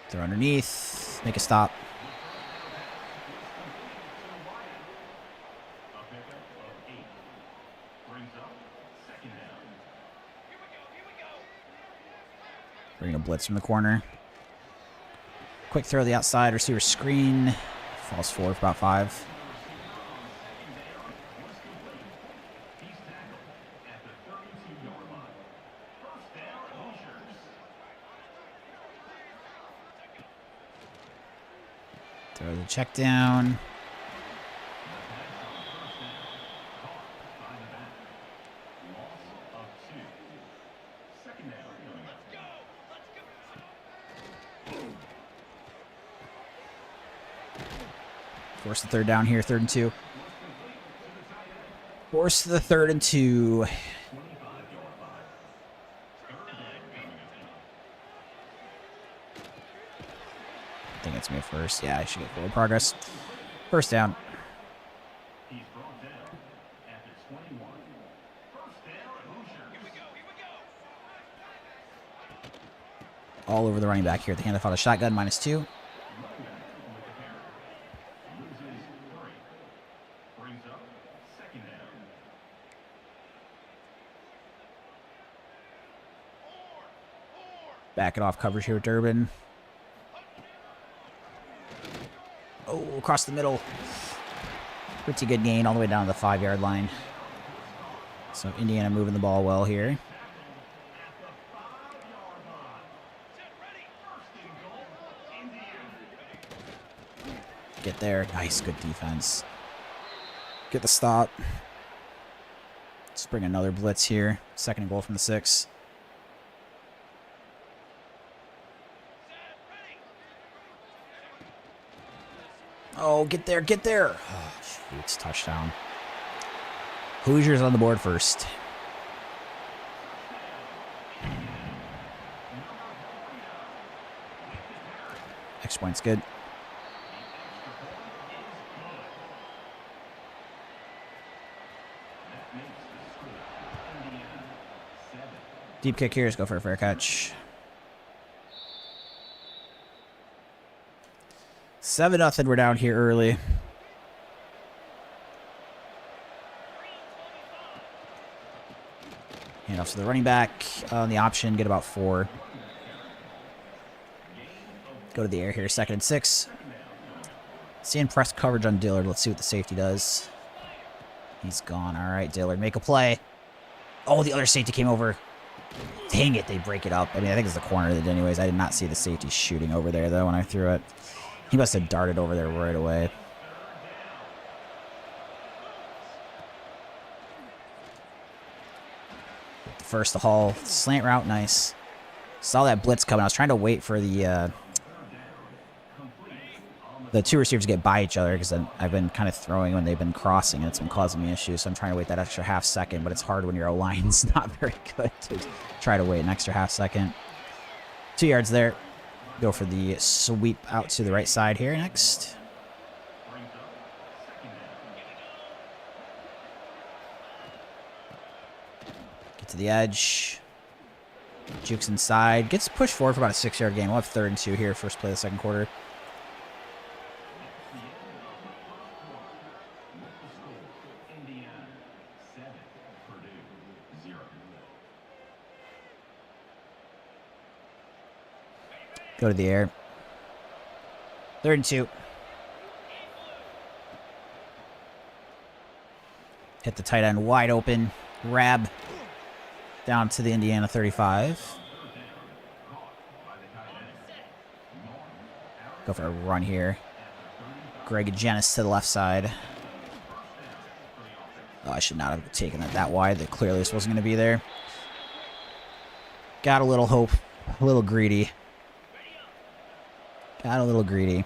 Throw underneath. Make a stop. Bring a blitz from the corner. Quick throw to the outside. Receiver screen. Falls forward for about 5. Throw the check down. Force the 3rd down here, 3rd and 2. Force the 3rd and 2. I think it's me at first. Yeah, I should get forward progress. 1st down. All over the running back here. The handoff out of shotgun, -2. Backing off coverage here with Durbin. Oh, across the middle. Pretty good gain all the way down to the 5-yard line. So Indiana moving the ball well here. Get there. Nice, good defense. Get the stop. Let's bring another blitz here. 2nd and goal from the 6. Oh, get there, get there. Oh, shoot, touchdown. Hoosiers on the board first. Extra point's good. Deep kick here. Let's go for a fair catch. 7-0. We're down here early. Hand off to the running back on the option. Get about 4. Go to the air here. 2nd and 6. Seeing press coverage on Dillard. Let's see what the safety does. He's gone. All right, Dillard, make a play. Oh, the other safety came over. Dang it, they break it up. I mean, I think it's the corner that did anyways. I did not see the safety shooting over there, though, when I threw it. He must have darted over there right away. First, the haul. Slant route, nice. Saw that blitz coming. I was trying to wait for the 2 receivers to get by each other because I've been kind of throwing when they've been crossing, and it's been causing me issues. So I'm trying to wait that extra half second, but it's hard when your O-line's not very good to try to wait an extra half second. 2 yards there. Go for the sweep out to the right side here next. Get to the edge. Jukes inside. Gets pushed forward for about a 6-yard gain. We'll have 3rd and 2 here. First play of the 2nd quarter. Go to the air. 3rd and 2. Hit the tight end wide open. Grab down to the Indiana 35. Go for a run here. Greg Janis to the left side. Oh, I should not have taken it that wide. That clearly this wasn't going to be there. Got a little hope. A little greedy. Got a little greedy.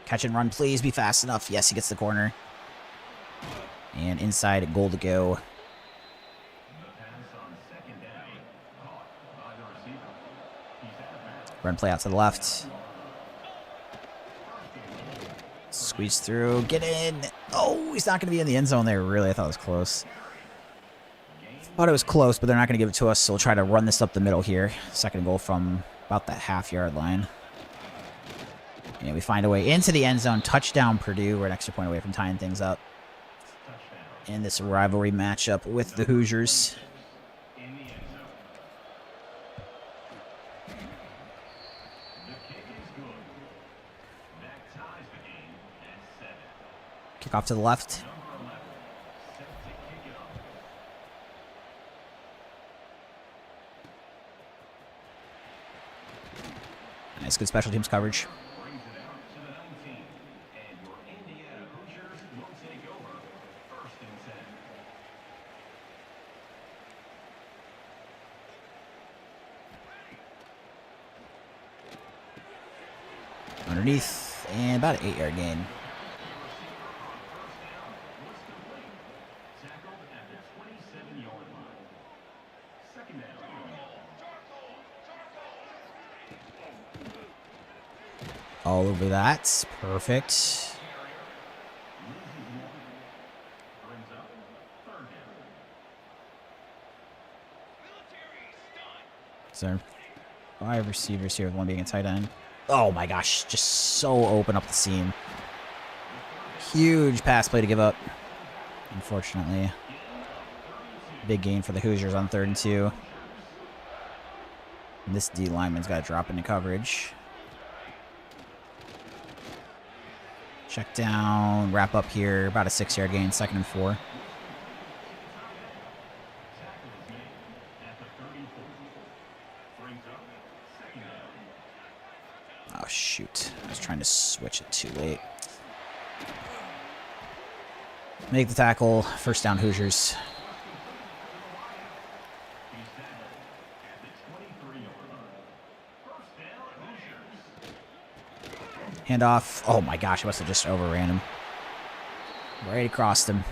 Catch and run, please. Be fast enough. Yes, he gets the corner. And inside, goal to go. Run play out to the left. Squeeze through. Get in. Oh, he's not going to be in the end zone there. Really, I thought it was close. Thought it was close, but they're not going to give it to us, so we'll try to run this up the middle here. 2nd goal from about the half-yard line. And we find a way into the end zone. Touchdown, Purdue. We're an extra point away from tying things up in this rivalry matchup with the Hoosiers. Kick off to the left. Nice, good special teams coverage. Underneath, and about an 8-yard gain. All over that. Perfect. So, 5 receivers here with one being a tight end. Oh my gosh, just so open up the seam. Huge pass play to give up. Unfortunately. Big gain for the Hoosiers on 3rd and 2. And this D lineman's got to drop into coverage. Check down, wrap up here, about a 6-yard gain, 2nd and 4. Oh, shoot. I was trying to switch it too late. Make the tackle, 1st down Hoosiers. Handoff. Oh my gosh, I must have just overran him. Right across him.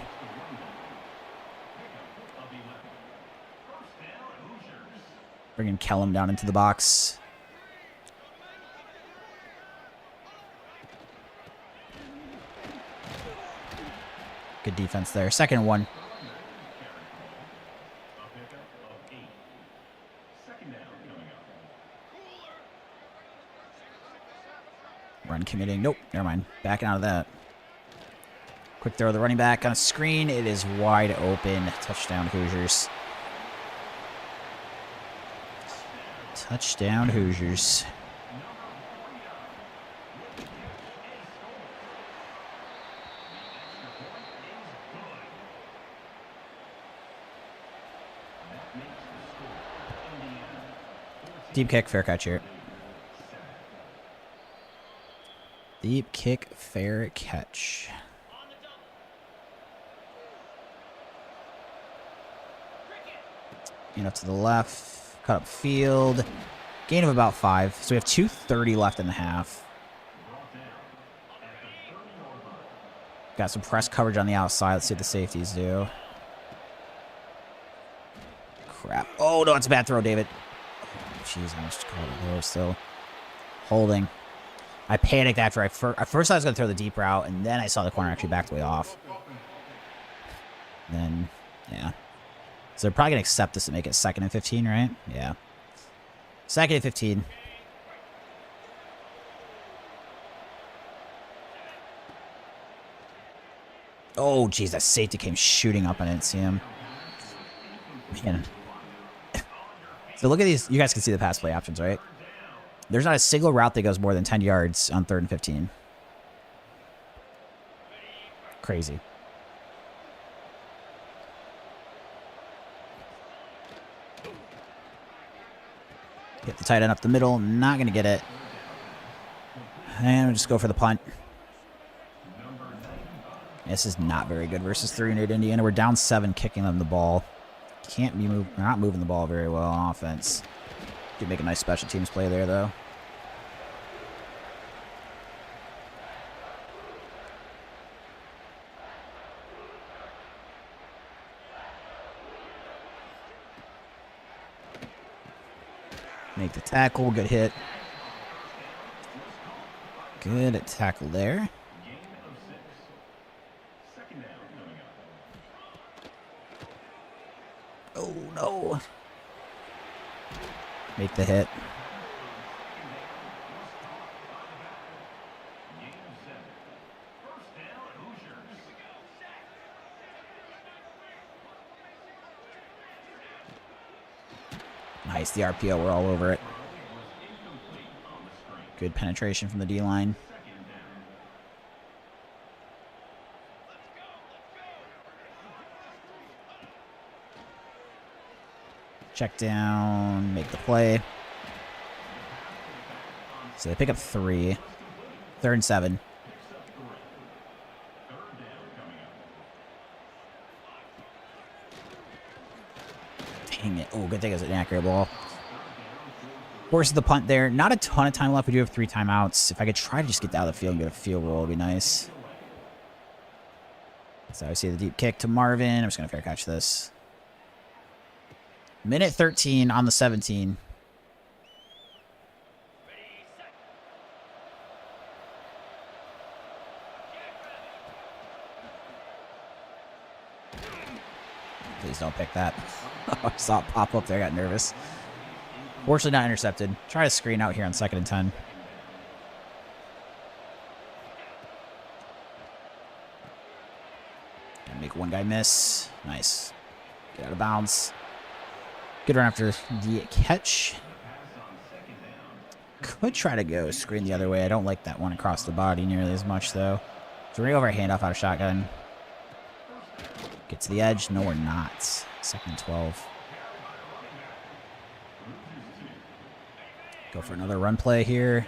Bringing Kellum down into the box. Good defense there. 2nd and 1. Run committing. Nope, never mind. Backing out of that. Quick throw, the running back on a screen. It is wide open. Touchdown, Hoosiers. Touchdown, Hoosiers. Deep kick, fair catch here. Deep kick, fair catch. Up to the left, cut up field. Gain of about 5. So we have 2:30 left in the half. Got some press coverage on the outside. Let's see what the safeties do. Crap. Oh, no, it's a bad throw, David. Jeez, I almost called it low still. Holding. I panicked after at first I was going to throw the deep route, and then I saw the corner actually backed way off. Then, yeah. So they're probably going to accept this and make it 2nd and 15, right? Yeah. 2nd and 15. Oh, geez, that safety came shooting up. I didn't see him. Man. So look at these. You guys can see the pass play options, right? There's not a single route that goes more than 10 yards on 3rd and 15. Crazy. Get the tight end up the middle. Not going to get it. And we'll just go for the punt. This is not very good versus 3-8 Indiana. We're down 7 kicking them the ball. Can't be moving. We're not moving the ball very well on offense. Did make a nice special teams play there, though. Make the tackle. Good hit. Good tackle there. Oh, no. Make the hit. Nice, the RPO, we're all over it. Good penetration from the D-line. Check down, make the play. So they pick up 3. 3rd and 7. Dang it. Oh, good thing it was an accurate ball. Forces the punt there. Not a ton of time left. We do have 3 timeouts. If I could try to just get out of the field and get a field goal, it would be nice. So I see the deep kick to Marvin. I'm just going to fair catch this. Minute 13 on the 17. Please don't pick that. I saw it pop up there. I got nervous. Fortunately not intercepted. Try to screen out here on 2nd and 10. Gotta make one guy miss. Nice. Get out of bounds. Good run after the catch. Could try to go screen the other way. I don't like that one across the body nearly as much, though. So we're going to go over a handoff out of shotgun. Get to the edge. No, we're not. 2nd and 12. Go for another run play here.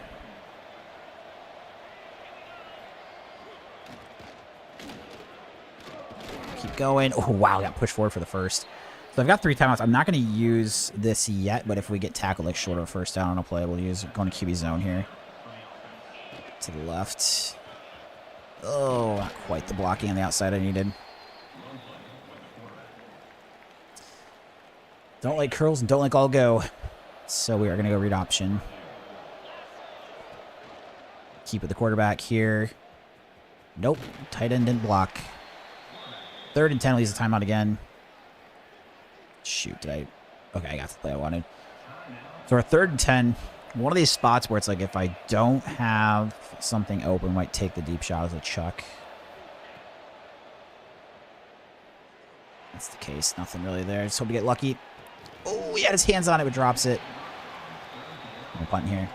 Keep going. Oh, wow. Got pushed forward for the first. So I've got 3 timeouts. I'm not going to use this yet, but if we get tackled like short of a first down on a play, we'll use going to QB zone here. To the left. Oh, not quite the blocking on the outside I needed. Don't like curls and don't like all go. So we are going to go read option. Keep it the quarterback here. Nope. Tight end didn't block. 3rd and 10 leaves the timeout again. Shoot, did I? Okay, I got the play I wanted. So our 3rd and 10. One of these spots where it's like if I don't have something open, might take the deep shot as a chuck. That's the case. Nothing really there. Just hope to get lucky. Oh, he had his hands on it, but drops it. No punt here.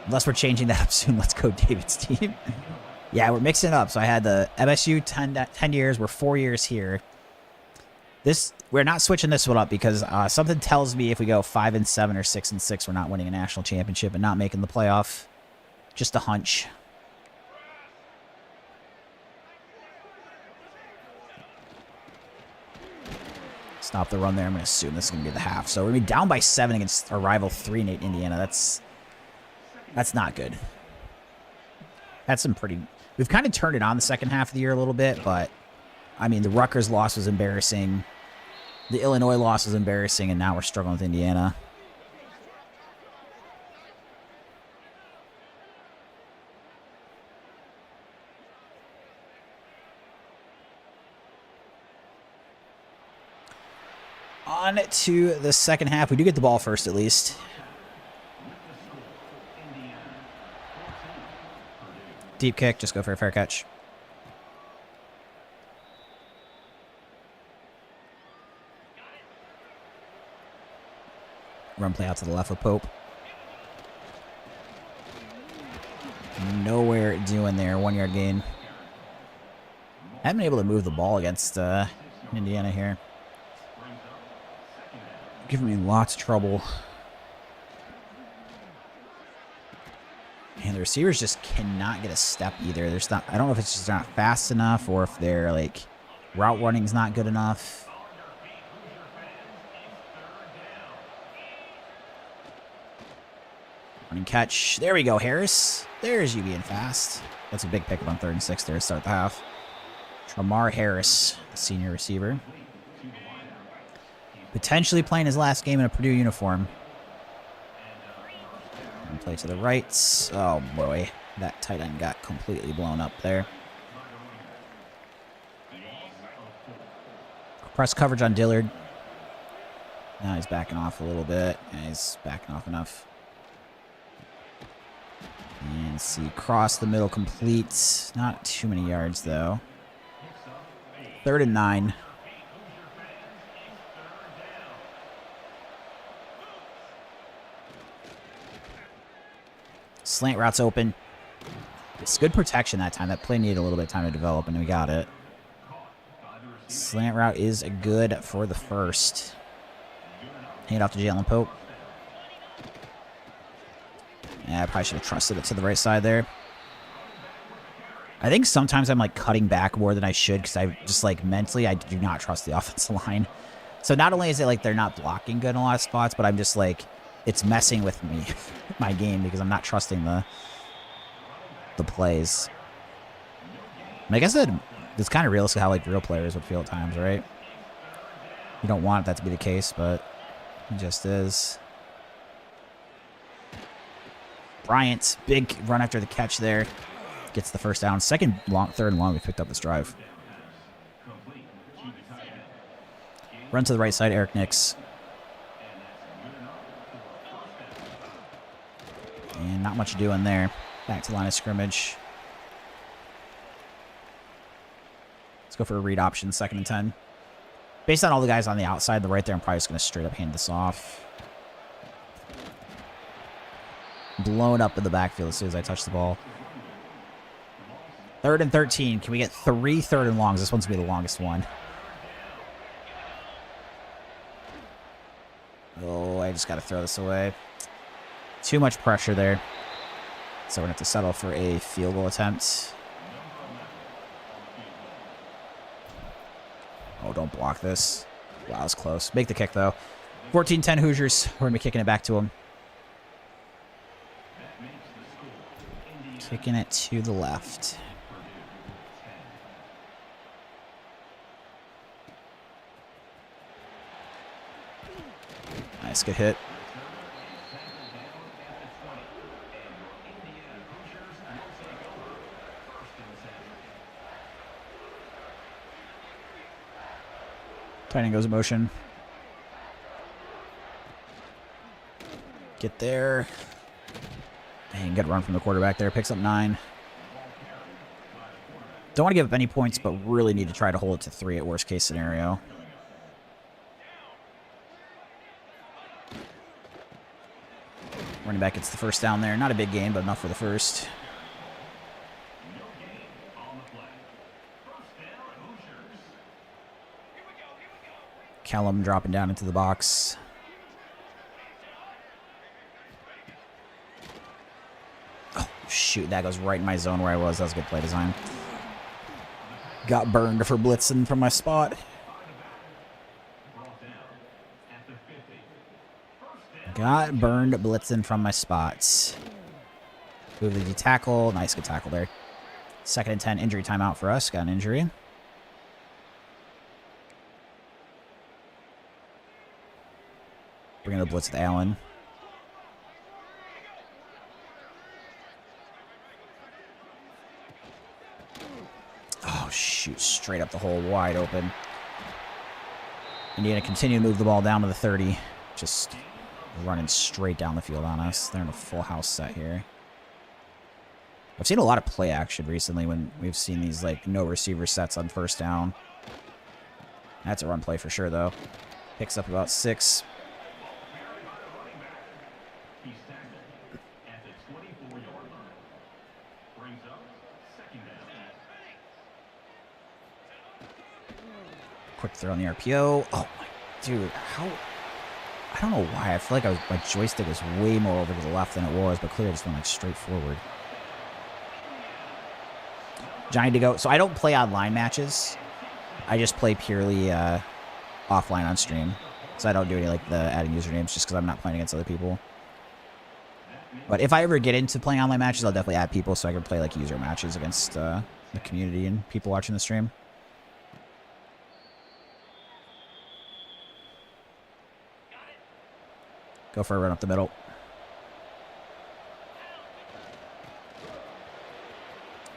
Unless we're changing that up soon. Let's go David's team. Yeah, we're mixing it up. So I had the MSU 10 years. We're 4 years here. We're not switching this one up because something tells me if we go 5 and 7 or 6 and 6, we're not winning a national championship and not making the playoff. Just a hunch. Stop the run there. I'm going to assume this is going to be the half. So we're going to be down by 7 against our rival 3-8 Indiana. That's not good. That's some pretty... We've kind of turned it on the second half of the year a little bit, but I mean, the Rutgers loss was embarrassing. The Illinois loss was embarrassing, and now we're struggling with Indiana. On to the second half. We do get the ball first, at least. Deep kick. Just go for a fair catch. Run play out to the left of Pope. Nowhere doing there. 1 yard gain. Haven't been able to move the ball against Indiana here. Giving me lots of trouble. And the receivers just cannot get a step either. There's not. I don't know if it's just not fast enough or if their like route running's not good enough. Running catch. There we go, Harris. There's you being fast. That's a big pickup on 3rd and 6 there to start the half. Tramar Harris, the senior receiver. Potentially playing his last game in a Purdue uniform. And play to the right. Oh boy, that tight end got completely blown up there. Press coverage on Dillard. Now he's backing off a little bit. Yeah, he's backing off enough. And see, cross the middle complete. Not too many yards though. 3rd and 9. Slant route's open. It's good protection that time. That play needed a little bit of time to develop, and we got it. Slant route is good for the first. Hand off to Jalen Pope. Yeah, I probably should have trusted it to the right side there. I think sometimes I'm like cutting back more than I should because I just like mentally I do not trust the offensive line. So not only is it like they're not blocking good in a lot of spots, but I'm just like it's messing with me, my game, because I'm not trusting the plays. And I guess that it's kind of realistic how like real players would feel at times, right? You don't want that to be the case, but it just is. Bryant, big run after the catch there. Gets the first down. 3rd and long, we picked up this drive. Run to the right side, Eric Nix. And not much doing there. Back to line of scrimmage. Let's go for a read option, 2nd and 10. Based on all the guys on the outside, the right there, I'm probably just going to straight up hand this off. Blown up in the backfield as soon as I touch the ball. 3rd and 13. Can we get 3 3rd and longs? This one's going to be the longest one. Oh, I just got to throw this away. Too much pressure there. So we're going to have to settle for a field goal attempt. Oh, don't block this. Wow, that's close. Make the kick, though. 14-10 Hoosiers. We're going to be kicking it back to them. Kicking it to the left. Nice, good hit. Tight end goes in motion. Get there. Dang, good run from the quarterback there. Picks up 9. Don't want to give up any points, but really need to try to hold it to 3 at worst case scenario. Running back gets the first down there. Not a big gain, but enough for the first. Kellum dropping down into the box. Oh, shoot. That goes right in my zone where I was. That was a good play design. Got burned for blitzing from my spot. Got burned blitzing from my spots. Move the tackle. Nice, good tackle there. 2nd and 10, injury timeout for us. Got an injury. We're going to blitz with Allen. Oh, shoot. Straight up the hole. Wide open. Indiana continue to move the ball down to the 30. Just running straight down the field on us. They're in a full house set here. I've seen a lot of play action recently when we've seen these like no receiver sets on 1st down. That's a run play for sure, though. Picks up about 6. Quick throw on the RPO. Oh, my. Dude, how... I don't know why. I feel like my joystick was way more over to the left than it was, but clearly I just went like straight forward. Johnny to go. So I don't play online matches. I just play purely offline on stream. So I don't do any like the adding usernames just because I'm not playing against other people. But if I ever get into playing online matches, I'll definitely add people so I can play like user matches against the community and people watching the stream. Go for a run up the middle.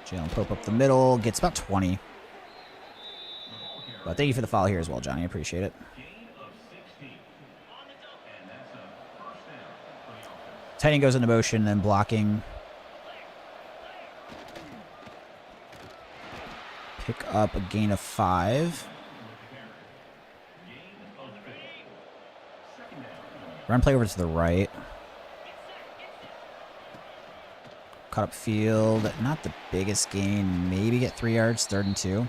Jalen Pope up the middle. Gets about 20. But thank you for the follow here as well, Johnny. I appreciate it. Tight end goes into motion, then blocking. Pick up a gain of 5. Run play over to the right. Cut up field. Not the biggest gain. Maybe get 3 yards. 3rd and 2.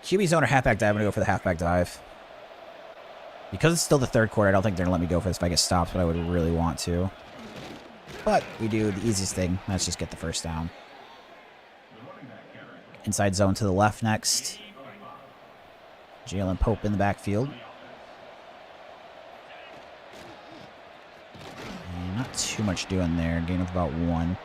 QB zone or halfback dive. I'm going to go for the halfback dive. Because it's still the 3rd quarter, I don't think they're going to let me go for this if I get stopped, but I would really want to. But we do the easiest thing. Let's just get the first down. Inside zone to the left next. Jalen Pope in the backfield. And not too much doing there. Gain of about 1.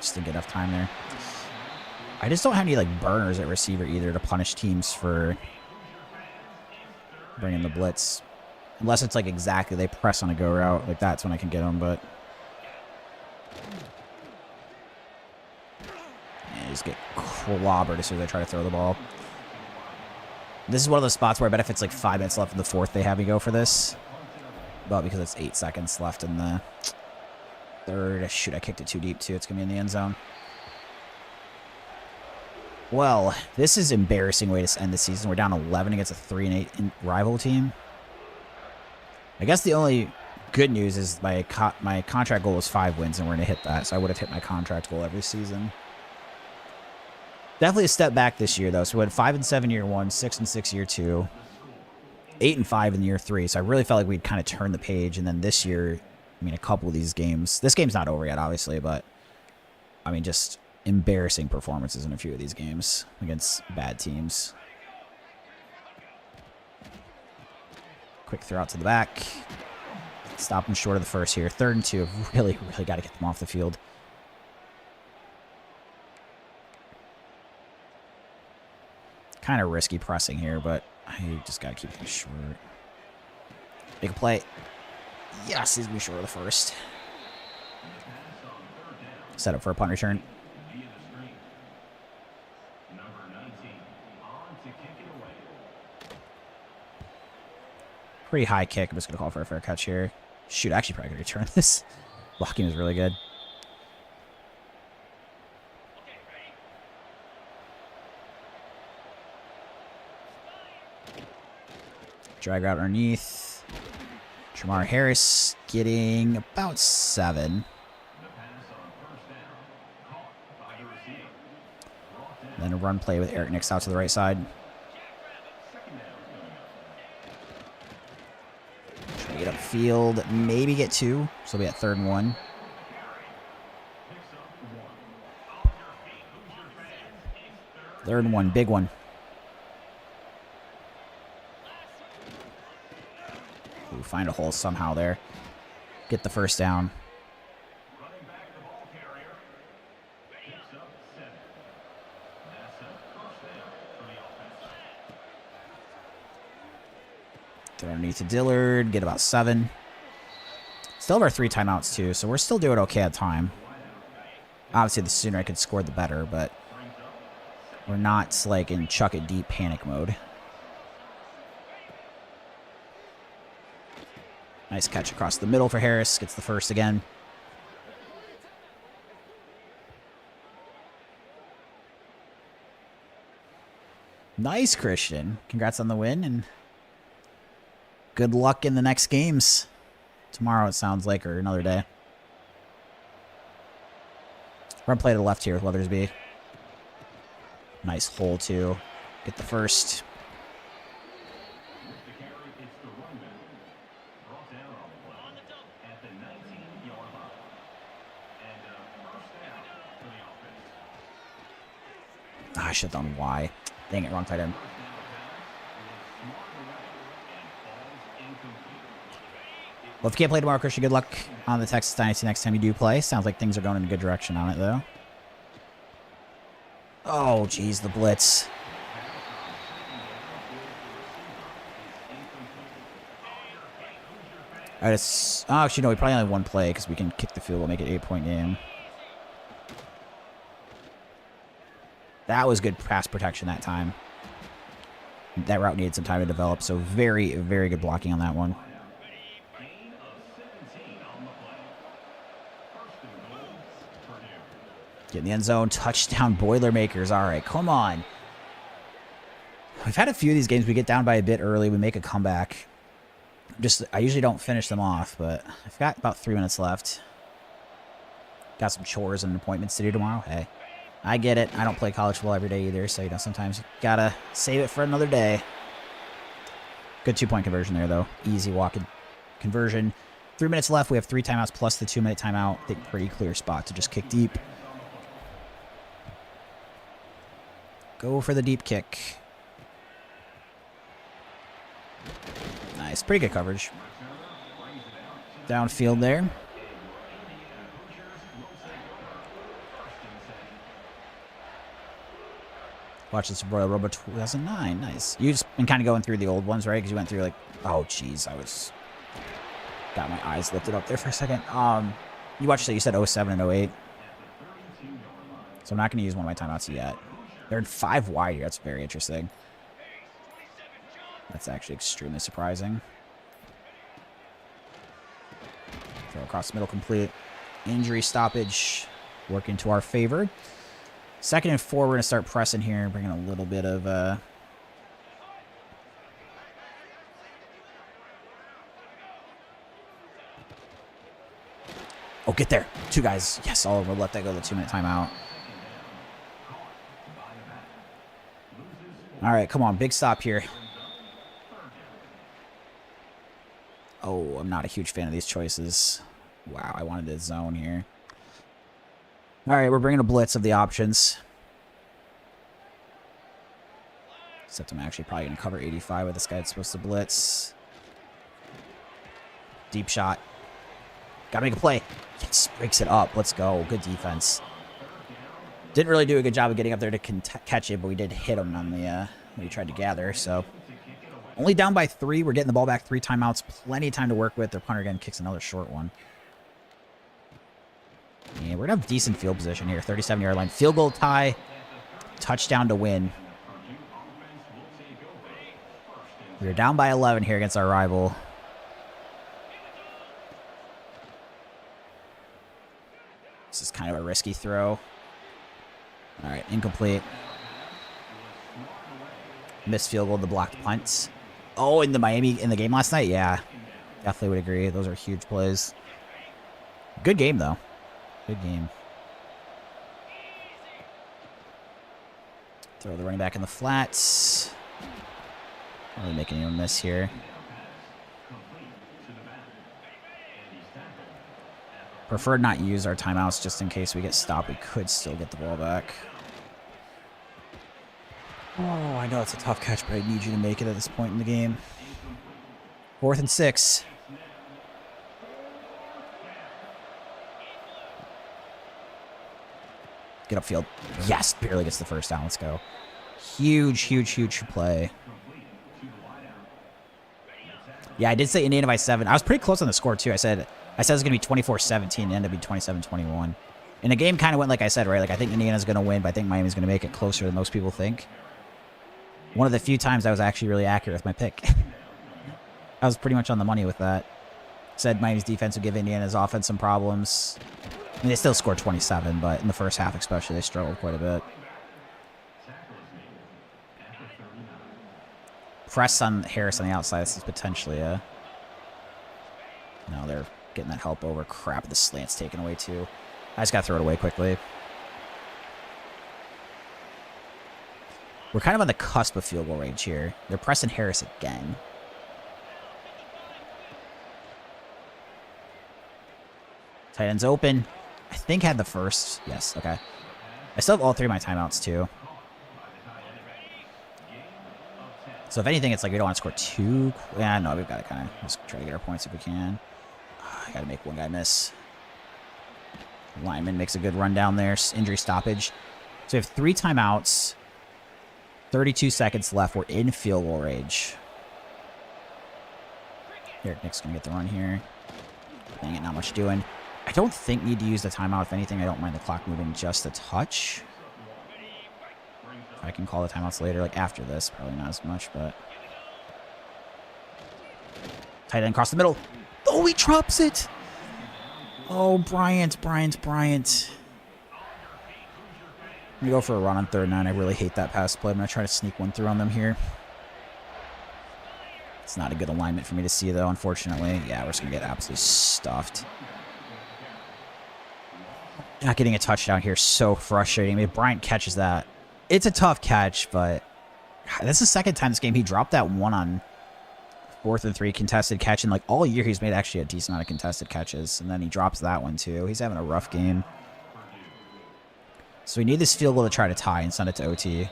Just didn't get enough time there. I just don't have any like burners at receiver either to punish teams for bringing the blitz. Unless it's like exactly they press on a go route. Like that's when I can get them, but... Yeah, just get clobbered as soon as I try to throw the ball. This is one of those spots where I bet if it's like 5 minutes left in the 4th, they have me go for this. But because it's 8 seconds left in the 3rd. Shoot, I kicked it too deep too. It's going to be in the end zone. Well, this is an embarrassing way to end the season. We're down 11 against a 3-8 rival team. I guess the only good news is my contract goal was 5 wins, and we're going to hit that. So I would have hit my contract goal every season. Definitely a step back this year, though. So we had 5-7 year 1, 6-6 year 2, 8-5 in year 3. So I really felt like we'd kind of turn the page. And then this year, I mean, a couple of these games. This game's not over yet, obviously, but I mean, just embarrassing performances in a few of these games against bad teams. Quick throw out to the back. Stop them short of the first here. 3rd and 2. Really got to get them off the field. Kind of risky pressing here, but I just got to keep them short. Make a play. Yes, he's going to be short of the first. Set up for a punt return. Pretty high kick. I'm just going to call for a fair catch here. Shoot, actually probably going to return this. Blocking is really good. Drag route underneath. Jamar Harris getting about 7. Then a run play with Eric Nix out to the right side. Try to get upfield. Maybe get 2. So we'll be at 3rd and 1. Third and 1. Big one. Ooh, find a hole somehow there. Get the first down. Throw underneath to Dillard. Get about 7. Still have our 3 timeouts too, so we're still doing okay at time. Obviously, the sooner I could score, the better, but we're not like in chuck it deep panic mode. Nice catch across the middle for Harris. Gets the first again. Nice, Christian. Congrats on the win. And Good luck in the next games. Tomorrow, it sounds like, or another day. Run play to the left here with Weathersby. Nice hole, too. Get the first. Ah, I should have done Y. Dang it, wrong tight end. Well, if you can't play tomorrow, Christian, good luck on the Texas Dynasty next time you do play. Sounds like things are going in a good direction on it, though. Oh, geez, the blitz. All right, it's... Oh, actually, no, we probably only have one play because we can kick the field goal, make it an 8-point game. That was good pass protection that time. That route needed some time to develop, so very, very good blocking on that one. Get in the end zone. Touchdown, Boilermakers. All right, come on. We've had a few of these games. We get down by a bit early. We make a comeback. I usually don't finish them off, but I've got about 3 minutes left. Got some chores and appointments to do tomorrow. Hey, I get it. I don't play college football every day either, so, you know, sometimes you gotta save it for another day. Good 2-point conversion there, though. Easy walking conversion. 3 minutes left. We have 3 timeouts plus the 2-minute timeout. I think pretty clear spot to just kick deep. Go for the deep kick. Nice. Pretty good coverage. Downfield there. Watch this Royal Robo 2009. Nice. You've just been kind of going through the old ones, right? Because you went through like... Oh, jeez. Got my eyes lifted up there for a second. You watched that. You said 07 and 08. So I'm not going to use one of my timeouts yet. They're in 5 wide here. That's very interesting. That's actually extremely surprising. Throw across the middle, complete. Injury stoppage working to our favor. 2nd and 4, we're going to start pressing here, bringing a little bit of... Oh, get there. 2 guys. Yes, all over. Let that go to the 2-minute timeout. All right, come on. Big stop here. Oh, I'm not a huge fan of these choices. Wow, I wanted to zone here. All right, we're bringing a blitz of the options. Except I'm actually probably going to cover 85 with this guy that's supposed to blitz. Deep shot. Got to make a play. Yes, breaks it up. Let's go. Good defense. Didn't really do a good job of getting up there to catch it, but we did hit him on the when he tried to gather. So only down by 3. We're getting the ball back 3 timeouts. Plenty of time to work with. Their punter again kicks another short one. And we're going to have decent field position here. 37-yard line. Field goal tie. Touchdown to win. We're down by 11 here against our rival. This is kind of a risky throw. All right, incomplete. Missed field goal, the blocked punts. Oh, in the game last night? Yeah, definitely would agree. Those are huge plays. Good game, though. Good game. Throw the running back in the flats. Not really making anyone miss here. Prefer not use our timeouts just in case we get stopped. We could still get the ball back. Oh, I know it's a tough catch, but I need you to make it at this point in the game. 4th and 6. Get upfield. Yes, barely gets the first down. Let's go. Huge, huge, huge play. Yeah, I did say Indiana by 7. I was pretty close on the score, too. I said it was going to be 24-17 and ended up being 27-21. And the game kind of went like I said, right? Like, I think Indiana's going to win, but I think Miami's going to make it closer than most people think. One of the few times I was actually really accurate with my pick. I was pretty much on the money with that. Said Miami's defense would give Indiana's offense some problems. I mean, they still scored 27, but in the first half especially, they struggled quite a bit. press on Harris on the outside. This is potentially a... No, they're getting that help over. Crap, the slant's taken away too. I just got to throw it away quickly. We're kind of on the cusp of field goal range here. They're pressing Harris again. Tight end's open. I think had the first. Yes, okay. I still have all 3 of my timeouts too. So if anything, it's like we don't want to score too... Yeah, no, we've got to kind of just try to get our points if we can. I got to make one guy miss. Lineman makes a good run down there. Injury stoppage. So we have 3 timeouts. 32 seconds left. We're in field goal range. Here, Nick's going to get the run here. Dang it, not much doing. I don't think need to use the timeout. If anything, I don't mind the clock moving just a touch. I can call the timeouts later, like after this. Probably not as much, but... Tight end across the middle. Oh, he drops it! Oh, Bryant. I'm going to go for a run on 3rd and 9. I really hate that pass play. I'm going to try to sneak one through on them here. It's not a good alignment for me to see, though, unfortunately. Yeah, we're just going to get absolutely stuffed. Not getting a touchdown here is so frustrating. I mean, if Bryant catches that, it's a tough catch, but this is the 2nd time this game. He dropped that one on 4th and 3 contested catch, and like all year he's made actually a decent amount of contested catches, and then he drops that one too. He's having a rough game. So we need this field goal to try to tie and send it to OT.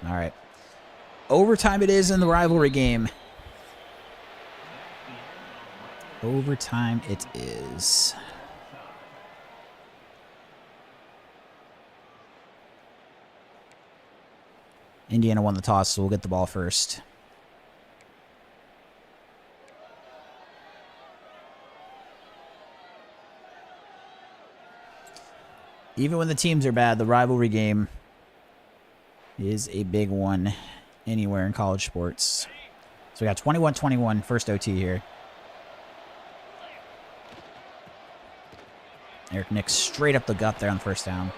All right. Overtime it is in the rivalry game. Overtime it is. Indiana won the toss, so we'll get the ball first. Even when the teams are bad, the rivalry game is a big one anywhere in college sports. So we got 21-21, first OT here. Eric Nick straight up the gut there on 1st down.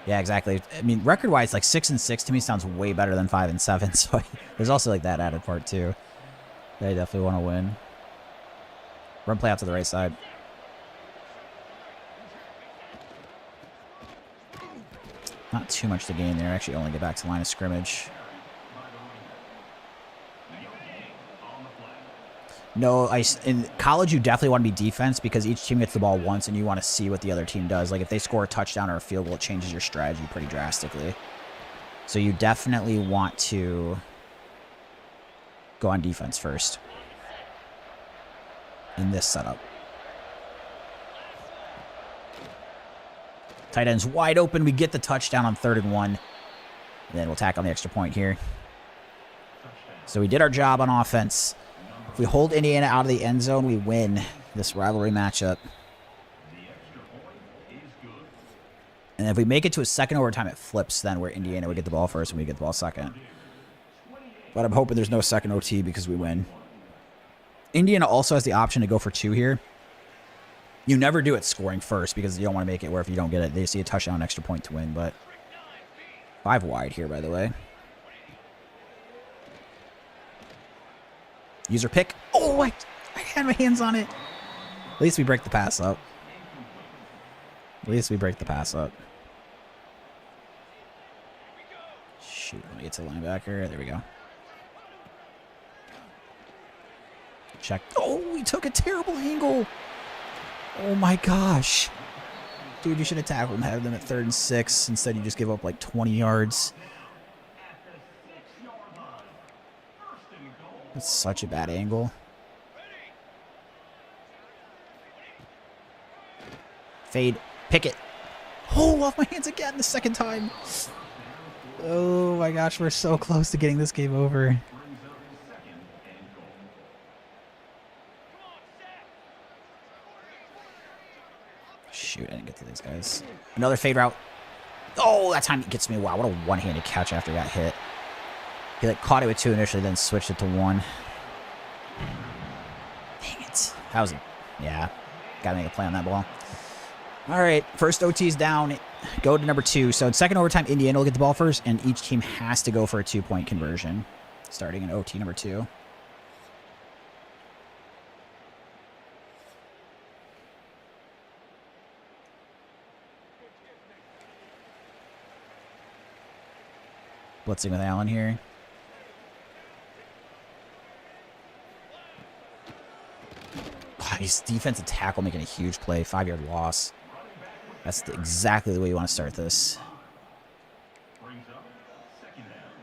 Yeah, exactly. I mean, record-wise, like 6-6 to me sounds way better than 5-7. So there's also like that added part too. They definitely want to win. Run play out to the right side. Not too much to gain there. Actually, only get back to line of scrimmage. No, in college, you definitely want to be defense because each team gets the ball once and you want to see what the other team does. Like if they score a touchdown or a field goal, it changes your strategy pretty drastically. So you definitely want to go on defense first in this setup. Tight end's wide open. We get the touchdown on 3rd and 1. And then we'll tack on the extra point here. So we did our job on offense. If we hold Indiana out of the end zone, we win this rivalry matchup. And if we make it to a 2nd overtime, it flips then where Indiana would get the ball first and we get the ball 2nd. But I'm hoping there's no 2nd OT because we win. Indiana also has the option to go for 2 here. You never do it scoring first because you don't want to make it where if you don't get it, they see a touchdown extra point to win. But 5 wide here, by the way. User pick. Oh, I had my hands on it. At least we break the pass up. Shoot, let me get to the linebacker. There we go. Check. Oh, we took a terrible angle. Oh my gosh. Dude, you should have tackled and had them at 3rd and 6. Instead, you just give up like 20 yards. That's such a bad angle. Fade. Pick it. Oh, off my hands again the 2nd time. Oh my gosh, we're so close to getting this game over. Shoot, I didn't get to these guys. Another fade route. Oh, that time it gets me. Wow, what a one-handed catch after he got hit. He like caught it with 2 initially, then switched it to 1. Dang it. That was a Yeah, gotta make a play on that ball. All right, first OT's down. Go to number 2. So in second overtime, Indiana will get the ball first, and each team has to go for a 2-point conversion, starting in OT number 2. Blitzing with Allen here. His defensive tackle making a huge play. 5-yard loss. That's exactly the way you want to start this. Brings up second down.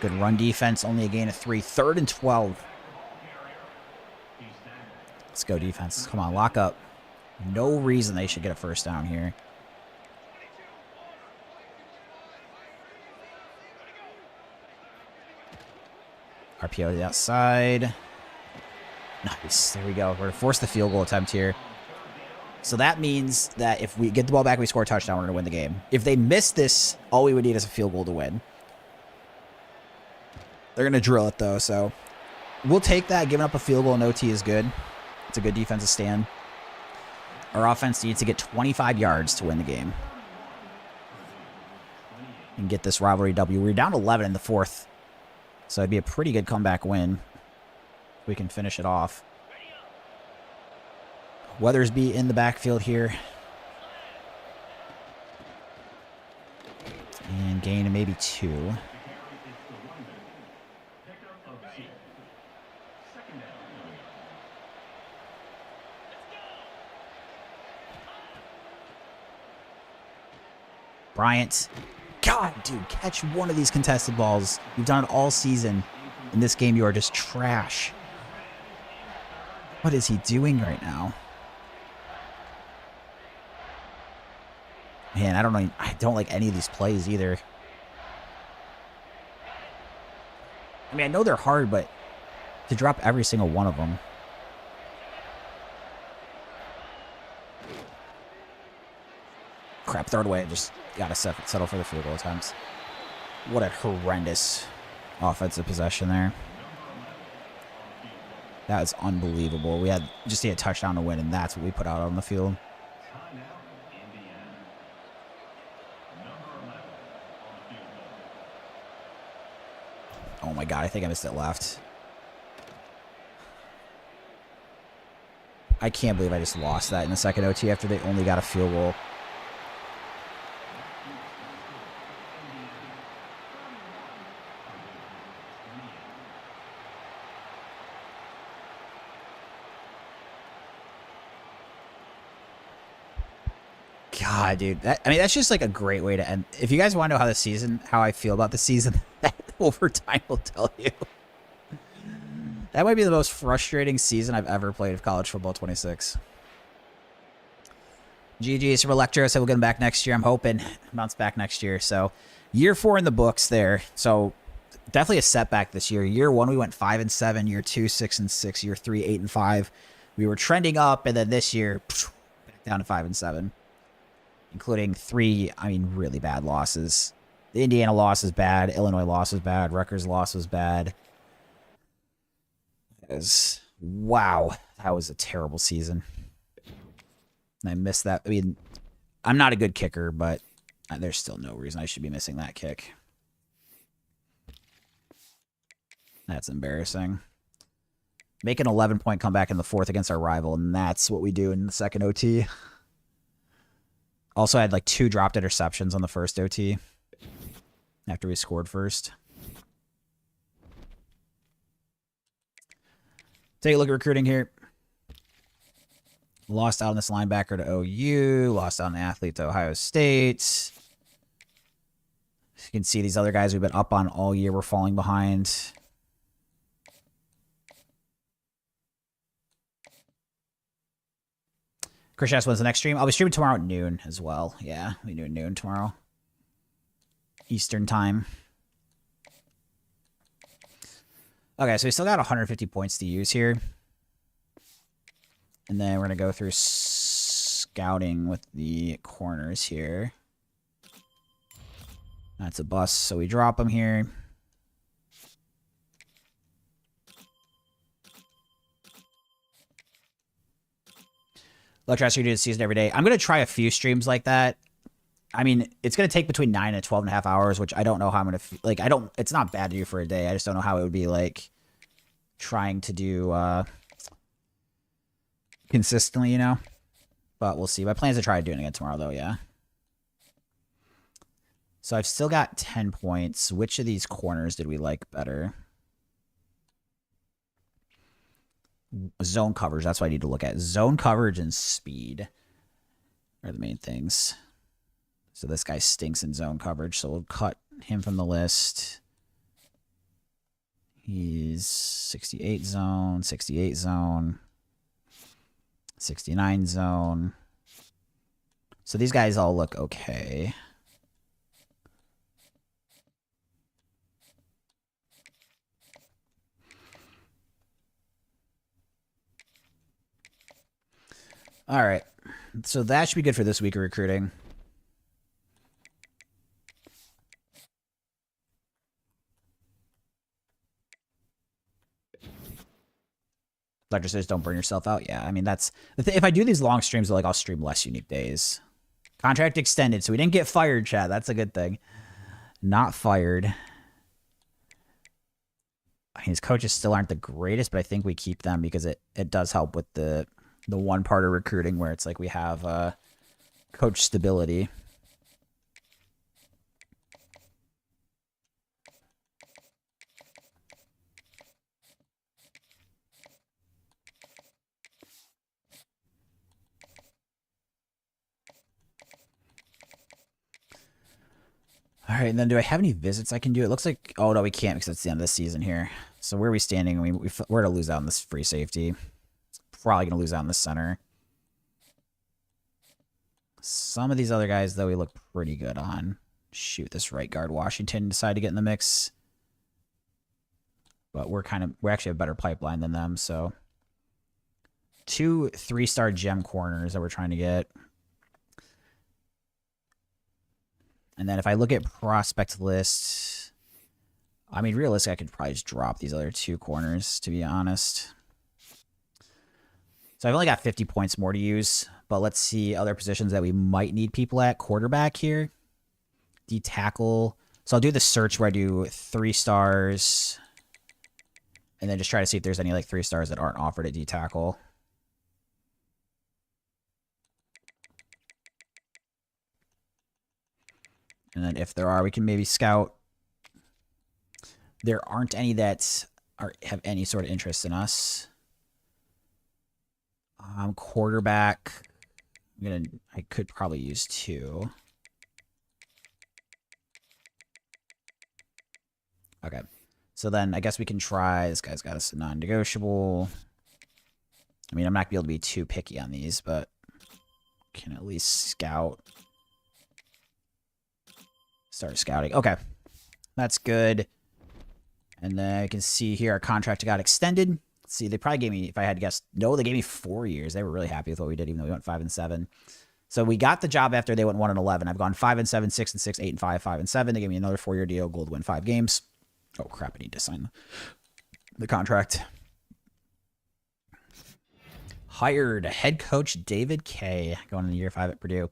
Good run defense. Only a gain of 3. 3rd and 12. Let's go defense. Come on, lock up. No reason they should get a first down here. RPO to the outside. Nice. There we go. We're going to force the field goal attempt here. So that means that if we get the ball back, we score a touchdown, we're going to win the game. If they miss this, all we would need is a field goal to win. They're going to drill it, though, so we'll take that. Giving up a field goal in OT is good. It's a good defensive stand. Our offense needs to get 25 yards to win the game and get this rivalry W. We're down 11 in the 4th. So it'd be a pretty good comeback win. We can finish it off. Weathersby in the backfield here. And gain of maybe 2. Bryant. God, dude, catch one of these contested balls. You've done it all season. In this game, you are just trash. What is he doing right now? Man, I don't know. I don't like any of these plays either. I mean, I know they're hard, but to drop every single one of them. Crap, throw it away. Just gotta settle for the field goal attempts. What a horrendous offensive possession there. That is unbelievable. We had just need a touchdown to win, and that's what we put out on the field. Oh my god, I think I missed it left. I can't believe I just lost that in the second OT after they only got a field goal. God, dude. I mean, that's just like a great way to end. If you guys want to know how I feel about the season, that overtime will tell you. That might be the most frustrating season I've ever played of college football 26. GG's from Electro, so we'll get him back next year. I'm hoping bounce back next year. So year 4 in the books there. So definitely a setback this year. Year 1, we went 5-7. Year 2, 6-6. Year 3, 8-5. We were trending up, and then this year, back down to 5-7. Including 3, I mean, really bad losses. The Indiana loss is bad. Illinois loss was bad. Rutgers loss was bad. Wow, that was a terrible season. I missed that. I mean, I'm not a good kicker, but there's still no reason I should be missing that kick. That's embarrassing. Make an 11-point comeback in the 4th against our rival, and that's what we do in the second OT. Also, I had like 2 dropped interceptions on the first OT after we scored first. Take a look at recruiting here. Lost out on this linebacker to OU. Lost out on the athlete to Ohio State. You can see these other guys we've been up on all year. We're falling behind. Chris asked when's the next stream. I'll be streaming tomorrow at noon as well. Yeah, we do noon tomorrow. Eastern time. Okay, so we still got 150 points to use here. And then we're going to go through scouting with the corners here. That's a bust, so we drop him here. Let's try to do the season every day. I'm going to try a few streams like that. I mean, it's going to take between 9 and 12 and a half hours, which I don't know how I'm going to... Like, it's not bad to do for a day. I just don't know how it would be, like, trying to do consistently, you know? But we'll see. My plan is to try doing it again tomorrow, though, yeah. So I've still got 10 points. Which of these corners did we like better? Zone coverage. That's what I need to look at. Zone coverage and speed are the main things. So this guy stinks in zone coverage, so we'll cut him from the list. He's 68 zone, 68 zone, 69 zone. So these guys all look okay. All right. So that should be good for this week of recruiting. Lecter says, don't burn yourself out. Yeah, I mean, that's... if I do these long streams, like, I'll stream less unique days. Contract extended, so we didn't get fired, chat. That's a good thing. Not fired. I mean, his coaches still aren't the greatest, but I think we keep them because it does help with the one part of recruiting where it's like we have coach stability. All right, and then do I have any visits I can do? It looks like... Oh, no, we can't because it's the end of the season here. So where are we standing? I mean, we're going to lose out on this free safety. Probably going to lose out in the center. Some of these other guys, though, we look pretty good on. Shoot, this right guard Washington decided to get in the mix. But we actually have a better pipeline than them, so... 2 3-star gem corners that we're trying to get. And then if I look at prospect list, I mean, realistically, I could probably just drop these other 2 corners, to be honest. So I've only got 50 points more to use, but let's see other positions that we might need people at. Quarterback here, D-tackle. So I'll do the search where I do 3 stars, and then just try to see if there's any like 3 stars that aren't offered at D-tackle. And then if there are, we can maybe scout. There aren't any that have any sort of interest in us. Quarterback. I could probably use 2. Okay. So then I guess we can try. This guy's got us a non-negotiable. I mean, I'm not going to be able to be too picky on these, but can at least scout. Start scouting. Okay. That's good. And then I can see here our contract got extended. Let's see, they probably gave me, if I had to guess, no, they gave me 4 years. They were really happy with what we did, even though we went 5 and 7. So we got the job after they went 1 and 11. I've gone 5 and 7, 6 and 6, 8 and 5, 5 and 7. They gave me another 4-year deal, goal to win 5 games. Oh, crap, I need to sign the contract. Hired head coach David K. Going into year 5 at Purdue.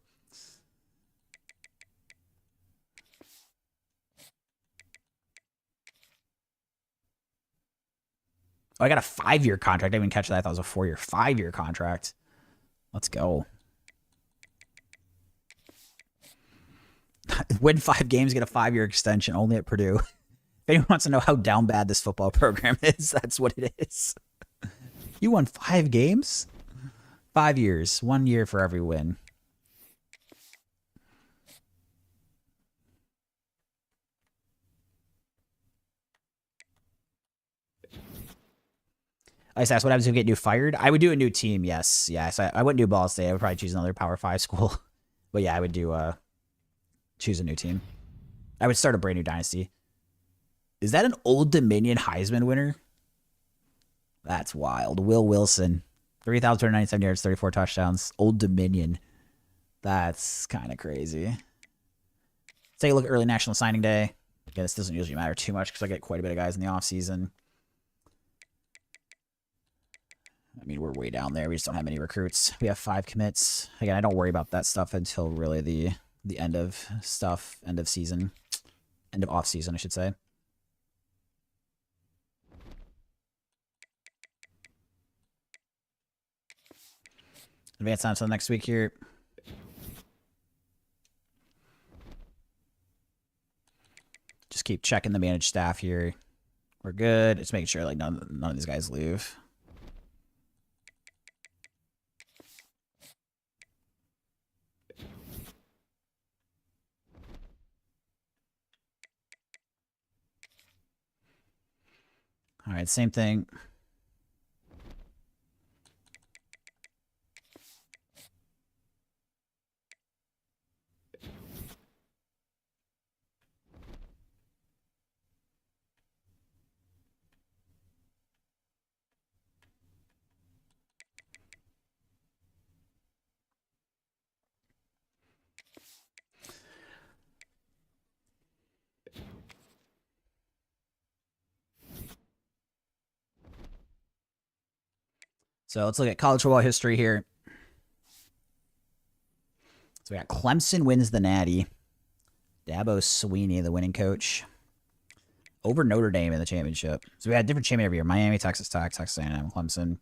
Oh, I got a 5-year contract. I didn't even catch that. I thought it was a 4-year, 5-year contract. Let's go. Win 5 games, get a 5-year extension only at Purdue. If anyone wants to know how down bad this football program is, that's what it is. You won 5 games? 5 years. 1 year for every win. I asked what happens if we get fired. I would do a new team, yes. Yes, I wouldn't do Ball State. I would probably choose another Power 5 school. But yeah, I would do choose a new team. I would start a brand new dynasty. Is that an Old Dominion Heisman winner? That's wild. Will Wilson. 3,297 yards, 34 touchdowns. Old Dominion. That's kind of crazy. Take a look at early National Signing Day. Again, this doesn't usually matter too much because I get quite a bit of guys in the offseason. I mean, we're way down there. We just don't have many recruits. We have 5 commits. Again, I don't worry about that stuff until really the end of stuff, end of season. End of off season, I should say. Advance on to the next week here. Just keep checking the managed staff here. We're good. Just making sure like none of these guys leave. All right, same thing. So let's look at college football history here. So we got Clemson wins the Natty. Dabo Swinney, the winning coach, over Notre Dame in the championship. So we had a different champion every year. Miami, Texas Tech, Texas A&M, Clemson.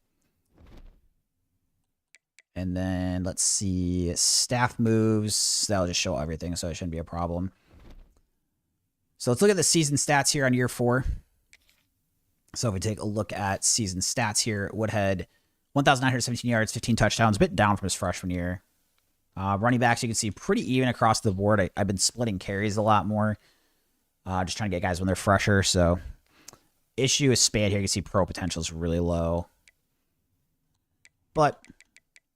And then let's see. Staff moves. That'll just show everything, so it shouldn't be a problem. So let's look at the season stats here on year 4. So if we take a look at season stats here, Woodhead, 1,917 yards, 15 touchdowns, a bit down from his freshman year. Running backs, you can see pretty even across the board. I've been splitting carries a lot more. Just trying to get guys when they're fresher. So issue is span here. You can see pro potential is really low. But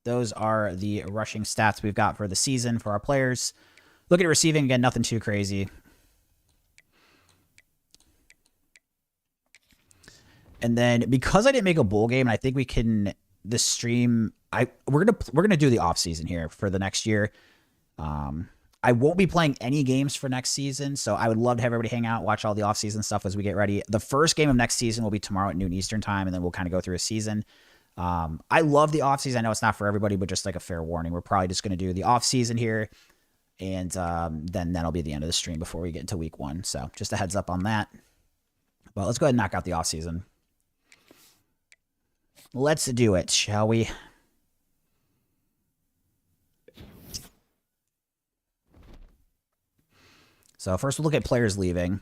those are the rushing stats we've got for the season for our players. Look at receiving. Again, nothing too crazy. And then because I didn't make a bowl game, and I think we can the stream. We're gonna do the off season here for the next year. I won't be playing any games for next season, so I would love to have everybody hang out, watch all the off season stuff as we get ready. The first game of next season will be tomorrow at noon Eastern time, and then we'll kind of go through a season. I love the off season. I know it's not for everybody, but just like a fair warning, we're probably just gonna do the off season here, and then that'll be the end of the stream before we get into week 1. So just a heads up on that. But let's go ahead and knock out the off season. Let's do it, shall we? So first we'll look at players leaving.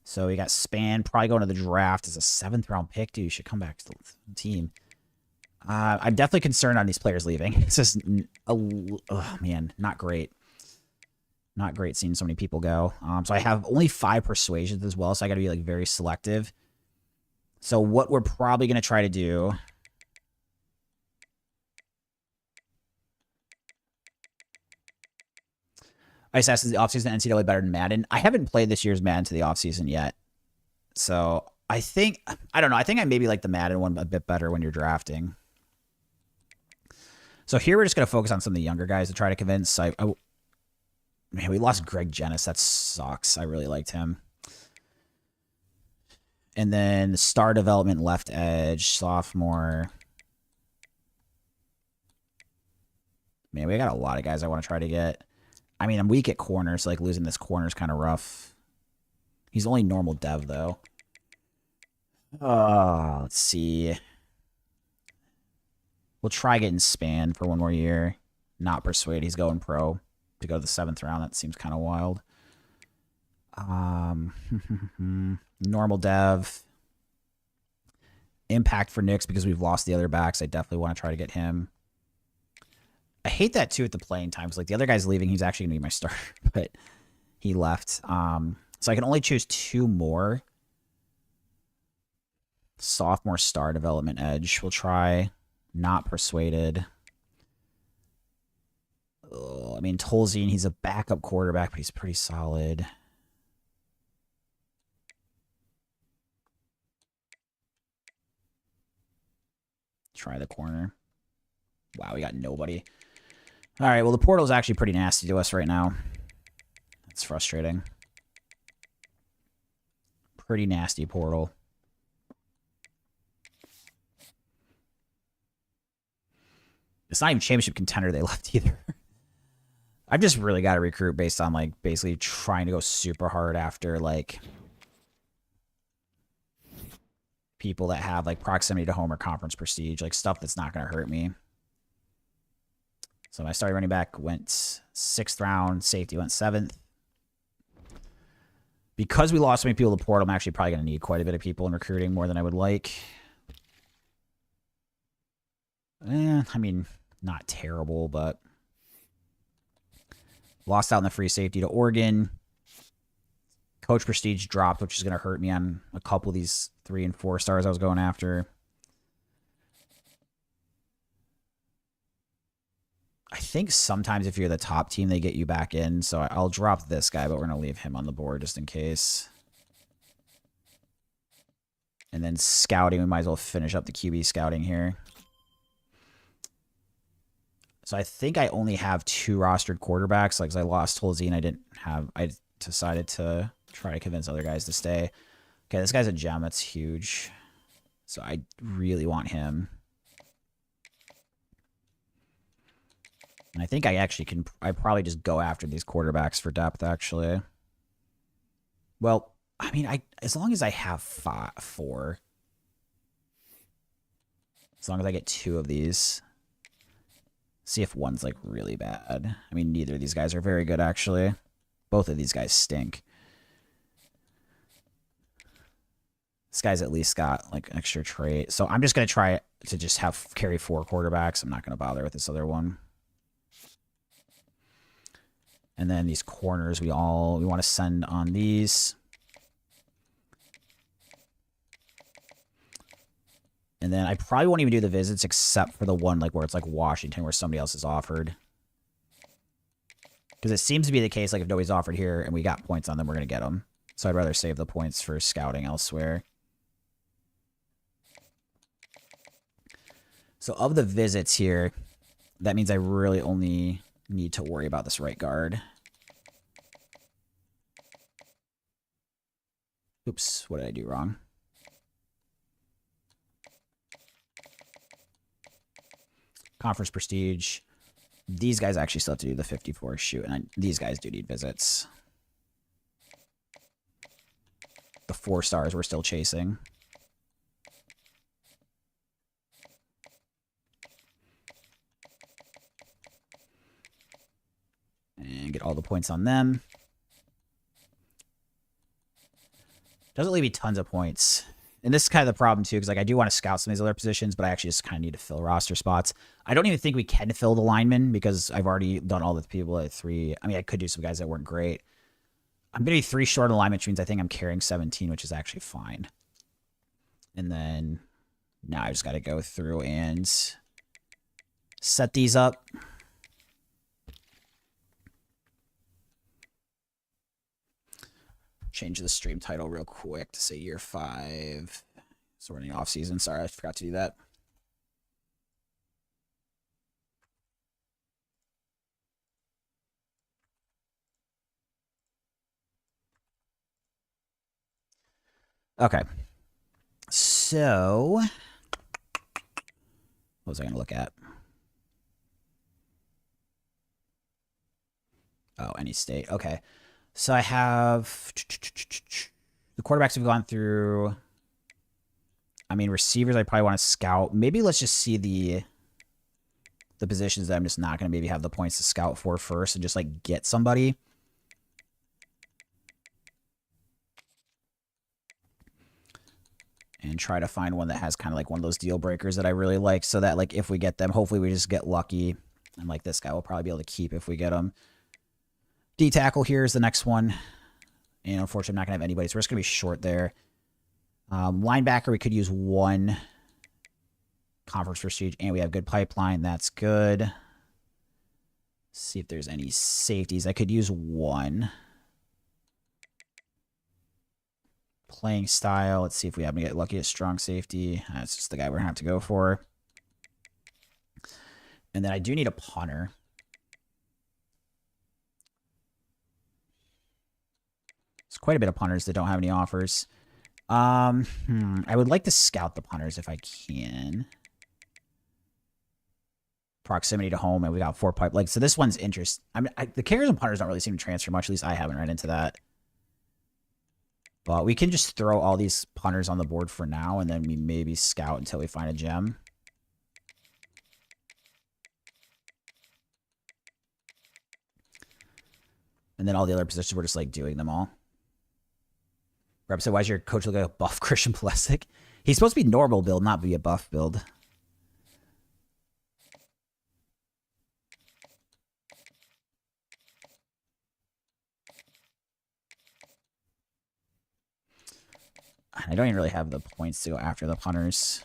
So we got Span probably going to the draft as a 7th round pick. Dude, you should come back to the team. I'm definitely concerned on these players leaving. It's just, oh man, not great. Not great seeing so many people go. So I have only 5 persuasions as well, so I got to be like very selective. So what we're probably going to try to do I just asked, is the offseason NCAA better than Madden? I haven't played this year's Madden to the offseason yet. So I think, I don't know. I think I maybe like the Madden one a bit better when you're drafting. So here we're just going to focus on some of the younger guys to try to convince. Man, we lost Greg Jennis. That sucks. I really liked him. And then star development left edge, sophomore. Man, we got a lot of guys I want to try to get. I mean, I'm weak at corners, so like losing this corner is kind of rough. He's only normal dev, though. Let's see. We'll try getting Span for 1 more year. Not persuade. He's going pro to go to the 7th round. That seems kind of wild. Normal dev. Impact for Knicks because we've lost the other backs. I definitely want to try to get him. I hate that too at the playing times. Like the other guy's leaving. He's actually going to be my starter, but he left. So I can only choose 2 more. Sophomore star development edge. We'll try not persuaded. I mean, Tolzien, he's a backup quarterback, but he's pretty solid. Try the corner. Wow, we got nobody. All right, well, the portal's actually pretty nasty to us right now. That's frustrating. Pretty nasty portal. It's not even championship contender they left either. I've just really got to recruit based on, like, basically trying to go super hard after, like, people that have, like, proximity to home or conference prestige. Like, stuff that's not going to hurt me. So my starting running back went 6th round. Safety went 7th. Because we lost so many people to the portal, I'm actually probably going to need quite a bit of people in recruiting, more than I would like. I mean, not terrible, but... Lost out in the free safety to Oregon. Coach prestige dropped, which is going to hurt me on a couple of these 3 and 4 stars I was going after. I think sometimes if you're the top team, they get you back in. So I'll drop this guy, but we're going to leave him on the board just in case. And then scouting, we might as well finish up the QB scouting here. So I think I only have 2 rostered quarterbacks. Like, 'cause I lost Tolzien, I decided to try to convince other guys to stay. Okay, this guy's a gem. That's huge. So I really want him. And I think I actually can... I probably just go after these quarterbacks for depth, actually. Well, I mean, as long as I have 4. As long as I get 2 of these. See if one's, like, really bad. I mean, neither of these guys are very good, actually. Both of these guys stink. This guy's at least got, like, an extra trait. So I'm just going to try to just carry 4 quarterbacks. I'm not going to bother with this other one. And then these corners, we want to send on these. And then I probably won't even do the visits except for the one, like, where it's like Washington, where somebody else is offered. Because it seems to be the case, like, if nobody's offered here and we got points on them, we're going to get them. So I'd rather save the points for scouting elsewhere. So of the visits here, that means I really only need to worry about this right guard. Oops, what did I do wrong? Conference prestige. These guys actually still have to do the 54 shoot, and these guys do need visits. The 4 stars we're still chasing. And get all the points on them. Doesn't leave me tons of points. And this is kind of the problem, too, because, like, I do want to scout some of these other positions, but I actually just kind of need to fill roster spots. I don't even think we can fill the linemen because I've already done all the people at 3. I mean, I could do some guys that weren't great. I'm going to be 3 short on alignment, which means I think I'm carrying 17, which is actually fine. And then now I just got to go through and set these up. Change the stream title real quick to say year 5. So we're in the off season. Sorry, I forgot to do that. Okay. So what was I going to look at? Oh, any state. Okay. So I have the quarterbacks we've gone through. I mean, receivers I probably want to scout. Maybe let's just see the positions that I'm just not going to maybe have the points to scout for first and just, like, get somebody. And try to find one that has kind of like one of those deal breakers that I really like so that, like, if we get them, hopefully we just get lucky. And, like, this guy will probably be able to keep if we get him. D-tackle here is the next one. And unfortunately, I'm not going to have anybody, so we're just going to be short there. Linebacker, we could use 1 conference prestige, and we have good pipeline. That's good. See if there's any safeties. I could use 1. Playing style. Let's see if we happen to get lucky at strong safety. That's just the guy we're going to have to go for. And then I do need a punter. There's quite a bit of punters that don't have any offers. I would like to scout the punters if I can. Proximity to home, and we got 4 pipe. Like, so this one's interest. I mean, the carriers and punters don't really seem to transfer much. At least I haven't run into that. But we can just throw all these punters on the board for now, and then we maybe scout until we find a gem. And then all the other positions, we're just like doing them all. Rep said, why does your coach look like a buff Christian Pulisic? He's supposed to be normal build, not be a buff build. I don't even really have the points to go after the punters.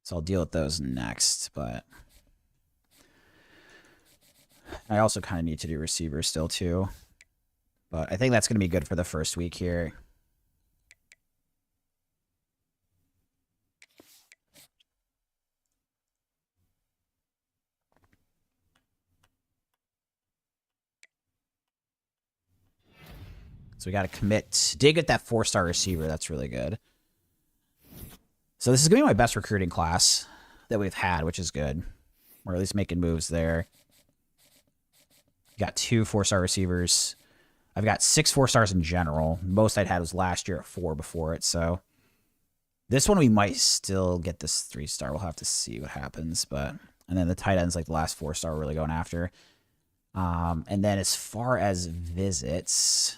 So I'll deal with those next, but I also kind of need to do receivers still too. But I think that's going to be good for the first week here. So we got to commit. Did get that 4-star receiver. That's really good. So this is going to be my best recruiting class that we've had, which is good. We're at least making moves there. Got 2 4-star receivers. I've got 6 4-stars in general. Most I'd had was last year at 4 before it. So this one we might still get this 3-star. We'll have to see what happens. But and then the tight end's like the last 4-star we're really going after. And then as far as visits,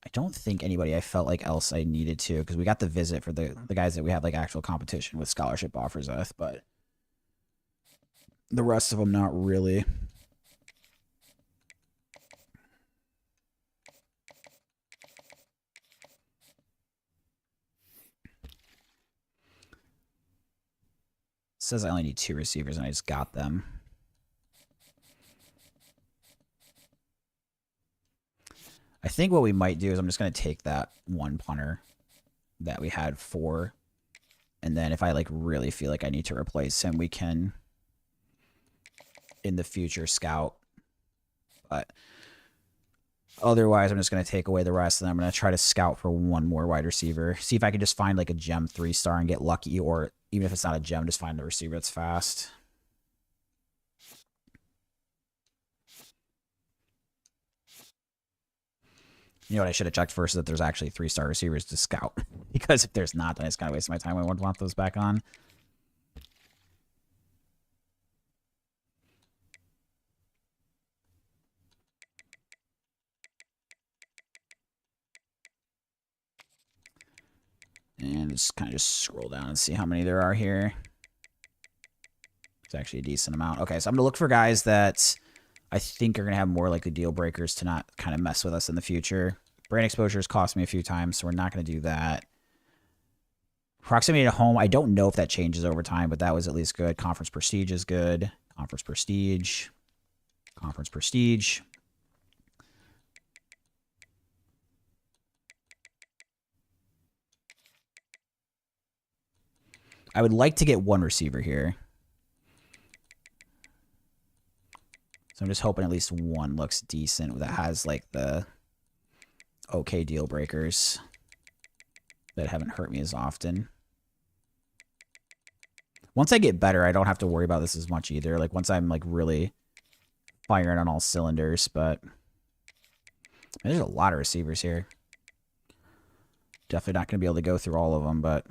I don't think anybody I felt like else I needed to, because we got the visit for the guys that we have like actual competition with scholarship offers with, but the rest of them not really. It says I only need 2 receivers and I just got them. I think what we might do is I'm just going to take that 1 punter that we had 4. And then if I like really feel like I need to replace him, we can in the future scout. But otherwise, I'm just going to take away the rest. And I'm going to try to scout for 1 more wide receiver. See if I can just find like a gem 3-star and get lucky. Or even if it's not a gem, just find the receiver that's fast. You know what I should have checked first is that there's actually 3-star receivers to scout. Because if there's not, then it's kind of wasting my time. I wouldn't want those back on. And just kind of just scroll down and see how many there are here. It's actually a decent amount. Okay, so I'm going to look for guys that I think are going to have more likely deal breakers to not kind of mess with us in the future. Brand exposure has cost me a few times, so we're not going to do that. Proximity to home, I don't know if that changes over time, but that was at least good. Conference prestige is good. Conference prestige. Conference prestige. I would like to get 1 receiver here. So I'm just hoping at least 1 looks decent that has like the okay deal breakers that haven't hurt me as often. Once I get better, I don't have to worry about this as much either. Like once I'm like really firing on all cylinders, but there's a lot of receivers here. Definitely not going to be able to go through all of them, but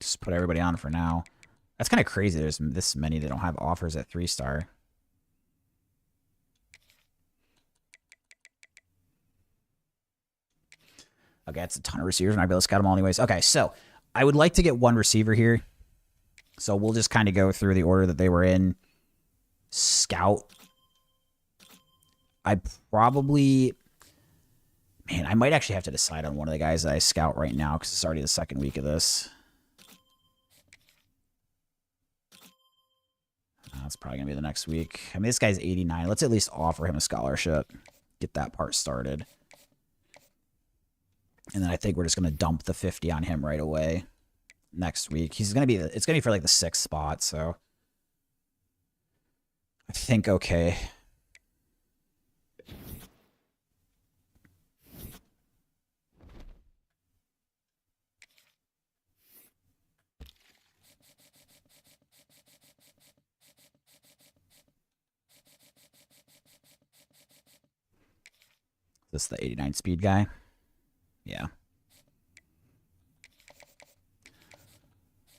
just put everybody on for now. That's kind of crazy. There's this many that don't have offers at 3-star. Okay, that's a ton of receivers. I'm not able to scout them all anyways. Okay, so I would like to get 1 receiver here. So we'll just kind of go through the order that they were in. Scout. I probably... Man, I might actually have to decide on one of the guys that I scout right now because it's already the 2nd week of this. That's probably going to be the next week. I mean, this guy's 89. Let's at least offer him a scholarship. Get that part started. And then I think we're just going to dump the 50 on him right away next week. He's going to be, it's going to be for like the 6th spot, so I think okay. This the 89 speed guy? Yeah.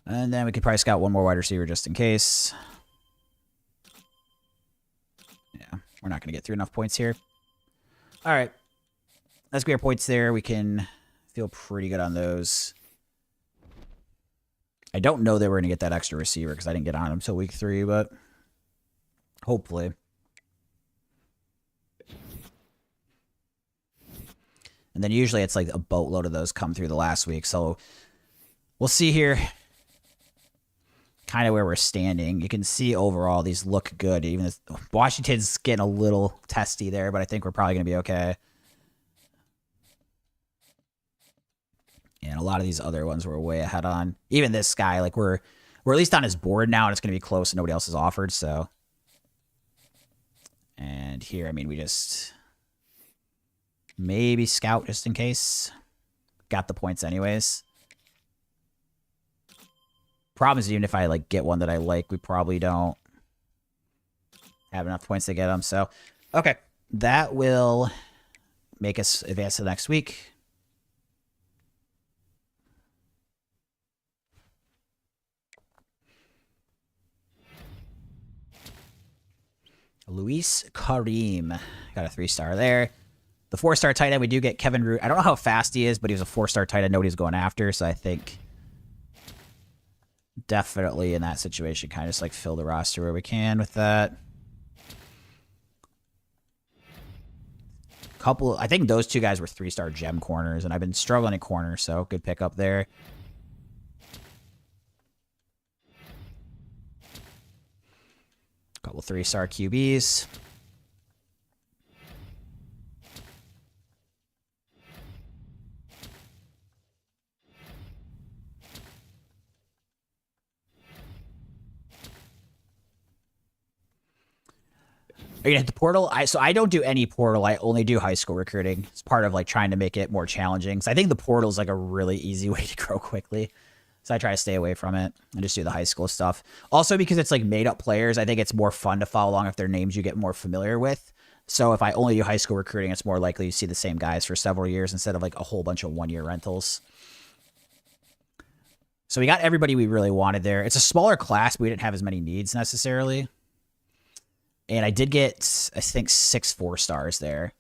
And then we could probably scout one more wide receiver just in case. Yeah, we're not going to get through enough points here. All right. Let's get our points there. We can feel pretty good on those. I don't know that we're going to get that extra receiver because I didn't get on him until week 3, but hopefully. And then usually it's like a boatload of those come through the last week. So we'll see here kind of where we're standing. You can see overall these look good. Even if Washington's getting a little testy there, but I think we're probably going to be okay. And a lot of these other ones we're way ahead on. Even this guy, like we're at least on his board now, and it's going to be close and nobody else has offered. So, and here, I mean, we just maybe scout just in case. Got the points anyways. Problem is, even if I like get one that I like, we probably don't have enough points to get them. So, okay, that will make us advance to the next week. Luis Kareem got a 3-star there. The 4-star tight end, we do get Kevin Root. I don't know how fast he is, but he was a 4-star tight end nobody's going after, so I think definitely in that situation, kind of just like fill the roster where we can with that. I think those 2 guys were 3-star gem corners, and I've been struggling at corner, so good pickup there. Couple 3-star QBs. Are you gonna hit the portal? So I don't do any portal. I only do high school recruiting. It's part of like trying to make it more challenging. So I think the portal is like a really easy way to grow quickly. So I try to stay away from it and just do the high school stuff. Also because it's like made up players, I think it's more fun to follow along if they're names you get more familiar with. So if I only do high school recruiting, it's more likely you see the same guys for several years instead of like a whole bunch of 1-year rentals. So we got everybody we really wanted there. It's a smaller class, but we didn't have as many needs necessarily. And I did get, I think, 6 4-stars there.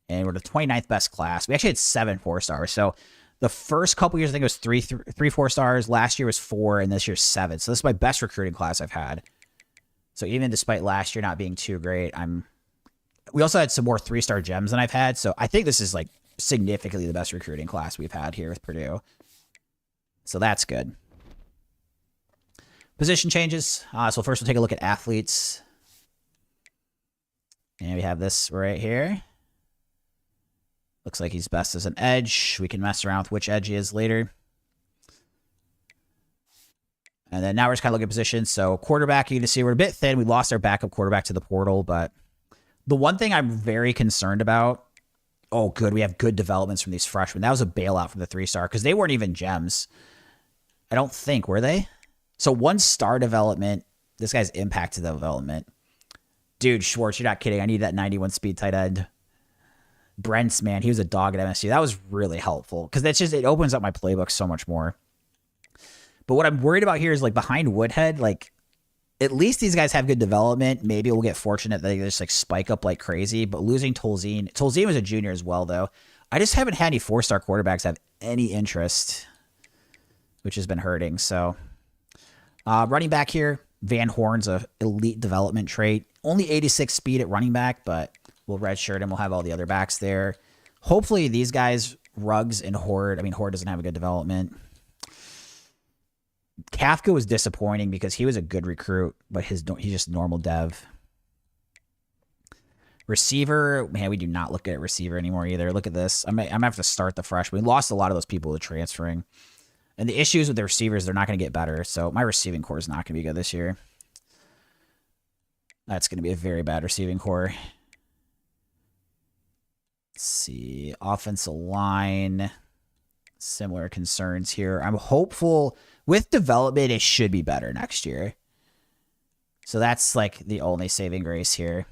And we're the 29th best class. We actually had 7 4-stars. So the first couple years, I think it was 3 4-stars. Last year was 4, and this year's 7. So this is my best recruiting class I've had. So even despite last year not being too great, we also had some more 3-star gems than I've had. So I think this is like significantly the best recruiting class we've had here with Purdue. So that's good. Position changes. So first we'll take a look at athletes. And we have this right here. Looks like he's best as an edge. We can mess around with which edge he is later. And then now we're just kind of looking at positions. So quarterback, you can see we're a bit thin. We lost our backup quarterback to the portal. But the one thing I'm very concerned about, oh, good, we have good developments from these freshmen. That was a bailout from the 3-star because they weren't even gems. I don't think, were they? So 1-star development, this guy's impacted the development. Dude, Schwartz, you're not kidding. I need that 91 speed tight end. Brent's, man, he was a dog at MSU. That was really helpful because that's just, it opens up my playbook so much more. But what I'm worried about here is like behind Woodhead, like at least these guys have good development. Maybe we'll get fortunate that they just like spike up like crazy. But losing Tolzien was a junior as well, though. I just haven't had any 4-star quarterbacks have any interest, which has been hurting. So running back here, Van Horn's a elite development trait. Only 86 speed at running back, but we'll redshirt him. We'll have all the other backs there. Hopefully these guys, Ruggs and Horde. I mean, Horde doesn't have a good development. Kafka was disappointing because he was a good recruit, but he's just normal dev. Receiver, man, we do not look at receiver anymore either. Look at this. I'm gonna have to start the freshman. We lost a lot of those people to transferring. And the issues with the receivers, they're not going to get better. So my receiving core is not going to be good this year. That's going to be a very bad receiving core. Let's see. Offensive line. Similar concerns here. I'm hopeful with development, it should be better next year. So that's like the only saving grace here.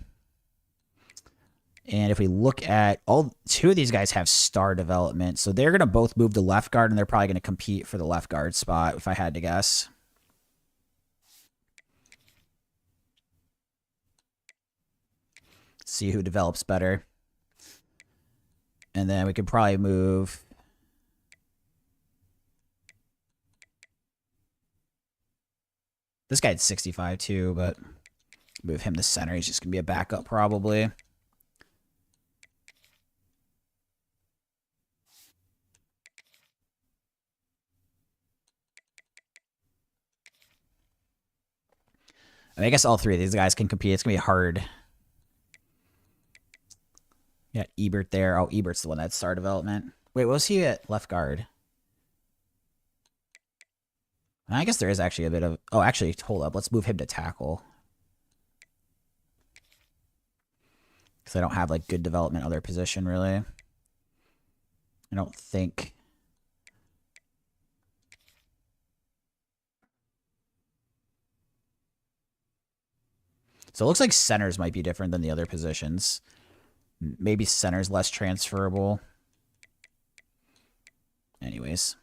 And if we look at two of these guys have star development. So they're going to both move to left guard, and they're probably going to compete for the left guard spot, if I had to guess. See who develops better. And then we could probably move... This guy's 65 too, but move him to center. He's just going to be a backup probably. I guess all three of these guys can compete. It's going to be hard. Yeah, Ebert there. Oh, Ebert's the one that star development. Wait, what was he at left guard? I guess there is actually a bit of... Oh, actually, hold up. Let's move him to tackle. Because I don't have, like, good development other position, really. I don't think... So it looks like centers might be different than the other positions. Maybe center's less transferable. Anyways.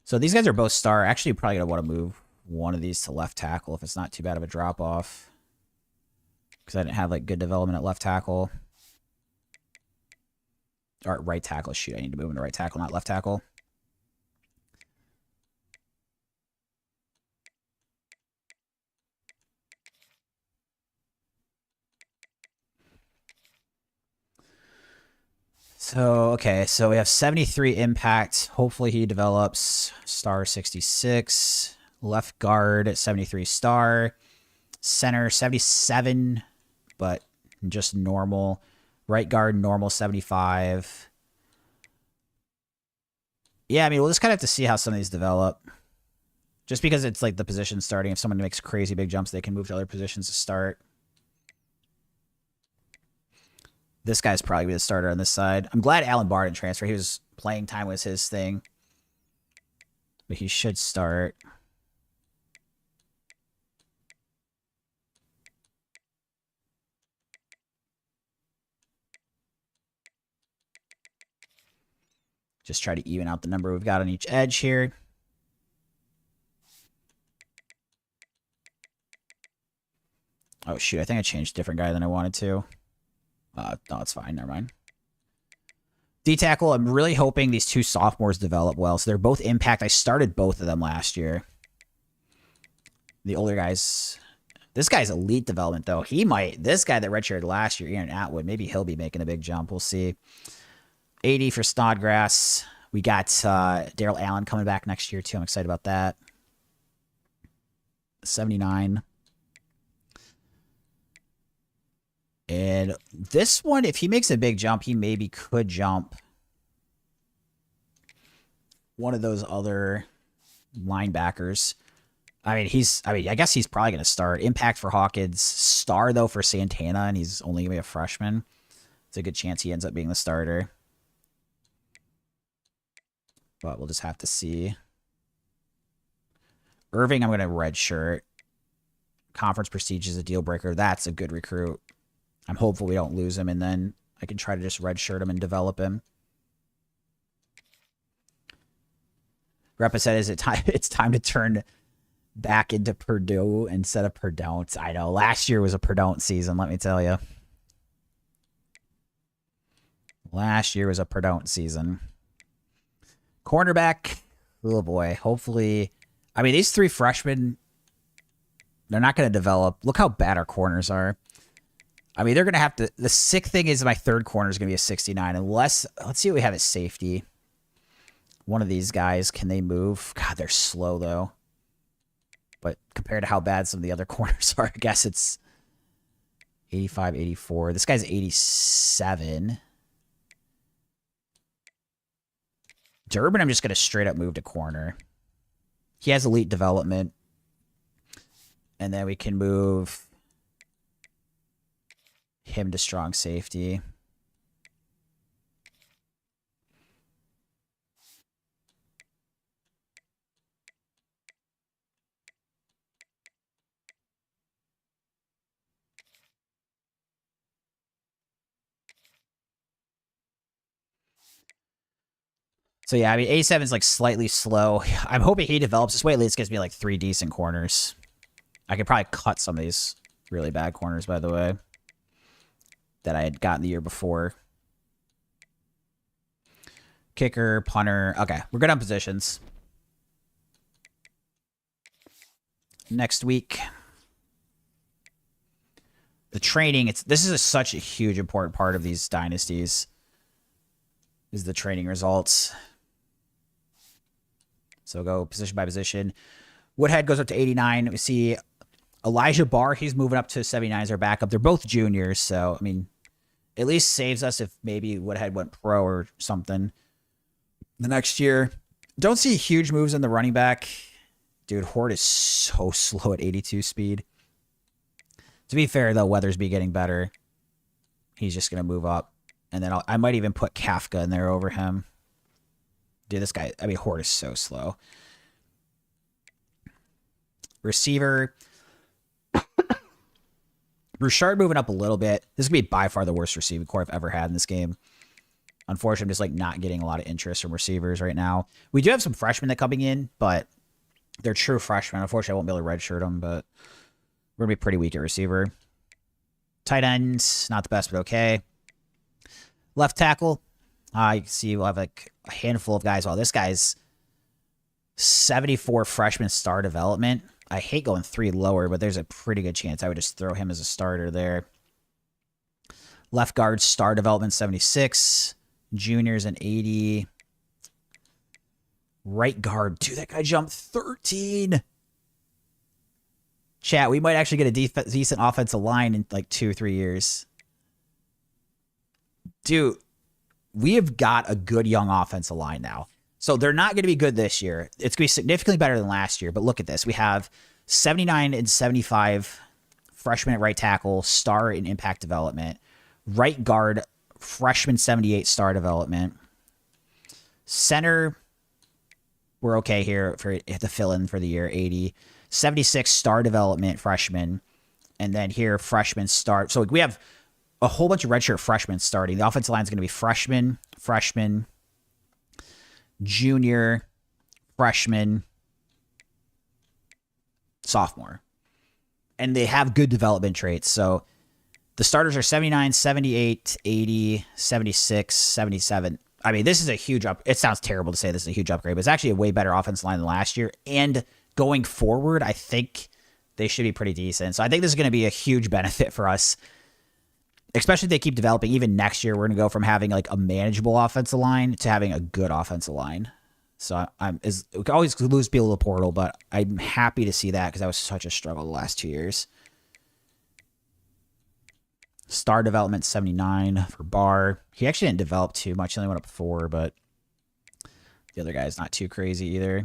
So these guys are both star. Actually, probably going to want to move one of these to left tackle if it's not too bad of a drop-off. Because I didn't have, like, good development at left tackle. Or right tackle. Shoot, I need to move him to right tackle, not left tackle. So, okay, so we have 73 impact. Hopefully he develops. Star 66. Left guard at 73 star. Center 77, but just normal. Right guard, normal 75. Yeah, I mean, we'll just kind of have to see how some of these develop. Just because it's like the position starting. If someone makes crazy big jumps, they can move to other positions to start. This guy's probably going to be the starter on this side. I'm glad Alan Barr didn't transfer. He was playing time was his thing. But he should start. Just try to even out the number we've got on each edge here. Oh, shoot. I think I changed a different guy than I wanted to. No, it's fine. Never mind. D-tackle, I'm really hoping these two sophomores develop well. So they're both impact. I started both of them last year. The older guys... This guy's elite development, though. He might... This guy that redshirted last year, Aaron Atwood, maybe he'll be making a big jump. We'll see. 80 for Snodgrass. We got Daryl Allen coming back next year, too. I'm excited about that. 79. And this one, if he makes a big jump, he maybe could jump one of those other linebackers. I guess he's probably going to start. Impact for Hawkins. Star, though, for Santana, and he's only going to be a freshman. It's a good chance he ends up being the starter. But we'll just have to see. Irving, I'm going to redshirt. Conference prestige is a deal breaker. That's a good recruit. I'm hopeful we don't lose him, and then I can try to just redshirt him and develop him. Repa said, "Is it time? It's time to turn back into Purdue instead of Purdue." I know. Last year was a Purdue season, let me tell you. Last year was a Purdue season. Cornerback. Oh, boy. Hopefully. I mean, these 3 freshmen, they're not going to develop. Look how bad our corners are. I mean, they're going to have to. The sick thing is my third corner is going to be a 69. Unless, let's see what we have at safety. One of these guys, can they move? God, they're slow, though. But compared to how bad some of the other corners are, I guess it's 85, 84. This guy's 87. Durbin, I'm just going to straight up move to corner. He has elite development. And then we can move him to strong safety. So yeah, I mean, A7 is like slightly slow. I'm hoping he develops this way. At least gives me like 3 decent corners. I could probably cut some of these really bad corners, by the way, that I had gotten the year before. Kicker, punter. Okay, we're good on positions. Next week, the training. This is such a huge, important part of these dynasties. Is the training results. So go position by position. Woodhead goes up to 89. We see Elijah Barr. He's moving up to 79 as our backup. They're both juniors, so, I mean, at least saves us if maybe Woodhead went pro or something the next year. Don't see huge moves in the running back. Dude, Horde is so slow at 82 speed. To be fair, though, Weathersby getting better. He's just going to move up. And then I might even put Kafka in there over him. Dude, this guy, I mean, Horde is so slow. Receiver. Bouchard moving up a little bit. This is going to be by far the worst receiving core I've ever had in this game. Unfortunately, I'm just like not getting a lot of interest from receivers right now. We do have some freshmen that coming in, but they're true freshmen. Unfortunately, I won't be able to redshirt them, but we're going to be pretty weak at receiver. Tight ends, not the best, but okay. Left tackle. You can see we'll have like a handful of guys. Well, this guy's 74 freshman star development. I hate going 3 lower, but there's a pretty good chance I would just throw him as a starter there. Left guard star development 76. Juniors an 80. Right guard. Dude, that guy jumped 13. Chat, we might actually get a decent offensive line in like 2 or 3 years. Dude, we have got a good young offensive line now. So they're not going to be good this year. It's going to be significantly better than last year. But look at this. We have 79 and 75 freshman at right tackle, star in impact development. Right guard, freshman 78 star development. Center, we're okay here for the fill-in for the year, 80. 76 star development freshman. And then here, freshman start. So we have a whole bunch of redshirt freshmen starting. The offensive line is going to be freshman, junior, freshman, sophomore. And they have good development traits. So the starters are 79, 78, 80, 76, 77. I mean, this is a huge up. It sounds terrible to say this is a huge upgrade, but it's actually a way better offensive line than last year. And going forward, I think they should be pretty decent. So I think this is going to be a huge benefit for us, especially if they keep developing. Even next year, we're going to go from having like a manageable offensive line to having a good offensive line. So we can always lose people to the portal, but I'm happy to see that because that was such a struggle the last 2 years. Star development 79 for Barr. He actually didn't develop too much. He only went up 4, but the other guy's not too crazy either.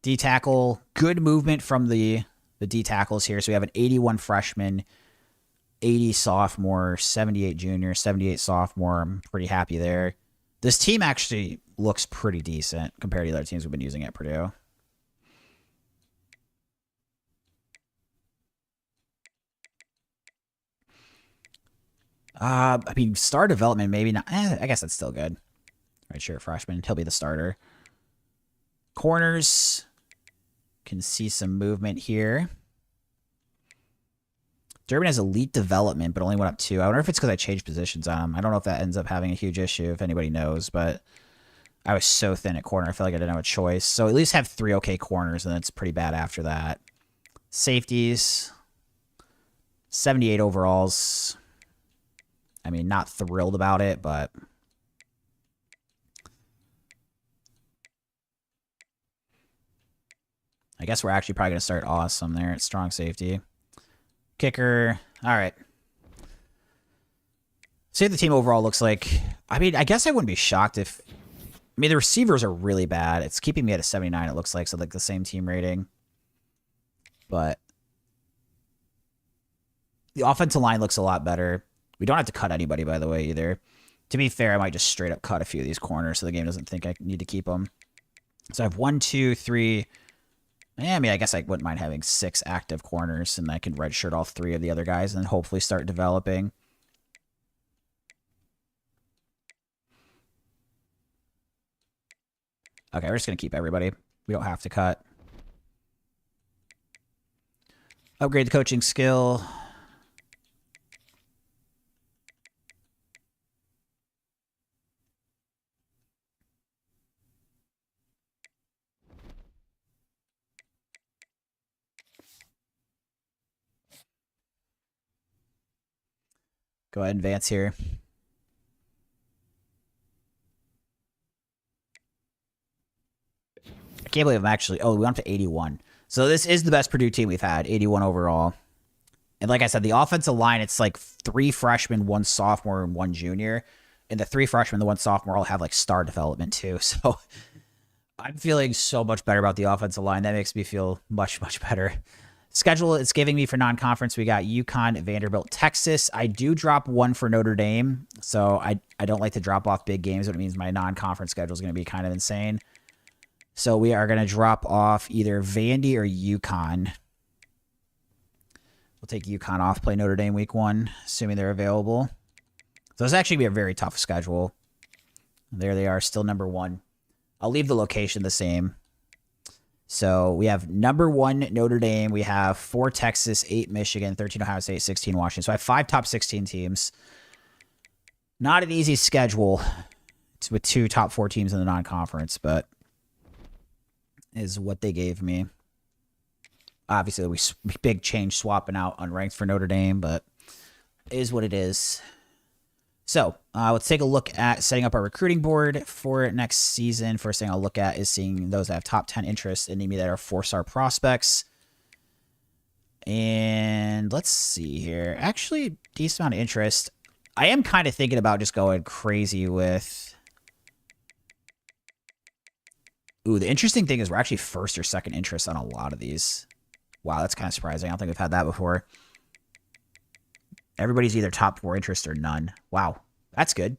D tackle, good movement from the D tackles here. So we have an 81 freshman, 80 sophomore, 78 junior, 78 sophomore. I'm pretty happy there. This team actually looks pretty decent compared to the other teams we've been using at Purdue. I mean, star development, maybe not. I guess that's still good. Right, sure, freshman. He'll be the starter. Corners. Can see some movement here. Durbin has elite development, but only went up 2. I wonder if it's because I changed positions on him. I don't know if that ends up having a huge issue, if anybody knows, but I was so thin at corner. I feel like I didn't have a choice. So at least have 3 okay corners, and it's pretty bad after that. Safeties. 78 overalls. I mean, not thrilled about it, but... I guess we're actually probably going to start awesome there at strong safety. Kicker. All right. See what the team overall looks like. I mean, I guess I wouldn't be shocked if... I mean, the receivers are really bad. It's keeping me at a 79, it looks like, so like the same team rating. But the offensive line looks a lot better. We don't have to cut anybody, by the way, either. To be fair, I might just straight up cut a few of these corners so the game doesn't think I need to keep them. So I have 1, 2, 3... Yeah, I mean, I guess I wouldn't mind having 6 active corners, and I can redshirt all 3 of the other guys and then hopefully start developing. Okay, we're just going to keep everybody. We don't have to cut. Upgrade the coaching skill. Go ahead and advance here. I can't believe I'm actually... Oh, we went up to 81. So this is the best Purdue team we've had. 81 overall. And like I said, the offensive line, it's like 3 freshmen, 1 sophomore, and 1 junior. And the 3 freshmen, the 1 sophomore all have like star development too. So I'm feeling so much better about the offensive line. That makes me feel much, much better. Schedule it's giving me for non-conference. We got UConn, Vanderbilt, Texas. I do drop 1 for Notre Dame. So I don't like to drop off big games, but it means my non-conference schedule is going to be kind of insane. So we are going to drop off either Vandy or UConn. We'll take UConn off, play Notre Dame week 1, assuming they're available. So it's actually going to be a very tough schedule. There they are, still number 1. I'll leave the location the same. So we have number 1 Notre Dame. We have 4 Texas, 8 Michigan, 13 Ohio State, 16 Washington. So I have 5 top 16 teams. Not an easy schedule with 2 top 4 teams in the non-conference, but is what they gave me. Obviously, we big change swapping out unranked for Notre Dame, but it is what it is. So let's take a look at setting up our recruiting board for next season. First thing I'll look at is seeing those that have top 10 interests in me that are 4-star prospects. And let's see here. Actually, decent amount of interest. I am kind of thinking about just going crazy with... Ooh, the interesting thing is we're actually first or second interest on a lot of these. Wow, that's kind of surprising. I don't think we've had that before. Everybody's either top 4 interest or none. Wow, that's good.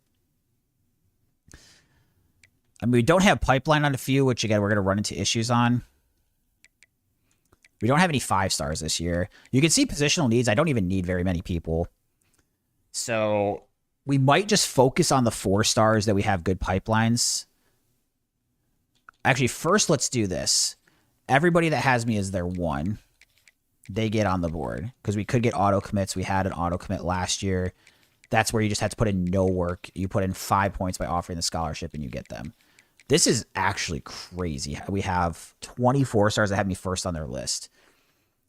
I mean, we don't have pipeline on a few, which, again, we're going to run into issues on. We don't have any 5-stars this year. You can see positional needs. I don't even need very many people. So we might just focus on the 4-stars that we have good pipelines. Actually, first, let's do this. Everybody that has me as their 1, they get on the board. Because we could get auto commits. We had an auto commit last year. That's where you just had to put in no work. You put in 5 points by offering the scholarship, and you get them. This is actually crazy. We have 24 stars that have me first on their list.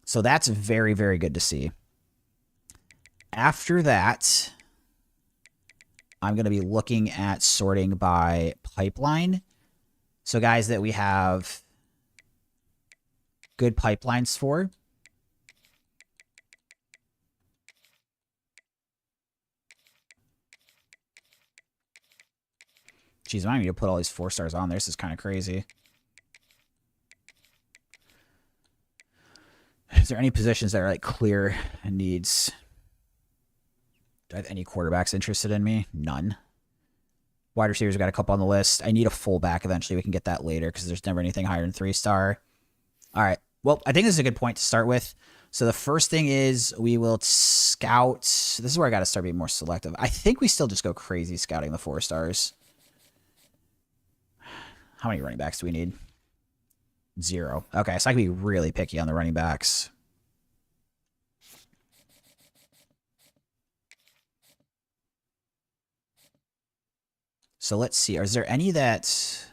So that's very, very good to see. After that, I'm going to be looking at sorting by pipeline. So guys that we have good pipelines for. Jeez, I need to put all these 4-stars on there. This is kind of crazy. Is there any positions that are like clear needs? Do I have any quarterbacks interested in me? None. Wide receivers, we got a couple on the list. I need a fullback eventually. We can get that later because there's never anything higher than 3-star. All right. Well, I think this is a good point to start with. So the first thing is we will scout. This is where I got to start being more selective. I think we still just go crazy scouting the 4-stars. How many running backs do we need? 0. Okay, so I can be really picky on the running backs. So let's see. Is there any that...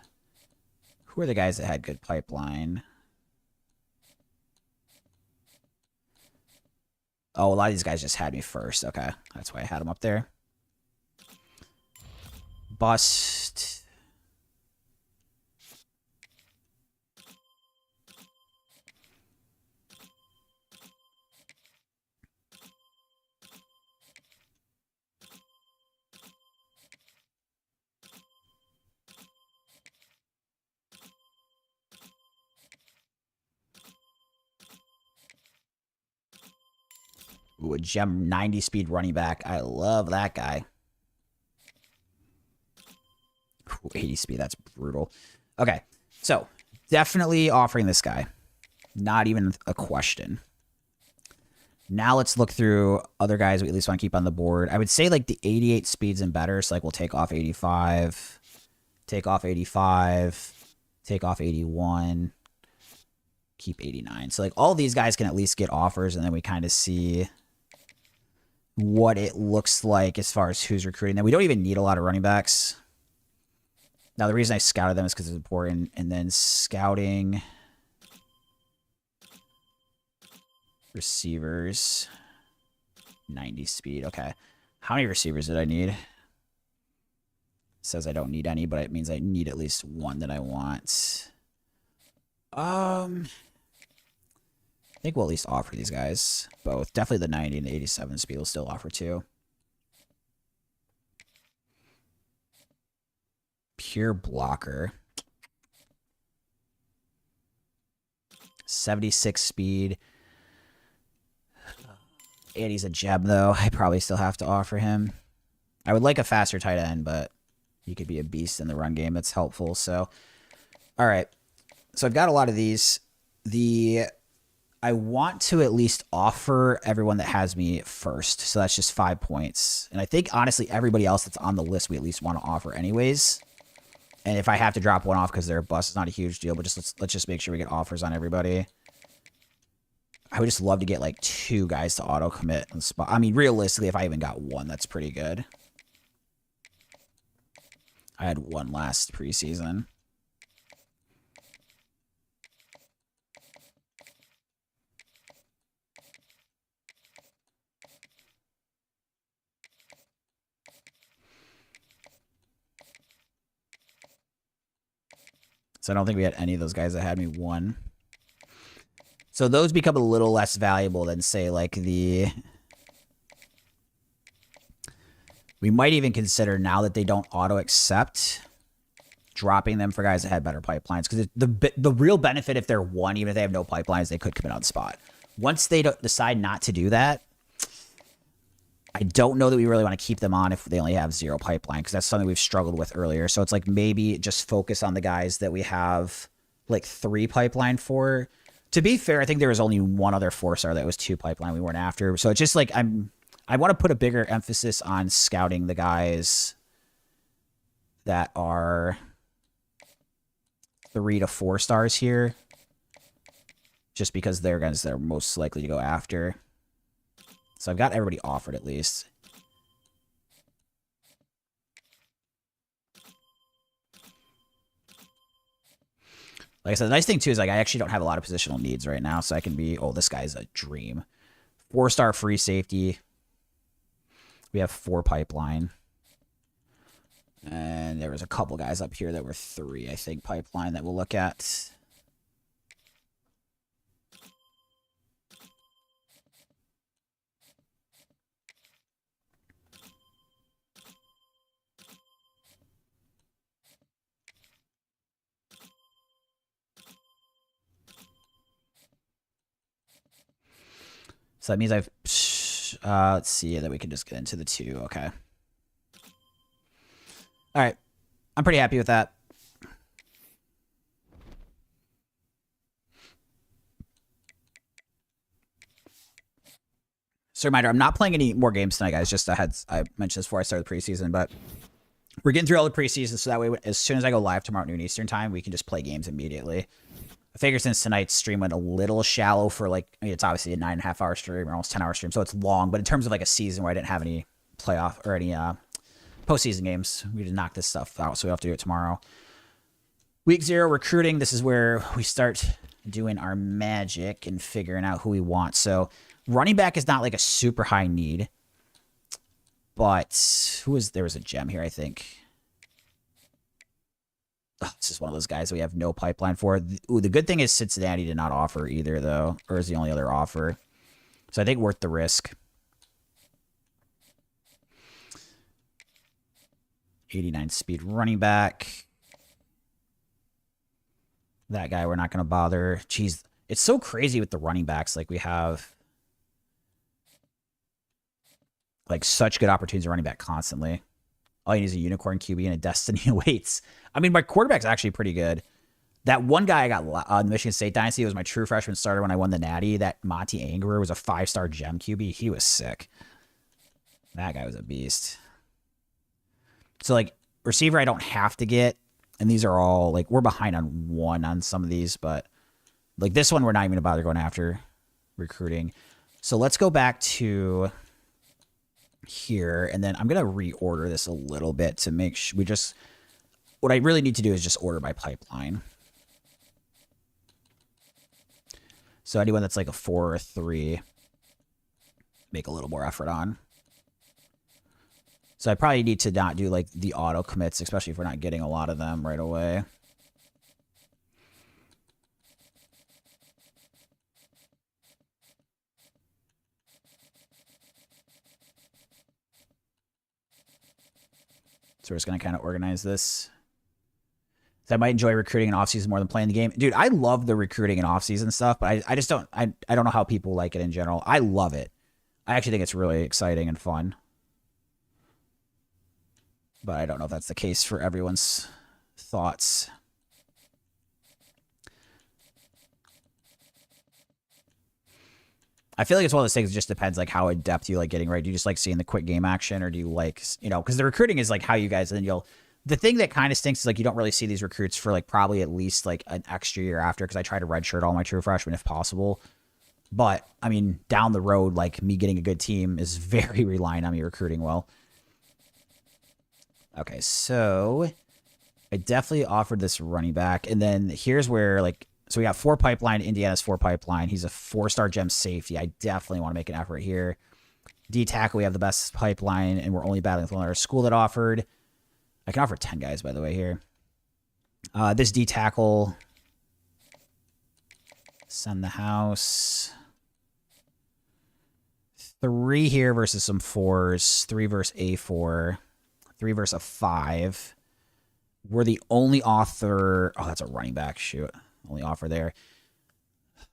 Who are the guys that had good pipeline? Oh, a lot of these guys just had me first. Okay, that's why I had them up there. Bust. Ooh, a gem 90 speed running back. I love that guy. Ooh, 80 speed. That's brutal. Okay, so definitely offering this guy. Not even a question. Now let's look through other guys we at least want to keep on the board. I would say like the 88 speeds and better. So like we'll take off 85, take off 85, take off 81, keep 89. So like all these guys can at least get offers, and then we kind of see what it looks like as far as who's recruiting them. We don't even need a lot of running backs. Now, the reason I scouted them is because it's important. And then scouting receivers, 90 speed. Okay. How many receivers did I need? It says I don't need any, but it means I need at least one that I want. I think we'll at least offer these guys both. Definitely the 90 and the 87 speed will still offer too. Pure blocker. 76 speed. And he's a gem, though. I probably still have to offer him. I would like a faster tight end, but he could be a beast in the run game. That's helpful. So, all right. So I've got a lot of these. I want to at least offer everyone that has me first. So that's just 5 points. And I think, honestly, everybody else that's on the list we at least want to offer anyways. And if I have to drop one off because they're a bust, it's not a huge deal. But just let's just make sure we get offers on everybody. I would just love to get like 2 guys to auto commit on the spot. I mean, realistically, if I even got 1, that's pretty good. I had 1 last preseason. So I don't think we had any of those guys that had me 1. So those become a little less valuable than, say, like the... We might even consider, now that they don't auto-accept, dropping them for guys that had better pipelines. Because the real benefit, if they're 1, even if they have no pipelines, they could commit on the spot. Once they decide not to do that, I don't know that we really want to keep them on if they only have 0 pipeline, because that's something we've struggled with earlier. So it's like maybe just focus on the guys that we have like 3 pipeline for. To be fair, I think there was only 1 other 4-star that was 2 pipeline we weren't after. So it's just like I want to put a bigger emphasis on scouting the guys that are 3 to 4 stars here, just because they're guys that are most likely to go after. So I've got everybody offered at least. Like I said, the nice thing too is like I actually don't have a lot of positional needs right now, so I can be, oh, this guy's a dream. 4-star free safety. We have 4 pipeline. And there was a couple guys up here that were 3, I think, pipeline that we'll look at. So that means I've... let's see that we can just get into the 2. Okay. All right. I'm pretty happy with that. So reminder, I'm not playing any more games tonight, guys. Just I mentioned this before I started the preseason, but we're getting through all the preseason, so that way as soon as I go live tomorrow at noon Eastern time, we can just play games immediately. I figure since tonight's stream went a little shallow for like, I mean, it's obviously a 9.5-hour stream or almost 10-hour stream, so it's long. But in terms of like a season where I didn't have any playoff or any postseason games. We need to knock this stuff out, so we have to do it tomorrow. Week 0, recruiting. This is where we start doing our magic and figuring out who we want. So running back is not like a super high need. But there was a gem here, I think. Oh, this is one of those guys that we have no pipeline for. Ooh, the good thing is Cincinnati did not offer either, though. Or is the only other offer. So I think worth the risk. 89 speed running back. That guy we're not going to bother. Jeez, it's so crazy with the running backs. Like, we have like such good opportunities to running back constantly. All you need is a unicorn QB and a destiny awaits. I mean, my quarterback's actually pretty good. That one guy I got on Michigan State Dynasty was my true freshman starter when I won the Natty. That Monty Angerer was a 5-star gem QB. He was sick. That guy was a beast. So, like, receiver I don't have to get. And these are all, like, we're behind on one on some of these. But, like, this one we're not even going to bother going after recruiting. So, let's go back to here. And then I'm going to reorder this a little bit to make sure we just... What I really need to do is just order by pipeline. So anyone that's like a 4 or a 3, make a little more effort on. So I probably need to not do like the auto commits, especially if we're not getting a lot of them right away. So we're just going to kind of organize this. I might enjoy recruiting in offseason more than playing the game. Dude, I love the recruiting and offseason stuff, but I just don't I don't know how people like it in general. I love it. I actually think it's really exciting and fun. But I don't know if that's the case for everyone's thoughts. I feel like it's one of those things that just depends like how in depth you like getting right. Do you just like seeing the quick game action, or do you like, you know, because the recruiting is like how you guys, and then you'll, the thing that kind of stinks is like you don't really see these recruits for like probably at least like an extra year after, because I try to redshirt all my true freshmen if possible. But I mean, down the road, like me getting a good team is very reliant on me recruiting well. Okay, so I definitely offered this running back, and then here's where like, so we got 4 pipeline. Indiana's 4 pipeline. He's a 4-star gem safety. I definitely want to make an effort here. D tackle, we have the best pipeline, and we're only battling with one other school that offered. I can offer 10 guys, by the way, here. This D tackle, send the house. 3 here versus some 4s. 3 versus A4. 3 versus a 5. We're the only author. Oh, that's a running back. Shoot. Only offer there.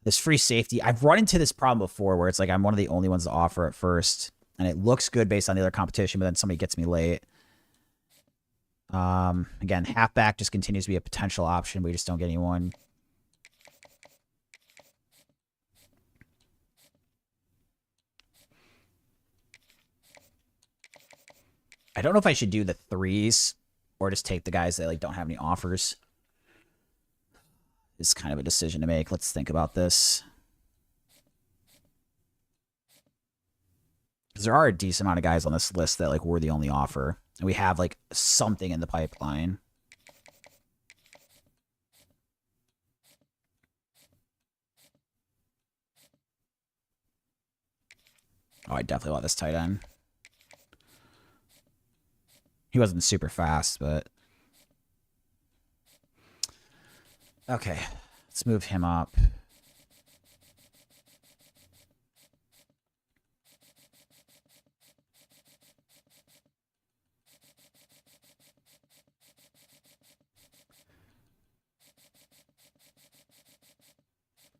This free safety. I've run into this problem before where it's like I'm one of the only ones to offer at first. And it looks good based on the other competition, but then somebody gets me late. Again, halfback just continues to be a potential option. We just don't get anyone. I don't know if I should do the 3s or just take the guys that like don't have any offers. It's kind of a decision to make. Let's think about this. Because there are a decent amount of guys on this list that like we're the only offer. And we have like something in the pipeline. Oh, I definitely want this tight end. He wasn't super fast, but... Okay, let's move him up.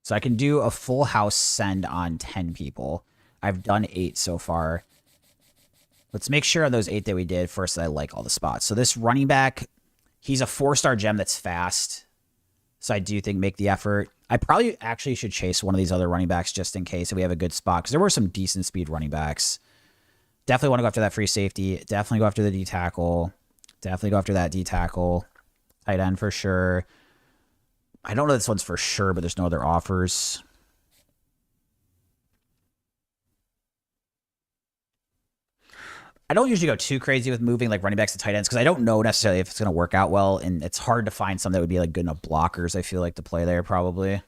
So I can do a full house send on 10 people. I've done 8 so far. Let's make sure on those 8 that we did first that I like all the spots. So this running back, he's a 4-star gem that's fast. So I do think make the effort. I probably actually should chase one of these other running backs just in case if we have a good spot, because there were some decent speed running backs. Definitely want to go after that free safety. Definitely go after the D tackle. Definitely go after that D tackle. Tight end for sure. I don't know this one's for sure, but there's no other offers. I don't usually go too crazy with moving like running backs to tight ends because I don't know necessarily if it's going to work out well, and it's hard to find some that would be like good enough blockers. I feel like to play there probably.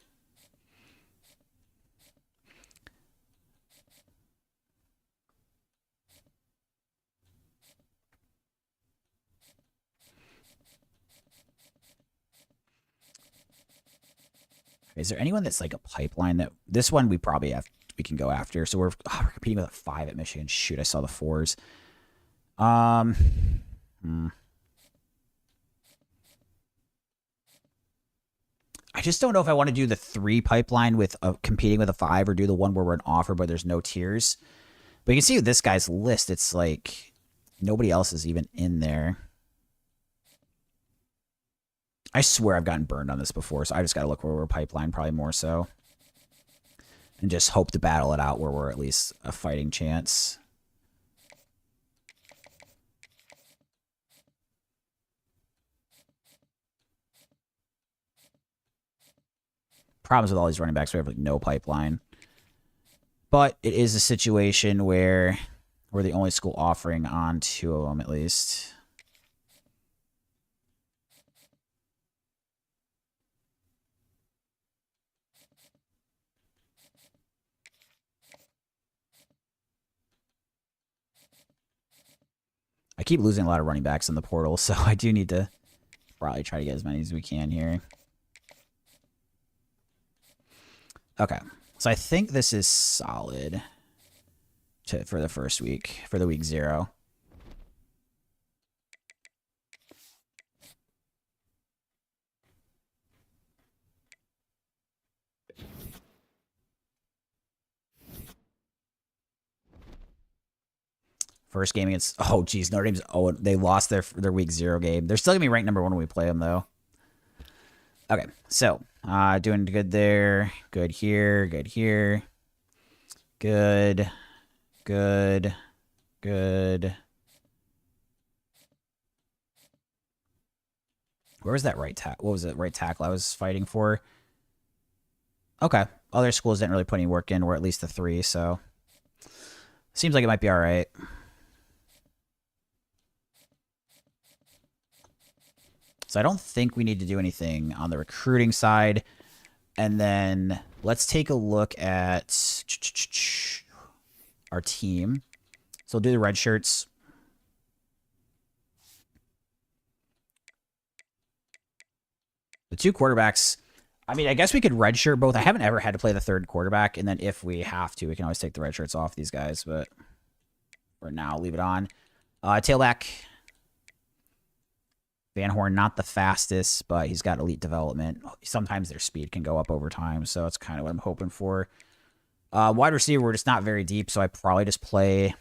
Is there anyone that's like a pipeline that this one we probably have we can go after? So we're competing with a 5 at Michigan. Shoot, I saw the 4s. I just don't know if I want to do the 3 pipeline with competing with a 5 or do the one where we're an offer but there's no tiers. But you can see with this guy's list, it's like nobody else is even in there. I swear I've gotten burned on this before, so I just got to look where we're pipeline probably more so. And just hope to battle it out where we're at least a fighting chance. Problems with all these running backs, we have like no pipeline. But it is a situation where we're the only school offering on 2 of them at least. I keep losing a lot of running backs in the portal, so I do need to probably try to get as many as we can here. Okay, so I think this is solid for the first week, for the week 0. First game against, oh geez, Notre Dame's, oh, they lost their week 0 game. They're still gonna be ranked number 1 when we play them though. Okay, so doing good there, good here, good here, good, good, good. Where was that right tackle? What was it? Right tackle I was fighting for? Okay, other schools didn't really put any work in. We're at least the 3, so seems like it might be all right. So I don't think we need to do anything on the recruiting side. And then let's take a look at our team. So we'll do the red shirts. The 2 quarterbacks, I mean, I guess we could redshirt both. I haven't ever had to play the 3rd quarterback. And then if we have to, we can always take the red shirts off these guys. But for now, leave it on. Tailback. Van Horn, not the fastest, but he's got elite development. Sometimes their speed can go up over time, so that's kind of what I'm hoping for. Wide receiver, we're just not very deep, so I probably just play...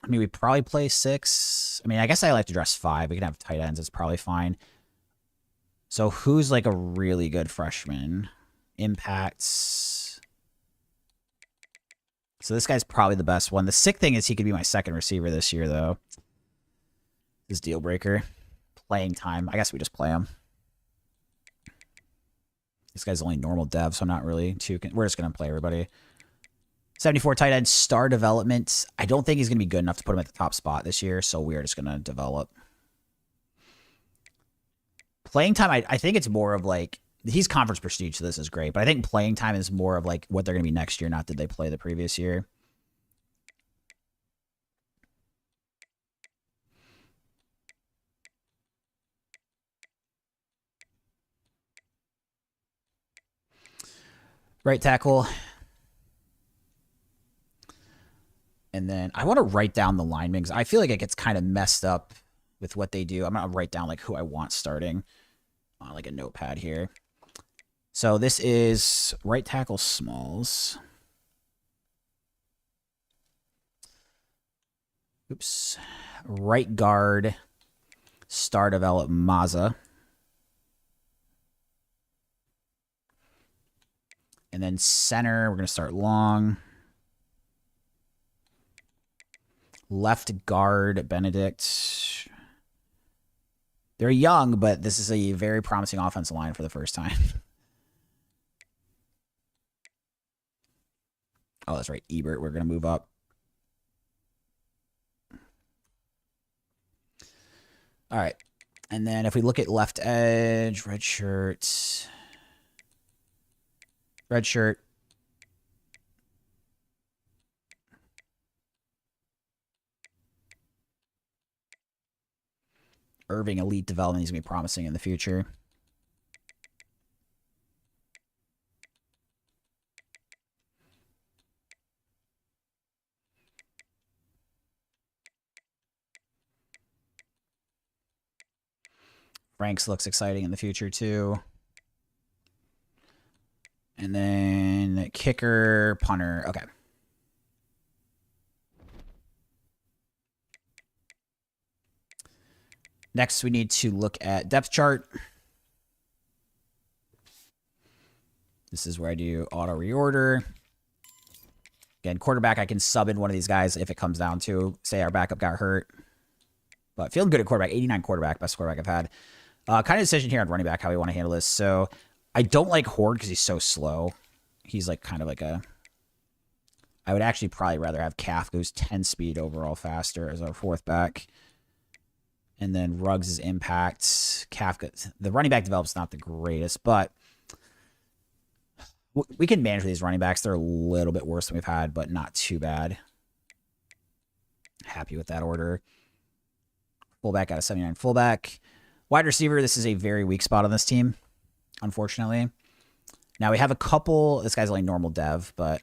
I mean, we probably play 6. I mean, I guess I like to dress 5. We can have tight ends. It's probably fine. So who's like a really good freshman? Impacts. So this guy's probably the best one. The sick thing is he could be my 2nd receiver this year, though. This deal breaker. Playing time. I guess we just play him. This guy's only normal dev, so I'm not really too... We're just going to play everybody. 74 tight end star development. I don't think he's going to be good enough to put him at the top spot this year, so we're just going to develop. Playing time, I think it's more of like... He's conference prestige, so this is great, but I think playing time is more of like what they're going to be next year, not did they play the previous year. Right tackle. And then I want to write down the linemen because I feel like it gets kind of messed up with what they do. I'm going to write down like who I want starting on like a notepad here. So this is right tackle Smalls. Oops. Right guard star develop Maza. And then center, we're going to start Long. Left guard, Benedict. They're young, but this is a very promising offensive line for the first time. Oh, that's right. Ebert, we're going to move up. All right. And then if we look at left edge, red shirt. Red shirt. Irving elite development. He's going to be promising in the future. Franks looks exciting in the future, too. And then kicker, punter. Okay. Next, we need to look at depth chart. This is where I do auto reorder. Again, quarterback, I can sub in one of these guys if it comes down to, say, our backup got hurt. But feeling good at quarterback. 89 quarterback, best quarterback I've had. Kind of decision here on running back, how we want to handle this. So I don't like Horde because he's so slow. He's like kind of like a... I would actually probably rather have Calf, who's 10 speed overall faster as our fourth back. And then Ruggs' impact. Kafka, the running back develop's not the greatest, but we can manage these running backs. They're a little bit worse than we've had, but not too bad. Happy with that order. Fullback out of 79 fullback. Wide receiver, this is a very weak spot on this team, unfortunately. Now we have a couple. This guy's only normal dev, but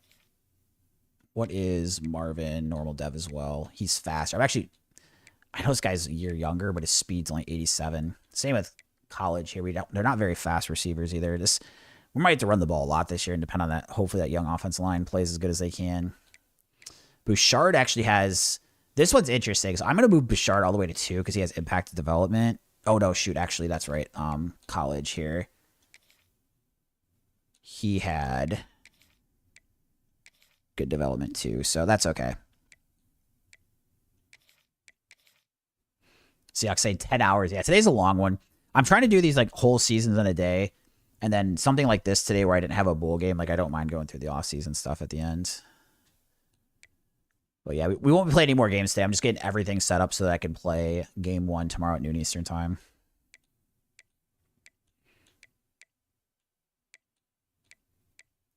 what is Marvin? Normal dev as well. He's faster. I know this guy's a year younger, but his speed's only 87. Same with college here. They're not very fast receivers either. We might have to run the ball a lot this year and depend on that. Hopefully that young offensive line plays as good as they can. Bouchard actually has... This one's interesting. So I'm going to move Bouchard all the way to 2 because he has impact development. Oh, no, shoot. Actually, that's right. College here. He had good development too, so that's okay. Seahawks say 10 hours. Yeah, today's a long one. I'm trying to do these like whole seasons in a day. And then something like this today where I didn't have a bowl game. Like, I don't mind going through the off-season stuff at the end. But yeah, we won't be playing any more games today. I'm just getting everything set up so that I can play game 1 tomorrow at noon Eastern time.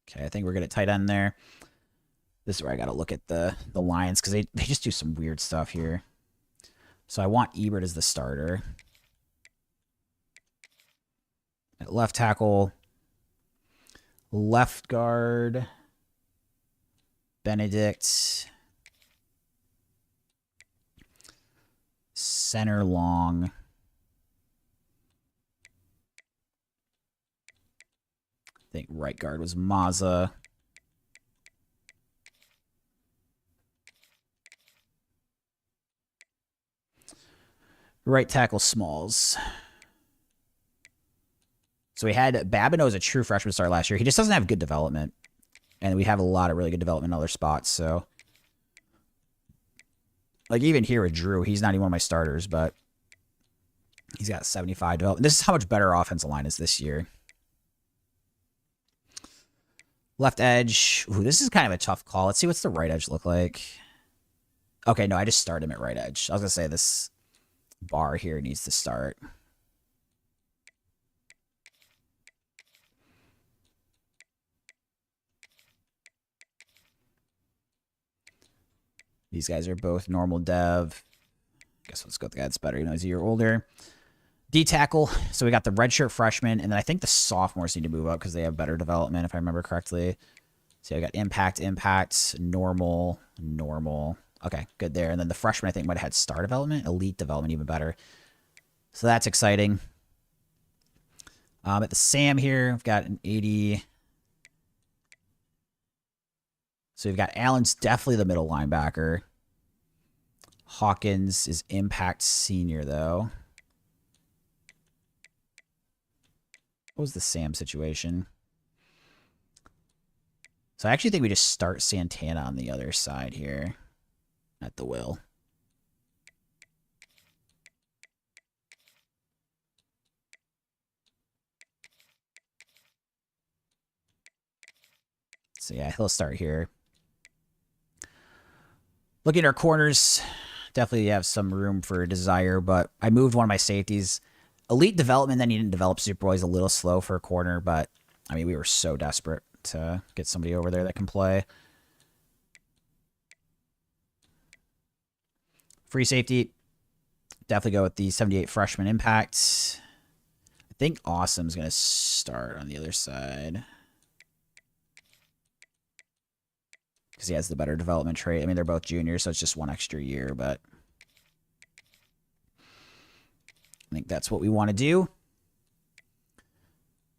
Okay, I think we're good at tight end there. This is where I got to look at the Lions because they just do some weird stuff here. So I want Ebert as the starter. At left tackle, left guard, Benedict, center long, I think right guard was Mazza. Right tackle Smalls. So we had Babineau as a true freshman start last year. He just doesn't have good development. And we have a lot of really good development in other spots. So, like even here with Drew, he's not even one of my starters, but he's got 75 development. This is how much better our offensive line is this year. Left edge. Ooh, this is kind of a tough call. Let's see what's the right edge look like. Okay, no, I just started him at right edge. I was going to say this bar here needs to start. These guys are both normal dev. I guess let's go with the guy that's better. You know, he's a year older. D-tackle. So we got the redshirt freshman, and then I think the sophomores need to move up because they have better development, if I remember correctly. So I got impact, normal. Okay, good there. And then the freshman, I think, might have had star development, elite development, even better. So that's exciting. At the Sam here, I've got an 80. So we've got Allen's definitely the middle linebacker. Hawkins is impact senior, though. What was the Sam situation? So I actually think we just start Santana on the other side here at the will. So yeah, he'll start here. Looking at our corners, definitely have some room for desire, but I moved one of my safeties. Elite development, then he didn't develop super well. He's a little slow for a corner, but I mean, we were so desperate to get somebody over there that can play. Free safety, definitely go with the 78 freshman impact. I think Awesome's going to start on the other side because he has the better development trait. I mean, they're both juniors, so it's just one extra year, but I think that's what we want to do.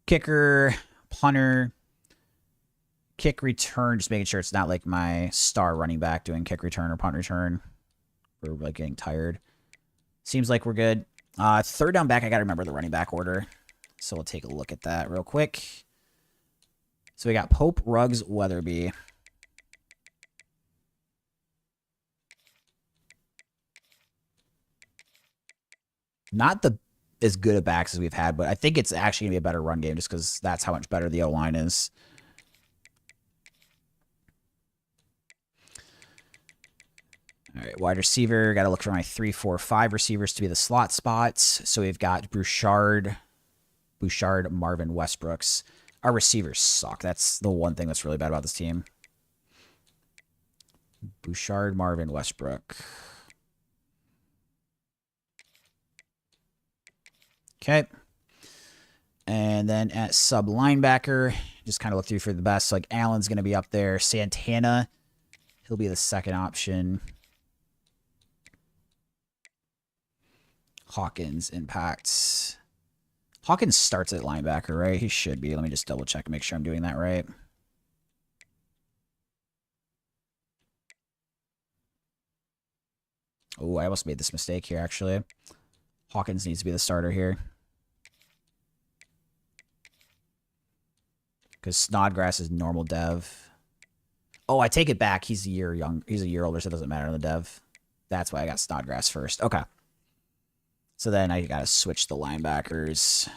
Kicker, punter, kick return, just making sure it's not like my star running back doing kick return or punt return. We're like getting tired. Seems like we're good. Third down back, I got to remember the running back order. So we'll take a look at that real quick. So we got Pope, Ruggs, Weatherby. Not the as good a backs as we've had, but I think it's actually going to be a better run game just because that's how much better the O-line is. All right, wide receiver. Got to look for my 3, 4, 5 receivers to be the slot spots. So we've got Bouchard, Marvin, Westbrooks. Our receivers suck. That's the one thing that's really bad about this team. Bouchard, Marvin, Westbrook. Okay. And then at sub linebacker, just kind of look through for the best. So like Allen's going to be up there. Santana, he'll be the second option. Hawkins impacts. Hawkins starts at linebacker, right? He should be. Let me just double check and make sure I'm doing that right. Oh, I almost made this mistake here, actually. Hawkins needs to be the starter here. Because Snodgrass is normal dev. Oh, I take it back. He's a year young. He's a year older, so it doesn't matter on the dev. That's why I got Snodgrass first. Okay. So then I got to switch the linebackers.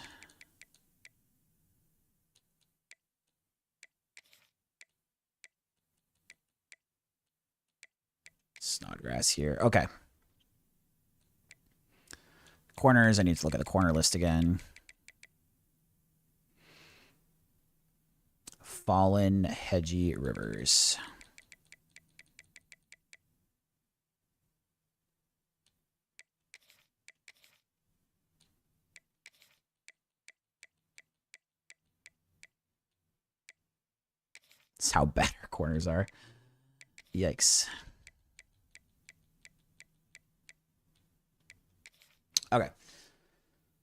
Snodgrass here. Okay. Corners. I need to look at the corner list again. Fallen, Hedgie, Rivers. That's how bad our corners are. Yikes. Okay.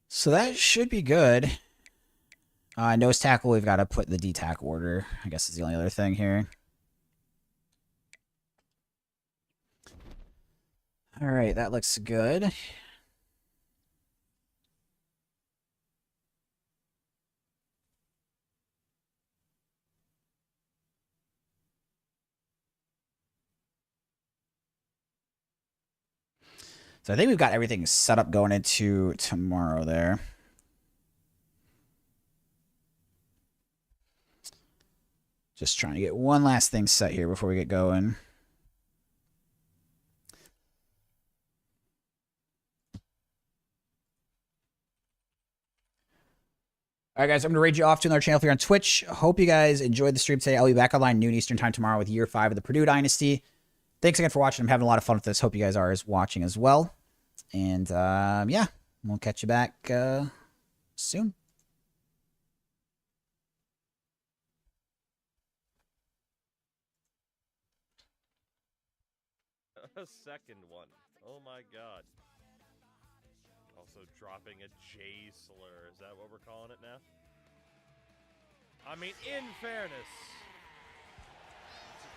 So that should be good. Nose tackle, we've got to put the D-tackle order. I guess is the only other thing here. All right, that looks good. So I think we've got everything set up going into tomorrow there. Just trying to get one last thing set here before we get going. All right, guys, I'm going to raid you off to another channel here on Twitch. Hope you guys enjoyed the stream today. I'll be back online noon Eastern time tomorrow with Year 5 of the Purdue Dynasty. Thanks again for watching. I'm having a lot of fun with this. Hope you guys are watching as well. And, yeah, we'll catch you back soon. A second one. Oh my god. Also dropping a J slur. Is that what we're calling it now? I mean, in fairness,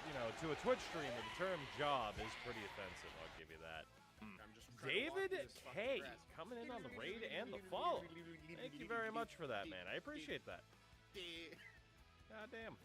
you know, to a Twitch streamer, the term job is pretty offensive. I'll give you that. David K coming in on the raid and the follow. Thank you very much for that, man. I appreciate that. God damn.